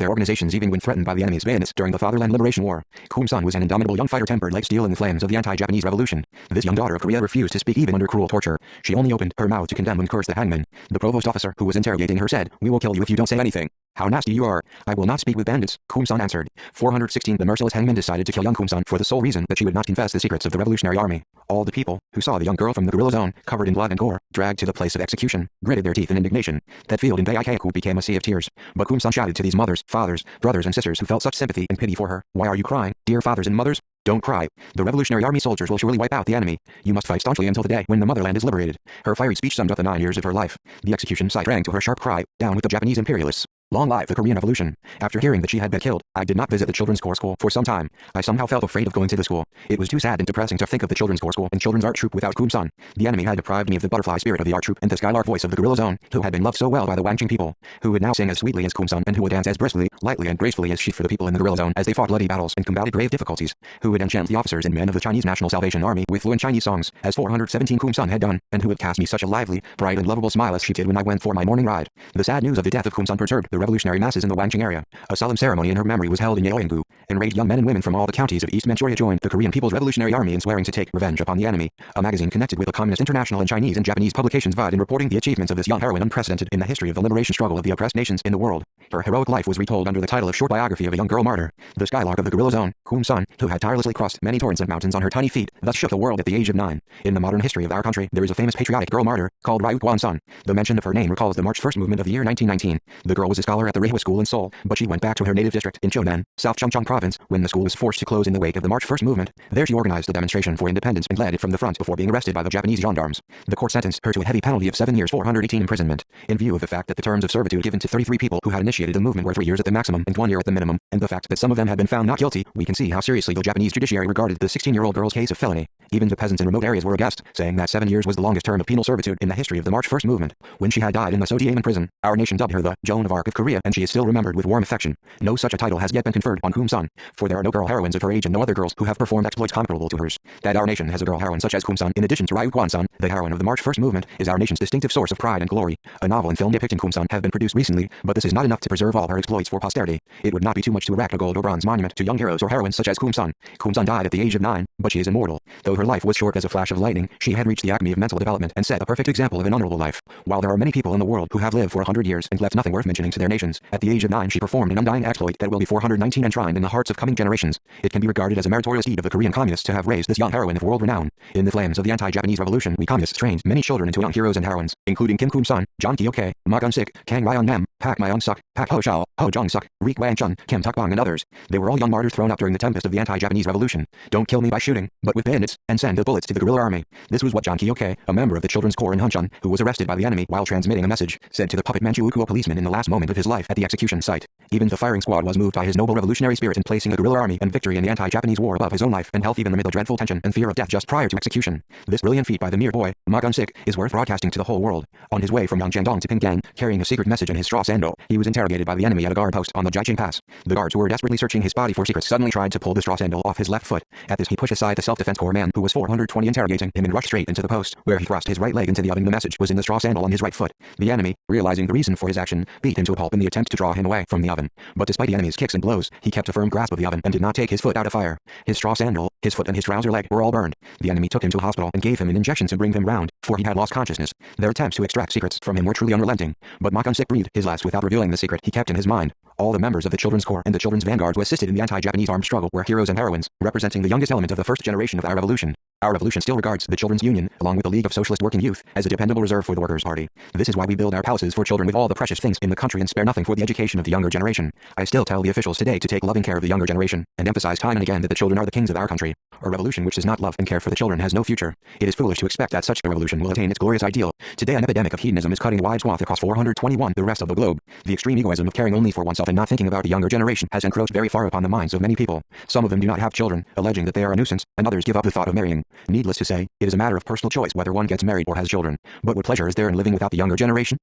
their organizations even when threatened by the enemy's bayonets during the Fatherland Liberation War. Kum-san was an indomitable young fighter tempered like steel in the flames of the anti-Japanese revolution. This young daughter of Korea refused to speak even under cruel torture. She only opened her mouth to condemn and curse the hangman. The provost officer who was interrogating her said, "We will kill you if you don't say anything." "How nasty you are." "I will not speak with bandits," Kum-san answered. 416. The merciless hangman decided to kill young Kum-san for the sole reason that she would not confess the secrets of the Revolutionary Army. All the people, who saw the young girl from the guerrilla zone, covered in blood and gore, dragged to the place of execution, gritted their teeth in indignation. That field in Daikaku became a sea of tears. But Kum-san shouted to these mothers, fathers, brothers and sisters who felt such sympathy and pity for her, "Why are you crying, dear fathers and mothers? Don't cry. The Revolutionary Army soldiers will surely wipe out the enemy. You must fight staunchly until the day when the motherland is liberated." Her fiery speech summed up the 9 years of her life. The execution site rang to her sharp cry, "Down with the Japanese imperialists. Long live the Korean Revolution." After hearing that she had been killed, I did not visit the children's corps school for some time. I somehow felt afraid of going to the school. It was too sad and depressing to think of the children's corps school and children's art troop without Kum-san. The enemy had deprived me of the butterfly spirit of the art troop and the skylark voice of the guerrilla zone, who had been loved so well by the Wanching people, who would now sing as sweetly as Kum-san and who would dance as briskly, lightly and gracefully as she for the people in the guerrilla zone as they fought bloody battles and combated grave difficulties, who would enchant the officers and men of the Chinese National Salvation Army with fluent Chinese songs, as 417 Kum-san had done, and who would cast me such a lively, bright and lovable smile as she did when I went for my morning ride. The sad news of the death of Kum-san perturbed the revolutionary masses in the Wanching area. A solemn ceremony in her memory was held in Yeoyanggu. Enraged young men and women from all the counties of East Manchuria joined the Korean People's Revolutionary Army in swearing to take revenge upon the enemy. A magazine connected with the Communist International and Chinese and Japanese publications vied in reporting the achievements of this young heroine unprecedented in the history of the liberation struggle of the oppressed nations in the world. Her heroic life was retold under the title of Short Biography of a Young Girl Martyr. The skylark of the guerrilla zone, Kum-san, who had tirelessly crossed many torrents and mountains on her tiny feet, thus shook the world at the age of 9. In the modern history of our country, there is a famous patriotic girl martyr called Ryu Kwan-san. The mention of her name recalls the March 1st movement of the year 1919. The girl was a scholar at the Reihwa School in Seoul, but she went back to her native district in Chonan, South Chungcheong Province, when the school was forced to close in the wake of the March 1st movement. There she organized a demonstration for independence and led it from the front before being arrested by the Japanese gendarmes. The court sentenced her to a heavy penalty of 7 years 418 imprisonment, in view of the fact that the terms of servitude given to 33 people who had initiated the movement were 3 years at the maximum and 1 year at the minimum, and the fact that some of them had been found not guilty. We can see how seriously the Japanese judiciary regarded the 16-year-old girl's case of felony. Even the peasants in remote areas were aghast, saying that 7 years was the longest term of penal servitude in the history of the March 1st movement. When she had died in the Sodiaman prison, our nation dubbed her the Joan of Arc of Korea, and she is still remembered with warm affection. No such a title has yet been conferred on Kum-san, for there are no girl heroines of her age and no other girls who have performed exploits comparable to hers. That our nation has a girl heroine such as Kum-san, in addition to Ryu Kwan-san, the heroine of the March 1st movement, is our nation's distinctive source of pride and glory. A novel and film depicting Kum-san have been produced recently, but this is not enough to preserve all her exploits for posterity. It would not be too much to erect a gold or bronze monument to young heroes or heroines such as Kum-san. Kum-san died at the age of 9, but she is immortal. Though her life was short as a flash of lightning, she had reached the acme of mental development and set a perfect example of an honorable life. While there are many people in the world who have lived for 100 years and left nothing worth mentioning to their nations, at the age of 9 she performed an undying exploit that will be 419 enshrined in the hearts of coming generations. It can be regarded as a meritorious deed of the Korean communists to have raised this young heroine of world renown. In the flames of the anti-Japanese revolution, we communists trained many children into young heroes and heroines, including Kim Kum-san, John Kyo-kei, Ma Gun-sik, Kang Ryon-nam, Pak Myung-suk, Pak Ho-shao, Ho Jong-suk, Ri Kwang-chun, Kim Tak-bong and others. They were all young martyrs thrown up during the tempest of the anti-Japanese revolution. Don't kill me by shooting, but with bayonets, and send the bullets to the guerrilla army. This was what John Kyoke, a member of the Children's Corps in Hunchun, who was arrested by the enemy while transmitting a message, said to the puppet Manchukuo policeman in the last moment of his life at the execution site. Even the firing squad was moved by his noble revolutionary spirit in placing the guerrilla army and victory in the anti-Japanese war above his own life and health even amid the dreadful tension and fear of death just prior to execution. This brilliant feat by the mere boy, Ma Gun-sik, is worth broadcasting to the whole world. On his way from Yangjiangdong to Pinggang, carrying a secret message in his straw sandal, he was interrogated by the enemy at a guard post on the Jiaqing Pass. The guards who were desperately searching his body for secrets suddenly tried to pull the straw sandal off his left foot. At this he pushed aside the self-defense corps man who was 420 interrogating him and rushed straight into the post, where he thrust his right leg into the oven. The message was in the straw sandal on his right foot. The enemy, realizing the reason for his action, beat him to a pulp in the attempt to draw him away from the oven. But despite the enemy's kicks and blows, he kept a firm grasp of the oven and did not take his foot out of fire. His straw sandal, his foot and his trouser leg were all burned. The enemy took him to a hospital and gave him an injection to bring him round, for he had lost consciousness. Their attempts to extract secrets from him were truly unrelenting. But Ma Gun-sik breathed his last without revealing the secret he kept in his mind. All the members of the Children's Corps and the Children's Vanguard who assisted in the anti-Japanese armed struggle were heroes and heroines, representing the youngest element of the first generation of our revolution. Our revolution still regards the Children's Union, along with the League of Socialist Working Youth, as a dependable reserve for the Workers' Party. This is why we build our palaces for children with all the precious things in the country and spare nothing for the education of the younger generation. I still tell the officials today to take loving care of the younger generation, and emphasize time and again that the children are the kings of our country. A revolution which does not love and care for the children has no future. It is foolish to expect that such a revolution will attain its glorious ideal. Today an epidemic of hedonism is cutting a wide swath across 421 the rest of the globe. The extreme egoism of caring only for oneself and not thinking about the younger generation has encroached very far upon the minds of many people. Some of them do not have children, alleging that they are a nuisance, and others give up the thought of marrying. Needless to say, it is a matter of personal choice whether one gets married or has children. But what pleasure is there in living without the younger generation?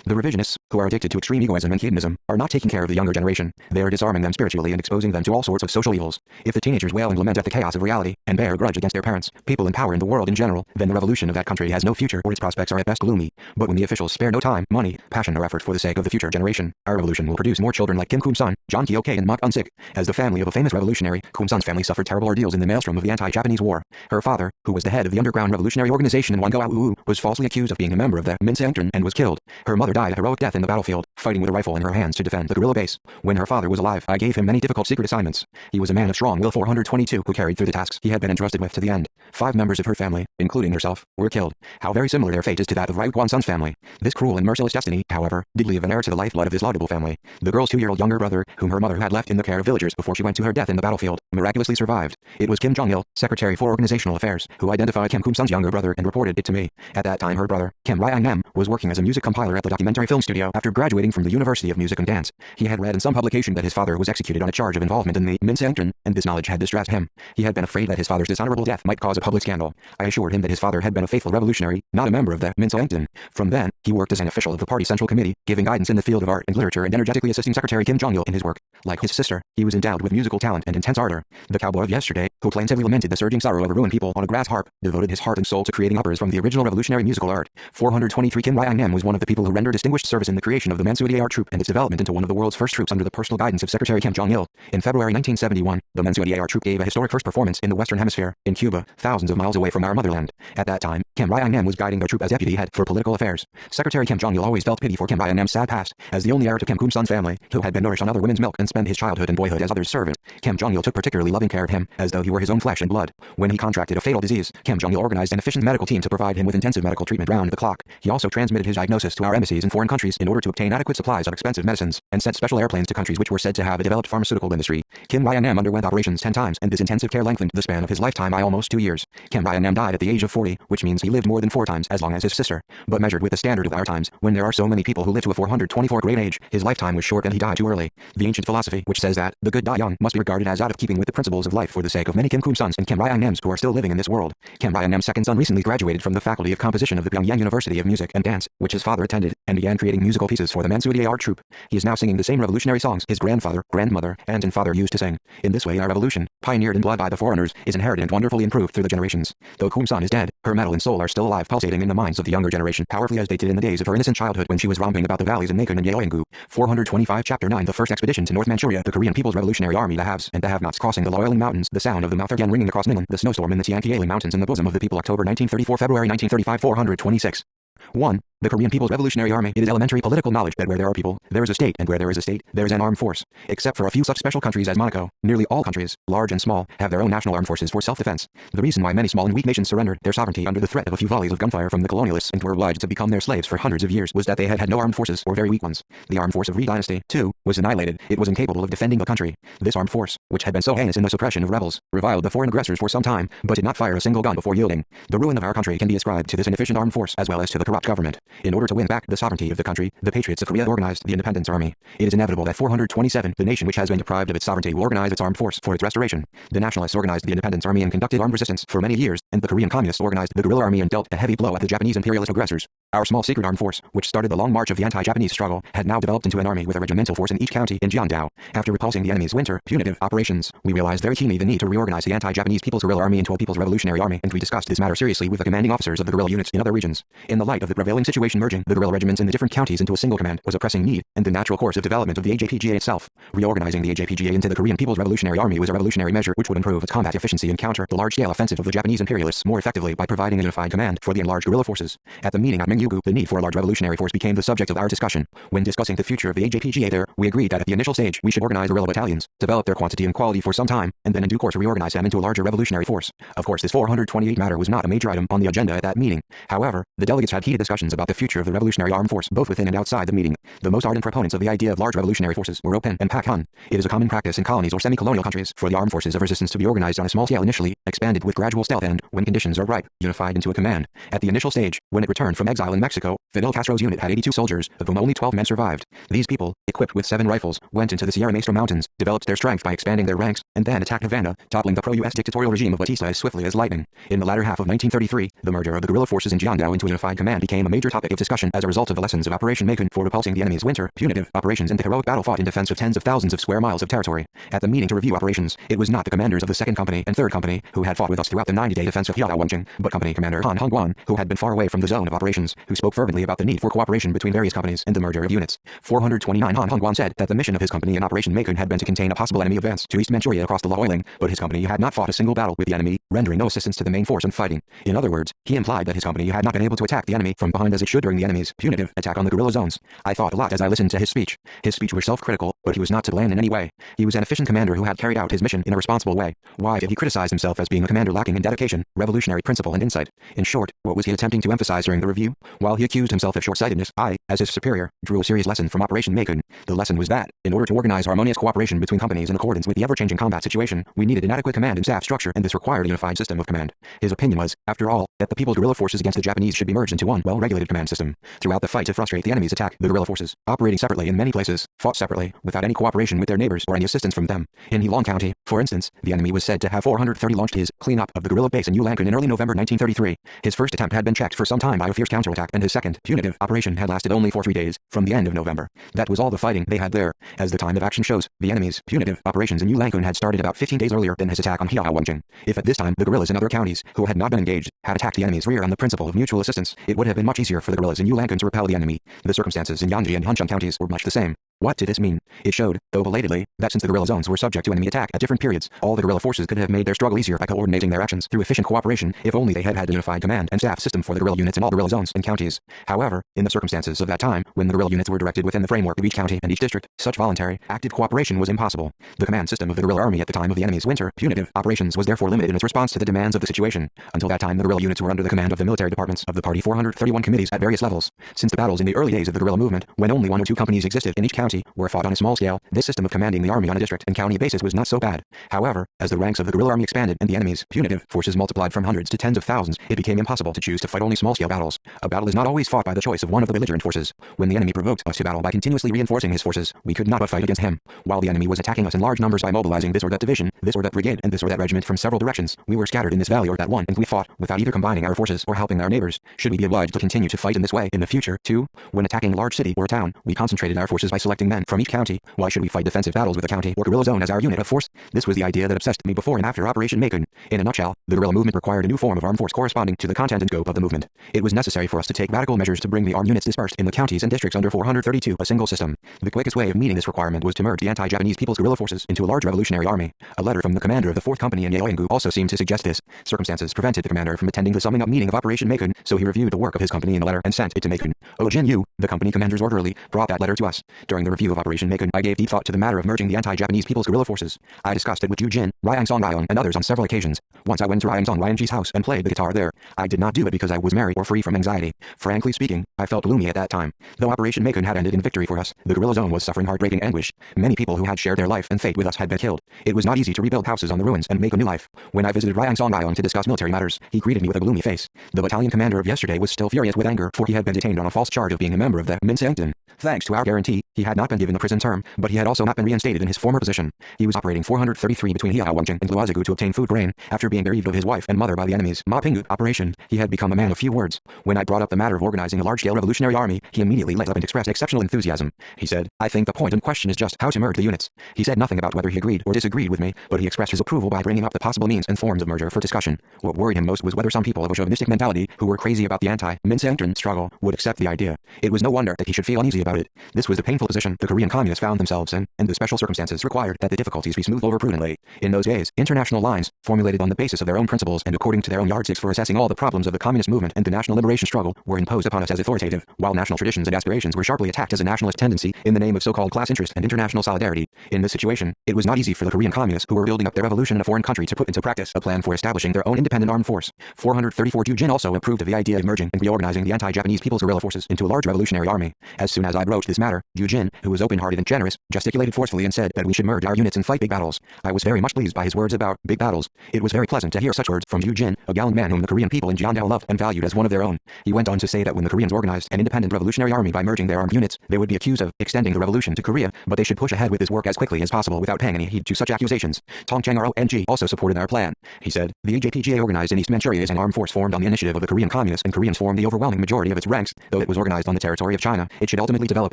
The revisionists, who are addicted to extreme egoism and hedonism, are not taking care of the younger generation. They are disarming them spiritually and exposing them to all sorts of social evils. If the teenagers wail and lament at the chaos of reality, and bear a grudge against their parents, people in power in the world in general, then the revolution of that country has no future or its prospects are at best gloomy. But when the officials spare no time, money, passion or effort for the sake of the future generation, our revolution will produce more children like Kim Kum-sun, John Kyoke and Ma Gun-sik. As the family of a famous revolutionary, Kum-sun's family suffered terrible ordeals in the maelstrom of the anti-Japanese war. Her father, who was the head of the underground revolutionary organization in Wango Au, was falsely accused of being a member of the Minseangtran and was killed. Her mother died a heroic death in the battlefield, fighting with a rifle in her hands to defend the guerrilla base. When her father was alive, I gave him many difficult secret assignments. He was a man of strong will 422 who carried through the tasks he had been entrusted with to the end. 5 members of her family, including herself, were killed. How very similar their fate is to that of Rai Guan-sun's family. This cruel and merciless destiny, however, did leave an heir to the lifeblood of this laudable family. The girl's 2-year-old younger brother, whom her mother had left in the care of villagers before she went to her death in the battlefield, miraculously survived. It was Kim Jong-il, Secretary for Organizational Affairs, who identified Kim Kum-sun's younger brother and reported it to me. At that time her brother, Kim Ryan-nam, was working as a music compiler at the documentary film studio after graduating from the University of Music and Dance. He had read in some publication that his father was executed on a charge of involvement in the Minseangtran, and this knowledge had distressed him. He had been afraid that his father's dishonorable death might cause a public scandal. I assured him that his father had been a faithful revolutionary, not a member of the Minseangtran. From then, he worked as an official of the party central committee, giving guidance in the field of art and literature and energetically assisting Secretary Kim Jong-il in his work. Like his sister, he was endowed with musical talent and intense ardor. The cowboy of yesterday, who plaintively lamented the surging sorrow of ruined people on a grass harp, devoted his heart and soul to creating operas from the original revolutionary musical art. 423 Kim Ryan-nam was one of the people who rendered distinguished service in the creation of the Mansudae art troupe and its development into one of the world's first troops under the personal guidance of Secretary Kim Jong-il. In February 1971, the Mansudae art troupe gave a historic first performance in the Western Hemisphere, in Cuba, thousands of miles away from our motherland. At that time, Kim Ryan-nam was guiding their troupe as deputy head for political affairs. Secretary Kim Jong-il always felt pity for Kim Ryan-nam's sad past, as the only heir to Kim Kum-sun's family, who had been nourished on other women's milk and spent his childhood and boyhood as others' servant. Kim Jong-il took particularly loving care of him, as though he were his own flesh and blood. When he contracted a fatal disease, Kim Jong-il organized an efficient medical team to provide him with intensive medical treatment round the clock. He also transmitted his diagnosis to our embassies in foreign countries in order to obtain adequate supplies of expensive medicines, and sent special airplanes to countries which were said to have a developed pharmaceutical industry. Kim Ryan-nam underwent operations 10 times, and this intensive care lengthened the span of his lifetime by almost 2 years. Kim Ryan-nam died at the age of 40, which means he lived more than 4 times as long as his sister. But measured with the standard of our times, when there are so many people who live to a 424 great age, his lifetime was short and he died too early. The ancient philosophy, which says that the good die young, must be regarded as out of keeping with the principles of life for the sake of many Kim Kum-suns and Kim Ryan-nams who are still living in this world. Kim Ryan-nam's second son recently graduated from the Faculty of Composition of the Pyongyang University of Music and Dance, which his father attended, and began creating musical pieces for the Mansudae art troupe. He is now singing the same revolutionary songs his grandfather, grandmother, aunt and father used to sing. In this way our revolution, pioneered in blood by the foreigners, is inherited and wonderfully improved through the generations. Though Kum-sun is dead, her metal and soul are still alive, pulsating in the minds of the younger generation, powerfully as they did in the days of her innocent childhood when she was romping about the valleys in Nakon and Yeoyanggu. 425 Chapter 9 The first expedition to North Manchuria, the Korean People's Revolutionary Army, the haves and the have-nots crossing the Loyalin Mountains, the sound of the Mouthergan ringing across Ningnan, the snowstorm in the Tianqialing Mountains in the bosom of the people, October 1934 February 1935 426. 1. The Korean People's Revolutionary Army. It is elementary political knowledge that where there are people, there is a state, and where there is a state, there is an armed force. Except for a few such special countries as Monaco, nearly all countries, large and small, have their own national armed forces for self-defense. The reason why many small and weak nations surrendered their sovereignty under the threat of a few volleys of gunfire from the colonialists and were obliged to become their slaves for hundreds of years was that they had no armed forces or very weak ones. The armed force of Rhee Dynasty, too, was annihilated. It was incapable of defending the country. This armed force, which had been so heinous in the suppression of rebels, reviled the foreign aggressors for some time, but did not fire a single gun before yielding. The ruin of our country can be ascribed to this inefficient armed force as well as to the corrupt government. In order to win back the sovereignty of the country, the patriots of Korea organized the Independence Army. It is inevitable that 427, the nation which has been deprived of its sovereignty, will organize its armed force for its restoration. The nationalists organized the Independence Army and conducted armed resistance for many years, and the Korean communists organized the guerrilla army and dealt a heavy blow at the Japanese imperialist aggressors. Our small secret armed force, which started the long march of the anti-Japanese struggle, had now developed into an army with a regimental force in each county in Jeondae. After repulsing the enemy's winter, punitive operations, we realized very keenly the need to reorganize the anti-Japanese People's Guerrilla Army into a People's Revolutionary Army, and we discussed this matter seriously with the commanding officers of the guerrilla units in other regions. In the light of the prevailing situation, merging the guerrilla regiments in the different counties into a single command was a pressing need, and the natural course of development of the AJPGA itself. Reorganizing the AJPGA into the Korean People's Revolutionary Army was a revolutionary measure which would improve its combat efficiency and counter the large-scale offensive of the Japanese imperialists more effectively by providing a unified command for the enlarged guerrilla forces. At the meeting at Mingyugu, the need for a large revolutionary force became the subject of our discussion. When discussing the future of the AJPGA there, we agreed that at the initial stage we should organize guerrilla battalions, develop their quantity and quality for some time, and then in due course reorganize them into a larger revolutionary force. Of course, this 428 matter was not a major item on the agenda at that meeting. However, the delegates had heated discussions about the future of the revolutionary armed force both within and outside the meeting. The most ardent proponents of the idea of large revolutionary forces were Open and Pak Hun. It is a common practice in colonies or semi-colonial countries for the armed forces of resistance to be organized on a small scale initially, expanded with gradual stealth and, when conditions are ripe, unified into a command. At the initial stage, when it returned from exile in Mexico, Fidel Castro's unit had 82 soldiers, of whom only 12 men survived. These people, equipped with 7 rifles, went into the Sierra Maestra Mountains, developed their strength by expanding their ranks, and then attacked Havana, toppling the pro-US dictatorial regime of Batista as swiftly as lightning. In the latter half of 1933, the merger of the guerrilla forces in Jeondae into a unified command became a major topic of discussion as a result of the lessons of Operation Macon for repulsing the enemy's winter, punitive operations and the heroic battle fought in defense of tens of thousands of square miles of territory. At the meeting to review operations, it was not the commanders of the 2nd Company and 3rd Company who had fought with us throughout the 90-day defense of Hyaowenjing, but Company Commander Han Hongguan, who had been far away from the zone of operations, who spoke fervently about the need for cooperation between various companies and the merger of units. 429 Han Hongguan said that the mission of his company in Operation Macon had been to contain a possible enemy advance to East Manchuria across the Loiling, but his company had not fought a single battle with the enemy, rendering no assistance to the main force in fighting. In other words, he implied that his company had not been able to attack the enemy from behind as it should during the enemy's punitive attack on the guerrilla zones. I thought a lot as I listened to his speech. His speech was self-critical, but he was not to blame in any way. He was an efficient commander who had carried out his mission in a responsible way. Why did he criticize himself as being a commander lacking in dedication, revolutionary principle and insight? In short, what was he attempting to emphasize during the review? While he accused himself of short-sightedness, I, as his superior, drew a serious lesson from Operation Macon. The lesson was that, in order to organize harmonious cooperation between companies in accordance with the ever-changing combat situation, we needed an adequate command and staff structure, and this required a unified system of command. His opinion was, after all, that the people's guerrilla forces against the Japanese should be merged into one well-regulated command system. Throughout the fight to frustrate the enemy's attack, the guerrilla forces, operating separately in many places, fought separately, without any cooperation with their neighbors or any assistance from them. In Heilong County, for instance, the enemy was said to have 430 launched his cleanup of the guerrilla base in Ulankan in early November 1933. His first attempt had been checked for some time by a fierce counterattack, and his second, punitive, operation had lasted only for 3 days, from the end of November. That was all the fighting they had there. As the time of action shows, the enemy's punitive operations in Ulankan had started about 15 days earlier than his attack on Hyaowenjing. If at this time the guerrillas in other counties, who had not been engaged, had attacked the enemy's rear on the principle of mutual assistance, it would have been much easier for the guerrillas in Ulankan to repel the enemy. The circumstances in Yanji and Huncheng counties were much the same. What did this mean? It showed, though belatedly, that since the guerrilla zones were subject to enemy attack at different periods, all the guerrilla forces could have made their struggle easier by coordinating their actions through efficient cooperation if only they had had a unified command and staff system for the guerrilla units in all guerrilla zones and counties. However, in the circumstances of that time, when the guerrilla units were directed within the framework of each county and each district, such voluntary, active cooperation was impossible. The command system of the guerrilla army at the time of the enemy's winter, punitive, operations was therefore limited in its response to the demands of the situation. Until that time the guerrilla units were under the command of the military departments of the Party 431 committees at various levels. Since the battles in the early days of the guerrilla movement, when only 1 or 2 companies existed in each county, were fought on a small scale, this system of commanding the army on a district and county basis was not so bad. However, as the ranks of the guerrilla army expanded and the enemy's punitive forces multiplied from hundreds to tens of thousands, it became impossible to choose to fight only small-scale battles. A battle is not always fought by the choice of one of the belligerent forces. When the enemy provoked us to battle by continuously reinforcing his forces, we could not but fight against him. While the enemy was attacking us in large numbers by mobilizing this or that division, this or that brigade, and this or that regiment from several directions, we were scattered in this valley or that one, and we fought without either combining our forces or helping our neighbors. Should we be obliged to continue to fight in this way in the future, too? When attacking a large city or a town, we concentrated our forces by selecting selecting men from each county. Why should we fight defensive battles with a county or guerrilla zone as our unit of force? This was the idea that obsessed me before and after Operation Macon. In a nutshell, the guerrilla movement required a new form of armed force corresponding to the content and scope of the movement. It was necessary for us to take radical measures to bring the armed units dispersed in the counties and districts under 432 a single system. The quickest way of meeting this requirement was to merge the anti-Japanese People's Guerrilla Forces into a large revolutionary army. A letter from the commander of the 4th Company in Yeoyanggu also seemed to suggest this. Circumstances prevented the commander from attending the summing up meeting of Operation Macon, so he reviewed the work of his company in a letter and sent it to Macon. Jin Yu, the company commander's orderly, brought that letter to us. During the review of Operation Macon, I gave deep thought to the matter of merging the anti-Japanese People's Guerrilla Forces. I discussed it with Yu Jin, Ryang Song Ryan, and others on several occasions. Once I went to Ryang Song Ryan's house and played the guitar there. I did not do it because I was merry or free from anxiety. Frankly speaking, I felt gloomy at that time. Though Operation Macon had ended in victory for us, the guerrilla zone was suffering heartbreaking anguish. Many people who had shared their life and fate with us had been killed. It was not easy to rebuild houses on the ruins and make a new life. When I visited Ryang Song Ryan to discuss military matters, he greeted me with a gloomy face. The battalion commander of yesterday was still furious with anger, for he had been detained on a false charge of being a member of the Minsancton. Thanks to our guarantee, he had not been given a prison term, but he had also not been reinstated in his former position. He was operating 433 between Hiawangjing and Luozigu to obtain food grain. After being bereaved of his wife and mother by the enemy's Mapingu operation, he had become a man of few words. When I brought up the matter of organizing a large-scale revolutionary army, he immediately lit up and expressed exceptional enthusiasm. He said, "I think the point in question is just how to merge the units." He said nothing about whether he agreed or disagreed with me, but he expressed his approval by bringing up the possible means and forms of merger for discussion. What worried him most was whether some people of a chauvinistic mentality, who were crazy about the anti-Minsancton struggle, would accept the idea. It was no wonder that he should feel uneasy about it. This was the painful position the Korean communists found themselves in, and the special circumstances required that the difficulties be smoothed over prudently. In those days, international lines, formulated on the basis of their own principles and according to their own yardsticks for assessing all the problems of the communist movement and the national liberation struggle, were imposed upon us as authoritative, while national traditions and aspirations were sharply attacked as a nationalist tendency in the name of so-called class interest and international solidarity. In this situation, it was not easy for the Korean communists who were building up their revolution in a foreign country to put into practice a plan for establishing their own independent armed force. 434 Yu Jin also approved of the idea of merging and reorganizing the anti-Japanese People's Guerrilla Forces into a large revolutionary army. As soon as I broached this matter, Yu Jin, who was open-hearted and generous, gesticulated forcefully and said that we should merge our units and fight big battles. I was very much pleased by his words about big battles. It was very pleasant to hear such words from Yu Jin, a gallant man whom the Korean people in Jiandao loved and valued as one of their own. He went on to say that when the Koreans organized an independent revolutionary army by merging their armed units, they would be accused of extending the revolution to Korea, but they should push ahead with this work as quickly as possible without paying any heed to such accusations. Tong Chang RONG also supported our plan. He said, the AJPGA organized in East Manchuria is an armed force formed on the initiative of the Korean communists, and Koreans form the overwhelming majority of its ranks. Though it was organized on the territory of China, it should ultimately develop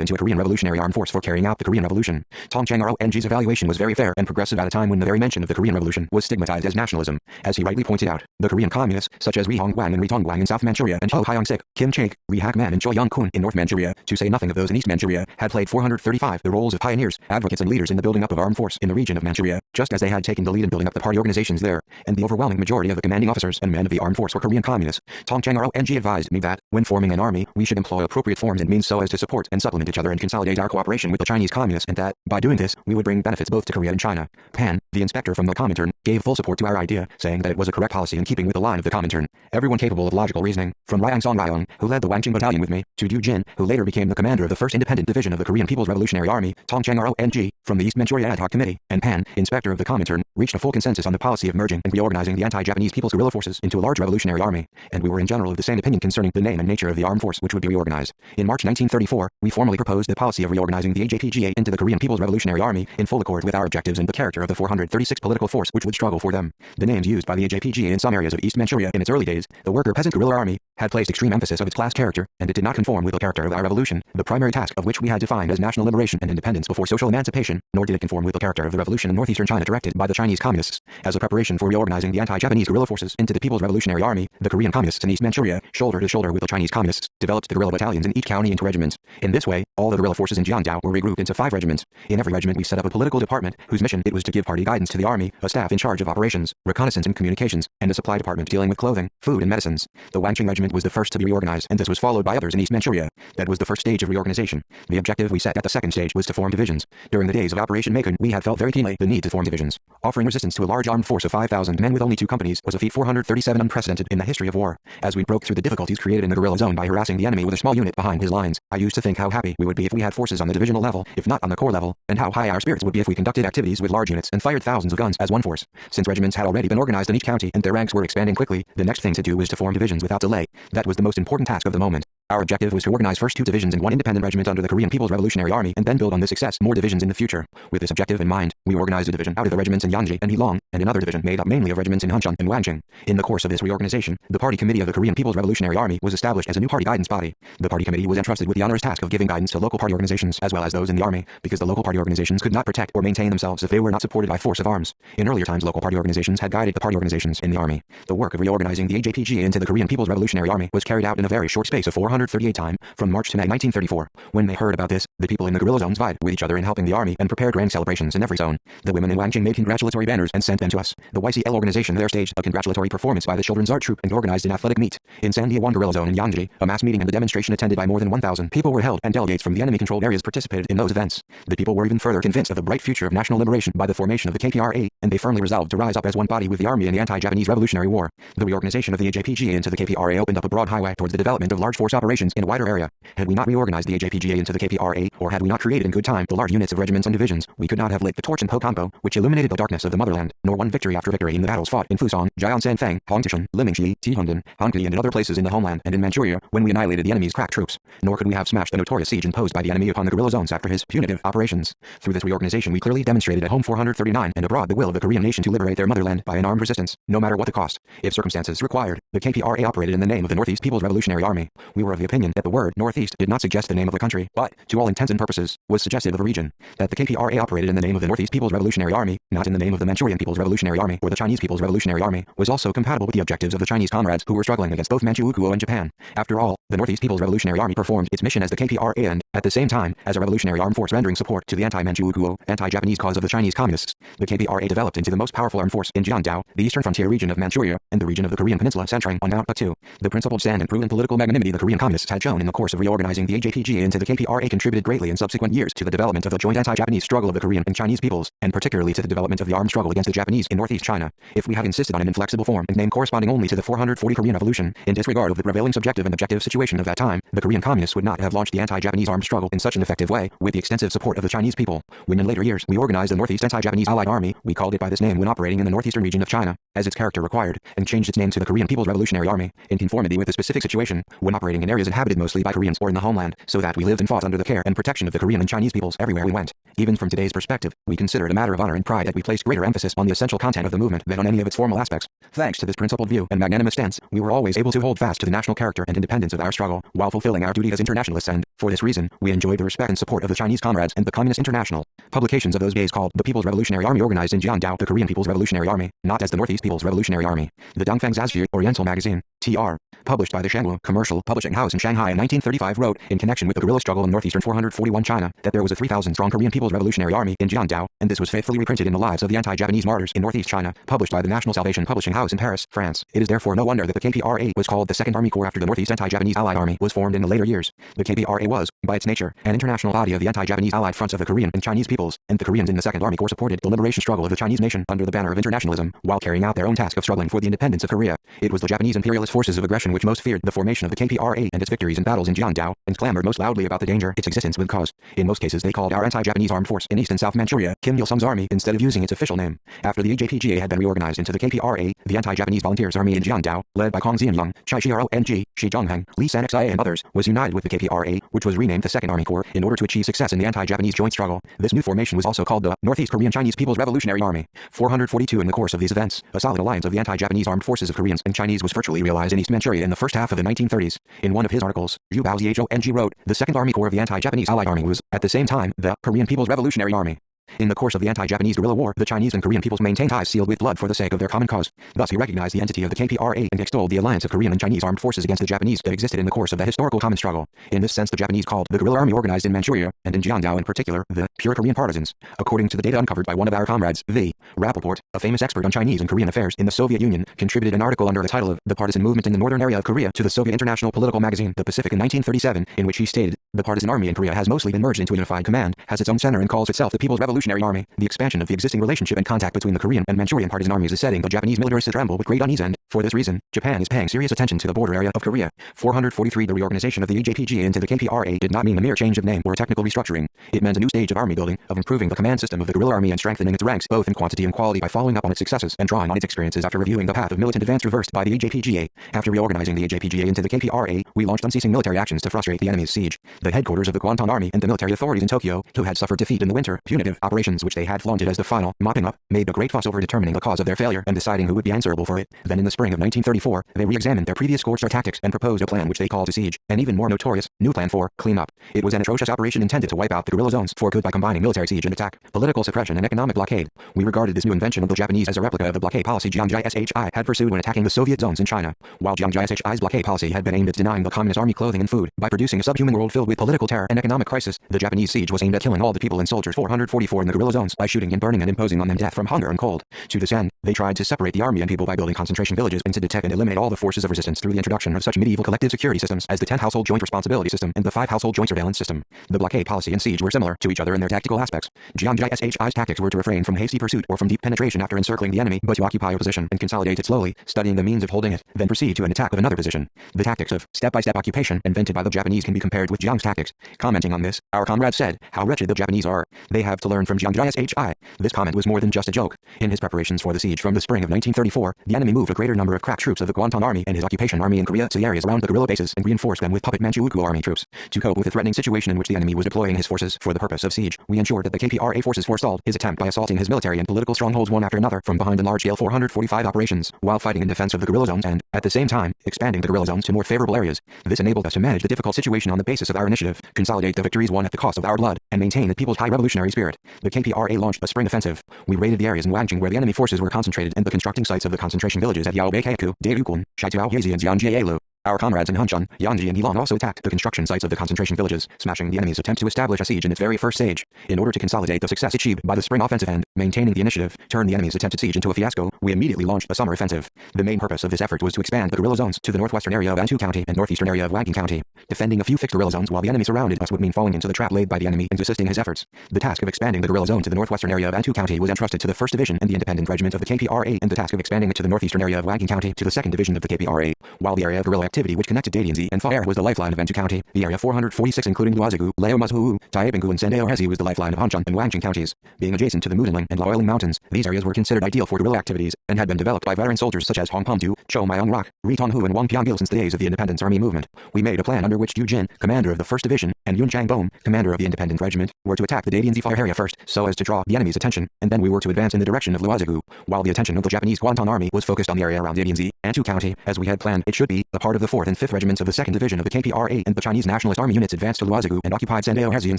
into a Korean revolutionary armed force for carrying out the Korean Revolution. Tong Chang RONG's evaluation was very fair and progressive at a time when the very mention of the Korean Revolution was stigmatized as nationalism. As he rightly pointed out, the Korean communists, such as Ri Hongguang and Ri Tongguang in South Manchuria and Ho Hyung-sik, Kim Chaek, Ri Hak-man and Choi Young-kun in North Manchuria, to say nothing of those in East Manchuria, had played 435 the roles of pioneers, advocates and leaders in the building up of armed force in the region of Manchuria, just as they had taken the lead in building up the party organizations there, and the overwhelming majority of the commanding officers and men of the armed force were Korean communists. Tong Chang RONG advised me that, when forming an army, we should employ appropriate forms and means so as to support and supplement each other and consolidate our cooperation with the Chinese communists, and that, by doing this, we would bring benefits both to Korea and China. Pan, the inspector from the Comintern, gave full support to our idea, saying that it was a correct policy in keeping with the line of the Comintern. Everyone capable of logical reasoning, from Ryang Song Ryong, who led the Wangjing Battalion with me, to Yu Jin, who later became the commander of the 1st Independent Division of the Korean People's Revolutionary Army, Tong Chang RONG, from the East Manchuria Ad Hoc Committee, and Pan, inspector of the Comintern, reached a full consensus on the policy of merging and reorganizing the anti-Japanese People's Guerrilla Forces into a large revolutionary army, and we were in general of the same opinion concerning the name and nature of the armed force which would be reorganized. In March 1934, we formally proposed the policy of reorganizing the AJPGA into the Korean People's Revolutionary Army, in full accord with our objectives and the character of the 436 political force which would struggle for them. The names used by the AJPGA in some areas of East Manchuria in its early days, the Worker-Peasant Guerrilla Army, had placed extreme emphasis of its class character, and it did not conform with the character of our revolution, the primary task of which we had defined as national liberation and independence before social emancipation, nor did it conform with the character of the revolution in northeastern China directed by the Chinese communists. As a preparation for reorganizing the anti-Japanese guerrilla forces into the People's Revolutionary Army, the Korean communists in East Manchuria, shoulder to shoulder with the Chinese communists, developed the guerrilla battalions in each county into regiments. In this way, all the guerrilla forces in Jiandao were regrouped into 5 regiments. In every regiment we set up a political department, whose mission it was to give party guidance to the army, a staff in charge of operations, reconnaissance and communications, and a supply department dealing with clothing, food and medicines. The Wangjing Regiment was the first to be reorganized, and this was followed by others in East Manchuria. That was the first stage of reorganization. The objective we set at the second stage was to form divisions. During the days of Operation Macon, we had felt very keenly the need to form divisions. Offering resistance to a large armed force of 5,000 men with only 2 companies was a feat 437 unprecedented in the history of war. As we broke through the difficulties created in the guerrilla zone by harassing the enemy with a small unit behind his lines, I used to think how happy we would be if we had forces on the divisional level, if not on the corps level, and how high our spirits would be if we conducted activities with large units and fired thousands of guns as one force. Since regiments had already been organized in each county and their ranks were expanding quickly, the next thing to do was to form divisions without delay. That was the most important task of the moment. Our objective was to organize first 2 divisions and 1 independent regiment under the Korean People's Revolutionary Army and then build on this success more divisions in the future. With this objective in mind, we organized a division out of the regiments in Yanji and Heilong, and another division made up mainly of regiments in Hunchun and Wangjing. In the course of this reorganization, the Party Committee of the Korean People's Revolutionary Army was established as a new party guidance body. The Party Committee was entrusted with the onerous task of giving guidance to local party organizations as well as those in the army, because the local party organizations could not protect or maintain themselves if they were not supported by force of arms. In earlier times, local party organizations had guided the party organizations in the army. The work of reorganizing the AJPG into the Korean People's Revolutionary Army was carried out in a very short space of 438 time, from March to May 1934. When they heard about this, the people in the guerrilla zones vied with each other in helping the army and prepared grand celebrations in every zone. The women in Wangjing made congratulatory banners and sent them to us. The YCL organization there staged a congratulatory performance by the children's art troupe and organized an athletic meet. In Sandia-1 guerrilla zone in Yanji, a mass meeting and a demonstration attended by more than 1,000 people were held, and delegates from the enemy-controlled areas participated in those events. The people were even further convinced of the bright future of national liberation by the formation of the KPRA, and they firmly resolved to rise up as one body with the army in the anti-Japanese Revolutionary War. The reorganization of the AJPGA into the KPRA opened up a broad highway towards the development of large force operations in a wider area. Had we not reorganized the AJPGA into the KPRA, or had we not created in good time the large units of regiments and divisions, we could not have lit the torch in Pokampo, which illuminated the darkness of the motherland, nor won victory after victory in the battles fought in Fusong, Jianshanfang, Hongtishan, Limingshi, Tihunden, Hongki, and in other places in the homeland and in Manchuria, when we annihilated the enemy's crack troops. Nor could we have smashed the notorious siege imposed by the enemy upon the guerrilla zones after his punitive operations. Through this reorganization, we clearly demonstrated at home 439 and abroad the will of the Korean nation to liberate their motherland by an armed resistance, no matter what the cost. If circumstances required, the KPRA operated in the name of the Northeast People's Revolutionary Army. We were of the opinion that the word Northeast did not suggest the name of the country, but, to all intents and purposes, was suggestive of a region. That the KPRA operated in the name of the Northeast People's Revolutionary Army, not in the name of the Manchurian People's Revolutionary Army or the Chinese People's Revolutionary Army, was also compatible with the objectives of the Chinese comrades who were struggling against both Manchu Ukuo and Japan. After all, the Northeast People's Revolutionary Army performed its mission as the KPRA and, at the same time, as a revolutionary armed force rendering support to the anti-Manchu Ukuo, anti-Japanese cause of the Chinese communists. The KPRA developed into the most powerful armed force in Jiandao, the eastern frontier region of Manchuria, and the region of the Korean peninsula centering on Mount Batu. The principled stand and proven political magnanimity the Korean communists had shown in the course of reorganizing the AJPG into the KPRA contributed greatly in subsequent years to the development of the joint anti-Japanese struggle of the Korean and Chinese peoples, and particularly to the development of the armed struggle against the Japanese in northeast China. If we had insisted on an inflexible form and name corresponding only to the 440 Korean Revolution, in disregard of the prevailing subjective and objective situation of that time, the Korean communists would not have launched the anti-Japanese armed struggle in such an effective way, with the extensive support of the Chinese people. When in later years we organized the Northeast Anti-Japanese Allied Army, we called it by this name when operating in the northeastern region of China, as its character required, and changed its name to the Korean People's Revolutionary Army, in conformity with the specific situation, when operating in areas inhabited mostly by Koreans or in the homeland, so that we lived and fought under the care and protection of the Korean and Chinese peoples everywhere we went. Even from today's perspective, we consider it a matter of honor and pride that we placed greater emphasis on the essential content of the movement than on any of its formal aspects. Thanks to this principled view and magnanimous stance, we were always able to hold fast to the national character and independence of our struggle, while fulfilling our duty as internationalists, and, for this reason, we enjoyed the respect and support of the Chinese comrades and the Communist International. Publications of those days called the People's Revolutionary Army organized in Jiandao the Korean People's Revolutionary Army, not as the Northeast People's Revolutionary Army. The Dongfang Zazhi Oriental Magazine, TR, published by the Shanghai Commercial Publishing House in Shanghai in 1935 wrote, in connection with the guerrilla struggle in northeastern 441 China, that there was a 3,000-strong Korean People's Revolutionary Army in Jiandao, and this was faithfully reprinted in the Lives of the Anti-Japanese Martyrs in northeast China, published by the National Salvation Publishing House in Paris, France. It is therefore no wonder that the KPRA was called the Second Army Corps after the Northeast Anti-Japanese Allied Army was formed in the later years. The KPRA was, by its nature, an international body of the anti-Japanese allied fronts of the Korean and Chinese peoples, and the Koreans in the Second Army Corps supported the liberation struggle of the Chinese nation under the banner of internationalism, while carrying out their own task of struggling for the independence of Korea. It was the Japanese imperialist forces of aggression which most feared the formation of the KPRA and its victories in battles in Jiandao, and clamored most loudly about the danger its existence would cause. In most cases they called our anti-Japanese armed force in East and South Manchuria Kim Il-sung's army instead of using its official name. After the AJPGA had been reorganized into the KPRA, the anti-Japanese volunteers army in Jiandao, led by Kong Xianlong, Chai Shiaro-ng, Shi Zhongheng, Li Sanxia and others, was united with the KPRA, which was renamed the Second Army Corps, in order to achieve success in the anti-Japanese joint struggle. This new formation was also called the Northeast Korean Chinese People's Revolutionary Army. 442 In the course of these events, a solid alliance of the anti-Japanese armed forces of Koreans and Chinese was virtually realized in East Manchuria in the first half of the 1930s. In one of his articles, Zhu Baozhong wrote, the Second Army Corps of the anti-Japanese Allied Army was, at the same time, the Korean People's Revolutionary Army. In the course of the anti-Japanese guerrilla war, the Chinese and Korean peoples maintained ties sealed with blood for the sake of their common cause. Thus he recognized the entity of the KPRA and extolled the alliance of Korean and Chinese armed forces against the Japanese that existed in the course of the historical common struggle. In this sense the Japanese called the guerrilla army organized in Manchuria, and in Jiandao in particular, the pure Korean partisans. According to the data uncovered by one of our comrades, V. Rappaport, a famous expert on Chinese and Korean affairs in the Soviet Union, contributed an article under the title of The Partisan Movement in the Northern Area of Korea to the Soviet international political magazine The Pacific in 1937, in which he stated, the partisan army in Korea has mostly been merged into a unified command, has its own center and calls itself the People's Revolutionary Army. The expansion of the existing relationship and contact between the Korean and Manchurian partisan armies is setting the Japanese militarists to tremble with great unease and, For this reason, Japan is paying serious attention to the border area of Korea. 443 The reorganization of the AJPGA into the KPRA did not mean a mere change of name or a technical restructuring. It meant a new stage of army building, of improving the command system of the guerrilla army and strengthening its ranks both in quantity and quality by following up on its successes and drawing on its experiences after reviewing the path of militant advance reversed by the AJPGA. After reorganizing the AJPGA into the KPRA, we launched unceasing military actions to frustrate the enemy's siege. The headquarters of the Guantan Army and the military authorities in Tokyo, who had suffered defeat in the winter, punitive operations which they had flaunted as the final mopping up, made a great fuss over determining the cause of their failure and deciding who would be answerable for it. Then in the spring of 1934, they re-examined their previous scorched tactics and proposed a plan which they called a siege, an even more notorious, new plan for clean-up. It was an atrocious operation intended to wipe out the guerrilla zones for good by combining military siege and attack, political suppression and economic blockade. We regarded this new invention of the Japanese as a replica of the blockade policy Jiang Jia had pursued when attacking the Soviet zones in China. While Jiang Jia's blockade policy had been aimed at denying the Communist army clothing and food by producing a subhuman world filled with political terror and economic crisis, the Japanese siege was aimed at killing all the people and soldiers 444 in the guerrilla zones by shooting and burning and imposing on them death from hunger and cold. To this end, they tried to separate the army and people by building concentration villages and to detect and eliminate all the forces of resistance through the introduction of such medieval collective security systems as the 10 household joint responsibility system and the 5 household joint surveillance system. The blockade policy and siege were similar to each other in their tactical aspects. Jiang Jia's tactics were to refrain from hasty pursuit or from deep penetration after encircling the enemy, but to occupy a position and consolidate it slowly, studying the means of holding it, then proceed to an attack of another position. The tactics of step-by-step occupation invented by the Japanese can be compared with Jiang's tactics. Commenting on this, our comrade said, "How wretched the Japanese are. They have to learn from Jiang Jia's." This comment was more than just a joke. In his preparations for the siege from the spring of 1934, the enemy moved a greater number of crack troops of the Guantan Army and his occupation army in Korea to the areas around the guerrilla bases and reinforced them with puppet Manchu army troops. To cope with the threatening situation in which the enemy was deploying his forces for the purpose of siege, we ensured that the KPRA forces forestalled his attempt by assaulting his military and political strongholds one after another from behind in large-scale 445 operations, while fighting in defense of the guerrilla zones and, at the same time, expanding the guerrilla zones to more favorable areas. This enabled us to manage the difficult situation on the basis of our initiative, consolidate the victories won at the cost of our blood, and maintain the people's high revolutionary spirit. The KPRA launched a spring offensive. We raided the areas in Wangjing where the enemy forces were concentrated and the constructing sites of the concentration villages at Yaobeiku, Daeukun, Shaituaohezi and Jianjialu. Our comrades in Hunchun, Yanji and Yilong also attacked the construction sites of the concentration villages, smashing the enemy's attempt to establish a siege in its very first stage. In order to consolidate the success achieved by the spring offensive and, maintaining the initiative, turn the enemy's attempted siege into a fiasco, we immediately launched a summer offensive. The main purpose of this effort was to expand the guerrilla zones to the northwestern area of Antu County and northeastern area of Wangjing County. Defending a few fixed guerrilla zones while the enemy surrounded us would mean falling into the trap laid by the enemy and assisting his efforts. The task of expanding the guerrilla zone to the northwestern area of Antu County was entrusted to the 1st Division and the Independent Regiment of the KPRA, and the task of expanding it to the northeastern area of Wangjing County to the 2nd Division of the KPRA. While the area of guerrilla activity which connected Dadianzi and Fire was the lifeline of Antu County, the area 446 including Luozigu, Laomazhu, Taebengu and Sandaohezi was the lifeline of Hanchun and Wangjing counties. Being adjacent to the Mudanling and Laoiling mountains, these areas were considered ideal for guerrilla activities and had been developed by veteran soldiers such as Hong Pumdu, Cho Myung-rak, Ri Tonghu and Wang Pyonggil since the days of the Independence Army movement. We made a plan under which Yu Jin, commander of the 1st Division, and Yun Chang-bom, commander of the Independent Regiment, were to attack the Dadianzi fire area first so as to draw the enemy's attention, and then we were to advance in the direction of Luozigu, while the attention of the Japanese Guantan Army was focused on the area around Dadianzi, Antu County, as we had planned it should be. A part of the 4th and 5th Regiments of the 2nd Division of the KPRA and the Chinese Nationalist Army units advanced to Luozigu and occupied Sandaohezi and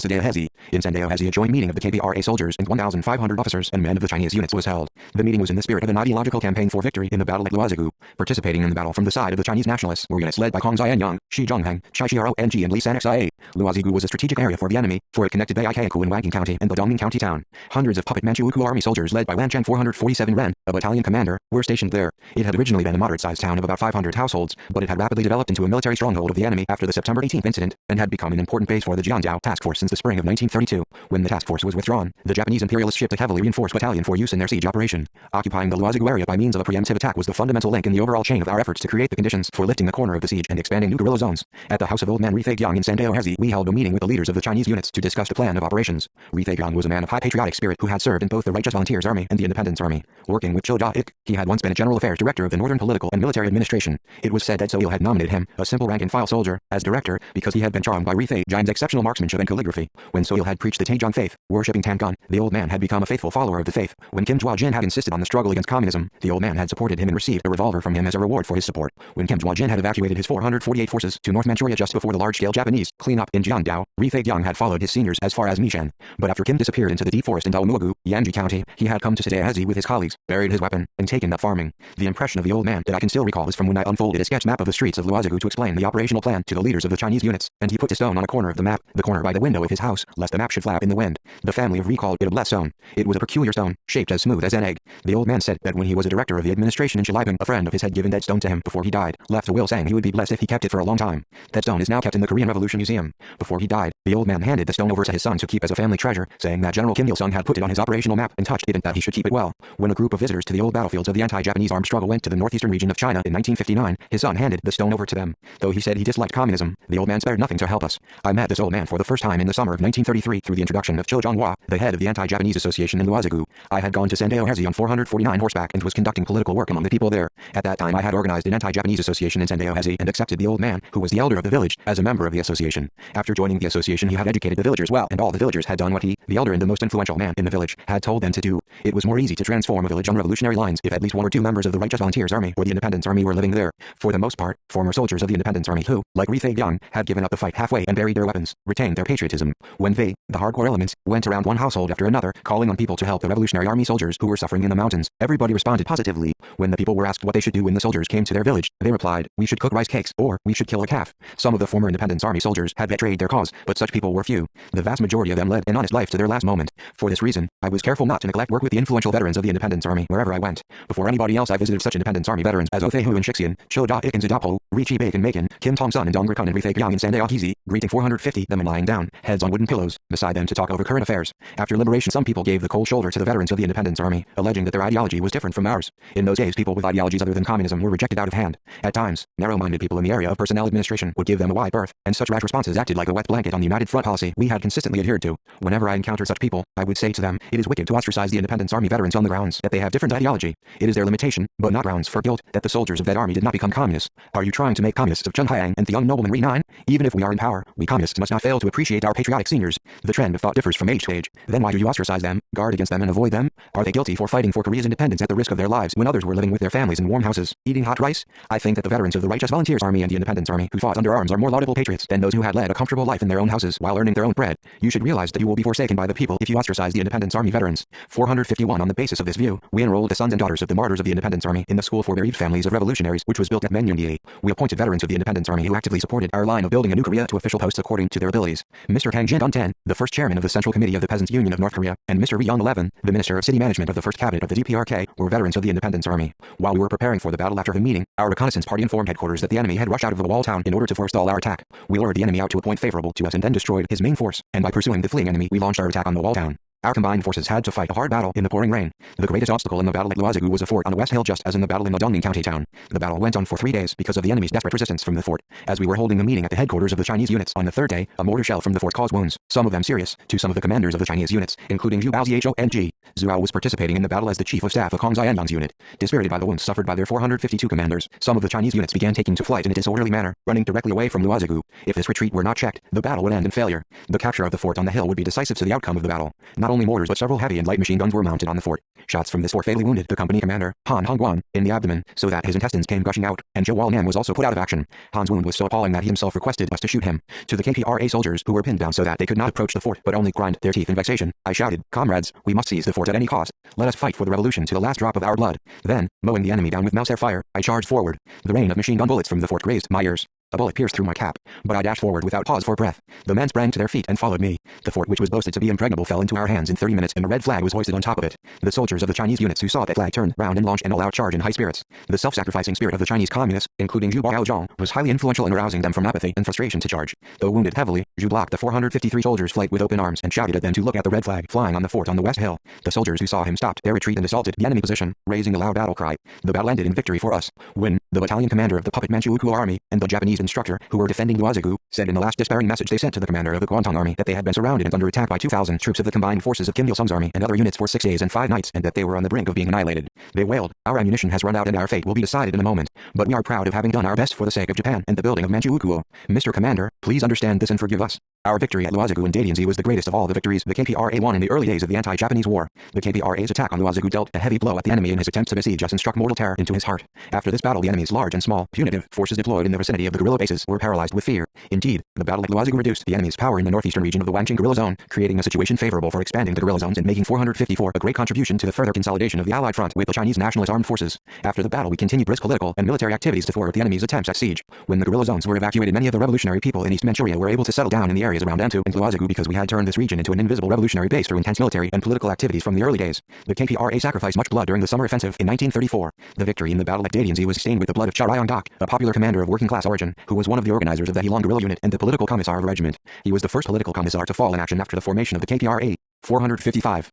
Sandaohezi. In Sandaohezi, a joint meeting of the KPRA soldiers and 1,500 officers and men of the Chinese units was held. The meeting was in the spirit of an ideological campaign for victory in the battle at Luozigu. Participating in the battle from the side of the Chinese Nationalists were units led by Kong Ziyanyang, Shi Zhongheng, Chai Chiaro Ng and Li Sanxia. Luozigu was a strategic area for the enemy, for it connected Baikaiku and Wangjing County and the Dongming County town. Hundreds of puppet Manchu army soldiers led by Wancheng 447 Ren, a battalion commander, were stationed there. It had originally been a moderate-sized town of about 500 households, but it had rapidly developed into a military stronghold of the enemy after the September 18th incident, and had become an important base for the Jianjiao Task Force since the spring of 1932. When the task force was withdrawn, the Japanese imperialists shipped a heavily reinforced battalion for use in their siege operation. Occupying the Luozigu area by means of a preemptive attack was the fundamental link in the overall chain of our efforts to create the conditions for lifting the corner of the siege and expanding new guerrilla zones. At the house of old man Ri Feigyang in Sandaohezi, we held a meeting with the leaders of the Chinese units to discuss the plan of operations. Ri Feigyang was a man of high patriotic spirit who had served in both the Righteous Volunteers Army and the Independence Army. Working with Cho Ja-ik, he had once been a general affairs director of the Northern Political and Military Administration. It was said that So-il had nominated him, a simple rank-and-file soldier, as director because he had been charmed by Ri Feigyang's exceptional marksmanship and calligraphy. When So-il had preached the Taejong faith, worshipping Tangun, the old man had become a faithful follower of the faith. When Kim Jua-jin had insisted on the struggle against communism, the old man had supported him and received a revolver from him as a reward for his support. When Kim Jua-jin had evacuated his 448 forces to North Manchuria just before the large-scale Japanese clean-up in Jiangdao, Ri Feigyang had followed his seniors as far as Mishan. But after Kim disappeared into the deep forest in Daomuagu, Yanji County, he had come to Sandaohezi with his colleagues, buried his weapon, and taken up farming. The impression of the old man that I can still recall is from when I unfolded a sketch map of the streets of Luozigu to explain the operational plan to the leaders of the Chinese units, and he put a stone on a corner of the map, the corner by the window of his house, lest the map should flap in the wind. The family of Ri called it a blessed stone. It was a peculiar stone, shaped as smooth as an egg. The old man said that when he was a director of the administration in Shilibang, a friend of his had given that stone to him before he died, left a will saying he would be blessed if he kept it for a long time. That stone is now kept in the Korean Revolution Museum. Before Before he died, the old man handed the stone over to his son to keep as a family treasure, saying that General Kim Il-sung had put it on his operational map and touched it and that he should keep it well. When a group of visitors to the old battlefields of the anti-Japanese armed struggle went to the northeastern region of China in 1959, his son handed the stone over to them. Though he said he disliked communism, the old man spared nothing to help us. I met this old man for the first time in the summer of 1933 through the introduction of Cho Jong-hwa, the head of the anti-Japanese association in Luozigu. I had gone to Sendai-Hezi on 449 horseback and was conducting political work among the people there. At that time I had organized an anti-Japanese association in Sendai-Hezi and accepted the old man, who was the elder of the village, as a member of the association. After joining the association he had educated the villagers well, and all the villagers had done what he, the elder and the most influential man in the village, had told them to do. It was more easy to transform a village on revolutionary lines if at least 1 or 2 members of the Righteous Volunteers Army or the Independence Army were living there. For the most part, former soldiers of the Independence Army who, like Ri Tae-gyong, had given up the fight halfway and buried their weapons, retained their patriotism. When they, the hardcore elements, went around one household after another, calling on people to help the Revolutionary Army soldiers who were suffering in the mountains, everybody responded positively. When the people were asked what they should do when the soldiers came to their village, they replied, "We should cook rice cakes," or "We should kill a calf." Some of the former Independence Army soldiers had betrayed their cause, but such people were few. The vast majority of them led an honest life to their last moment. For this reason, I was careful not to neglect work with the influential veterans of the Independence Army wherever I went. Before anybody else I visited such Independence Army veterans as Oh Tae-hoo in Shixian, Cho Da-ik in Zidapo, Ri Chi-baek in Macon, Kim Tong-sun and Dong Ri-kun and Ri Tae-gyong in Sandai-Hezi, greeting 450 them and lying down, heads on wooden pillows, beside them to talk over current affairs. After liberation some people gave the cold shoulder to the veterans of the Independence Army, alleging that their ideology was different from ours. In those days people with ideologies other than communism were rejected out of hand. At times, narrow-minded people in the area of personnel administration would give them a wide berth, and such rash responses acted like a wet blanket on the united front policy we had consistently adhered to. Whenever I encountered such people, I would say to them, it is wicked to ostracize the Independence Army veterans on the grounds that they have different ideology. It is their limitation, but not grounds for guilt, that the soldiers of that army did not become communists. Are you trying to make communists of Chun Hyang and the young nobleman Ri Nine? Even if we are in power, we communists must not fail to appreciate our patriotic seniors. The trend of thought differs from age to age. Then why do you ostracize them, guard against them and avoid them? Are they guilty for fighting for Korea's independence at the risk of their lives when others were living with their families in warm houses, eating hot rice? I think that the veterans of the Righteous Volunteers Army and the Independence Army who fought under arms are more laudable patriots than those who had led a comfortable life in their own houses while earning their own bread. You should realize that you will be forsaken by the people if you ostracize the Independence Army veterans. 451 On the basis of this view, we enrolled the sons and daughters of the martyrs of the Independence Army in the school for bereaved families of revolutionaries, which was built at Menyungi. We appointed veterans of the Independence Army who actively supported our line of building a new Korea to official posts according to their abilities. Mr. Kang Jin-don-ten, the first chairman of the Central Committee of the Peasants' Union of North Korea, and Mr. Ri Young-11, the minister of city management of the first cabinet of the DPRK, were veterans of the Independence Army. While we were preparing for the battle after the meeting, our reconnaissance party informed headquarters that the enemy had rushed out of the wall town in order to forestall our attack. We lured the enemy out to a point favorable to us and then destroyed his main force, and by pursuing the fleeing enemy we launched our attack on the wall town. Our combined forces had to fight a hard battle in the pouring rain. The greatest obstacle in the battle at Luozigu was a fort on the west hill just as in the battle in the Dongning County town. The battle went on for 3 days because of the enemy's desperate resistance from the fort. As we were holding the meeting at the headquarters of the Chinese units on the 3rd day, a mortar shell from the fort caused wounds, some of them serious, to some of the commanders of the Chinese units, including Zhu Baoziho and G. Zhuo was participating in the battle as the chief of staff of Kong Xianyang's unit. Dispirited by the wounds suffered by their 452 commanders, some of the Chinese units began taking to flight in a disorderly manner, running directly away from Luozigu. If this retreat were not checked, the battle would end in failure. The capture of the fort on the hill would be decisive to the outcome of the battle. Not only mortars but several heavy and light machine guns were mounted on the fort. Shots from this fort fatally wounded the company commander, Han Hongguan, in the abdomen, so that his intestines came gushing out, and Zhou Walnan was also put out of action. Han's wound was so appalling that he himself requested us to shoot him. To the KPRA soldiers who were pinned down so that they could not approach the fort but only grind their teeth in vexation, I shouted, "Comrades, we must seize the fort at any cost. Let us fight for the revolution to the last drop of our blood." Then, mowing the enemy down with mouse air fire, I charged forward. The rain of machine gun bullets from the fort grazed my ears. A bullet pierced through my cap, but I dashed forward without pause for breath. The men sprang to their feet and followed me. The fort, which was boasted to be impregnable, fell into our hands in 30 minutes and a red flag was hoisted on top of it. The soldiers of the Chinese units who saw that flag turned round and launched an all-out charge in high spirits. The self-sacrificing spirit of the Chinese communists, including Zhu Baozhong, was highly influential in arousing them from apathy and frustration to charge. Though wounded heavily, Zhu blocked the 453 soldiers' flight with open arms and shouted at them to look at the red flag flying on the fort on the west hill. The soldiers who saw him stopped their retreat and assaulted the enemy position, raising a loud battle cry. The battle ended in victory for us, when the battalion commander of the puppet Manchukuo army and the Japanese instructor who were defending Luozigu said in the last despairing message they sent to the commander of the Guangdong army that they had been surrounded and under attack by 2,000 troops of the combined forces of Kim Il-sung's army and other units for 6 days and 5 nights and that they were on the brink of being annihilated. They wailed, "Our ammunition has run out and our fate will be decided in a moment, but we are proud of having done our best for the sake of Japan and the building of Manchukuo. Mr. Commander, please understand this and forgive us. Our victory at Luozigu and Dadianzi was the greatest of all the victories the KPRA won in the early days of the anti-Japanese war. The KPRA's attack on Luozigu dealt a heavy blow at the enemy in his attempts to besiege us and struck mortal terror into his heart. After this battle the enemy's large and small, punitive, forces deployed in the vicinity of the guerrilla bases were paralyzed with fear. Indeed, the battle at Luozigu reduced the enemy's power in the northeastern region of the Wangjing guerrilla zone, creating a situation favorable for expanding the guerrilla zones and making 454 a great contribution to the further consolidation of the Allied front with the Chinese Nationalist Armed Forces. After the battle we continued brisk political and military activities to thwart the enemy's attempts at siege. When the guerrilla zones were evacuated many of the revolutionary people in East Manchuria were able to settle down in the area areas around Antu and Luozigu because we had turned this region into an invisible revolutionary base through intense military and political activities from the early days. The KPRA sacrificed much blood during the summer offensive in 1934. The victory in the Battle at Dadianzi was stained with the blood of Charayong Dak, a popular commander of working-class origin, who was one of the organizers of the Hilong guerrilla unit and the political commissar of the regiment. He was the first political commissar to fall in action after the formation of the KPRA. 455.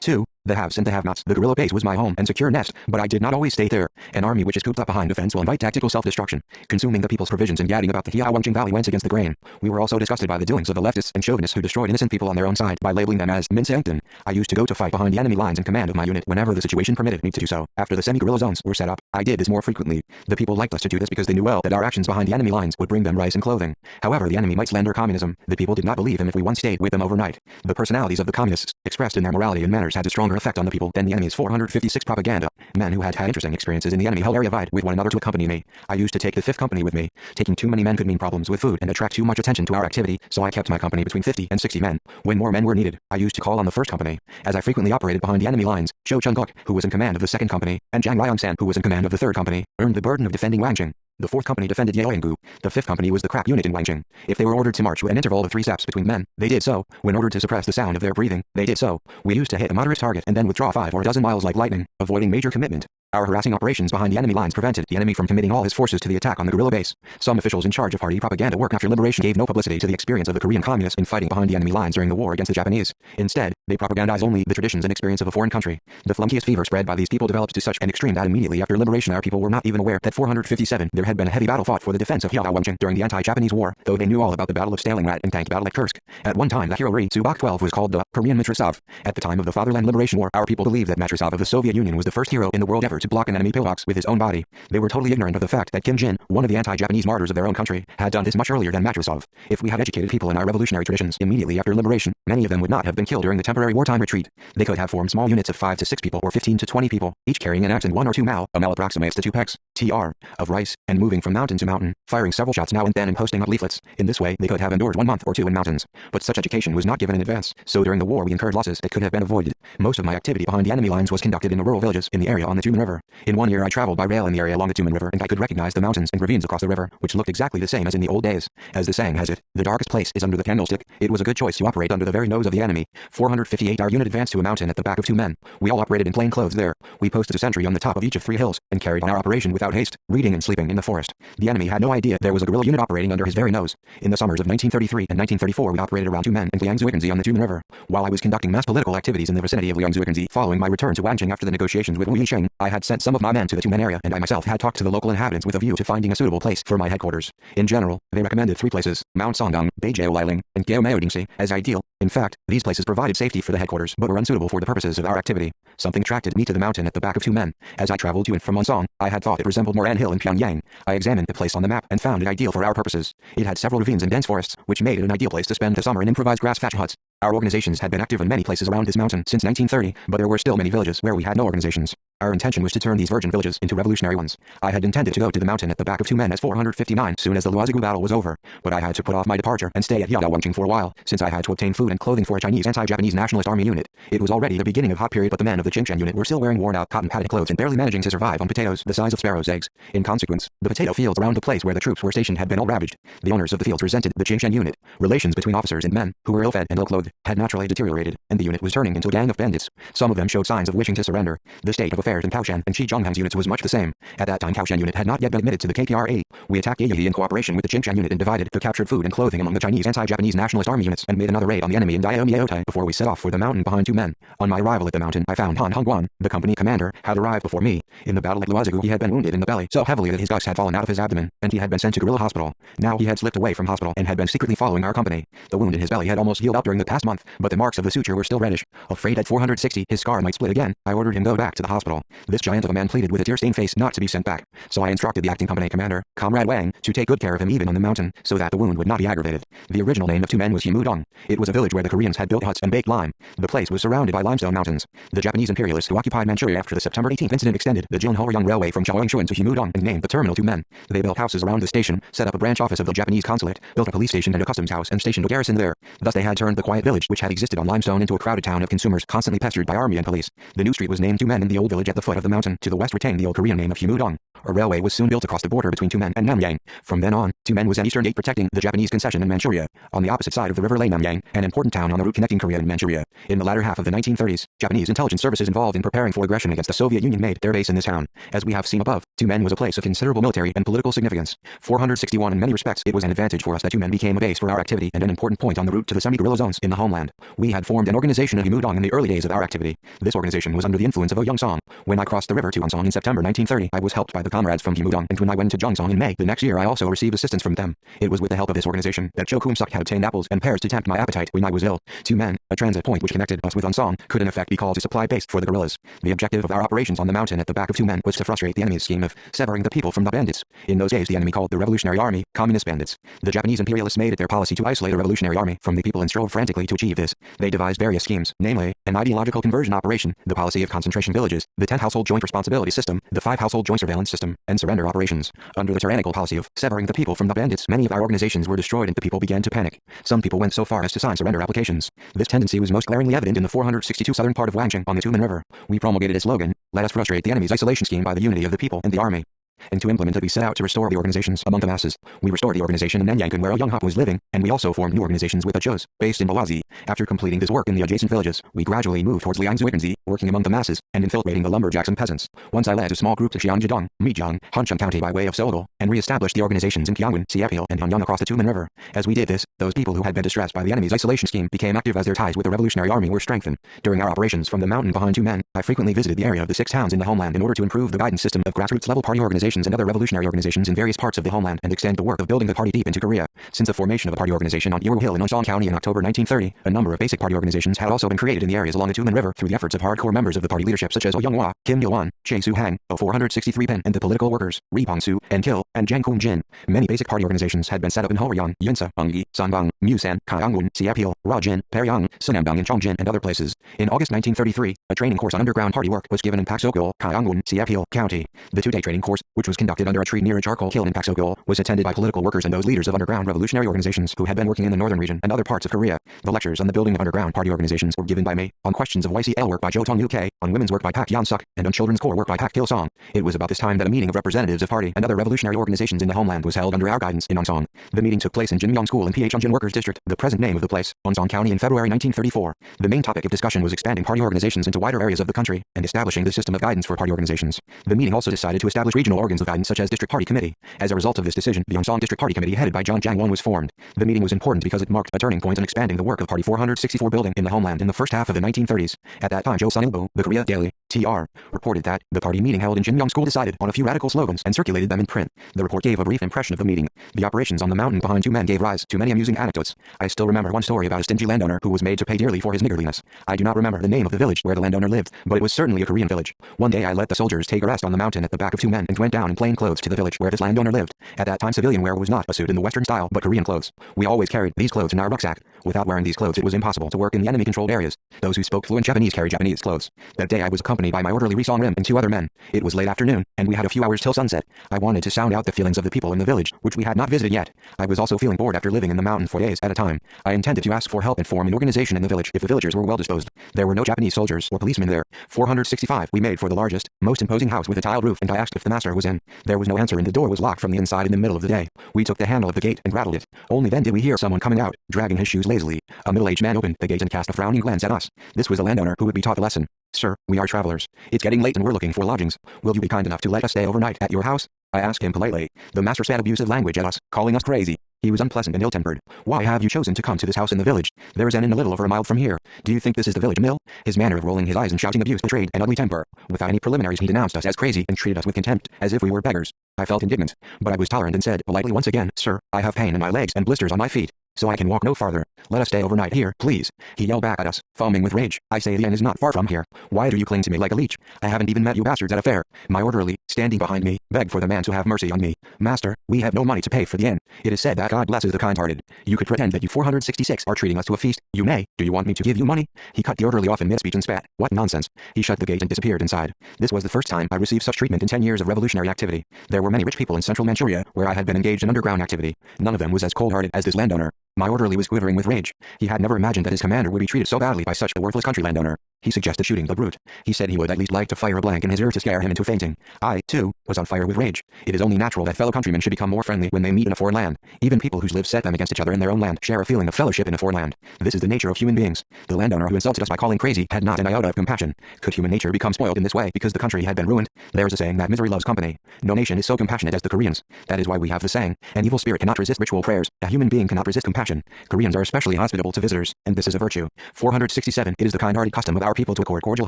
2. The haves and the have-nots. The guerrilla base was my home and secure nest, but I did not always stay there. An army which is cooped up behind a fence will invite tactical self-destruction. Consuming the people's provisions and gadding about the Hiawangjing Valley went against the grain. We were also disgusted by the doings of the leftists and chauvinists who destroyed innocent people on their own side by labeling them as Minsancton. I used to go to fight behind the enemy lines in command of my unit whenever the situation permitted me to do so. After the semi-guerrilla zones were set up, I did this more frequently. The people liked us to do this because they knew well that our actions behind the enemy lines would bring them rice and clothing. However, the enemy might slander communism. The people did not believe him if we once stayed with them overnight. The personalities of the communists, expressed in their morality and manners, had a stronger effect on the people than the enemy's 456 propaganda. Men who had interesting experiences in the enemy held area vied with one another to accompany me. I used to take the 5th company with me. Taking too many men could mean problems with food and attract too much attention to our activity, so I kept my company between 50 and 60 men. When more men were needed, I used to call on the 1st company. As I frequently operated behind the enemy lines, Zhou Chengok, who was in command of the 2nd company, and Zhang Ryongsan, who was in command of the 3rd company, earned the burden of defending Wangjing. The 4th company defended Yaoyanggu. The 5th company was the crack unit in Wangjing. If they were ordered to march with an interval of 3 steps between men, they did so. When ordered to suppress the sound of their breathing, they did so. We used to hit a moderate target and then withdraw 5 or a dozen miles like lightning, avoiding major commitment. Our harassing operations behind the enemy lines prevented the enemy from committing all his forces to the attack on the guerrilla base. Some officials in charge of party propaganda work after liberation gave no publicity to the experience of the Korean communists in fighting behind the enemy lines during the war against the Japanese. Instead, they propagandized only the traditions and experience of a foreign country. The flunkiest fever spread by these people developed to such an extreme that immediately after liberation our people were not even aware that 457 there had been a heavy battle fought for the defense of Hiawangjing during the anti-Japanese war, though they knew all about the Battle of Stalingrad and tank battle at Kursk. At one time the hero Ri Subak 12 was called the Korean Matrasov. At the time of the Fatherland Liberation War, our people believed that Matrasov of the Soviet Union was the first hero in the world ever to block an enemy pillbox with his own body. They were totally ignorant of the fact that Kim Jin, one of the anti-Japanese martyrs of their own country, had done this much earlier than Matrasov. If we had educated people in our revolutionary traditions immediately after liberation, many of them would not have been killed during the temporary wartime retreat. They could have formed small units of 5 to 6 people or 15 to 20 people, each carrying an axe and 1 or 2 mao, a mao approximates to 2 pecks, tr, of rice, and moving from mountain to mountain, firing several shots now and then and posting up leaflets. In this way they could have endured 1 month or 2 in mountains. But such education was not given in advance, so during the war we incurred losses that could have been avoided. Most of my activity behind the enemy lines was conducted in the rural villages in the area on the Tumen River. In 1 year I traveled by rail in the area along the Tumen River and I could recognize the mountains and ravines across the river, which looked exactly the same as in the old days. As the saying has it, the darkest place is under the candlestick. It was a good choice to operate under the very nose of the enemy. 458 Our unit advanced to a mountain at the back of 2 men. We all operated in plain clothes there. We posted a sentry on the top of each of 3 hills and carried on our operation without haste, reading and sleeping in the forest. The enemy had no idea there was a guerrilla unit operating under his very nose. In the summers of 1933 and 1934 we operated around 2 men in Liangzuikenzi on the Tumen River. While I was conducting mass political activities in the vicinity of Liangzuikenzi following my return to Wangjing after the negotiations with Wu Yisheng, I had sent some of my men to the 2 men area and I myself had talked to the local inhabitants with a view to finding a suitable place for my headquarters. In general, they recommended 3 places, Mount Songdong, Beijiaoliling, and Gyeomeodingsi, as ideal. In fact, these places provided safety for the headquarters but were unsuitable for the purposes of our activity. Something attracted me to the mountain at the back of 2 men. As I traveled to and from Monsong, I had thought it resembled Moran Hill in Pyongyang. I examined the place on the map and found it ideal for our purposes. It had several ravines and dense forests, which made it an ideal place to spend the summer in improvised grass thatch huts. Our organizations had been active in many places around this mountain since 1930, but there were still many villages where we had no organizations. Our intention was to turn these virgin villages into revolutionary ones. I had intended to go to the mountain at the back of 2 men as 459 soon as the Luozigu battle was over, but I had to put off my departure and stay at Yaowangjing for a while, since I had to obtain food and clothing for a Chinese anti-Japanese nationalist army unit. It was already the beginning of hot period, but the men of the Qingchen unit were still wearing worn-out cotton-padded clothes and barely managing to survive on potatoes the size of sparrows' eggs. In consequence, the potato fields around the place where the troops were stationed had been all ravaged. The owners of the fields resented the Qingchen unit. Relations between officers and men, who were ill-fed and ill-clothed, had naturally deteriorated, and the unit was turning into a gang of bandits. Some of them showed signs of wishing to surrender. The state of affairs in Kaoshan and Zhonghang's units was much the same. At that time Kaoshan unit had not yet been admitted to the KPRA. We attacked Yayi in cooperation with the Qingchen unit and divided the captured food and clothing among the Chinese anti-Japanese nationalist army units and made another raid on the enemy in Daeomyeotai before we set off for the mountain behind 2 men. On my arrival at the mountain I found Han Hongguan, the company commander, had arrived before me. In the battle at Luozigu he had been wounded in the belly so heavily that his guts had fallen out of his abdomen, and he had been sent to guerrilla hospital. Now he had slipped away from hospital and had been secretly following our company. The wound in his belly had almost healed up during the past month, but the marks of the suture were still reddish. Afraid at 460 his scar might split again, I ordered him go back to the hospital. This giant of a man pleaded with a tear-stained face not to be sent back, so I instructed the acting company commander, Comrade Wang, to take good care of him even on the mountain, so that the wound would not be aggravated. The original name of 2 men was Himudong. It was a village where the Koreans had built huts and baked lime. The place was surrounded by limestone mountains. The Japanese imperialists who occupied Manchuria after the September 18th incident extended the Jilin-Horyong Railway from Chaoyangchuan to Himudong and named the terminal 2 men. They built houses around the station, set up a branch office of the Japanese consulate, built a police station and a customs house and stationed a garrison there. Thus they had turned the quiet village which had existed on limestone into a crowded town of consumers constantly pestered by army and police. The new street was named 2 men in the old village at the foot of the mountain. To the west retained the old Korean name of Himudong. A railway was soon built across the border between Tumen and Namyang. From then on, Tumen was an eastern gate protecting the Japanese concession in Manchuria. On the opposite side of the river lay Namyang, an important town on the route connecting Korea and Manchuria. In the latter half of the 1930s, Japanese intelligence services involved in preparing for aggression against the Soviet Union made their base in this town. As we have seen above, Tumen was a place of considerable military and political significance. 461 in many respects, it was an advantage for us that Tumen became a base for our activity and an important point on the route to the semi-guerrilla zones in the homeland. We had formed an organization of Yimudong in the early days of our activity. This organization was under the influence of Youngsong. When I crossed the river to Yongsong in September 1930, I was helped by the comrades from Yimudong, and when I went to Jongsong in May the next year I also received assistance from them. It was with the help of this organization that Jo Kum-suk had obtained apples and pears to tempt my appetite when I was ill. Tumen, a transit point which connected us with Yongsong, could in effect be called a supply base for the guerrillas. The objective of our operations on the mountain at the back of Tumen was to frustrate the enemy's scheme of severing the people from the bandits. In those days the enemy called the Revolutionary Army Communist bandits. The Japanese imperialists made it their policy to isolate the Revolutionary Army from the people and strove frantically to achieve this. They devised various schemes, namely, an ideological conversion operation, the policy of concentration villages, the 10 household joint responsibility system, the 5 household joint surveillance system, and surrender operations. Under the tyrannical policy of severing the people from the bandits, many of our organizations were destroyed and the people began to panic. Some people went so far as to sign surrender applications. This tendency was most glaringly evident in the 462 southern part of Wangjing on the Tumen River. We promulgated a slogan, "Let us frustrate the enemy's isolation scheme by the unity of the people and the army." And to implement it we set out to restore the organizations among the masses. We restored the organization in Nanyang where Young Hop was living, and we also formed new organizations with the Chos, based in Bawazi. After completing this work in the adjacent villages, we gradually moved towards Liangzuikanzi, working among the masses, and infiltrating the lumberjacks and peasants. Once I led a small group to Xiangjidong, Mijiang, Hancheng County by way of Seoul, and re-established the organizations in Kiangwon, Siapil, and Hanyang across the Tumen River. As we did this, those people who had been distressed by the enemy's isolation scheme became active as their ties with the Revolutionary Army were strengthened. During our operations from the mountain behind Tumen, I frequently visited the area of the 6 towns in the homeland in order to improve the guidance system of grassroots-level party organizations and other revolutionary organizations in various parts of the homeland and extend the work of building the party deep into Korea. Since the formation of a party organization on Iru Hill in Unsong County in October 1930, a number of basic party organizations had also been created in the areas along the Tumen River through the efforts of hardcore members of the party leadership such as Oh Young-hwa, Kim Gil-won, Chae Soo-hang, Oh 463 Pin, and the political workers, Ri Pong-soo, and Kil, and Jang Koon-jin. Many basic party organizations had been set up in Horyong, Yunsa, Eunggi, Sanbang, Musan, Gyeongwon, Siapil, Rajin, Paryang, Sunambang, and Chongjin, and other places. In August 1933, a training course on underground party work was given in Paksokul, Gyeongwon, Siapil County. The 2-day training course, which was conducted under a tree near a charcoal kiln in Paksokul, was attended by political workers and those leaders of underground revolutionary organizations who had been working in the northern region and other parts of Korea. The lectures on the building of underground party organizations were given by me, on questions of YCL work by Jo Tong-uk, on women's work by Pak Yeon-suk, and on children's corps work by Pak Kil-song. It was about this time that a meeting of representatives of party and other revolutionary organizations in the homeland was held under our guidance in Unsong. The meeting took place in Jinmyong School in Pyeongjin Workers District, the present name of the place, Unsong County in February 1934. The main topic of discussion was expanding party organizations into wider areas of the country and establishing the system of guidance for party organizations. The meeting also decided to establish regional organs of guidance such as District Party Committee. As a result of this decision, the Unsong District Party Committee headed by John Jang-won was formed. The meeting was important because it marked a turning point in expanding the work of Party 464 building in the homeland in the first half of the 1930s. At that time, Jo Sun-ilbo, the Korea Daily, TR, reported that the party meeting held in Jinmyong School decided on a few radical slogans and circulated them in print. The report gave a brief impression of the meeting. The operations on the mountain behind Tumen gave rise to many amusing anecdotes. I still remember one story about a stingy landowner who was made to pay dearly for his niggardliness. I do not remember the name of the village where the landowner lived, but it was certainly a Korean village. One day I let the soldiers take a rest on the mountain at the back of Tumen and went down in plain clothes to the village where this landowner lived. At that time civilian wear was not a suit in the Western style but Korean clothes. We always carried these clothes in our rucksack. Without wearing these clothes it was impossible to work in the enemy-controlled areas. Those who spoke fluent Japanese carried Japanese clothes. That day I was accompanied by my orderly Ri Song-rim and 2 other men. It was late afternoon, and we had a few hours till sunset. I wanted to sound out the feelings of the people in the village, which we had not visited yet. I was also feeling bored after living in the mountain for days at a time. I intended to ask for help and form an organization in the village if the villagers were well disposed. There were no Japanese soldiers or policemen there. 465 we made for the largest, most imposing house with a tiled roof, and I asked if the master was in. There was no answer and the door was locked from the inside in the middle of the day. We took the handle of the gate and rattled it. Only then did we hear someone coming out, dragging his shoes lazily. A middle-aged man opened the gate and cast a frowning glance at us. This was a landowner who would be taught a lesson. "Sir, we are travelers. It's getting late and we're looking for lodgings. Will you be kind enough to let us stay overnight at your house?" I asked him politely. The master spat abusive language at us, calling us crazy. He was unpleasant and ill-tempered. "Why have you chosen to come to this house in the village? There is an inn a little over a mile from here. Do you think this is the village mill?" His manner of rolling his eyes and shouting abuse betrayed an ugly temper. Without any preliminaries he denounced us as crazy and treated us with contempt, as if we were beggars. I felt indignant, but I was tolerant and said politely once again, "Sir, I have pain in my legs and blisters on my feet, so I can walk no farther. Let us stay overnight here, please." He yelled back at us, foaming with rage. "I say the inn is not far from here. Why do you cling to me like a leech? I haven't even met you bastards at a fair." My orderly, standing behind me, begged for the man to have mercy on me. "Master, we have no money to pay for the inn. It is said that God blesses the kind-hearted. You could pretend that you 466 are treating us to a feast. You may. Do you want me to give you money?" He cut the orderly off in mid-speech and spat. "What nonsense." He shut the gate and disappeared inside. This was the first time I received such treatment in 10 years of revolutionary activity. There were many rich people in central Manchuria where I had been engaged in underground activity. None of them was as cold-hearted as this landowner. My orderly was quivering with rage. He had never imagined that his commander would be treated so badly by such a worthless country landowner. He suggested shooting the brute. He said he would at least like to fire a blank in his ear to scare him into fainting. I, too, was on fire with rage. It is only natural that fellow countrymen should become more friendly when they meet in a foreign land. Even people whose lives set them against each other in their own land share a feeling of fellowship in a foreign land. This is the nature of human beings. The landowner who insulted us by calling crazy had not an iota of compassion. Could human nature become spoiled in this way because the country had been ruined? There's a saying that misery loves company. No nation is so compassionate as the Koreans. That is why we have the saying, an evil spirit cannot resist ritual prayers. A human being cannot resist compassion. Koreans are especially hospitable to visitors, and this is a virtue. 467. It is the kind-hearted custom of our people to accord cordial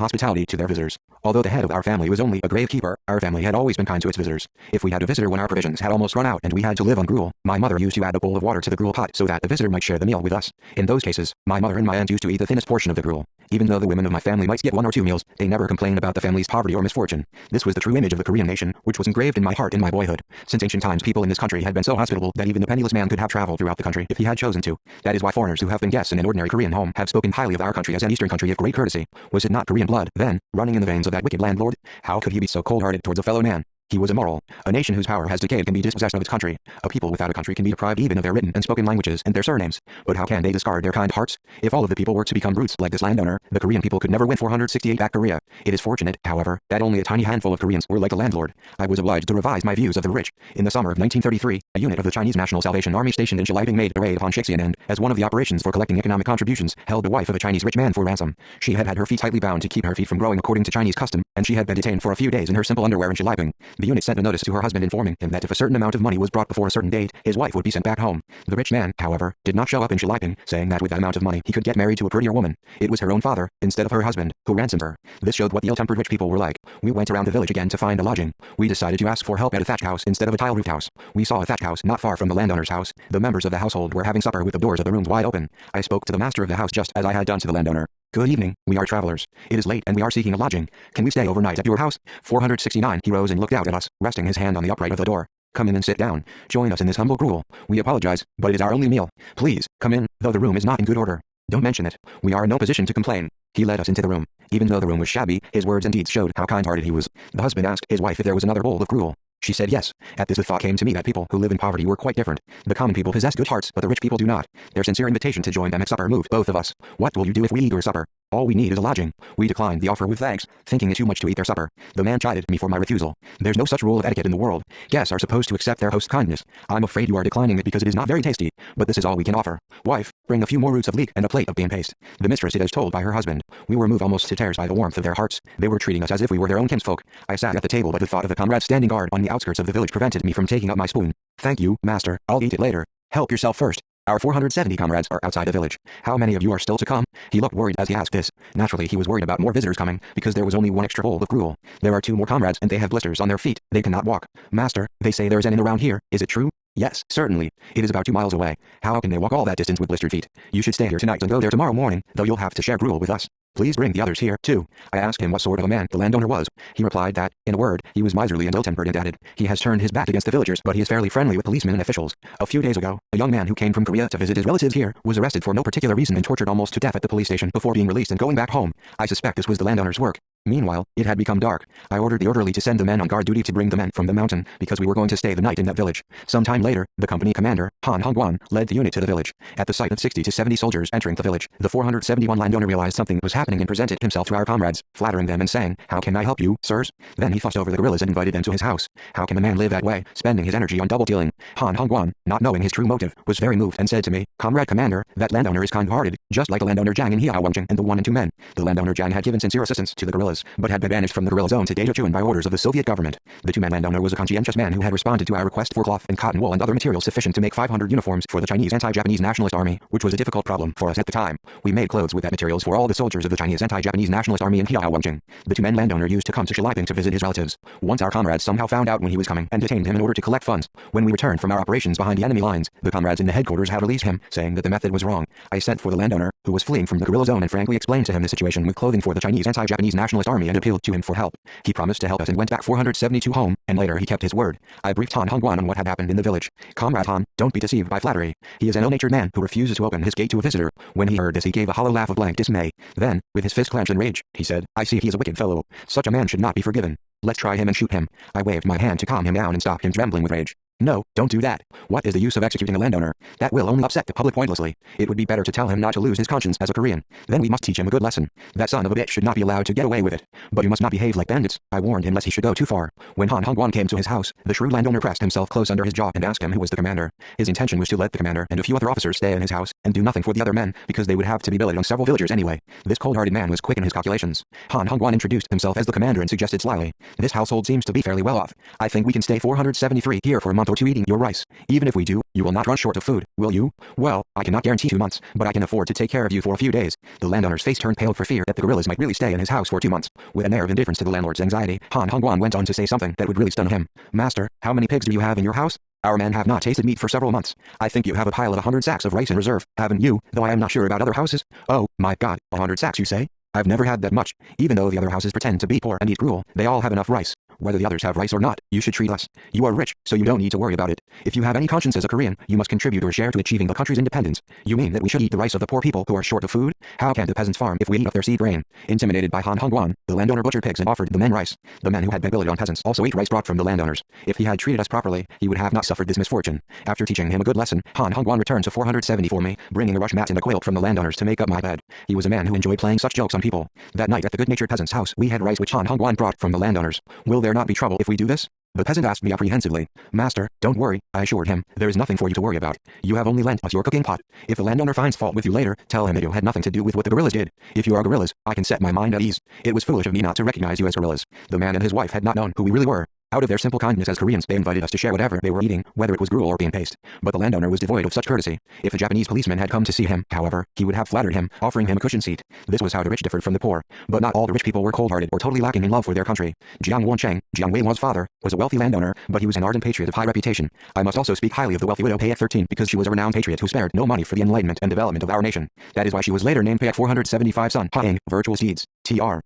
hospitality to their visitors. Although the head of our family was only a gravekeeper, our family had always been kind to its visitors. If we had a visitor when our provisions had almost run out and we had to live on gruel, my mother used to add a bowl of water to the gruel pot so that the visitor might share the meal with us. In those cases, my mother and my aunt used to eat the thinnest portion of the gruel. Even though the women of my family might get 1 or 2 meals, they never complained about the family's poverty or misfortune. This was the true image of the Korean nation, which was engraved in my heart in my boyhood. Since ancient times, people in this country had been so hospitable that even the penniless man could have traveled throughout the country if he had chosen to. That is why foreigners who have been guests in an ordinary Korean home have spoken highly of our country as an Eastern country of great courtesy. Was it not Korean blood, then, running in the veins of that wicked landlord? How could he be so cold-hearted towards a fellow man? He was immoral. A nation whose power has decayed can be dispossessed of its country. A people without a country can be deprived even of their written and spoken languages and their surnames. But how can they discard their kind hearts? If all of the people were to become brutes like this landowner, the Korean people could never win 468 back Korea. It is fortunate, however, that only a tiny handful of Koreans were like the landlord. I was obliged to revise my views of the rich. In the summer of 1933, a unit of the Chinese National Salvation Army stationed in Shiliping made a raid upon Shixian and, as one of the operations for collecting economic contributions, held the wife of a Chinese rich man for ransom. She had had her feet tightly bound to keep her feet from growing according to Chinese custom, and she had been detained for a few days in her simple underwear in Shiliping. The unit sent a notice to her husband informing him that if a certain amount of money was brought before a certain date, his wife would be sent back home. The rich man, however, did not show up in Shiliping, saying that with that amount of money he could get married to a prettier woman. It was her own father, instead of her husband, who ransomed her. This showed what the ill-tempered rich people were like. We went around the village again to find a lodging. We decided to ask for help at a thatched house instead of a tile-roofed house. We saw a thatched house not far from the landowner's house. The members of the household were having supper with the doors of the rooms wide open. I spoke to the master of the house just as I had done to the landowner. Good evening, we are travelers. It is late and we are seeking a lodging. Can we stay overnight at your house? 469. He rose and looked out at us, resting his hand on the upright of the door. Come in and sit down. Join us in this humble gruel. We apologize, but it is our only meal. Please, come in, though the room is not in good order. Don't mention it. We are in no position to complain. He led us into the room. Even though the room was shabby, his words and deeds showed how kind-hearted he was. The husband asked his wife if there was another bowl of gruel. She said yes. At this the thought came to me that people who live in poverty were quite different. The common people possess good hearts, but the rich people do not. Their sincere invitation to join them at supper moved both of us. What will you do if we eat your supper? All we need is a lodging. We declined the offer with thanks, thinking it too much to eat their supper. The man chided me for my refusal. There's no such rule of etiquette in the world. Guests are supposed to accept their host's kindness. I'm afraid you are declining it because it is not very tasty, but this is all we can offer. Wife, bring a few more roots of leek and a plate of bean paste. The mistress is told by her husband. We were moved almost to tears by the warmth of their hearts. They were treating us as if we were their own kinsfolk. I sat at the table, but the thought of the comrades standing guard on the outskirts of the village prevented me from taking up my spoon. Thank you, master. I'll eat it later. Help yourself first. Our 470 comrades are outside the village. How many of you are still to come? He looked worried as he asked this. Naturally, he was worried about more visitors coming, because there was only 1 extra bowl of gruel. There are 2 more comrades and they have blisters on their feet. They cannot walk. Master, they say there is an inn around here. Is it true? Yes, certainly. It is about 2 miles away. How can they walk all that distance with blistered feet? You should stay here tonight and go there tomorrow morning, though you'll have to share gruel with us. Please bring the others here, too. I asked him what sort of a man the landowner was. He replied that, in a word, he was miserly and ill-tempered and added, he has turned his back against the villagers, but he is fairly friendly with policemen and officials. A few days ago, a young man who came from Korea to visit his relatives here was arrested for no particular reason and tortured almost to death at the police station before being released and going back home. I suspect this was the landowner's work. Meanwhile, it had become dark. I ordered the orderly to send the men on guard duty to bring the men from the mountain, because we were going to stay the night in that village. Some time later, the company commander, Han Hongguan, led the unit to the village. At the sight of 60 to 70 soldiers entering the village, the 471 landowner realized something was happening and presented himself to our comrades, flattering them and saying, "How can I help you, sirs?" Then he fussed over the guerrillas and invited them to his house. How can a man live that way, spending his energy on double-dealing? Han Hongguan, not knowing his true motive, was very moved and said to me, "Comrade commander, that landowner is kind-hearted, just like the landowner Jiang in Hiaowangcheng and the 1 and 2 men." The landowner Jiang had given sincere assistance to the guerrillas, but had been banished from the guerrilla zone to Daejeon by orders of the Soviet government. The 2-man landowner was a conscientious man who had responded to our request for cloth and cotton wool and other materials sufficient to make 500 uniforms for the Chinese anti-Japanese nationalist army, which was a difficult problem for us at the time. We made clothes with that materials for all the soldiers of the Chinese anti-Japanese nationalist army in Hiaowangcheng. The 2-man landowner used to come to Shiliping to visit his relatives. Once our comrades somehow found out when he was coming and detained him in order to collect funds. When we returned from our operations behind the enemy lines, the comrades in the headquarters had released him, saying that the method was wrong. I sent for the landowner, who was fleeing from the guerrilla zone, and frankly explained to him the situation with clothing for the Chinese anti-Japanese nationalist army and appealed to him for help. He promised to help us and went back 472 home, and later he kept his word. I briefed Han Hongguan on what had happened in the village. Comrade Han, don't be deceived by flattery. He is an ill-natured man who refuses to open his gate to a visitor. When he heard this, he gave a hollow laugh of blank dismay. Then, with his fist clenched in rage, he said, "I see he is a wicked fellow. Such a man should not be forgiven. Let's try him and shoot him." I waved my hand to calm him down and stop him trembling with rage. No, don't do that. What is the use of executing a landowner? That will only upset the public pointlessly. It would be better to tell him not to lose his conscience as a Korean. Then we must teach him a good lesson. That son of a bitch should not be allowed to get away with it. But you must not behave like bandits. I warned him lest he should go too far. When Han Hongwan came to his house, the shrewd landowner pressed himself close under his jaw and asked him who was the commander. His intention was to let the commander and a few other officers stay in his house and do nothing for the other men, because they would have to be billeted on several villagers anyway. This cold-hearted man was quick in his calculations. Han Hongwan introduced himself as the commander and suggested slyly, "This household seems to be fairly well off. I think we can stay 473 here for a month or two eating your rice. Even if we do, you will not run short of food, will you? Well, I cannot guarantee 2 months, but I can afford to take care of you for a few days." The landowner's face turned pale for fear that the gorillas might really stay in his house for 2 months. With an air of indifference to the landlord's anxiety, Han Hongwan went on to say something that would really stun him. "Master, how many pigs do you have in your house? Our men have not tasted meat for several months. I think you have a pile of 100 sacks of rice in reserve, haven't you? Though I am not sure about other houses." "Oh, my God, 100 sacks you say? I've never had that much. Even though the other houses pretend to be poor and eat gruel, they all have enough rice. Whether the others have rice or not, you should treat us. You are rich, so you don't need to worry about it. If you have any conscience as a Korean, you must contribute your share to achieving the country's independence. You mean that we should eat the rice of the poor people who are short of food? How can the peasants farm if we eat up their seed grain?" Intimidated by Han Hongwan, the landowner butchered pigs and offered the men rice. The men who had been billeted on peasants also ate rice brought from the landowners. If he had treated us properly, he would have not suffered this misfortune. After teaching him a good lesson, Han Hongwan returned to 470 for me, bringing a rush mat and a quilt from the landowners to make up my bed. He was a man who enjoyed playing such jokes on people. That night at the good-natured peasant's house, we had rice which Han Hongwan brought from the landowners. "Will there not be trouble if we do this?" the peasant asked me apprehensively. "Master, don't worry," I assured him. "There is nothing for you to worry about. You have only lent us your cooking pot. If the landowner finds fault with you later, tell him that you had nothing to do with what the gorillas did. If you are gorillas, I can set my mind at ease. It was foolish of me not to recognize you as gorillas." The man and his wife had not known who we really were. Out of their simple kindness as Koreans, they invited us to share whatever they were eating, whether it was gruel or bean paste. But the landowner was devoid of such courtesy. If a Japanese policeman had come to see him, however, he would have flattered him, offering him a cushion seat. This was how the rich differed from the poor. But not all the rich people were cold-hearted or totally lacking in love for their country. Jiang Wancheng, Jiang Weiwan's father, was a wealthy landowner, but he was an ardent patriot of high reputation. I must also speak highly of the wealthy widow Payet 13 because she was a renowned patriot who spared no money for the enlightenment and development of our nation. That is why she was later named Payet 475 Sun Ha-ing, virtual seeds, Tr.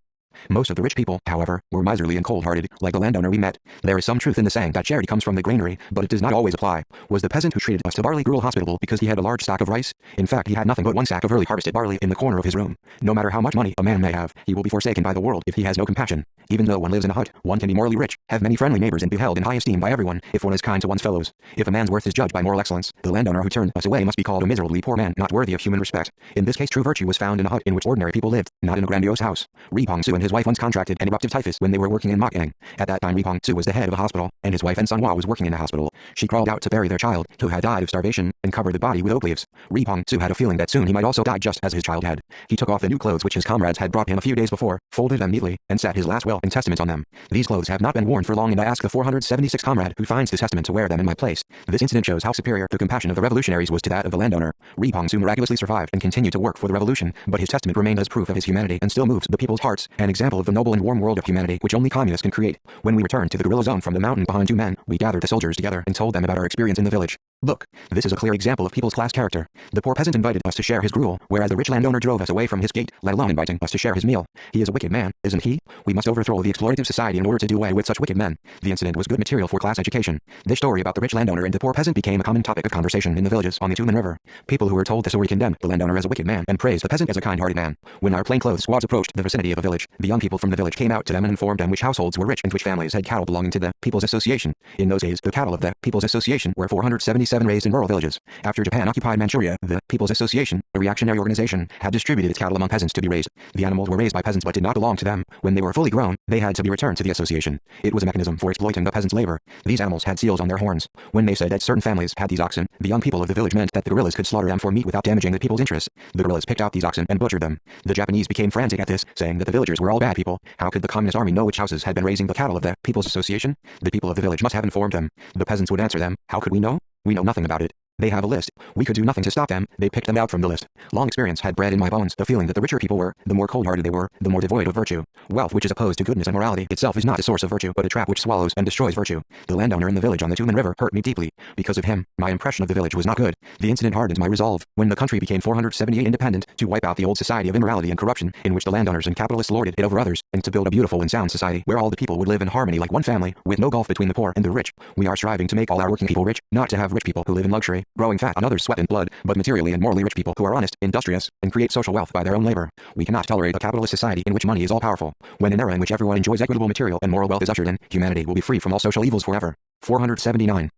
Most of the rich people, however, were miserly and cold-hearted, like the landowner we met. There is some truth in the saying that charity comes from the granary, but it does not always apply. Was the peasant who treated us to barley gruel hospitable because he had a large stock of rice? In fact, he had nothing but one sack of early harvested barley in the corner of his room. No matter how much money a man may have, he will be forsaken by the world if he has no compassion. Even though one lives in a hut, one can be morally rich, have many friendly neighbors and be held in high esteem by everyone, if one is kind to one's fellows. If a man's worth is judged by moral excellence, the landowner who turned us away must be called a miserably poor man, not worthy of human respect. In this case, true virtue was found in a hut in which ordinary people lived, not in a grandiose house. Ri Pong-su and his wife once contracted an eruptive typhus when they were working in Mokang. At that time, Ri Pong-su was the head of a hospital, and his wife and son Hua was working in a hospital. She crawled out to bury their child, who had died of starvation, and covered the body with oak leaves. Ri Pong-su had a feeling that soon he might also die just as his child had. He took off the new clothes which his comrades had brought him a few days before, folded them neatly, and sat his last will and testament on them. These clothes have not been worn for long, and I ask the 476 comrade who finds the testament to wear them in my place. This incident shows how superior the compassion of the revolutionaries was to that of the landowner. Ri Pong-su miraculously survived and continued to work for the revolution, but his testament remained as proof of his humanity and still moves the people's hearts, an example of the noble and warm world of humanity which only communists can create. When we returned to the guerrilla zone from the mountain behind 2 men, we gathered the soldiers together and told them about our experience in the village. Look, this is a clear example of people's class character. The poor peasant invited us to share his gruel, whereas the rich landowner drove us away from his gate, let alone inviting us to share his meal. He is a wicked man, isn't he? We must overthrow the exploitative society in order to do away with such wicked men. The incident was good material for class education. This story about the rich landowner and the poor peasant became a common topic of conversation in the villages on the Tumen River. People who were told the story condemned the landowner as a wicked man and praised the peasant as a kind-hearted man. When our plainclothes squads approached the vicinity of a village, the young people from the village came out to them and informed them which households were rich and which families had cattle belonging to the People's Association. In those days, the cattle of the People's Association were 477 raised in rural villages. After Japan occupied Manchuria, the People's Association, a reactionary organization, had distributed its cattle among peasants to be raised. The animals were raised by peasants but did not belong to them. When they were fully grown, they had to be returned to the association. It was a mechanism for exploiting the peasants' labor. These animals had seals on their horns. When they said that certain families had these oxen, the young people of the village meant that the guerrillas could slaughter them for meat without damaging the people's interests. The guerrillas picked out these oxen and butchered them. The Japanese became frantic at this, saying that the villagers were all bad people. How could the communist army know which houses had been raising the cattle of the People's Association? The people of the village must have informed them. The peasants would answer them, how could we know? We know nothing about it. They have a list. We could do nothing to stop them. They picked them out from the list. Long experience had bred in my bones the feeling that the richer people were, the more cold-hearted they were, the more devoid of virtue. Wealth which is opposed to goodness and morality itself is not a source of virtue but a trap which swallows and destroys virtue. The landowner in the village on the Tumen River hurt me deeply. Because of him, my impression of the village was not good. The incident hardened my resolve, when the country became 478 independent, to wipe out the old society of immorality and corruption, in which the landowners and capitalists lorded it over others, and to build a beautiful and sound society where all the people would live in harmony like one family, with no gulf between the poor and the rich. We are striving to make all our working people rich, not to have rich people who live in luxury, growing fat on others' sweat and blood, but materially and morally rich people who are honest, industrious, and create social wealth by their own labor. We cannot tolerate a capitalist society in which money is all powerful. When an era in which everyone enjoys equitable material and moral wealth is ushered in, humanity will be free from all social evils forever. 479.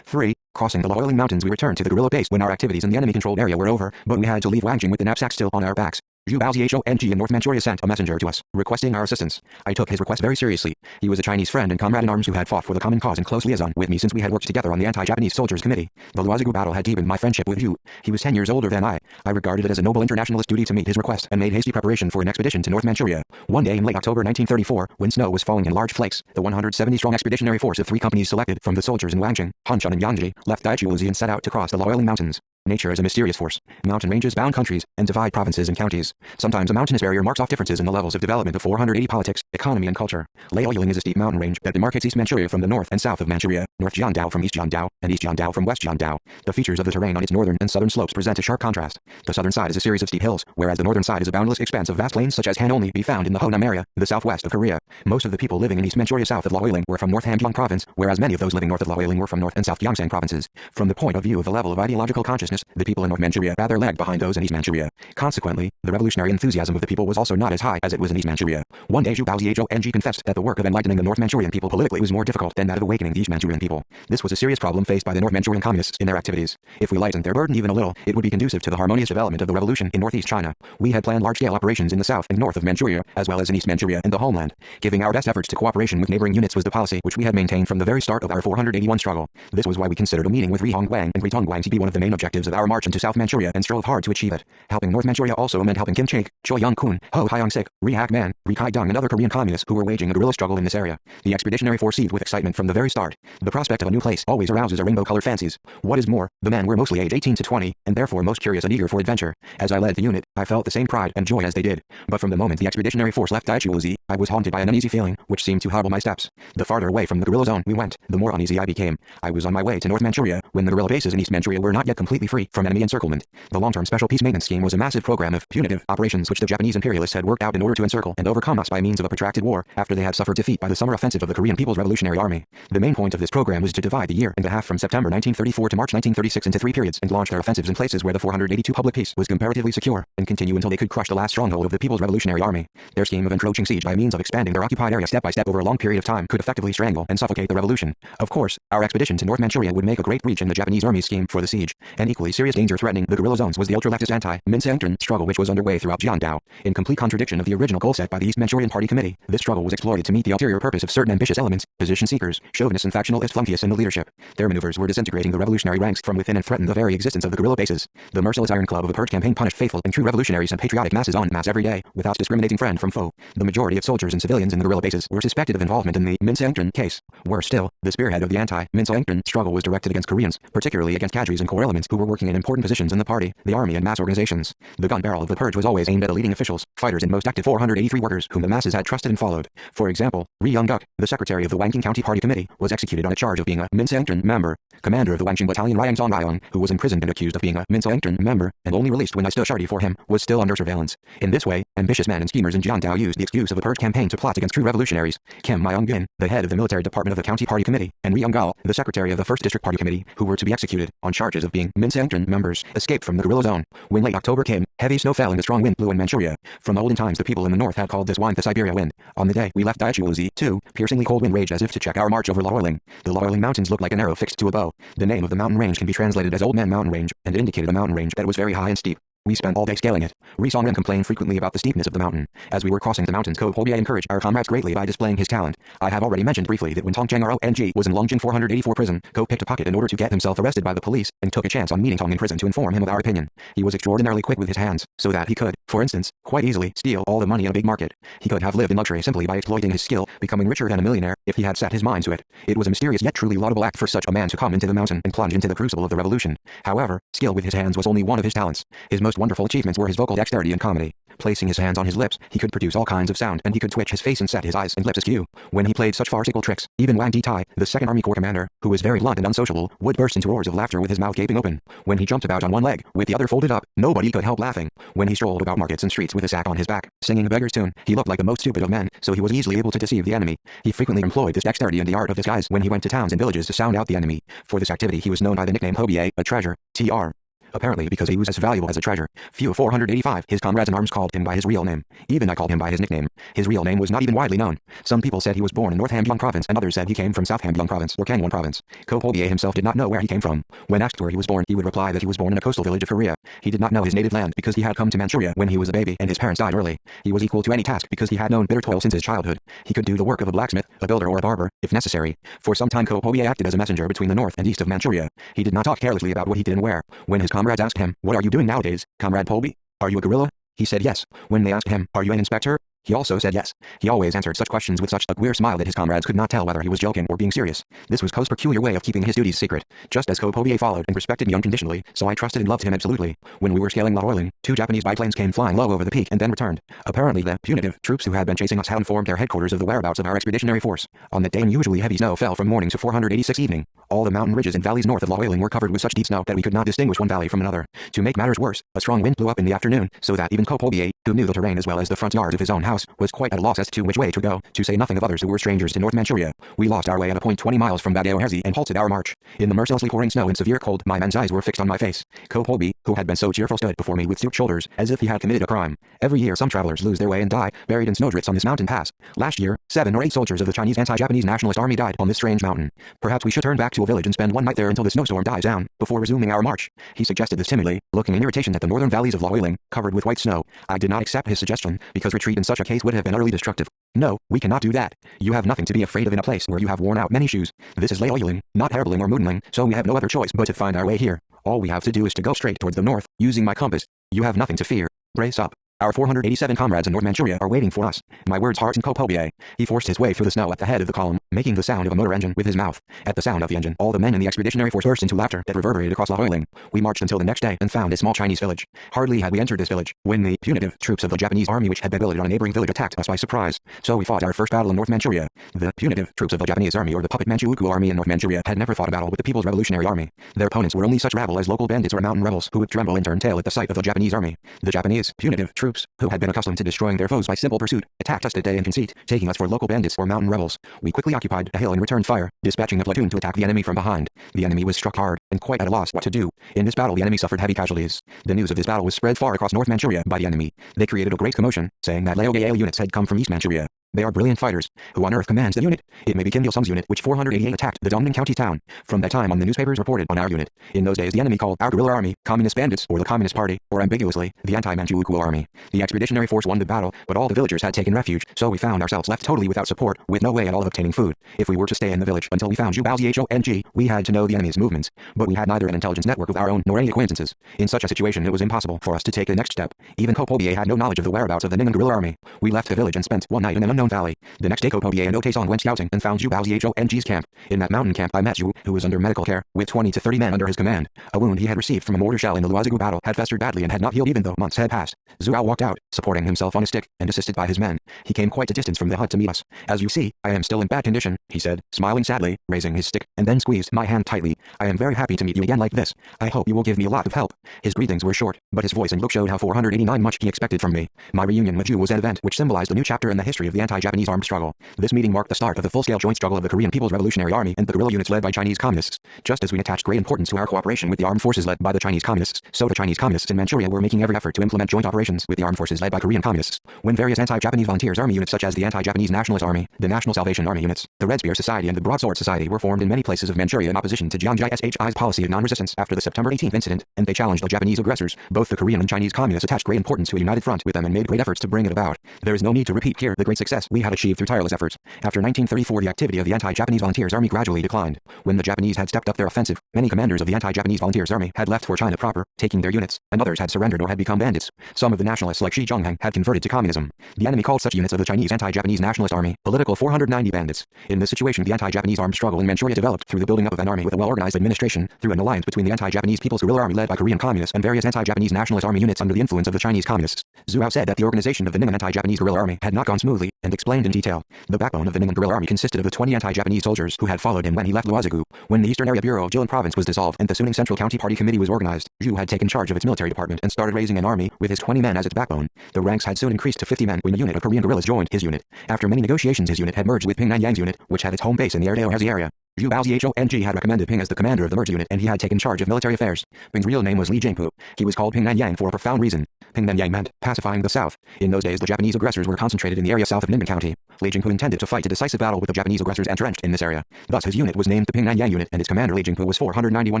3. Crossing the Loiling Mountains, we returned to the guerrilla base when our activities in the enemy-controlled area were over, but we had to leave Wangjing with the knapsack still on our backs. Zhu Baozhong in North Manchuria sent a messenger to us, requesting our assistance. I took his request very seriously. He was a Chinese friend and comrade in arms who had fought for the common cause in close liaison with me since we had worked together on the anti-Japanese soldiers committee. The Luozigu battle had deepened my friendship with Zhu. He was 10 years older than I. I regarded it as a noble internationalist duty to meet his request and made hasty preparation for an expedition to North Manchuria. One day in late October 1934, when snow was falling in large flakes, the 170-strong expeditionary force of 3 companies selected from the soldiers in Wangjing, Hanshan and Yangji left Daichuzi and set out to cross the Loiling Mountains. Nature is a mysterious force. Mountain ranges bound countries and divide provinces and counties. Sometimes a mountainous barrier marks off differences in the levels of development of 480 politics, economy and culture. Loiling is a steep mountain range that demarcates East Manchuria from the north and south of Manchuria, North Jiangdao from East Jiangdao, and East Jiangdao from West Jiangdao. The features of the terrain on its northern and southern slopes present a sharp contrast. The southern side is a series of steep hills, whereas the northern side is a boundless expanse of vast plains such as can only be found in the Honam area, the southwest of Korea. Most of the people living in East Manchuria south of Loiling were from North Hamgyong province, whereas many of those living north of Loiling were from North and South Gyeongsang provinces. From the point of view of the level of ideological consciousness, the people in North Manchuria rather lagged behind those in East Manchuria. Consequently, the revolutionary enthusiasm of the people was also not as high as it was in East Manchuria. One day Zhu Baozhong confessed that the work of enlightening the North Manchurian people politically was more difficult than that of awakening the East Manchurian people. This was a serious problem faced by the North Manchurian communists in their activities. If we lightened their burden even a little, it would be conducive to the harmonious development of the revolution in northeast China. We had planned large-scale operations in the south and north of Manchuria, as well as in East Manchuria and the homeland. Giving our best efforts to cooperation with neighboring units was the policy which we had maintained from the very start of our 481 struggle. This was why we considered a meeting with Ri Hongguang and Ri Tongguang to be one of the main objectives of our march into South Manchuria and strove hard to achieve it. Helping North Manchuria also meant helping Kim Chaek, Choi Young-kun, Ho Hyung-sik, Ri Hak-man, Ri Kai-dong and other Korean communists who were waging a guerrilla struggle in this area. The expeditionary force seethed with excitement from the very start. The prospect of a new place always arouses a rainbow-colored fancies. What is more, the men were mostly aged 18 to 20, and therefore most curious and eager for adventure. As I led the unit, I felt the same pride and joy as they did. But from the moment the expeditionary force left Daichuzi, I was haunted by an uneasy feeling, which seemed to hobble my steps. The farther away from the guerrilla zone we went, the more uneasy I became. I was on my way to North Manchuria, when the guerrilla bases in East Manchuria were not yet completely free from enemy encirclement. The long-term special peace maintenance scheme was a massive program of punitive operations which the Japanese imperialists had worked out in order to encircle and overcome us by means of a protracted war, after they had suffered defeat by the summer offensive of the Korean People's Revolutionary Army. The main point of this program was to divide the year and a half from September 1934 to March 1936 into 3 periods and launch their offensives in places where the 482 public peace was comparatively secure, and continue until they could crush the last stronghold of the People's Revolutionary Army. Their scheme of encroaching siege by means of expanding their occupied area step by step over a long period of time could effectively strangle and suffocate the revolution. Of course, our expedition to North Manchuria would make a great breach in the Japanese army's scheme for the siege. An equally serious danger threatening the guerrilla zones was the ultra-leftist anti-Minseongtran struggle which was underway throughout Jiangdao. In complete contradiction of the original goal set by the East Manchurian Party Committee, this struggle was exploited to meet the ulterior purpose of certain ambitious elements, position seekers, chauvinists and factionalist flunkists in the leadership. Their maneuvers were disintegrating the revolutionary ranks from within and threatened the very existence of the guerrilla bases. The merciless Iron Club of the Purge campaign punished faithful and true revolutionaries and patriotic masses en masse every day, without discriminating friend from foe. The majority of soldiers and civilians in the guerrilla bases were suspected of involvement in the Minseongtran case. Worse still, the spearhead of the anti-Minseongtran struggle was directed against Koreans, particularly against cadres and core elements who were working in important positions in the party, the army and mass organizations. The gun barrel of the Purge was always aimed at leading officials, fighters and most active 483 workers whom the masses had trusted and followed. For example, Ri Young-guk, the secretary of the Wangjing County Party Committee, was executed on a charge of being a Minseongtran member. Commander of the Wangjing Battalion Ryang Zongryong, who was imprisoned and accused of being a Minseongtran member, and only released when I stood shardy for him, was still under surveillance. In this way, ambitious men and schemers in Jiangdao used the excuse of the Purge campaign to plot against true revolutionaries. Kim Myung-bin, the head of the military department of the County Party Committee, and Ri Young-gal, the secretary of the 1st District Party Committee, who were to be executed on charges of being Minseongtran members, escaped from the guerrilla zone. When late October came, heavy snow fell and a strong wind blew in Manchuria. From olden times the people in the north had called this wind the Siberia wind. On the day we left Daichuzi, too, piercingly cold wind raged as if to check our march over Loiling. The Loiling Mountains looked like an arrow fixed to a bow. The name of the mountain range can be translated as Old Man Mountain Range, and it indicated a mountain range that was very high and steep. We spent all day scaling it. Ri Songren complained frequently about the steepness of the mountain. As we were crossing the mountains, Ko Holbie encouraged our comrades greatly by displaying his talent. I have already mentioned briefly that when Tong Cheng RONG was in Longjing 484 prison, Ko picked a pocket in order to get himself arrested by the police, and took a chance on meeting Tong in prison to inform him of our opinion. He was extraordinarily quick with his hands, so that he could, for instance, quite easily steal all the money in a big market. He could have lived in luxury simply by exploiting his skill, becoming richer than a millionaire, if he had set his mind to it. It was a mysterious yet truly laudable act for such a man to come into the mountain and plunge into the crucible of the revolution. However, skill with his hands was only one of his talents. His most wonderful achievements were his vocal dexterity and comedy. Placing his hands on his lips, he could produce all kinds of sound, and he could twitch his face and set his eyes and lips askew. When he played such farcical tricks, even Wang Di-tai, the 2nd Army Corps commander, who was very blunt and unsociable, would burst into roars of laughter with his mouth gaping open. When he jumped about on one leg, with the other folded up, nobody could help laughing. When he strolled about markets and streets with a sack on his back, singing a beggar's tune, he looked like the most stupid of men, so he was easily able to deceive the enemy. He frequently employed this dexterity and the art of disguise when he went to towns and villages to sound out the enemy. For this activity he was known by the nickname Hobie, a treasure, Tr. apparently because he was as valuable as a treasure. Few 485, his comrades in arms called him by his real name. Even I called him by his nickname. His real name was not even widely known. Some people said he was born in North Hamgyong province and others said he came from South Hamgyong province or Gangwon province. Ko Polye himself did not know where he came from. When asked where he was born, he would reply that he was born in a coastal village of Korea. He did not know his native land because he had come to Manchuria when he was a baby and his parents died early. He was equal to any task because he had known bitter toil since his childhood. He could do the work of a blacksmith, a builder or a barber, if necessary. For some time Ko Polye acted as a messenger between the north and east of Manchuria. He did not talk carelessly about what he did and where. When his comrades asked him, "What are you doing nowadays, Comrade Polby? Are you a guerrilla?" He said yes. When they asked him, "Are you an inspector?" he also said yes. He always answered such questions with such a queer smile that his comrades could not tell whether he was joking or being serious. This was Ko's peculiar way of keeping his duties secret. Just as Ko Polye followed and respected me unconditionally, so I trusted and loved him absolutely. When we were scaling La Oiling, 2 Japanese biplanes came flying low over the peak and then returned. Apparently the punitive troops who had been chasing us had informed their headquarters of the whereabouts of our expeditionary force. On that day unusually heavy snow fell from morning to 486 evening. All the mountain ridges and valleys north of La Oiling were covered with such deep snow that we could not distinguish one valley from another. To make matters worse, a strong wind blew up in the afternoon, so that even Ko Polye, who knew the terrain as well as the front yard of his own house, was quite at a loss as to which way to go, to say nothing of others who were strangers to North Manchuria. We lost our way at a point 20 miles from Badaoherzi and halted our march. In the mercilessly pouring snow and severe cold, my men's eyes were fixed on my face. Ko Polby, who had been so cheerful, stood before me with stooped shoulders, as if he had committed a crime. Every year some travelers lose their way and die, buried in snowdrifts on this mountain pass. Last year, 7 or 8 soldiers of the Chinese anti-Japanese nationalist army died on this strange mountain. Perhaps we should turn back to a village and spend one night there until the snowstorm dies down, before resuming our march. He suggested this timidly, looking in irritation at the northern valleys of La Oiling, covered with white snow. I did not accept his suggestion, because retreat in such a case would have been utterly destructive. No, we cannot do that. You have nothing to be afraid of in a place where you have worn out many shoes. This is La Oiling, not Herbling or Moonling, so we have no other choice but to find our way here. All we have to do is to go straight towards the north, using my compass. You have nothing to fear. Brace up. Our 487 comrades in North Manchuria are waiting for us. My words heartened Ko Polye. He forced his way through the snow at the head of the column, making the sound of a motor engine with his mouth. At the sound of the engine, all the men in the expeditionary force burst into laughter that reverberated across La Oiling. We marched until the next day and found a small Chinese village. Hardly had we entered this village, when the punitive troops of the Japanese army which had been billeted on a neighboring village attacked us by surprise. So we fought our first battle in North Manchuria. The punitive troops of the Japanese army or the puppet Manchukuo army in North Manchuria had never fought a battle with the People's Revolutionary Army. Their opponents were only such rabble as local bandits or mountain rebels who would tremble and turn tail at the sight of the Japanese army. The Japanese punitive troops, who had been accustomed to destroying their foes by simple pursuit, attacked us that day in conceit, taking us for local bandits or mountain rebels. We quickly occupied a hill and returned fire, dispatching a platoon to attack the enemy from behind. The enemy was struck hard, and quite at a loss what to do. In this battle the enemy suffered heavy casualties. The news of this battle was spread far across North Manchuria by the enemy. They created a great commotion, saying that Laogael units had come from East Manchuria. They are brilliant fighters. Who on earth commands the unit? It may be Kim Il-sung's unit, which 488 attacked the Dongning County town. From that time on the newspapers reported on our unit. In those days the enemy called our guerrilla army, Communist Bandits, or the Communist Party, or ambiguously, the anti-Manchukuo army. The expeditionary force won the battle, but all the villagers had taken refuge, so we found ourselves left totally without support, with no way at all of obtaining food. If we were to stay in the village until we found Zhubaozi, we had to know the enemy's movements, but we had neither an intelligence network of our own nor any acquaintances. In such a situation it was impossible for us to take the next step. Even Ko Polye had no knowledge of the whereabouts of the Ningnan guerrilla army. We left the village and spent one night in an unknown valley. The next day Ko Polye and Otaesong went scouting and found Zhubaozi's camp. In that mountain camp I met Zhu, who was under medical care, with 20 to 30 men under his command. A wound he had received from a mortar shell in the Luozigu battle had festered badly and had not healed even though months had passed. Zhuao walked out, supporting himself on a stick, and assisted by his men. He came quite a distance from the hut to meet us. "As you see, I am still in bad condition," he said, smiling sadly, raising his stick, and then squeezed my hand tightly. "I am very happy to meet you again like this. I hope you will give me a lot of help." His greetings were short, but his voice and look showed how 489 much he expected from me. My reunion with Zhu was an event which symbolized a new chapter in the history of the anti-Japanese armed struggle. This meeting marked the start of the full-scale joint struggle of the Korean People's Revolutionary Army and the guerrilla units led by Chinese Communists. Just as we attached great importance to our cooperation with the armed forces led by the Chinese Communists, so the Chinese Communists in Manchuria were making every effort to implement joint operations with the armed forces led by Korean Communists. When various anti-Japanese volunteers army units such as the Anti-Japanese Nationalist Army, the National Salvation Army units, the Red Spear Society and the Broadsword Society were formed in many places of Manchuria in opposition to Jiang Shi's policy of non-resistance after the September 18th incident, and they challenged the Japanese aggressors. Both the Korean and Chinese Communists attached great importance to a united front with them and made great efforts to bring it about. There is no need to repeat here the great success we had achieved through tireless efforts. After 1934 the activity of the anti-Japanese volunteers army gradually declined. When the Japanese had stepped up their offensive, many commanders of the anti-Japanese volunteers army had left for China proper, taking their units, and others had surrendered or had become bandits. Some of the nationalists like Shi Zhongheng had converted to communism. The enemy called such units of the Chinese anti-Japanese nationalist army political 490 bandits. In this situation the anti-Japanese armed struggle in Manchuria developed through the building up of an army with a well-organized administration, through an alliance between the anti-Japanese People's Guerrilla Army led by Korean Communists and various anti-Japanese nationalist army units under the influence of the Chinese Communists. Zhuao said that the organization of the Ningnan anti-Japanese guerrilla army had not gone smoothly, and explained in detail. The backbone of the Ningnan guerrilla army consisted of the 20 anti-Japanese soldiers who had followed him when he left Luozigu. When the Eastern Area Bureau of Jilin Province was dissolved and the Suning Central County Party Committee was organized, Zhu had taken charge of its military department and started raising an army with his 20 men as its backbone. The ranks had soon increased to 50 men when a unit of Korean guerrillas joined his unit. After many negotiations his unit had merged with Ping Nanyang's unit, which had its home base in the Erdeo area. Zhu Baozhong had recommended Ping as the commander of the merge unit, and he had taken charge of military affairs. Ping's real name was Li Jingpu. He was called Ping Nanyang for a profound reason. Ping Nanyang meant pacifying the south. In those days, the Japanese aggressors were concentrated in the area south of Ningmen County. Li Jingpu intended to fight a decisive battle with the Japanese aggressors entrenched in this area. Thus, his unit was named the Ping Nanyang unit, and its commander Li Jingpu was 491,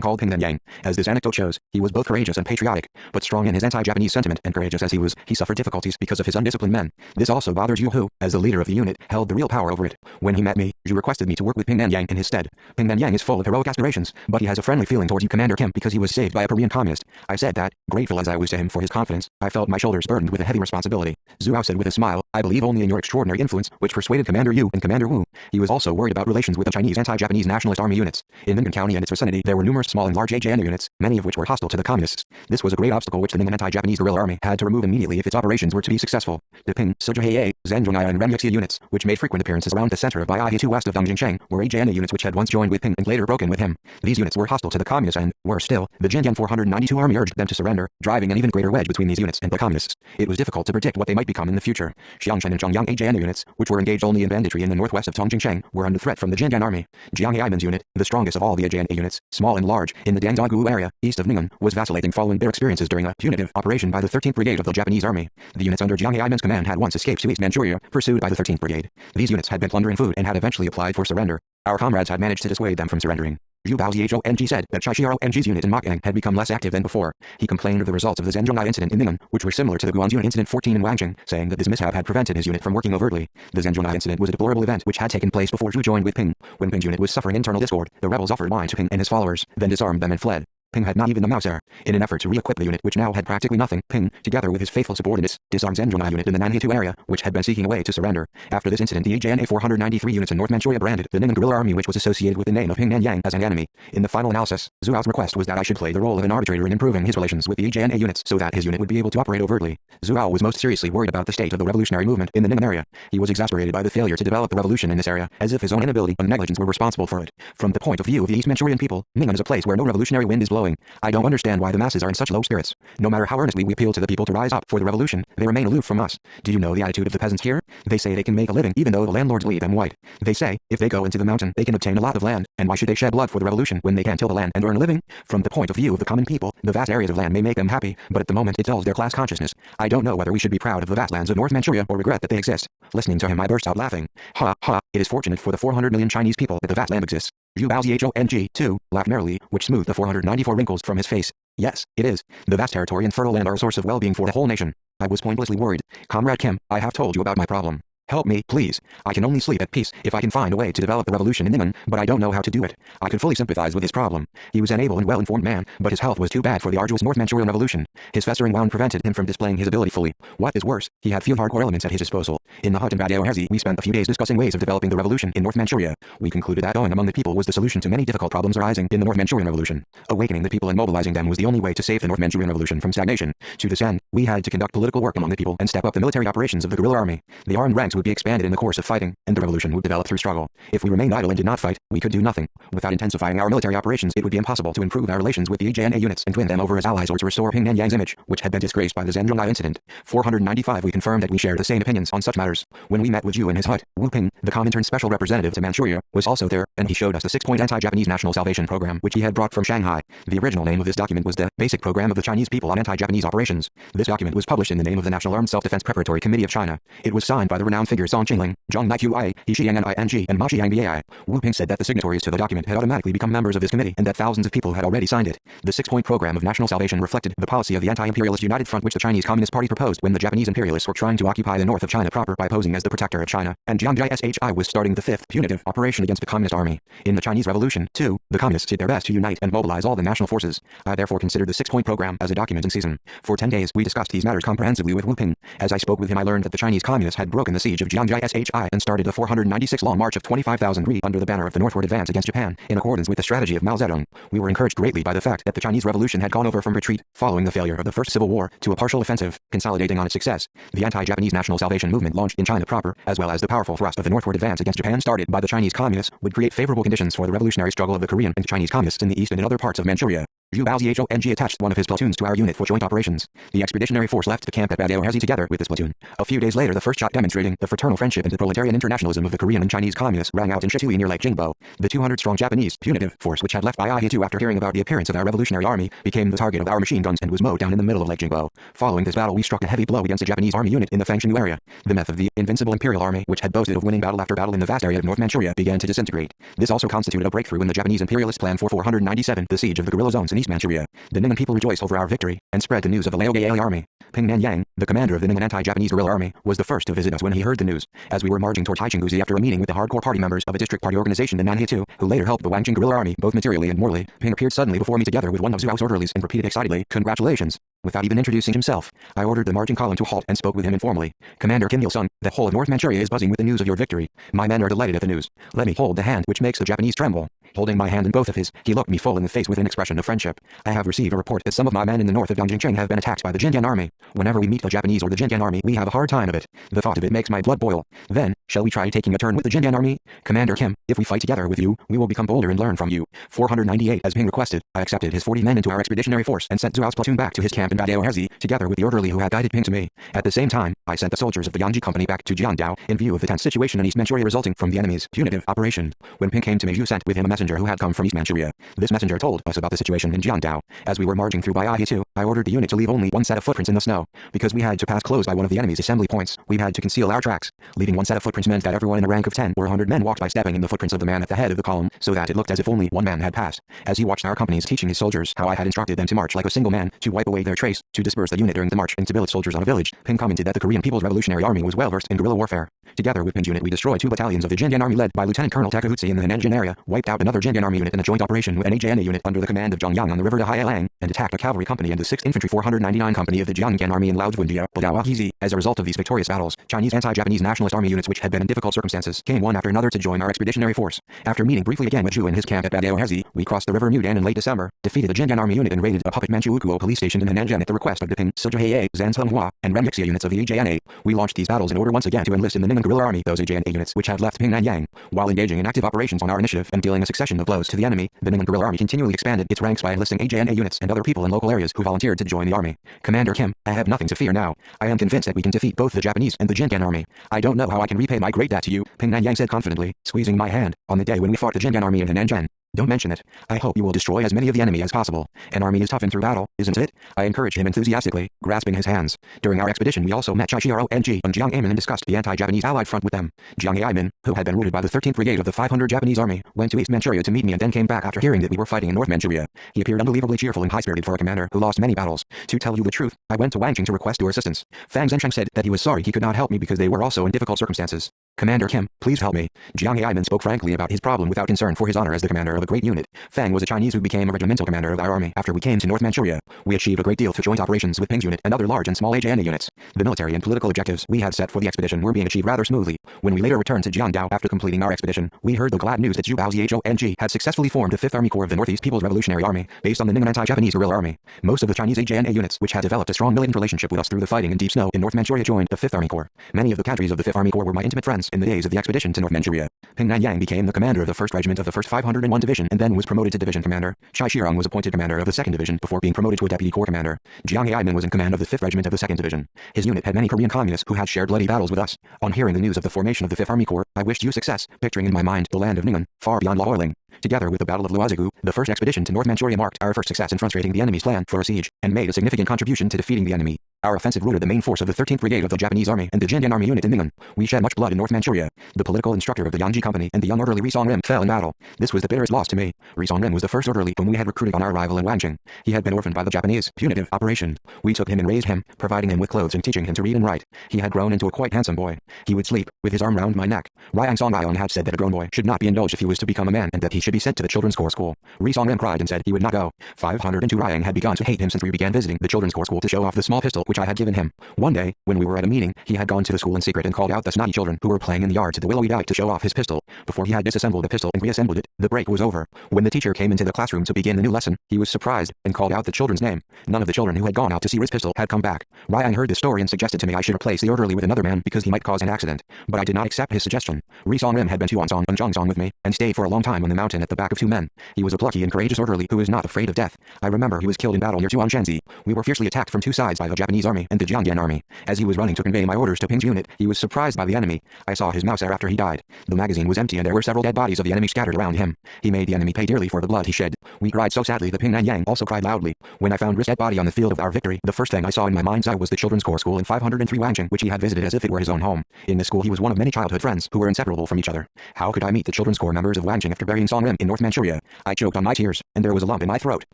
called Ping Nanyang. As this anecdote shows, he was both courageous and patriotic, but strong in his anti-Japanese sentiment, and courageous as he suffered difficulties because of his undisciplined men. This also bothered Zhu, who, as the leader of the unit, held the real power over it. When he met me, Zhu requested me to work with Ping Nanyang in his stead. Ping Nanyang is full of heroic aspirations, but he has a friendly feeling towards you, Commander Kim, because he was saved by a Korean communist. I said that, grateful as I was to him for his confidence, I felt my shoulders burdened with a heavy responsibility. Zhu said with a smile, I believe only in your extraordinary influence, which persuaded Commander Yu and Commander Wu. He was also worried about relations with the Chinese anti-Japanese nationalist army units. In Ningmen County and its vicinity, there were numerous small and large AJN units, many of which were hostile to the communists. This was a great obstacle which the Ningmen anti-Japanese guerrilla army had to remove immediately if its operations were to be successful. The Ping, Suzhihei, Zhenjiang and Remyuxia units, which made frequent appearances around the center of Baihe west of Dongjingsheng, were AJN units which had once joined with Ping and later broken with him. These units were hostile to the communists and, worse still, the Zhenjiang 492 army urged them to surrender, driving an even greater wedge between these units and the communists. It was difficult to predict what they might become in the future. Xiangshan and Zhongyang AJN units, which were engaged only in banditry in the northwest of Dongjingsheng, were under threat from the Zhenjiang army. Jiang Aiman's unit, the strongest of all the AJN units, small and large, in the Dangdonggu area, east of Ningmen, was vacillating following their experiences during a punitive operation by the 13th Brigade of the Japanese army. The units under Jiang Aiman's command had once escaped to East Manchuria, pursued by the 13th Brigade. These units had been plundering food and had eventually applied for surrender. Our comrades had managed to dissuade them from surrendering. Zhu Baozhong said that Shixiao's unit in Mok'ang had become less active than before. He complained of the results of the Zhenjiang incident in Ningmen, which were similar to the Guanzhou incident 14 in Wangjing, saying that this mishap had prevented his unit from working overtly. The Zhenjiang incident was a deplorable event which had taken place before Zhu joined with Ping. When Ping's unit was suffering internal discord, the rebels offered wine to Ping and his followers, then disarmed them and fled. Ping had not even the mouse air. In an effort to re-equip the unit which now had practically nothing, Ping, together with his faithful subordinates, disarmed Zhenjiang unit in the Nanhe area, which had been seeking a way to surrender. After this incident, the AJNA 493 units in North Manchuria branded the Ningmen guerrilla army which was associated with the name of Ping Nanyang as an enemy. In the final analysis, Zhu's request was that I should play the role of an arbitrator in improving his relations with the AJNA units so that his unit would be able to operate overtly. Zhu was most seriously worried about the state of the revolutionary movement in the Ningmen area. He was exasperated by the failure to develop the revolution in this area, as if his own inability and negligence were responsible for it. From the point of view of the East Manchurian people, Ningmen is a place where no revolutionary wind is blowing. I don't understand why the masses are in such low spirits. No matter how earnestly we appeal to the people to rise up for the revolution, they remain aloof from us. Do you know the attitude of the peasants here? They say they can make a living even though the landlords leave them white. They say, if they go into the mountain, they can obtain a lot of land, and why should they shed blood for the revolution when they can till the land and earn a living? From the point of view of the common people, the vast areas of land may make them happy, but at the moment it dulls their class consciousness. I don't know whether we should be proud of the vast lands of North Manchuria or regret that they exist. Listening to him, I burst out laughing. Ha ha, it is fortunate for the 400 million Chinese people that the vast land exists. Zhu Baozhong, too, laughed merrily, which smoothed the 494 wrinkles from his face. Yes, it is. The vast territory and fertile land are a source of well-being for the whole nation. I was pointlessly worried. Comrade Kim, I have told you about my problem. Help me, please. I can only sleep at peace if I can find a way to develop the revolution in Ningmen, but I don't know how to do it. I could fully sympathize with his problem. He was an able and well-informed man, but his health was too bad for the arduous North Manchurian revolution. His festering wound prevented him from displaying his ability fully. What is worse, he had few hardcore elements at his disposal. In the hut in Bad Herzi, we spent a few days discussing ways of developing the revolution in North Manchuria. We concluded that owing among the people was the solution to many difficult problems arising in the North Manchurian revolution. Awakening the people and mobilizing them was the only way to save the North Manchurian revolution from stagnation. To this end, we had to conduct political work among the people and step up the military operations of the guerrilla army. The armed ranks would be expanded in the course of fighting, and the revolution would develop through struggle. If we remained idle and did not fight, we could do nothing. Without intensifying our military operations, it would be impossible to improve our relations with the AJNA units and to win them over as allies or to restore Ping Nanyang's image, which had been disgraced by the Zhenjiang incident. 495 We confirmed that we shared the same opinions on such matters. When we met with Zhu in his hut, Wu Ping, the Comintern special representative to Manchuria, was also there, and he showed us the 6-point anti-Japanese national salvation program which he had brought from Shanghai. The original name of this document was the Basic Program of the Chinese People on Anti-Japanese Operations. This document was published in the name of the National Armed Self-Defense Preparatory Committee of China. It was signed by the renowned figures Song Qingling, Zhang Naiqi, He Xiang and Ma Xiangbai. Wu Ping said that the signatories to the document had automatically become members of this committee and that thousands of people had already signed it. The 6-point program of national salvation reflected the policy of the anti-imperialist United Front which the Chinese Communist Party proposed when the Japanese imperialists were trying to occupy the north of China proper by posing as the protector of China, and Jiang Shi was starting the 5th punitive operation against the Communist Army. In the Chinese Revolution, too, the Communists did their best to unite and mobilize all the national forces. I therefore considered the 6-point program as a document in season. For 10 days we discussed these matters comprehensively with Wu Ping. As I spoke with him I learned that the Chinese Communists had broken the siege of Jiang Shi and started the 496-long march of 25,000 Ri under the banner of the northward advance against Japan, in accordance with the strategy of Mao Zedong. We were encouraged greatly by the fact that the Chinese Revolution had gone over from retreat, following the failure of the First Civil War, to a partial offensive, consolidating on its success. The anti-Japanese national salvation movement launched in China proper, as well as the powerful thrust of the northward advance against Japan started by the Chinese Communists, would create favorable conditions for the revolutionary struggle of the Korean and Chinese Communists in the east and in other parts of Manchuria. Zhu Baozhong attached one of his platoons to our unit for joint operations. The expeditionary force left the camp at Badaohezi together with this platoon. A few days later, the first shot demonstrating the fraternal friendship and the proletarian internationalism of the Korean and Chinese communists rang out in Shitui near Lake Jingbo. The 200-strong Japanese punitive force which had left Baihe-2 after hearing about the appearance of our revolutionary army became the target of our machine guns and was mowed down in the middle of Lake Jingbo. Following this battle, we struck a heavy blow against a Japanese army unit in the Fangxingyu area. The myth of the invincible imperial army, which had boasted of winning battle after battle in the vast area of North Manchuria, began to disintegrate. This also constituted a breakthrough in the Japanese imperialist plan for 497, the siege of the guerrilla zones in East Manchuria. The Ningnan people rejoiced over our victory and spread the news of the Laogai army. Ping Nanyang, the commander of the Ningnan anti-Japanese guerrilla army, was the first to visit us when he heard the news. As we were marching toward Haichinguzi after a meeting with the hardcore party members of a district party organization in Nanhai-2, who later helped the Wangjing guerrilla army both materially and morally, Ping appeared suddenly before me together with one of Zhuo's orderlies and repeated excitedly, "Congratulations." Without even introducing himself, I ordered the marching column to halt and spoke with him informally. "Commander Kim Il-sung, the whole of North Manchuria is buzzing with the news of your victory. My men are delighted at the news. Let me hold the hand which makes the Japanese tremble." Holding my hand in both of his, he looked me full in the face with an expression of friendship. "I have received a report that some of my men in the north of Yangjiang have been attacked by the Jinjian army. Whenever we meet the Japanese or the Jinjian army, we have a hard time of it. The thought of it makes my blood boil. Then, shall we try taking a turn with the Jinjian army? Commander Kim, if we fight together with you, we will become bolder and learn from you." 498 as Ping requested, I accepted his 40 men into our expeditionary force and sent Zhuo's platoon back to his camp in Badaohezi, together with the orderly who had guided Ping to me. At the same time, I sent the soldiers of the Yangji company back to Jiangdao in view of the tense situation in East Manchuria resulting from the enemy's punitive operation. When Ping came to me, Zhu sent with him a messenger who had come from East Manchuria. This messenger told us about the situation in Jiangdao. As we were marching through Baihe-2, I ordered the unit to leave only one set of footprints in the snow. Because we had to pass close by one of the enemy's assembly points, we had to conceal our tracks. Leaving one set of footprints meant that everyone in a rank of 10 or 100 men walked by stepping in the footprints of the man at the head of the column, so that it looked as if only one man had passed. As he watched our companies teaching his soldiers how I had instructed them to march like a single man, to wipe away their trace, to disperse the unit during the march, and to billet soldiers on a village, Ping commented that the Korean People's Revolutionary Army was well versed in guerrilla warfare. Together with Ping's unit, we destroyed 2 battalions of the Jinjian army led by Lieutenant Colonel Takahutsu in the Nanjing area, wiped out another Jinjian army unit in a joint operation with an AJNA unit under the command of Zhang Yang on the river to Hailang, and attacked a cavalry company and the 6th Infantry 499 Company of the Jiangnan Army in Laojiao, Badaohezi. As a result of these victorious battles, Chinese anti-Japanese nationalist army units which had been in difficult circumstances came one after another to join our expeditionary force. After meeting briefly again with Zhu in his camp at Badaohezi, we crossed the river Mudan in late December, defeated a Jinjian army unit and raided a puppet Manchu Ukuo police station in Nanjing at the request of the Ping, Siljahe, Zanzhenghua, and Remixia units of the AJNA. We launched these battles in order once again to enlist in the Ningnan guerrilla army those AJNA units which had left Ping Nanyang. While engaging in active operations on our initiative and dealing a succession of blows to the enemy, the Ningnan guerrilla army continually expanded its ranks by enlisting AJNA units and other people in local areas who volunteered to join the army. "Commander Kim, I have nothing to fear now. I am convinced that we can defeat both the Japanese and the Jinjian army. I don't know how I can repay my great debt to you," Ping Nanyang said confidently, squeezing my hand, "on the day when we fought the Jinjian army in Nanjing. Don't mention it. I hope you will destroy as many of the enemy as possible. An army is toughened through battle, isn't it?" I encouraged him enthusiastically, grasping his hands. During our expedition we also met Chai Shiaro and Jiang Amin and discussed the anti-Japanese allied front with them. Jiang Amin, who had been routed by the 13th Brigade of the 500 Japanese Army, went to East Manchuria to meet me and then came back after hearing that we were fighting in North Manchuria. He appeared unbelievably cheerful and high-spirited for a commander who lost many battles. "To tell you the truth, I went to Wangjing to request your assistance. Fang Zhensheng said that he was sorry he could not help me because they were also in difficult circumstances. Commander Kim, please help me." Jiang Aiman spoke frankly about his problem without concern for his honor as the commander of a great unit. Fang was a Chinese who became a regimental commander of our army after we came to North Manchuria. We achieved a great deal through joint operations with Ping's unit and other large and small AJNA units. The military and political objectives we had set for the expedition were being achieved rather smoothly. When we later returned to Jiangdao after completing our expedition, we heard the glad news that Zhu Baozhong had successfully formed the 5th Army Corps of the Northeast People's Revolutionary Army, based on the Ningnan anti-Japanese guerrilla army. Most of the Chinese AJNA units which had developed a strong militant relationship with us through the fighting in deep snow in North Manchuria joined the 5th Army Corps. Many of the cadres of the 5th Army Corps were my intimate friends in the days of the expedition to North Manchuria. Ping Nanyang became the commander of the 1st Regiment of the 1st 501 Division and then was promoted to division commander. Chai Shirong was appointed commander of the 2nd Division before being promoted to a deputy corps commander. Jiang Aiman was in command of the 5th Regiment of the 2nd Division. His unit had many Korean communists who had shared bloody battles with us. On hearing the news of the formation of the 5th Army Corps, I wished you success, picturing in my mind the land of Ningnan, far beyond Laoiling. Together with the Battle of Luozigu, the 1st expedition to North Manchuria marked our first success in frustrating the enemy's plan for a siege, and made a significant contribution to defeating the enemy. Our offensive routed the main force of the 13th Brigade of the Japanese Army and the Jinjian Army unit in Ningnan. We shed much blood in North Manchuria. The political instructor of the Yangji Company and the young orderly Ri Song-rim fell in battle. This was the bitterest loss to me. Ri Song-rim was the first orderly whom we had recruited on our arrival in Wangjing. He had been orphaned by the Japanese punitive operation. We took him and raised him, providing him with clothes and teaching him to read and write. He had grown into a quite handsome boy. He would sleep with his arm round my neck. Ryang Song-ion had said that a grown boy should not be indulged if he was to become a man and that he should be sent to the children's corps school. Ri Song-rim cried and said he would not go. 502 Ryang had begun to hate him since we began visiting the children's corps school to show off the small pistol which which I had given him. One day, when we were at a meeting, he had gone to the school in secret and called out the snotty children who were playing in the yard to the willowy dyke to show off his pistol. Before he had disassembled the pistol and reassembled it, the break was over. When the teacher came into the classroom to begin the new lesson, he was surprised and called out the children's name. None of the children who had gone out to see his pistol had come back. Ryan heard this story and suggested to me I should replace the orderly with another man because he might cause an accident. But I did not accept his suggestion. Ri Song Rim had been to Ansong and Jongsong with me, and stayed for a long time on the mountain at the back of two men. He was a plucky and courageous orderly who was not afraid of death. I remember he was killed in battle near Tuanshanzi. We were fiercely attacked from two sides by the Japanese army and the Jiangyan army. As he was running to convey my orders to Ping's unit, he was surprised by the enemy. I saw his Mauser after he died. The magazine was empty and there were several dead bodies of the enemy scattered around him. He made the enemy pay dearly for the blood he shed. We cried so sadly that Ping and Yang also cried loudly. When I found Ri's dead body on the field of our victory, the first thing I saw in my mind's eye was the children's core school in 503 Wangjing, which he had visited as if it were his own home. In this school he was one of many childhood friends who were inseparable from each other. How could I meet the children's corps members of Wangjing after burying Song Rim in North Manchuria? I choked on my tears, and there was a lump in my throat.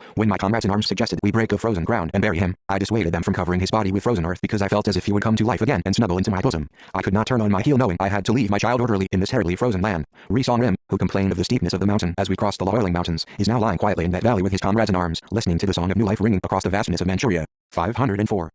When my comrades in arms suggested we break the frozen ground and bury him, I dissuaded them from covering his body with frozen earth because I felt as if he would come to life again and snuggle into my bosom. I could not turn on my heel knowing I had to leave my child orderly in this terribly frozen land. Ri Song Rim, who complained of the steepness of the mountain as we crossed the Loiling Mountains, is now lying quietly in that valley with his comrades in arms, listening to the song of new life ringing across the vastness of Manchuria. 504.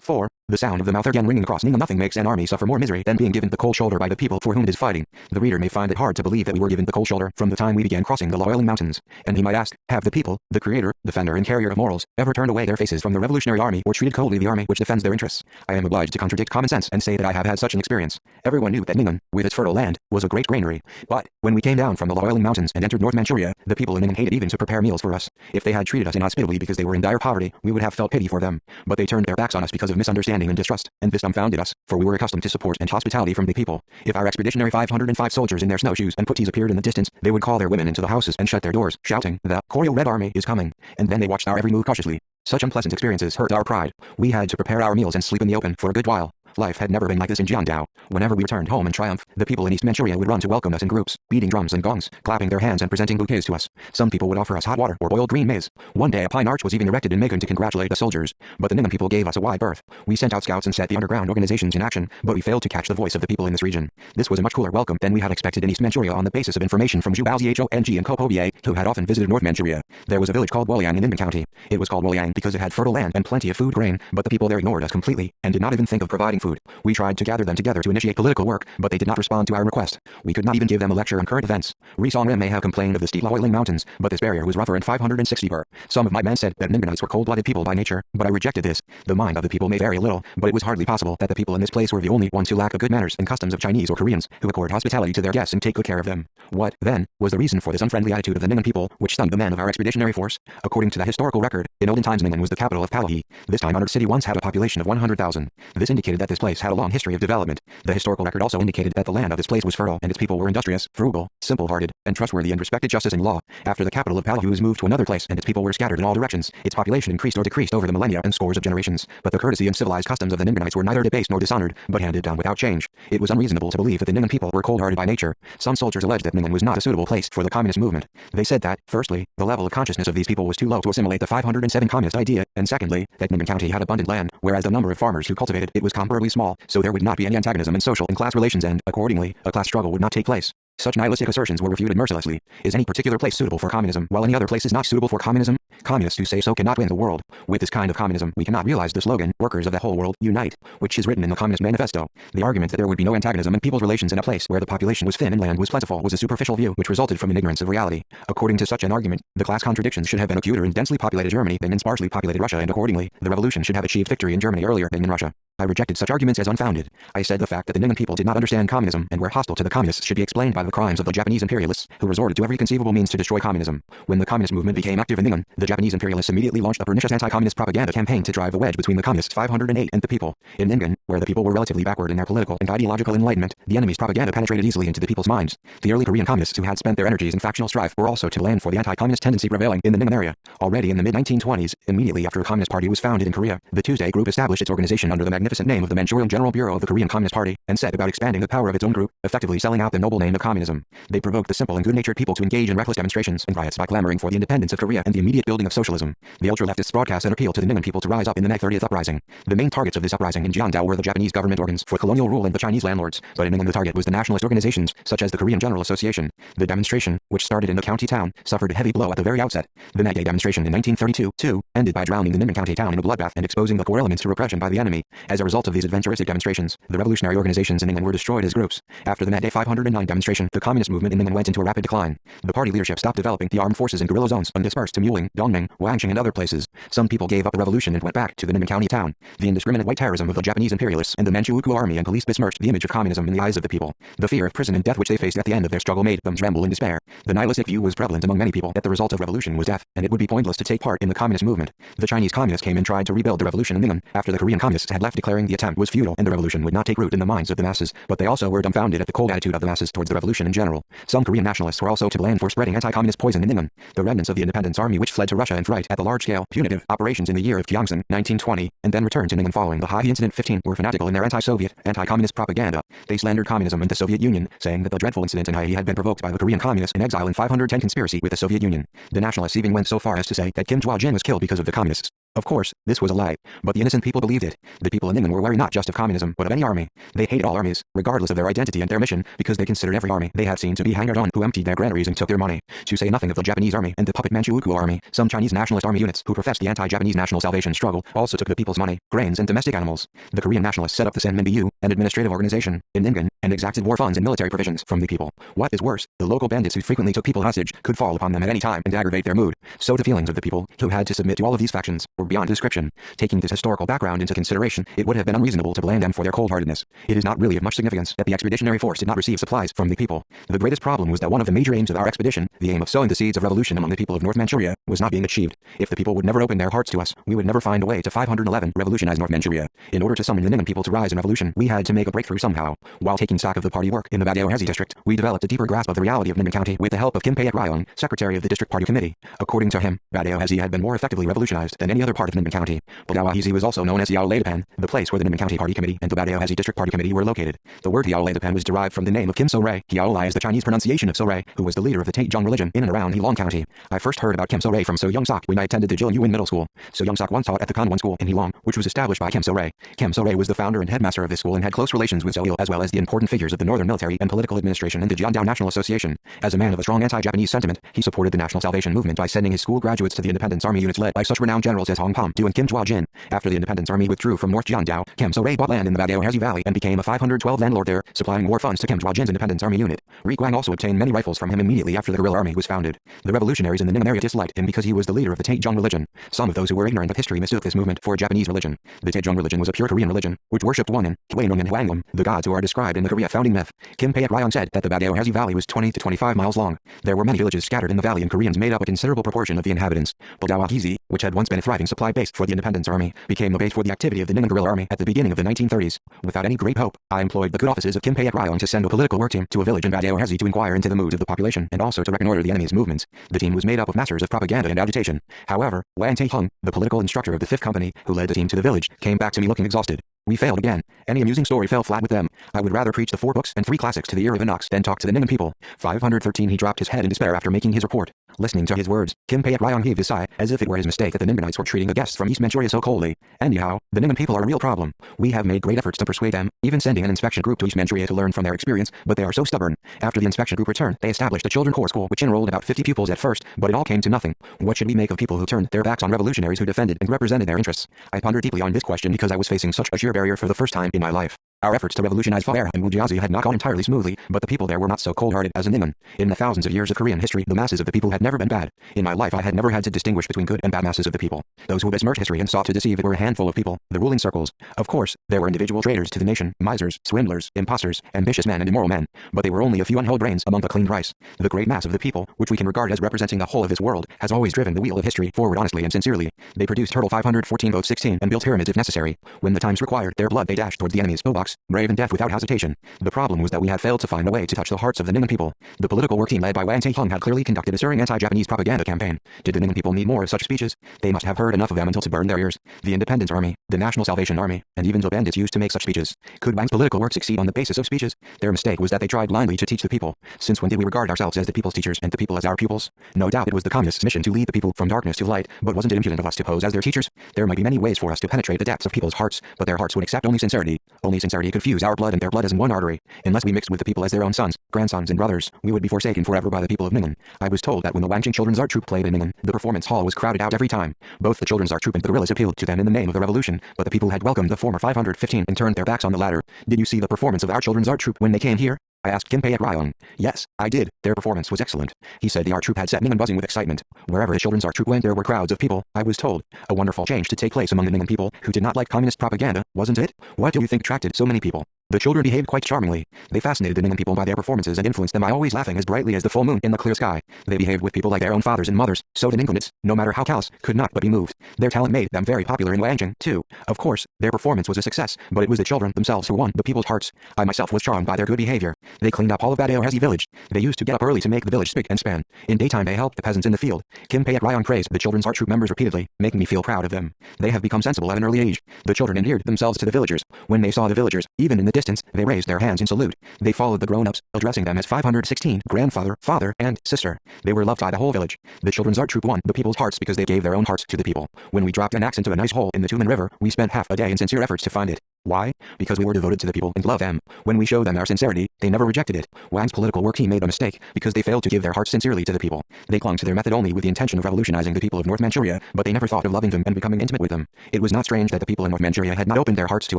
4. The sound of the mouth again ringing across Ningam. Nothing makes an army suffer more misery than being given the cold shoulder by the people for whom it is fighting. The reader may find it hard to believe that we were given the cold shoulder from the time we began crossing the Loiling Mountains, and he might ask, have the people, the creator, defender and carrier of morals, ever turned away their faces from the revolutionary army or treated coldly the army which defends their interests? I am obliged to contradict common sense and say that I have had such an experience. Everyone knew that Ningam, with its fertile land, was a great granary, but when we came down from the Loiling Mountains and entered North Manchuria, the people in Ningam hated even to prepare meals for us. If they had treated us inhospitably because they were in dire poverty, we would have felt pity for them, but they turned their backs on us because of misunderstanding and distrust, and this dumbfounded us, for we were accustomed to support and hospitality from the people. If our expeditionary 505 soldiers in their snowshoes and puttees appeared in the distance, they would call their women into the houses and shut their doors, shouting, "The Koryo Red Army is coming," and then they watched our every move cautiously. Such unpleasant experiences hurt our pride. We had to prepare our meals and sleep in the open for a good while. Life had never been like this in Jiangdao. Whenever we returned home in triumph, the people in East Manchuria would run to welcome us in groups, beating drums and gongs, clapping their hands and presenting bouquets to us. Some people would offer us hot water or boiled green maize. One day a pine arch was even erected in Macon to congratulate the soldiers, but the Ningam people gave us a wide berth. We sent out scouts and set the underground organizations in action, but we failed to catch the voice of the people in this region. This was a much cooler welcome than we had expected in East Manchuria on the basis of information from Zhu Baozhong and Ko Pobie, who had often visited North Manchuria. There was a village called Woyang in Inman County. It was called Woyang because it had fertile land and plenty of food grain, but the people there ignored us completely and did not even think of providing food. We tried to gather them together to initiate political work, but they did not respond to our request. We could not even give them a lecture on current events. Ri Song Rim may have complained of the steep Loiling Mountains, but this barrier was rougher and 560 per. Some of my men said that Ningmanites were cold-blooded people by nature, but I rejected this. The mind of the people may vary a little, but it was hardly possible that the people in this place were the only ones who lack the good manners and customs of Chinese or Koreans, who accord hospitality to their guests and take good care of them. What, then, was the reason for this unfriendly attitude of the Ningnan people, which stunned the men of our expeditionary force? According to the historical record, in olden times Ningnan was the capital of Palahi. This time-honored city once had a population of 100,000. This indicated that this place had a long history of development. The historical record also indicated that the land of this place was fertile and its people were industrious, frugal, simple-hearted, and trustworthy and respected justice and law. After the capital of Palahi was moved to another place and its people were scattered in all directions, its population increased or decreased over the millennia and scores of generations. But the courtesy and civilized customs of the Ningmanites were neither debased nor dishonored, but handed down without change. It was unreasonable to believe that the Ningnan people were cold-hearted by nature. Some soldiers alleged that Ningnan was not a suitable place for the communist movement. They said that, firstly, the level of consciousness of these people was too low to assimilate the 507 communist idea, and secondly, that Ningnan County had abundant land, whereas the number of farmers who cultivated it was comparably small, so there would not be any antagonism in social and class relations and, accordingly, a class struggle would not take place. Such nihilistic assertions were refuted mercilessly. Is any particular place suitable for communism, while any other place is not suitable for communism? Communists who say so cannot win the world. With this kind of communism, we cannot realize the slogan, "Workers of the whole world, unite," which is written in the Communist Manifesto. The argument that there would be no antagonism in people's relations in a place where the population was thin and land was plentiful was a superficial view which resulted from an ignorance of reality. According to such an argument, the class contradictions should have been acuter in densely populated Germany than in sparsely populated Russia, and accordingly, the revolution should have achieved victory in Germany earlier than in Russia. I rejected such arguments as unfounded. I said the fact that the Ningnan people did not understand communism and were hostile to the communists should be explained by the crimes of the Japanese imperialists, who resorted to every conceivable means to destroy communism. When the communist movement became active in Ningnan, the Japanese imperialists immediately launched a pernicious anti-communist propaganda campaign to drive a wedge between the communists 508 and the people. In Ningnan, where the people were relatively backward in their political and ideological enlightenment, the enemy's propaganda penetrated easily into the people's minds. The early Korean communists who had spent their energies in factional strife were also to blame for the anti-communist tendency prevailing in the Ningnan area. Already in the mid-1920s, immediately after a communist party was founded in Korea, the Tuesday Group established its organization under the magnificent magnificent name of the Manchurian General Bureau of the Korean Communist Party, and set about expanding the power of its own group, effectively selling out the noble name of communism. They provoked the simple and good-natured people to engage in reckless demonstrations and riots by clamoring for the independence of Korea and the immediate building of socialism. The ultra-leftists broadcast an appeal to the Ningnan people to rise up in the May 30th uprising. The main targets of this uprising in Jiangdao were the Japanese government organs for colonial rule and the Chinese landlords, but in Ningnan the target was the nationalist organizations, such as the Korean General Association. The demonstration, which started in the county town, suffered a heavy blow at the very outset. The May Day demonstration in 1932, too, ended by drowning the Ningnan county town in a bloodbath and exposing the core elements to repression by the enemy. As a result of these adventuristic demonstrations, the revolutionary organizations in Ningnan were destroyed as groups. After the May Day 509 demonstration, the communist movement in Ningnan went into a rapid decline. The party leadership stopped developing the armed forces in guerrilla zones and dispersed to Muling, Dongming, Wangqing and other places. Some people gave up the revolution and went back to the Ningnan county town. The indiscriminate white terrorism of the Japanese imperialists and the Manchu army and police besmirched the image of communism in the eyes of the people. The fear of prison and death which they faced at the end of their struggle made them tremble in despair. The nihilistic view was prevalent among many people that the result of revolution was death, and it would be pointless to take part in the communist movement. The Chinese communists came and tried to rebuild the revolution in Ningnan after the Korean communists had left, declaring the attempt was futile and the revolution would not take root in the minds of the masses, but they also were dumbfounded at the cold attitude of the masses towards the revolution in general. Some Korean nationalists were also to blame for spreading anti-communist poison in Ningnan. The remnants of the independence army which fled to Russia in fright at the large-scale, punitive operations in the year of Gyeongsan, 1920, and then returned to Ningnan following the High Incident 15 were fanatical in their anti-Soviet, anti-communist propaganda. They slandered communism and the Soviet Union, saying that the dreadful incident in High had been provoked by the Korean communists in exile in 510 conspiracy with the Soviet Union. The nationalists even went so far as to say that Kim Jong-un was killed because of the communists. Of course, this was a lie, but the innocent people believed it. The people in Ningnan were wary not just of communism, but of any army. They hated all armies, regardless of their identity and their mission, because they considered every army they had seen to be hangers-on who emptied their granaries and took their money. To say nothing of the Japanese army and the puppet Manchu army, some Chinese nationalist army units who professed the anti-Japanese national salvation struggle also took the people's money, grains and domestic animals. The Korean nationalists set up the Senminbu, an administrative organization, in Ningnan, and exacted war funds and military provisions from the people. What is worse, the local bandits who frequently took people hostage could fall upon them at any time and aggravate their mood. So the feelings of the people, who had to submit to all of these factions, were beyond description. Taking this historical background into consideration, it would have been unreasonable to blame them for their cold-heartedness. It is not really of much significance that the expeditionary force did not receive supplies from the people. The greatest problem was that one of the major aims of our expedition, the aim of sowing the seeds of revolution among the people of North Manchuria, was not being achieved. If the people would never open their hearts to us, we would never find a way to 511 revolutionize North Manchuria. In order to summon the Ningnan people to rise in revolution, we had to make a breakthrough somehow. While taking stock of the party work in the Badeo-Hezi district, we developed a deeper grasp of the reality of Ningnan County with the help of Kim Paet-ryong, secretary of the district party committee. According to him, Badeo-Hezi had been more effectively revolutionized than any other part of Ningnan County. Badeo-Hezi was also known as Yaoleidapan, the place where the Ningnan County Party Committee and the Badeo-Hezi District Party Committee were located. The word Yaoleidapan was derived from the name of Kim So-rae. Yaolai is the Chinese pronunciation of So-rae, who was the leader of the Taejong religion in and around Heilong County. I first heard about Kim So-rae from So Young-sok when I attended the Jil Yuin Middle School. So Young-sok once taught at the Kanwon School in Heilong, which was established by Kim So-rae. Kim So-rae was the founder and headmaster of this school and had close relations with So-il as well as the important figures of the northern military and political administration and the Jiandao National Association. As a man of a strong anti-Japanese sentiment, he supported the National Salvation Movement by sending his school graduates to the Independence Army units led by such renowned generals as Hong Pom-do and Kim Jwa-jin. After the Independence Army withdrew from North Jiandao, Kim So-rae bought land in the Badeo-Hezi Valley and became a 512 landlord there, supplying war funds to Kim Jwa-jin's Independence Army unit. Ri Guang also obtained many rifles from him immediately after the guerrilla army was founded. The revolutionaries in the Ningnan area disliked him because he was the leader of the Taejong religion. Some of those who were ignorant of history mistook this movement for a Japanese religion. The Taejong religion was a pure Korean religion, which worshipped Wonnin, Hwaenung and Hwangum, the gods who are described in the Korea founding myth. Kim Paet-ryong said that the Badeo-Hezi Valley was 20 to 25 miles long. There were many villages scattered in the valley and Koreans made up a considerable proportion of the inhabitants. Badeo-Hezi, which had once been a thriving supply base for the Independence Army, became the base for the activity of the Ningnan guerrilla army at the beginning of the 1930s. Without any great hope, I employed the good offices of Kim Paet-ryong to send a political work team to a village in Badeo-Hezi to inquire into the moods of the population and also to reconnoiter the enemy's movements. The team was made up of masters of propaganda and agitation. However, Wang Tae-hung, the political instructor of the 5th Company, who led the team to the village, came back to me looking exhausted. We failed again. Any amusing story fell flat with them. I would rather preach the 4 books and 3 classics to the ear of an ox than talk to the Ningnan people. 513 He dropped his head in despair after making his report. Listening to his words, Kim Paet-ryong heaved a sigh, as if it were his mistake that the Ningnanites were treating the guests from East Manchuria so coldly. Anyhow, the Ningnan people are a real problem. We have made great efforts to persuade them, even sending an inspection group to East Manchuria to learn from their experience, but they are so stubborn. After the inspection group returned, they established a children corps school which enrolled about 50 pupils at first, but it all came to nothing. What should we make of people who turned their backs on revolutionaries who defended and represented their interests? I pondered deeply on this question because I was facing such a sheer barrier for the first time in my life. Our efforts to revolutionize Far and Wujiazi had not gone entirely smoothly, but the people there were not so cold-hearted as in Ningnan. In the thousands of years of Korean history, the masses of the people had never been bad. In my life I had never had to distinguish between good and bad masses of the people. Those who besmirched history and sought to deceive it were a handful of people, the ruling circles. Of course, there were individual traitors to the nation, misers, swindlers, impostors, ambitious men and immoral men, but they were only a few unwhole brains among the cleaned rice. The great mass of the people, which we can regard as representing the whole of this world, has always driven the wheel of history forward honestly and sincerely. They produced Turtle 514 votes 16 and built pyramids if necessary. When the times required their blood they dashed towards the enemy's pillbox orthodox, brave and deaf without hesitation. The problem was that we had failed to find a way to touch the hearts of the Ningnan people. The political work team led by Wang Taehung had clearly conducted a stirring anti-Japanese propaganda campaign. Did the Ningnan people need more of such speeches? They must have heard enough of them until to burn their ears. The Independence Army, the National Salvation Army, and even the bandits used to make such speeches. Could Wang's political work succeed on the basis of speeches? Their mistake was that they tried blindly to teach the people. Since when did we regard ourselves as the people's teachers and the people as our pupils? No doubt it was the communists' mission to lead the people from darkness to light, but wasn't it impudent of us to pose as their teachers? There might be many ways for us to penetrate the depths of people's hearts, but their hearts would accept only sincerity. Only sincerity could fuse our blood and their blood as in one artery. Unless we mixed with the people as their own sons, grandsons and brothers, we would be forsaken forever by the people of Ningnan. I was told that when the Wangjing Children's Art Troupe played in Ningnan, the performance hall was crowded out every time. Both the Children's Art Troupe and the guerrillas appealed to them in the name of the revolution, but the people had welcomed the former 515 and turned their backs on the latter. Did you see the performance of our Children's Art Troupe when they came here? I asked Kim Payet-ryong. Yes, I did. Their performance was excellent. He said the art troupe had set Ningnan buzzing with excitement. Wherever the Children's Art Troupe went there were crowds of people, I was told. A wonderful change to take place among the Ningnan people, who did not like communist propaganda, wasn't it? What do you think attracted so many people? The children behaved quite charmingly. They fascinated the Ningnan people by their performances and influenced them by always laughing as brightly as the full moon in the clear sky. They behaved with people like their own fathers and mothers, so the Ningguanites, no matter how callous, could not but be moved. Their talent made them very popular in Wangjing, too. Of course, their performance was a success, but it was the children themselves who won the people's hearts. I myself was charmed by their good behavior. They cleaned up all of that Aohezi village. They used to get up early to make the village spick and span. In daytime they helped the peasants in the field. Kim Payet-ryong praised the Children's Art Troupe members repeatedly, making me feel proud of them. They have become sensible at an early age. The children endeared themselves to the villagers. When they saw the villagers, even in the distance, they raised their hands in salute. They followed the grown-ups, addressing them as 516, grandfather, father, and sister. They were loved by the whole village. The Children's Art Troupe won the people's hearts because they gave their own hearts to the people. When we dropped an axe into a nice hole in the Tumen River, we spent half a day in sincere efforts to find it. Why? Because we were devoted to the people and loved them. When we showed them our sincerity, they never rejected it. Wang's political work team made a mistake, because they failed to give their hearts sincerely to the people. They clung to their method only with the intention of revolutionizing the people of North Manchuria, but they never thought of loving them and becoming intimate with them. It was not strange that the people in North Manchuria had not opened their hearts to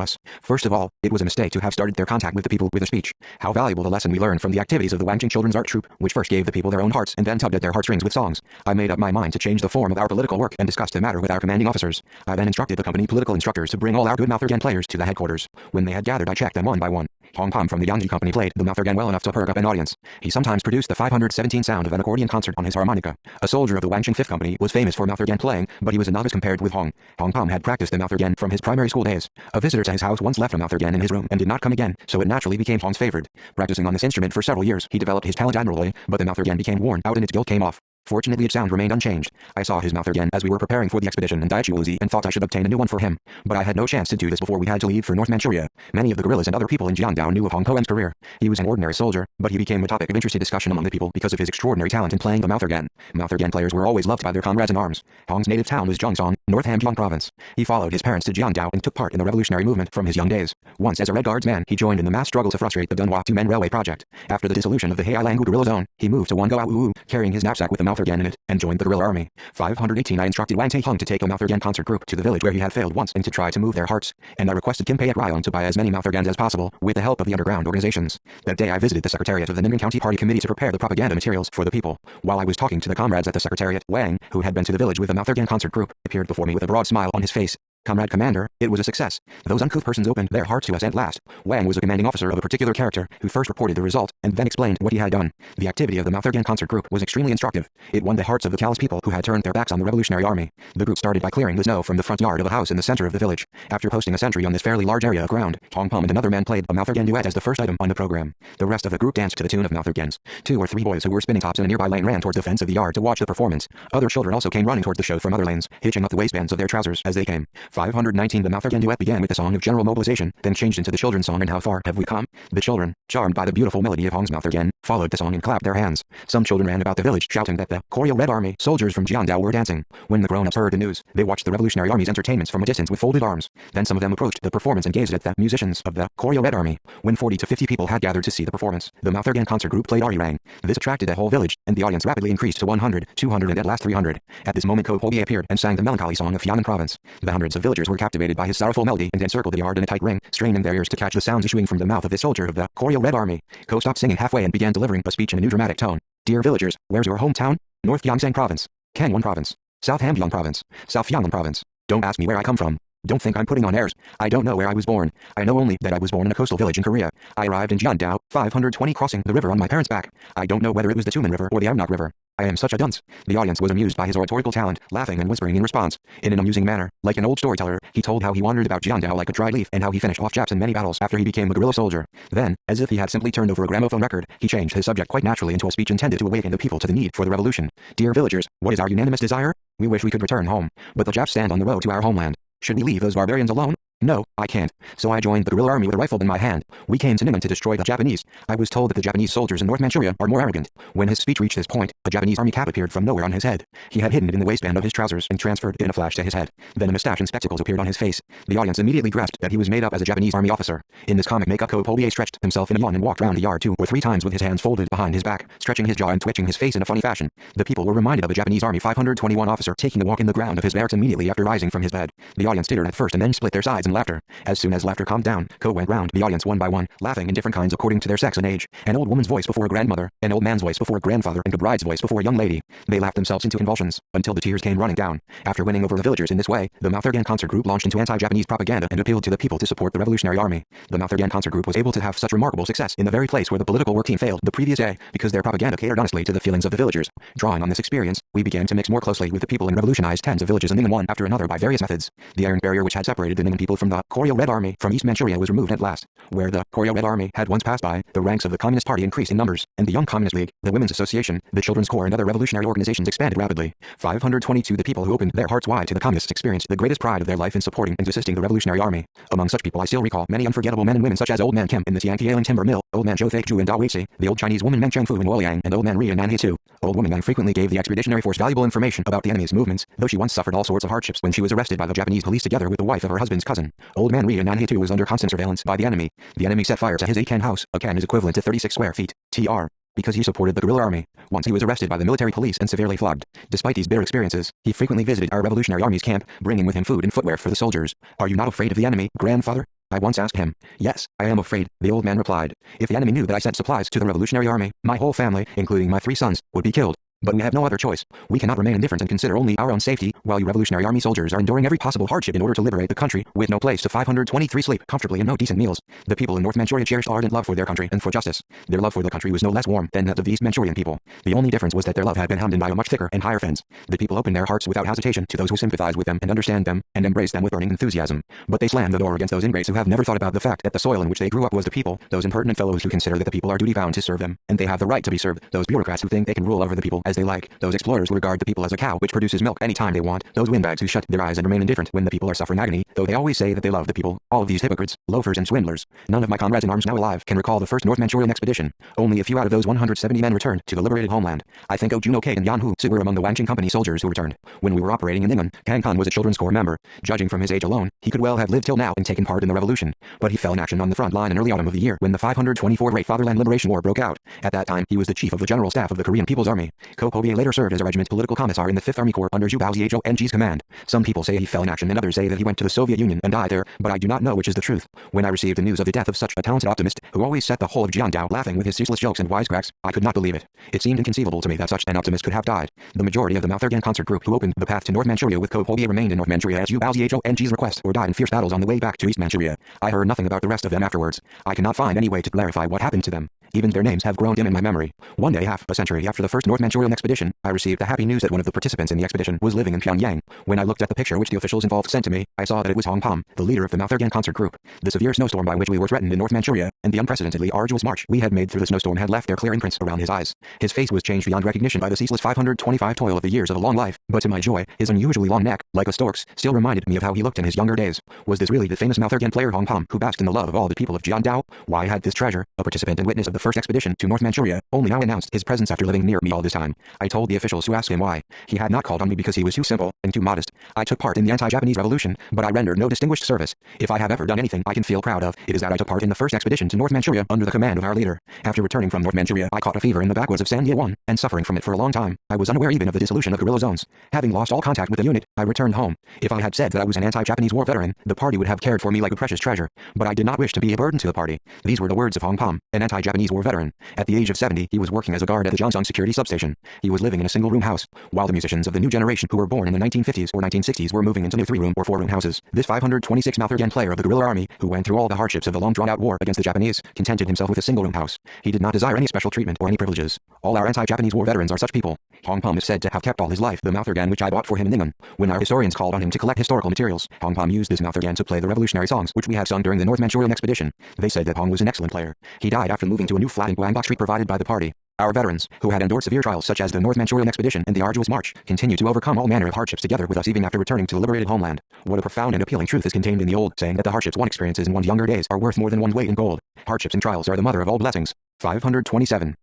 us. First of all, it was a mistake to have started their contact with the people with a speech. How valuable the lesson we learned from the activities of the Wangjing Children's Art Troupe, which first gave the people their own hearts and then tugged at their heartstrings with songs. I made up my mind to change the form of our political work and discussed the matter with our commanding officers. I then instructed the company political instructors to bring all our good Mauthergan players to the headquarters. When they had gathered, I checked them one by one. Hong Pom from the Yangji company played the Mauthergan well enough to perk up an audience. He sometimes produced the 517 sound of an accordion concert on his harmonica. A soldier of the Wangjing Fifth Company was famous for Mauthergan playing, but he was a novice compared with Hong. Hong Pom had practiced the Mauthergan from his primary school days. A visitor to his house once left a Mauthergan in his room and did not come again, so it naturally became Hong's favorite. Practicing on this instrument for several years, he developed his talent admirably, but the Mauthergan became worn out and its gilt came off. Fortunately its sound remained unchanged. I saw his Mauthergan as we were preparing for the expedition in Daichuozi and thought I should obtain a new one for him. But I had no chance to do this before we had to leave for North Manchuria. Many of the guerrillas and other people in Jiangdao knew of Hong Poem's career. He was an ordinary soldier, but he became a topic of interested discussion among the people because of his extraordinary talent in playing the Mauthergan. Mauthergan players were always loved by their comrades in arms. Hong's native town was Zhongsong, North Hamgyong province. He followed his parents to Jiangdao and took part in the revolutionary movement from his young days. Once as a Red Guardsman, he joined in the mass struggle to frustrate the Dunhua Two-Men Railway project. After the dissolution of the Heilangu guerrilla zone, he moved to Wangoawu, carrying his knapsack with the Mauthergan in it, and joined the guerrilla army. 518 I instructed Wang Taehung to take a Mauthergan concert group to the village where he had failed once and to try to move their hearts, and I requested Kim Payet-ryong to buy as many Mauthergans as possible, with the help of the underground organizations. That day I visited the secretariat of the Ningnan County Party Committee to prepare the propaganda materials for the people. While I was talking to the comrades at the secretariat, Wang, who had been to the village with the Mauthergan concert group, appeared before me with a broad smile on his face. Comrade Commander, it was a success. Those uncouth persons opened their hearts to us at last. Wang was a commanding officer of a particular character, who first reported the result, and then explained what he had done. The activity of the Mauthergan concert group was extremely instructive. It won the hearts of the callous people who had turned their backs on the revolutionary army. The group started by clearing the snow from the front yard of a house in the center of the village. After posting a sentry on this fairly large area of ground, Hong Pom and another man played a Mauthergan duet as the first item on the program. The rest of the group danced to the tune of Mauthergans. 2 or 3 boys who were spinning tops in a nearby lane ran towards the fence of the yard to watch the performance. Other children also came running towards the show from other lanes, hitching up the waistbands of their trousers as they came. 519 The Mauthergan duet began with the song of general mobilization, then changed into the children's song And How Far Have We Come? The children, charmed by the beautiful melody of Hong's Mauthergan, followed the song and clapped their hands. Some children ran about the village shouting that the Koryo Red Army soldiers from Jiangdao were dancing. When the grown-ups heard the news, they watched the Revolutionary Army's entertainments from a distance with folded arms. Then some of them approached the performance and gazed at the musicians of the Koryo Red Army. When 40 to 50 people had gathered to see the performance, the Mauthergan concert group played Arirang. This attracted the whole village, and the audience rapidly increased to 100, 200 and at last 300. At this moment Ko Hobi appeared and sang the melancholy song of Yan'an province. The hundreds of villagers were captivated by his sorrowful melody and encircled the yard in a tight ring, straining their ears to catch the sounds issuing from the mouth of this soldier of the Koryo Red Army. Ko stopped singing halfway and began delivering a speech in a new dramatic tone. Dear villagers, where's your hometown? North Gyeongsang province, Gangwon province, South Hamgyong province, South Yangon province. Don't ask me where I come from. Don't think I'm putting on airs. I don't know where I was born. I know only that I was born in a coastal village in Korea. I arrived in Jeondao, 520 crossing the river on my parents' back. I don't know whether it was the Tumen River or the Amnok River. I am such a dunce. The audience was amused by his oratorical talent, laughing and whispering in response. In an amusing manner, like an old storyteller, he told how he wandered about Jeondao like a dried leaf and how he finished off Japs in many battles after he became a guerrilla soldier. Then, as if he had simply turned over a gramophone record, he changed his subject quite naturally into a speech intended to awaken the people to the need for the revolution. Dear villagers, what is our unanimous desire? We wish we could return home, but the Japs stand on the road to our homeland. Should we leave those barbarians alone? No, I can't. So I joined the guerrilla army with a rifle in my hand. We came to Ningan to destroy the Japanese. I was told that the Japanese soldiers in North Manchuria are more arrogant. When his speech reached this point, a Japanese army cap appeared from nowhere on his head. He had hidden it in the waistband of his trousers and transferred it in a flash to his head. Then a mustache and spectacles appeared on his face. The audience immediately grasped that he was made up as a Japanese army officer. In this comic makeup, Ko Polbier stretched himself in a yawn and walked round the yard 2 or 3 times with his hands folded behind his back, stretching his jaw and twitching his face in a funny fashion. The people were reminded of a Japanese Army 521 officer taking a walk in the ground of his barracks immediately after rising from his bed. The audience tittered at first and then split their sides in laughter. As soon as laughter calmed down, Ko went round the audience one by one, laughing in different kinds according to their sex and age. An old woman's voice before a grandmother, an old man's voice before a grandfather, and a bride's voice before a young lady. They laughed themselves into convulsions, until the tears came running down. After winning over the villagers in this way, the Mauthergan concert group launched into anti-Japanese propaganda and appealed to the people to support the Revolutionary Army. The Mauthergan concert group was able to have such remarkable success in the very place where the political work team failed the previous day, because their propaganda catered honestly to the feelings of the villagers. Drawing on this experience, we began to mix more closely with the people and revolutionized tens of villages in Ningan one after another by various methods. The iron barrier which had separated the Ningan people from the Koryo Red Army from East Manchuria was removed at last. Where the Koryo Red Army had once passed by, the ranks of the Communist Party increased in numbers, and the Young Communist League, the Women's Association, the Children's Corps and other revolutionary organizations expanded rapidly. 522 The people who opened their hearts wide to the communists experienced the greatest pride of their life in supporting and assisting the Revolutionary Army. Among such people I still recall many unforgettable men and women such as Old Man Kim in the Tiangti Ailing Timber Mill, Old Man Zhou Ju in Daoixi, the old Chinese woman Meng Chengfu in Luoyang, and Old Man Ri in Nanhe too. Old woman Yang frequently gave the expeditionary force valuable information about the enemy's movements, though she once suffered all sorts of hardships when she was arrested by the Japanese police together with the wife of her husband's cousin. Old Man Ri in Nanhe too was under constant surveillance by the enemy. The enemy set fire to his 8-can house. A can is equivalent to 36 square feet, tr. Because he supported the guerrilla army. Once he was arrested by the military police and severely flogged. Despite these bitter experiences, he frequently visited our Revolutionary Army's camp, bringing with him food and footwear for the soldiers. Are you not afraid of the enemy, grandfather? I once asked him. Yes, I am afraid, the old man replied. If the enemy knew that I sent supplies to the Revolutionary Army, my whole family, including my 3 sons, would be killed. But we have no other choice. We cannot remain indifferent and consider only our own safety, while you Revolutionary Army soldiers are enduring every possible hardship in order to liberate the country, with no place to 523 sleep comfortably and no decent meals. The people in North Manchuria cherished ardent love for their country and for justice. Their love for the country was no less warm than that of the East Manchurian people. The only difference was that their love had been hemmed in by a much thicker and higher fence. The people opened their hearts without hesitation to those who sympathize with them and understand them, and embrace them with burning enthusiasm. But they slammed the door against those ingrates who have never thought about the fact that the soil in which they grew up was the people, those impertinent fellows who consider that the people are duty-bound to serve them, and they have the right to be served, those bureaucrats who think they can rule over the people as they like, those explorers who regard the people as a cow which produces milk any time they want, those windbags who shut their eyes and remain indifferent when the people are suffering agony, though they always say that they love the people, all of these hypocrites, loafers and swindlers. None of my comrades in arms now alive can recall the first North Manchurian expedition. Only a few out of those 170 men returned to the liberated homeland. I think Juno K and Yan Hu Su were among the Wangqing Company soldiers who returned. When we were operating in Ningan, Kang Kan was a Children's Corps member. Judging from his age alone, he could well have lived till now and taken part in the revolution. But he fell in action on the front line in early autumn of the year when the 524 Great Fatherland Liberation War broke out. At that time, he was the chief of the General Staff of the Korean People's Army. Ko Pobier later served as a regiment political commissar in the 5th Army Corps under Zhu Baoziho's command. Some people say he fell in action and others say that he went to the Soviet Union and died there, but I do not know which is the truth. When I received the news of the death of such a talented optimist, who always set the whole of Jeondao laughing with his ceaseless jokes and wisecracks, I could not believe it. It seemed inconceivable to me that such an optimist could have died. The majority of the Mauthergan concert group who opened the path to North Manchuria with Ko Pobier remained in North Manchuria at Zhu Baoziho's request or died in fierce battles on the way back to East Manchuria. I heard nothing about the rest of them afterwards. I cannot find any way to clarify what happened to them. Even their names have grown dim in my memory. One day half a century after the first North Manchurian expedition, I received the happy news that one of the participants in the expedition was living in Pyongyang. When I looked at the picture which the officials involved sent to me, I saw that it was Hong Pom, the leader of the Mauthergan concert group. The severe snowstorm by which we were threatened in North Manchuria, and the unprecedentedly arduous march we had made through the snowstorm had left their clear imprints around his eyes. His face was changed beyond recognition by the ceaseless 525 toil of the years of a long life, but to my joy, his unusually long neck, like a stork's, still reminded me of how he looked in his younger days. Was this really the famous Mauthergan player Hong Pom, who basked in the love of all the people of Jeondao? Why had this treasure, a participant and witness of the first expedition to North Manchuria, only now announced his presence after living near me all this time? I told the officials who asked him why. He had not called on me because he was too simple and too modest. I took part in the anti-Japanese revolution, but I rendered no distinguished service. If I have ever done anything I can feel proud of, it is that I took part in the first expedition to North Manchuria under the command of our leader. After returning from North Manchuria, I caught a fever in the backwoods of Sangye-won, and suffering from it for a long time, I was unaware even of the dissolution of guerrilla zones. Having lost all contact with the unit, I returned home. If I had said that I was an anti-Japanese war veteran, the party would have cared for me like a precious treasure, but I did not wish to be a burden to the party. These were the words of Hong Pom, an anti-Japanese War veteran. At the age of 70, he was working as a guard at the Johnson Security Substation. He was living in a single-room house, while the musicians of the new generation who were born in the 1950s or 1960s were moving into new 3-room or 4-room houses. This 526 Yen player of the guerrilla army, who went through all the hardships of the long drawn-out war against the Japanese, contented himself with a single-room house. He did not desire any special treatment or any privileges. All our anti-Japanese war veterans are such people. Hong Pom is said to have kept all his life the mouth organ which I bought for him in Ningnan. When our historians called on him to collect historical materials, Hong Pom used this mouth organ to play the revolutionary songs which we had sung during the North Manchurian expedition. They said that Hong was an excellent player. He died after moving to a new flat in Guangbok Street provided by the party. Our veterans, who had endured severe trials such as the North Manchurian expedition and the arduous march, continue to overcome all manner of hardships together with us even after returning to the liberated homeland. What a profound and appealing truth is contained in the old saying that the hardships one experiences in one's younger days are worth more than one's weight in gold. Hardships and trials are the mother of all blessings. 527.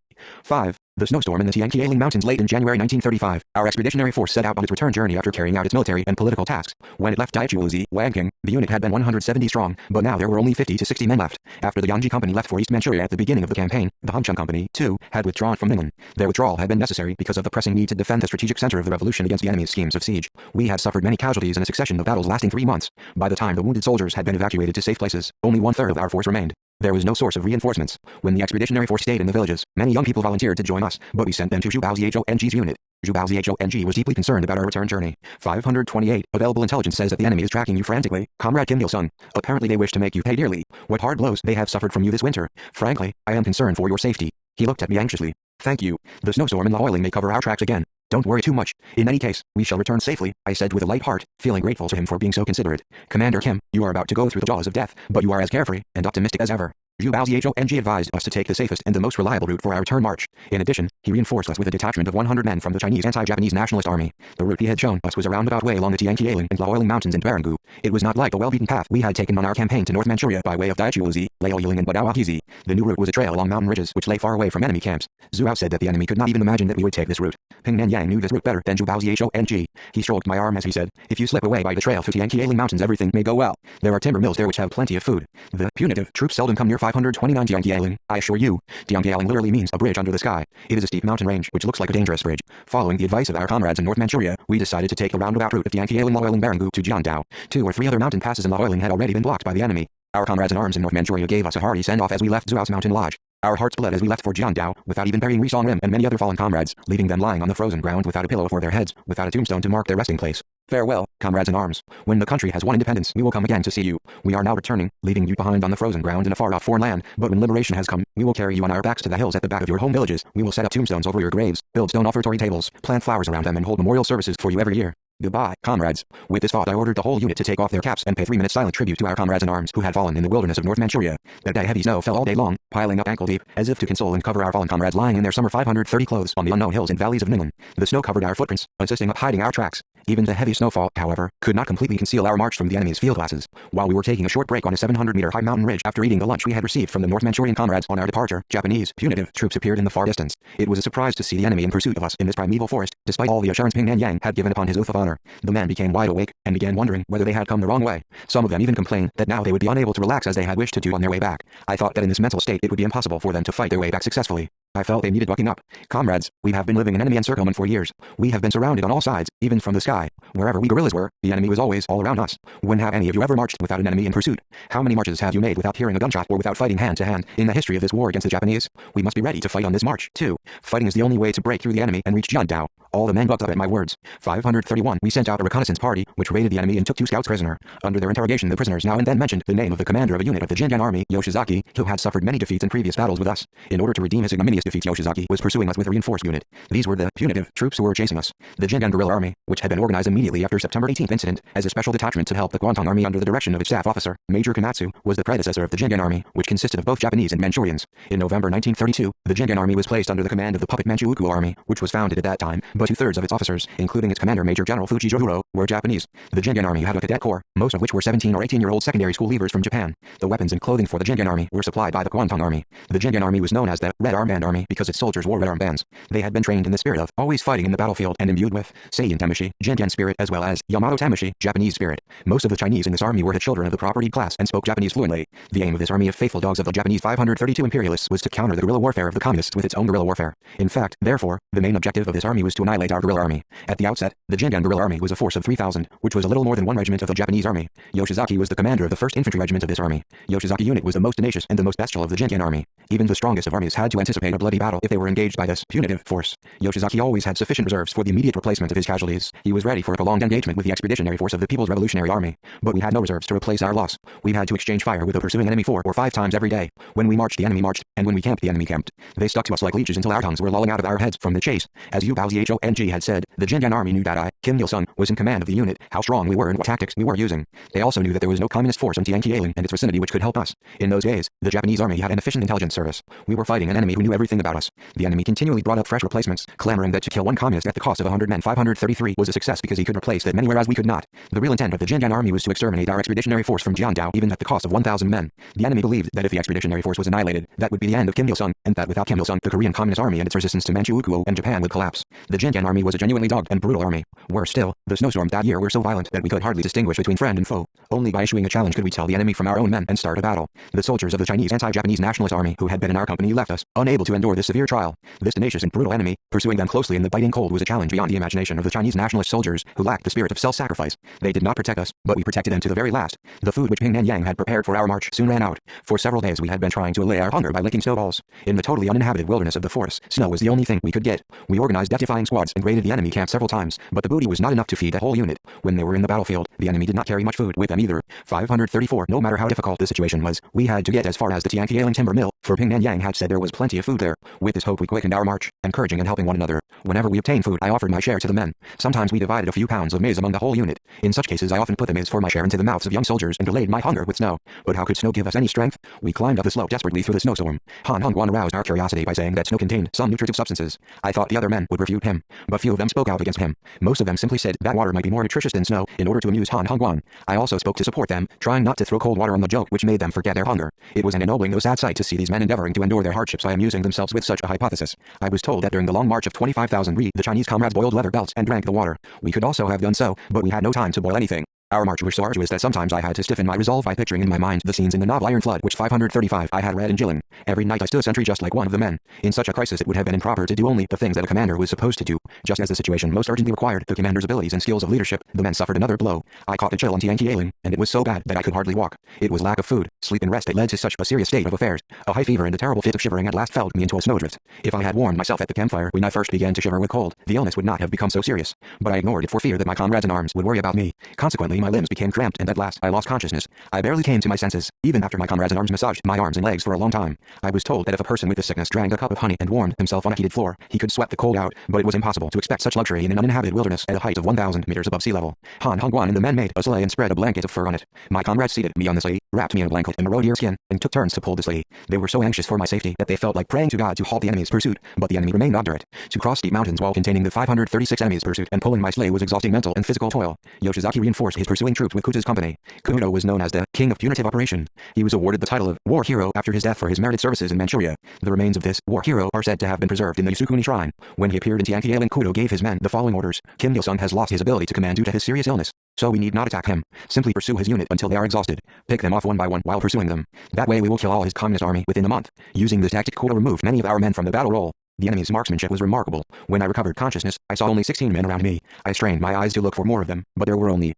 5. The snowstorm in the Tianqialing Mountains late in January 1935. Our expeditionary force set out on its return journey after carrying out its military and political tasks. When it left Daichuozi, Wangking, the unit had been 170 strong, but now there were only 50 to 60 men left. After the Yangji Company left for East Manchuria at the beginning of the campaign, the Hongchun Company, too, had withdrawn from Ningnan. Their withdrawal had been necessary because of the pressing need to defend the strategic center of the revolution against the enemy's schemes of siege. We had suffered many casualties in a succession of battles lasting 3 months. By the time the wounded soldiers had been evacuated to safe places, only 1/3 of our force remained. There was no source of reinforcements. When the expeditionary force stayed in the villages, many young people volunteered to join us, but we sent them to Zhu Bao's HONG's unit. Zhu Bao's HONG was deeply concerned about our return journey. 528. Available intelligence says that the enemy is tracking you frantically. Comrade Kim Il-sung. Apparently they wish to make you pay dearly. What hard blows they have suffered from you this winter. Frankly, I am concerned for your safety. He looked at me anxiously. Thank you. The snowstorm and the oiling may cover our tracks again. Don't worry too much. In any case, we shall return safely, I said with a light heart, feeling grateful to him for being so considerate. Commander Kim, you are about to go through the jaws of death, but you are as carefree and optimistic as ever. Zhu Bao's HONG advised us to take the safest and the most reliable route for our return march. In addition, he reinforced us with a detachment of 100 men from the Chinese anti-Japanese nationalist army. The route he had shown us was a roundabout way along the Tianqialing and Laoiling mountains in Barangu. It was not like the well-beaten path we had taken on our campaign to North Manchuria by way of Daichuozi, Laoiling and Badawahizi. The new route was a trail along mountain ridges which lay far away from enemy camps. Zhu Bao said that the enemy could not even imagine that we would take this route. Ping Nanyang knew this route better than Zhu Bao's HONG. He stroked my arm as he said, if you slip away by the trail through Tianqialing mountains everything may go well. There are timber mills there which have plenty of food. The punitive troops seldom come near 529 Tianqialing, I assure you. Tianqialing literally means a bridge under the sky. It is a steep mountain range which looks like a dangerous bridge. Following the advice of our comrades in North Manchuria, we decided to take the roundabout route of Tianqialing Laoiling Barangu to Jiandao. 2 or 3 other mountain passes in Laoiling had already been blocked by the enemy. Our comrades in arms in North Manchuria gave us a hearty send-off as we left Zhuao's mountain lodge. Our hearts bled as we left for Jiandao, without even burying Risong Rim and many other fallen comrades, leaving them lying on the frozen ground without a pillow for their heads, without a tombstone to mark their resting place. Farewell, comrades in arms. When the country has won independence, we will come again to see you. We are now returning, leaving you behind on the frozen ground in a far-off foreign land, but when liberation has come, we will carry you on our backs to the hills at the back of your home villages. We will set up tombstones over your graves, build stone offertory tables, plant flowers around them and hold memorial services for you every year. Goodbye, comrades. With this thought I ordered the whole unit to take off their caps and pay 3 minutes silent tribute to our comrades in arms who had fallen in the wilderness of North Manchuria. That day heavy snow fell all day long, piling up ankle deep, as if to console and cover our fallen comrades lying in their summer 530 clothes on the unknown hills and valleys of Ningnan. The snow covered our footprints, assisting of hiding our tracks. Even the heavy snowfall, however, could not completely conceal our march from the enemy's field glasses. While we were taking a short break on a 700-meter high mountain ridge after eating the lunch we had received from the North Manchurian comrades on our departure, Japanese punitive troops appeared in the far distance. It was a surprise to see the enemy in pursuit of us in this primeval forest, despite all the assurance Ping Nanyang had given upon his oath of honor. The men became wide awake and began wondering whether they had come the wrong way. Some of them even complained that now they would be unable to relax as they had wished to do on their way back. I thought that in this mental state it would be impossible for them to fight their way back successfully. I felt they needed bucking up. Comrades, we have been living in enemy encirclement for years. We have been surrounded on all sides, even from the sky. Wherever we guerrillas were, the enemy was always all around us. When have any of you ever marched without an enemy in pursuit? How many marches have you made without hearing a gunshot or without fighting hand to hand in the history of this war against the Japanese? We must be ready to fight on this march, too. Fighting is the only way to break through the enemy and reach Jiandao. All the men bucked up at my words. 531. We sent out a reconnaissance party, which raided the enemy and took 2 scouts prisoner. Under their interrogation, the prisoners now and then mentioned the name of the commander of a unit of the Jingan army, Yoshizaki, who had suffered many defeats in previous battles with us. In order to redeem his ignominious defeats, Yoshizaki was pursuing us with a reinforced unit. These were the punitive troops who were chasing us. The Jingan guerrilla army, which had been organized immediately after September 18th incident as a special detachment to help the Guangdong army under the direction of its staff officer, Major Komatsu, was the predecessor of the Jingan army, which consisted of both Japanese and Manchurians. In November 1932, the Jingan army was placed under the command of the puppet Manchukuo army, which was founded at that time, but 2/3 of its officers, including its commander Major General Fujijiro, were Japanese. The Jingan army had a cadet corps, most of which were 17 or 18-year-old secondary school leavers from Japan. The weapons and clothing for the Jingan army were supplied by the Guangdong army. The Jingan army was known as the Red Armband Army because its soldiers wore red armbands. They had been trained in the spirit of always fighting in the battlefield and imbued with Seiyin Tamashi, Jingan spirit as well as Yamato Tamashi, Japanese spirit. Most of the Chinese in this army were the children of the propertied class and spoke Japanese fluently. The aim of this army of faithful dogs of the Japanese 532 imperialists was to counter the guerrilla warfare of the communists with its own guerrilla warfare. In fact, therefore, the main objective of this army was to annihilate our guerrilla army. At the outset, the Jingan guerrilla army was a force of 3,000, which was a little more than one regiment of the Japanese army. Yoshizaki was the commander of the 1st Infantry Regiment of this army. Yoshizaki unit was the most tenacious and the most bestial of the Jingan army. Even the strongest of armies had to anticipate a bloody battle if they were engaged by this punitive force. Yoshizaki always had sufficient reserves for the immediate replacement of his casualties. He was ready for a prolonged engagement with the expeditionary force of the People's Revolutionary Army, but we had no reserves to replace our loss. We had to exchange fire with the pursuing enemy 4 or 5 times every day. When we marched, the enemy marched, and when we camped, the enemy camped. They stuck to us like leeches until our tongues were lolling out of our heads from the chase. As Yu Baozhong had said, the Jingan army knew that I, Kim Il-sung, was in command of the unit, how strong we were and what tactics we were using. They also knew that there was no communist force in Tianqialing and its vicinity which could help us. In those days, the Japanese army had an efficient intelligence service. We were fighting an enemy who knew everything about us. The enemy continually brought up fresh replacements, clamoring that to kill one communist at the cost of 100 men 533 was a success because he could replace that many whereas we could not. The real intent of the Jingan army was to exterminate our expeditionary force from Jiandao even at the cost of 1,000 men. The enemy believed that if the expeditionary force was annihilated, that would be the end of Kim Il-sung, and that without Kim Il-sung, the Korean Communist Army and its resistance to Manchukuo and Japan would collapse. The Jingan army was a genuinely dogged and brutal army. Worse still, the snowstorms that year were so violent that we could hardly distinguish between friend and foe. Only by issuing a challenge could we tell the enemy from our own men and start a battle. The soldiers of the Chinese anti-Japanese nationalist army who had been in our company left us, unable to endure this severe trial. This tenacious and brutal enemy, pursuing them closely in the biting cold, was a challenge beyond the imagination of the Chinese nationalist soldiers, who lacked the spirit of self-sacrifice. They did not protect us, but we protected them to the very last. The food which Ping and Yang had prepared for our march soon ran out. For several days we had been trying to allay our hunger by licking snowballs. In the totally uninhabited wilderness of the forest, snow was the only thing we could get. We organized death-defying squads and raided the enemy camp several times, but the booty was not enough to feed a whole unit. When they were in the battlefield, the enemy did not carry much food with them either. 534. No matter how difficult the situation was, we had to get as far as the Tianqialing timber mill, for Ping and Yang had said there was plenty of food there. With this hope we quickened our march, encouraging and helping one another. Whenever we obtained food, I offered my share to the men. Sometimes we divided a few pounds of maize among the whole unit. In such cases I often put the maize for my share into the mouths of young soldiers and delayed my hunger with snow. But how could snow give us any strength? We climbed up the slope desperately through the snowstorm. Han Hongguan aroused our curiosity by saying that snow contained some nutritive substances. I thought the other men would refute him, but few of them spoke out against him. Most of them simply said that water might be more nutritious than snow, in order to amuse Han Hongguan. I also spoke to support them, trying not to throw cold water on the joke which made them forget their hunger. It was an ennobling though sad sight to see these men endeavoring to endure their hardships by amusing themselves with such a hypothesis. I was told that during the long march of 25,000 ri, the Chinese comrades boiled leather belts and drank the water. We could also have done so, but we had no time to boil anything. Our march was so arduous that sometimes I had to stiffen my resolve by picturing in my mind the scenes in the novel Iron Flood which 535 I had read in Jilin. Every night I stood sentry just like one of the men. In such a crisis it would have been improper to do only the things that a commander was supposed to do. Just as the situation most urgently required the commander's abilities and skills of leadership, the men suffered another blow. I caught a chill on Tianqialing, and it was so bad that I could hardly walk. It was lack of food, sleep and rest that led to such a serious state of affairs. A high fever and a terrible fit of shivering at last felled me into a snowdrift. If I had warmed myself at the campfire when I first began to shiver with cold, the illness would not have become so serious. But I ignored it for fear that my comrades in arms would worry about me. Consequently my limbs became cramped, and at last I lost consciousness. I barely came to my senses, even after my comrades in arms massaged my arms and legs for a long time. I was told that if a person with this sickness drank a cup of honey and warmed himself on a heated floor, he could sweat the cold out, but it was impossible to expect such luxury in an uninhabited wilderness at a height of 1,000 meters above sea level. Han Hongguan and the men made a sleigh and spread a blanket of fur on it. My comrades seated me on the sleigh, wrapped me in a blanket and maraud deer skin, and took turns to pull the sleigh. They were so anxious for my safety that they felt like praying to God to halt the enemy's pursuit, but the enemy remained obdurate. To cross steep mountains while containing the 536 enemy's pursuit and pulling my sleigh was exhausting mental and physical toil. Yoshizaki reinforced his pursuing troops with Kuta's company. Kudo was known as the King of Punitive Operation. He was awarded the title of War Hero after his death for his merited services in Manchuria. The remains of this War Hero are said to have been preserved in the Yasukuni Shrine. When he appeared in Tianqialing, Kudo gave his men the following orders. Kim Il-sung has lost his ability to command due to his serious illness, so we need not attack him. Simply pursue his unit until they are exhausted. Pick them off one by one while pursuing them. That way we will kill all his communist army within a month. Using this tactic, Kudo removed many of our men from the battle roll. The enemy's marksmanship was remarkable. When I recovered consciousness, I saw only 16 men around me. I strained my eyes to look for more of them, but there were only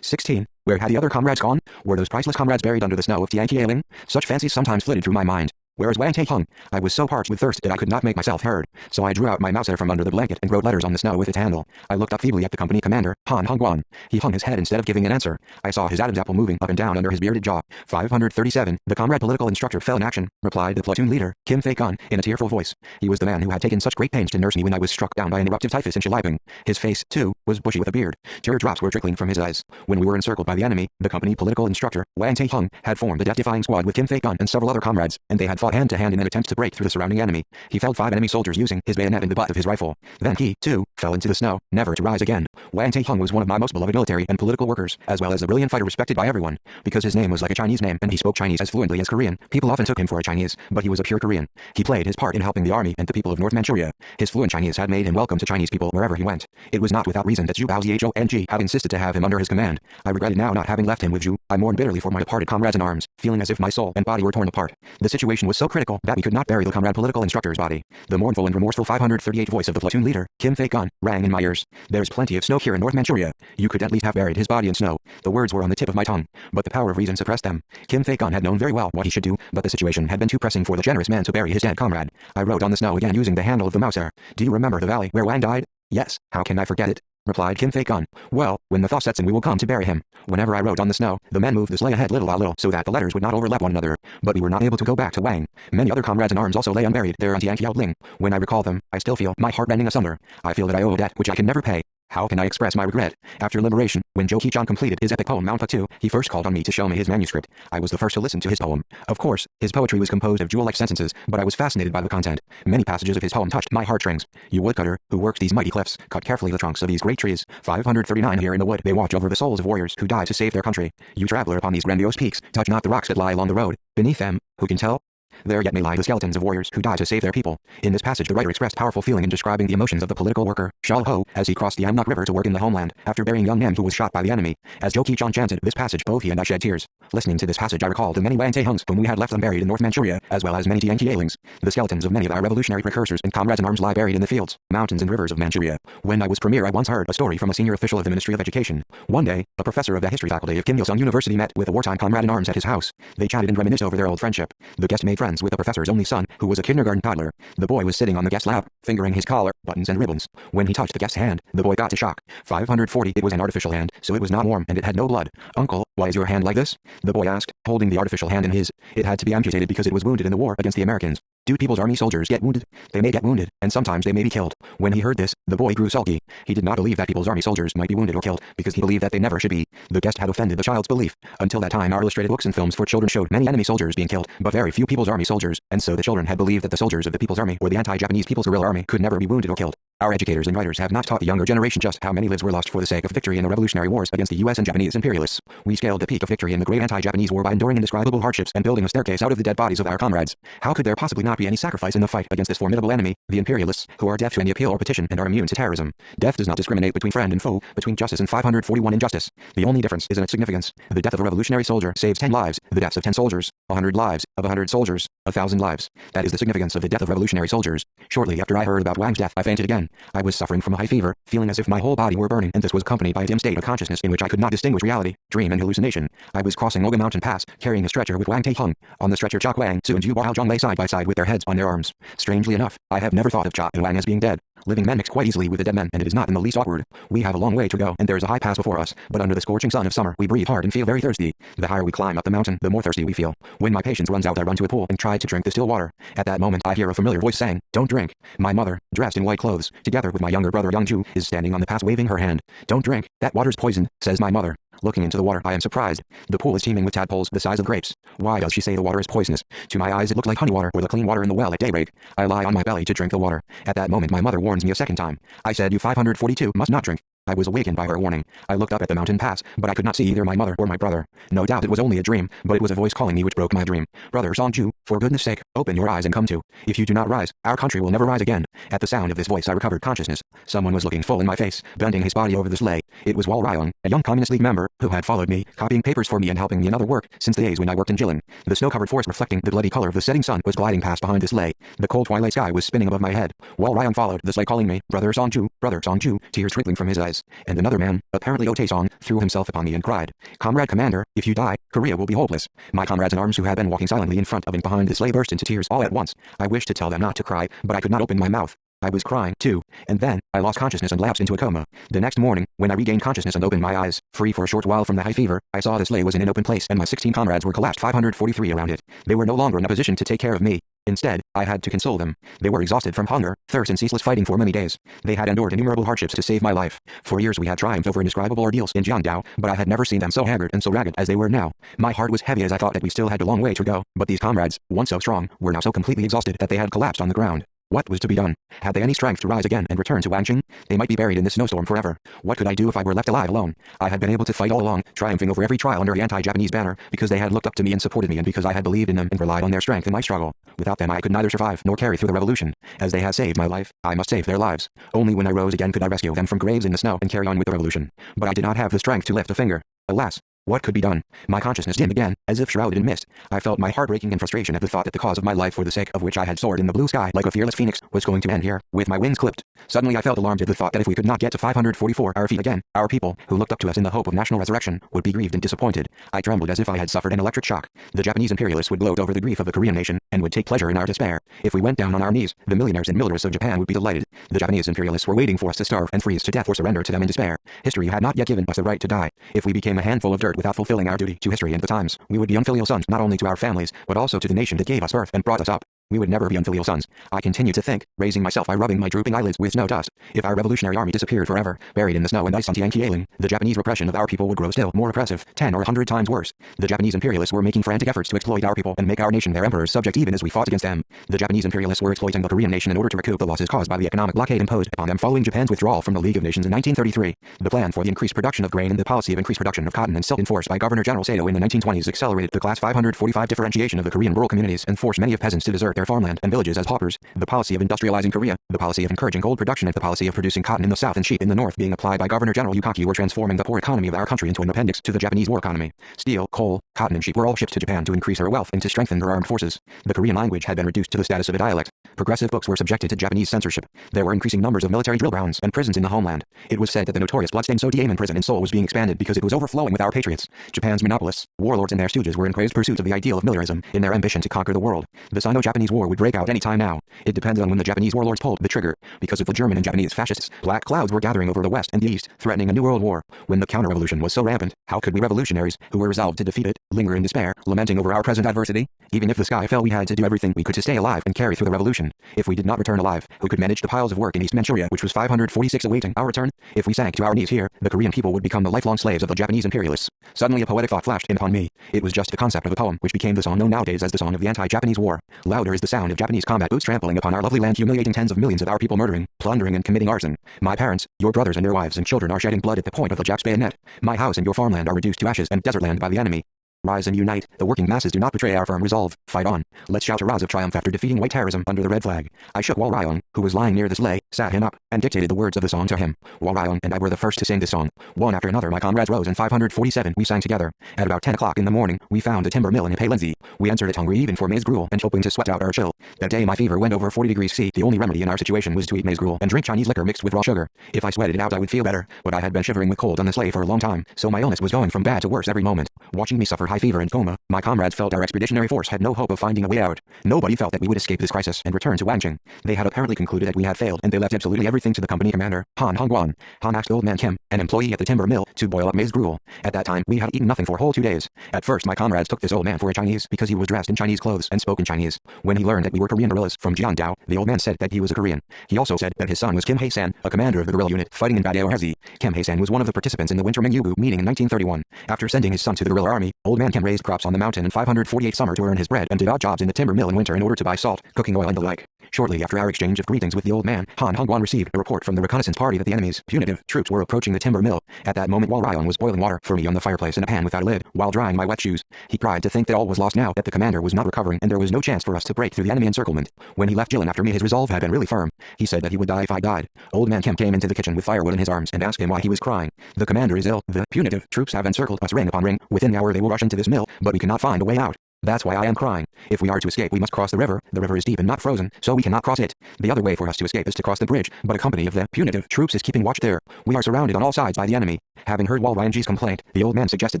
16. Where had the other comrades gone? Were those priceless comrades buried under the snow of Tianqialing? Such fancies sometimes flitted through my mind. Whereas Wang Tae-hung, I was so parched with thirst that I could not make myself heard, so I drew out my mouseter from under the blanket and wrote letters on the snow with its handle. I looked up feebly at the company commander, Han Hongguan. He hung his head instead of giving an answer. I saw his Adam's apple moving up and down under his bearded jaw. 537. The comrade political instructor fell in action, replied the platoon leader, Kim Fei-gun, in a tearful voice. He was the man who had taken such great pains to nurse me when I was struck down by an eruptive typhus in Shiliping. His face, too, was bushy with a beard. Tear drops were trickling from his eyes. When we were encircled by the enemy, the company political instructor, Wang Tae-hung, had formed a death-defying squad with Kim Fei-gun and several other comrades, and they had fought hand to hand in an attempt to break through the surrounding enemy. He felled 5 enemy soldiers using his bayonet and the butt of his rifle. Then he, too, fell into the snow, never to rise again. Wang Taiheng was one of my most beloved military and political workers, as well as a brilliant fighter respected by everyone. Because his name was like a Chinese name and he spoke Chinese as fluently as Korean, people often took him for a Chinese, but he was a pure Korean. He played his part in helping the army and the people of North Manchuria. His fluent Chinese had made him welcome to Chinese people wherever he went. It was not without reason that Zhu Baozhong had insisted to have him under his command. I regretted now not having left him with Zhu. I mourned bitterly for my departed comrades in arms, feeling as if my soul and body were torn apart. The situation was so critical that we could not bury the comrade political instructor's body. The mournful and remorseful 538 voice of the platoon leader, Kim Fei-gun, rang in my ears. There's plenty of snow here in North Manchuria. You could at least have buried his body in snow. The words were on the tip of my tongue, but the power of reason suppressed them. Kim Fei-gun had known very well what he should do, but the situation had been too pressing for the generous man to bury his dead comrade. I wrote on the snow again using the handle of the mouser. Do you remember the valley where Wang died? Yes, how can I forget it? Replied Kim Fei-gun. Well, when the thaw sets in we will come to bury him. Whenever I wrote on the snow, the men moved the sleigh ahead little by little so that the letters would not overlap one another, but we were not able to go back to Wang. Many other comrades in arms also lay unburied there on Tianqiaoling. When I recall them, I still feel my heart rending asunder. I feel that I owe a debt which I can never pay. How can I express my regret? After liberation, when Zhou Qichang completed his epic poem Mount Futu, he first called on me to show me his manuscript. I was the first to listen to his poem. Of course, his poetry was composed of jewel-like sentences, but I was fascinated by the content. Many passages of his poem touched my heartstrings. You woodcutter, who works these mighty cliffs, cut carefully the trunks of these great trees. 539 here in the wood, they watch over the souls of warriors who died to save their country. You traveler upon these grandiose peaks, touch not the rocks that lie along the road. Beneath them, who can tell? There yet may lie the skeletons of warriors who died to save their people. In this passage the writer expressed powerful feeling in describing the emotions of the political worker, Xiao Ho, as he crossed the Amnok River to work in the homeland, after burying young Nam who was shot by the enemy. As Zhou Qichang chanted this passage both he and I shed tears. Listening to this passage I recalled the many Wang Taihungs whom we had left unburied in North Manchuria, as well as many Tianqiaolings. The skeletons of many of our revolutionary precursors and comrades in arms lie buried in the fields, mountains and rivers of Manchuria. When I was premier I once heard a story from a senior official of the Ministry of Education. One day, a professor of the history faculty of Kim Il-sung University met with a wartime comrade in arms at his house. They chatted and reminisced over their old friendship. The guest made friends with the professor's only son, who was a kindergarten toddler. The boy was sitting on the guest's lap, fingering his collar, buttons and ribbons. When he touched the guest's hand, the boy got a shock. 540. It was an artificial hand, so it was not warm and it had no blood. Uncle, why is your hand like this? The boy asked, holding the artificial hand in his. It had to be amputated because it was wounded in the war against the Americans. Do people's army soldiers get wounded? They may get wounded, and sometimes they may be killed. When he heard this, the boy grew sulky. He did not believe that people's army soldiers might be wounded or killed, because he believed that they never should be. The guest had offended the child's belief. Until that time our illustrated books and films for children showed many enemy soldiers being killed, but very few people's army soldiers, and so the children had believed that the soldiers of the People's Army or the anti-Japanese People's Guerrilla Army could never be wounded or killed. Our educators and writers have not taught the younger generation just how many lives were lost for the sake of victory in the revolutionary wars against the US and Japanese imperialists. We scaled the peak of victory in the great anti-Japanese war by enduring indescribable hardships and building a staircase out of the dead bodies of our comrades. How could there possibly not be any sacrifice in the fight against this formidable enemy, the imperialists, who are deaf to any appeal or petition and are immune to terrorism? Death does not discriminate between friend and foe, between justice and 541 injustice. The only difference is in its significance. The death of a revolutionary soldier saves 10 lives, the deaths of 10 soldiers, 100 lives, of 100 soldiers, 1,000 lives. That is the significance of the death of revolutionary soldiers. Shortly after I heard about Wang's death I fainted again. I was suffering from a high fever, feeling as if my whole body were burning, and this was accompanied by a dim state of consciousness in which I could not distinguish reality, dream and hallucination. I was crossing Oga Mountain Pass, carrying a stretcher with Wang Taiheng. On the stretcher Chak Wang, Su and Zhu Baozhong lay side by side with their heads on their arms. Strangely enough, I have never thought of Chak and Wang as being dead. Living men mix quite easily with the dead men, and it is not in the least awkward. We have a long way to go, and there is a high pass before us, but under the scorching sun of summer we breathe hard and feel very thirsty. The higher we climb up the mountain, the more thirsty we feel. When my patience runs out I run to a pool and try to drink the still water. At that moment I hear a familiar voice saying, "Don't drink." My mother, dressed in white clothes, together with my younger brother Youngju, is standing on the pass waving her hand. "Don't drink, that water's poisoned," says my mother. Looking into the water, I am surprised. The pool is teeming with tadpoles the size of grapes. Why does she say the water is poisonous? To my eyes it looked like honey water or the clean water in the well at daybreak. I lie on my belly to drink the water. At that moment my mother warns me a second time. I said you 542 must not drink. I was awakened by her warning. I looked up at the mountain pass, but I could not see either my mother or my brother. No doubt it was only a dream, but it was a voice calling me which broke my dream. Brother Songju, for goodness sake, open your eyes and come to. If you do not rise, our country will never rise again. At the sound of this voice I recovered consciousness. Someone was looking full in my face, bending his body over the sleigh. It was Wal Ryong, a young Communist League member, who had followed me, copying papers for me and helping me in other work, since the days when I worked in Jilin. The snow-covered forest reflecting the bloody color of the setting sun was gliding past behind the sleigh. The cold twilight sky was spinning above my head. Wal Ryong followed the sleigh calling me, Brother Songju, tears trickling from his eyes. And another man, apparently Otaesong, threw himself upon me and cried, "Comrade Commander, if you die, Korea will be hopeless." My comrades in arms who had been walking silently in front of and behind the sleigh burst into tears all at once. I wished to tell them not to cry, but I could not open my mouth. I was crying too, and then I lost consciousness and lapsed into a coma. The next morning, when I regained consciousness and opened my eyes, free for a short while from the high fever, I saw the sleigh was in an open place and my 16 comrades were collapsed 543 around it. They were no longer in a position to take care of me. Instead, I had to console them. They were exhausted from hunger, thirst and ceaseless fighting for many days. They had endured innumerable hardships to save my life. For years we had triumphed over indescribable ordeals in Jiangdao, but I had never seen them so haggard and so ragged as they were now. My heart was heavy as I thought that we still had a long way to go, but these comrades, once so strong, were now so completely exhausted that they had collapsed on the ground. What was to be done? Had they any strength to rise again and return to Wanqing? They might be buried in this snowstorm forever. What could I do if I were left alive alone? I had been able to fight all along, triumphing over every trial under the anti-Japanese banner, because they had looked up to me and supported me and because I had believed in them and relied on their strength in my struggle. Without them I could neither survive nor carry through the revolution. As they had saved my life, I must save their lives. Only when I rose again could I rescue them from graves in the snow and carry on with the revolution. But I did not have the strength to lift a finger. Alas! What could be done? My consciousness dimmed again, as if shrouded in mist. I felt my heart breaking in frustration at the thought that the cause of my life for the sake of which I had soared in the blue sky like a fearless phoenix was going to end here, with my wings clipped. Suddenly I felt alarmed at the thought that if we could not get to 544 our feet again, our people, who looked up to us in the hope of national resurrection, would be grieved and disappointed. I trembled as if I had suffered an electric shock. The Japanese imperialists would gloat over the grief of the Korean nation, and would take pleasure in our despair. If we went down on our knees, the millionaires and militarists of Japan would be delighted. The Japanese imperialists were waiting for us to starve and freeze to death or surrender to them in despair. History had not yet given us the right to die. If we became a handful of dirt without fulfilling our duty to history and the times, we would be unfilial sons not only to our families, but also to the nation that gave us birth and brought us up. We would never be unfilial sons. I continued to think, raising myself by rubbing my drooping eyelids with snow dust. If our revolutionary army disappeared forever, buried in the snow and ice on Tianqialing, the Japanese repression of our people would grow still more oppressive, 10 or 100 times worse. The Japanese imperialists were making frantic efforts to exploit our people and make our nation their emperor's subject even as we fought against them. The Japanese imperialists were exploiting the Korean nation in order to recoup the losses caused by the economic blockade imposed upon them following Japan's withdrawal from the League of Nations in 1933. The plan for the increased production of grain and the policy of increased production of cotton and silk enforced by Governor General Sato in the 1920s accelerated the Class 545 differentiation of the Korean rural communities and forced many of peasants to desert their farmland and villages as paupers. The policy of industrializing Korea, the policy of encouraging gold production and the policy of producing cotton in the south and sheep in the north being applied by Governor General Yukaki were transforming the poor economy of our country into an appendix to the Japanese war economy. Steel, coal, cotton and sheep were all shipped to Japan to increase her wealth and to strengthen her armed forces. The Korean language had been reduced to the status of a dialect. Progressive books were subjected to Japanese censorship. There were increasing numbers of military drill grounds and prisons in the homeland. It was said that the notorious bloodstained Sodiaman prison in Seoul was being expanded because it was overflowing with our patriots. Japan's monopolists, warlords and their stooges were in crazed pursuit of the ideal of militarism in their ambition to conquer the world. The Sino-Japanese War would break out any time now. It depended on when the Japanese warlords pulled the trigger. Because of the German and Japanese fascists, black clouds were gathering over the west and the east, threatening a new world war. When the counter-revolution was so rampant, how could we revolutionaries, who were resolved to defeat it, linger in despair, lamenting over our present adversity? Even if the sky fell, we had to do everything we could to stay alive and carry through the revolution. If we did not return alive, who could manage the piles of work in East Manchuria, which was 546 awaiting our return? If we sank to our knees here, the Korean people would become the lifelong slaves of the Japanese imperialists. Suddenly a poetic thought flashed in upon me. It was just the concept of a poem, which became the song known nowadays as the song of the anti-Japanese war. Louder is the sound of Japanese combat boots trampling upon our lovely land, humiliating tens of millions of our people, murdering, plundering and committing arson. My parents, your brothers and your wives and children are shedding blood at the point of the Jap's bayonet. My house and your farmland are reduced to ashes and desert land by the enemy. Rise and unite. The working masses do not betray our firm resolve. Fight on. Let's shout hurrahs of triumph after defeating white terrorism under the red flag. I shook Wal Ryan, who was lying near the sleigh, sat him up, and dictated the words of the song to him. Wal Ryan and I were the first to sing this song. One after another my comrades rose and 547 we sang together. At about 10 o'clock in the morning, we found a timber mill in Palenzi. We entered it hungry even for maize gruel and hoping to sweat out our chill. That day my fever went over 40 degrees C. The only remedy in our situation was to eat maize gruel and drink Chinese liquor mixed with raw sugar. If I sweated it out I would feel better, but I had been shivering with cold on the sleigh for a long time, so my illness was going from bad to worse every moment. Watching me suffer high fever and coma, my comrades felt our expeditionary force had no hope of finding a way out. Nobody felt that we would escape this crisis and return to Wanqing. They had apparently concluded that we had failed, and they left absolutely everything to the company commander, Han Hongguan. Han asked old man Kim, an employee at the timber mill, to boil up maize gruel. At that time, we had eaten nothing for a whole 2 days. At first, my comrades took this old man for a Chinese because he was dressed in Chinese clothes and spoke in Chinese. When he learned that we were Korean guerrillas from Jiangdao, the old man said that he was a Korean. He also said that his son was Kim Hae-san, a commander of the guerrilla unit fighting in Badaohezi. Kim Hae-san was one of the participants in the Winter Mingyu meeting in 1931. After sending his son to the guerrilla army, old man Kim raised crops on the mountain in 548 summer to earn his bread and did odd jobs in the timber mill in winter in order to buy salt, cooking oil and the like. Shortly after our exchange of greetings with the old man, Han Hongguan received a report from the reconnaissance party that the enemy's punitive troops were approaching the timber mill. At that moment Wal Ryan was boiling water for me on the fireplace in a pan without a lid, while drying my wet shoes. He cried to think that all was lost now, that the commander was not recovering and there was no chance for us to break through the enemy encirclement. When he left Jilin after me his resolve had been really firm. He said that he would die if I died. Old man Kim came into the kitchen with firewood in his arms and asked him why he was crying. The commander is ill. The punitive troops have encircled us ring upon ring. Within the hour they will rush into this mill, but we cannot find a way out. That's why I am crying. If we are to escape we must cross the river. The river is deep and not frozen, so we cannot cross it. The other way for us to escape is to cross the bridge, but a company of the punitive troops is keeping watch there. We are surrounded on all sides by the enemy. Having heard Wal Ryan's complaint, the old man suggested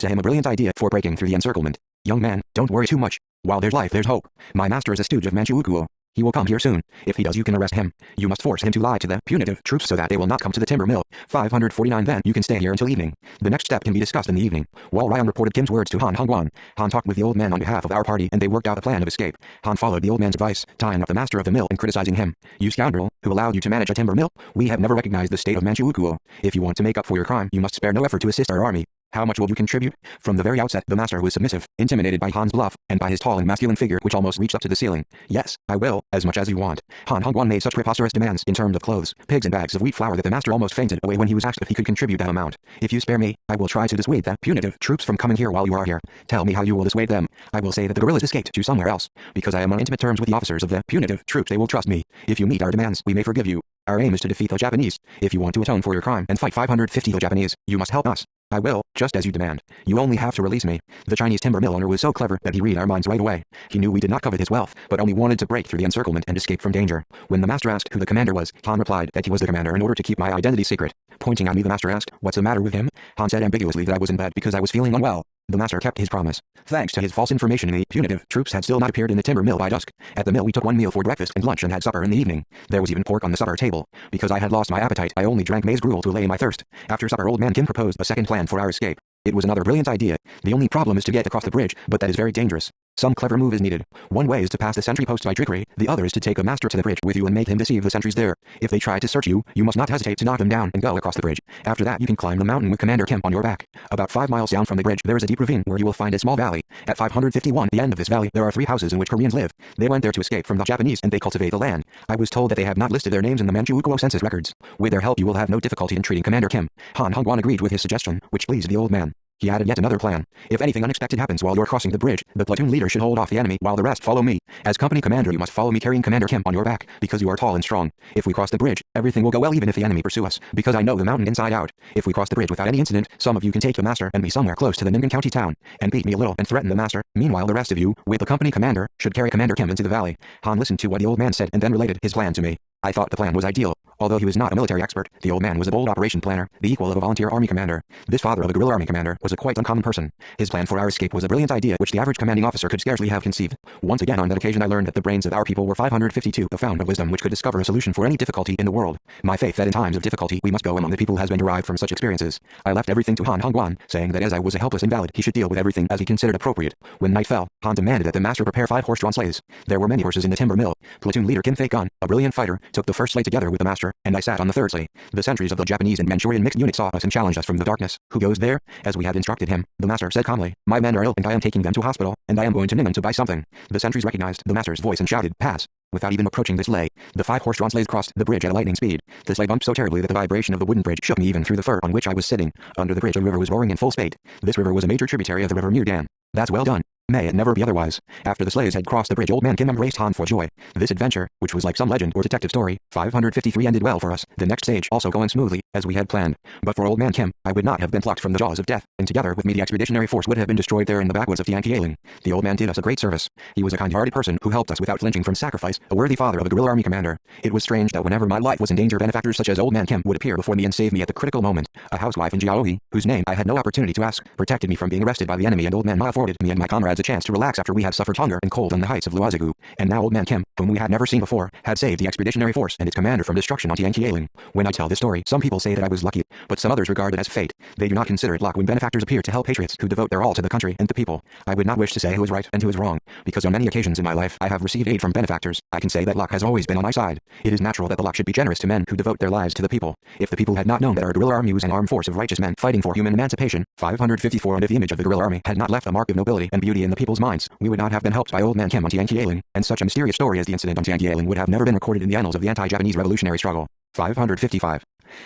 to him a brilliant idea for breaking through the encirclement. Young man, don't worry too much. While there's life there's hope. My master is a stooge of Manchukuo. He will come here soon. If he does you can arrest him. You must force him to lie to the punitive troops so that they will not come to the timber mill. 549 Then you can stay here until evening. The next step can be discussed in the evening. Wal Ryan reported Kim's words to Han Hongguan. Han talked with the old man on behalf of our party and they worked out a plan of escape. Han followed the old man's advice, tying up the master of the mill and criticizing him. You scoundrel, who allowed you to manage a timber mill? We have never recognized the state of Manchukuo. If you want to make up for your crime you must spare no effort to assist our army. How much will you contribute? From the very outset, the master was submissive, intimidated by Han's bluff, and by his tall and masculine figure which almost reached up to the ceiling. Yes, I will, as much as you want. Han Hongwan made such preposterous demands in terms of clothes, pigs and bags of wheat flour that the master almost fainted away when he was asked if he could contribute that amount. If you spare me, I will try to dissuade the punitive troops from coming here while you are here. Tell me how you will dissuade them. I will say that the guerrillas escaped to somewhere else. Because I am on intimate terms with the officers of the punitive troops, they will trust me. If you meet our demands, we may forgive you. Our aim is to defeat the Japanese. If you want to atone for your crime and fight 550 the Japanese, you must help us. I will, just as you demand. You only have to release me. The Chinese timber mill owner was so clever that he read our minds right away. He knew we did not covet his wealth, but only wanted to break through the encirclement and escape from danger. When the master asked who the commander was, Han replied that he was the commander in order to keep my identity secret. Pointing at me, the master asked, "What's the matter with him?" Han said ambiguously that I was in bed because I was feeling unwell. The master kept his promise. Thanks to his false information, the punitive troops had still not appeared in the timber mill by dusk. At the mill we took one meal for breakfast and lunch and had supper in the evening. There was even pork on the supper table. Because I had lost my appetite, I only drank maize gruel to allay my thirst. After supper, old man Kim proposed a second plan for our escape. It was another brilliant idea. The only problem is to get across the bridge, but that is very dangerous. Some clever move is needed. One way is to pass the sentry post by trickery, the other is to take a master to the bridge with you and make him deceive the sentries there. If they try to search you, you must not hesitate to knock them down and go across the bridge. After that you can climb the mountain with Commander Kim on your back. About 5 miles down from the bridge there is a deep ravine where you will find a small valley. At 551, the end of this valley, there are 3 houses in which Koreans live. They went there to escape from the Japanese and they cultivate the land. I was told that they have not listed their names in the Manchukuo census records. With their help you will have no difficulty in treating Commander Kim. Han Hongwan agreed with his suggestion, which pleased the old man. He added yet another plan. If anything unexpected happens while you're crossing the bridge, the platoon leader should hold off the enemy while the rest follow me. As company commander you must follow me carrying Commander Kim on your back, because you are tall and strong. If we cross the bridge, everything will go well even if the enemy pursue us, because I know the mountain inside out. If we cross the bridge without any incident, some of you can take the master and me somewhere close to the Ning'an County town, and beat me a little and threaten the master. Meanwhile the rest of you, with the company commander, should carry Commander Kim into the valley. Han listened to what the old man said and then related his plan to me. I thought the plan was ideal. Although he was not a military expert, the old man was a bold operation planner, the equal of a volunteer army commander. This father of a guerrilla army commander was a quite uncommon person. His plan for our escape was a brilliant idea which the average commanding officer could scarcely have conceived. Once again on that occasion I learned that the brains of our people were 552, a fount of wisdom which could discover a solution for any difficulty in the world. My faith that in times of difficulty we must go among the people has been derived from such experiences. I left everything to Han Hongwan, saying that as I was a helpless invalid he should deal with everything as he considered appropriate. When night fell, Han demanded that the master prepare 5 horse-drawn sleighs. There were many horses in the timber mill. Platoon leader Kim Fei-gun, a brilliant fighter, took the first sleigh together with the master, and I sat on the third sleigh. The sentries of the Japanese and Manchurian mixed unit saw us and challenged us from the darkness. Who goes there? As we had instructed him, the master said calmly, "My men are ill and I am taking them to hospital, and I am going to Ning'an to buy something." The sentries recognized the master's voice and shouted, "Pass." Without even approaching the sleigh, the 5 horse-drawn sleighs crossed the bridge at a lightning speed. The sleigh bumped so terribly that the vibration of the wooden bridge shook me even through the fur on which I was sitting. Under the bridge a river was roaring in full spate. This river was a major tributary of the river Mudan. That's well done. May it never be otherwise. After the sleighs had crossed the bridge, old man Kim embraced Han for joy. This adventure, which was like some legend or detective story, 553 ended well for us, the next stage also going smoothly, as we had planned. But for old man Kim, I would not have been plucked from the jaws of death, and together with me the expeditionary force would have been destroyed there in the backwoods of Tianqialing. The old man did us a great service. He was a kind-hearted person who helped us without flinching from sacrifice, a worthy father of a guerrilla army commander. It was strange that whenever my life was in danger, benefactors such as old man Kim would appear before me and save me at the critical moment. A housewife in Jiaoyi, whose name I had no opportunity to ask, protected me from being arrested by the enemy, and old man Ma afforded me and my comrades a chance to relax after we had suffered hunger and cold on the heights of Luozigu. And now old man Kim, whom we had never seen before, had saved the expeditionary force and its commander from destruction on Tianqialing. When I tell this story, some people say that I was lucky, but some others regard it as fate. They do not consider it luck when benefactors appear to help patriots who devote their all to the country and the people. I would not wish to say who is right and who is wrong, because on many occasions in my life I have received aid from benefactors. I can say that luck has always been on my side. It is natural that the luck should be generous to men who devote their lives to the people. If the people had not known that our guerrilla army was an armed force of righteous men fighting for human emancipation, 554 and if the image of the guerrilla army had not left a mark of nobility and beauty in the people's minds, we would not have been helped by old man Kim on Tianqialing, and such a mysterious story as the incident on Tianqialing would have never been recorded in the annals of the anti-Japanese revolutionary struggle. 555.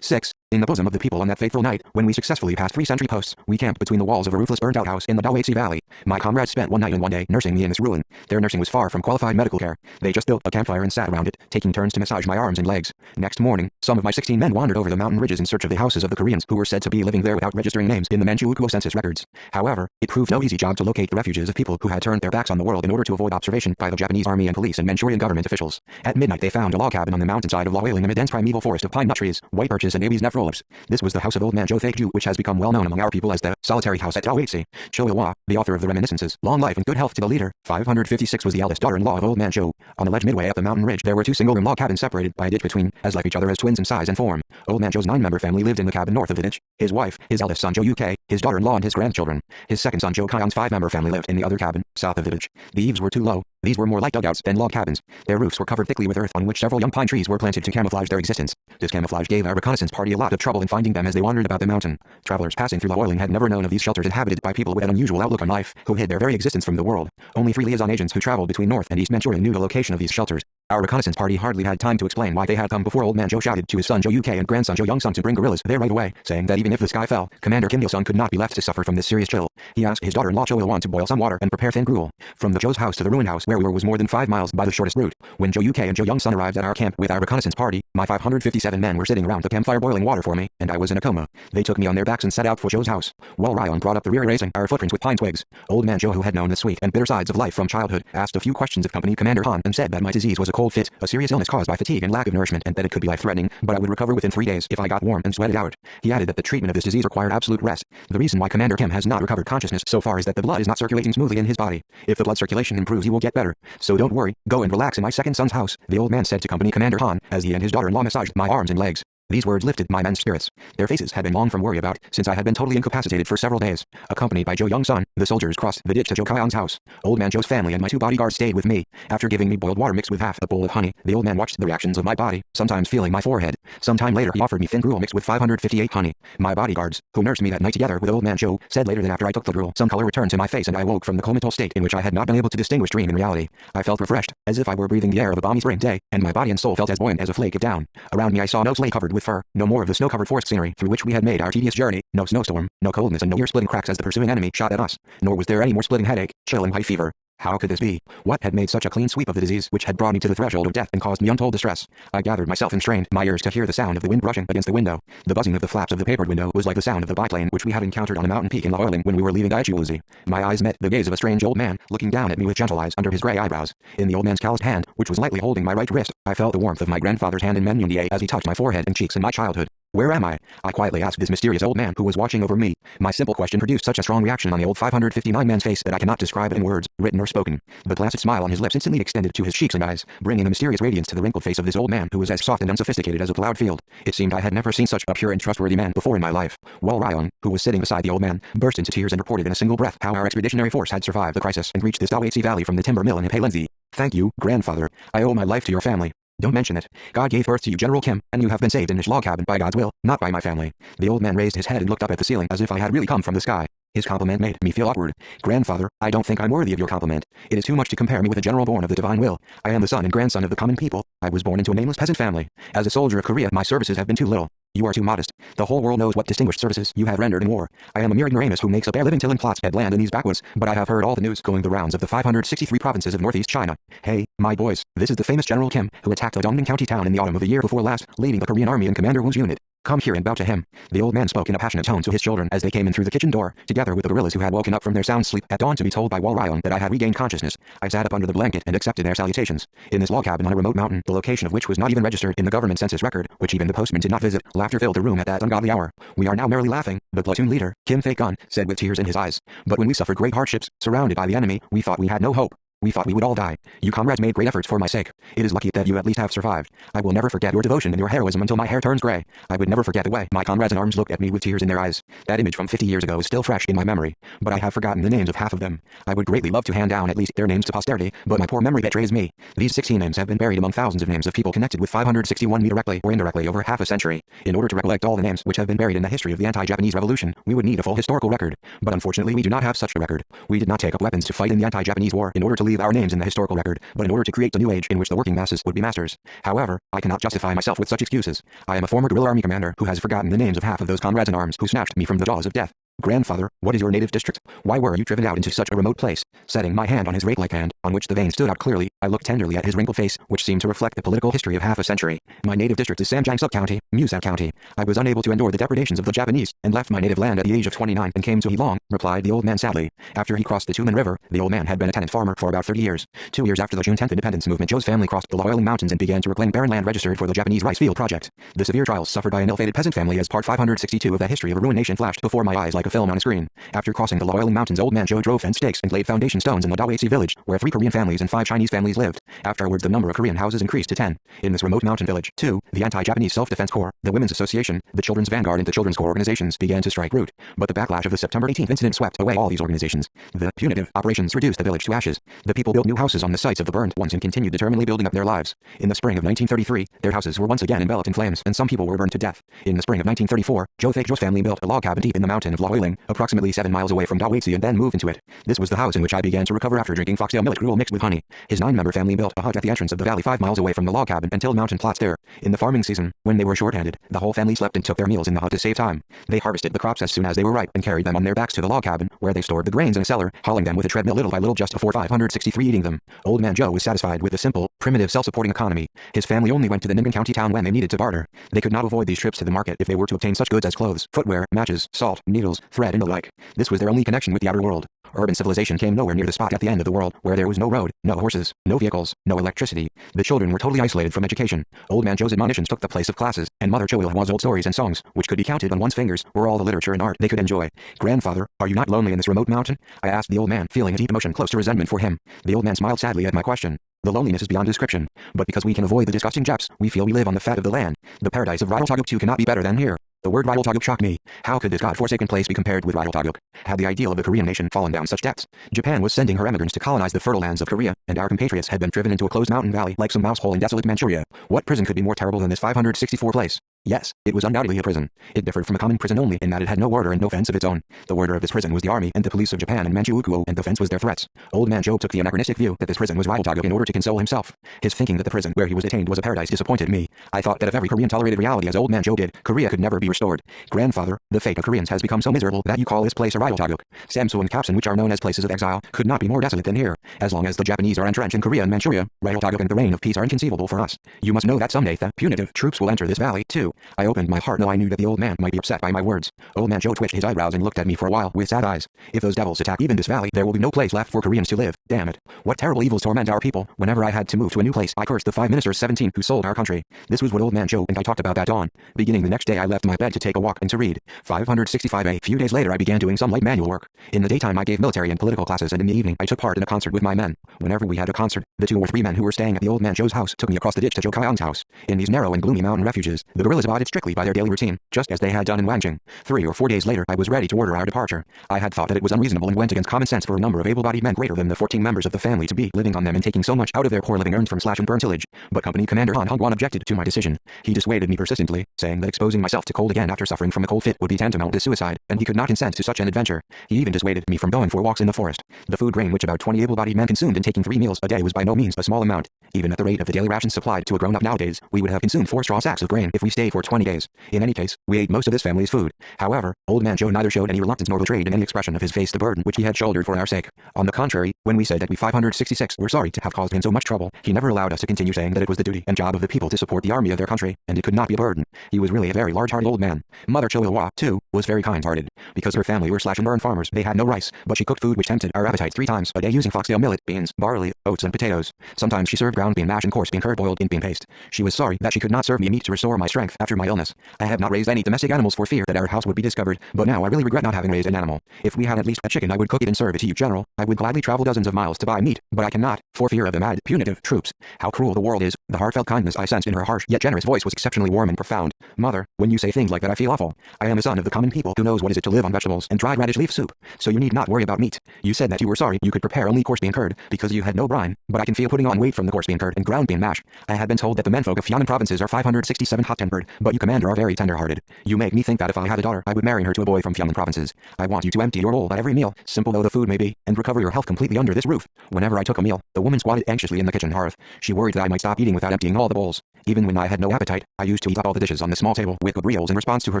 6. In the bosom of the people on that fateful night, when we successfully passed 3 sentry posts, we camped between the walls of a roofless burnt-out house in the Daoitsi Valley. My comrades spent one night and one day nursing me in this ruin. Their nursing was far from qualified medical care. They just built a campfire and sat around it, taking turns to massage my arms and legs. Next morning, some of my 16 men wandered over the mountain ridges in search of the houses of the Koreans who were said to be living there without registering names in the Manchukuo census records. However, it proved no easy job to locate the refuges of people who had turned their backs on the world in order to avoid observation by the Japanese army and police and Manchurian government officials. At midnight they found a log cabin on the mountainside of Laoiling amid dense primeval forest of pine nut trees, white birches and Abies nephrolepis. This was the house of old man Zhou Feiju, which has become well known among our people as the solitary house at Daoitsi. Zhou Ilhua, the author of the reminiscences, long life and good health to the leader. 556 was the eldest daughter-in-law of old man Zhou. On a ledge midway up the mountain ridge there were 2 single-room log cabins separated by a ditch between, as like each other as twins in size and form. Old man Zhou's 9-member family lived in the cabin north of the ditch. His wife, his eldest son Zhou Uk, his daughter-in-law and his grandchildren. His second son Zhou Kaion's 5-member family lived in the other cabin, south of the ditch. The eaves were too low, These were more like dugouts than log cabins. Their roofs were covered thickly with earth on which several young pine trees were planted to camouflage their existence. This camouflage gave our reconnaissance party a lot of trouble in finding them as they wandered about the mountain. Travelers passing through Loyoling had never known of these shelters inhabited by people with an unusual outlook on life, who hid their very existence from the world. Only 3 liaison agents who traveled between North and East Manchuria knew the location of these shelters. Our reconnaissance party hardly had time to explain why they had come before Old Man Joe shouted to his son Joe UK and grandson Joe Youngson to bring guerrillas there right away, saying that even if the sky fell, Commander Kim Il-sung could not be left to suffer from this serious chill. He asked his daughter-in-law Cho Il-won to boil some water and prepare thin gruel. From the Joe's house to the ruined house where we were was more than 5 miles by the shortest route. When Joe UK and Joe Youngson arrived at our camp with our reconnaissance party, my 557 men were sitting around the campfire boiling water for me, and I was in a coma. They took me on their backs and set out for Joe's house. While Ryan brought up the rear, erasing our footprints with pine twigs. Old Man Joe, who had known the sweet and bitter sides of life from childhood, asked a few questions of Company Commander Han and said that my disease was a cold fit, a serious illness caused by fatigue and lack of nourishment, and that it could be life-threatening, but I would recover within 3 days if I got warm and sweated out. He added that the treatment of this disease required absolute rest. The reason why Commander Kim has not recovered consciousness so far is that the blood is not circulating smoothly in his body. If the blood circulation improves, he will get better. So don't worry, go and relax in my second son's house, the old man said to Company Commander Han, as he and his daughter-in-law massaged my arms and legs. These words lifted my men's spirits. Their faces had been long from worry about, since I had been totally incapacitated for several days. Accompanied by Joe Youngson, the soldiers crossed the ditch to Joe Kyung's house. Old Man Joe's family and my 2 bodyguards stayed with me. After giving me boiled water mixed with half a bowl of honey, the old man watched the reactions of my body, sometimes feeling my forehead. Sometime later he offered me thin gruel mixed with 558 honey. My bodyguards, who nursed me that night together with Old Man Joe, said later that after I took the gruel, some color returned to my face and I woke from the comatose state in which I had not been able to distinguish dream and reality. I felt refreshed, as if I were breathing the air of a balmy spring day, and my body and soul felt as buoyant as a flake of down. Around me I saw no sleigh covered with fur, no more of the snow-covered forest scenery through which we had made our tedious journey, no snowstorm, no coldness and no ear-splitting cracks as the pursuing enemy shot at us, nor was there any more splitting headache, chill and high fever. How could this be? What had made such a clean sweep of the disease which had brought me to the threshold of death and caused me untold distress? I gathered myself and strained my ears to hear the sound of the wind brushing against the window. The buzzing of the flaps of the papered window was like the sound of the biplane which we had encountered on a mountain peak in Loyoling when we were leaving Daiichi. My eyes met the gaze of a strange old man, looking down at me with gentle eyes under his gray eyebrows. In the old man's calloused hand, which was lightly holding my right wrist, I felt the warmth of my grandfather's hand in Menyundier as he touched my forehead and cheeks in my childhood. Where am I? I quietly asked this mysterious old man who was watching over me. My simple question produced such a strong reaction on the old 559-man's face that I cannot describe it in words, written or spoken. The placid smile on his lips instantly extended to his cheeks and eyes, bringing a mysterious radiance to the wrinkled face of this old man who was as soft and unsophisticated as a plowed field. It seemed I had never seen such a pure and trustworthy man before in my life. Wal Ryong, who was sitting beside the old man, burst into tears and reported in a single breath how our expeditionary force had survived the crisis and reached this Dawetsi Valley from the timber mill in Ipelenzi. Thank you, grandfather. I owe my life to your family. Don't mention it. God gave birth to you, General Kim, and you have been saved in this log cabin by God's will, not by my family. The old man raised his head and looked up at the ceiling as if I had really come from the sky. His compliment made me feel awkward. Grandfather, I don't think I'm worthy of your compliment. It is too much to compare me with a general born of the divine will. I am the son and grandson of the common people. I was born into a nameless peasant family. As a soldier of Korea, my services have been too little. You are too modest. The whole world knows what distinguished services you have rendered in war. I am a mere ignoramus who makes a bare living tilling plots at land in these backwoods, but I have heard all the news going the rounds of the 563 provinces of northeast China. Hey, my boys, this is the famous General Kim, who attacked a Dongning County town in the autumn of the year before last, leading the Korean army in Commander Wu's unit. Come here and bow to him. The old man spoke in a passionate tone to his children as they came in through the kitchen door, together with the guerrillas who had woken up from their sound sleep at dawn to be told by Wal Ryong that I had regained consciousness. I sat up under the blanket and accepted their salutations. In this log cabin on a remote mountain, the location of which was not even registered in the government census record, which even the postman did not visit, laughter filled the room at that ungodly hour. We are now merrily laughing, the platoon leader, Kim Tae-gun, said with tears in his eyes. But when we suffered great hardships, surrounded by the enemy, we thought we had no hope. We thought we would all die. You comrades made great efforts for my sake. It is lucky that you at least have survived. I will never forget your devotion and your heroism until my hair turns gray. I would never forget the way my comrades in arms looked at me with tears in their eyes. That image from 50 years ago is still fresh in my memory, but I have forgotten the names of half of them. I would greatly love to hand down at least their names to posterity, but my poor memory betrays me. These 16 names have been buried among thousands of names of people connected with 561 me directly or indirectly over half a century. In order to recollect all the names which have been buried in the history of the anti-Japanese revolution, we would need a full historical record. But unfortunately we do not have such a record. We did not take up weapons to fight in the anti-Japanese war in order to leave our names in the historical record, but in order to create the new age in which the working masses would be masters. However, I cannot justify myself with such excuses. I am a former guerrilla army commander who has forgotten the names of half of those comrades in arms who snatched me from the jaws of death. Grandfather, what is your native district? Why were you driven out into such a remote place? Setting my hand on his rake-like hand, on which the veins stood out clearly, I looked tenderly at his wrinkled face, which seemed to reflect the political history of half a century. My native district is Samjiang County, Musan County. I was unable to endure the depredations of the Japanese, and left my native land at the age of 29 and came to Heilong, replied the old man sadly. After he crossed the Tumen River, the old man had been a tenant farmer for about 30 years. 2 years after the June 10th independence movement, Joe's family crossed the Loyoling Mountains and began to reclaim barren land registered for the Japanese rice field project. The severe trials suffered by an ill-fated peasant family as part 562 of the history of a ruined nation flashed before my eyes like like a film on a screen. After crossing the Loyal Mountains, Old Man Joe drove fence stakes and laid foundation stones in the Dawetsi village, where 3 Korean families and 5 Chinese families lived. Afterwards, the number of Korean houses increased to 10. In this remote mountain village, too, the anti-Japanese Self-Defense Corps, the Women's Association, the Children's Vanguard and the Children's Corps organizations began to strike root. But the backlash of the September 18th incident swept away all these organizations. The punitive operations reduced the village to ashes. The people built new houses on the sites of the burned ones and continued determinedly building up their lives. In the spring of 1933, their houses were once again enveloped in flames, and some people were burned to death. In the spring of 1934, Joe's family built a log cabin deep in the mountain of Loiling, approximately 7 miles away from Dawetsi, and then moved into it. This was the house in which I began to recover after drinking foxtail milk gruel mixed with honey. His 9-member family built a hut at the entrance of the valley 5 miles away from the log cabin and tilled mountain plots there. In the farming season, when they were short-handed, the whole family slept and took their meals in the hut to save time. They harvested the crops as soon as they were ripe and carried them on their backs to the log cabin, where they stored the grains in a cellar, hauling them with a treadmill little by little just before 563 eating them. Old Man Joe was satisfied with the simple, primitive, self-supporting economy. His family only went to the Ningan County town when they needed to barter. They could not avoid these trips to the market if they were to obtain such goods as clothes, footwear, matches, salt, needles, thread, and the like. This was their only connection with the outer world. Urban civilization came nowhere near the spot at the end of the world, where there was no road, no horses, no vehicles, no electricity. The children were totally isolated from education. Old Man Joe's admonitions took the place of classes, and Mother Choilwa's old stories and songs, which could be counted on one's fingers, were all the literature and art they could enjoy. "Grandfather, are you not lonely in this remote mountain?" I asked the old man, feeling a deep emotion close to resentment for him. The old man smiled sadly at my question. "The loneliness is beyond description, but because we can avoid the disgusting Japs, we feel we live on the fat of the land. The paradise of Rydaltaguk too cannot be better than here." The word Rydaltaguk shocked me. How could this god-forsaken place be compared with Rydaltaguk? Had the ideal of the Korean nation fallen down such depths? Japan was sending her emigrants to colonize the fertile lands of Korea, and our compatriots had been driven into a closed mountain valley like some mouse hole in desolate Manchuria. What prison could be more terrible than this 564 place? Yes, it was undoubtedly a prison. It differed from a common prison only in that it had no order and no fence of its own. The warder of this prison was the army and the police of Japan and Manchukuo, and the fence was their threats. Old Man Joe took the anachronistic view that this prison was Rydaltaguk in order to console himself. His thinking that the prison where he was detained was a paradise disappointed me. I thought that if every Korean tolerated reality as Old Man Joe did, Korea could never be restored. Grandfather, the fate of Koreans has become so miserable that you call this place a Rydaltaguk. Samso and Kapsan, which are known as places of exile, could not be more desolate than here. As long as the Japanese are entrenched in Korea and Manchuria, Rydaltaguk and the reign of peace are inconceivable for us. You must know that someday the punitive troops will enter this valley, too. I opened my heart, though I knew that the old man might be upset by my words. Old Man Joe twitched his eyebrows and looked at me for a while with sad eyes. If those devils attack even this valley, there will be no place left for Koreans to live. Damn it. What terrible evils torment our people. Whenever I had to move to a new place, I cursed the 5 ministers 17 who sold our country. This was what Old Man Joe and I talked about that dawn. Beginning the next day, I left my bed to take a walk and to read. 565. A few days later, I began doing some light manual work. In the daytime, I gave military and political classes, and in the evening, I took part in a concert with my men. Whenever we had a concert, the 2 or 3 men who were staying at the Old Man Joe's house took me across the ditch to Joe Kyung's house. In these narrow and gloomy mountain refuges, the guerrillas abided strictly by their daily routine, just as they had done in Wangjing. 3 or 4 days later, I was ready to order our departure. I had thought that it was unreasonable and went against common sense for a number of able-bodied men greater than the 14 members of the family to be living on them and taking so much out of their poor living earned from slash and burn tillage. But Company Commander Han Hongwan objected to my decision. He dissuaded me persistently, saying that exposing myself to cold again after suffering from a cold fit would be tantamount to suicide, and he could not consent to such an adventure. He even dissuaded me from going for walks in the forest. The food grain which about 20 able-bodied men consumed in taking 3 meals a day was by no means a small amount. Even at the rate of the daily rations supplied to a grown-up nowadays, we would have consumed 4 straw sacks of grain if we stayed for 20 days. In any case, we ate most of this family's food. However, Old Man Joe neither showed any reluctance nor betrayed in any expression of his face the burden which he had shouldered for our sake. On the contrary, when we said that we 566 were sorry to have caused him so much trouble, he never allowed us to continue saying that it was the duty and job of the people to support the army of their country, and it could not be a burden. He was really a very large-hearted old man. Mother Choilwa, too, was very kind-hearted. Because her family were slash and burn farmers, they had no rice, but she cooked food which tempted our appetites 3 times a day using foxtail millet, beans, barley, oats and potatoes. Sometimes she served ground bean mash and coarse bean curd boiled in bean paste. She was sorry that she could not serve me meat to restore my strength after my illness. I have not raised any domestic animals for fear that our house would be discovered, but now I really regret not having raised an animal. If we had at least a chicken, I would cook it and serve it to you, General. I would gladly travel dozens of miles to buy meat, but I cannot, for fear of the mad, punitive troops. How cruel the world is. The heartfelt kindness I sensed in her harsh yet generous voice was exceptionally warm and profound. Mother, when you say things like that I feel awful. I am a son of the common people who knows what is it to live on vegetables and dried radish leaf soup, so you need not worry about meat. You said that you were sorry you could prepare only coarse bean curd because you had no brine, but I can feel putting on weight from the coarse bean curd and ground bean mash. I had been told that the menfolk of Fiannan provinces are 567 hot-tempered, but you commander are very tender-hearted. You make me think that if I had a daughter, I would marry her to a boy from Fiannan provinces. I want you to empty your bowl at every meal, simple though the food may be, and recover your health completely under this roof. Whenever I took a meal, the woman squatted anxiously in the kitchen hearth. She worried that I might stop eating without emptying all the bowls. Even when I had no appetite, I used to eat up all the dishes on the small table with cabrioles in response to her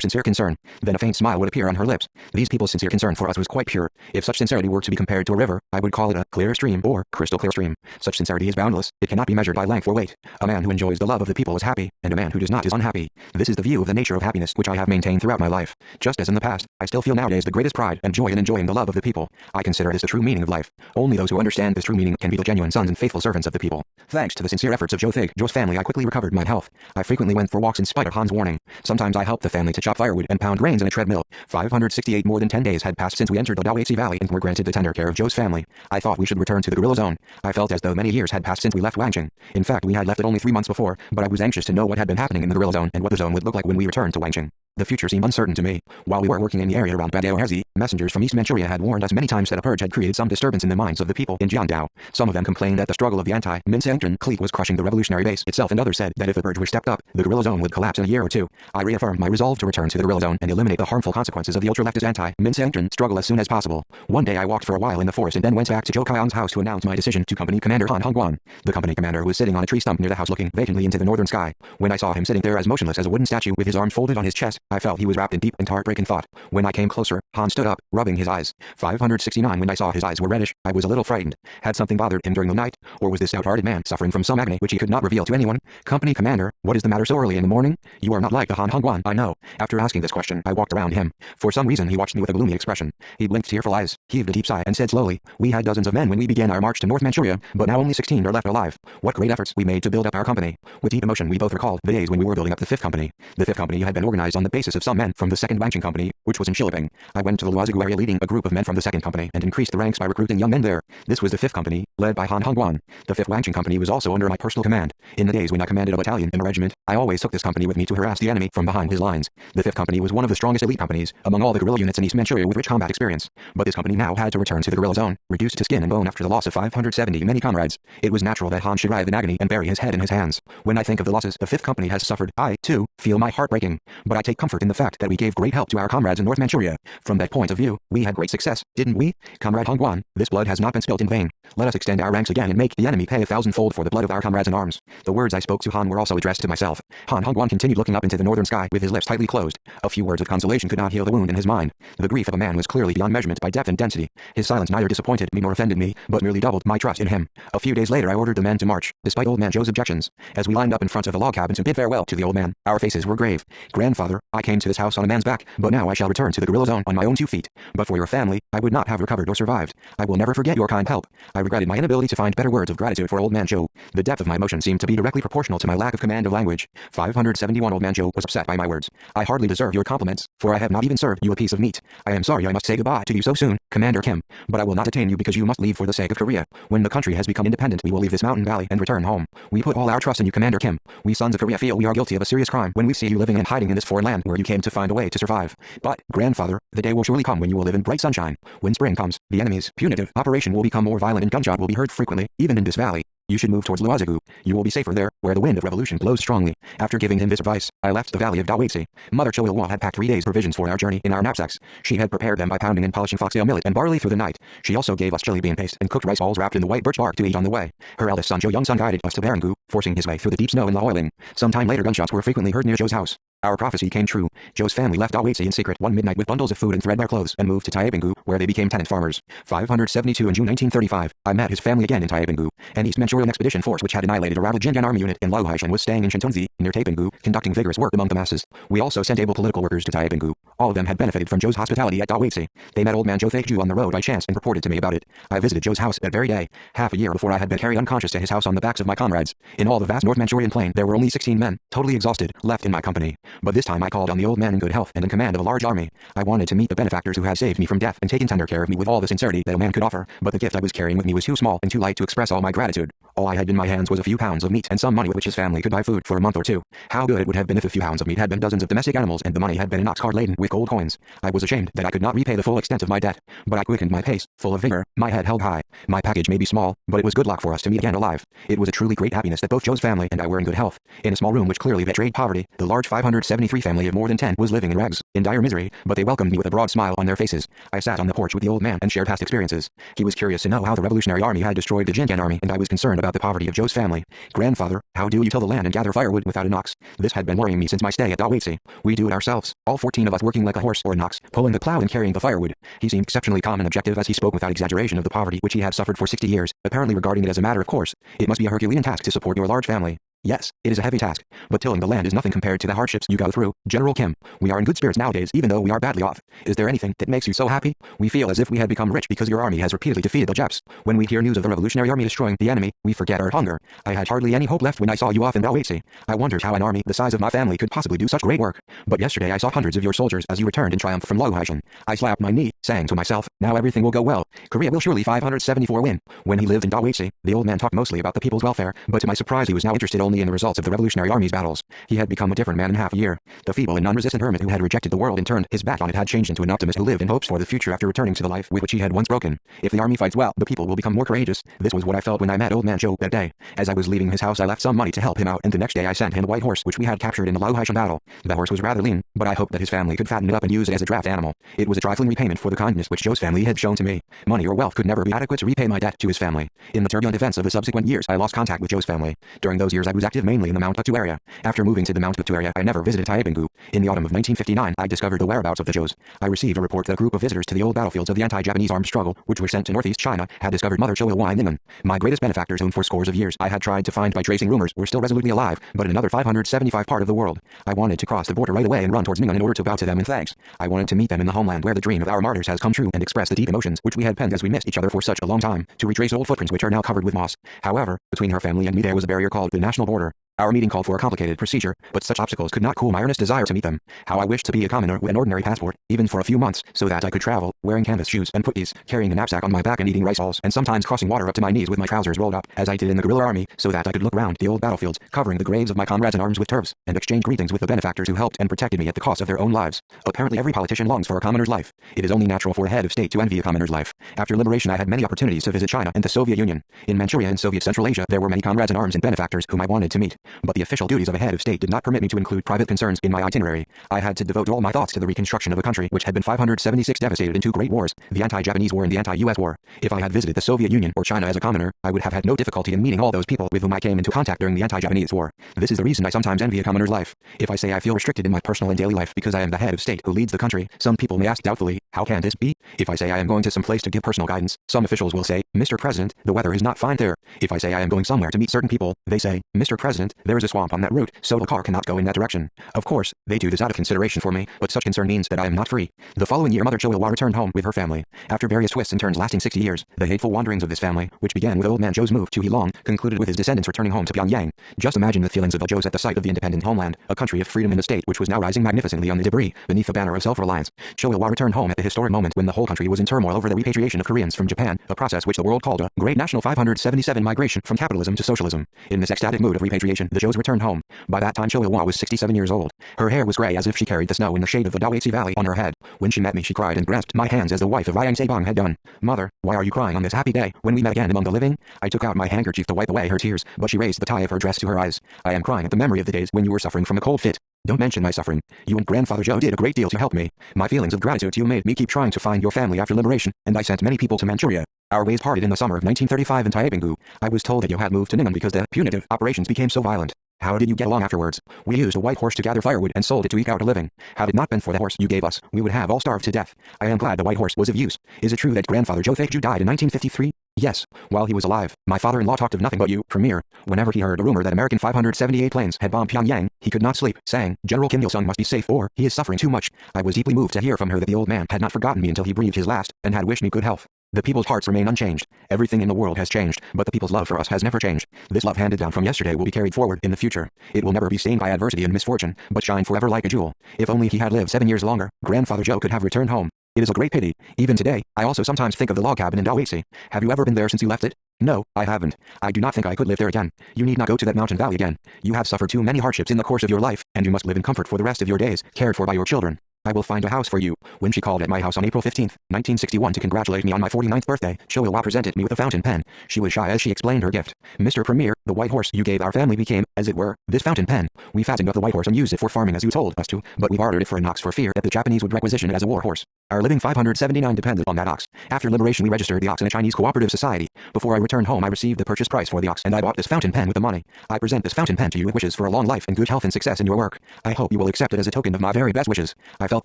sincere concern. Then a faint smile would appear on her lips. These people's sincere concern for us was quite pure. If such sincerity were to be compared to a river, I would call it a clear stream or crystal clear stream. Such sincerity is boundless. It cannot be measured by length or weight. A man who enjoys the love of the people is happy, and a man who does not is unhappy. This is the view of the nature of happiness which I have maintained throughout my life. Just as in the past, I still feel nowadays the greatest pride and joy in enjoying the love of the people. I consider this the true meaning of life. Only those who understand this true meaning can be the genuine sons and faithful servants of the people. Thanks to the sincere efforts of Joe Thig, Joe's family I quickly recovered. considered my health. I frequently went for walks in spite of Han's warning. Sometimes I helped the family to chop firewood and pound grains in a treadmill. 568 more than 10 days had passed since we entered the Dawetsi Valley and were granted the tender care of Joe's family. I thought we should return to the guerrilla zone. I felt as though many years had passed since we left Wangcheng. In fact, we had left it only 3 months before, but I was anxious to know what had been happening in the guerrilla zone and what the zone would look like when we returned to Wangcheng. The future seemed uncertain to me. While we were working in the area around Badaohezi, messengers from East Manchuria had warned us many times that a purge had created some disturbance in the minds of the people in Jiangdao. Some of them complained that the struggle of the anti-Minseongtran clique was crushing the revolutionary base itself, and others said that if the purge were stepped up, the guerrilla zone would collapse in a year or two. I reaffirmed my resolve to return to the guerrilla zone and eliminate the harmful consequences of the ultra-leftist anti-Minseongtran struggle as soon as possible. One day I walked for a while in the forest and then went back to Zhou Kaiyang's house to announce my decision to Company Commander Han Hongguan. The company commander was sitting on a tree stump near the house looking vacantly into the northern sky. When I saw him sitting there as motionless as a wooden statue with his arms folded on his chest, I felt he was wrapped in deep and heartbreaking thought. When I came closer, Han stood up, rubbing his eyes. 569 When I saw his eyes were reddish, I was a little frightened. Had something bothered him during the night, or was this stout-hearted man suffering from some agony which he could not reveal to anyone? Company Commander, what is the matter so early in the morning? You are not like the Han Hongguan, I know. After asking this question, I walked around him. For some reason he watched me with a gloomy expression. He blinked tearful eyes, heaved a deep sigh, and said slowly, "We had dozens of men when we began our march to North Manchuria, but now only 16 are left alive. What great efforts we made to build up our company." With deep emotion we both recalled the days when we were building up the 5th Company. The 5th Company had been organized on the basis of some men from the 2nd Wangcheng Company, which was in Shiliping. I went to the Luozigu area leading a group of men from the 2nd Company and increased the ranks by recruiting young men there. This was the 5th Company, led by Han Hongguan. The 5th Wangcheng Company was also under my personal command. In the days when I commanded a battalion and a regiment, I always took this company with me to harass the enemy from behind his lines. The 5th Company was one of the strongest elite companies among all the guerrilla units in East Manchuria with rich combat experience. But this company now had to return to the guerrilla zone, reduced to skin and bone after the loss of 570 many comrades. It was natural that Han should writhe in agony and bury his head in his hands. When I think of the losses the 5th Company has suffered, I, too, feel my heart breaking. But I take comfort in the fact that we gave great help to our comrades in North Manchuria. From that point of view, we had great success, didn't we? Comrade Hongguan, this blood has not been spilt in vain. Let us extend our ranks again and make the enemy pay 1,000-fold for the blood of our comrades in arms. The words I spoke to Han were also addressed to myself. Han Hongguan continued looking up into the northern sky with his lips tightly closed. A few words of consolation could not heal the wound in his mind. The grief of a man was clearly beyond measurement by depth and density. His silence neither disappointed me nor offended me, but merely doubled my trust in him. A few days later I ordered the men to march, despite old man Joe's objections. As we lined up in front of the log cabin to bid farewell to the old man, our faces were grave. "Grandfather, I came to this house on a man's back, but now I shall return to the guerrilla zone on my own 2 feet. But for your family, I would not have recovered or survived. I will never forget your kind help." I regretted my inability to find better words of gratitude for old man Joe. The depth of my emotion seemed to be directly proportional to my lack of command of language. 571 Old man Joe was upset by my words. "I hardly deserve your compliments, for I have not even served you a piece of meat. I am sorry I must say goodbye to you so soon, Commander Kim, but I will not detain you because you must leave for the sake of Korea. When the country has become independent, we will leave this mountain valley and return home. We put all our trust in you, Commander Kim. We sons of Korea feel we are guilty of a serious crime when we see you living and hiding in this foreign land where you came to find a way to survive. But, grandfather, the day will surely come when you will live in bright sunshine. When spring comes, the enemy's punitive operation will become more violent and gunshot will be heard frequently, even in this valley. You should move towards Luozigu. You will be safer there, where the wind of revolution blows strongly." After giving him this advice, I left the valley of Dawetsi. Mother Choilwa had packed 3 days' provisions for our journey in our knapsacks. She had prepared them by pounding and polishing foxtail millet and barley through the night. She also gave us chili bean paste and cooked rice balls wrapped in the white birch bark to eat on the way. Her eldest son Jo Young-sun guided us to Barangu, forcing his way through the deep snow in Laoiling. Some time later gunshots were frequently heard near Joe's house. Our prophecy came true. Joe's family left Dawetsi in secret one midnight with bundles of food and threadbare clothes and moved to Taebingu, where they became tenant farmers. 572 In June 1935, I met his family again in Taebingu. An East Manchurian expedition force which had annihilated a rebel Jinggan army unit in Laohaishan was staying in Shantunzi, near Taebingu, conducting vigorous work among the masses. We also sent able political workers to Taebingu. All of them had benefited from Joe's hospitality at Dawetsi. They met old man Joe Thaekju on the road by chance and reported to me about it. I visited Joe's house that very day, half a year before I had been carried unconscious to his house on the backs of my comrades. In all the vast North Manchurian plain there were only 16 men, totally exhausted, left in my company. But this time I called on the old man in good health and in command of a large army. I wanted to meet the benefactors who had saved me from death and taken tender care of me with all the sincerity that a man could offer, but the gift I was carrying with me was too small and too light to express all my gratitude. All I had in my hands was a few pounds of meat and some money with which his family could buy food for a month or two. How good it would have been if a few pounds of meat had been dozens of domestic animals and the money had been an ox cart laden with gold coins. I was ashamed that I could not repay the full extent of my debt, but I quickened my pace, full of vigor, my head held high. My package may be small, but it was good luck for us to meet again alive. It was a truly great happiness that both Joe's family and I were in good health. In a small room which clearly betrayed poverty, the large 573 family of more than 10 was living in rags, in dire misery, but they welcomed me with a broad smile on their faces. I sat on the porch with the old man and shared past experiences. He was curious to know how the Revolutionary Army had destroyed the Jinggan army, and I was concerned about the poverty of Joe's family. "Grandfather, how do you till the land and gather firewood without an ox?" This had been worrying me since my stay at Dawetsi. "We do it ourselves, all 14 of us working like a horse or an ox, pulling the plow and carrying the firewood." He seemed exceptionally calm and objective as he spoke without exaggeration of the poverty which he had suffered for 60 years, apparently regarding it as a matter of course. "It must be a Herculean task to support your large family." Yes, it is a heavy task, but tilling the land is nothing compared to the hardships you go through. General Kim, we are in good spirits nowadays even though we are badly off. Is there anything that makes you so happy? We feel as if we had become rich because your army has repeatedly defeated the Japs. When we hear news of the Revolutionary Army destroying the enemy, we forget our hunger. I had hardly any hope left when I saw you off in Daoitsi. I wondered how an army the size of my family could possibly do such great work. But yesterday I saw hundreds of your soldiers as you returned in triumph from Luohaishan. I slapped my knee, saying to myself, now everything will go well. Korea will surely 574 win. When he lived in Daoitsi, the old man talked mostly about the people's welfare, but to my surprise he was now interested only in the results of the Revolutionary Army's battles. He had become a different man in half a year. The feeble and non-resistant hermit who had rejected the world and turned his back on it had changed into an optimist who lived in hopes for the future after returning to the life with which he had once broken. If the army fights well, the people will become more courageous. This was what I felt when I met old man Joe that day. As I was leaving his house I left some money to help him out, and the next day I sent him a white horse which we had captured in the Luohaishan battle. The horse was rather lean, but I hoped that his family could fatten it up and use it as a draft animal. It was a trifling repayment for the kindness which Joe's family had shown to me. Money or wealth could never be adequate to repay my debt to his family. In the turbulent events of the subsequent years I lost contact with Joe's family. During those years I was active mainly in the Mount Buktu area. After moving to the Mount Buktu area I never visited Taebingu. In the autumn of 1959 I discovered the whereabouts of the Joes. I received a report that a group of visitors to the old battlefields of the anti-Japanese armed struggle, which were sent to northeast China, had discovered Mother Choilwa in Ningnan. My greatest benefactors whom for scores of years I had tried to find by tracing rumors were still resolutely alive, but in another 575 part of the world. I wanted to cross the border right away and run towards Ningnan in order to bow to them in thanks. I wanted to meet them in the homeland where the dream of our martyrs has come true and express the deep emotions which we had penned as we missed each other for such a long time, to retrace old footprints which are now covered with moss. However, between her family and me there was a barrier called the national border. Our meeting called for a complicated procedure, but such obstacles could not cool my earnest desire to meet them. How I wished to be a commoner with an ordinary passport, even for a few months, so that I could travel, wearing canvas shoes and puttees, carrying a knapsack on my back and eating rice balls, and sometimes crossing water up to my knees with my trousers rolled up, as I did in the guerrilla army, so that I could look round the old battlefields, covering the graves of my comrades in arms with turfs, and exchange greetings with the benefactors who helped and protected me at the cost of their own lives. Apparently every politician longs for a commoner's life. It is only natural for a head of state to envy a commoner's life. After liberation I had many opportunities to visit China and the Soviet Union. In Manchuria and Soviet Central Asia there were many comrades in arms and benefactors whom I wanted to meet, but the official duties of a head of state did not permit me to include private concerns in my itinerary. I had to devote all my thoughts to the reconstruction of a country which had been 576 devastated in two great wars, the anti-Japanese war and the anti-US war. If I had visited the Soviet Union or China as a commoner, I would have had no difficulty in meeting all those people with whom I came into contact during the anti-Japanese war. This is the reason I sometimes envy a commoner's life. If I say I feel restricted in my personal and daily life because I am the head of state who leads the country, some people may ask doubtfully, how can this be? If I say I am going to some place to give personal guidance, some officials will say, Mr. President, the weather is not fine there. If I say I am going somewhere to meet certain people, they say, Mr. President, there is a swamp on that route, so the car cannot go in that direction. Of course, they do this out of consideration for me, but such concern means that I am not free. The following year Mother Choilwa returned home with her family. After various twists and turns lasting 60 years, the hateful wanderings of this family, which began with old man Joe's move to Heilong, concluded with his descendants returning home to Pyongyang. Just imagine the feelings of the Joes at the sight of the independent homeland, a country of freedom in a state which was now rising magnificently on the debris, beneath the banner of self-reliance. Choilwa returned home at the historic moment when the whole country was in turmoil over the repatriation of Koreans from Japan, a process which the world called a great national 577 migration from capitalism to socialism. In this ecstatic mood of repatriation, the Joes returned home. By that time Choilwa was 67 years old. Her hair was gray as if she carried the snow in the shade of the Daoitsi Valley on her head. When she met me she cried and grasped my hands as the wife of Ryang Sabong had done. Mother, why are you crying on this happy day, when we met again among the living? I took out my handkerchief to wipe away her tears, but she raised the tie of her dress to her eyes. I am crying at the memory of the days when you were suffering from a cold fit. Don't mention my suffering. You and Grandfather Joe did a great deal to help me. My feelings of gratitude to you made me keep trying to find your family after liberation, and I sent many people to Manchuria. Our ways parted in the summer of 1935 in Taebingu. I was told that you had moved to Ningnan because the punitive operations became so violent. How did you get along afterwards? We used a white horse to gather firewood and sold it to eke out a living. Had it not been for the horse you gave us, we would have all starved to death. I am glad the white horse was of use. Is it true that Grandfather Joe Ju died in 1953? Yes, while he was alive, my father-in-law talked of nothing but you, Premier. Whenever he heard a rumor that American 578 planes had bombed Pyongyang, he could not sleep, saying, General Kim Il-sung must be safe or he is suffering too much. I was deeply moved to hear from her that the old man had not forgotten me until he breathed his last, and had wished me good health. The people's hearts remain unchanged. Everything in the world has changed, but the people's love for us has never changed. This love handed down from yesterday will be carried forward in the future. It will never be stained by adversity and misfortune, but shine forever like a jewel. If only he had lived 7 years longer, Grandfather Joe could have returned home. It is a great pity. Even today, I also sometimes think of the log cabin in Daoitsi. Have you ever been there since you left it? No, I haven't. I do not think I could live there again. You need not go to that mountain valley again. You have suffered too many hardships in the course of your life, and you must live in comfort for the rest of your days, cared for by your children. I will find a house for you. When she called at my house on April 15, 1961 to congratulate me on my 49th birthday, Choilwa presented me with a fountain pen. She was shy as she explained her gift. Mr. Premier, the white horse you gave our family became, as it were, this fountain pen. We fattened up the white horse and used it for farming as you told us to, but we bartered it for an ox for fear that the Japanese would requisition it as a war horse. Our living 579 depended on that ox. After liberation we registered the ox in a Chinese cooperative society. Before I returned home I received the purchase price for the ox and I bought this fountain pen with the money. I present this fountain pen to you with wishes for a long life and good health and success in your work. I hope you will accept it as a token of my very best wishes. I felt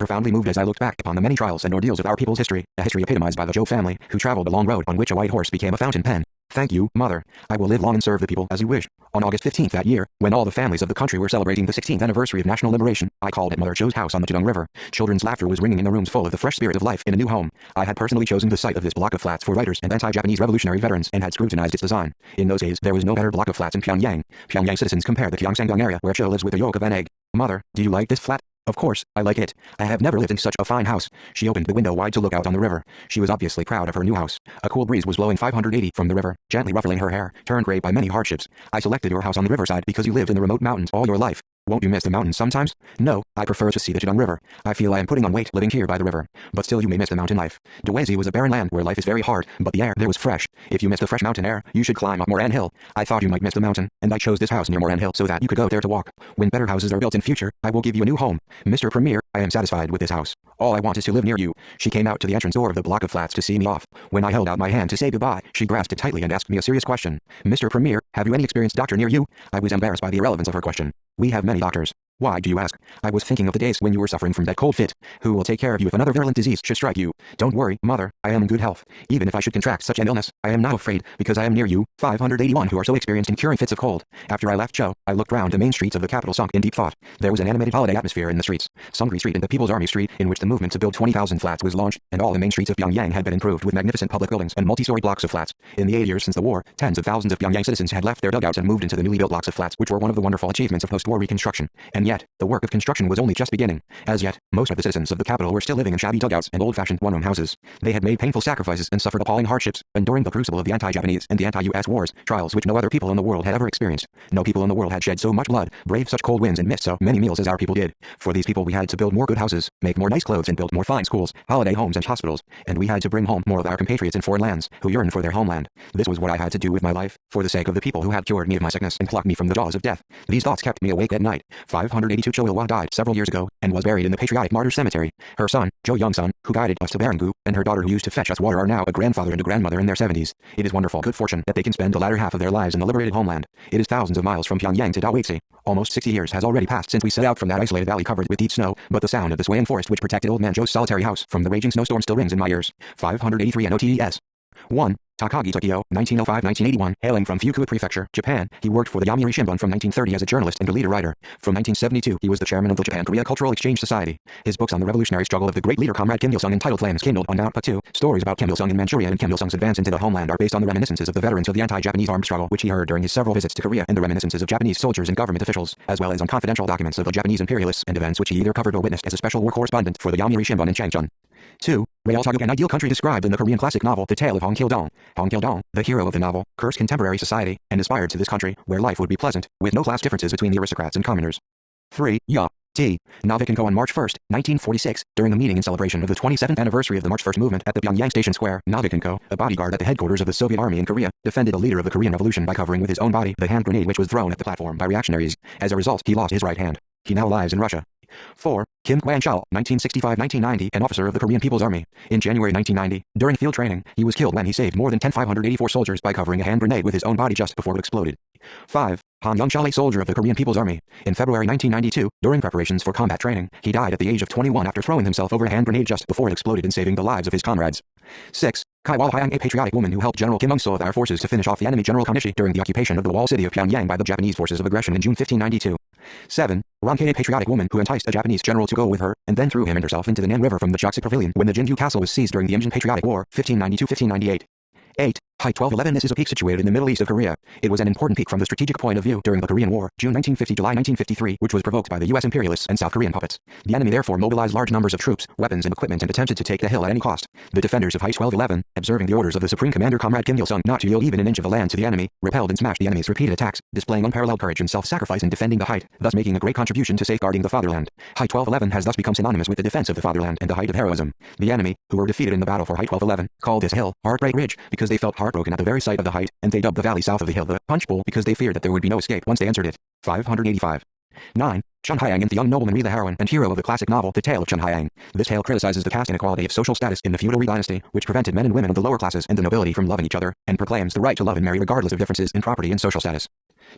profoundly moved as I looked back upon the many trials and ordeals of our people's history, a history epitomized by the Joe family, who traveled a long road on which a white horse became a fountain pen. Thank you, Mother. I will live long and serve the people as you wish. On August 15th that year, when all the families of the country were celebrating the 16th anniversary of national liberation, I called at Mother Cho's house on the Tudong River. Children's laughter was ringing in the rooms full of the fresh spirit of life in a new home. I had personally chosen the site of this block of flats for writers and anti-Japanese revolutionary veterans and had scrutinized its design. In those days, there was no better block of flats in Pyongyang. Pyongyang citizens compare the Gyeongsangbang area where Cho lives with a yolk of an egg. Mother, do you like this flat? Of course, I like it. I have never lived in such a fine house. She opened the window wide to look out on the river. She was obviously proud of her new house. A cool breeze was blowing 580 from the river, gently ruffling her hair, turned gray by many hardships. I selected your house on the riverside because you lived in the remote mountains all your life. Won't you miss the mountains sometimes? No, I prefer to see the Tudong River. I feel I am putting on weight living here by the river. But still you may miss the mountain life. Dwezi was a barren land where life is very hard, but the air there was fresh. If you miss the fresh mountain air, you should climb up Moran Hill. I thought you might miss the mountain, and I chose this house near Moran Hill so that you could go there to walk. When better houses are built in future, I will give you a new home. Mr. Premier, I am satisfied with this house. All I want is to live near you. She came out to the entrance door of the block of flats to see me off. When I held out my hand to say goodbye, she grasped it tightly and asked me a serious question. Mr. Premier, have you any experienced doctor near you? I was embarrassed by the irrelevance of her question. We have many doctors. Why do you ask? I was thinking of the days when you were suffering from that cold fit. Who will take care of you if another virulent disease should strike you? Don't worry, mother, I am in good health. Even if I should contract such an illness, I am not afraid, because I am near you, 581 who are so experienced in curing fits of cold. After I left Cho, I looked round the main streets of the capital sunk in deep thought. There was an animated holiday atmosphere in the streets. Sungri Street and the People's Army Street, in which the movement to build 20,000 flats was launched, and all the main streets of Pyongyang had been improved with magnificent public buildings and multi-story blocks of flats. In the 8 years since the war, tens of thousands of Pyongyang citizens had left their dugouts and moved into the newly built blocks of flats, which were one of the wonderful achievements of post-war reconstruction. And yet, the work of construction was only just beginning. As yet, most of the citizens of the capital were still living in shabby dugouts and old-fashioned one-room houses. They had made painful sacrifices and suffered appalling hardships, enduring the crucible of the anti-Japanese and the anti-US wars, trials which no other people in the world had ever experienced. No people in the world had shed so much blood, braved such cold winds and missed so many meals as our people did. For these people we had to build more good houses, make more nice clothes and build more fine schools, holiday homes and hospitals, and we had to bring home more of our compatriots in foreign lands, who yearned for their homeland. This was what I had to do with my life, for the sake of the people who had cured me of my sickness and plucked me from the jaws of death. These thoughts kept me awake at night. 582 Cho Il-hwa died several years ago, and was buried in the Patriotic Martyrs Cemetery. Her son, Jo Young-sun, who guided us to Barangu, and her daughter who used to fetch us water are now a grandfather and a grandmother in their 70s. It is wonderful good fortune that they can spend the latter half of their lives in the liberated homeland. It is thousands of miles from Pyongyang to Daewhatsi. Almost 60 years has already passed since we set out from that isolated valley covered with deep snow, but the sound of the swaying forest which protected old man Joe's solitary house from the raging snowstorm still rings in my ears. 583 NOTES. 1. Takagi Tokyo, 1905-1981, hailing from Fukuoka Prefecture, Japan, he worked for the Yomiuri Shimbun from 1930 as a journalist and a leader writer. From 1972, he was the chairman of the Japan-Korea Cultural Exchange Society. His books on the revolutionary struggle of the great leader Comrade Kim Il-sung entitled Flames Kindled on Mount Patu, stories about Kim Il-sung in Manchuria and Kim Il-sung's advance into the homeland are based on the reminiscences of the veterans of the anti-Japanese armed struggle which he heard during his several visits to Korea and the reminiscences of Japanese soldiers and government officials, as well as on confidential documents of the Japanese imperialists and events which he either covered or witnessed as a special war correspondent for the Yomiuri Shimbun in Changchun. 2. Real Taguk, an ideal country described in the Korean classic novel The Tale of Hong Kil-dong. Hong Kil-dong, the hero of the novel, cursed contemporary society, and aspired to this country, where life would be pleasant, with no class differences between the aristocrats and commoners. 3. T. Navikenko on March 1, 1946, during a meeting in celebration of the 27th anniversary of the March 1st movement at the Pyongyang Station Square, Navikenko, a bodyguard at the headquarters of the Soviet Army in Korea, defended the leader of the Korean Revolution by covering with his own body the hand grenade which was thrown at the platform by reactionaries. As a result, he lost his right hand. He now lives in Russia. 4. Kim Kwang-chul, 1965-1990, an officer of the Korean People's Army. In January 1990, during field training, he was killed when he saved more than 10,584 soldiers by covering a hand grenade with his own body just before it exploded. 5. Han Young-chul, a soldier of the Korean People's Army. In February 1992, during preparations for combat training, he died at the age of 21 after throwing himself over a hand grenade just before it exploded and saving the lives of his comrades. 6. Kai Wal-hyang, a patriotic woman who helped General Kim Il-sung of our forces to finish off the enemy General Konishi during the occupation of the walled city of Pyongyang by the Japanese forces of aggression in June 1592. 7. Ron-kei, a patriotic woman who enticed a Japanese general to go with her, and then threw him and herself into the Nan River from the Joksik Pavilion when the Jinju Castle was seized during the Imjin Patriotic War, 1592-1598. 8. Height 1211. This is a peak situated in the Middle East of Korea. It was an important peak from the strategic point of view during the Korean War, June 1950 July 1953, which was provoked by the U.S. imperialists and South Korean puppets. The enemy therefore mobilized large numbers of troops, weapons and equipment and attempted to take the hill at any cost. The defenders of Height 1211, observing the orders of the Supreme Commander Comrade Kim Il-sung not to yield even an inch of the land to the enemy, repelled and smashed the enemy's repeated attacks, displaying unparalleled courage and self-sacrifice in defending the height, thus making a great contribution to safeguarding the fatherland. Height 1211 has thus become synonymous with the defense of the fatherland and the height of heroism. The enemy, who were defeated in the battle for Height 1211, called this hill Heartbreak Ridge because they felt heartbroken at the very sight of the height, and they dubbed the valley south of the hill the Punch Bowl because they feared that there would be no escape once they entered it. 585. 9. Chun Hyang, the young nobleman Ri, the heroine and hero of the classic novel The Tale of Chun Hyang. This tale criticizes the caste inequality of social status in the feudal Ri dynasty, which prevented men and women of the lower classes and the nobility from loving each other, and proclaims the right to love and marry regardless of differences in property and social status.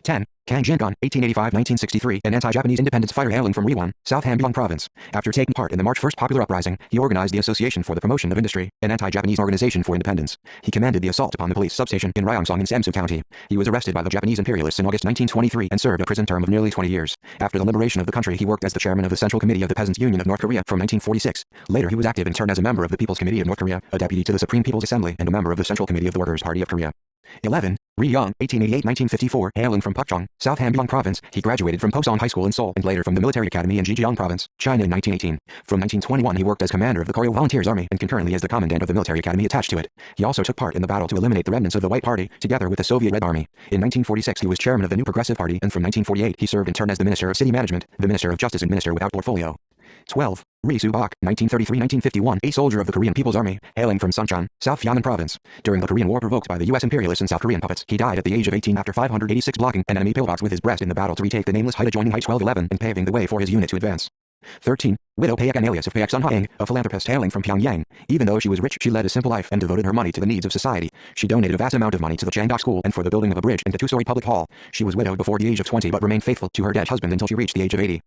10. Kang Jingon, 1885-1963, an anti-Japanese independence fighter hailing from Riwon, South Hamgyong Province. After taking part in the March 1st Popular Uprising, he organized the Association for the Promotion of Industry, an anti-Japanese organization for independence. He commanded the assault upon the police substation in Ryongsong in Samsu County. He was arrested by the Japanese imperialists in August 1923 and served a prison term of nearly 20 years. After the liberation of the country, he worked as the chairman of the Central Committee of the Peasants' Union of North Korea from 1946. Later, he was active in turn as a member of the People's Committee of North Korea, a deputy to the Supreme People's Assembly, and a member of the Central Committee of the Workers' Party of Korea. 11. Ri Young, 1888-1954, hailing from Pukchong, South Hamgyong Province, he graduated from Posong High School in Seoul and later from the Military Academy in Jijeong Province, China in 1918. From 1921 he worked as commander of the Koryo Volunteers Army and concurrently as the commandant of the military academy attached to it. He also took part in the battle to eliminate the remnants of the White Party, together with the Soviet Red Army. In 1946 he was chairman of the New Progressive Party, and from 1948 he served in turn as the Minister of City Management, the Minister of Justice and Minister without portfolio. 12. Ri Su-bok, 1933-1951, a soldier of the Korean People's Army, hailing from Suncheon, South Yangon Province. During the Korean War provoked by the U.S. imperialists and South Korean puppets, he died at the age of 18 after 586 blocking an enemy pillbox with his breast in the battle to retake the nameless height adjoining Height 1211 and paving the way for his unit to advance. 13. Widow Paek, an alias of Paek Sun Ha-ing, a philanthropist hailing from Pyongyang. Even though she was rich, she led a simple life and devoted her money to the needs of society. She donated a vast amount of money to the Changdok School and for the building of a bridge and a two-story public hall. She was widowed before the age of 20 but remained faithful to her dead husband until she reached the age of 80.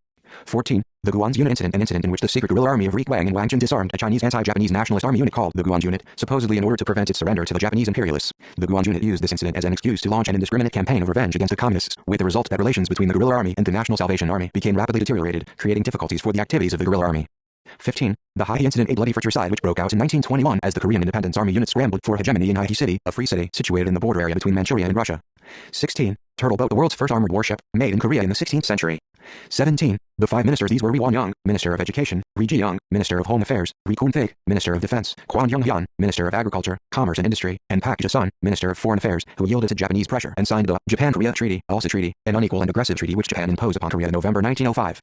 14. The Guan's Unit Incident, an incident in which the secret guerrilla army of Ri Kwang and Wang Jun disarmed a Chinese anti-Japanese nationalist army unit called the Guan Unit, supposedly in order to prevent its surrender to the Japanese imperialists. The Guan Unit used this incident as an excuse to launch an indiscriminate campaign of revenge against the communists, with the result that relations between the guerrilla army and the National Salvation Army became rapidly deteriorated, creating difficulties for the activities of the guerrilla army. 15. The Hai Incident, a bloody fratricide which broke out in 1921 as the Korean Independence Army unit scrambled for hegemony in Hai City, a free city situated in the border area between Manchuria and Russia. 16. Turtle Boat, the world's first armored warship, made in Korea in the 16th century. 17. The five ministers, these were Ri Won-young, Minister of Education, Ri Ji-young, Minister of Home Affairs, Ri Kun-taek, Minister of Defense, Kwon Young-hyun, Minister of Agriculture, Commerce and Industry, and Pak Ja-sun, Minister of Foreign Affairs, who yielded to Japanese pressure and signed the Japan-Korea Treaty, also treaty, an unequal and aggressive treaty which Japan imposed upon Korea in November 1905.